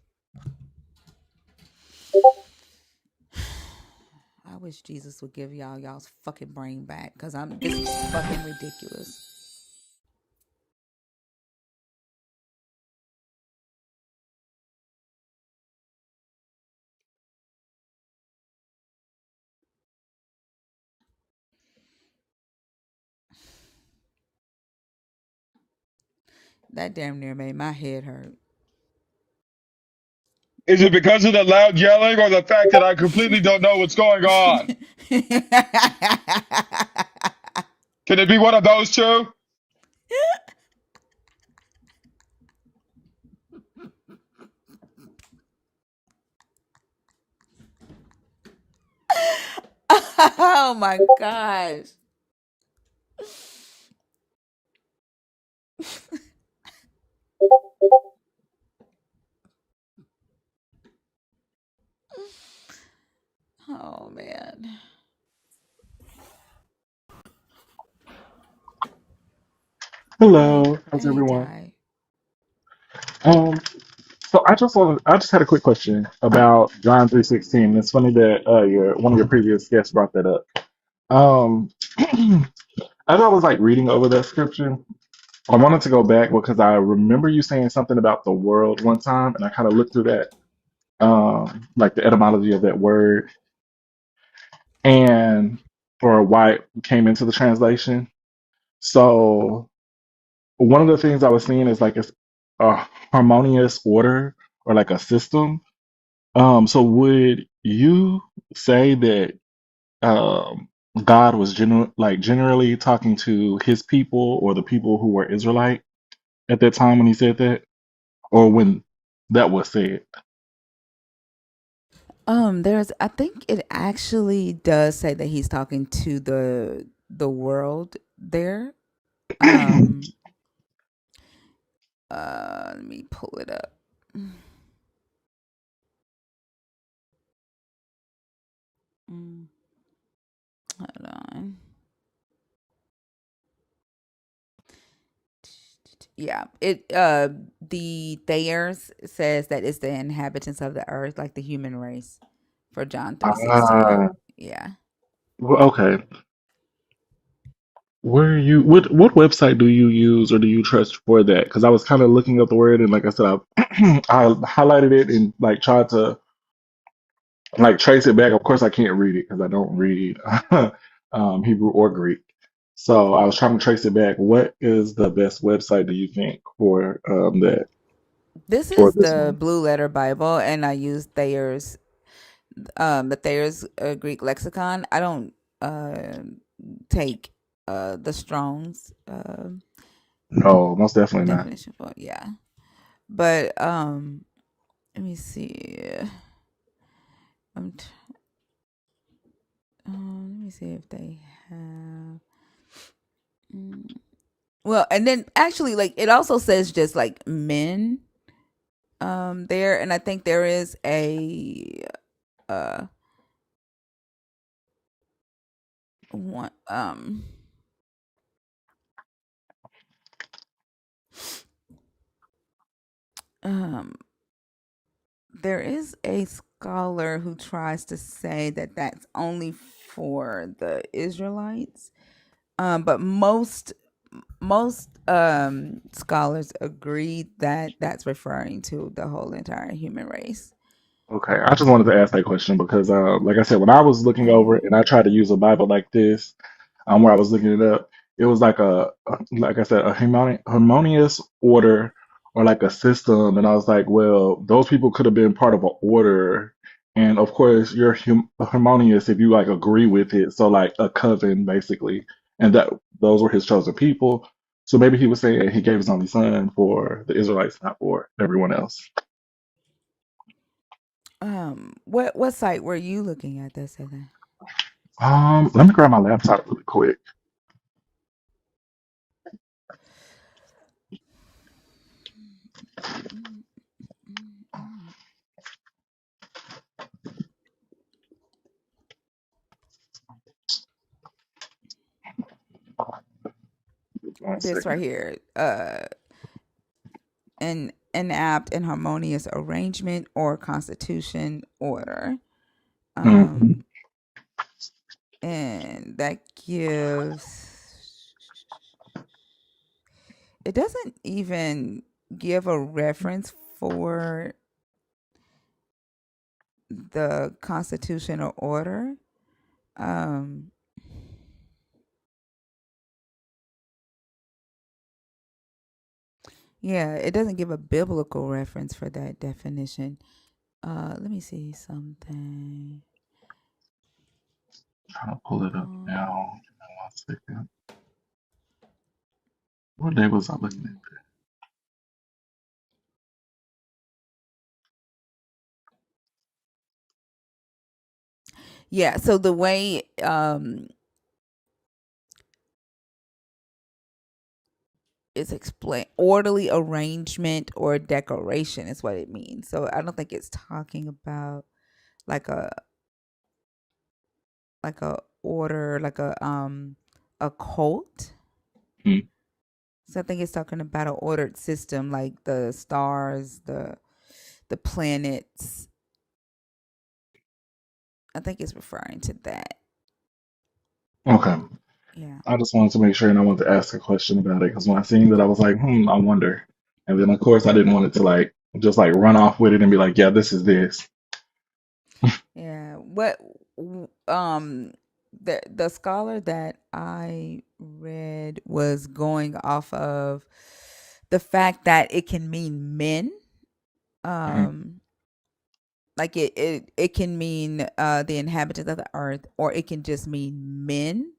I wish Jesus would give y'all's fucking brain back because this is fucking ridiculous. That damn near made my head hurt. Is it because of the loud yelling or the fact that I completely don't know what's going on? Can it be one of those two? Oh my gosh. Oh man. Hello, how's Hey everyone? Ty. Um, so I just had a quick question about John 3:16. It's funny that your one of your previous guests brought that up. Um, as I was like reading over that scripture, I wanted to go back because I remember you saying something about the world one time, and I kind of looked through that, like the etymology of that word, and or why it came into the translation. So one of the things I was seeing is like it's a harmonious order or like a system. So would you say that um, God was generally talking to his people or the people who were Israelite, at that time when he said that, or when that was said? There's I think it actually does say that he's talking to the world there. Um let me pull it up. Mm, hold on. Yeah, it the Thayers says that it's the inhabitants of the earth, like the human race, for John 3:16. Ah, Yeah. well, okay. Where you what website do you use or do you trust for that? Because I was kind of looking up the word and like I said, I highlighted it and like tried to like trace it back. Of course, I can't read it because I don't read Hebrew or Greek. So I was trying to trace it back. What is the best website do you think for that This for is this the one? Blue Letter Bible, and I use Thayer's the Thayer's Greek lexicon. I don't uh, take the Strong's No, most definitely not. definition for it. Yeah, but let me see. I'm t- let me see if they have. Mm, well, and then actually, like it also says just like men there, and I think there is a uh one um there is a scholar who tries to say that that's only for the Israelites. But most scholars agree that that's referring to the whole entire human race. Okay, I just wanted to ask that question because, like I said, when I was looking over it and I tried to use a Bible like this, where I was looking it up, it was like like I said, a harmonious order or like a system, and I was like, well, those people could have been part of an order, and of course, you're harmonious if you like agree with it. So like a coven, basically, and that those were his chosen people. So maybe he was saying he gave his only son for the Israelites, not for everyone else. What site were you looking at that said that? Let me grab my laptop really quick. One This right second. here. An apt and harmonious arrangement or constitution order. Hmm. Um, and that gives it doesn't even give a reference for the constitutional order. Um, yeah, it doesn't give a biblical reference for that definition. Let me see something. Trying to pull it up Um, now. Give me 1 second. What day was I looking mm. Yeah, so the way it's explained, orderly arrangement or decoration is what it means. So I don't think it's talking about like a order, like a cult. at? Hmm. So I think it's talking about an ordered system, like the stars, the planets. I think it's referring to that. Okay. Yeah. I just wanted to make sure and I wanted to ask a question about it because when I seen that I was like, I wonder. And then of course I didn't want it to like just like run off with it and be like, yeah, this is this. Yeah. What um the scholar that I read was going off of the fact that it can mean men. Mhm. Um like it can mean the inhabitants of the earth, or it can just mean men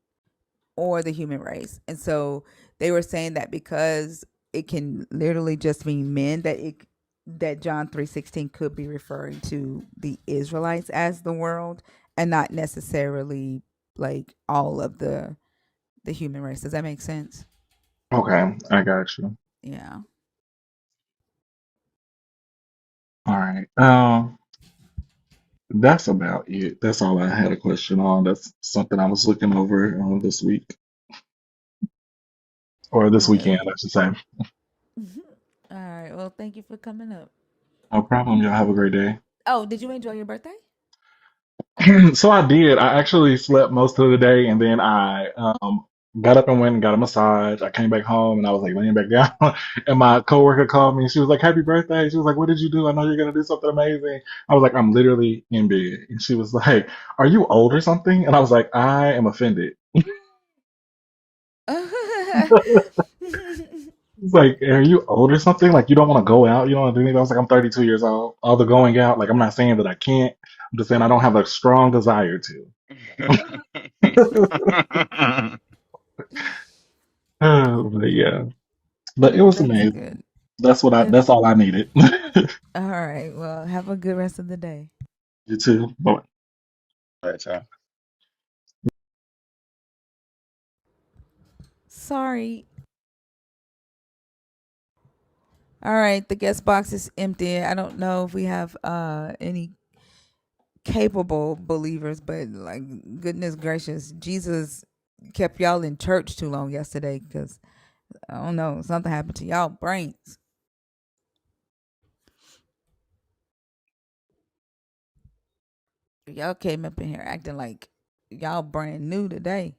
or the human race. And so they were saying that because it can literally just mean men, that John 3:16 could be referring to the Israelites as the world and not necessarily like all of the human race. Does that make sense? Okay, I got you. Yeah. All right. That's about it. That's all I had a question on. That's something I was looking over this week or this weekend, Well. I should say. All right. Well, thank you for coming up. No problem. Y'all have a great day. Oh, did you enjoy your birthday? So I did. I actually slept most of the day, and then I got up and went and got a massage. I came back home, and I was like laying back down, and my coworker called me. She was like, "Happy birthday!" She was like, "What did you do? I know you're gonna do something amazing." I was like, "I'm literally in bed," and she was like, "Are you old or something?" And I was like, "I am offended." It's like, "Are you old or something? Like you don't want to go out? You don't want to do anything?" I was like, "I'm 32 years old. All the going out, like I'm not saying that I can't. I'm just saying I don't have a strong desire to." But yeah, but it Well, was that's amazing. good. That's what I. That's That's all I needed. all right. Well, have a good rest of the day. You too. Bye. All right, y'all. Sorry. All right, the guest box is empty. I don't know if we have any capable believers, but like goodness gracious, Jesus kept y'all in church too long yesterday because I don't know, something happened to y'all brains. Y'all came up in here acting like y'all brand new today.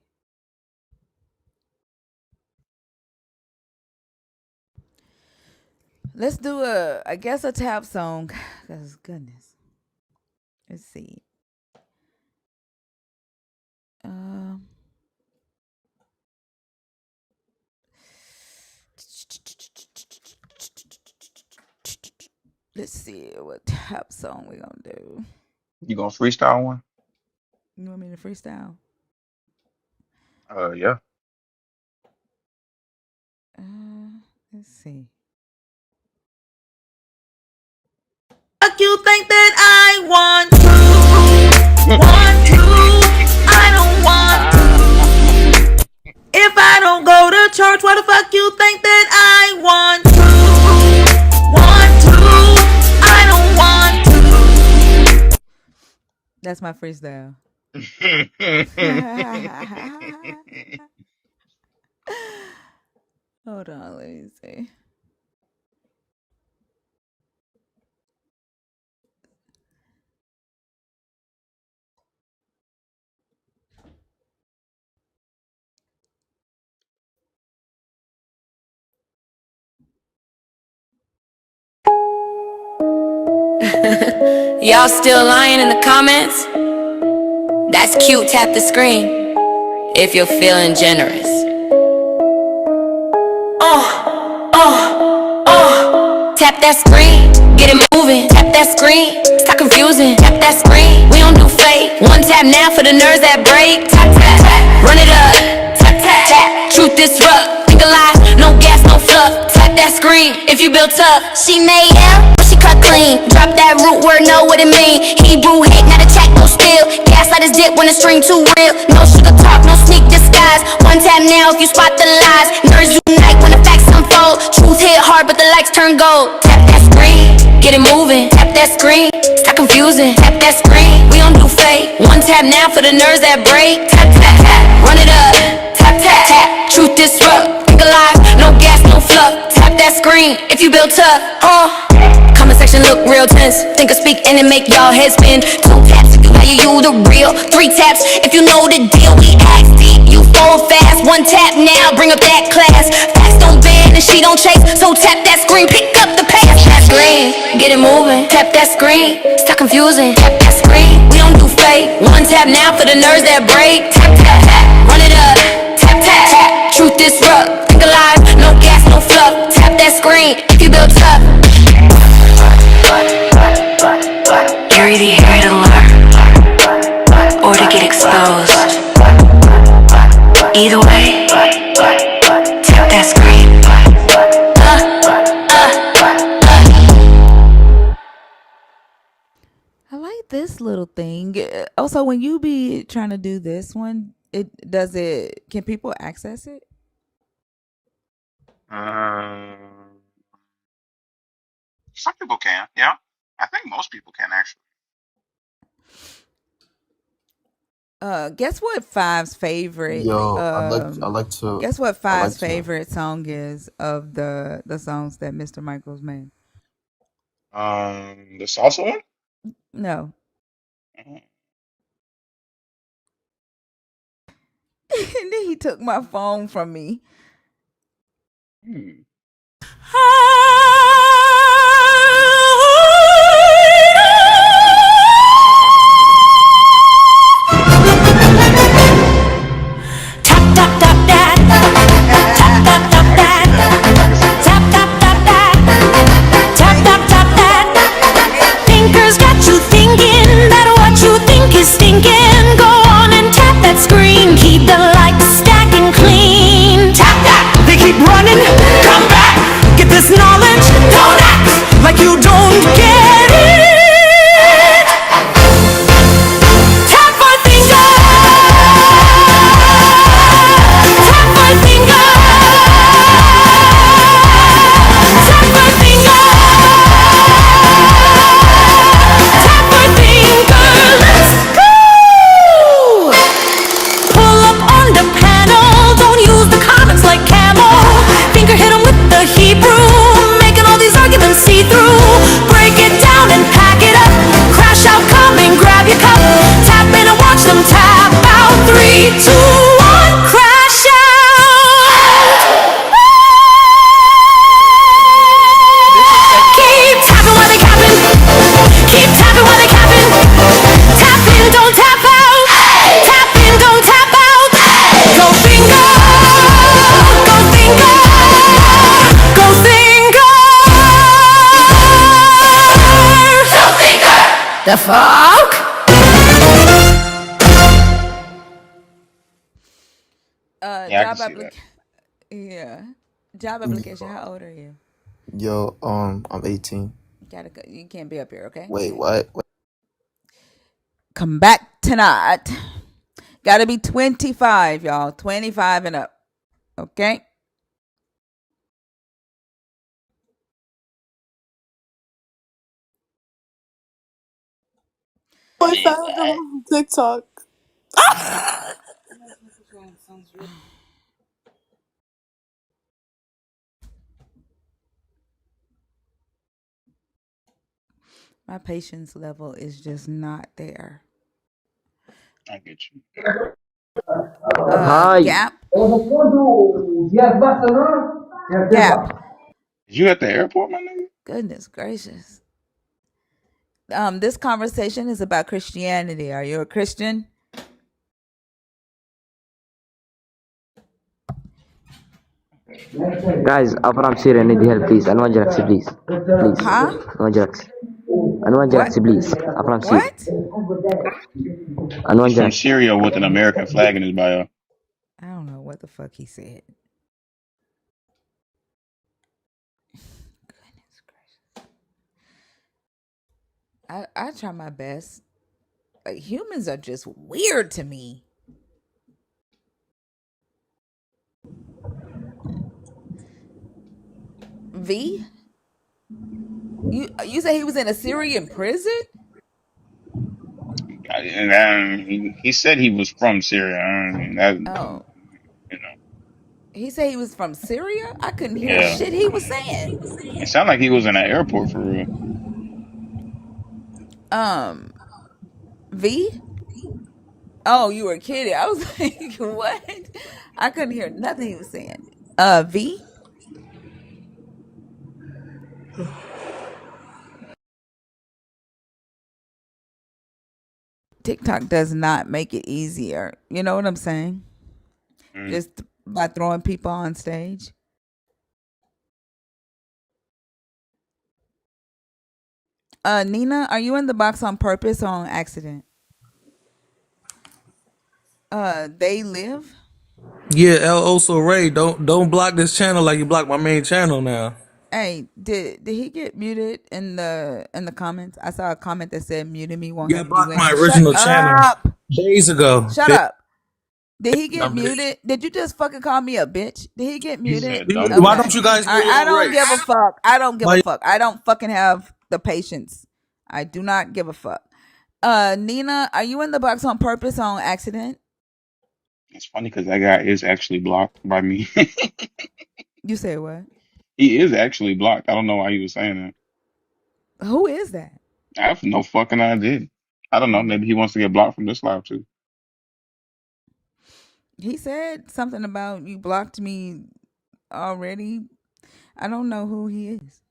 Let's do I guess a tap song. Cause goodness. Let's see. Um let's see what tap song we gonna do. You gonna freestyle one? You want me to freestyle? Yeah. Let's see. Fuck you think that I want to, I don't want to. If I don't go to church, what the fuck you think that I want to, I don't want to. That's my freestyle. Hold on, let me see. Y'all still lying in the comments? That's cute, tap the screen if you're feeling generous. Tap that screen, get it moving. Tap that screen, stop confusing. Tap that screen, we don't do fake. One tap now for the nerves that break. Tap, tap, tap, run it up. Tap, tap, tap, truth disrupt. Think alive, no gas, no fluff. Tap that screen, if you built up. She made out, but she cut clean. Drop that root word, know what it mean. Hebrew hate, not a check, no steal. Gaslight his dip when the string too real. No sugar talk, no sneak disguise. One tap now if you spot the lies. Nerves unite when the facts unfold. Truth hit hard, but the lights turn gold. Tap that screen, get it moving. Tap that screen, stop confusing. Tap that screen, we don't do fake. One tap now for the nerves that break. Tap, tap, tap, run it up. Tap, tap, tap, truth disrupt. Think alive, no gas, no fluff. Tap that screen if you built up. Comment section look real tense. Think or speak and it make y'all head spin. 2 taps if you value you the real. 3 taps if you know the deal. We ask deep, you fall fast. 1 tap now, bring up that class. Facts don't bend and she don't chase. So tap that screen, pick up the pace. Tap that screen, get it moving. Tap that screen, stop confusing. Tap that screen, we don't do fake. 1 tap now for the nerves that break. Tap, tap, tap, run it up. Tap, tap, tap, truth disrupt. Think alive, no gas, no fluff. Tap that screen if you built up. You're either here to learn or to get exposed. Either way, tap that screen. I like this little thing. Also, when you be trying to do this one, can people access it? Um, some people can, yeah. I think most people can actually. Guess what Five's favorite Yo, guess what I'd like Five's to. favorite song is of the songs that Mr. Michaels made? The salsa one. No. Mhm. And then he took my phone from me. Hmm. Tap tap tap that. Tap tap tap I can that. see that. I can see that. Tap tap tap that. Tap tap tap that. Thinkers got you thinking that what you think is stinking. Go on and tap that screen. Keep the lights stacking clean. Tap that. They keep running. Come back. Get this knowledge. Don't act like you don't get it. Tap my finger. Tap my finger. Tap my finger. Tap my finger. Let's go. Pull up on the panel. Don't use the comics like camel. Finger hit 'em with the Hebrew. Making all these arguments see through. Break it down and pack it up. Crash out, come and grab your cup. Tap in and watch them tap out. 3, 2, 1, crash out. This is second. Keep tapping while they capping. Keep tapping while they capping. Tap in, don't tap out. Tap in, don't tap out. Go finger. Go finger. Go finger. Go finger. The fuck? Yeah, I can Job see that. yeah. Job application. How old are you? Yo, I'm 18. Gotta go. You can't be up here, okay? Wait, what? Come back tonight. Gotta be 25, y'all. 25 and up. Okay? I found them on TikTok. My patience level is just not there. I get you. Hi. Gap. Gap. Is you at the airport, my nigga? Goodness gracious. This conversation is about Christianity. Are you a Christian? Guys, Abram Sir, I need help, please. Anwan Jalaxy, please. Please. Huh? Anwan Jalaxy. Anwan What? Jalaxy, please. Abram Sir. What? He's Anwan from Jalaxy. Syria with an American flag in his bio. I don't know what the fuck he said. Goodness gracious. I try my best. Like humans are just weird to me. V? You say he was in a Syrian prison? And he said he was from Syria. I mean, that, Oh. you know, He said he was from Syria? I couldn't hear yeah. shit he was saying. It sounded like he was in an airport for real. Um, V? Oh, you were kidding. I was like, what? I couldn't hear nothing he was saying. V? TikTok does not make it easier. You know what I'm saying? Mm. Just by throwing people on stage. Nina, are you in the box on purpose or on accident? They live? Yeah, El Oso Ray, don't block this channel like you blocked my main channel now. Hey, did he get muted in the comments? I saw a comment that said muted me won't Yeah, I have you blocked in my here. Shut original channel up. days ago. Shut up. Did he get Dumb bitch. muted? Did you just fucking call me a bitch? Did he get He muted? said dumb Why Okay. bitch. don't you guys know I your own don't give a rights? fuck. I don't give a Why? fuck. I don't fucking have the patience. I do not give a fuck. Nina, are you in the box on purpose or on accident? It's funny because that guy is actually blocked by me. You said what? He is actually blocked. I don't know why he was saying that. Who is that? I have no fucking idea. I don't know. Oh. Maybe he wants to get blocked from this live too. He said something about you blocked me already. I don't know who he is.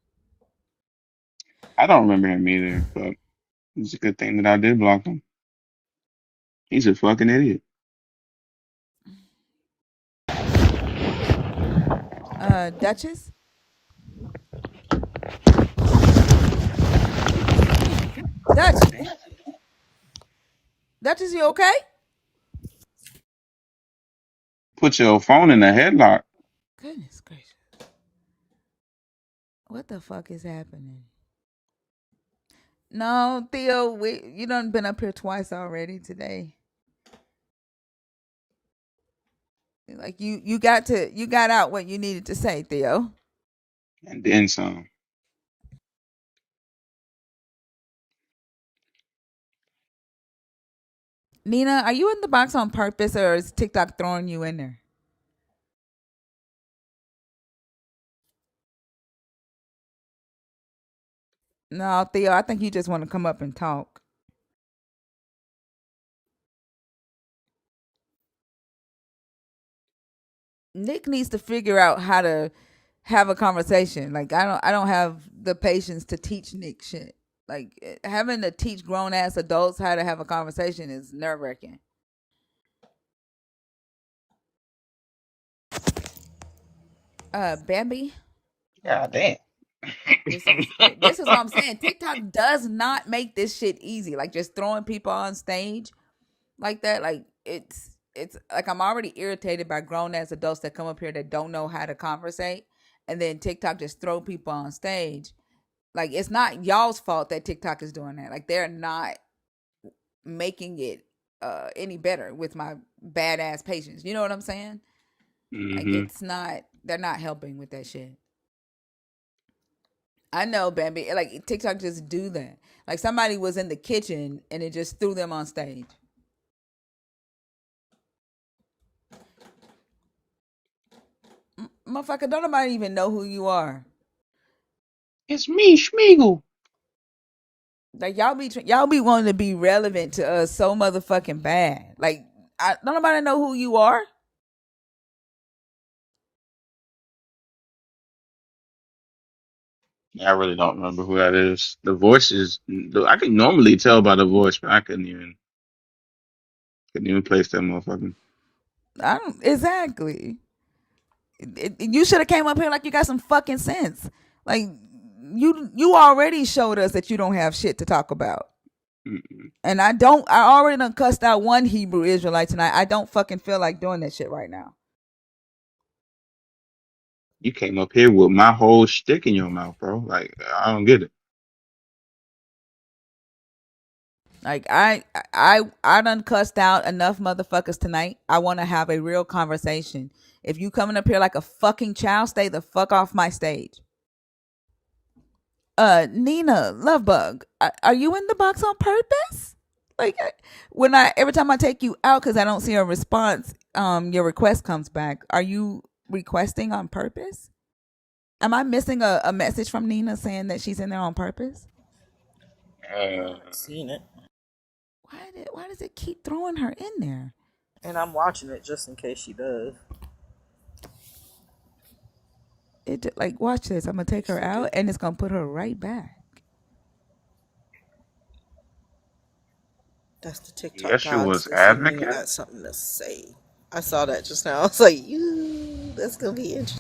I don't remember him either, but it's a good thing that I did block him. He's a fucking idiot. Duchess? Duchess? Duchess, you okay? Put your phone in a headlock. Goodness gracious. What the fuck is happening? No, Theo, you done been up here twice already today. Like you got out what you needed to say, Theo. And then some. Nina, are you in the box on purpose or is TikTok throwing you in there? No, Theo, I think you just want to come up and talk. Nick needs to figure out how to have a conversation. Like I don't have the patience to teach Nick shit. Like having to teach grown ass adults how to have a conversation is nerve wracking. Bambi, God damn. this is what I'm saying. TikTok does not make this shit easy. Like just throwing people on stage like that. Like it's like I'm already irritated by grown ass adults that come up here that don't know how to conversate, and then TikTok just throw people on stage. Like it's not y'all's fault that TikTok is doing that. Like they're not making it any better with my badass patience. You know what I'm saying? Like Hmm. it's not. They're not helping with that shit. I know, Bambi. Like TikTok just do that. Like somebody was in the kitchen and it just threw them on stage. Motherfucker, don't nobody even know who you are. It's me, Schmeagle. Like y'all be wanting to be relevant to us so motherfucking bad. Like don't nobody know who you are. Yeah, I really don't remember who that is. The voice is. I can normally tell by the voice, but I couldn't even place that motherfucker. I don't exactly. You should have came up here like you got some fucking sense. Like you already showed us that you don't have shit to talk about. Mm-mm. And I already done cussed out one Hebrew Israelite tonight. I don't fucking feel like doing that shit right now. You came up here with my whole shtick in your mouth, bro. Like I don't get it. Like I done cussed out enough motherfuckers tonight. I want to have a real conversation. If you coming up here like a fucking child, stay the fuck off my stage. Nina Lovebug, are you in the box on purpose? Like when I every time I take you out because I don't see a response, your request comes back. Are you requesting on purpose? Am I missing a message from Nina saying that she's in there on purpose? I Uh, haven't seen it, Why does it keep throwing her in there? and I'm watching it just in case she does. Like watch this. I'm gonna take her Fuck out it. and it's gonna put her right back. That's the TikTok gods Yeshua's that say Nina advocate. got something to say. I saw that just now. I was like, "Ooh, that's gonna be interesting."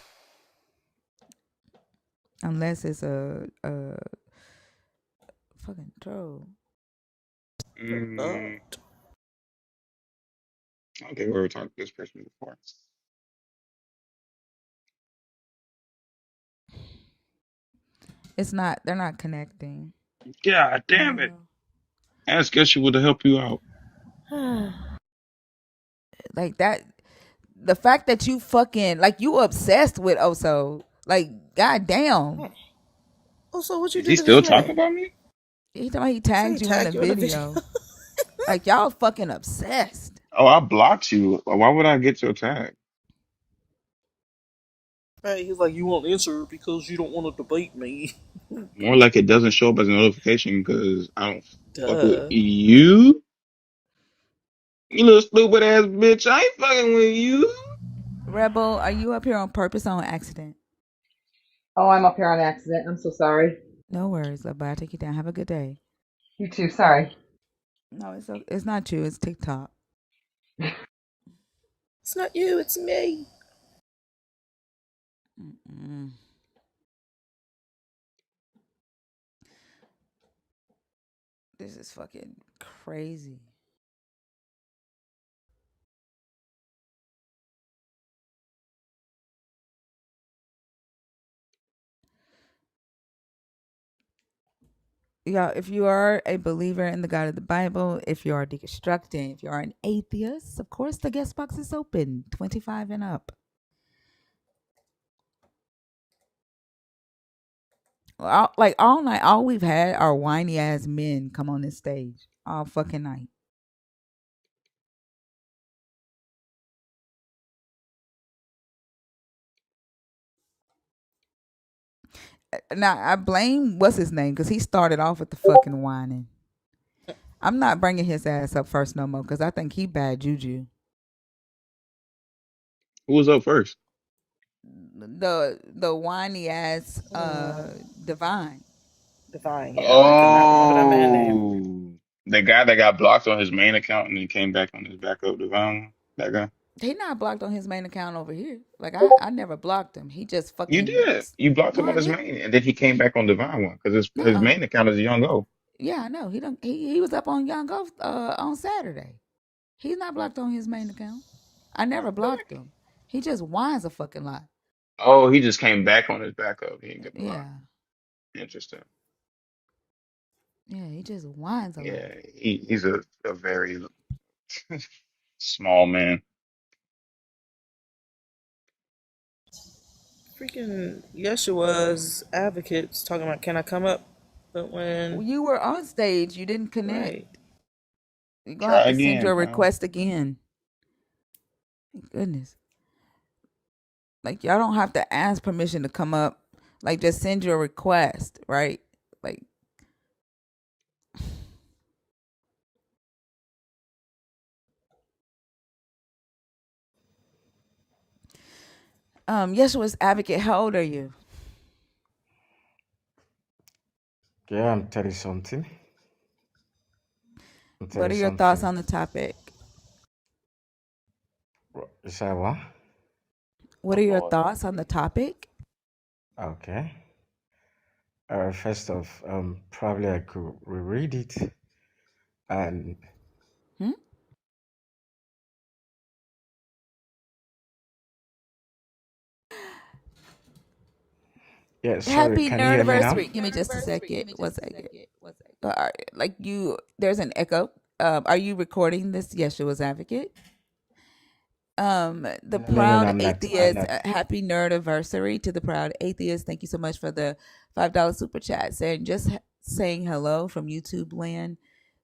Unless it's a fucking troll. Mm, I don't think we ever talked to this person before. It's not. They're not connecting. God I damn don't it. know. Ask Yeshua to help you out. Like that. The fact that you fucking like you obsessed with Oso. Like, goddamn. Oh, so what you Is do he to this still talking man? about me? He told me he Say he tagged you in the tagged you in the video. video. Like y'all fucking obsessed. Oh, I blocked you. Why would I get your tag? Right, he's like, you won't answer because you don't want to debate me. More like it doesn't show up as a notification because I don't fuck with Duh. you. You little stupid ass bitch. I ain't fucking with you. Rebel, are you up here on purpose or on accident? Oh, I'm up here on accident. I'm so sorry. No worries, love. I'll take you down. Have a good day. You too. Sorry. No, it's not you. It's TikTok. It's not you, it's me. Mm-mm. This is fucking crazy. Yeah, if you are a believer in the God of the Bible, if you are deconstructing, if you are an atheist, of course the guest box is open, 25 and up. Like all night, all we've had are whiny ass men come on this stage all fucking night. Now I blame what's his name because he started off with the fucking whining. I'm not bringing his ass up first no more because I think he bad juju. Who was up first? The whiny ass Divine. Divine, yeah. I could not remember that man's name. Oh, the guy that got blocked on his main account and then came back on his backup divine. That guy. He not blocked on his main account over here. Like I never blocked him. He just You fucking did. You blocked no, him I on his didn't. main, and then he came back on divine one because his Nuh-uh. main account is Young O. Yeah, I know. He don't. He was up on Young Ghost on Saturday. He's not blocked on his main account. I never blocked him. He just whines a fucking lot. Oh, he just came back on his backup. He didn't get blocked. Yeah, Interesting. yeah. He just whines a lot. Yeah, he's a very small man. Freaking Yeshua's advocates talking about, can I come up? But when, You were on stage. You didn't connect. right. You're gonna Try have to send again, your pal. request again. Goodness. Like y'all don't have to ask permission to come up. Like just send your request, right? Like Yeshua's advocate, how old are you? Yeah, I'm 30 something. I'm What 30 are your thoughts something. on the topic? You say what? What are your thoughts on the topic? Okay. First off, probably I could reread it. And Hmm? yeah, sorry, Happy can you hear me now? nerdiversary. Give me just a second. One second. Like there's an echo. Are you recording this? Yeshua's advocate. The No, proud I'm not. I'm atheist. not. Happy nerdiversary to the proud atheist. Thank you so much for the $5 super chat. Saying saying hello from YouTube land.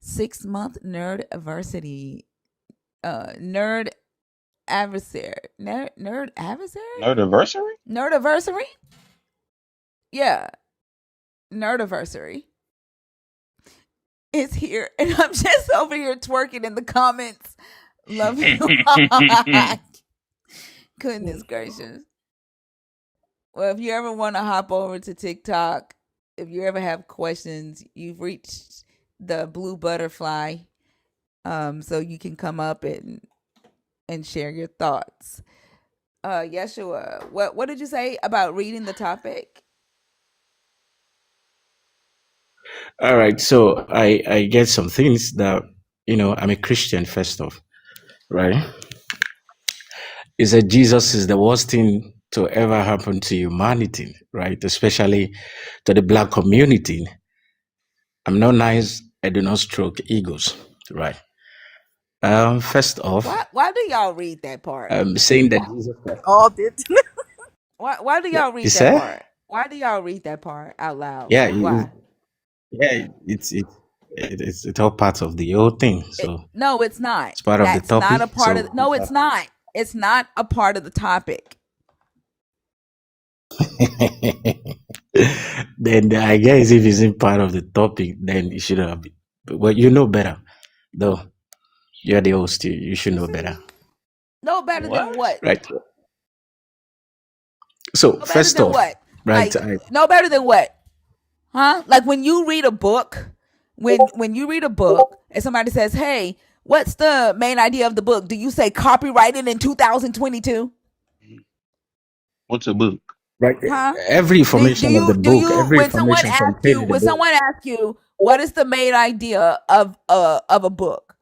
6-month nerdiversary. Nerd adversary. Nerd adversary. Nerdiversary? Nerdiversary. Yeah, nerdiversary is here, and I'm just over here twerking in the comments. Love you. Goodness gracious. Well, if you ever want to hop over to TikTok, if you ever have questions, you've reached the blue butterfly, so you can come up and share your thoughts. Yeshua, what did you say about reading the topic? All right, so I get some things that, I'm a Christian first off, right? Is that Jesus is the worst thing to ever happen to humanity, right? Especially to the black community. I'm not nice. I do not stroke egos, right? First off, Why do y'all read that part? saying that Jesus Christ. All did. Why do y'all You read that say? part? Why do y'all read that part out loud? Yeah, Why? yeah. It's all part of the whole thing. So No, it's not. it's part of the That's not topic. a part of. So No, it's not. It's not a part of the topic. then I guess if it's in part of the topic, then it should have been. Well, you know better, though. You're the host. You should know better, No better than What? what? right? So No better first than off, what? right? Like no better than what? Huh? Like when you read a book, when you read a book and somebody says, "Hey, what's the main idea of the book?" Do you say copyrighted in 2022? What's a book? Right. Huh? Every information of the Do book, you every when someone information asks contained you in the book, what is the main idea of a book,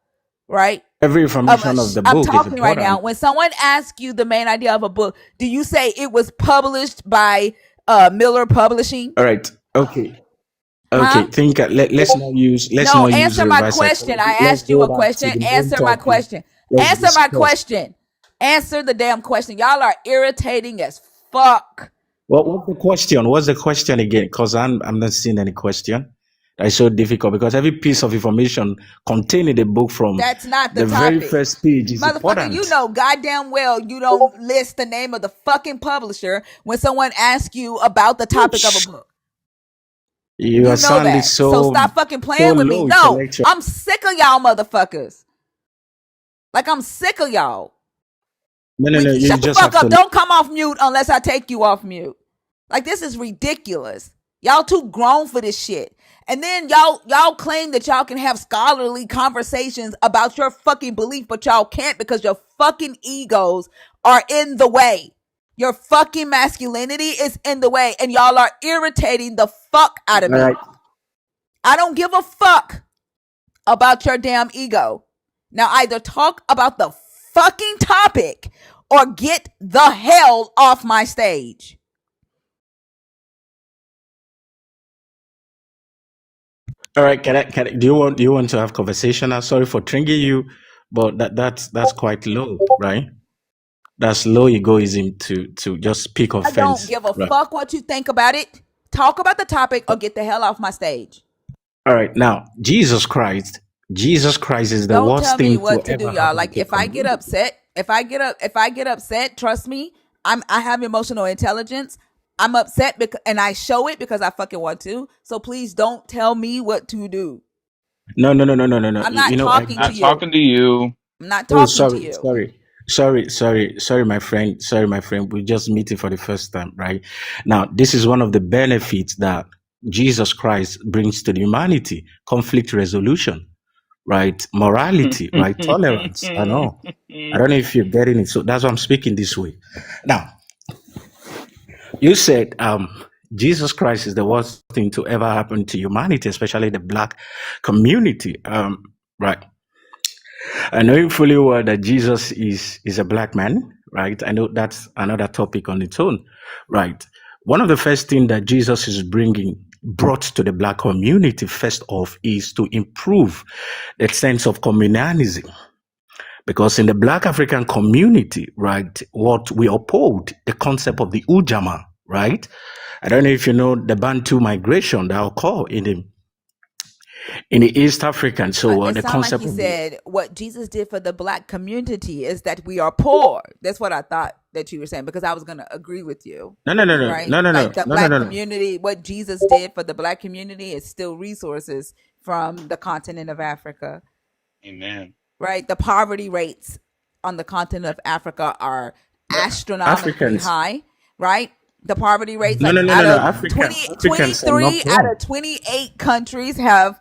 right? every information of the I'm book is talking right important. now. When someone asks you the main idea of a book, do you say it was published by Miller Publishing? All right. Okay. Okay. Huh? Think. Let's No, not use answer my reverse question. psychology. I Let's asked you go a back to question. the main Answer my topic. question. Let's Answer my discuss. question. Answer the damn question. Y'all are irritating as fuck. What's the question? What's the question again? Because I'm not seeing any question. That's so difficult because every piece of information contained in the book from That's not the the very topic. first page is Motherfucker, you important. know goddamn well you don't list the name of the fucking publisher when someone asks you about the topic of a Shh. book. You are You know sounding that. So stop fucking so playing with me. low No, intellectual. I'm sick of y'all motherfuckers. Like I'm sick of y'all. No. You Shut the just fuck have up. to. Don't come off mute unless I take you off mute. Like this is ridiculous. Y'all too grown for this shit. And then y'all claim that y'all can have scholarly conversations about your fucking belief, but y'all can't because your fucking egos are in the way. Your fucking masculinity is in the way, and y'all are irritating the fuck out of All me. right. I don't give a fuck about your damn ego. Now either talk about the fucking topic or get the hell off my stage. All right. Do you want to have conversation? I'm sorry for triggering you, but that's quite low, right? That's low egoism to just pick I don't offense, give a right? fuck what you think about it. Talk about the topic or get the hell off my stage. All right. Now, Jesus Christ is the Don't worst tell me thing to what to do, ever y'all. happen Like to if I get community. upset, trust me, I have emotional intelligence. I'm upset because and I show it because I fucking want to. So please don't tell me what to do. No. I'm You not know, talking to Not you. talking to you. I'm not oh, talking to you. sorry, my friend. Sorry, my friend. We're just meeting for the first time, right? Now, this is one of the benefits that Jesus Christ brings to the humanity: conflict resolution, right? Morality, right? Tolerance. I know. I don't know if you're getting it. So that's why I'm speaking this way. Now, you said Jesus Christ is the worst thing to ever happen to humanity, especially the black community. Right. I know fully well that Jesus is a black man, right? I know that's another topic on its own, right? One of the first things that Jesus is brought to the black community, first off, is to improve the sense of communalism. Because in the black African community, right, what we uphold, the concept of the Ujamaa, right? I don't know if you know the Bantu migration that occur in the East African. So It the sounded like concept he of the said what Jesus did for the black community is that we are poor. That's what I thought that you were saying because I was going to agree with you. no no no no Right? no no Like no the no no black no no. community, what Jesus did for the black community is still resources from the continent of Africa. Amen. Right? The poverty rates on the continent of Africa are astronomically Africans. high, right? The poverty rates, No, like no, no, out no, no. of 20, Africans are not 23 out poor. of 28 countries have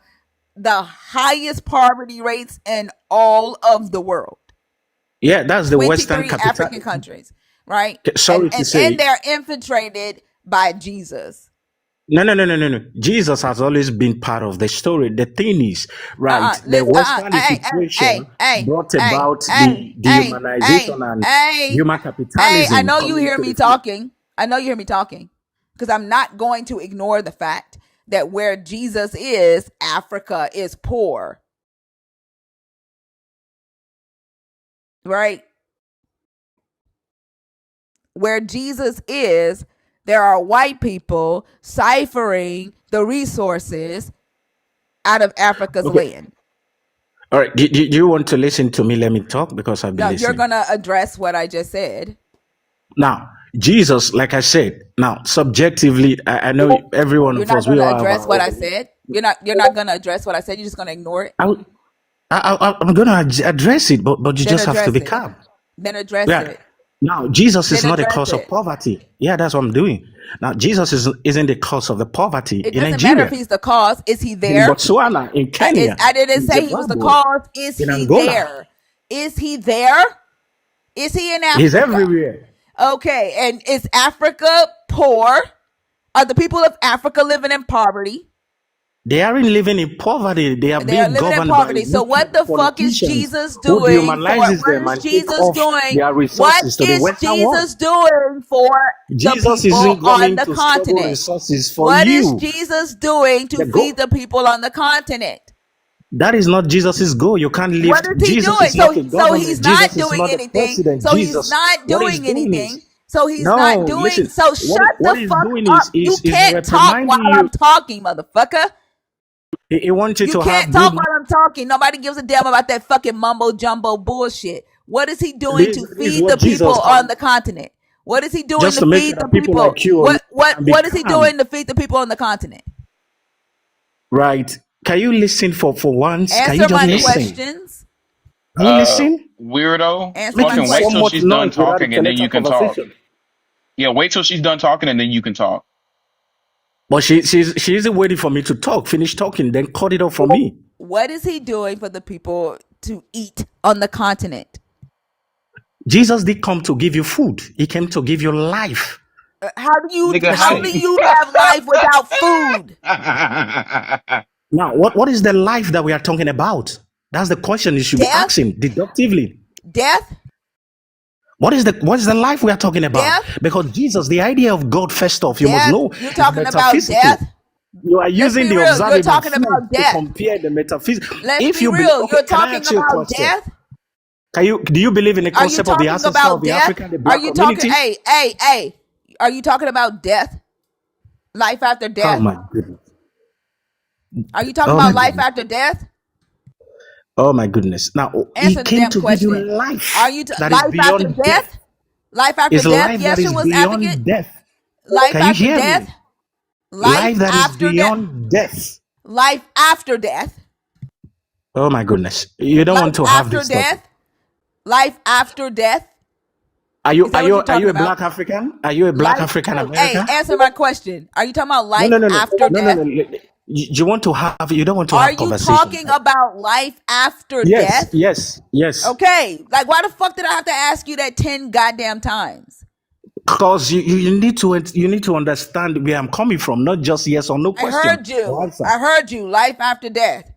the highest poverty rates in all of the world. Yeah, that's the Western 23 capital. African countries, right? Sorry to And say, they're infiltrated by Jesus. No. Jesus has always been part of the story. The thing is, right, the Listen, Western hey, integration hey, brought hey, about hey, the hey, hey, humanization and hey, human hey. I capitalism know you coming hear into me the field. talking. I know you hear me talking because I'm not going to ignore the fact that where Jesus is, Africa is poor, right? Where Jesus is, there are white people ciphering the resources out of Africa's Okay. land. All right. Do you want to listen to me? Let me talk because I've been Now, you're listening. going to address what I just said. Now, Jesus, like I said, now subjectively, I know every one You're of not us, we going to all have address our what I own. said. You're not going to address what I said. You're just going to ignore it. I'm going to address it, but you Then just have to address be it. calm. Then address Yeah. it. Now, Jesus is Then not a address cause of it. poverty. Yeah, that's what I'm doing. Now, Jesus isn't the cause of the poverty It in doesn't matter if Nigeria, he's the cause. Is he in there? Botswana, in Kenya, I didn't in say he was the Zimbabwe, cause. Is in he Angola. there? Is he there? Is he in He's Africa? everywhere. Okay, and is Africa poor? Are the people of Africa living in poverty? They aren't living in poverty. They are They are being living in governed by poverty. So wicked what the fuck is politicians Jesus who doing for dehumanizes what them is and take Jesus off doing? their What resources to the is Western world. Jesus doing for the Jesus people isn't on coming the to struggle continent? resources for What is you. Jesus doing to The feed go the people on the continent? That is not Jesus's goal. You can't What lift. is he Jesus doing? is So not a so he's government. Jesus not is doing not a anything. president. So he's Jesus, not what he's doing doing is anything. So he's not no. doing. Listen, So shut what the he's fuck doing up. You is can't talk while reprimanding I'm you. talking, motherfucker. He wants you You to can't have good. talk while I'm talking. Nobody gives a damn about that fucking mumbo jumbo bullshit. What is he doing This to is feed what the people Jesus on come the continent? What is he doing just to to make sure feed the that people people? like you can be What is he calm, doing to feed the people on the continent? right? Can you listen for once? Can you Answer just my listen? questions. Can you listen? Weirdo. Answer my Making Fucking wait so till much she's questions. done noise without a talking and then collective you can talk. conversation. Yeah, wait till she's done talking and then you can talk. But she isn't waiting for me to talk. Finish talking, then cut it off for me. What is he doing for the people to eat on the continent? Jesus did come to give you food. He came to give you life. Nigga, The how How do do same. you you have life without food? Now, what is the life that we are talking about? That's the question you should be Death? asking deductively. Death? What is the life we are talking about? Death? Because Jesus, the idea of God, first off, you must Death? know, You're is talking about metaphysical. death? You are Let's using be the real. You're observable talking food about to death. compare the metaphysical. Let's If be you believe, real. okay, You're can I talking ask you a about question? death. Do you believe in the Are you concept of the talking ancestor of about the death? African, the Are black you talking, community? hey. Are you talking about death? Life after Oh death? my goodness. Are you talking Oh my about life goodness. after death? Oh my goodness. Now, he Answer the came damn to give you question. Are life you that is life after beyond death. death? Life after It's death? life that is Yeshua's advocate? beyond death. Life Can you after hear death? me? Life Life that is after death? beyond death. Life after death? Oh my goodness. You don't want Life to have after this topic. death? Life after death? Are you Is that what you're are you talking a about? black African? Are you a black Life. African Hey, American? answer my question. Are you talking about No, life no, no, no. after No, no, no. death? You want to have you don't want to Are have you conversation. talking about life after Yes, death? yes, yes. Okay. Like, why the fuck did I have to ask you that 10 goddamn times? Because you need to understand where I'm coming from, not just yes or no I question heard or you. answer. I heard you. Life after death.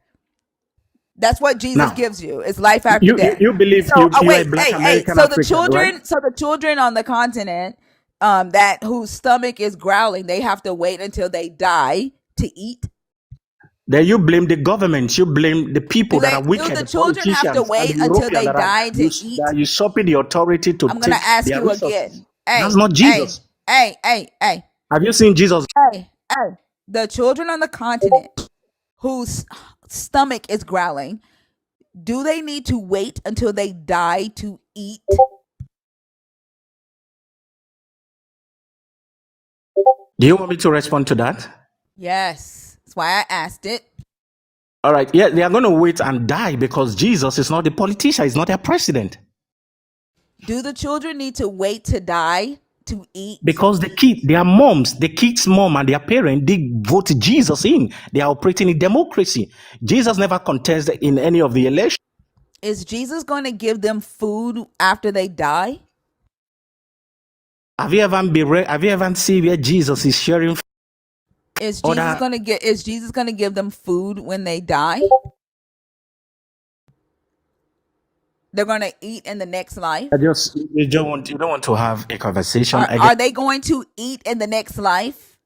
That's what Jesus Now, gives you. It's life after death. you believe So, you are a wait, black hey. American African, right? So the children on the continent, that whose stomach is growling, they have to wait until they die to eat. Then you blame the government, you blame the people that are Do wicked, the the children have to politicians and wait the until Europeans they die to that eat? are usurping the authority to I'm gonna take ask their you resources. again. That's Hey, not hey, Jesus. hey, hey, hey, Have you seen Jesus? hey. The children on the continent whose stomach is growling, do they need to wait until they die to eat? Do you want me to respond to that? Yes. That's why I asked it. All right. Yeah, they are going to wait and die because Jesus is not the politician, he's not their president. Do the children need to wait to die to eat? Because their moms, the kids' mom and their parent, they vote Jesus in. They are operating in democracy. Jesus never contested in any of the elections. Is Jesus going to give them food after they die? Have you ever seen where Jesus is sharing Other, Is Jesus gonna give them food when they die? They're gonna eat in the next life. I just you don't want to have a conversation. I guess. Are they going to eat in the next life?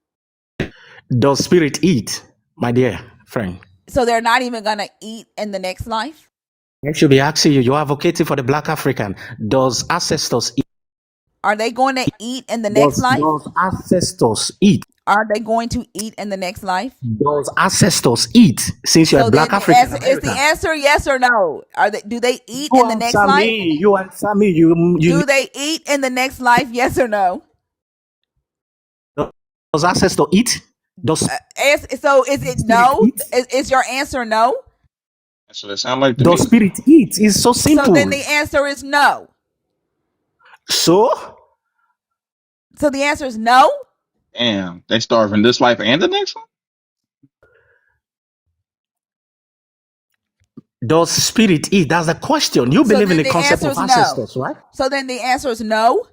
Does spirit eat, my dear friend? So they're not even gonna eat in the next life? I should be asking you. You are advocating for the Black African. Does ancestors eat? Are they going to eat in the next life? Does ancestors eat? Are they going to eat in the next life? Does ancestors eat? Since you're a So Black then the African answer is the American. answer yes or no? Do they eat You in the next answer life? me. You answer me. You Do they eat in the next life? Yes or no? does ancestor eat? Does So is it spirit no? eat? Is your answer no? That's what it sounds like to Does me. spirit eat? It's so So then simple. the answer is no. So So the answer is no. Damn, they starve in this life and the next one. does spirit eat? That's the question. You So believe in then the the concept answer of is no. ancestors, right? So then the answer is no.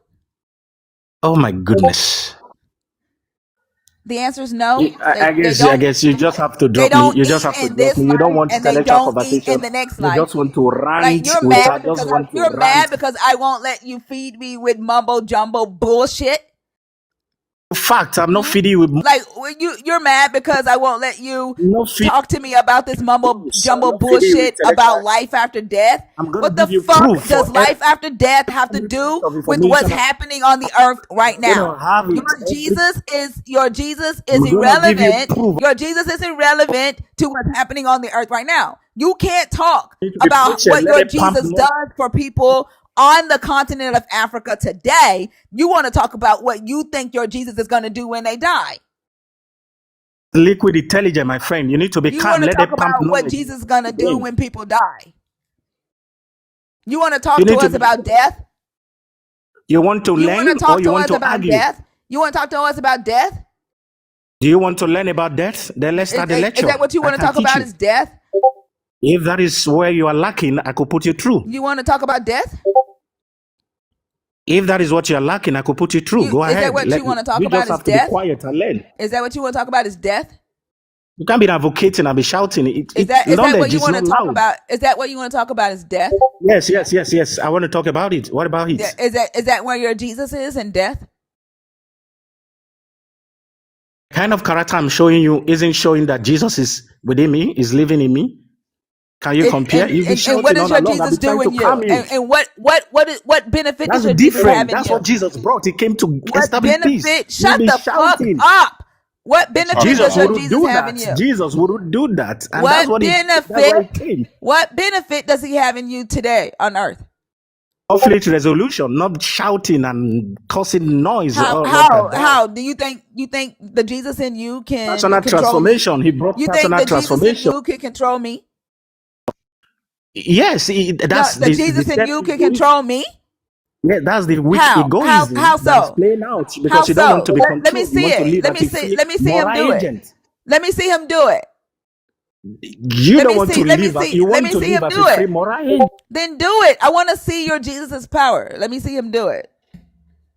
Oh my goodness. The answer is no. I guess you just have to They drop me. don't You just eat have to in drop this me. You don't life want and they intellectual don't eat in conversation. the next You life. just want to Like rant you're with mad I just because want to you're rant. mad because I won't let you feed me with mumbo jumbo bullshit. In fact, I'm not feeding you with Like you're mad because I won't let you no feed talk to me about this mumbo I'm jumbo not feeding you with bullshit intellectual. about life after death. I'm gonna What the give you fuck proof for does life after death have to every piece do of with what's information. happening on the earth right I'm gonna now? have it. Your Jesus is I'm gonna give you irrelevant. proof. Your Jesus is irrelevant to what's happening on the earth right now. You can't talk You need to be about patient. what Let your it pump Jesus more does for people on the continent of Africa today. You want to talk about what you think your Jesus is going to do when they die. liquid intelligence, my friend. You need to be You calm. want to Let talk it pump about what knowledge Jesus is going to to do brain. when people die. You want to You talk to need to us be. about death? You want to You want to learn or talk you to want us to about argue? death? You want to talk to us about death? Do you want to learn about death? Then let's start the Is lecture. that what you I want to can talk teach about you. is death? If that is where you are lacking, I could put you through. You want to talk about death? If that is what you are lacking, I could put you through. Go Is that ahead. what you want to talk You about just is have to be death? quiet and learn. Is that what you want to talk about is death? You can't be advocating and be shouting. Is that what Knowledge you is want to not talk loud. about? Is that what you want to talk about is death? Yes. I want to talk about it. What about it? Is that where your Jesus is in death? The kind of character I'm showing you isn't showing that Jesus is within me, is living in me. Can you compare? You'll be And what shouting does all your along. I'll be Jesus do trying to in you? calm you. And what benefit does That's your Jesus have different. in That's you? what Jesus brought. He came to What establish peace. benefit? You'll Shut be the fuck shouting. up. What They talking benefit Jesus does your about wouldn't Jesus do have in that. you? Jesus wouldn't do that. And that's What what that's why he benefit? came. What benefit does he have in you today on earth? Conflict resolution, not shouting and causing noise all up and down. How do you think the Jesus in you can Personal control me? transformation. He brought You think personal the Jesus in transformation. you can control me? Yes, No, that's the the Jesus in step you can egoism. control me? Yeah, that's the weak How? egoism How that is so? playing out How because you don't want so? to be Let me controlled. You see want to it. live as a free Let me see him moral do it. agent. Let me see him do it. You don't want to live. You Let want me to see live him as a do free it. moral agent. Then do it. I want to see your Jesus' power. Let me see him do it.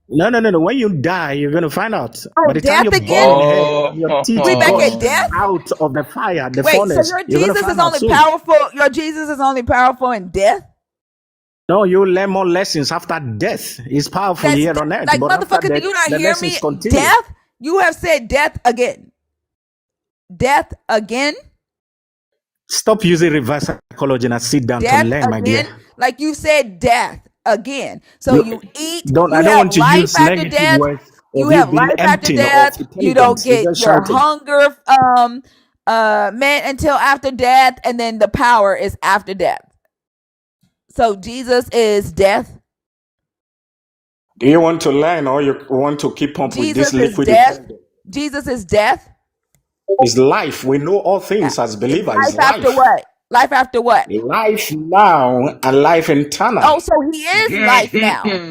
No. When you die, you're going to find out. By Oh, the time you death burn again? in hell and your teeth We back gush at death? oh, out of the fire, the Wait, so furnace, your you're going to Jesus is find out only soon. powerful. Your Jesus is only powerful in death? No, you learn more lessons after death. It's powerful That's here on earth, like, but after motherfucker, do death, you not the hear me? lessons continue. Death? You have said death again. Death again? Stop using reverse psychology and sit down to Death learn, my dear. again? Like you said death again. So You you eat, don't. you I don't have want to life use after negative death. words You of you have being life after empty of death. You don't intelligence. You're get just your shouting. hunger met until after death, and then the power is after death. So Jesus is death. Do you want to learn or you want to keep up with this Jesus is liquid death. intelligence? Jesus is death. It's life. We know all Yeah. things as believers. It's Life after life. what? Life after what? Life now and life eternal. Oh, so he is life now.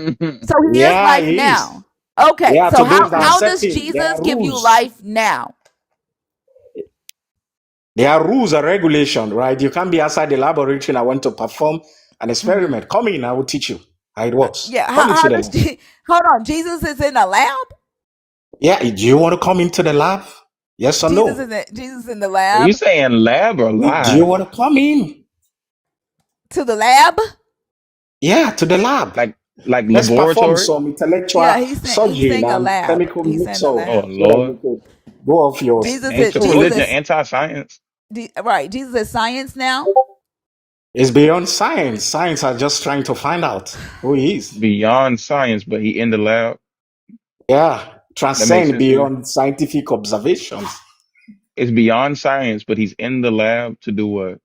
So he is Yeah, life it is. now. Okay, Yeah, so to those that how accept does him, there Jesus are give you rules. life now? There are rules and regulation, right? You can't be outside the laboratory and I want to perform an Mm-hmm. experiment. Come in, I will teach you how it works. Yeah. Come into How the does lab. hold on? Jesus is in a lab. Yeah, do you want to come into the lab? Yes or no? Jesus in the Are you lab? saying lab or Do you live? want to come in? To the lab? Yeah, to the lab. Like Let's perform laboratory? some intellectual Yeah, he's surgery saying a and lab. chemical He's saying the mixture Oh lab. so that you Lord. could go off your Jesus Ain't is your Jesus religion soapbox. is anti-science? right. Jesus is science now. It's beyond science. Science are just trying to find out who he is. Beyond science, but he in the lab. Yeah, That makes transcend sense to you? beyond scientific observations. It's beyond science, but he's in the lab to do what?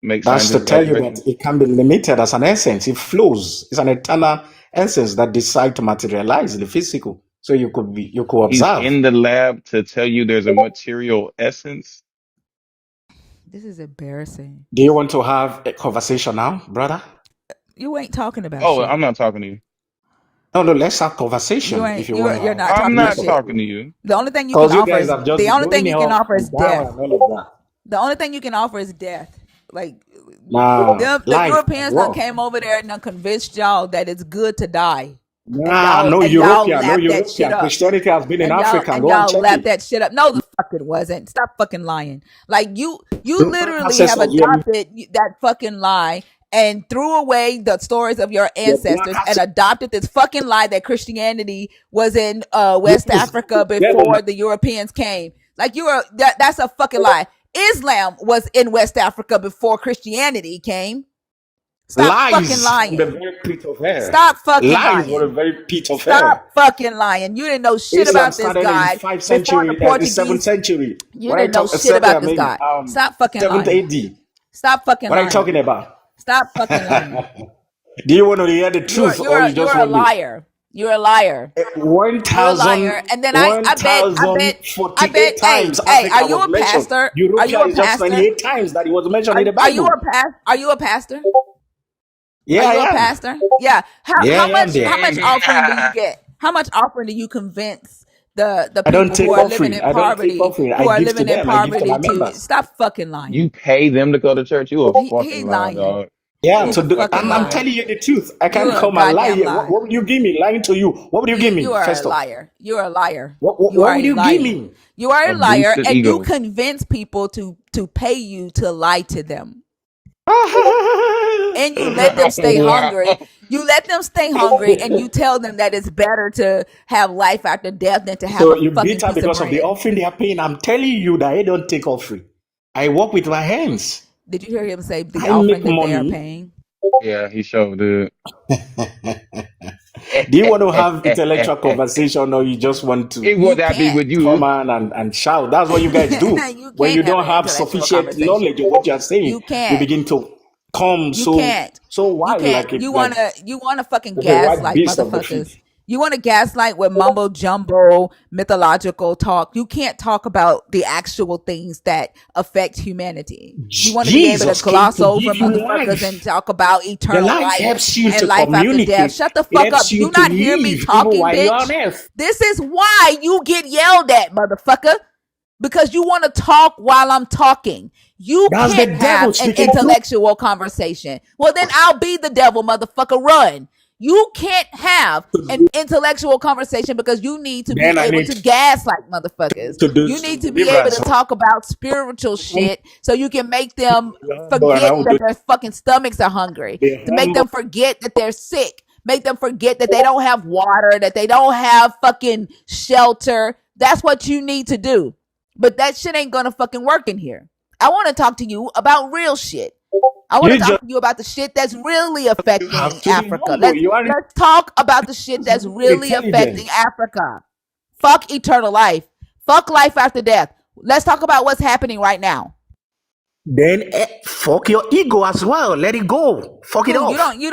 Make That's to scientific tell you that observations? it can be limited as an essence. It flows. It's an eternal essence that decides to materialize in the physical. So you could He's observe. in the lab to tell you there's a material essence. This is embarrassing. Do you want to have a conversation now, brother? You ain't talking about Oh, shit. I'm not talking to you. No, no, let's have conversation if you want You're to not I'm talking about not mix up. shit. talking to you. The only thing you can Because you offer guys is are just going up and down death. and all of that. The only thing you can offer is death. Like Nah, the life as Europeans done well. came over there and done convinced y'all that it's good to die. Nah, And y'all No laughed that shit European. up. Christianity has been in Africa. And Go and y'all check laughed it. that shit up. No, the fuck it wasn't. Stop fucking lying. Like you Black literally have ancestors, adopted that fucking lie and threw away the stories of your your black ancestors and ancestors. adopted this fucking lie that Christianity was in West Yes, Africa together now. before the Europeans came. Like that's a fucking lie. Islam was in West Africa before Christianity came. Stop fucking Lies from the lying. very pit of hell. Stop fucking Lies from the lying. very pit of Stop hell. fucking lying. You didn't know shit Islam about this started in God 5th before the century, the 7th Portuguese. century. You What I didn't know talk, shit about this God. um, Stop fucking 7th lying. AD. Stop fucking What are you lying. talking about? Stop fucking lying. Do you want to hear the truth or you just You're a want to? liar. You're a liar. You're a liar. 1,000, And then I 1,048 bet. Hey, times hey, are Africa you was a mentioned. pastor? Are Europea you a is just pastor? 28 times that it was mentioned in the Bible. Are you a pastor? Yeah, Are I you a am. pastor? Yeah. Yeah, I am How there. much offering do you get? How much offering do you convince the I don't people who take are living offering. in I don't take poverty offering. I give to them. I give to my to members. stop fucking lying? You pay them to go to church? You a He fucking lie, lying. dog. Yeah, He's a fucking I'm lie. telling you the truth. I can't You're a come and lie goddamn here. lie. What would you give me? Lying to you. What would you give You me, are a first off? liar. You are a liar. What would you give me? You are A a liar, boosted and you ego. convince people to pay you to lie to them. And you let them stay hungry. You let them stay hungry, and you tell them that it's better to have life after death than to have So a you fucking bitter piece of because of the bread. offering they are paying. I'm telling you that I don't take offering. I work with my hands. Did you hear him say the I offering make that they are money. paying? Yeah, he showed it. Do you want to have intellectual conversation or you just want to It You would not be can't. with come you. on and shout? That's what you guys do. You When can't you have don't an have intellectual sufficient conversation. knowledge of what you're saying, You you can't. begin to come You can't. so You wild can't. You wanna fucking like a white gaslight beast of the field. motherfuckers. You want to gaslight with mumbo jumbo mythological talk. You can't talk about the actual things that affect humanity. You want to be able to Jesus came gloss to over give you motherfuckers and life. talk about The eternal life life helps you and to life after death. communicate. Shut the It fuck up. helps Do you you to not hear me live even talking, while you're on bitch? earth. This is why you get yelled at, motherfucker, because you want to talk while I'm talking. You That's the can't devil have an speaking through. intellectual conversation. Well, then I'll be the devil, motherfucker. Run. You can't have an intellectual conversation because you need to be Then I able need to gaslight motherfuckers. to do You some need to be able deliverance. to talk about spiritual shit so you can make them And forget I will that do their fucking stomachs are hungry, the to make humble. them forget that they're sick, make them forget that they don't have water, that they don't have fucking shelter. That's what you need to do. But that shit ain't gonna fucking work in here. I want to talk to you about real shit. I want to You talk just to you about the shit that's really have affecting to be Africa. humble. You are Let's talk about the shit that's really affecting intelligent. Africa. Fuck eternal life. Fuck life after death. Let's talk about what's happening right now. Then fuck your ego as well. Let it go. Fuck it Cool. off. You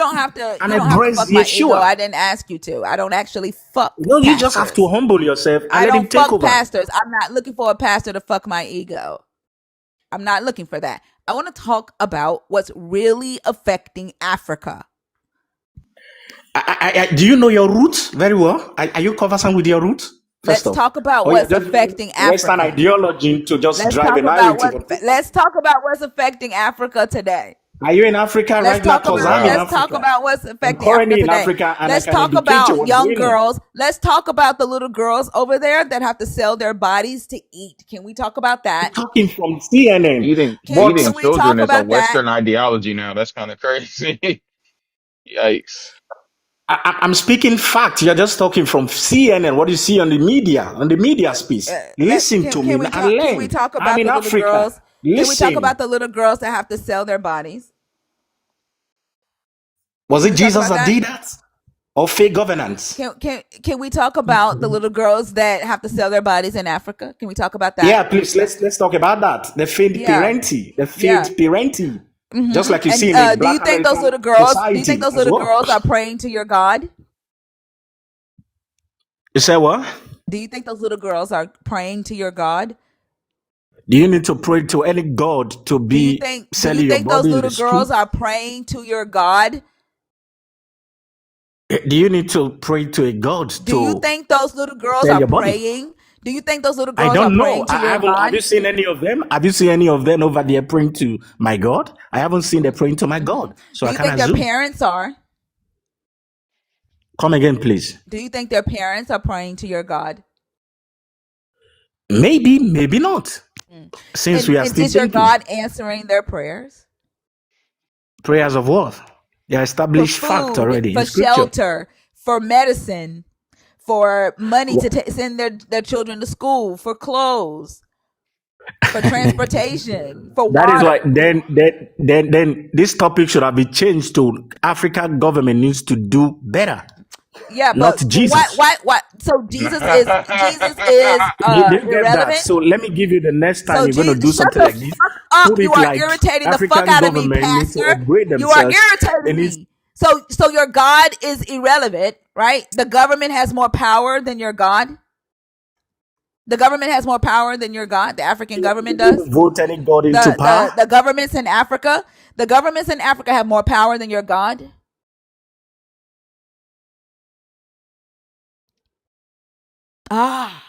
And don't have to embrace fuck my ego. Yeshua. I didn't ask you to. I don't actually fuck No, you just have to pastors. humble yourself and I let him don't take fuck over. pastors. I'm not looking for a pastor to fuck my ego. I'm not looking for that. I want to talk about what's really affecting Africa. Do you know your roots very well? Are you conversant with your roots, first Let's off? talk about Or you're what's just affecting Western Africa. ideology to just Let's drive talk a about narrative what of people? let's talk about what's affecting Africa today. Are you in Africa Let's right now? talk Cause about I'm in let's Wow. talk Africa. about what's I'm affecting Africa currently in today. Africa, and I Let's can talk educate you about what's young going on. girls. Let's talk about the little girls over there that have to sell their bodies to eat. Can we talk about I'm that? talking from CNN. Can Feeding But we talk children is a about that? Western ideology now. That's kind of crazy. Yikes. I'm speaking fact. You're just talking from CNN. What you see on the media space. Listen to me and Can we learn. talk I'm about in the little Africa. girls? Can we talk Listen. about the little girls that have to sell their bodies? Was Can it we talk Jesus about that that? did that? Or fake governance? Can we talk about the little girls that have to sell their bodies in Africa? Can we talk about that? Yeah, please let's talk about that. The failed Yeah, parenting. The failed yeah. parenting. Just like you And see in the do you black think those American little girls? Do you think society those as little well. girls are praying to your God? You say what? Do you think those little girls are praying to your God? Do you need to pray to any god to be Do you selling your think those body in the little girls street? are praying to your God? Do you need to pray to a god Do you to think those little girls sell are your body? praying? Do you think those little I girls are don't know. praying to I your haven't. Have God? you seen any of them? Have you seen any of them over there praying to my God? I haven't seen them praying to my God, so Do I you can think their assume. parents are? Come again, please. Do you think their parents are praying to your God? Maybe, maybe not. Mm. Since we are And still is your thinking, God answering their prayers? prayers of what? They are For established fact food, already in for Scripture. shelter, for medicine, for money to Wha- send their children to school, for clothes, for transportation, for That is why water. then this topic should have been changed to African government needs to do better, Yeah, not but Jesus. why so Jesus is Do you get that? irrelevant? So let me give you the next time So you're going to do shut something the like this. fuck up. Put You it are like irritating the fuck African out of me, government need to pastor. upgrade You are themselves. It irritating needs me. So your God is irrelevant, right? The government has more power than your God. The government has more power than your God. The African government does. to vote any god into The power. governments in Africa, the governments in Africa have more power than your God. Ah,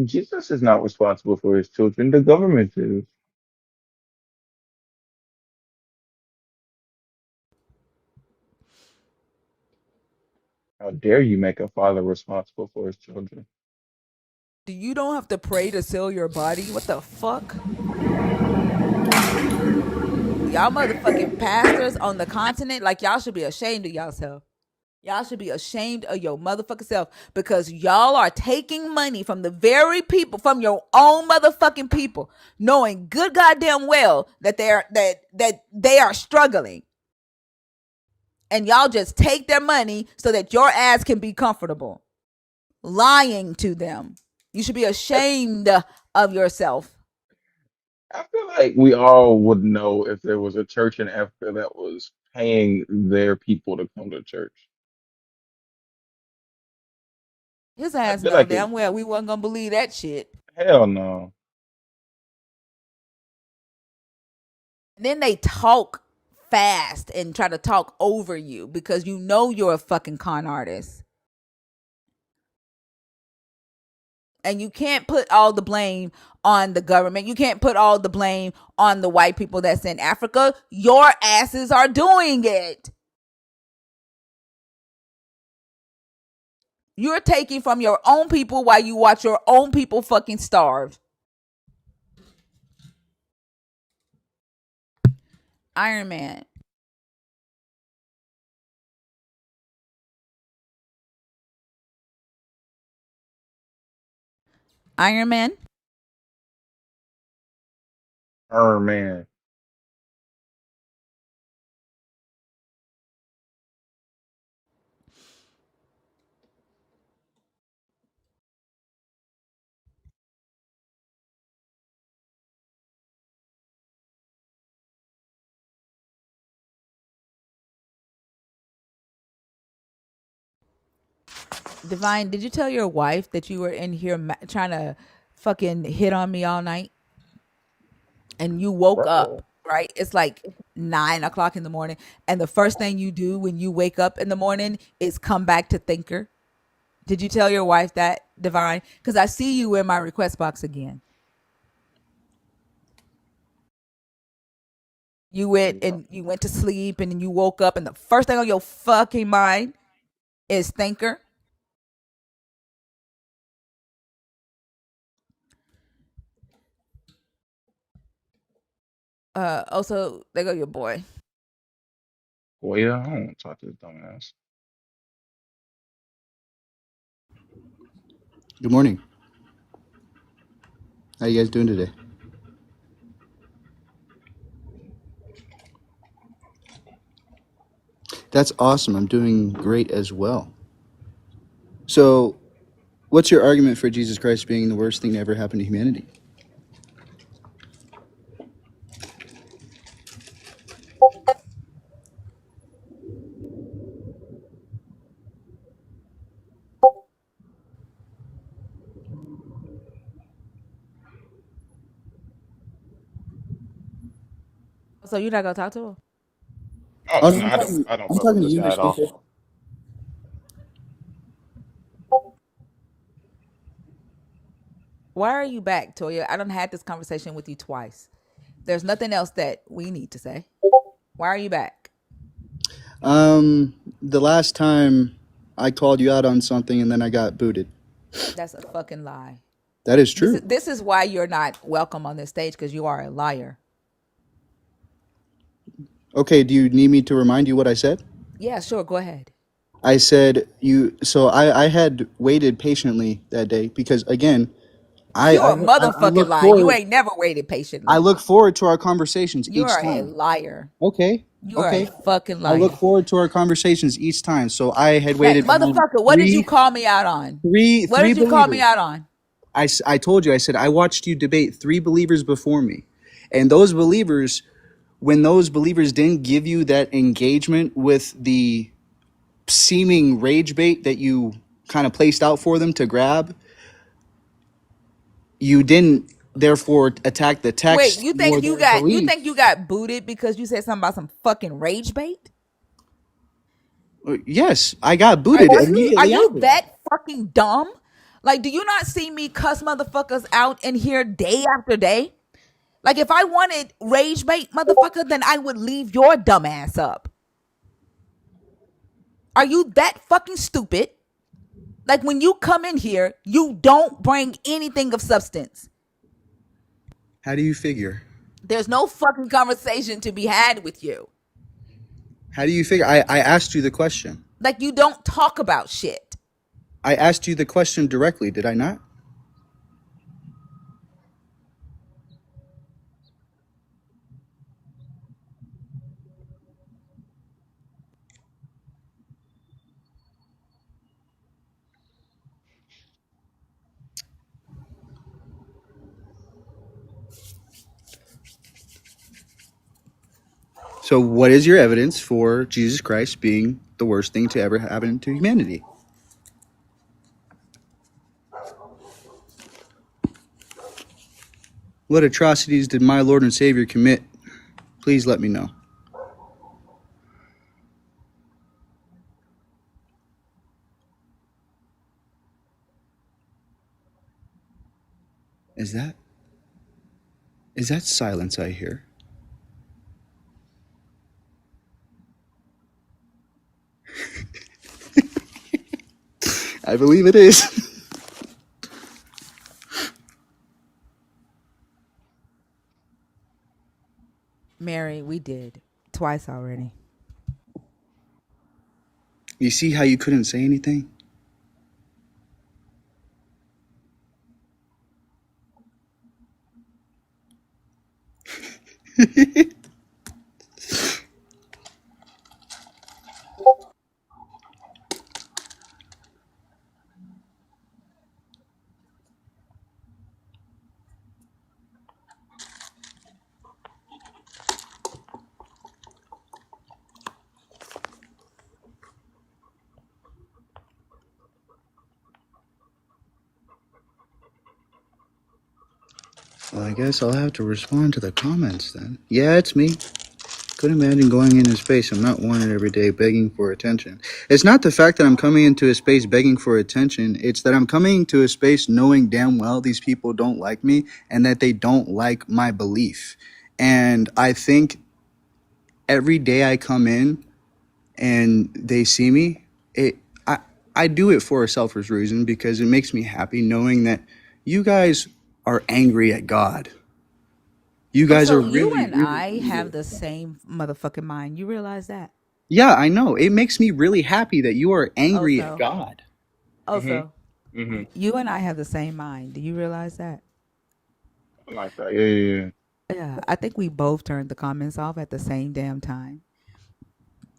Jesus is not responsible for his children. The government is. How dare you make a father responsible for his children? you don't have to pray to sell your body. What the fuck? Y'all motherfucking pastors on the continent, like y'all should be ashamed of yourself. Y'all should be ashamed of your motherfucking self because y'all are taking money from the very people, from your own motherfucking people, knowing good goddamn well that they are struggling. And y'all just take their money so that your ass can be comfortable. Lying to them. You should be ashamed of yourself. I feel like we all would know if there was a church in Africa that was paying their people to come to church. His I ass feel know like it. damn well we wasn't gonna believe that shit. Hell no. And then they talk fast and try to talk over you because you know you're a fucking con artist. And you can't put all the blame on the government. You can't put all the blame on the white people that's in Africa. Your asses are doing it. You're taking from your own people while you watch your own people fucking starve. Iron Man. Iron Man. Man. Divine, did you tell your wife that you were in here trying to fucking hit on me all night? And you woke up, Bro. right? It's like 9 o'clock in the morning. And the first thing you do when you wake up in the morning is come back to Thinker. Did you tell your wife that, Divine? Because I see you in my request box again. You went to sleep and then you woke up and the first thing on your fucking mind is thinker. Also, there go your boy. Well, yeah, I don't want to talk to this dumbass. Good morning. How you guys doing today? That's awesome. I'm doing great as well. So, what's your argument for Jesus Christ being the worst thing to ever happen to humanity? So you're not gonna talk to him? Oh Oh, no, no, I don't I'm fuck with talking to this you, guy Miss at all. Speaker. Why are you back, Toya? I don't had this conversation with you twice. There's nothing else that we need to say. Why are you back? The last time I called you out on something and then I got booted. That's a fucking lie. That is This true. is this is why you're not welcome on this stage because you are a liar. Okay, do you need me to remind you what I said? Yeah, sure. Go ahead. I said you. So I had waited patiently that day because again, You're a I motherfucking look lie. You forward. ain't never waited I patiently. look forward to our conversations You each are a time. liar. Okay, You are a okay. fucking I look liar. forward to our conversations each time. So I had Hey, waited around motherfucker, what did you call me out on? What three did you call me believers. out on? I told you, I said, I watched you debate three believers before me. And those believers, when those believers didn't give you that engagement with the seeming rage bait that you kind of placed out for them to grab, you didn't therefore attack the Wait, text nor their belief. you got booted because you said something about some fucking rage bait? Yes, I got Are, booted are you are immediately you after that. that fucking dumb? Like, do you not see me cuss motherfuckers out in here day after day? Like, if I wanted rage bait, motherfucker, then I would leave your dumb ass up. Are you that fucking stupid? Like, when you come in here, you don't bring anything of substance. How do you figure? There's no fucking conversation to be had with you. How do you figure? I asked you the question. Like, you don't talk about shit. I asked you the question directly, did I not? So, what is your evidence for Jesus Christ being the worst thing to ever happen to humanity? What atrocities did my Lord and Savior commit? Please let me know. Is that silence I hear? I believe it is. Mary, we did twice already. You see how you couldn't say anything? Well, I guess I'll have to respond to the comments then. Yeah, it's me. Couldn't imagine going into space. I'm not wanted every day begging for attention. It's not the fact that I'm coming into a space begging for attention. It's that I'm coming to a space knowing damn well these people don't like me and that they don't like my belief. And I think every day I come in and they see me, I do it for a selfish reason because it makes me happy knowing that you guys are angry at God. You Oh, guys are so you really, and really I have angry. the same motherfucking mind. You realize that? Yeah, I know. It makes me really happy that you are angry at Also, God. also, Mm-hmm. Mm-hmm. you and I have the same mind. Do you realize that? I like that. Yeah, yeah, yeah. Yeah, I think we both turned the comments off at the same damn time.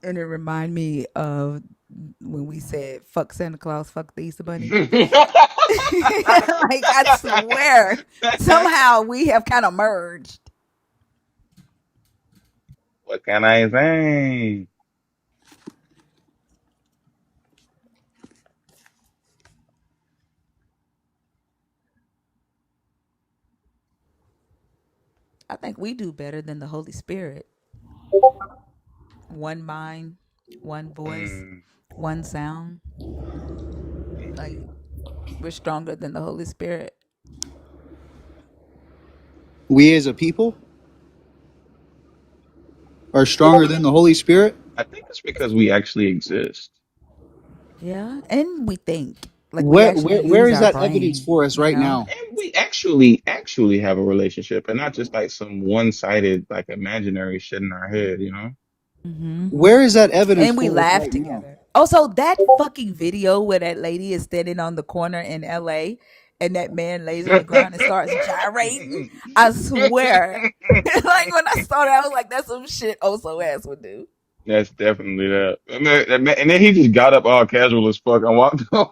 And it reminded me of when we said fuck Santa Claus, fuck the Easter Bunny. Like I swear, somehow we have kind of merged. What can I say? I think we do better than the Holy Spirit. One mind, one voice, Mm. one sound. Like we're stronger than the Holy Spirit. We as a people are stronger than the Holy Spirit. I think it's because we actually exist. Yeah, and we think like we actually Where use is our that evidence brain. for us You right know. now? And we actually have a relationship and not just like some one-sided, like imaginary shit in our head, you know? Hmm. Where is that evidence And we for us laugh right now? together. Also, that fucking video where that lady is standing on the corner in LA and that man lays on the ground and starts gyrating. I swear. Like when I saw that, I was like, that's some shit Oso ass would do. That's definitely that. And then he just got up all casual as fuck and walked away.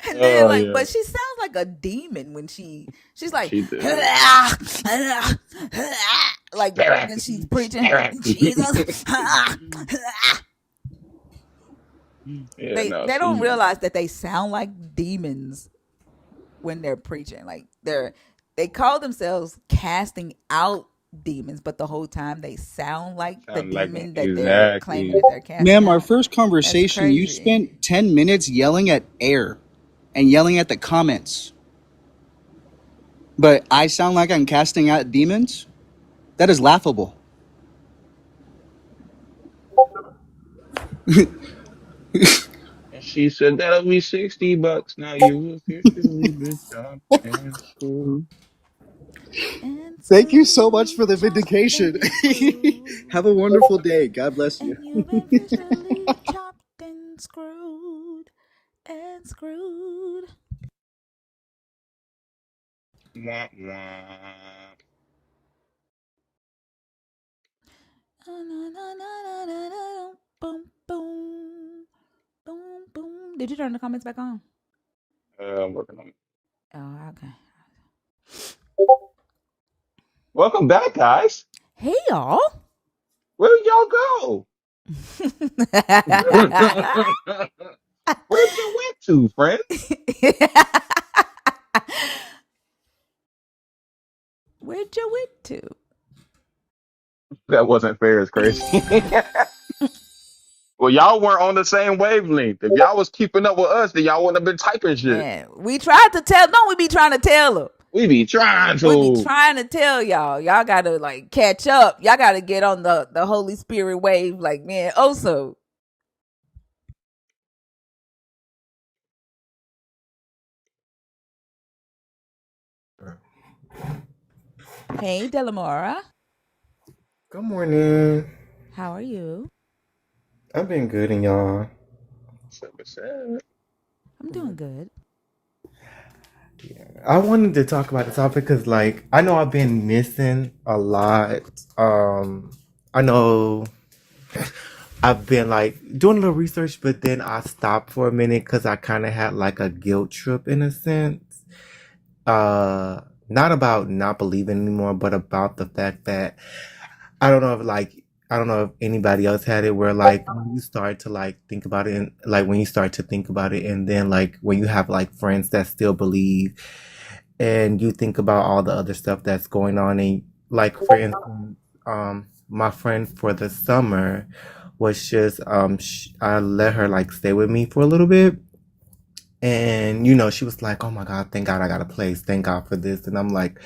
And then Oh like, yeah, but she sounds like a demon when she's like she did. like Spirit, when she's preaching spirit. Jesus. Yeah, they no, they don't she. realize that they sound like demons when they're preaching. Like they call themselves casting out demons, but the whole time they sound like the Sound like demon that they're claiming exactly. that they're casting Ma'am, our out. first That's conversation, you crazy. spent 10 minutes yelling at air and yelling at the comments. But I sound like I'm casting out demons? That is laughable. And she said that'll be $60. Now you officially been chopped and screwed. And Thank you so much screwed, for the chopped vindication. and Have a screwed. wonderful day. God bless you. And you've been officially chopped and screwed and screwed. Wah, wah. Boom, boom, boom, boom. Did you turn the comments back on? I'm working on it. Oh, okay. Welcome back, guys. Hey, y'all. Where did y'all go? Where'd you went to, friend? Where'd you went to? That wasn't fair. It's crazy. Well, y'all weren't on the same wavelength. If y'all was keeping up with us, then y'all wouldn't have been typing shit. Man, we tried to tell. Don't we be trying to tell them? We be trying We be to. trying to tell y'all. Y'all gotta like catch up. Y'all gotta get on the Holy Spirit wave. Like man, also. Hey, Delamora. Good morning. How are you? I've been good and y'all. What's up? I'm doing good. I wanted to talk about the topic because like I know I've been missing a lot. I know I've been like doing a little research, but then I stopped for a minute because I kind of had like a guilt trip in a sense. Not about not believing anymore, but about the fact that I don't know if like I don't know if anybody else had it where like when you start to like think about it and like when you start to think about it and then like when you have like friends that still believe and you think about all the other stuff that's going on and like for instance my friend for the summer was just I let her like stay with me for a little bit and you know she was like, oh my god, thank god I got a place, thank god for this, and I'm like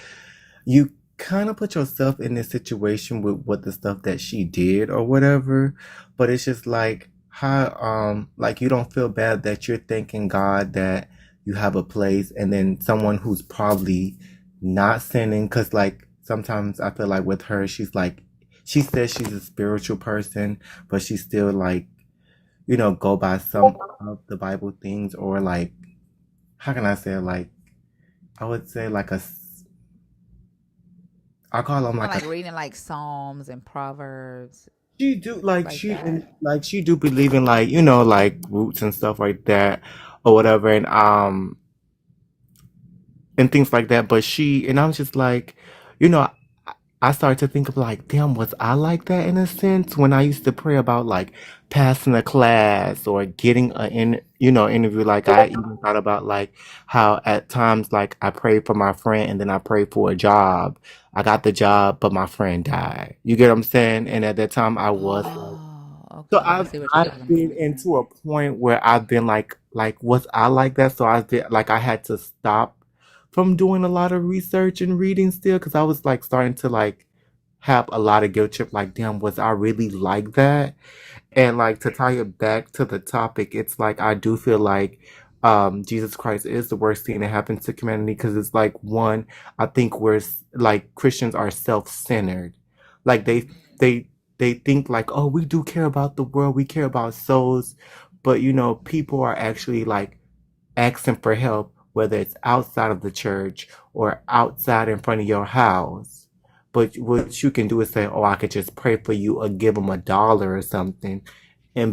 you kind of put yourself in this situation with what the stuff that she did or whatever, but it's just like how like you don't feel bad that you're thanking God that you have a place, and then someone who's probably not sinning, because like sometimes I feel like with her, she's like, she says she's a spiritual person, but she still like, go by some of the Bible things, or like, how can I say it? Like, I would say like I call them Or like a, like reading like Psalms and Proverbs, she do like like she that. and like she do believe in like like roots and stuff like that or whatever, and things like that. But she and I was just like, you know, I started to think of like, damn, was I like that in a sense when I used to pray about like passing a class or getting interview? Like I even thought about like how at times like I prayed for my friend and then I prayed for a job. I got the job, but my friend died. You get what I'm saying? And at that time, I was like, Oh, so okay. I see what you're I've talking been about. into a point where I've been like was I like that? So I did like I had to stop from doing a lot of research and reading still, because I was like starting to like have a lot of guilt trip. Like, damn, was I really like that? And like to tie it back to the topic, it's like I do feel like Jesus Christ is the worst thing that happens to humanity, because it's like one, I think like Christians are self-centered. Like they think like, oh, we do care about the world, we care about souls, but people are actually like asking for help, whether it's outside of the church or outside in front of your house. But what you can do is say, "Oh, I could just pray for you or give them $1 or something,"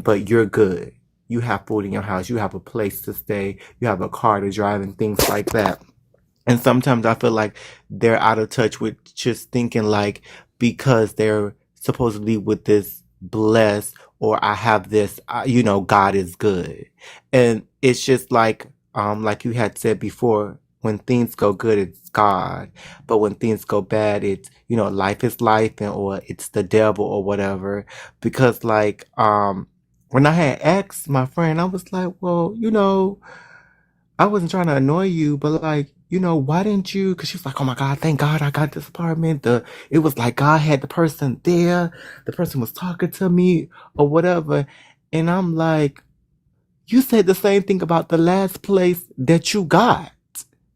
but you're good. You have food in your house. You have a place to stay. You have a car to drive and things like that. And sometimes I feel like they're out of touch with just thinking like, because they're supposedly with this blessed, or I have this, God is good. And it's just like you had said before, when things go good, it's God. But when things go bad, it's, life is life, or it's the devil or whatever. Because when I had asked my friend, I was like, well, I wasn't trying to annoy you, but like, why didn't you? Because she was like, oh my God, thank God I got this apartment. It was like God had the person there. The person was talking to me or whatever. And I'm like, you said the same thing about the last place that you got.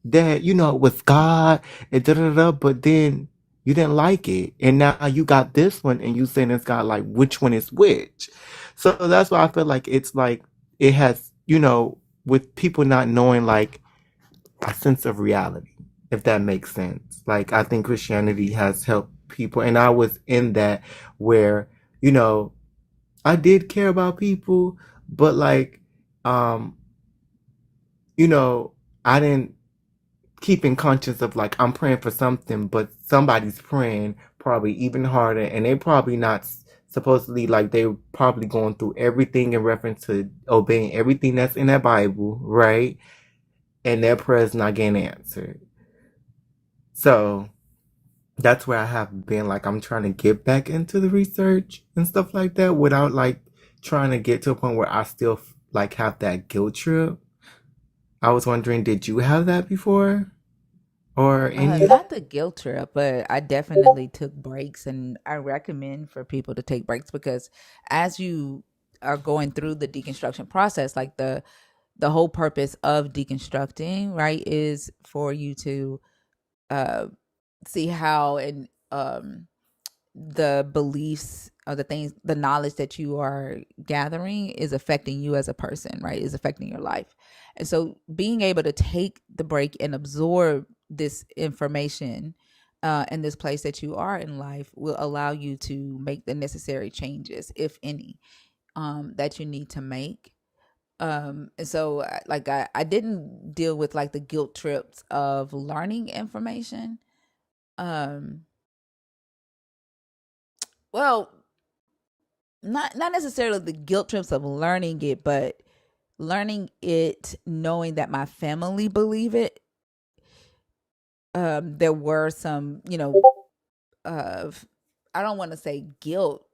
That, it was God and da da da, but then you didn't like it. And now you got this one and you saying it's God, like, which one is which? So that's why I feel like it's like, it has, with people not knowing like a sense of reality, if that makes sense. Like, I think Christianity has helped people, and I was in that where, you know, I did care about people, but like, um, I didn't keep in conscious of like I'm praying for something, but somebody's praying probably even harder, and they probably not supposedly like they're probably going through everything in reference to obeying everything that's in that Bible, right? And their prayers not getting answered. So that's where I have been like I'm trying to get back into the research and stuff like that without like trying to get to a point where I still like have that guilt trip. I was wondering, did you have that before or any? Not the guilt trip, but I definitely took breaks, and I recommend for people to take breaks because as you are going through the deconstruction process, like the whole purpose of deconstructing, right, is for you to uh see how and the beliefs or the things, the knowledge that you are gathering is affecting you as a person, right? Is affecting your life. And so being able to take the break and absorb this information in this place that you are in life will allow you to make the necessary changes, if any, that you need to make. And so like I didn't deal with like the guilt trips of learning information. Um, well, not necessarily the guilt trips of learning it, but learning it knowing that my family believe it. There were some, of I don't want to say guilt,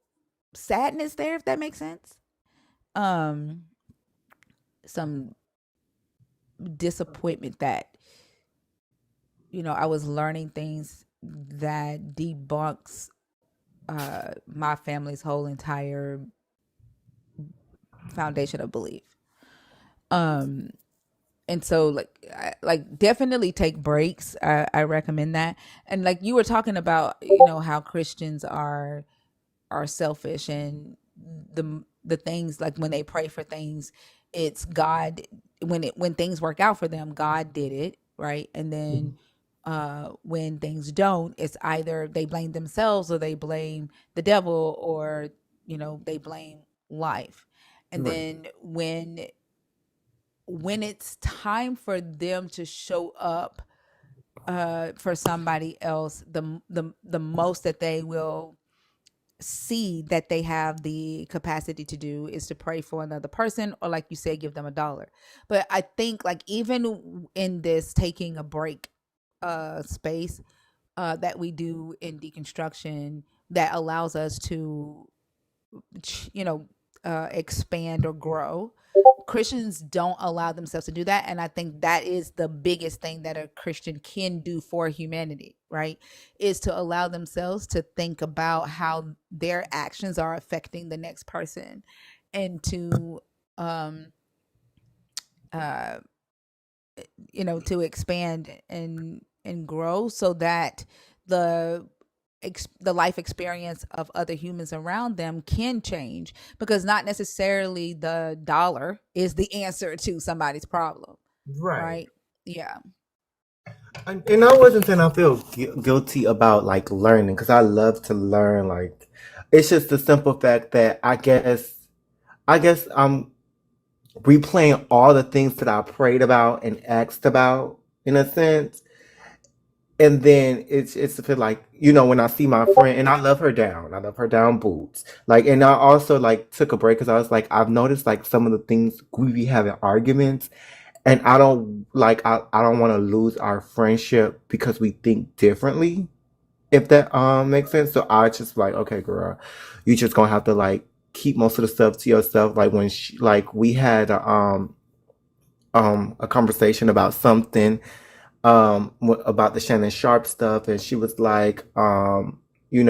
sadness there, if that makes sense. Um, some disappointment that I was learning things that debunks my family's whole entire foundation of belief. Um, and so like definitely take breaks. I recommend that. And like you were talking about, how Christians are selfish, and the things, like when they pray for things, it's God. When things work out for them, God did it, right? And then when things don't, it's either they blame themselves or they blame the devil, or they blame life. And Right. then when it's time for them to show up for somebody else, the most that they will see that they have the capacity to do is to pray for another person, or like you said, give them $1. But I think, like, even in this taking a break space that we do in deconstruction, that allows us to you know expand or grow. Christians don't allow themselves to do that. And I think that is the biggest thing that a Christian can do for humanity, right? Is to allow themselves to think about how their actions are affecting the next person, and to, um, uh, to expand and grow, so that the the life experience of other humans around them can change, because not necessarily the dollar is the answer to somebody's problem, Right. right? Yeah. And I wasn't saying I feel guilty about like learning, because I love to learn. Like, it's just the simple fact that I guess I'm replaying all the things that I prayed about and asked about, in a sense. And then it's a feel like, when I see my friend, and I love her down boots. Like, and I also like took a break because I was like, I've noticed like some of the things we be having arguments, and I don't want to lose our friendship because we think differently, if that makes sense. So I just like, okay, girl, you just gonna have to like keep most of the stuff to yourself. Like, when like we had a conversation about something, about the Shannon Sharp stuff, and she was like, you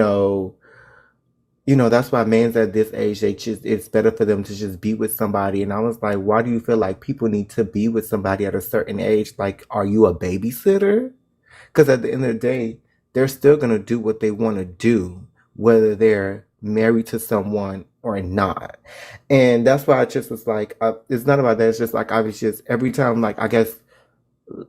know that's why men's at this age, they just, it's better for them to just be with somebody. And I was like, why do you feel like people need to be with somebody at a certain age? Like, are you a babysitter? Because at the end of the day, they're still gonna do what they want to do, whether they're married to someone or not. And that's why I just was like, it's not about that. It's just like, I was just, every time, like, I guess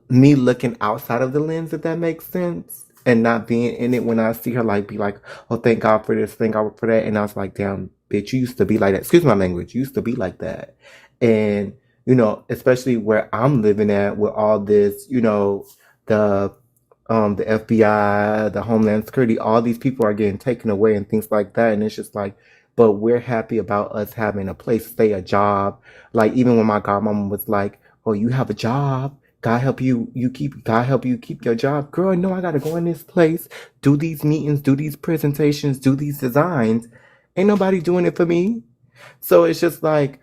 me looking outside of the lens, if that makes sense, and not being in it, when I see her like be like, oh, thank God for this, thank God for that. And I was like, damn, bitch, you used to be like that. Excuse my language. You used to be like that. And, especially where I'm living at with all this, the the FBI, the Homeland Security, all these people are getting taken away and things like that. And it's just like, but we're happy about us having a place to stay, a job. Like, even when my godmama was like, oh, you have a job. God help you keep your job. Girl, no, I gotta go in this place, do these meetings, do these presentations, do these designs. Ain't nobody doing it for me. So it's just like,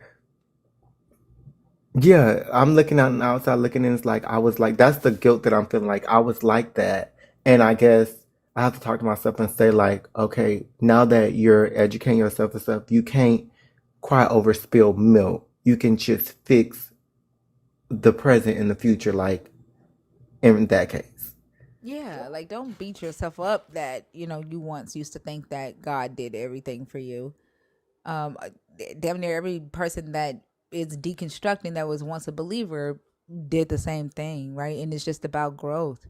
yeah, I'm looking out and outside looking in. It's like, I was like, that's the guilt that I'm feeling, like I was like that. And I guess I have to talk to myself and say, like, okay, now that you're educating yourself and stuff, you can't cry over spilled milk. You can just fix the present and the future, like, in that case. Yeah, like, don't beat yourself up that you once used to think that God did everything for you. Uh, Damn near every person that is deconstructing that was once a believer did the same thing, right? And it's just about growth,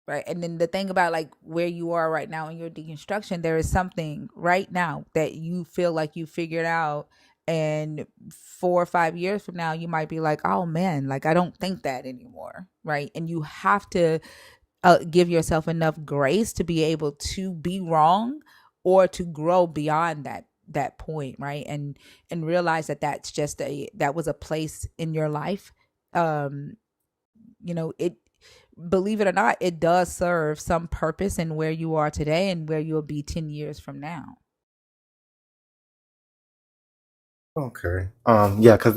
right? And then the thing about, like, where you are right now in your deconstruction, there is something right now that you feel like you figured out, and 4 or 5 years from now you might be like, oh man, like, I don't think that anymore, right? And you have to give yourself enough grace to be able to be wrong, or to grow beyond that point, right? And realize that that was a place in your life. um it, believe it or not, it does serve some purpose in where you are today and where you'll be 10 years from now. Okay. Yeah, because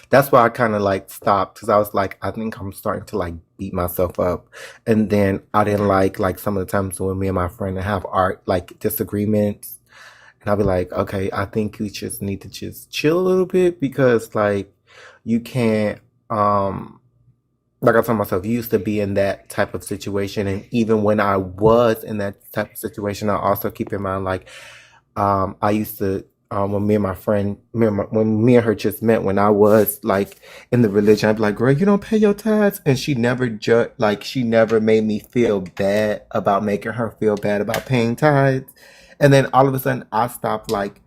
that's why I kind of like stopped because I was like, I think I'm starting to like beat myself up, and then I didn't like some of the times when me and my friend have art like disagreements, and I'll be like, okay, I think you just need to just chill a little bit because like you can't like I told myself, you used to be in that type of situation, and even when I was in that type of situation, I also keep in mind like I used to when me and my friend, when me and her just met, when I was like in the religion, I'd be like, "Girl, you don't pay your tithes," and she never like she never made me feel bad about making her feel bad about paying tithes. And then all of a sudden, I stopped like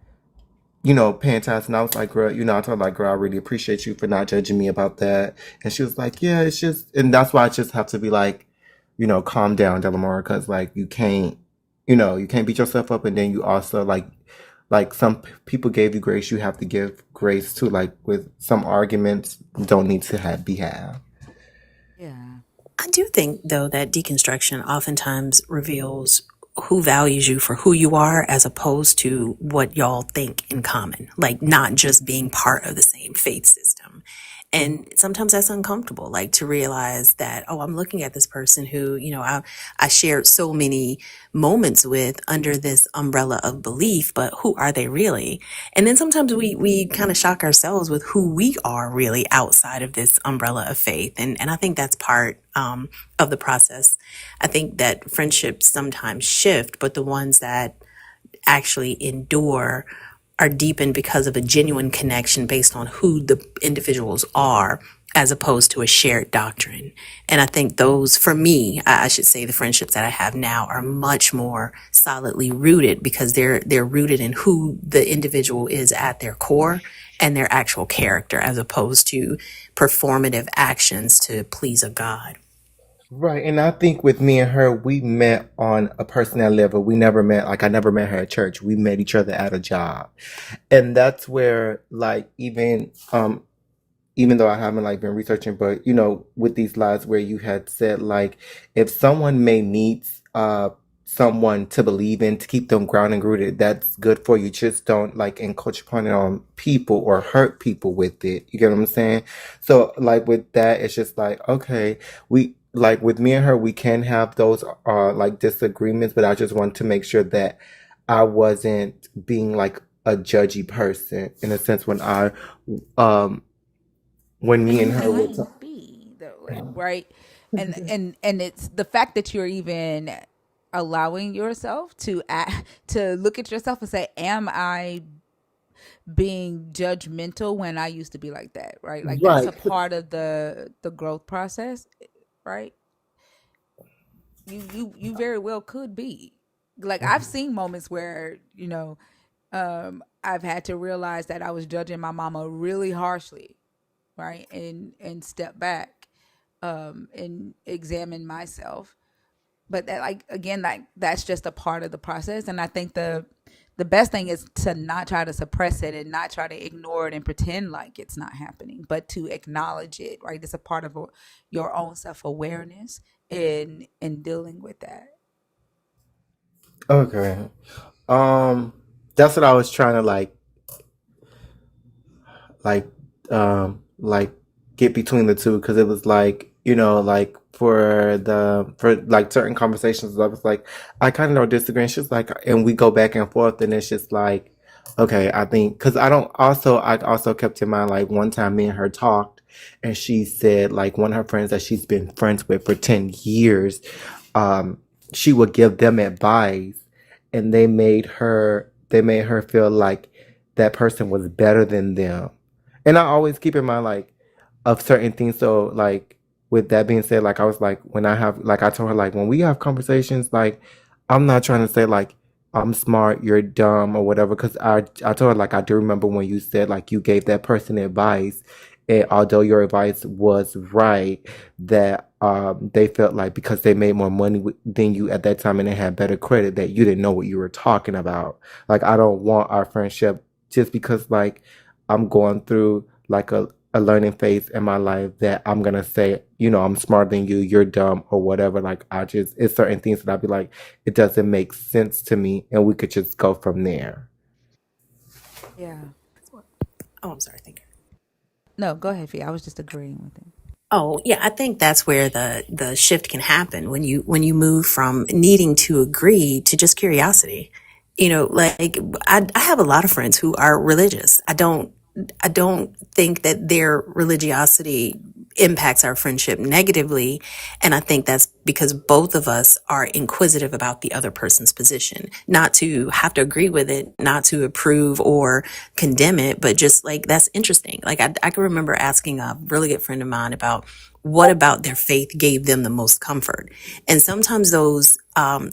paying tithes, and I was like, "Girl, I told her like, girl, I really appreciate you for not judging me about that." And she was like, "Yeah, it's just," and that's why I just have to be like, calm down, Delamora, because like you can't beat yourself up, and then you also like some people gave you grace, you have to give grace too. Like with some arguments, don't need to be had. Yeah. I do think, though, that deconstruction oftentimes reveals who values you for who you are as opposed to what y'all think in common, like not just being part of the same faith system. And sometimes that's uncomfortable, like to realize that, oh, I'm looking at this person who, I shared so many moments with under this umbrella of belief, but who are they really? And then sometimes we kind of shock ourselves with who we are really outside of this umbrella of faith. And I think that's part of the process. I think that friendships sometimes shift, but the ones that actually endure are deepened because of a genuine connection based on who the individuals are as opposed to a shared doctrine. And I think those, for me, I should say the friendships that I have now are much more solidly rooted because they're rooted in who the individual is at their core and their actual character as opposed to performative actions to please a God. Right, and I think with me and her, we met on a personal level. We never met, like I never met her at church. We met each other at a job, and that's where like even though I haven't like been researching, but with these lies where you had said like if someone may need someone to believe in to keep them grounded and rooted, that's good for you. Just don't like encroach upon it on people or hurt people with it. You get what I'm saying? So like with that, it's just like okay, we like with me and her, we can have those like disagreements, but I just want to make sure that I wasn't being like a judgy person in a sense um when me And and you her were can't be though, right? And it's the fact that you're even allowing yourself to to look at yourself and say, "Am I being judgmental when I used to be like that?" Right? Like that's right. a part of the growth process, right? You very well could be. Like I've seen moments where I've had to realize that I was judging my mama really harshly, right? And step back and examine myself. But that, like, again, like that's just a part of the process. And I think the best thing is to not try to suppress it and not try to ignore it and pretend like it's not happening, but to acknowledge it, right? It's a part of your own self-awareness in dealing with that. Okay. That's what I was trying to like like get between the two because it was like like for like certain conversations I was like I kind of don't disagree and she's like and we go back and forth and it's just like okay I think because I also kept in mind like one time me and her talked and she said like one of her friends that she's been friends with for 10 years um she would give them advice and they made her feel like that person was better than them. And I always keep in mind like of certain things. So like with that being said, like I was like when I have like I told her like when we have conversations, like I'm not trying to say like I'm smart, you're dumb or whatever. Cause I told her like I do remember when you said like you gave that person advice and although your advice was right, that they felt like because they made more money than you at that time and they had better credit that you didn't know what you were talking about. Like I don't want our friendship just because like I'm going through like a learning phase in my life that I'm gonna say, I'm smarter than you, you're dumb or whatever. Like it's certain things that I'd be like, it doesn't make sense to me and we could just go from there. Yeah. Oh, I'm sorry. Thank you. No, go ahead, Fee. I was just agreeing with him. Oh, yeah, I think that's where the shift can happen when you move from needing to agree to just curiosity. You know, like I have a lot of friends who are religious. I don't think that their religiosity impacts our friendship negatively. And I think that's because both of us are inquisitive about the other person's position, not to have to agree with it, not to approve or condemn it, but just like, that's interesting. Like I can remember asking a really good friend of mine about what about their faith gave them the most comfort. And sometimes those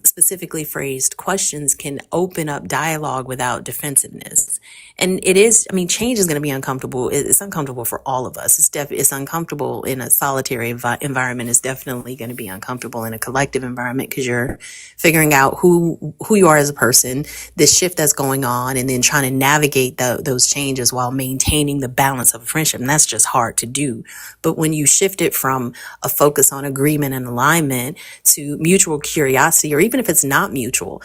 specifically phrased questions can open up dialogue without defensiveness. And it is, I mean, change is going to be uncomfortable. It's uncomfortable for all of us. It's uncomfortable in a solitary environment. It's definitely going to be uncomfortable in a collective environment because you're figuring out who you are as a person, this shift that's going on, and then trying to navigate those changes while maintaining the balance of a friendship. And that's just hard to do. But when you shift it from a focus on agreement and alignment to mutual curiosity, or even if it's not mutual,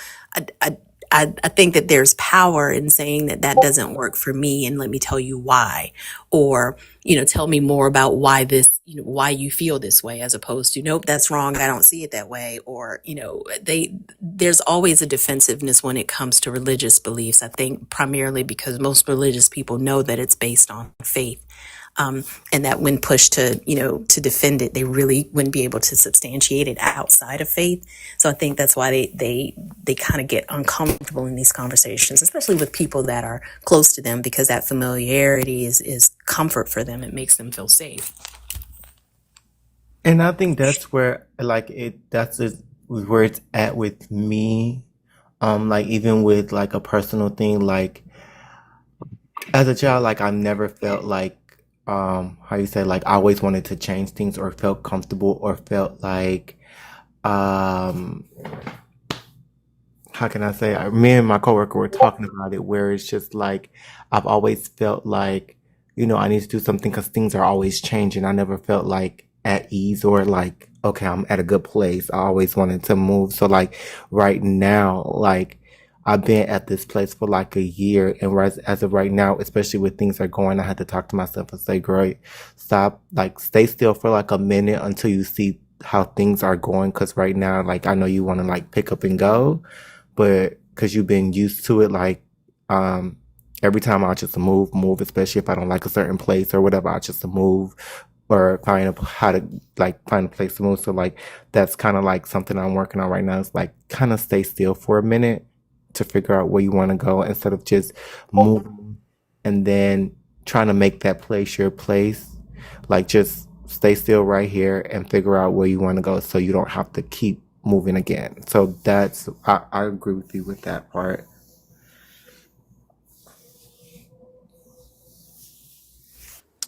I think that there's power in saying that that doesn't work for me, and let me tell you why. Or, you know, tell me more about why this, you know, why you feel this way, as opposed to, nope, that's wrong, I don't see it that way. Or, you know, there's always a defensiveness when it comes to religious beliefs. I think primarily because most religious people know that it's based on faith. And that when pushed to, you know, to defend it, they really wouldn't be able to substantiate it outside of faith. So I think that's why they kind of get uncomfortable in these conversations, especially with people that are close to them, because that familiarity is comfort for them. It makes them feel safe. And I think that's where like where it's at with me. Like even with like a personal thing, like as a child, like I never felt like how you say, like I always wanted to change things or felt comfortable or felt like um how can I say, me and my coworker were talking about it, where it's just like I've always felt like, you know, I need to do something because things are always changing. I never felt like at ease or like, okay, I'm at a good place. I always wanted to move. So like right now, like I've been at this place for like a year, and as of right now, especially with things are going, I had to talk to myself and say, great, stop, like stay still for like a minute until you see how things are going. Cause right now, like I know you want to like pick up and go, but because you've been used to it, like um every time I just move, especially if I don't like a certain place or whatever, I just move or find how to like find a place to move. So like that's kind of like something I'm working on right now. Is like kind of stay still for a minute to figure out where you want to go instead of just moving and then trying to make that place your place. Like just stay still right here and figure out where you want to go so you don't have to keep moving again. So I agree with you with that part.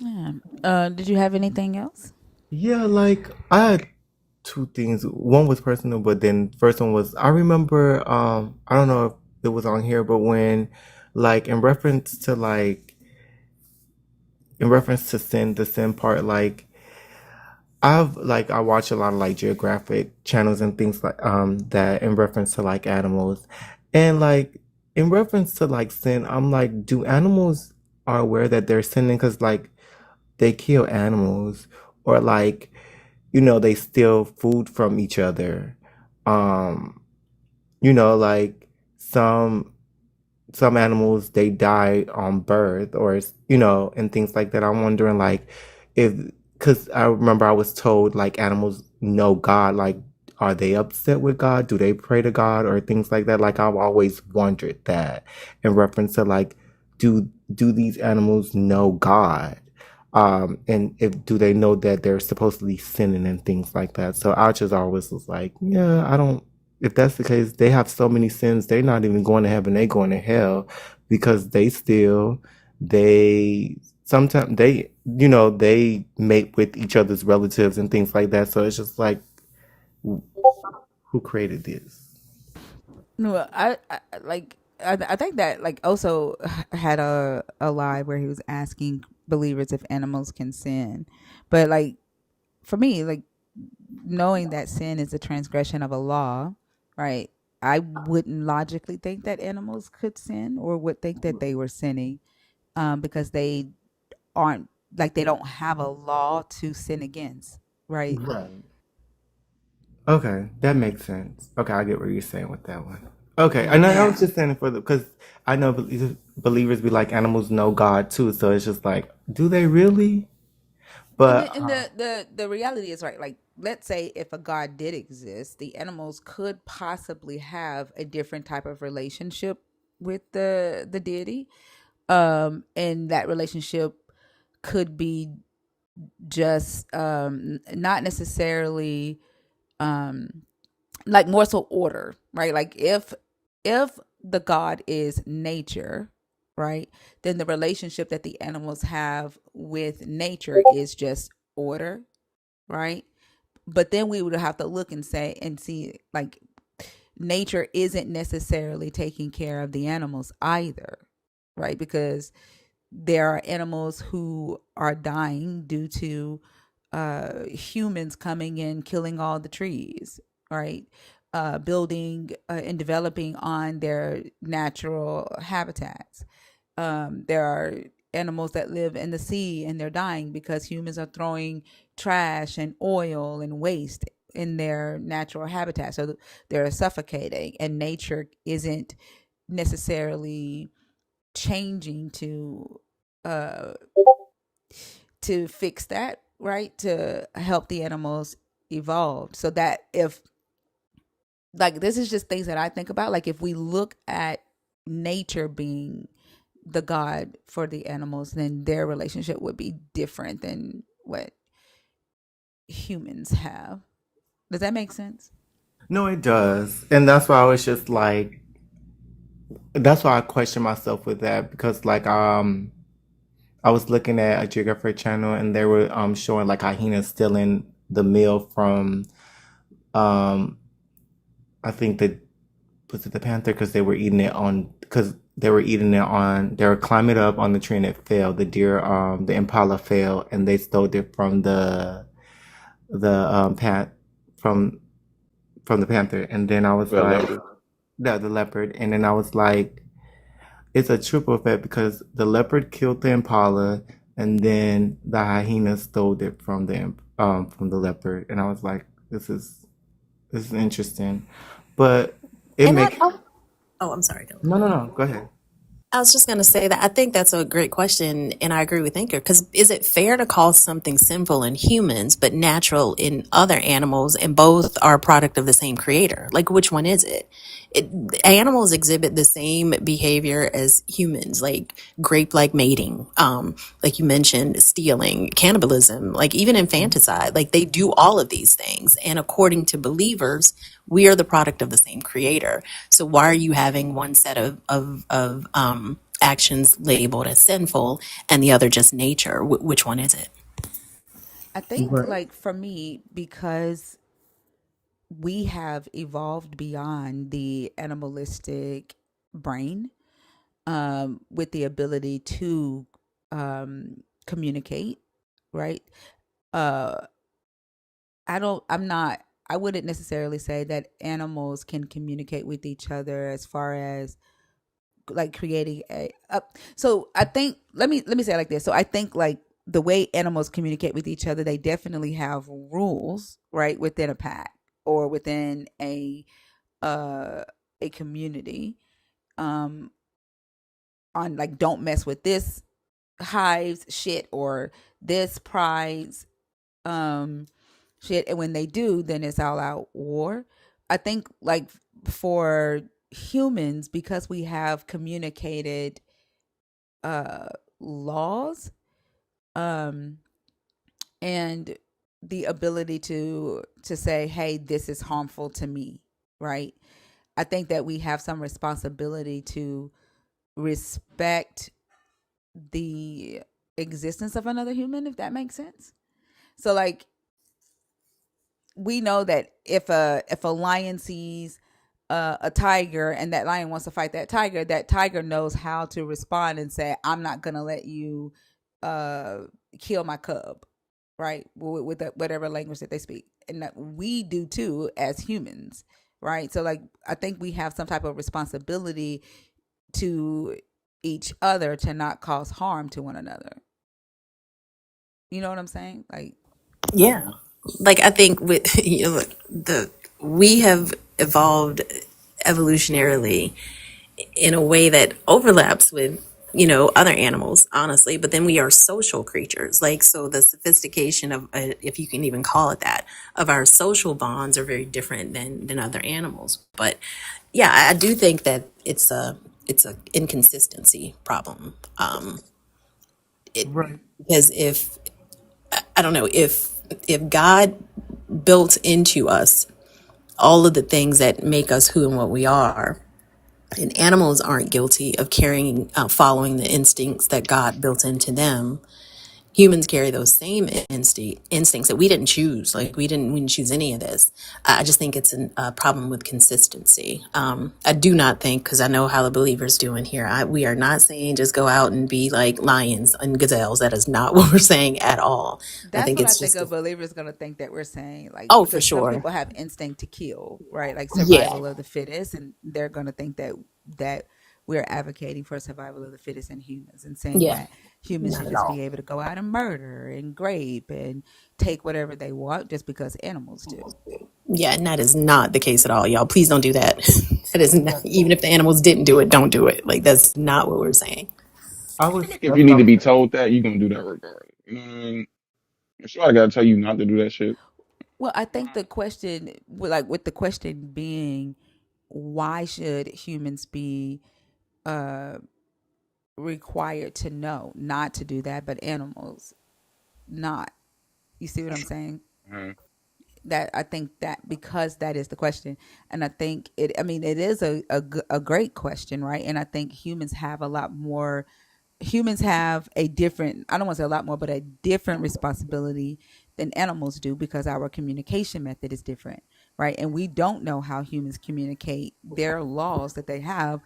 Yeah. Did you have anything else? Yeah, like I had two things. One was personal, but then first one was I remember I don't know if it was on here, but when like in reference to sin, the sin part, like I watch a lot of like geographic channels and things like that in reference to like animals. And like in reference to like sin, I'm like, do animals are aware that they're sinning? Cause like they kill animals or like, you know, they steal food from each other. Um, you know, like some animals they die on birth or you know and things like that. I'm wondering like if because I remember I was told like animals know God, like are they upset with God, do they pray to God or things like that. Like I've always wondered that in reference to like do these animals know God, and if do they know that they're supposedly sinning and things like that. So I just always was like, yeah, I don't, if that's the case, they have so many sins, they're not even going to heaven, they going to hell because they still, they sometimes they, you know, they mate with each other's relatives and things like that. So it's just like, who created this? No, I think that like also had a lie where he was asking believers if animals can sin, but like for me, like knowing that sin is a transgression of a law, right? I wouldn't logically think that animals could sin or would think that they were sinning because they aren't like they don't have a law to sin against, right? Right. Okay, that makes sense. Okay, I get what you're saying with that one. Okay, and I was just saying it for the because I know believers be like animals know God too, so it's just like, do they really? And But the reality is, right, like let's say if a god did exist, the animals could possibly have a different type of relationship with the deity. And that relationship could be just not necessarily um like more so order, right? Like if the god is nature, right, then the relationship that the animals have with nature is just order, right? But then we would have to look and say and see like nature isn't necessarily taking care of the animals either, right? Because there are animals who are dying due to humans coming in, killing all the trees, right? Building and developing on their natural habitats. There are animals that live in the sea and they're dying because humans are throwing trash and oil and waste in their natural habitat. So they're suffocating, and nature isn't necessarily changing uh to fix that, right? To help the animals evolve. So that if like this is just things that I think about, like if we look at nature being the god for the animals, then their relationship would be different than what humans have. Does that make sense? no, it does, and that's why I was just like, that's why I question myself with that because like I was looking at a Geographic channel and they were showing like hyenas stealing the meal from um I think the was it the panther because they were eating it on because they were climbing up on the tree and it fell. The deer the impala fell and they stole it from the from from the panther and then I was The like leopard. the leopard and then I was like it's a triple effect because the leopard killed the impala and then the hyena stole it from the leopard and I was like this is interesting but it And I, makes oh, oh, I'm sorry, Dylan. no go ahead. I was just going to say that I think that's a great question, and I agree with Inker. Because is it fair to call something sinful in humans but natural in other animals, and both are a product of the same creator? Like, which one is it? Animals exhibit the same behavior as humans, like grape-like mating, like you mentioned, stealing, cannibalism, like even infanticide. Like they do all of these things, and according to believers, we are the product of the same creator. So why are you having one set of actions labeled as sinful and the other just nature? Which one is it? I think Right. like for me, because we have evolved beyond the animalistic brain, with the ability to communicate, right? Uh, I'm not, I wouldn't necessarily say that animals can communicate with each other as far as like creating so I think let me say it like this. So I think like the way animals communicate with each other, they definitely have rules, right, within a pack or within uh a community, um on like don't mess with this hives shit or this prize um shit, and when they do then it's all out war. I think like for humans, because we have communicated uh laws, um and the ability to say, hey, this is harmful to me, right? I think that we have some responsibility to respect the existence of another human, if that makes sense. So like we know that if a lion sees a tiger and that lion wants to fight that tiger knows how to respond and say, I'm not gonna let you uh kill my cub, right? With whatever language that they speak, and that we do too as humans, right? So like I think we have some type of responsibility to each other to not cause harm to one another. You know what I'm saying? Like, Yeah. Like I think with we have evolved evolutionarily in a way that overlaps with other animals, honestly, but then we are social creatures. Like, so the sophistication of if you can even call it that, of our social bonds are very different than other animals. But yeah, I do think that it's a inconsistency problem. It Right. Because if I don't know, if God built into us all of the things that make us who and what we are, and animals aren't guilty of carrying following the instincts that God built into them, humans carry those same instincts that we didn't choose. Like, we didn't choose any of this. I just think it's a problem with consistency. I do not think, because I know how the believers do in here, we are not saying just go out and be like lions and gazelles. That is not what we're saying at all. I that's think what I it's think just a believer is going to think that we're saying, like, oh, for because some sure. people have instinct to kill, right? Like Yeah. survival of the fittest, and they're going to think that we're advocating for survival of the fittest in humans and saying Yeah. that humans Not should at just all. be able to go out and murder and grape and take whatever they want just because animals do. Yeah, and that is not the case at all, y'all. Please don't do that. That is not, Yeah. even if the animals didn't do it, don't do it. Like, that's not what we're saying. I I was feel like if that's you what need I to was be saying. told that, you're gonna do that regardless. You know what I mean? Sure, I gotta tell you not to do that shit. Well, I think the question, like with the question being, why should humans be uh, required to know not to do that, but animals not? You see what I'm saying? Mhm. That I think that because that is the question, and I think it. I mean, it is a great question, right? And I think humans have a lot more. Humans have a different. I don't want to say a lot more, but a different responsibility than animals do because our communication method is different, right? And we don't know how humans communicate their laws that they have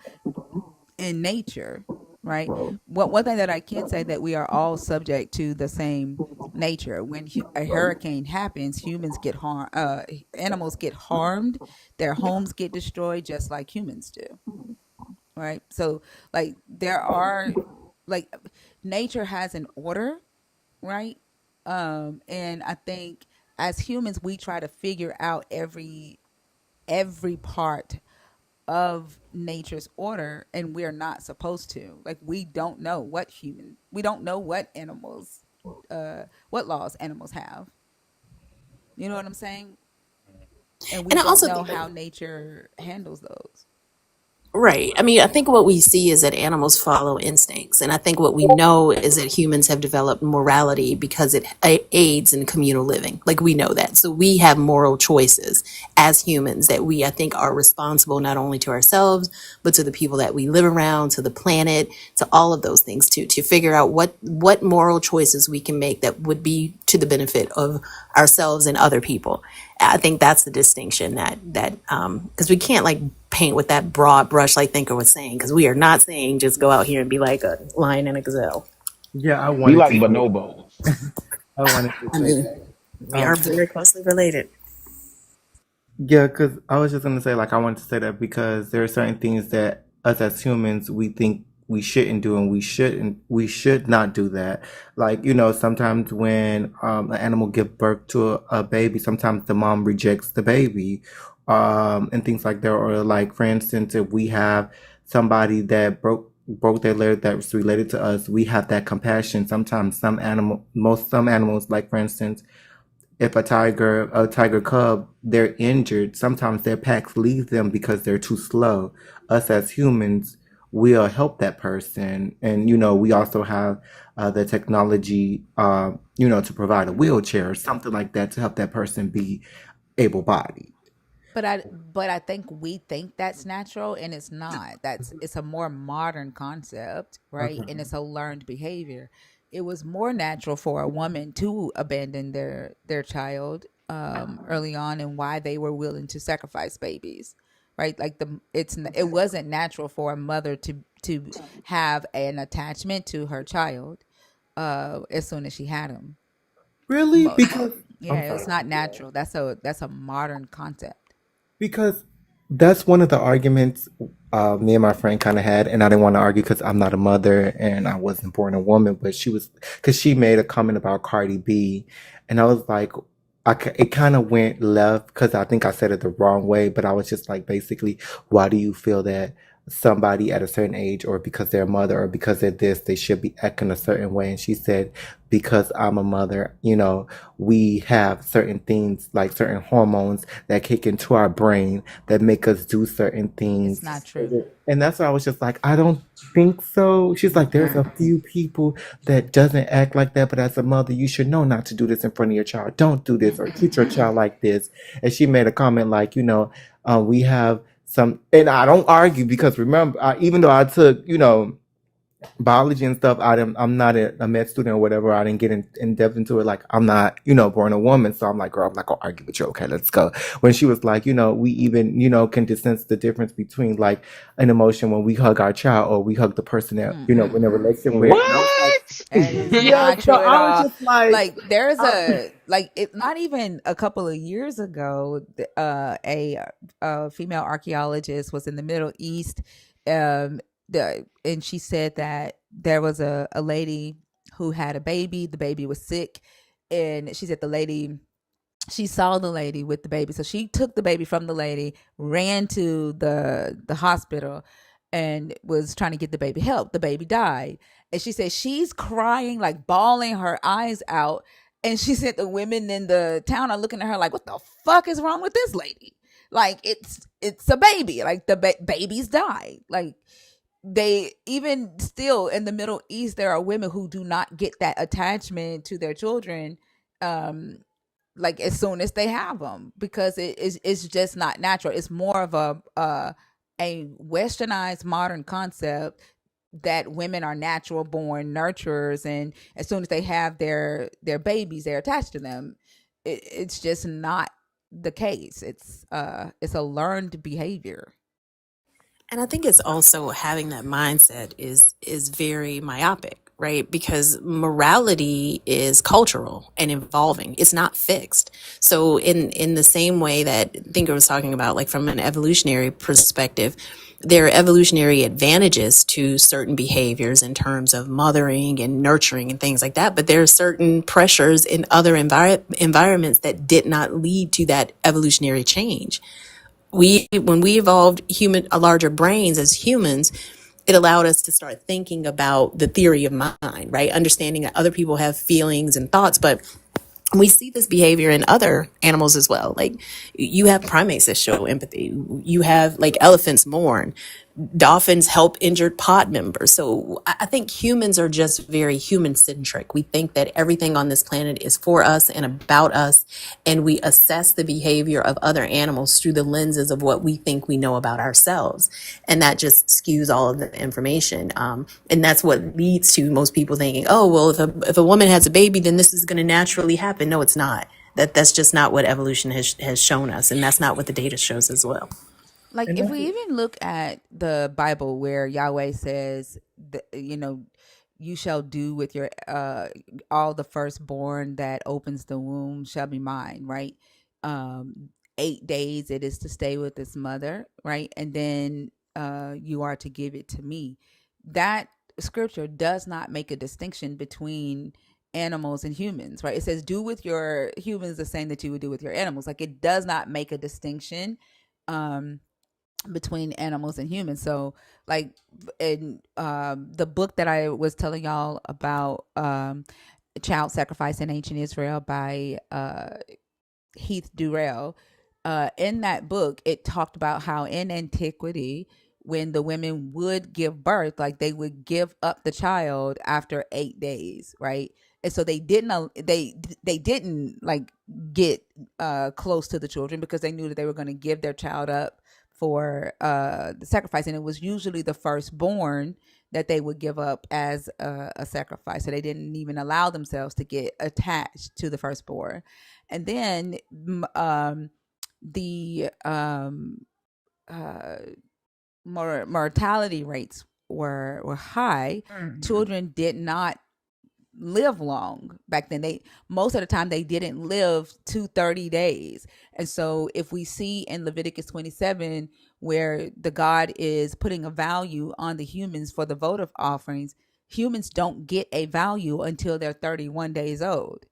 in nature, right? What one thing that I can say that we are all subject to the same nature. When a hurricane happens, humans get harmed, animals get harmed, their homes get destroyed, just like humans do, right? So, like, there are, like, nature has an order, right? And I think as humans, we try to figure out every part of nature's order, and we're not supposed to. Like, we don't know what animals what laws animals have. You know what I'm saying? And we And I don't also know think, how nature handles those. right. I mean, I think what we see is that animals follow instincts. And I think what we know is that humans have developed morality because it aids in communal living. Like, we know that. So we have moral choices as humans that we, I think, are responsible not only to ourselves, but to the people that we live around, to the planet, to all of those things too, to figure out what moral choices we can make that would be to the benefit of ourselves and other people. I think that's the distinction that because we can't like paint with that broad brush like Thinker was saying, because we are not saying just go out here and be like a lion and a gazelle. Yeah, I Be wanted like to say bonobos. I wanted to I say mean, that. we are So very closely related. yeah, because I was just gonna say, like, I wanted to say that because there are certain things that us as humans we think we shouldn't do, and we should not do that. Like, sometimes when an animal give birth to a baby, sometimes the mom rejects the baby, and things like that. Or like, for instance, if we have somebody that broke their leg that's related to us, we have that compassion. Sometimes some animals, like for instance, if a tiger cub, they're injured, sometimes their packs leave them because they're too slow. Us as humans, we'll help that person. And, we also have the technology, to provide a wheelchair or something like that to help that person be able bodied. But I think we think that's natural, and it's not. It's a more modern concept, right? Okay. And it's a learned behavior. It was more natural for a woman to abandon their child early on, and why they were willing to sacrifice babies, right? Like, it wasn't natural for a mother to have an attachment to her child as soon as she had him. Really? But Because I'm yeah, it's sorry. not natural. That's a modern concept. Because That's one of the arguments me and my friend kind of had, and I didn't want to argue because I'm not a mother and I wasn't born a woman. But she was, because she made a comment about Cardi B, and I was like, it kind of went left because I think I said it the wrong way. But I was just like, basically, why do you feel that somebody at a certain age, or because they're a mother, or because they're this, they should be acting a certain way? And she said, because I'm a mother, we have certain things like certain hormones that kick into our brain that make us do certain It's things. not true. And that's why I was just like, I don't think so. She's like, there's a few people that doesn't act like that, but as a mother, you should know not to do this in front of your child. Don't do this or treat your child like this. And she made a comment like, we have some, and I don't argue because remember, even though I took, biology and stuff, I'm not a med student or whatever. I didn't get in depth into it. Like, I'm not, born a woman. So I'm like, girl, I'm not going to argue with you. Okay, let's go. When she was like, we even, can sense the difference between like an emotion when we hug our child or we hug the person that, we're in a relationship with. And I was like, What? That is yeah, not so true at I was all. just like, Like there's a like it not even a couple of years ago, a female archaeologist was in the Middle East, and she said that there was a lady who had a baby. The baby was sick, and she said she saw the lady with the baby, so she took the baby from the lady, ran to the hospital, and was trying to get the baby help. The baby died, and she said she's crying, like bawling her eyes out. And she said the women in the town are looking at her like, "What the fuck is wrong with this lady? Like it's a baby. Like the babies died. Like they even still in the Middle East, there are women who do not get that attachment to their children." Like as soon as they have them, because it's just not natural. It's more of a westernized modern concept that women are natural born nurturers, and as soon as they have their babies, they're attached to them. It's just not the case. It's a learned behavior. And I think it's also having that mindset is very myopic, right? Because morality is cultural and evolving. It's not fixed. So in the same way that Thinker was talking about, like from an evolutionary perspective, there are evolutionary advantages to certain behaviors in terms of mothering and nurturing and things like that. But there are certain pressures in other environments that did not lead to that evolutionary change. When we evolved larger brains as humans, it allowed us to start thinking about the theory of mind, right? Understanding that other people have feelings and thoughts, but we see this behavior in other animals as well. Like you have primates that show empathy. You have like elephants mourn. Dolphins help injured pod members. So I think humans are just very human centric. We think that everything on this planet is for us and about us. And we assess the behavior of other animals through the lenses of what we think we know about ourselves. And that just skews all of the information. And that's what leads to most people thinking, oh, well, if a woman has a baby, then this is going to naturally happen. No, it's not. That's just not what evolution has shown us. And that's not what the data shows as well. Like and if that's we even look at the Bible where Yahweh says that, you shall do with your all the firstborn that opens the womb shall be mine, right? 8 days it is to stay with its mother, right? And then you are to give it to me. That scripture does not make a distinction between animals and humans, right? It says do with your humans the same that you would do with your animals. Like it does not make a distinction. Between animals and humans. So like in the book that I was telling y'all about, child sacrifice in ancient Israel by Heath Durrell, in that book it talked about how in antiquity when the women would give birth, like they would give up the child after 8 days, right? And so they didn't like get close to the children because they knew that they were going to give their child up for the sacrifice, and it was usually the firstborn that they would give up as a sacrifice. So they didn't even allow themselves to get attached to the firstborn. And then the uh, mortality rates were high. Children did not live long back then. They most of the time they didn't live to 30 days. And so if we see in Leviticus 27 where the God is putting a value on the humans for the votive offerings, humans don't get a value until they're 31 days old.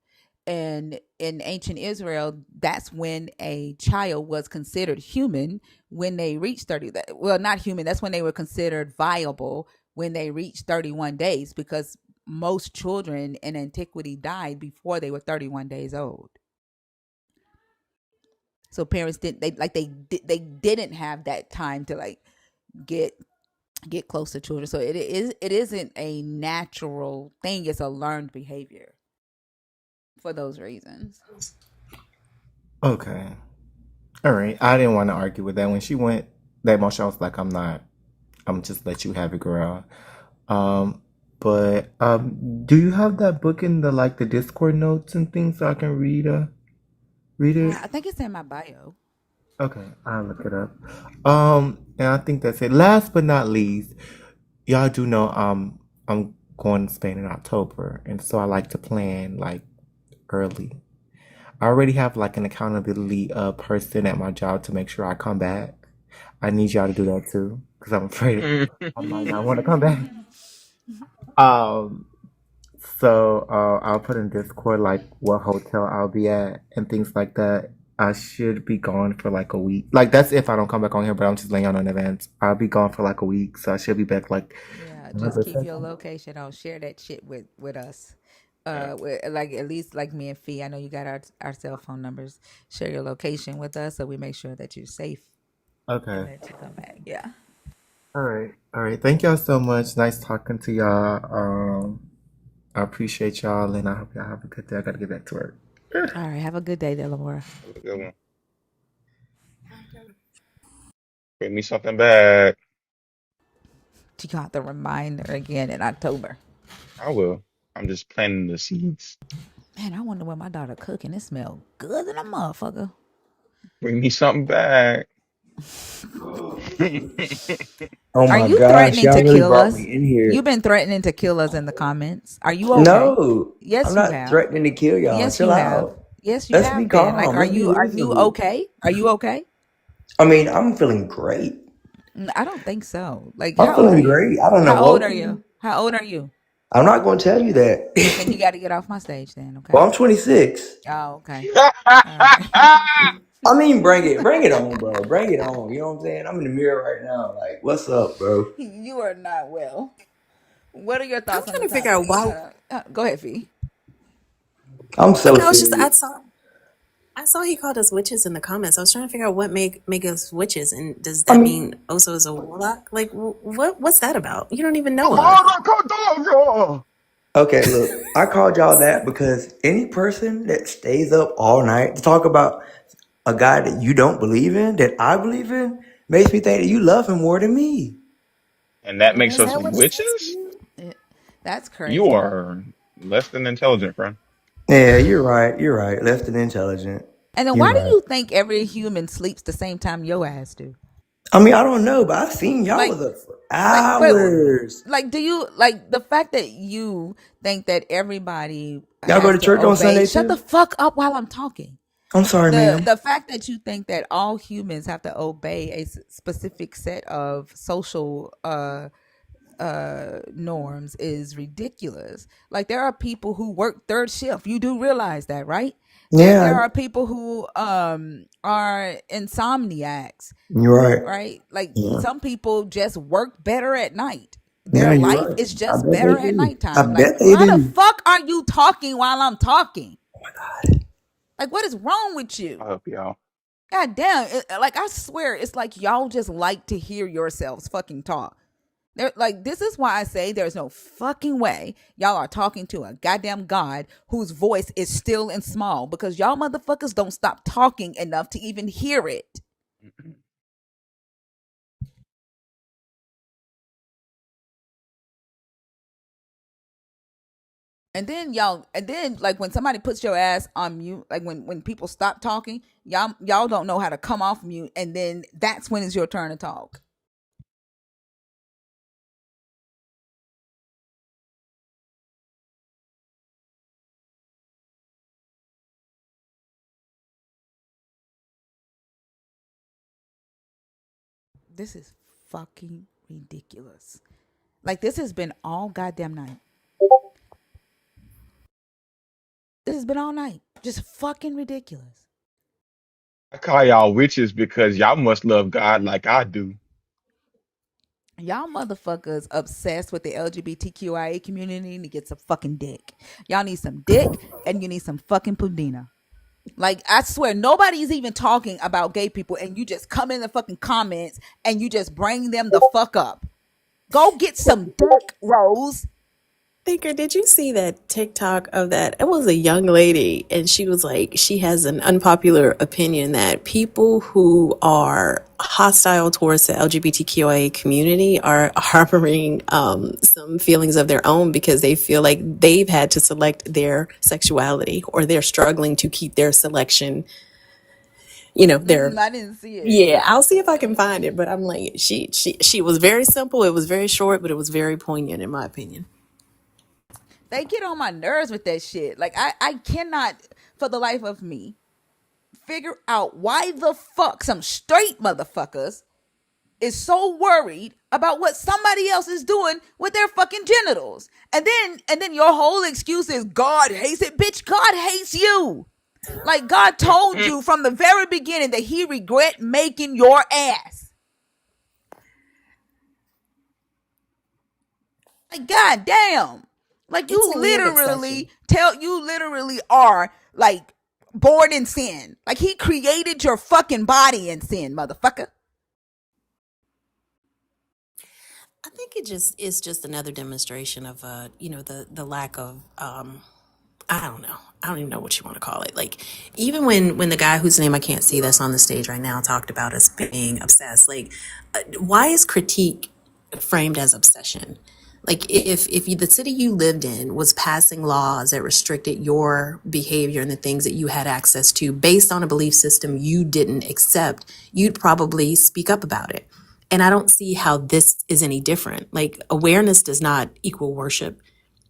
And in ancient Israel, that's when a child was considered human when they reached 30. Well, not human, that's when they were considered viable when they reached 31 days, because most children in antiquity died before they were 31 days old. So parents they didn't have that time to like get close to children. So it isn't a natural thing, it's a learned behavior for those reasons. Okay. All right. I didn't want to argue with that. When she went that much, I was like, I'm not. I'm just let you have it, girl. But do you have that book in the like the Discord notes and things so I can read it? I think it's in my bio. Okay, I'll look it up. And I think that's it. Last but not least, y'all do know I'm going to Spain in October, and so I like to plan like early. I already have like an accountability person at my job to make sure I come back. I need y'all to do that too, because I'm afraid I might not want to come back. Um, so I'll put in Discord like what hotel I'll be at and things like that. I should be gone for like a week. Like that's if I don't come back on here, but I'm just laying out in advance. I'll be gone for like a week, so I should be back like Yeah, just November keep your 2nd. location. I'll share that shit with us. Yeah. Like at least like me and Fee. I know you got our cell phone numbers. Share your location with us so we make sure that you're safe and Okay. that you come back. Yeah. All right. All right. Thank y'all so much. Nice talking to y'all. I appreciate y'all, and I hope y'all have a good day. I gotta get back to work. All right. Have a good day, Delamora. That was a good one. Bring me something back. You got the reminder again in October. I will. I'm just planting the seeds. Man, I wonder what my daughter cooking. It smell good than a motherfucker. Bring me something back. Oh Are my you gosh, threatening y'all to really kill brought me us? in here. You've been threatening to kill us in the comments. Are you okay? No, I'm Yes, you not have. threatening to kill y'all. Yes, Chill you have. out. Yes, you Let's be have been. Like, calm. Let's be are you reasonable. okay? Are you okay? I mean, I'm feeling great. I don't think so. Like, I'm how old are feeling you? great. I don't know How old what. are you? How old are you? I'm not going to tell you Well, then you that. got to get off my stage then, Well, okay? I'm 26. Oh, okay. All right. I mean, bring it on, bro. Bring it on. You know what I'm saying? I'm in the mirror right now. Like, what's up, bro? You are not well. What are your I'm thoughts on trying the to figure out topic? why. Go ahead, Fee. I'm so I was just serious. I saw he called us witches in the comments. I was trying to figure out what make us witches, and does I that mean, mean Oso is a warlock? Like, what's that about? You don't even know us. Avada okay, look, I called y'all that because any person that stays up all night to talk about a guy that you don't believe in, that I believe in, makes me think that you love him more than me. And that makes Is us that what it says to witches? you? That's You crazy. are less than intelligent, friend. Yeah, you're right. You're right. Less than intelligent. And then You're why do right. you think every human sleeps the same time your ass do? I mean, I don't know, but I've seen y'all Like, was up for wait, hours. like, do you like the fact that you think that everybody Y'all go has to to church on obey? Sunday Shut the too? fuck up while I'm talking. I'm sorry, ma'am. The fact that you think that all humans have to obey a specific set of social norms is ridiculous. Like, there are people who work third shift. You do realize that, right? There Yeah, are people who are insomniacs, you're right. right? Like, Yeah. some people just work better at night. Yeah, Their you're life right. is I just bet they better at do. I nighttime. Like, bet they why the do. fuck are you talking while I'm talking? Like, what is wrong with I you? hope y'all. God damn. Like, I swear, it's like y'all just like to hear yourselves fucking talk. Like, this is why I say there's no fucking way y'all are talking to a goddamn God whose voice is still and small, because y'all motherfuckers don't stop talking enough to even hear it. And then like when somebody puts your ass on mute, like when people stop talking, y'all don't know how to come off mute, and then that's when it's your turn to talk. This is fucking ridiculous. Like, this has been all goddamn night. This has been all night. Just fucking ridiculous. I call y'all witches because y'all must love God like I do. Y'all motherfuckers obsessed with the LGBTQIA community to get some fucking dick. Y'all need some dick and you need some fucking pudina. Like, I swear, nobody's even talking about gay people, and you just come in the fucking comments and you just bring them the fuck up. Go get some dick, Rose. Thinker, did you see that TikTok of that? It was a young lady, and she was like, she has an unpopular opinion that people who are hostile towards the LGBTQIA community are harboring some feelings of their own because they feel like they've had to select their sexuality or they're struggling to keep their selection, their. I didn't see it. Yeah, I'll see if I can find it, but I'm like, she was very simple. It was very short, but it was very poignant in my opinion. They get on my nerves with that shit. Like, I cannot, for the life of me, figure out why the fuck some straight motherfuckers is so worried about what somebody else is doing with their fucking genitals. And then your whole excuse is God hates it. Bitch, God hates you. Like, God told you from the very beginning that he regret making your ass. Like, god damn. Like, It's a weird obsession. you literally are like born in sin. Like, he created your fucking body in sin, motherfucker. I think it's just another demonstration of the lack of I don't know. I don't even know what you want to call it. Like, even when the guy whose name I can't see that's on the stage right now talked about us being obsessed, like, why is critique framed as obsession? Like, if the city you lived in was passing laws that restricted your behavior and the things that you had access to based on a belief system you didn't accept, you'd probably speak up about it. And I don't see how this is any different. Like, awareness does not equal worship.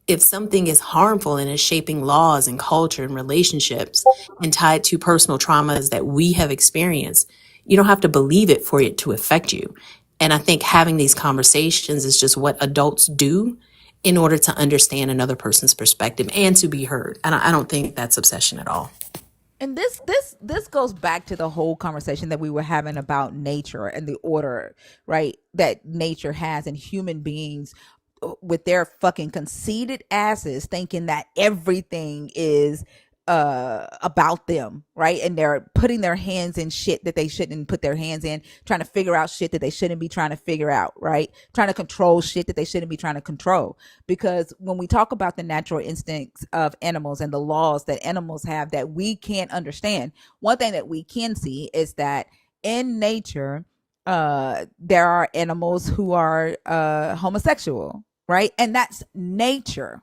If something is harmful and is shaping laws and culture and relationships and tied to personal traumas that we have experienced, you don't have to believe it for it to affect you. And I think having these conversations is just what adults do in order to understand another person's perspective and to be heard. And I don't think that's obsession at all. And this goes back to the whole conversation that we were having about nature and the order, right, that nature has, and human beings with their fucking conceited asses thinking that everything is about them, right? And they're putting their hands in shit that they shouldn't put their hands in, trying to figure out shit that they shouldn't be trying to figure out, right? Trying to control shit that they shouldn't be trying to control. Because when we talk about the natural instincts of animals and the laws that animals have that we can't understand, one thing that we can see is that in nature, there are animals who are homosexual, right? And that's nature.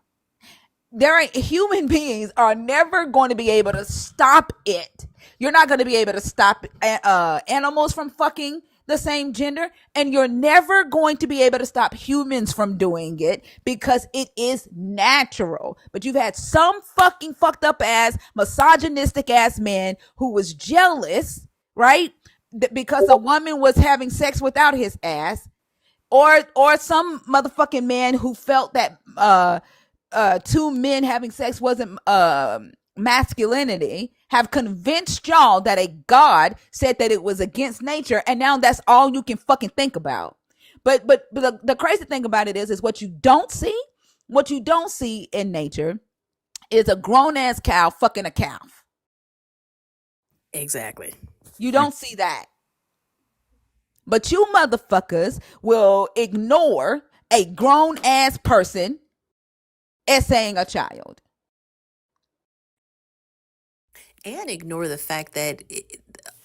Human beings are never going to be able to stop it. You're not going to be able to stop animals from fucking the same gender, and you're never going to be able to stop humans from doing it because it is natural. But you've had some fucking fucked up ass misogynistic ass man who was jealous, right? Because a woman was having sex without his ass, or some motherfucking man who felt that two men having sex wasn't masculinity, have convinced y'all that a god said that it was against nature, and now that's all you can fucking think about. But the crazy thing about it is what you don't see. What you don't see in nature is a grown ass cow fucking a calf. Exactly. You don't see that. But you motherfuckers will ignore a grown ass person essaying a child. And ignore the fact that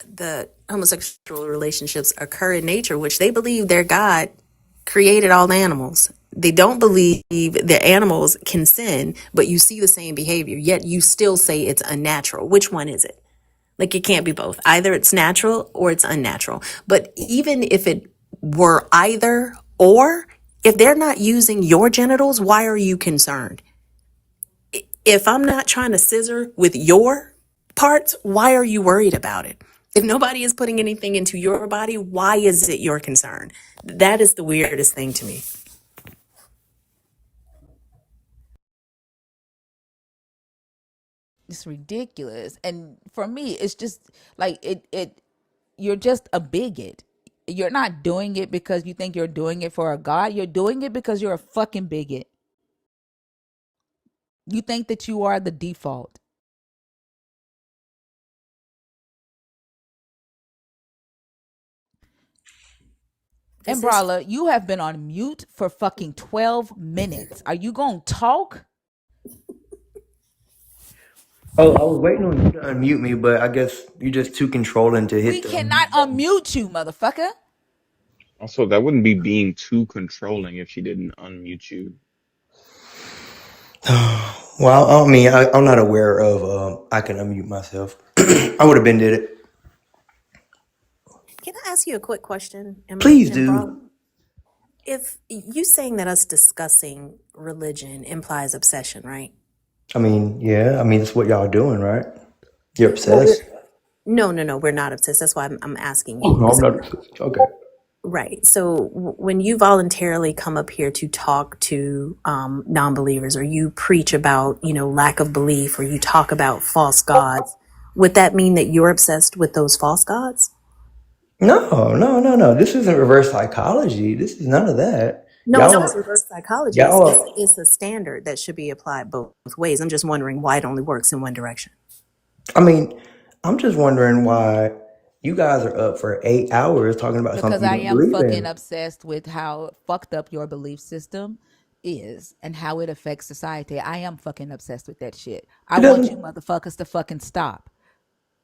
the homosexual relationships occur in nature, which they believe their God created all animals. They don't believe that animals can sin, but you see the same behavior, yet you still say it's unnatural. Which one is it? Like, it can't be both. Either it's natural or it's unnatural. But even if it were either or, if they're not using your genitals, why are you concerned? If I'm not trying to scissor with your parts, why are you worried about it? If nobody is putting anything into your body, why is it your concern? That is the weirdest thing to me. It's ridiculous. And for me, it's just like it you're just a bigot. You're not doing it because you think you're doing it for a god. You're doing it because you're a fucking bigot. You think that you are the default. And This is Brala, you have been on mute for fucking 12 minutes. Are you going to talk? Oh, I was waiting on you to unmute me, but I guess you're just too controlling to We hit the cannot unmute button. unmute you, motherfucker. Also, that wouldn't be being too controlling if she didn't unmute you. Well, I mean, I'm not aware of I can unmute myself. I would have been did it. Can I ask you a quick question, Please Bra? do. If you saying that us discussing religion implies obsession, right? I mean, yeah. I mean, that's what y'all doing, right? You're Well, obsessed. no, we're not obsessed. That's why I'm asking Oh you. no, I'm not obsessed. Okay. Right. So when you voluntarily come up here to talk to non-believers, or you preach about, lack of belief, or you talk about false gods, would that mean that you're obsessed with those false gods? No. This isn't reverse psychology. This is none of that. No, it's not reverse psychology. Y'all. It's a standard that should be applied both ways. I'm just wondering why it only works in one direction. I mean, I'm just wondering why you guys are up for 8 hours talking about Because something you I don't am believe fucking in. obsessed with how fucked up your belief system is and how it affects society. I am fucking obsessed with that shit. I It want you doesn't motherfuckers to fucking stop.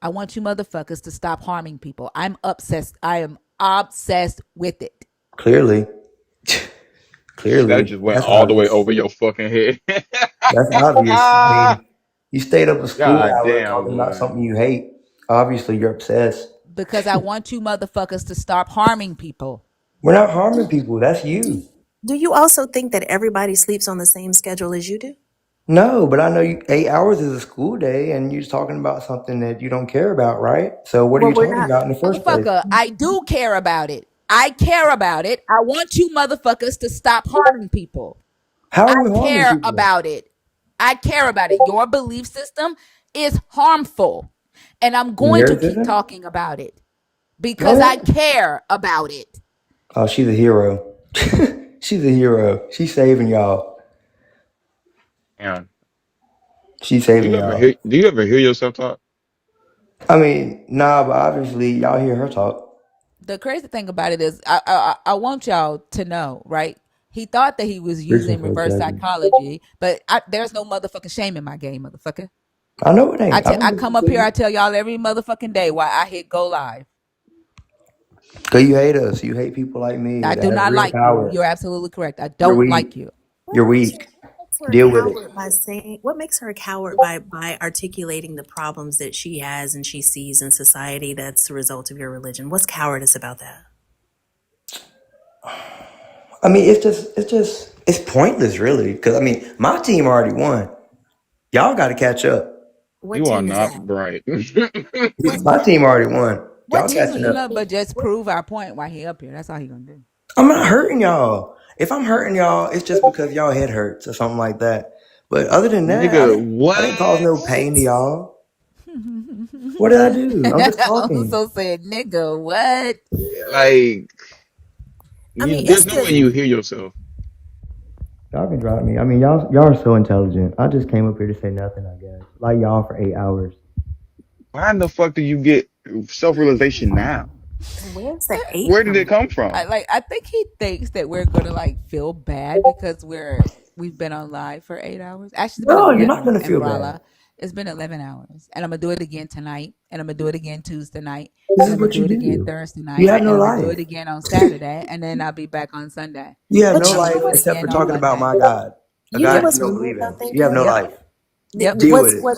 I want you motherfuckers to stop harming people. I'm obsessed. I am obsessed with it. clearly. That Clearly, just went that's all the way obvious. over your fucking head. That's obvious. I mean, you stayed up a school God hour damn, talking about boy. something you hate. Obviously, you're obsessed. Because I want you motherfuckers to stop harming people. We're not harming people. That's you. Do you also think that everybody sleeps on the same schedule as you do? No, but I know 8 hours is a school day, and you're talking about something that you don't care about, right? So, what are Well, you we're talking not. about in the first place? Motherfucker, I do care about it. I care about it. I want you motherfuckers to stop harming people. How I are we harming care people? about it. I care about it. Your belief system is harmful. And I'm going to keep Lyricism? talking about it Go because I ahead. care about it. Oh, she's a hero. She's a hero. She's saving y'all. Yeah. She's saving y'all. Do you ever hear yourself talk? I mean, nah, but obviously y'all hear her talk. The crazy thing about it is, I want y'all to know, right? He thought that he was Preaching using for a reverse second. psychology, but there's no motherfucking shame in my game, motherfucker. I know it ain't. I don't I listen come up to here, I you. tell y'all every motherfucking day why I hit go live. Cause you hate us. You hate people like me I that do have not real like you. power. You're absolutely correct. I You're don't like weak. you You're weak. What makes her a Deal with it. coward by saying? What makes her a coward by articulating the problems that she has and she sees in society that's the result of your religion? What's cowardice about that? I mean, it's pointless, really. Cause I mean, my team already won. Y'all got to catch up. What You are team is not that? bright. What My team already won. what Y'all He team ain't catching do do you up. nothing but think? just prove our point while he up here. That's all he gonna do. I'm not hurting y'all. If I'm hurting y'all, it's just because y'all head hurts or something like that. But other than that, Nigga, I didn't cause what? no pain to y'all. What did I do? I'm just talking. Uso said, "Nigga, what?" Like, I mean, it's there's no way just you hear yourself. Y'all can drop me. I mean, y'all are so intelligent. I just came up here to say nothing. I guess like y'all for 8 hours. Why in the fuck do you get self-realization now? where's the eight Where did it coming come from? from? I think he thinks that we're gonna like feel bad because we've been on live for 8 hours. Actually, it's been No, you're not 11 gonna and feel bad. Brala. It's been 11 hours, and I'm gonna do it again tonight, and I'm gonna do it again Tuesday night, This and is I'm gonna what do you it again do. Thursday You night, have no and I'm gonna do life. it again on Saturday, and then I'll be back on Sunday, You have and no But then I'm you gonna know life do it what's except for again on talking about Monday. my God, a you know God Yep, that you what's don't weird believe though, in. You have no thinker? yep, life. yep. Deal with it.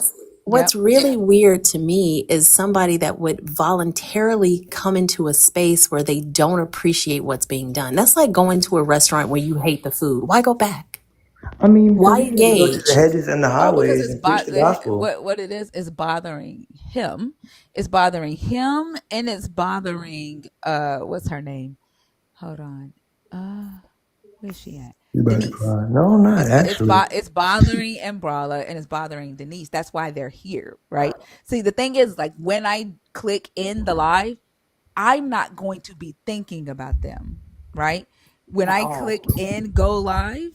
What's really weird to me is somebody that would voluntarily come into a space where they don't appreciate what's being done. That's like going to a restaurant where you hate the food. Why go back? I mean, because Why he had to go to the engage? hedges and the Oh, because highways and preach the gospel. what it is bothering him. It's bothering him, and it's bothering what's her name? Hold on. Where's she at? You about to Denise. cry? No, I'm not actually. It's bothering Brawler, and it's bothering Denise. That's why they're here, right? See, the thing is, like, when I click in the live, I'm not going to be thinking about them, right? When At I all. click in go live,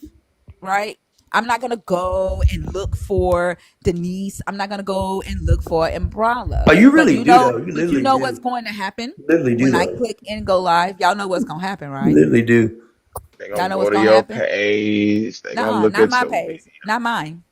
right? I'm not gonna go and look for Denise. I'm not gonna go and look for Umbrella. Oh, you really do though. You But you literally know what's do. going to happen You literally do when I though. click in go live. Y'all know what's gonna happen, You right? literally do. They Y'all gonna know go what's to gonna your happen. page. They gonna Nuh-uh, look not at my your page, video. not mine.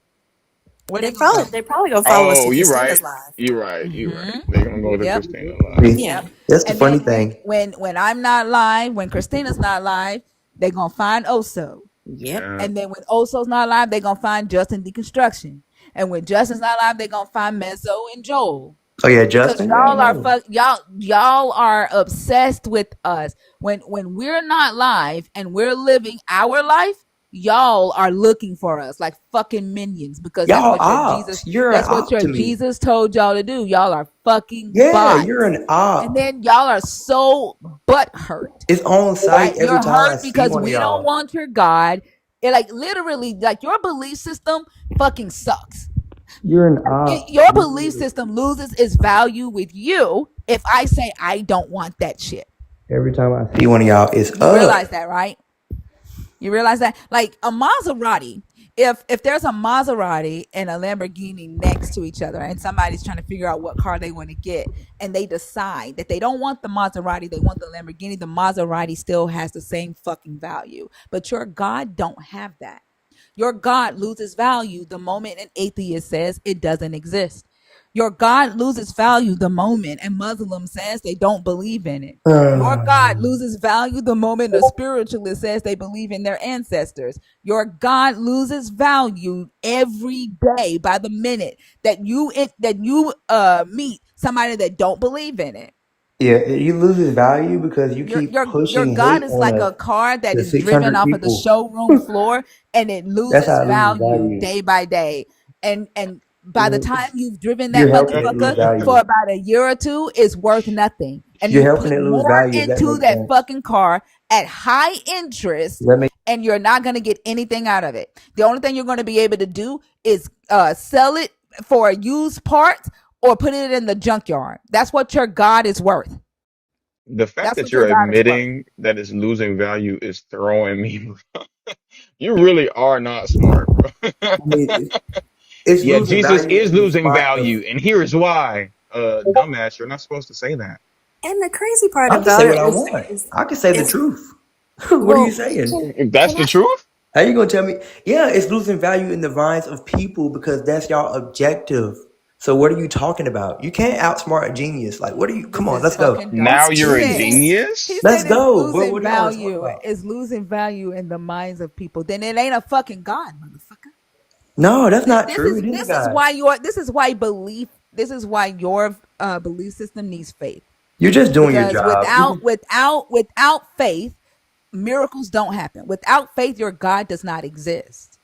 Where they They gonna probably go? they probably gonna follow us to Oh, you're right. Christina's live. You're right. You're right. Mm-hmm. They gonna go to Yep. Christina live. See, Yeah. Yep. that's the And funny then thing. when I'm not live, when Christina's not live, they gonna find Oso. Yep. Yeah. And then when Oso's not live, they gonna find Justin Deconstruction. And when Justin's not live, they gonna find Mezzo and Joel. Oh yeah, Because Justin. Yeah, I know. y'all are obsessed with us. When we're not live and we're living our life, y'all are looking for us like fucking minions because Y'all ops. You're an that's what op your to me. Jesus told y'all to do. Y'all are fucking Yeah, you're bots. an And op. then y'all are so butt hurt, It's on right? site every You're time I hurt see because one of we don't y'all. want your God. It, like, literally, like, your belief system fucking sucks. You're an op. Your belief Literally. system loses its value with you if I say I don't want that shit. Every time I see one of y'all, it's You realize up. that, right? You realize that, like, a Maserati. If there's a Maserati and a Lamborghini next to each other, and somebody's trying to figure out what car they want to get, and they decide that they don't want the Maserati, they want the Lamborghini, the Maserati still has the same fucking value. But your God don't have that. Your God loses value the moment an atheist says it doesn't exist. Your God loses value the moment a Muslim says they don't believe in it. Your God loses value the moment a spiritualist says they believe in their ancestors. Your God loses value every day by the minute that you meet somebody that don't believe in it. Yeah, he loses value because you keep Your pushing God hate is on like us, a car that the is driven 600 off of the people. showroom floor, and it That's loses how it loses value value. day by day. And by the time you've driven that You're helping it lose motherfucker value. for about a year or two, it's worth nothing. And You're you've helping put it lose more value, if that into makes that sense. fucking car at high interest, That makes and you're not going to get anything out of it. The only thing you're going to be able to do is sell it for used parts or put it in the junkyard. That's what your God is worth. The fact That's that what your you're God is worth. admitting that it's losing value is throwing me. You really are not smart, bro. I mean, it's Yeah, losing Jesus value is in the losing spot of. value, and here is why. Dumbass, you're not supposed to say that. And the crazy part I can say about what it I want. is I can say the is truth. What are you well, saying? If that's can the I truth. How you gonna tell me? Yeah, it's losing value in the minds of people because that's y'all objective. So what are you talking about? You can't outsmart a genius. Like, what are you? Come This on, is let's go. fucking dumb. Now that's you're He a said genius? he genius. Let's said it's go. But losing what y'all want to talk value. about? It's losing value in the minds of people. Then it ain't a fucking God, motherfucker. No, that's not This true. is It is a this is guy. why your this is why belief this is why your belief system needs faith. You're just doing your Because job. You just without faith, miracles don't happen. Without faith, your God does not exist.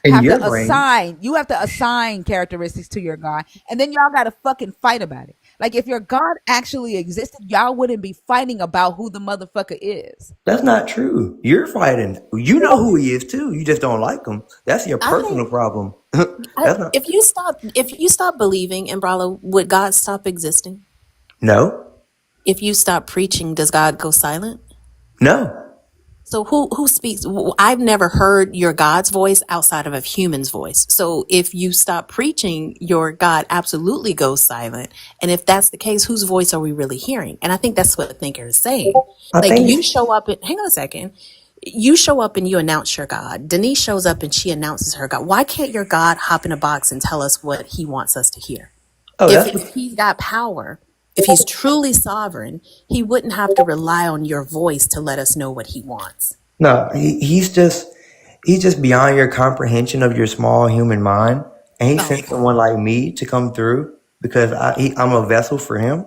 in your brain. You have to assign characteristics to your God, and then y'all gotta fucking fight about it. Like, if your God actually existed, y'all wouldn't be fighting about who the motherfucker is. That's not true. You're fighting. You know who he is too. You just don't like him. That's your I think personal problem. That's not. if you stop believing in Brala, would God stop existing? No, If you stop preaching, does God go silent? no. So who speaks? I've never heard your God's voice outside of a human's voice. So if you stop preaching, your God absolutely goes silent. And if that's the case, whose voice are we really hearing? And I think that's what Thinker is saying. I Like, think you it's. show up and hang on a second. You show up and you announce your God. Denise shows up and she announces her God. Why can't your God hop in a box and tell us what he wants us to hear? Oh, If that's what. he's got power, if he's truly sovereign, he wouldn't have to rely on your voice to let us know what he wants. No, he's just beyond your comprehension of your small human mind, and he Oh, sent someone like me to come through because I'm a vessel for him,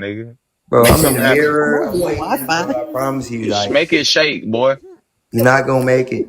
my nigga. Bro, Make I'm in something the happen. mirror. More I'm than your waiting, bro. Wi-Fi. I promise you, Just like, make it shake, boy. you're not gonna make it.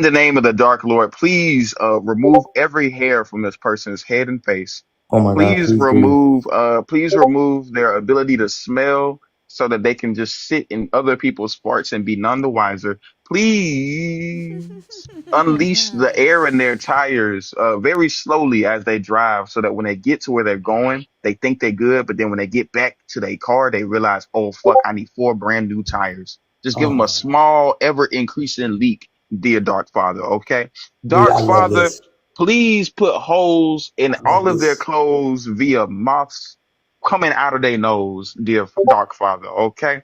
in the name of the Dark Lord, please remove every hair from this person's head and face. Oh my God, please do. Please remove their ability to smell so that they can just sit in other people's farts and be none the wiser. Please unleash the air in their tires very slowly as they drive so that when they get to where they're going, they think they're good, but then when they get back to their car, they realize, oh fuck, I need four brand new tires. Just give Oh them a my, small, ever increasing leak, dear Dark Father, okay? dude, Dark I love Father, this. please put holes in I love all of their this. clothes via moths coming out of their nose, dear Dark Father. Okay.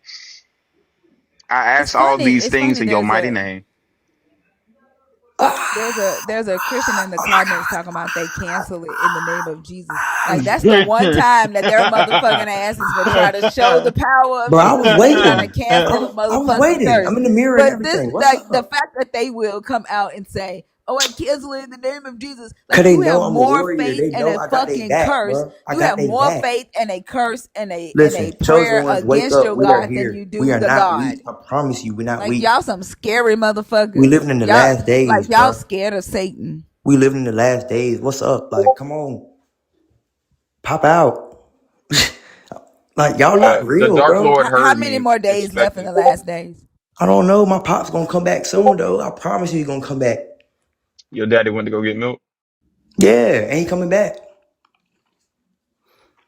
I It's ask all funny. these It's things funny. in your mighty name. There's a Christian in the comments talking about they cancel it in the name of Jesus. Like that's the one time that their motherfucking asses will try to show the power of Bro, I was Jesus is trying to waiting. cancel a I was motherfucking waiting. curse. I'm in the mirror and But this, everything. What's like the up? fact that they will come out and say, "Oh, I cancel it in the name of Jesus," Cause like they you know have I'm a more warrior. faith They in know a I got their fucking back, curse. bro. I You got have their more back. faith in a curse and a Listen, chosen prayer ones, wake against up. your We are God than you here. We do are the not God. weak. I promise you, we're not Like weak. y'all some scary We motherfuckers. living in the Y'all last days, like y'all bro. scared of Satan. We living in the last days. What's up? Like, come on, pop out. Like, y'all not The real, Dark bro. Lord How heard many me more days left in expecting. the last days? I don't know. My pop's gonna come back soon, though. I promise you, he's gonna come back. Your daddy went to go get milk. Yeah, and he coming back.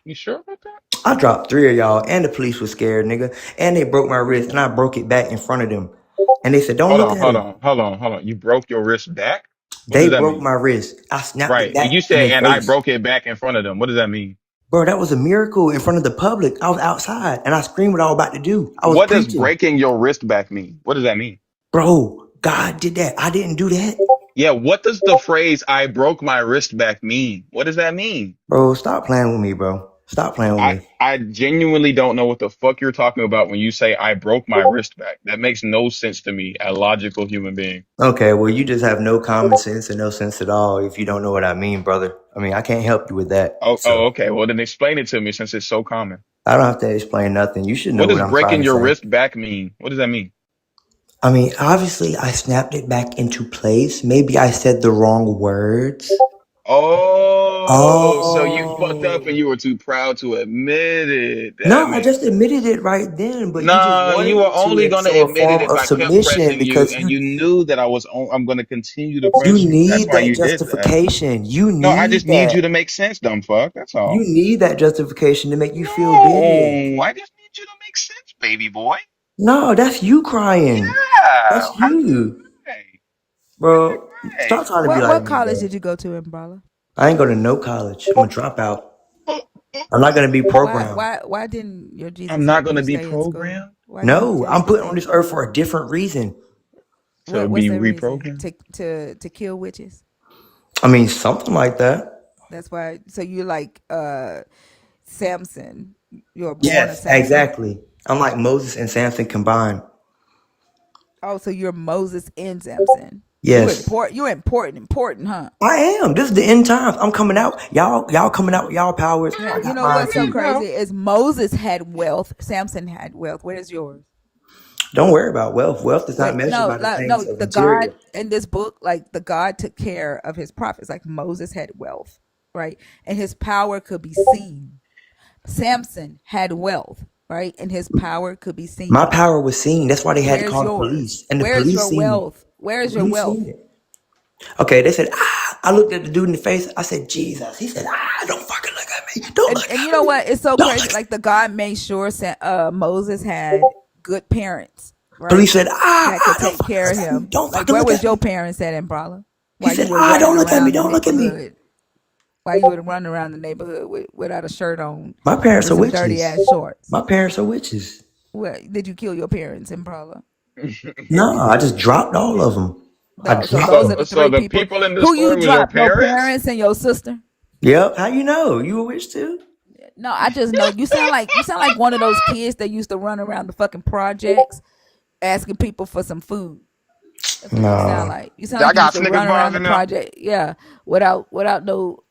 You sure about that? I dropped three of y'all, and the police was scared, nigga. And they broke my wrist, and I broke it back in front of them. And they said, "Don't Hold look on, at hold him." on, hold on, hold on. You broke your wrist back? What They does that broke mean? my wrist. I snapped it Right. And back you in said, their and I face. broke it back in front of them. What does that mean? Bro, that was a miracle in front of the public. I was outside, and I screamed what I was about to do. I was What does preaching. breaking your wrist back mean? What does that mean? Bro, God did that. I didn't do that. Yeah, what does the phrase I broke my wrist back mean? What does that mean? Bro, stop playing with me, bro. Stop playing with me. I genuinely don't know what the fuck you're talking about when you say I broke my wrist back. That makes no sense to me, a logical human being. Okay, well, you just have no common sense and no sense at all if you don't know what I mean, brother. I mean, I can't help you with that. Oh, So okay. Well, then explain it to me since it's so common. I don't have to explain nothing. You should know What what does I'm trying breaking to your say. wrist back mean? What does that mean? I mean, obviously, I snapped it back into place. Maybe I said the wrong words. Oh, so you fucked up and Oh. you were too proud to admit it. That No, I just makes sense. admitted it right then, but you just Nah, wanted you me were to only gonna show a admit it form if of I kept submission pressing you because and you knew that I'm gonna continue to you press you. That's need why that you did that. justification. You No, I just need need you that. to make sense, dumb fuck. That's You all. need that justification to make you feel big. No, I just need you to make sense, baby boy. No, that's you crying. Yeah. That's you. Right. Bro, Right. stop trying to be What like what me, college bro. did you go to in Brawler? I ain't going to no college. I'm a dropout. I'm not going to be Why programmed. why why didn't your I'm Jesus not help gonna you be stay in school? programmed. Why didn't he No, tell you I'm to put on stay? this earth for a different reason. To What's be that reason? reprogrammed. To kill witches? I mean, something like that. That's why. So you like Samson? You're born a Yes, Samson. exactly. I'm like Moses and Samson combined. Oh, so you're Moses and Samson. You Yes, important. You important, huh? I am. This is the end times. I'm coming out. Y'all coming out with y'all powers. Yeah. I You got know mine what's so too. crazy is Moses had wealth. Samson had wealth. Where's yours? Don't worry about wealth. Wealth is not Wait, measured no, by the no. things of The God material. in this book, like the God took care of his prophets. Like Moses had wealth, right, and his power could be seen. Samson had wealth, right, and his power could be My seen. power was seen. That's why they had to Where's call the yours? police, and the Where's police your seen it. wealth? Where's The your police wealth? seen it. Okay, they said, ah. I looked at the dude in the face. I said, Jesus. He said, ah, don't fucking look at me. Don't look And you at know me. what? It's so Don't look crazy. at Like me. the God made sure Moses had good parents, right? Police said, That could don't take fucking care of look at me. him. Don't Like fucking where look was at your me. parents at in Brawler? He While you said, were ah, running don't look at me. around the Don't look at me. neighborhood, while you were running around the neighborhood without a shirt on My parents with are some dirty witches. ass shorts. My parents are witches. Well, did you kill your parents in Brawler? No, I just dropped all of them. I So dropped those them. are the So three the people. people in the Who you story was your dropped? Your parents? parents and your sister? Yep. How you know? You a witch too? No, I just know you sound like one of those kids that used to run around the fucking projects asking people for some food. That's what you sound No. like. You sound I like you got used to Snickers run around bars the in there. project, yeah, without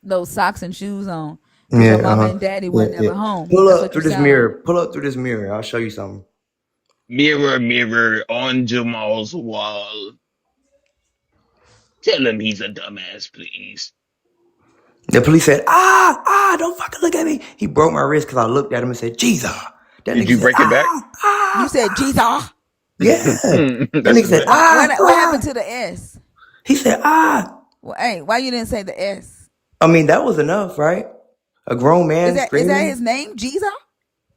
no socks and shoes on, because your Yeah, mama and daddy yeah, wasn't yeah. ever home. Pull That's up what you through this sound like. mirror. Pull up through this mirror. I'll show you something. Mirror, mirror on Jamal's wall. Tell him he's a dumbass, please. The police said, don't fucking look at me. He broke my wrist because I looked at him and said, Jesus. That Did nigga you said, break it back? You said Jesus. yeah. That That's nigga his said, name. What happened to the S? He said, Well, hey, why you didn't say the S? I mean, that was enough, right? A grown Is man that screaming. his name, Jesus?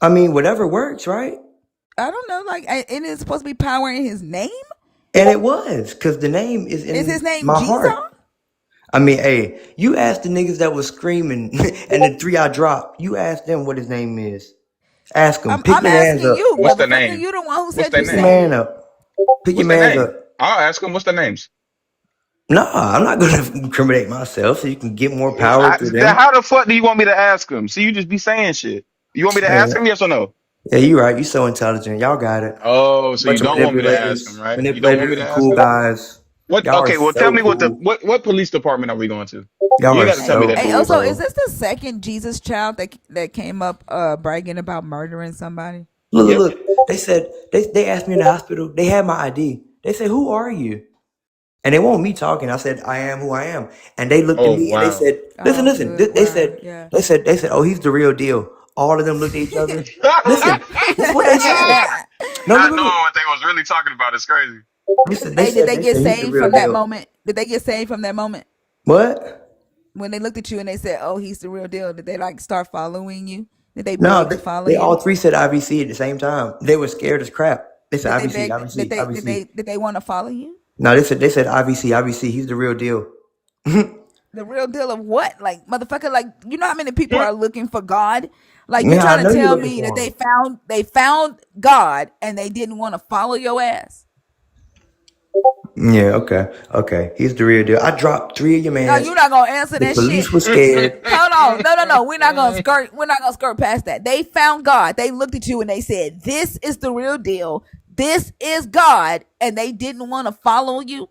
I mean, whatever works, right? I don't know. Like, isn't it supposed to be power in his name? And it was, because the name is Is his in name my Jesus? heart. I mean, hey, you asked the niggas that was screaming and the three I dropped, you asked them what his name is. Ask them. Pick I'm your mans asking up. you, What's the motherfucker. name? You the one who What's said their you Pick your name? said man it. up. Pick your What's their mans name? up. I'll ask them. What's their names? No, I'm not going to incriminate myself so you can get more power to Then them. how the fuck do you want me to ask them? See, you just be saying shit. You want me to ask Man, them? Yes or no? yeah, you're right. You're so intelligent. Y'all got it. Oh, so you Bunch of don't want me to ask them, right? You don't want me manipulators to and ask cool them? guys. What? Y'all are Okay, well, tell so me cool. what police department are we going to? Y'all You ain't are got to tell me so that. Hey, cool, also, is bro. this the second Jesus child that came up bragging about murdering somebody? Look, Yep. look. They said they asked me in the hospital. They had my ID. They said, "Who are you?" And they want me talking. I said, "I am who I am." And they looked at Oh me and they wow. said, "Listen, Oh, listen." good. Wow. Yeah. They said, "Oh, he's the real deal." All of them looked at each other. Listen, this is what they said. No, Not look, look, knowing look. what they was really talking about is crazy. Listen, Hey, did they they get said he's the saved real from that deal. moment? Did they get saved from that moment What? when they looked at you and they said, "Oh, he's the real deal"? Did they like start following you? Did they No, beg to follow they all you? three said IVC at the same time. They were scared as crap. They said Did they IVC, beg? Did IVC, they? Did IVC. they? Did they want to follow you? No, they said IVC, IVC. He's the real deal. The real deal of what? Like, motherfucker, like, you know how many people are looking for God? Like, you Yeah, I trying to know you're tell looking me that for him. they found God and they didn't want to follow your ass? Yeah, okay, okay. He's the real deal. I dropped three of your No, mans. you're not gonna answer The that shit. police was scared. Hold on. No, no, no. We're not gonna skirt. We're not gonna skirt past that. They found God. They looked at you and they said, "This is the real deal. This is God," and they didn't want to follow you.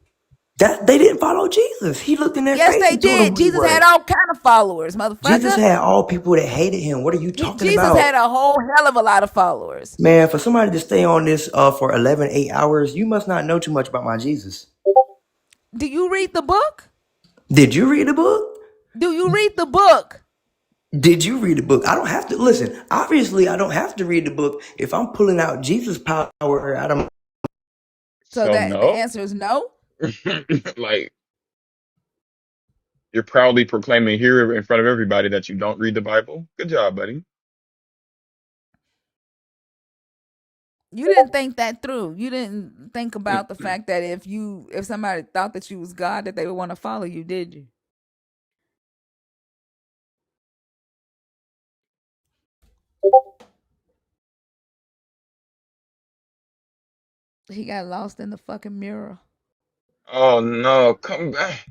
That they didn't follow Jesus. He looked in their Yes, face they and told them did. who he Jesus had was. all kind of followers, Jesus motherfucker. had all people that hated him. What are you talking Jesus about? had a whole hell of a lot of followers. Man, for somebody to stay on this for 8 hours, you must not know too much about my Jesus. Do you read the book? Did you read the book? Do you read the book? Did you read the book? I don't have to listen. Obviously, I don't have to read the book if I'm pulling out Jesus' power out of. So So that the no. answer is no. Like you're proudly proclaiming here in front of everybody that you don't read the Bible. Good job, buddy. You didn't think that through. You didn't think about the fact that if somebody thought that you was God, that they would want to follow you, did you? He got lost in the fucking mirror. Oh no, come back.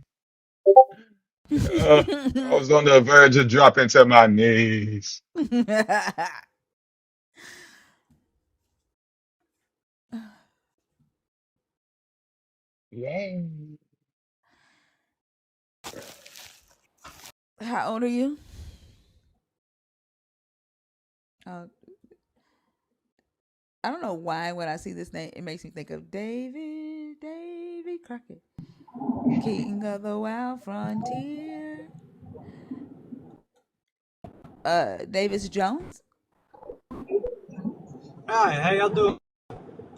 I was on the verge of dropping to my knees. Yeah. How old are you? Uh, I don't know why when I see this name, it makes me think of David Crockett, King of the Wild Frontier. Davis Jones. Hi, how y'all doing?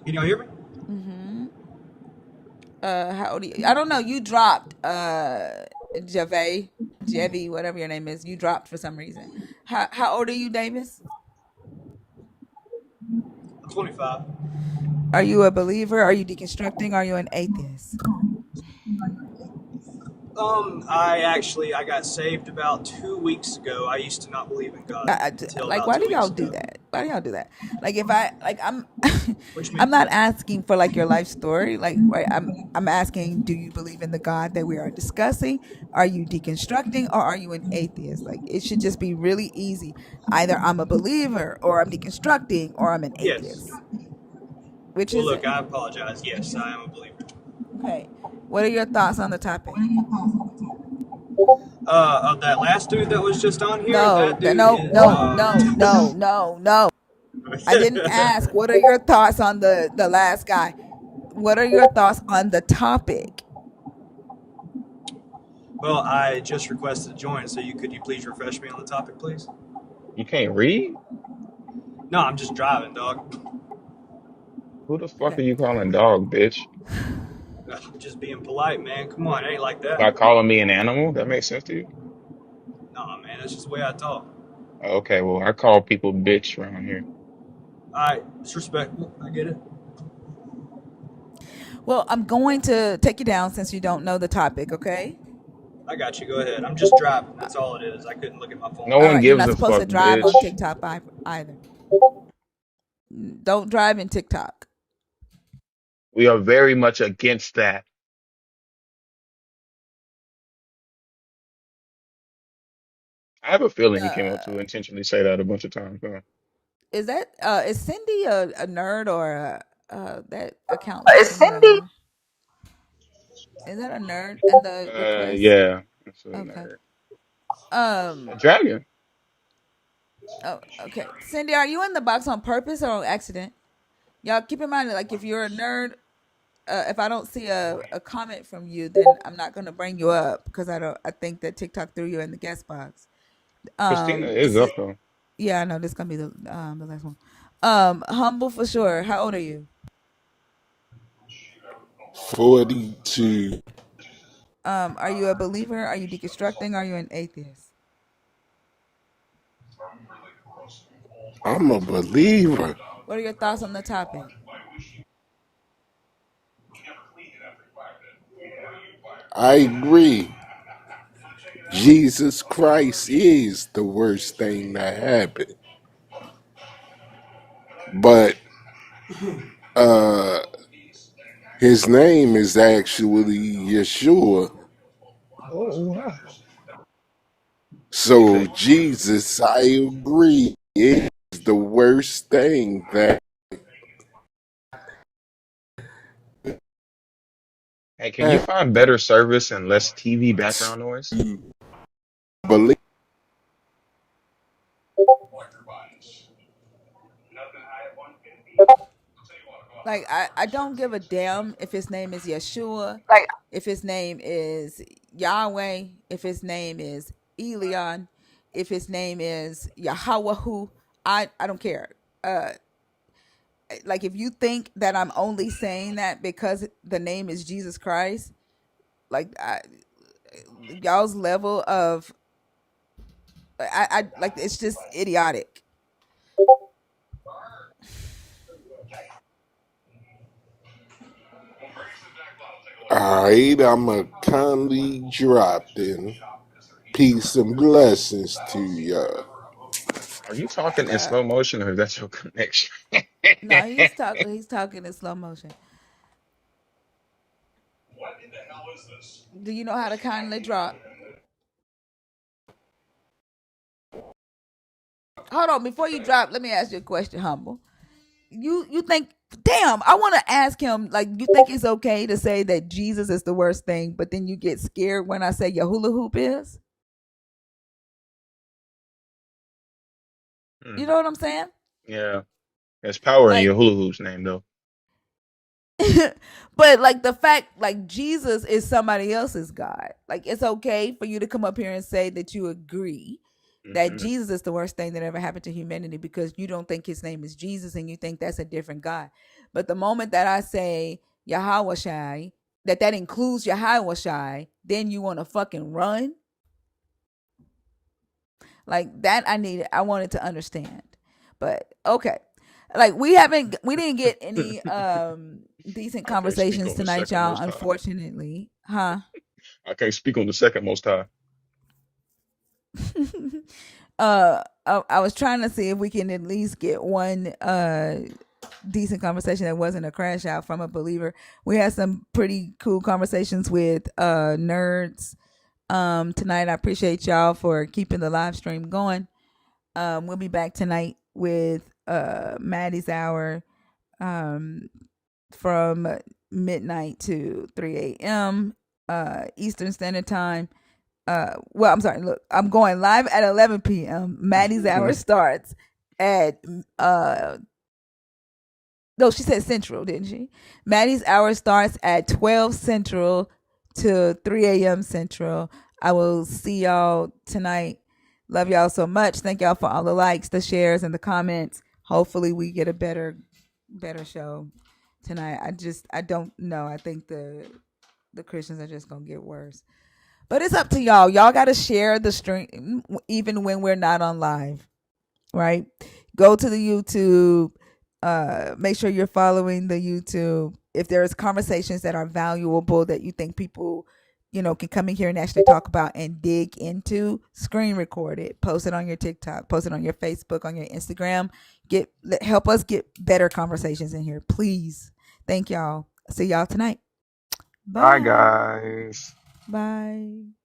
Can y'all hear me? Mm-hmm. How old are you? I don't know. You dropped Jevy, whatever your name is. You dropped for some reason. How old are you, Davis? I'm 25. Are you a believer? Are you deconstructing? Are you an atheist? I got saved about 2 weeks ago. I used to not believe in God until Like, about why two do y'all weeks do ago. that? Why do y'all do that? Like, if I like, I'm What you I'm mean? not asking for like your life story. Like, right? I'm asking, do you believe in the God that we are discussing? Are you deconstructing or are you an atheist? Like, it should just be really easy. Either I'm a believer or I'm deconstructing or I'm an Yes. atheist. Which Well, is look, it? I apologize. Yes, I am a believer. Okay. What are your thoughts on the topic? Of that last dude that was just on here, No, that dude no, is, no, no, no, no, no. I didn't ask. What are your thoughts on the last guy? What are your thoughts on the topic? Well, I just requested to join, so could you please refresh me on the topic, please? You can't read? No, I'm just driving, dog. Who the fuck Okay. are you calling dog, bitch? I'm just being polite, man. Come on, it ain't like that. By calling me an animal? That makes sense to you? Nah, man, that's just the way I talk. Okay, well, I call people bitch around here. Alright, it's respectful. I get it. Well, I'm going to take you down since you don't know the topic, okay? I got you. Go ahead. I'm just driving. That's all it is. I couldn't look at my phone. No All one right, you're gives not a supposed fuck, to drive on bitch. TikTok either. Don't drive in TikTok. We are very much against that. I have a feeling he came up to Uh, intentionally say that a bunch of times. Huh? is Cindy a nerd or that account looks Is Cindy? familiar? Is that a nerd in the request? Yeah. That's a Okay. nerd. A Um. dragon. Oh, okay. Cindy, are you in the box on purpose or on accident? Y'all keep in mind, like if you're a nerd, if I don't see a comment from you, then I'm not gonna bring you up because I don't. I think that TikTok threw you in the guest box. Christina is up though. Yeah, I know this is gonna be the last one. Humble for sure. How old are you? 42. Are you a believer? Are you deconstructing? Are you an atheist? I'm a believer. What are your thoughts on the topic? I agree. Jesus Christ is the worst thing that happened. But uh his name is actually Yeshua. Oh wow. So Exactly. Jesus, I agree, is the worst thing that Hey, can you happened. find better service and less TV background noise? Believe Like I don't give a damn if his name is Yeshua, Like, if his name is Yahweh, if his name is Elion, if his name is Yahwahu. I don't care. Uh, like if you think that I'm only saying that because the name is Jesus Christ, like y'all's level of I like it's just idiotic. alright, I'ma kindly drop in. Peace and blessings to ya. Are you talking in Uh, slow motion or is that your connection? no, he's talking. He's talking in slow motion. Do you know how to kindly drop? Hold on, before you drop, let me ask you a question, humble. You think? Damn, I want to ask him. Like, you think it's okay to say that Jesus is the worst thing, but then you get scared when I say your hula hoop is? Hmm. You know what I'm saying? Yeah. There's power in Like, your hula hoop's name though. but like the fact, like Jesus is somebody else's God. Like, it's okay for you to come up here and say that you agree that Hmm. Jesus is the worst thing that ever happened to humanity because you don't think his name is Jesus and you think that's a different God. But the moment that I say Yahweh Shai, that includes Yahweh Shai, then you want to fucking run like that. I wanted to understand, but okay. Like we didn't get any decent I can't speak conversations on the tonight, second y'all. most high. Unfortunately, huh? I can't speak on the second most high. I was trying to see if we can at least get one decent conversation that wasn't a crash out from a believer. We had some pretty cool conversations with nerds tonight. I appreciate y'all for keeping the live stream going. We'll be back tonight with Maddie's hour from midnight to 3 a.m. Eastern Standard Time. Well, I'm sorry. Look, I'm going live at 11 p.m. Maddie's hour starts at no, she said Central, didn't she? Maddie's hour starts at 12 Central to 3 a.m. Central. I will see y'all tonight. Love y'all so much. Thank y'all for all the likes, the shares, and the comments. Hopefully we get a better show tonight. I don't know. I think the Christians are just gonna get worse. But it's up to y'all. Y'all gotta share the stream even when we're not on live. Right? Go to the YouTube. Make sure you're following the YouTube. If there's conversations that are valuable that you think people, can come in here and actually talk about and dig into, screen record it, post it on your TikTok, post it on your Facebook, on your Instagram. Help us get better conversations in here, please. Thank y'all. See y'all tonight. Bye, Bye. guys. Bye.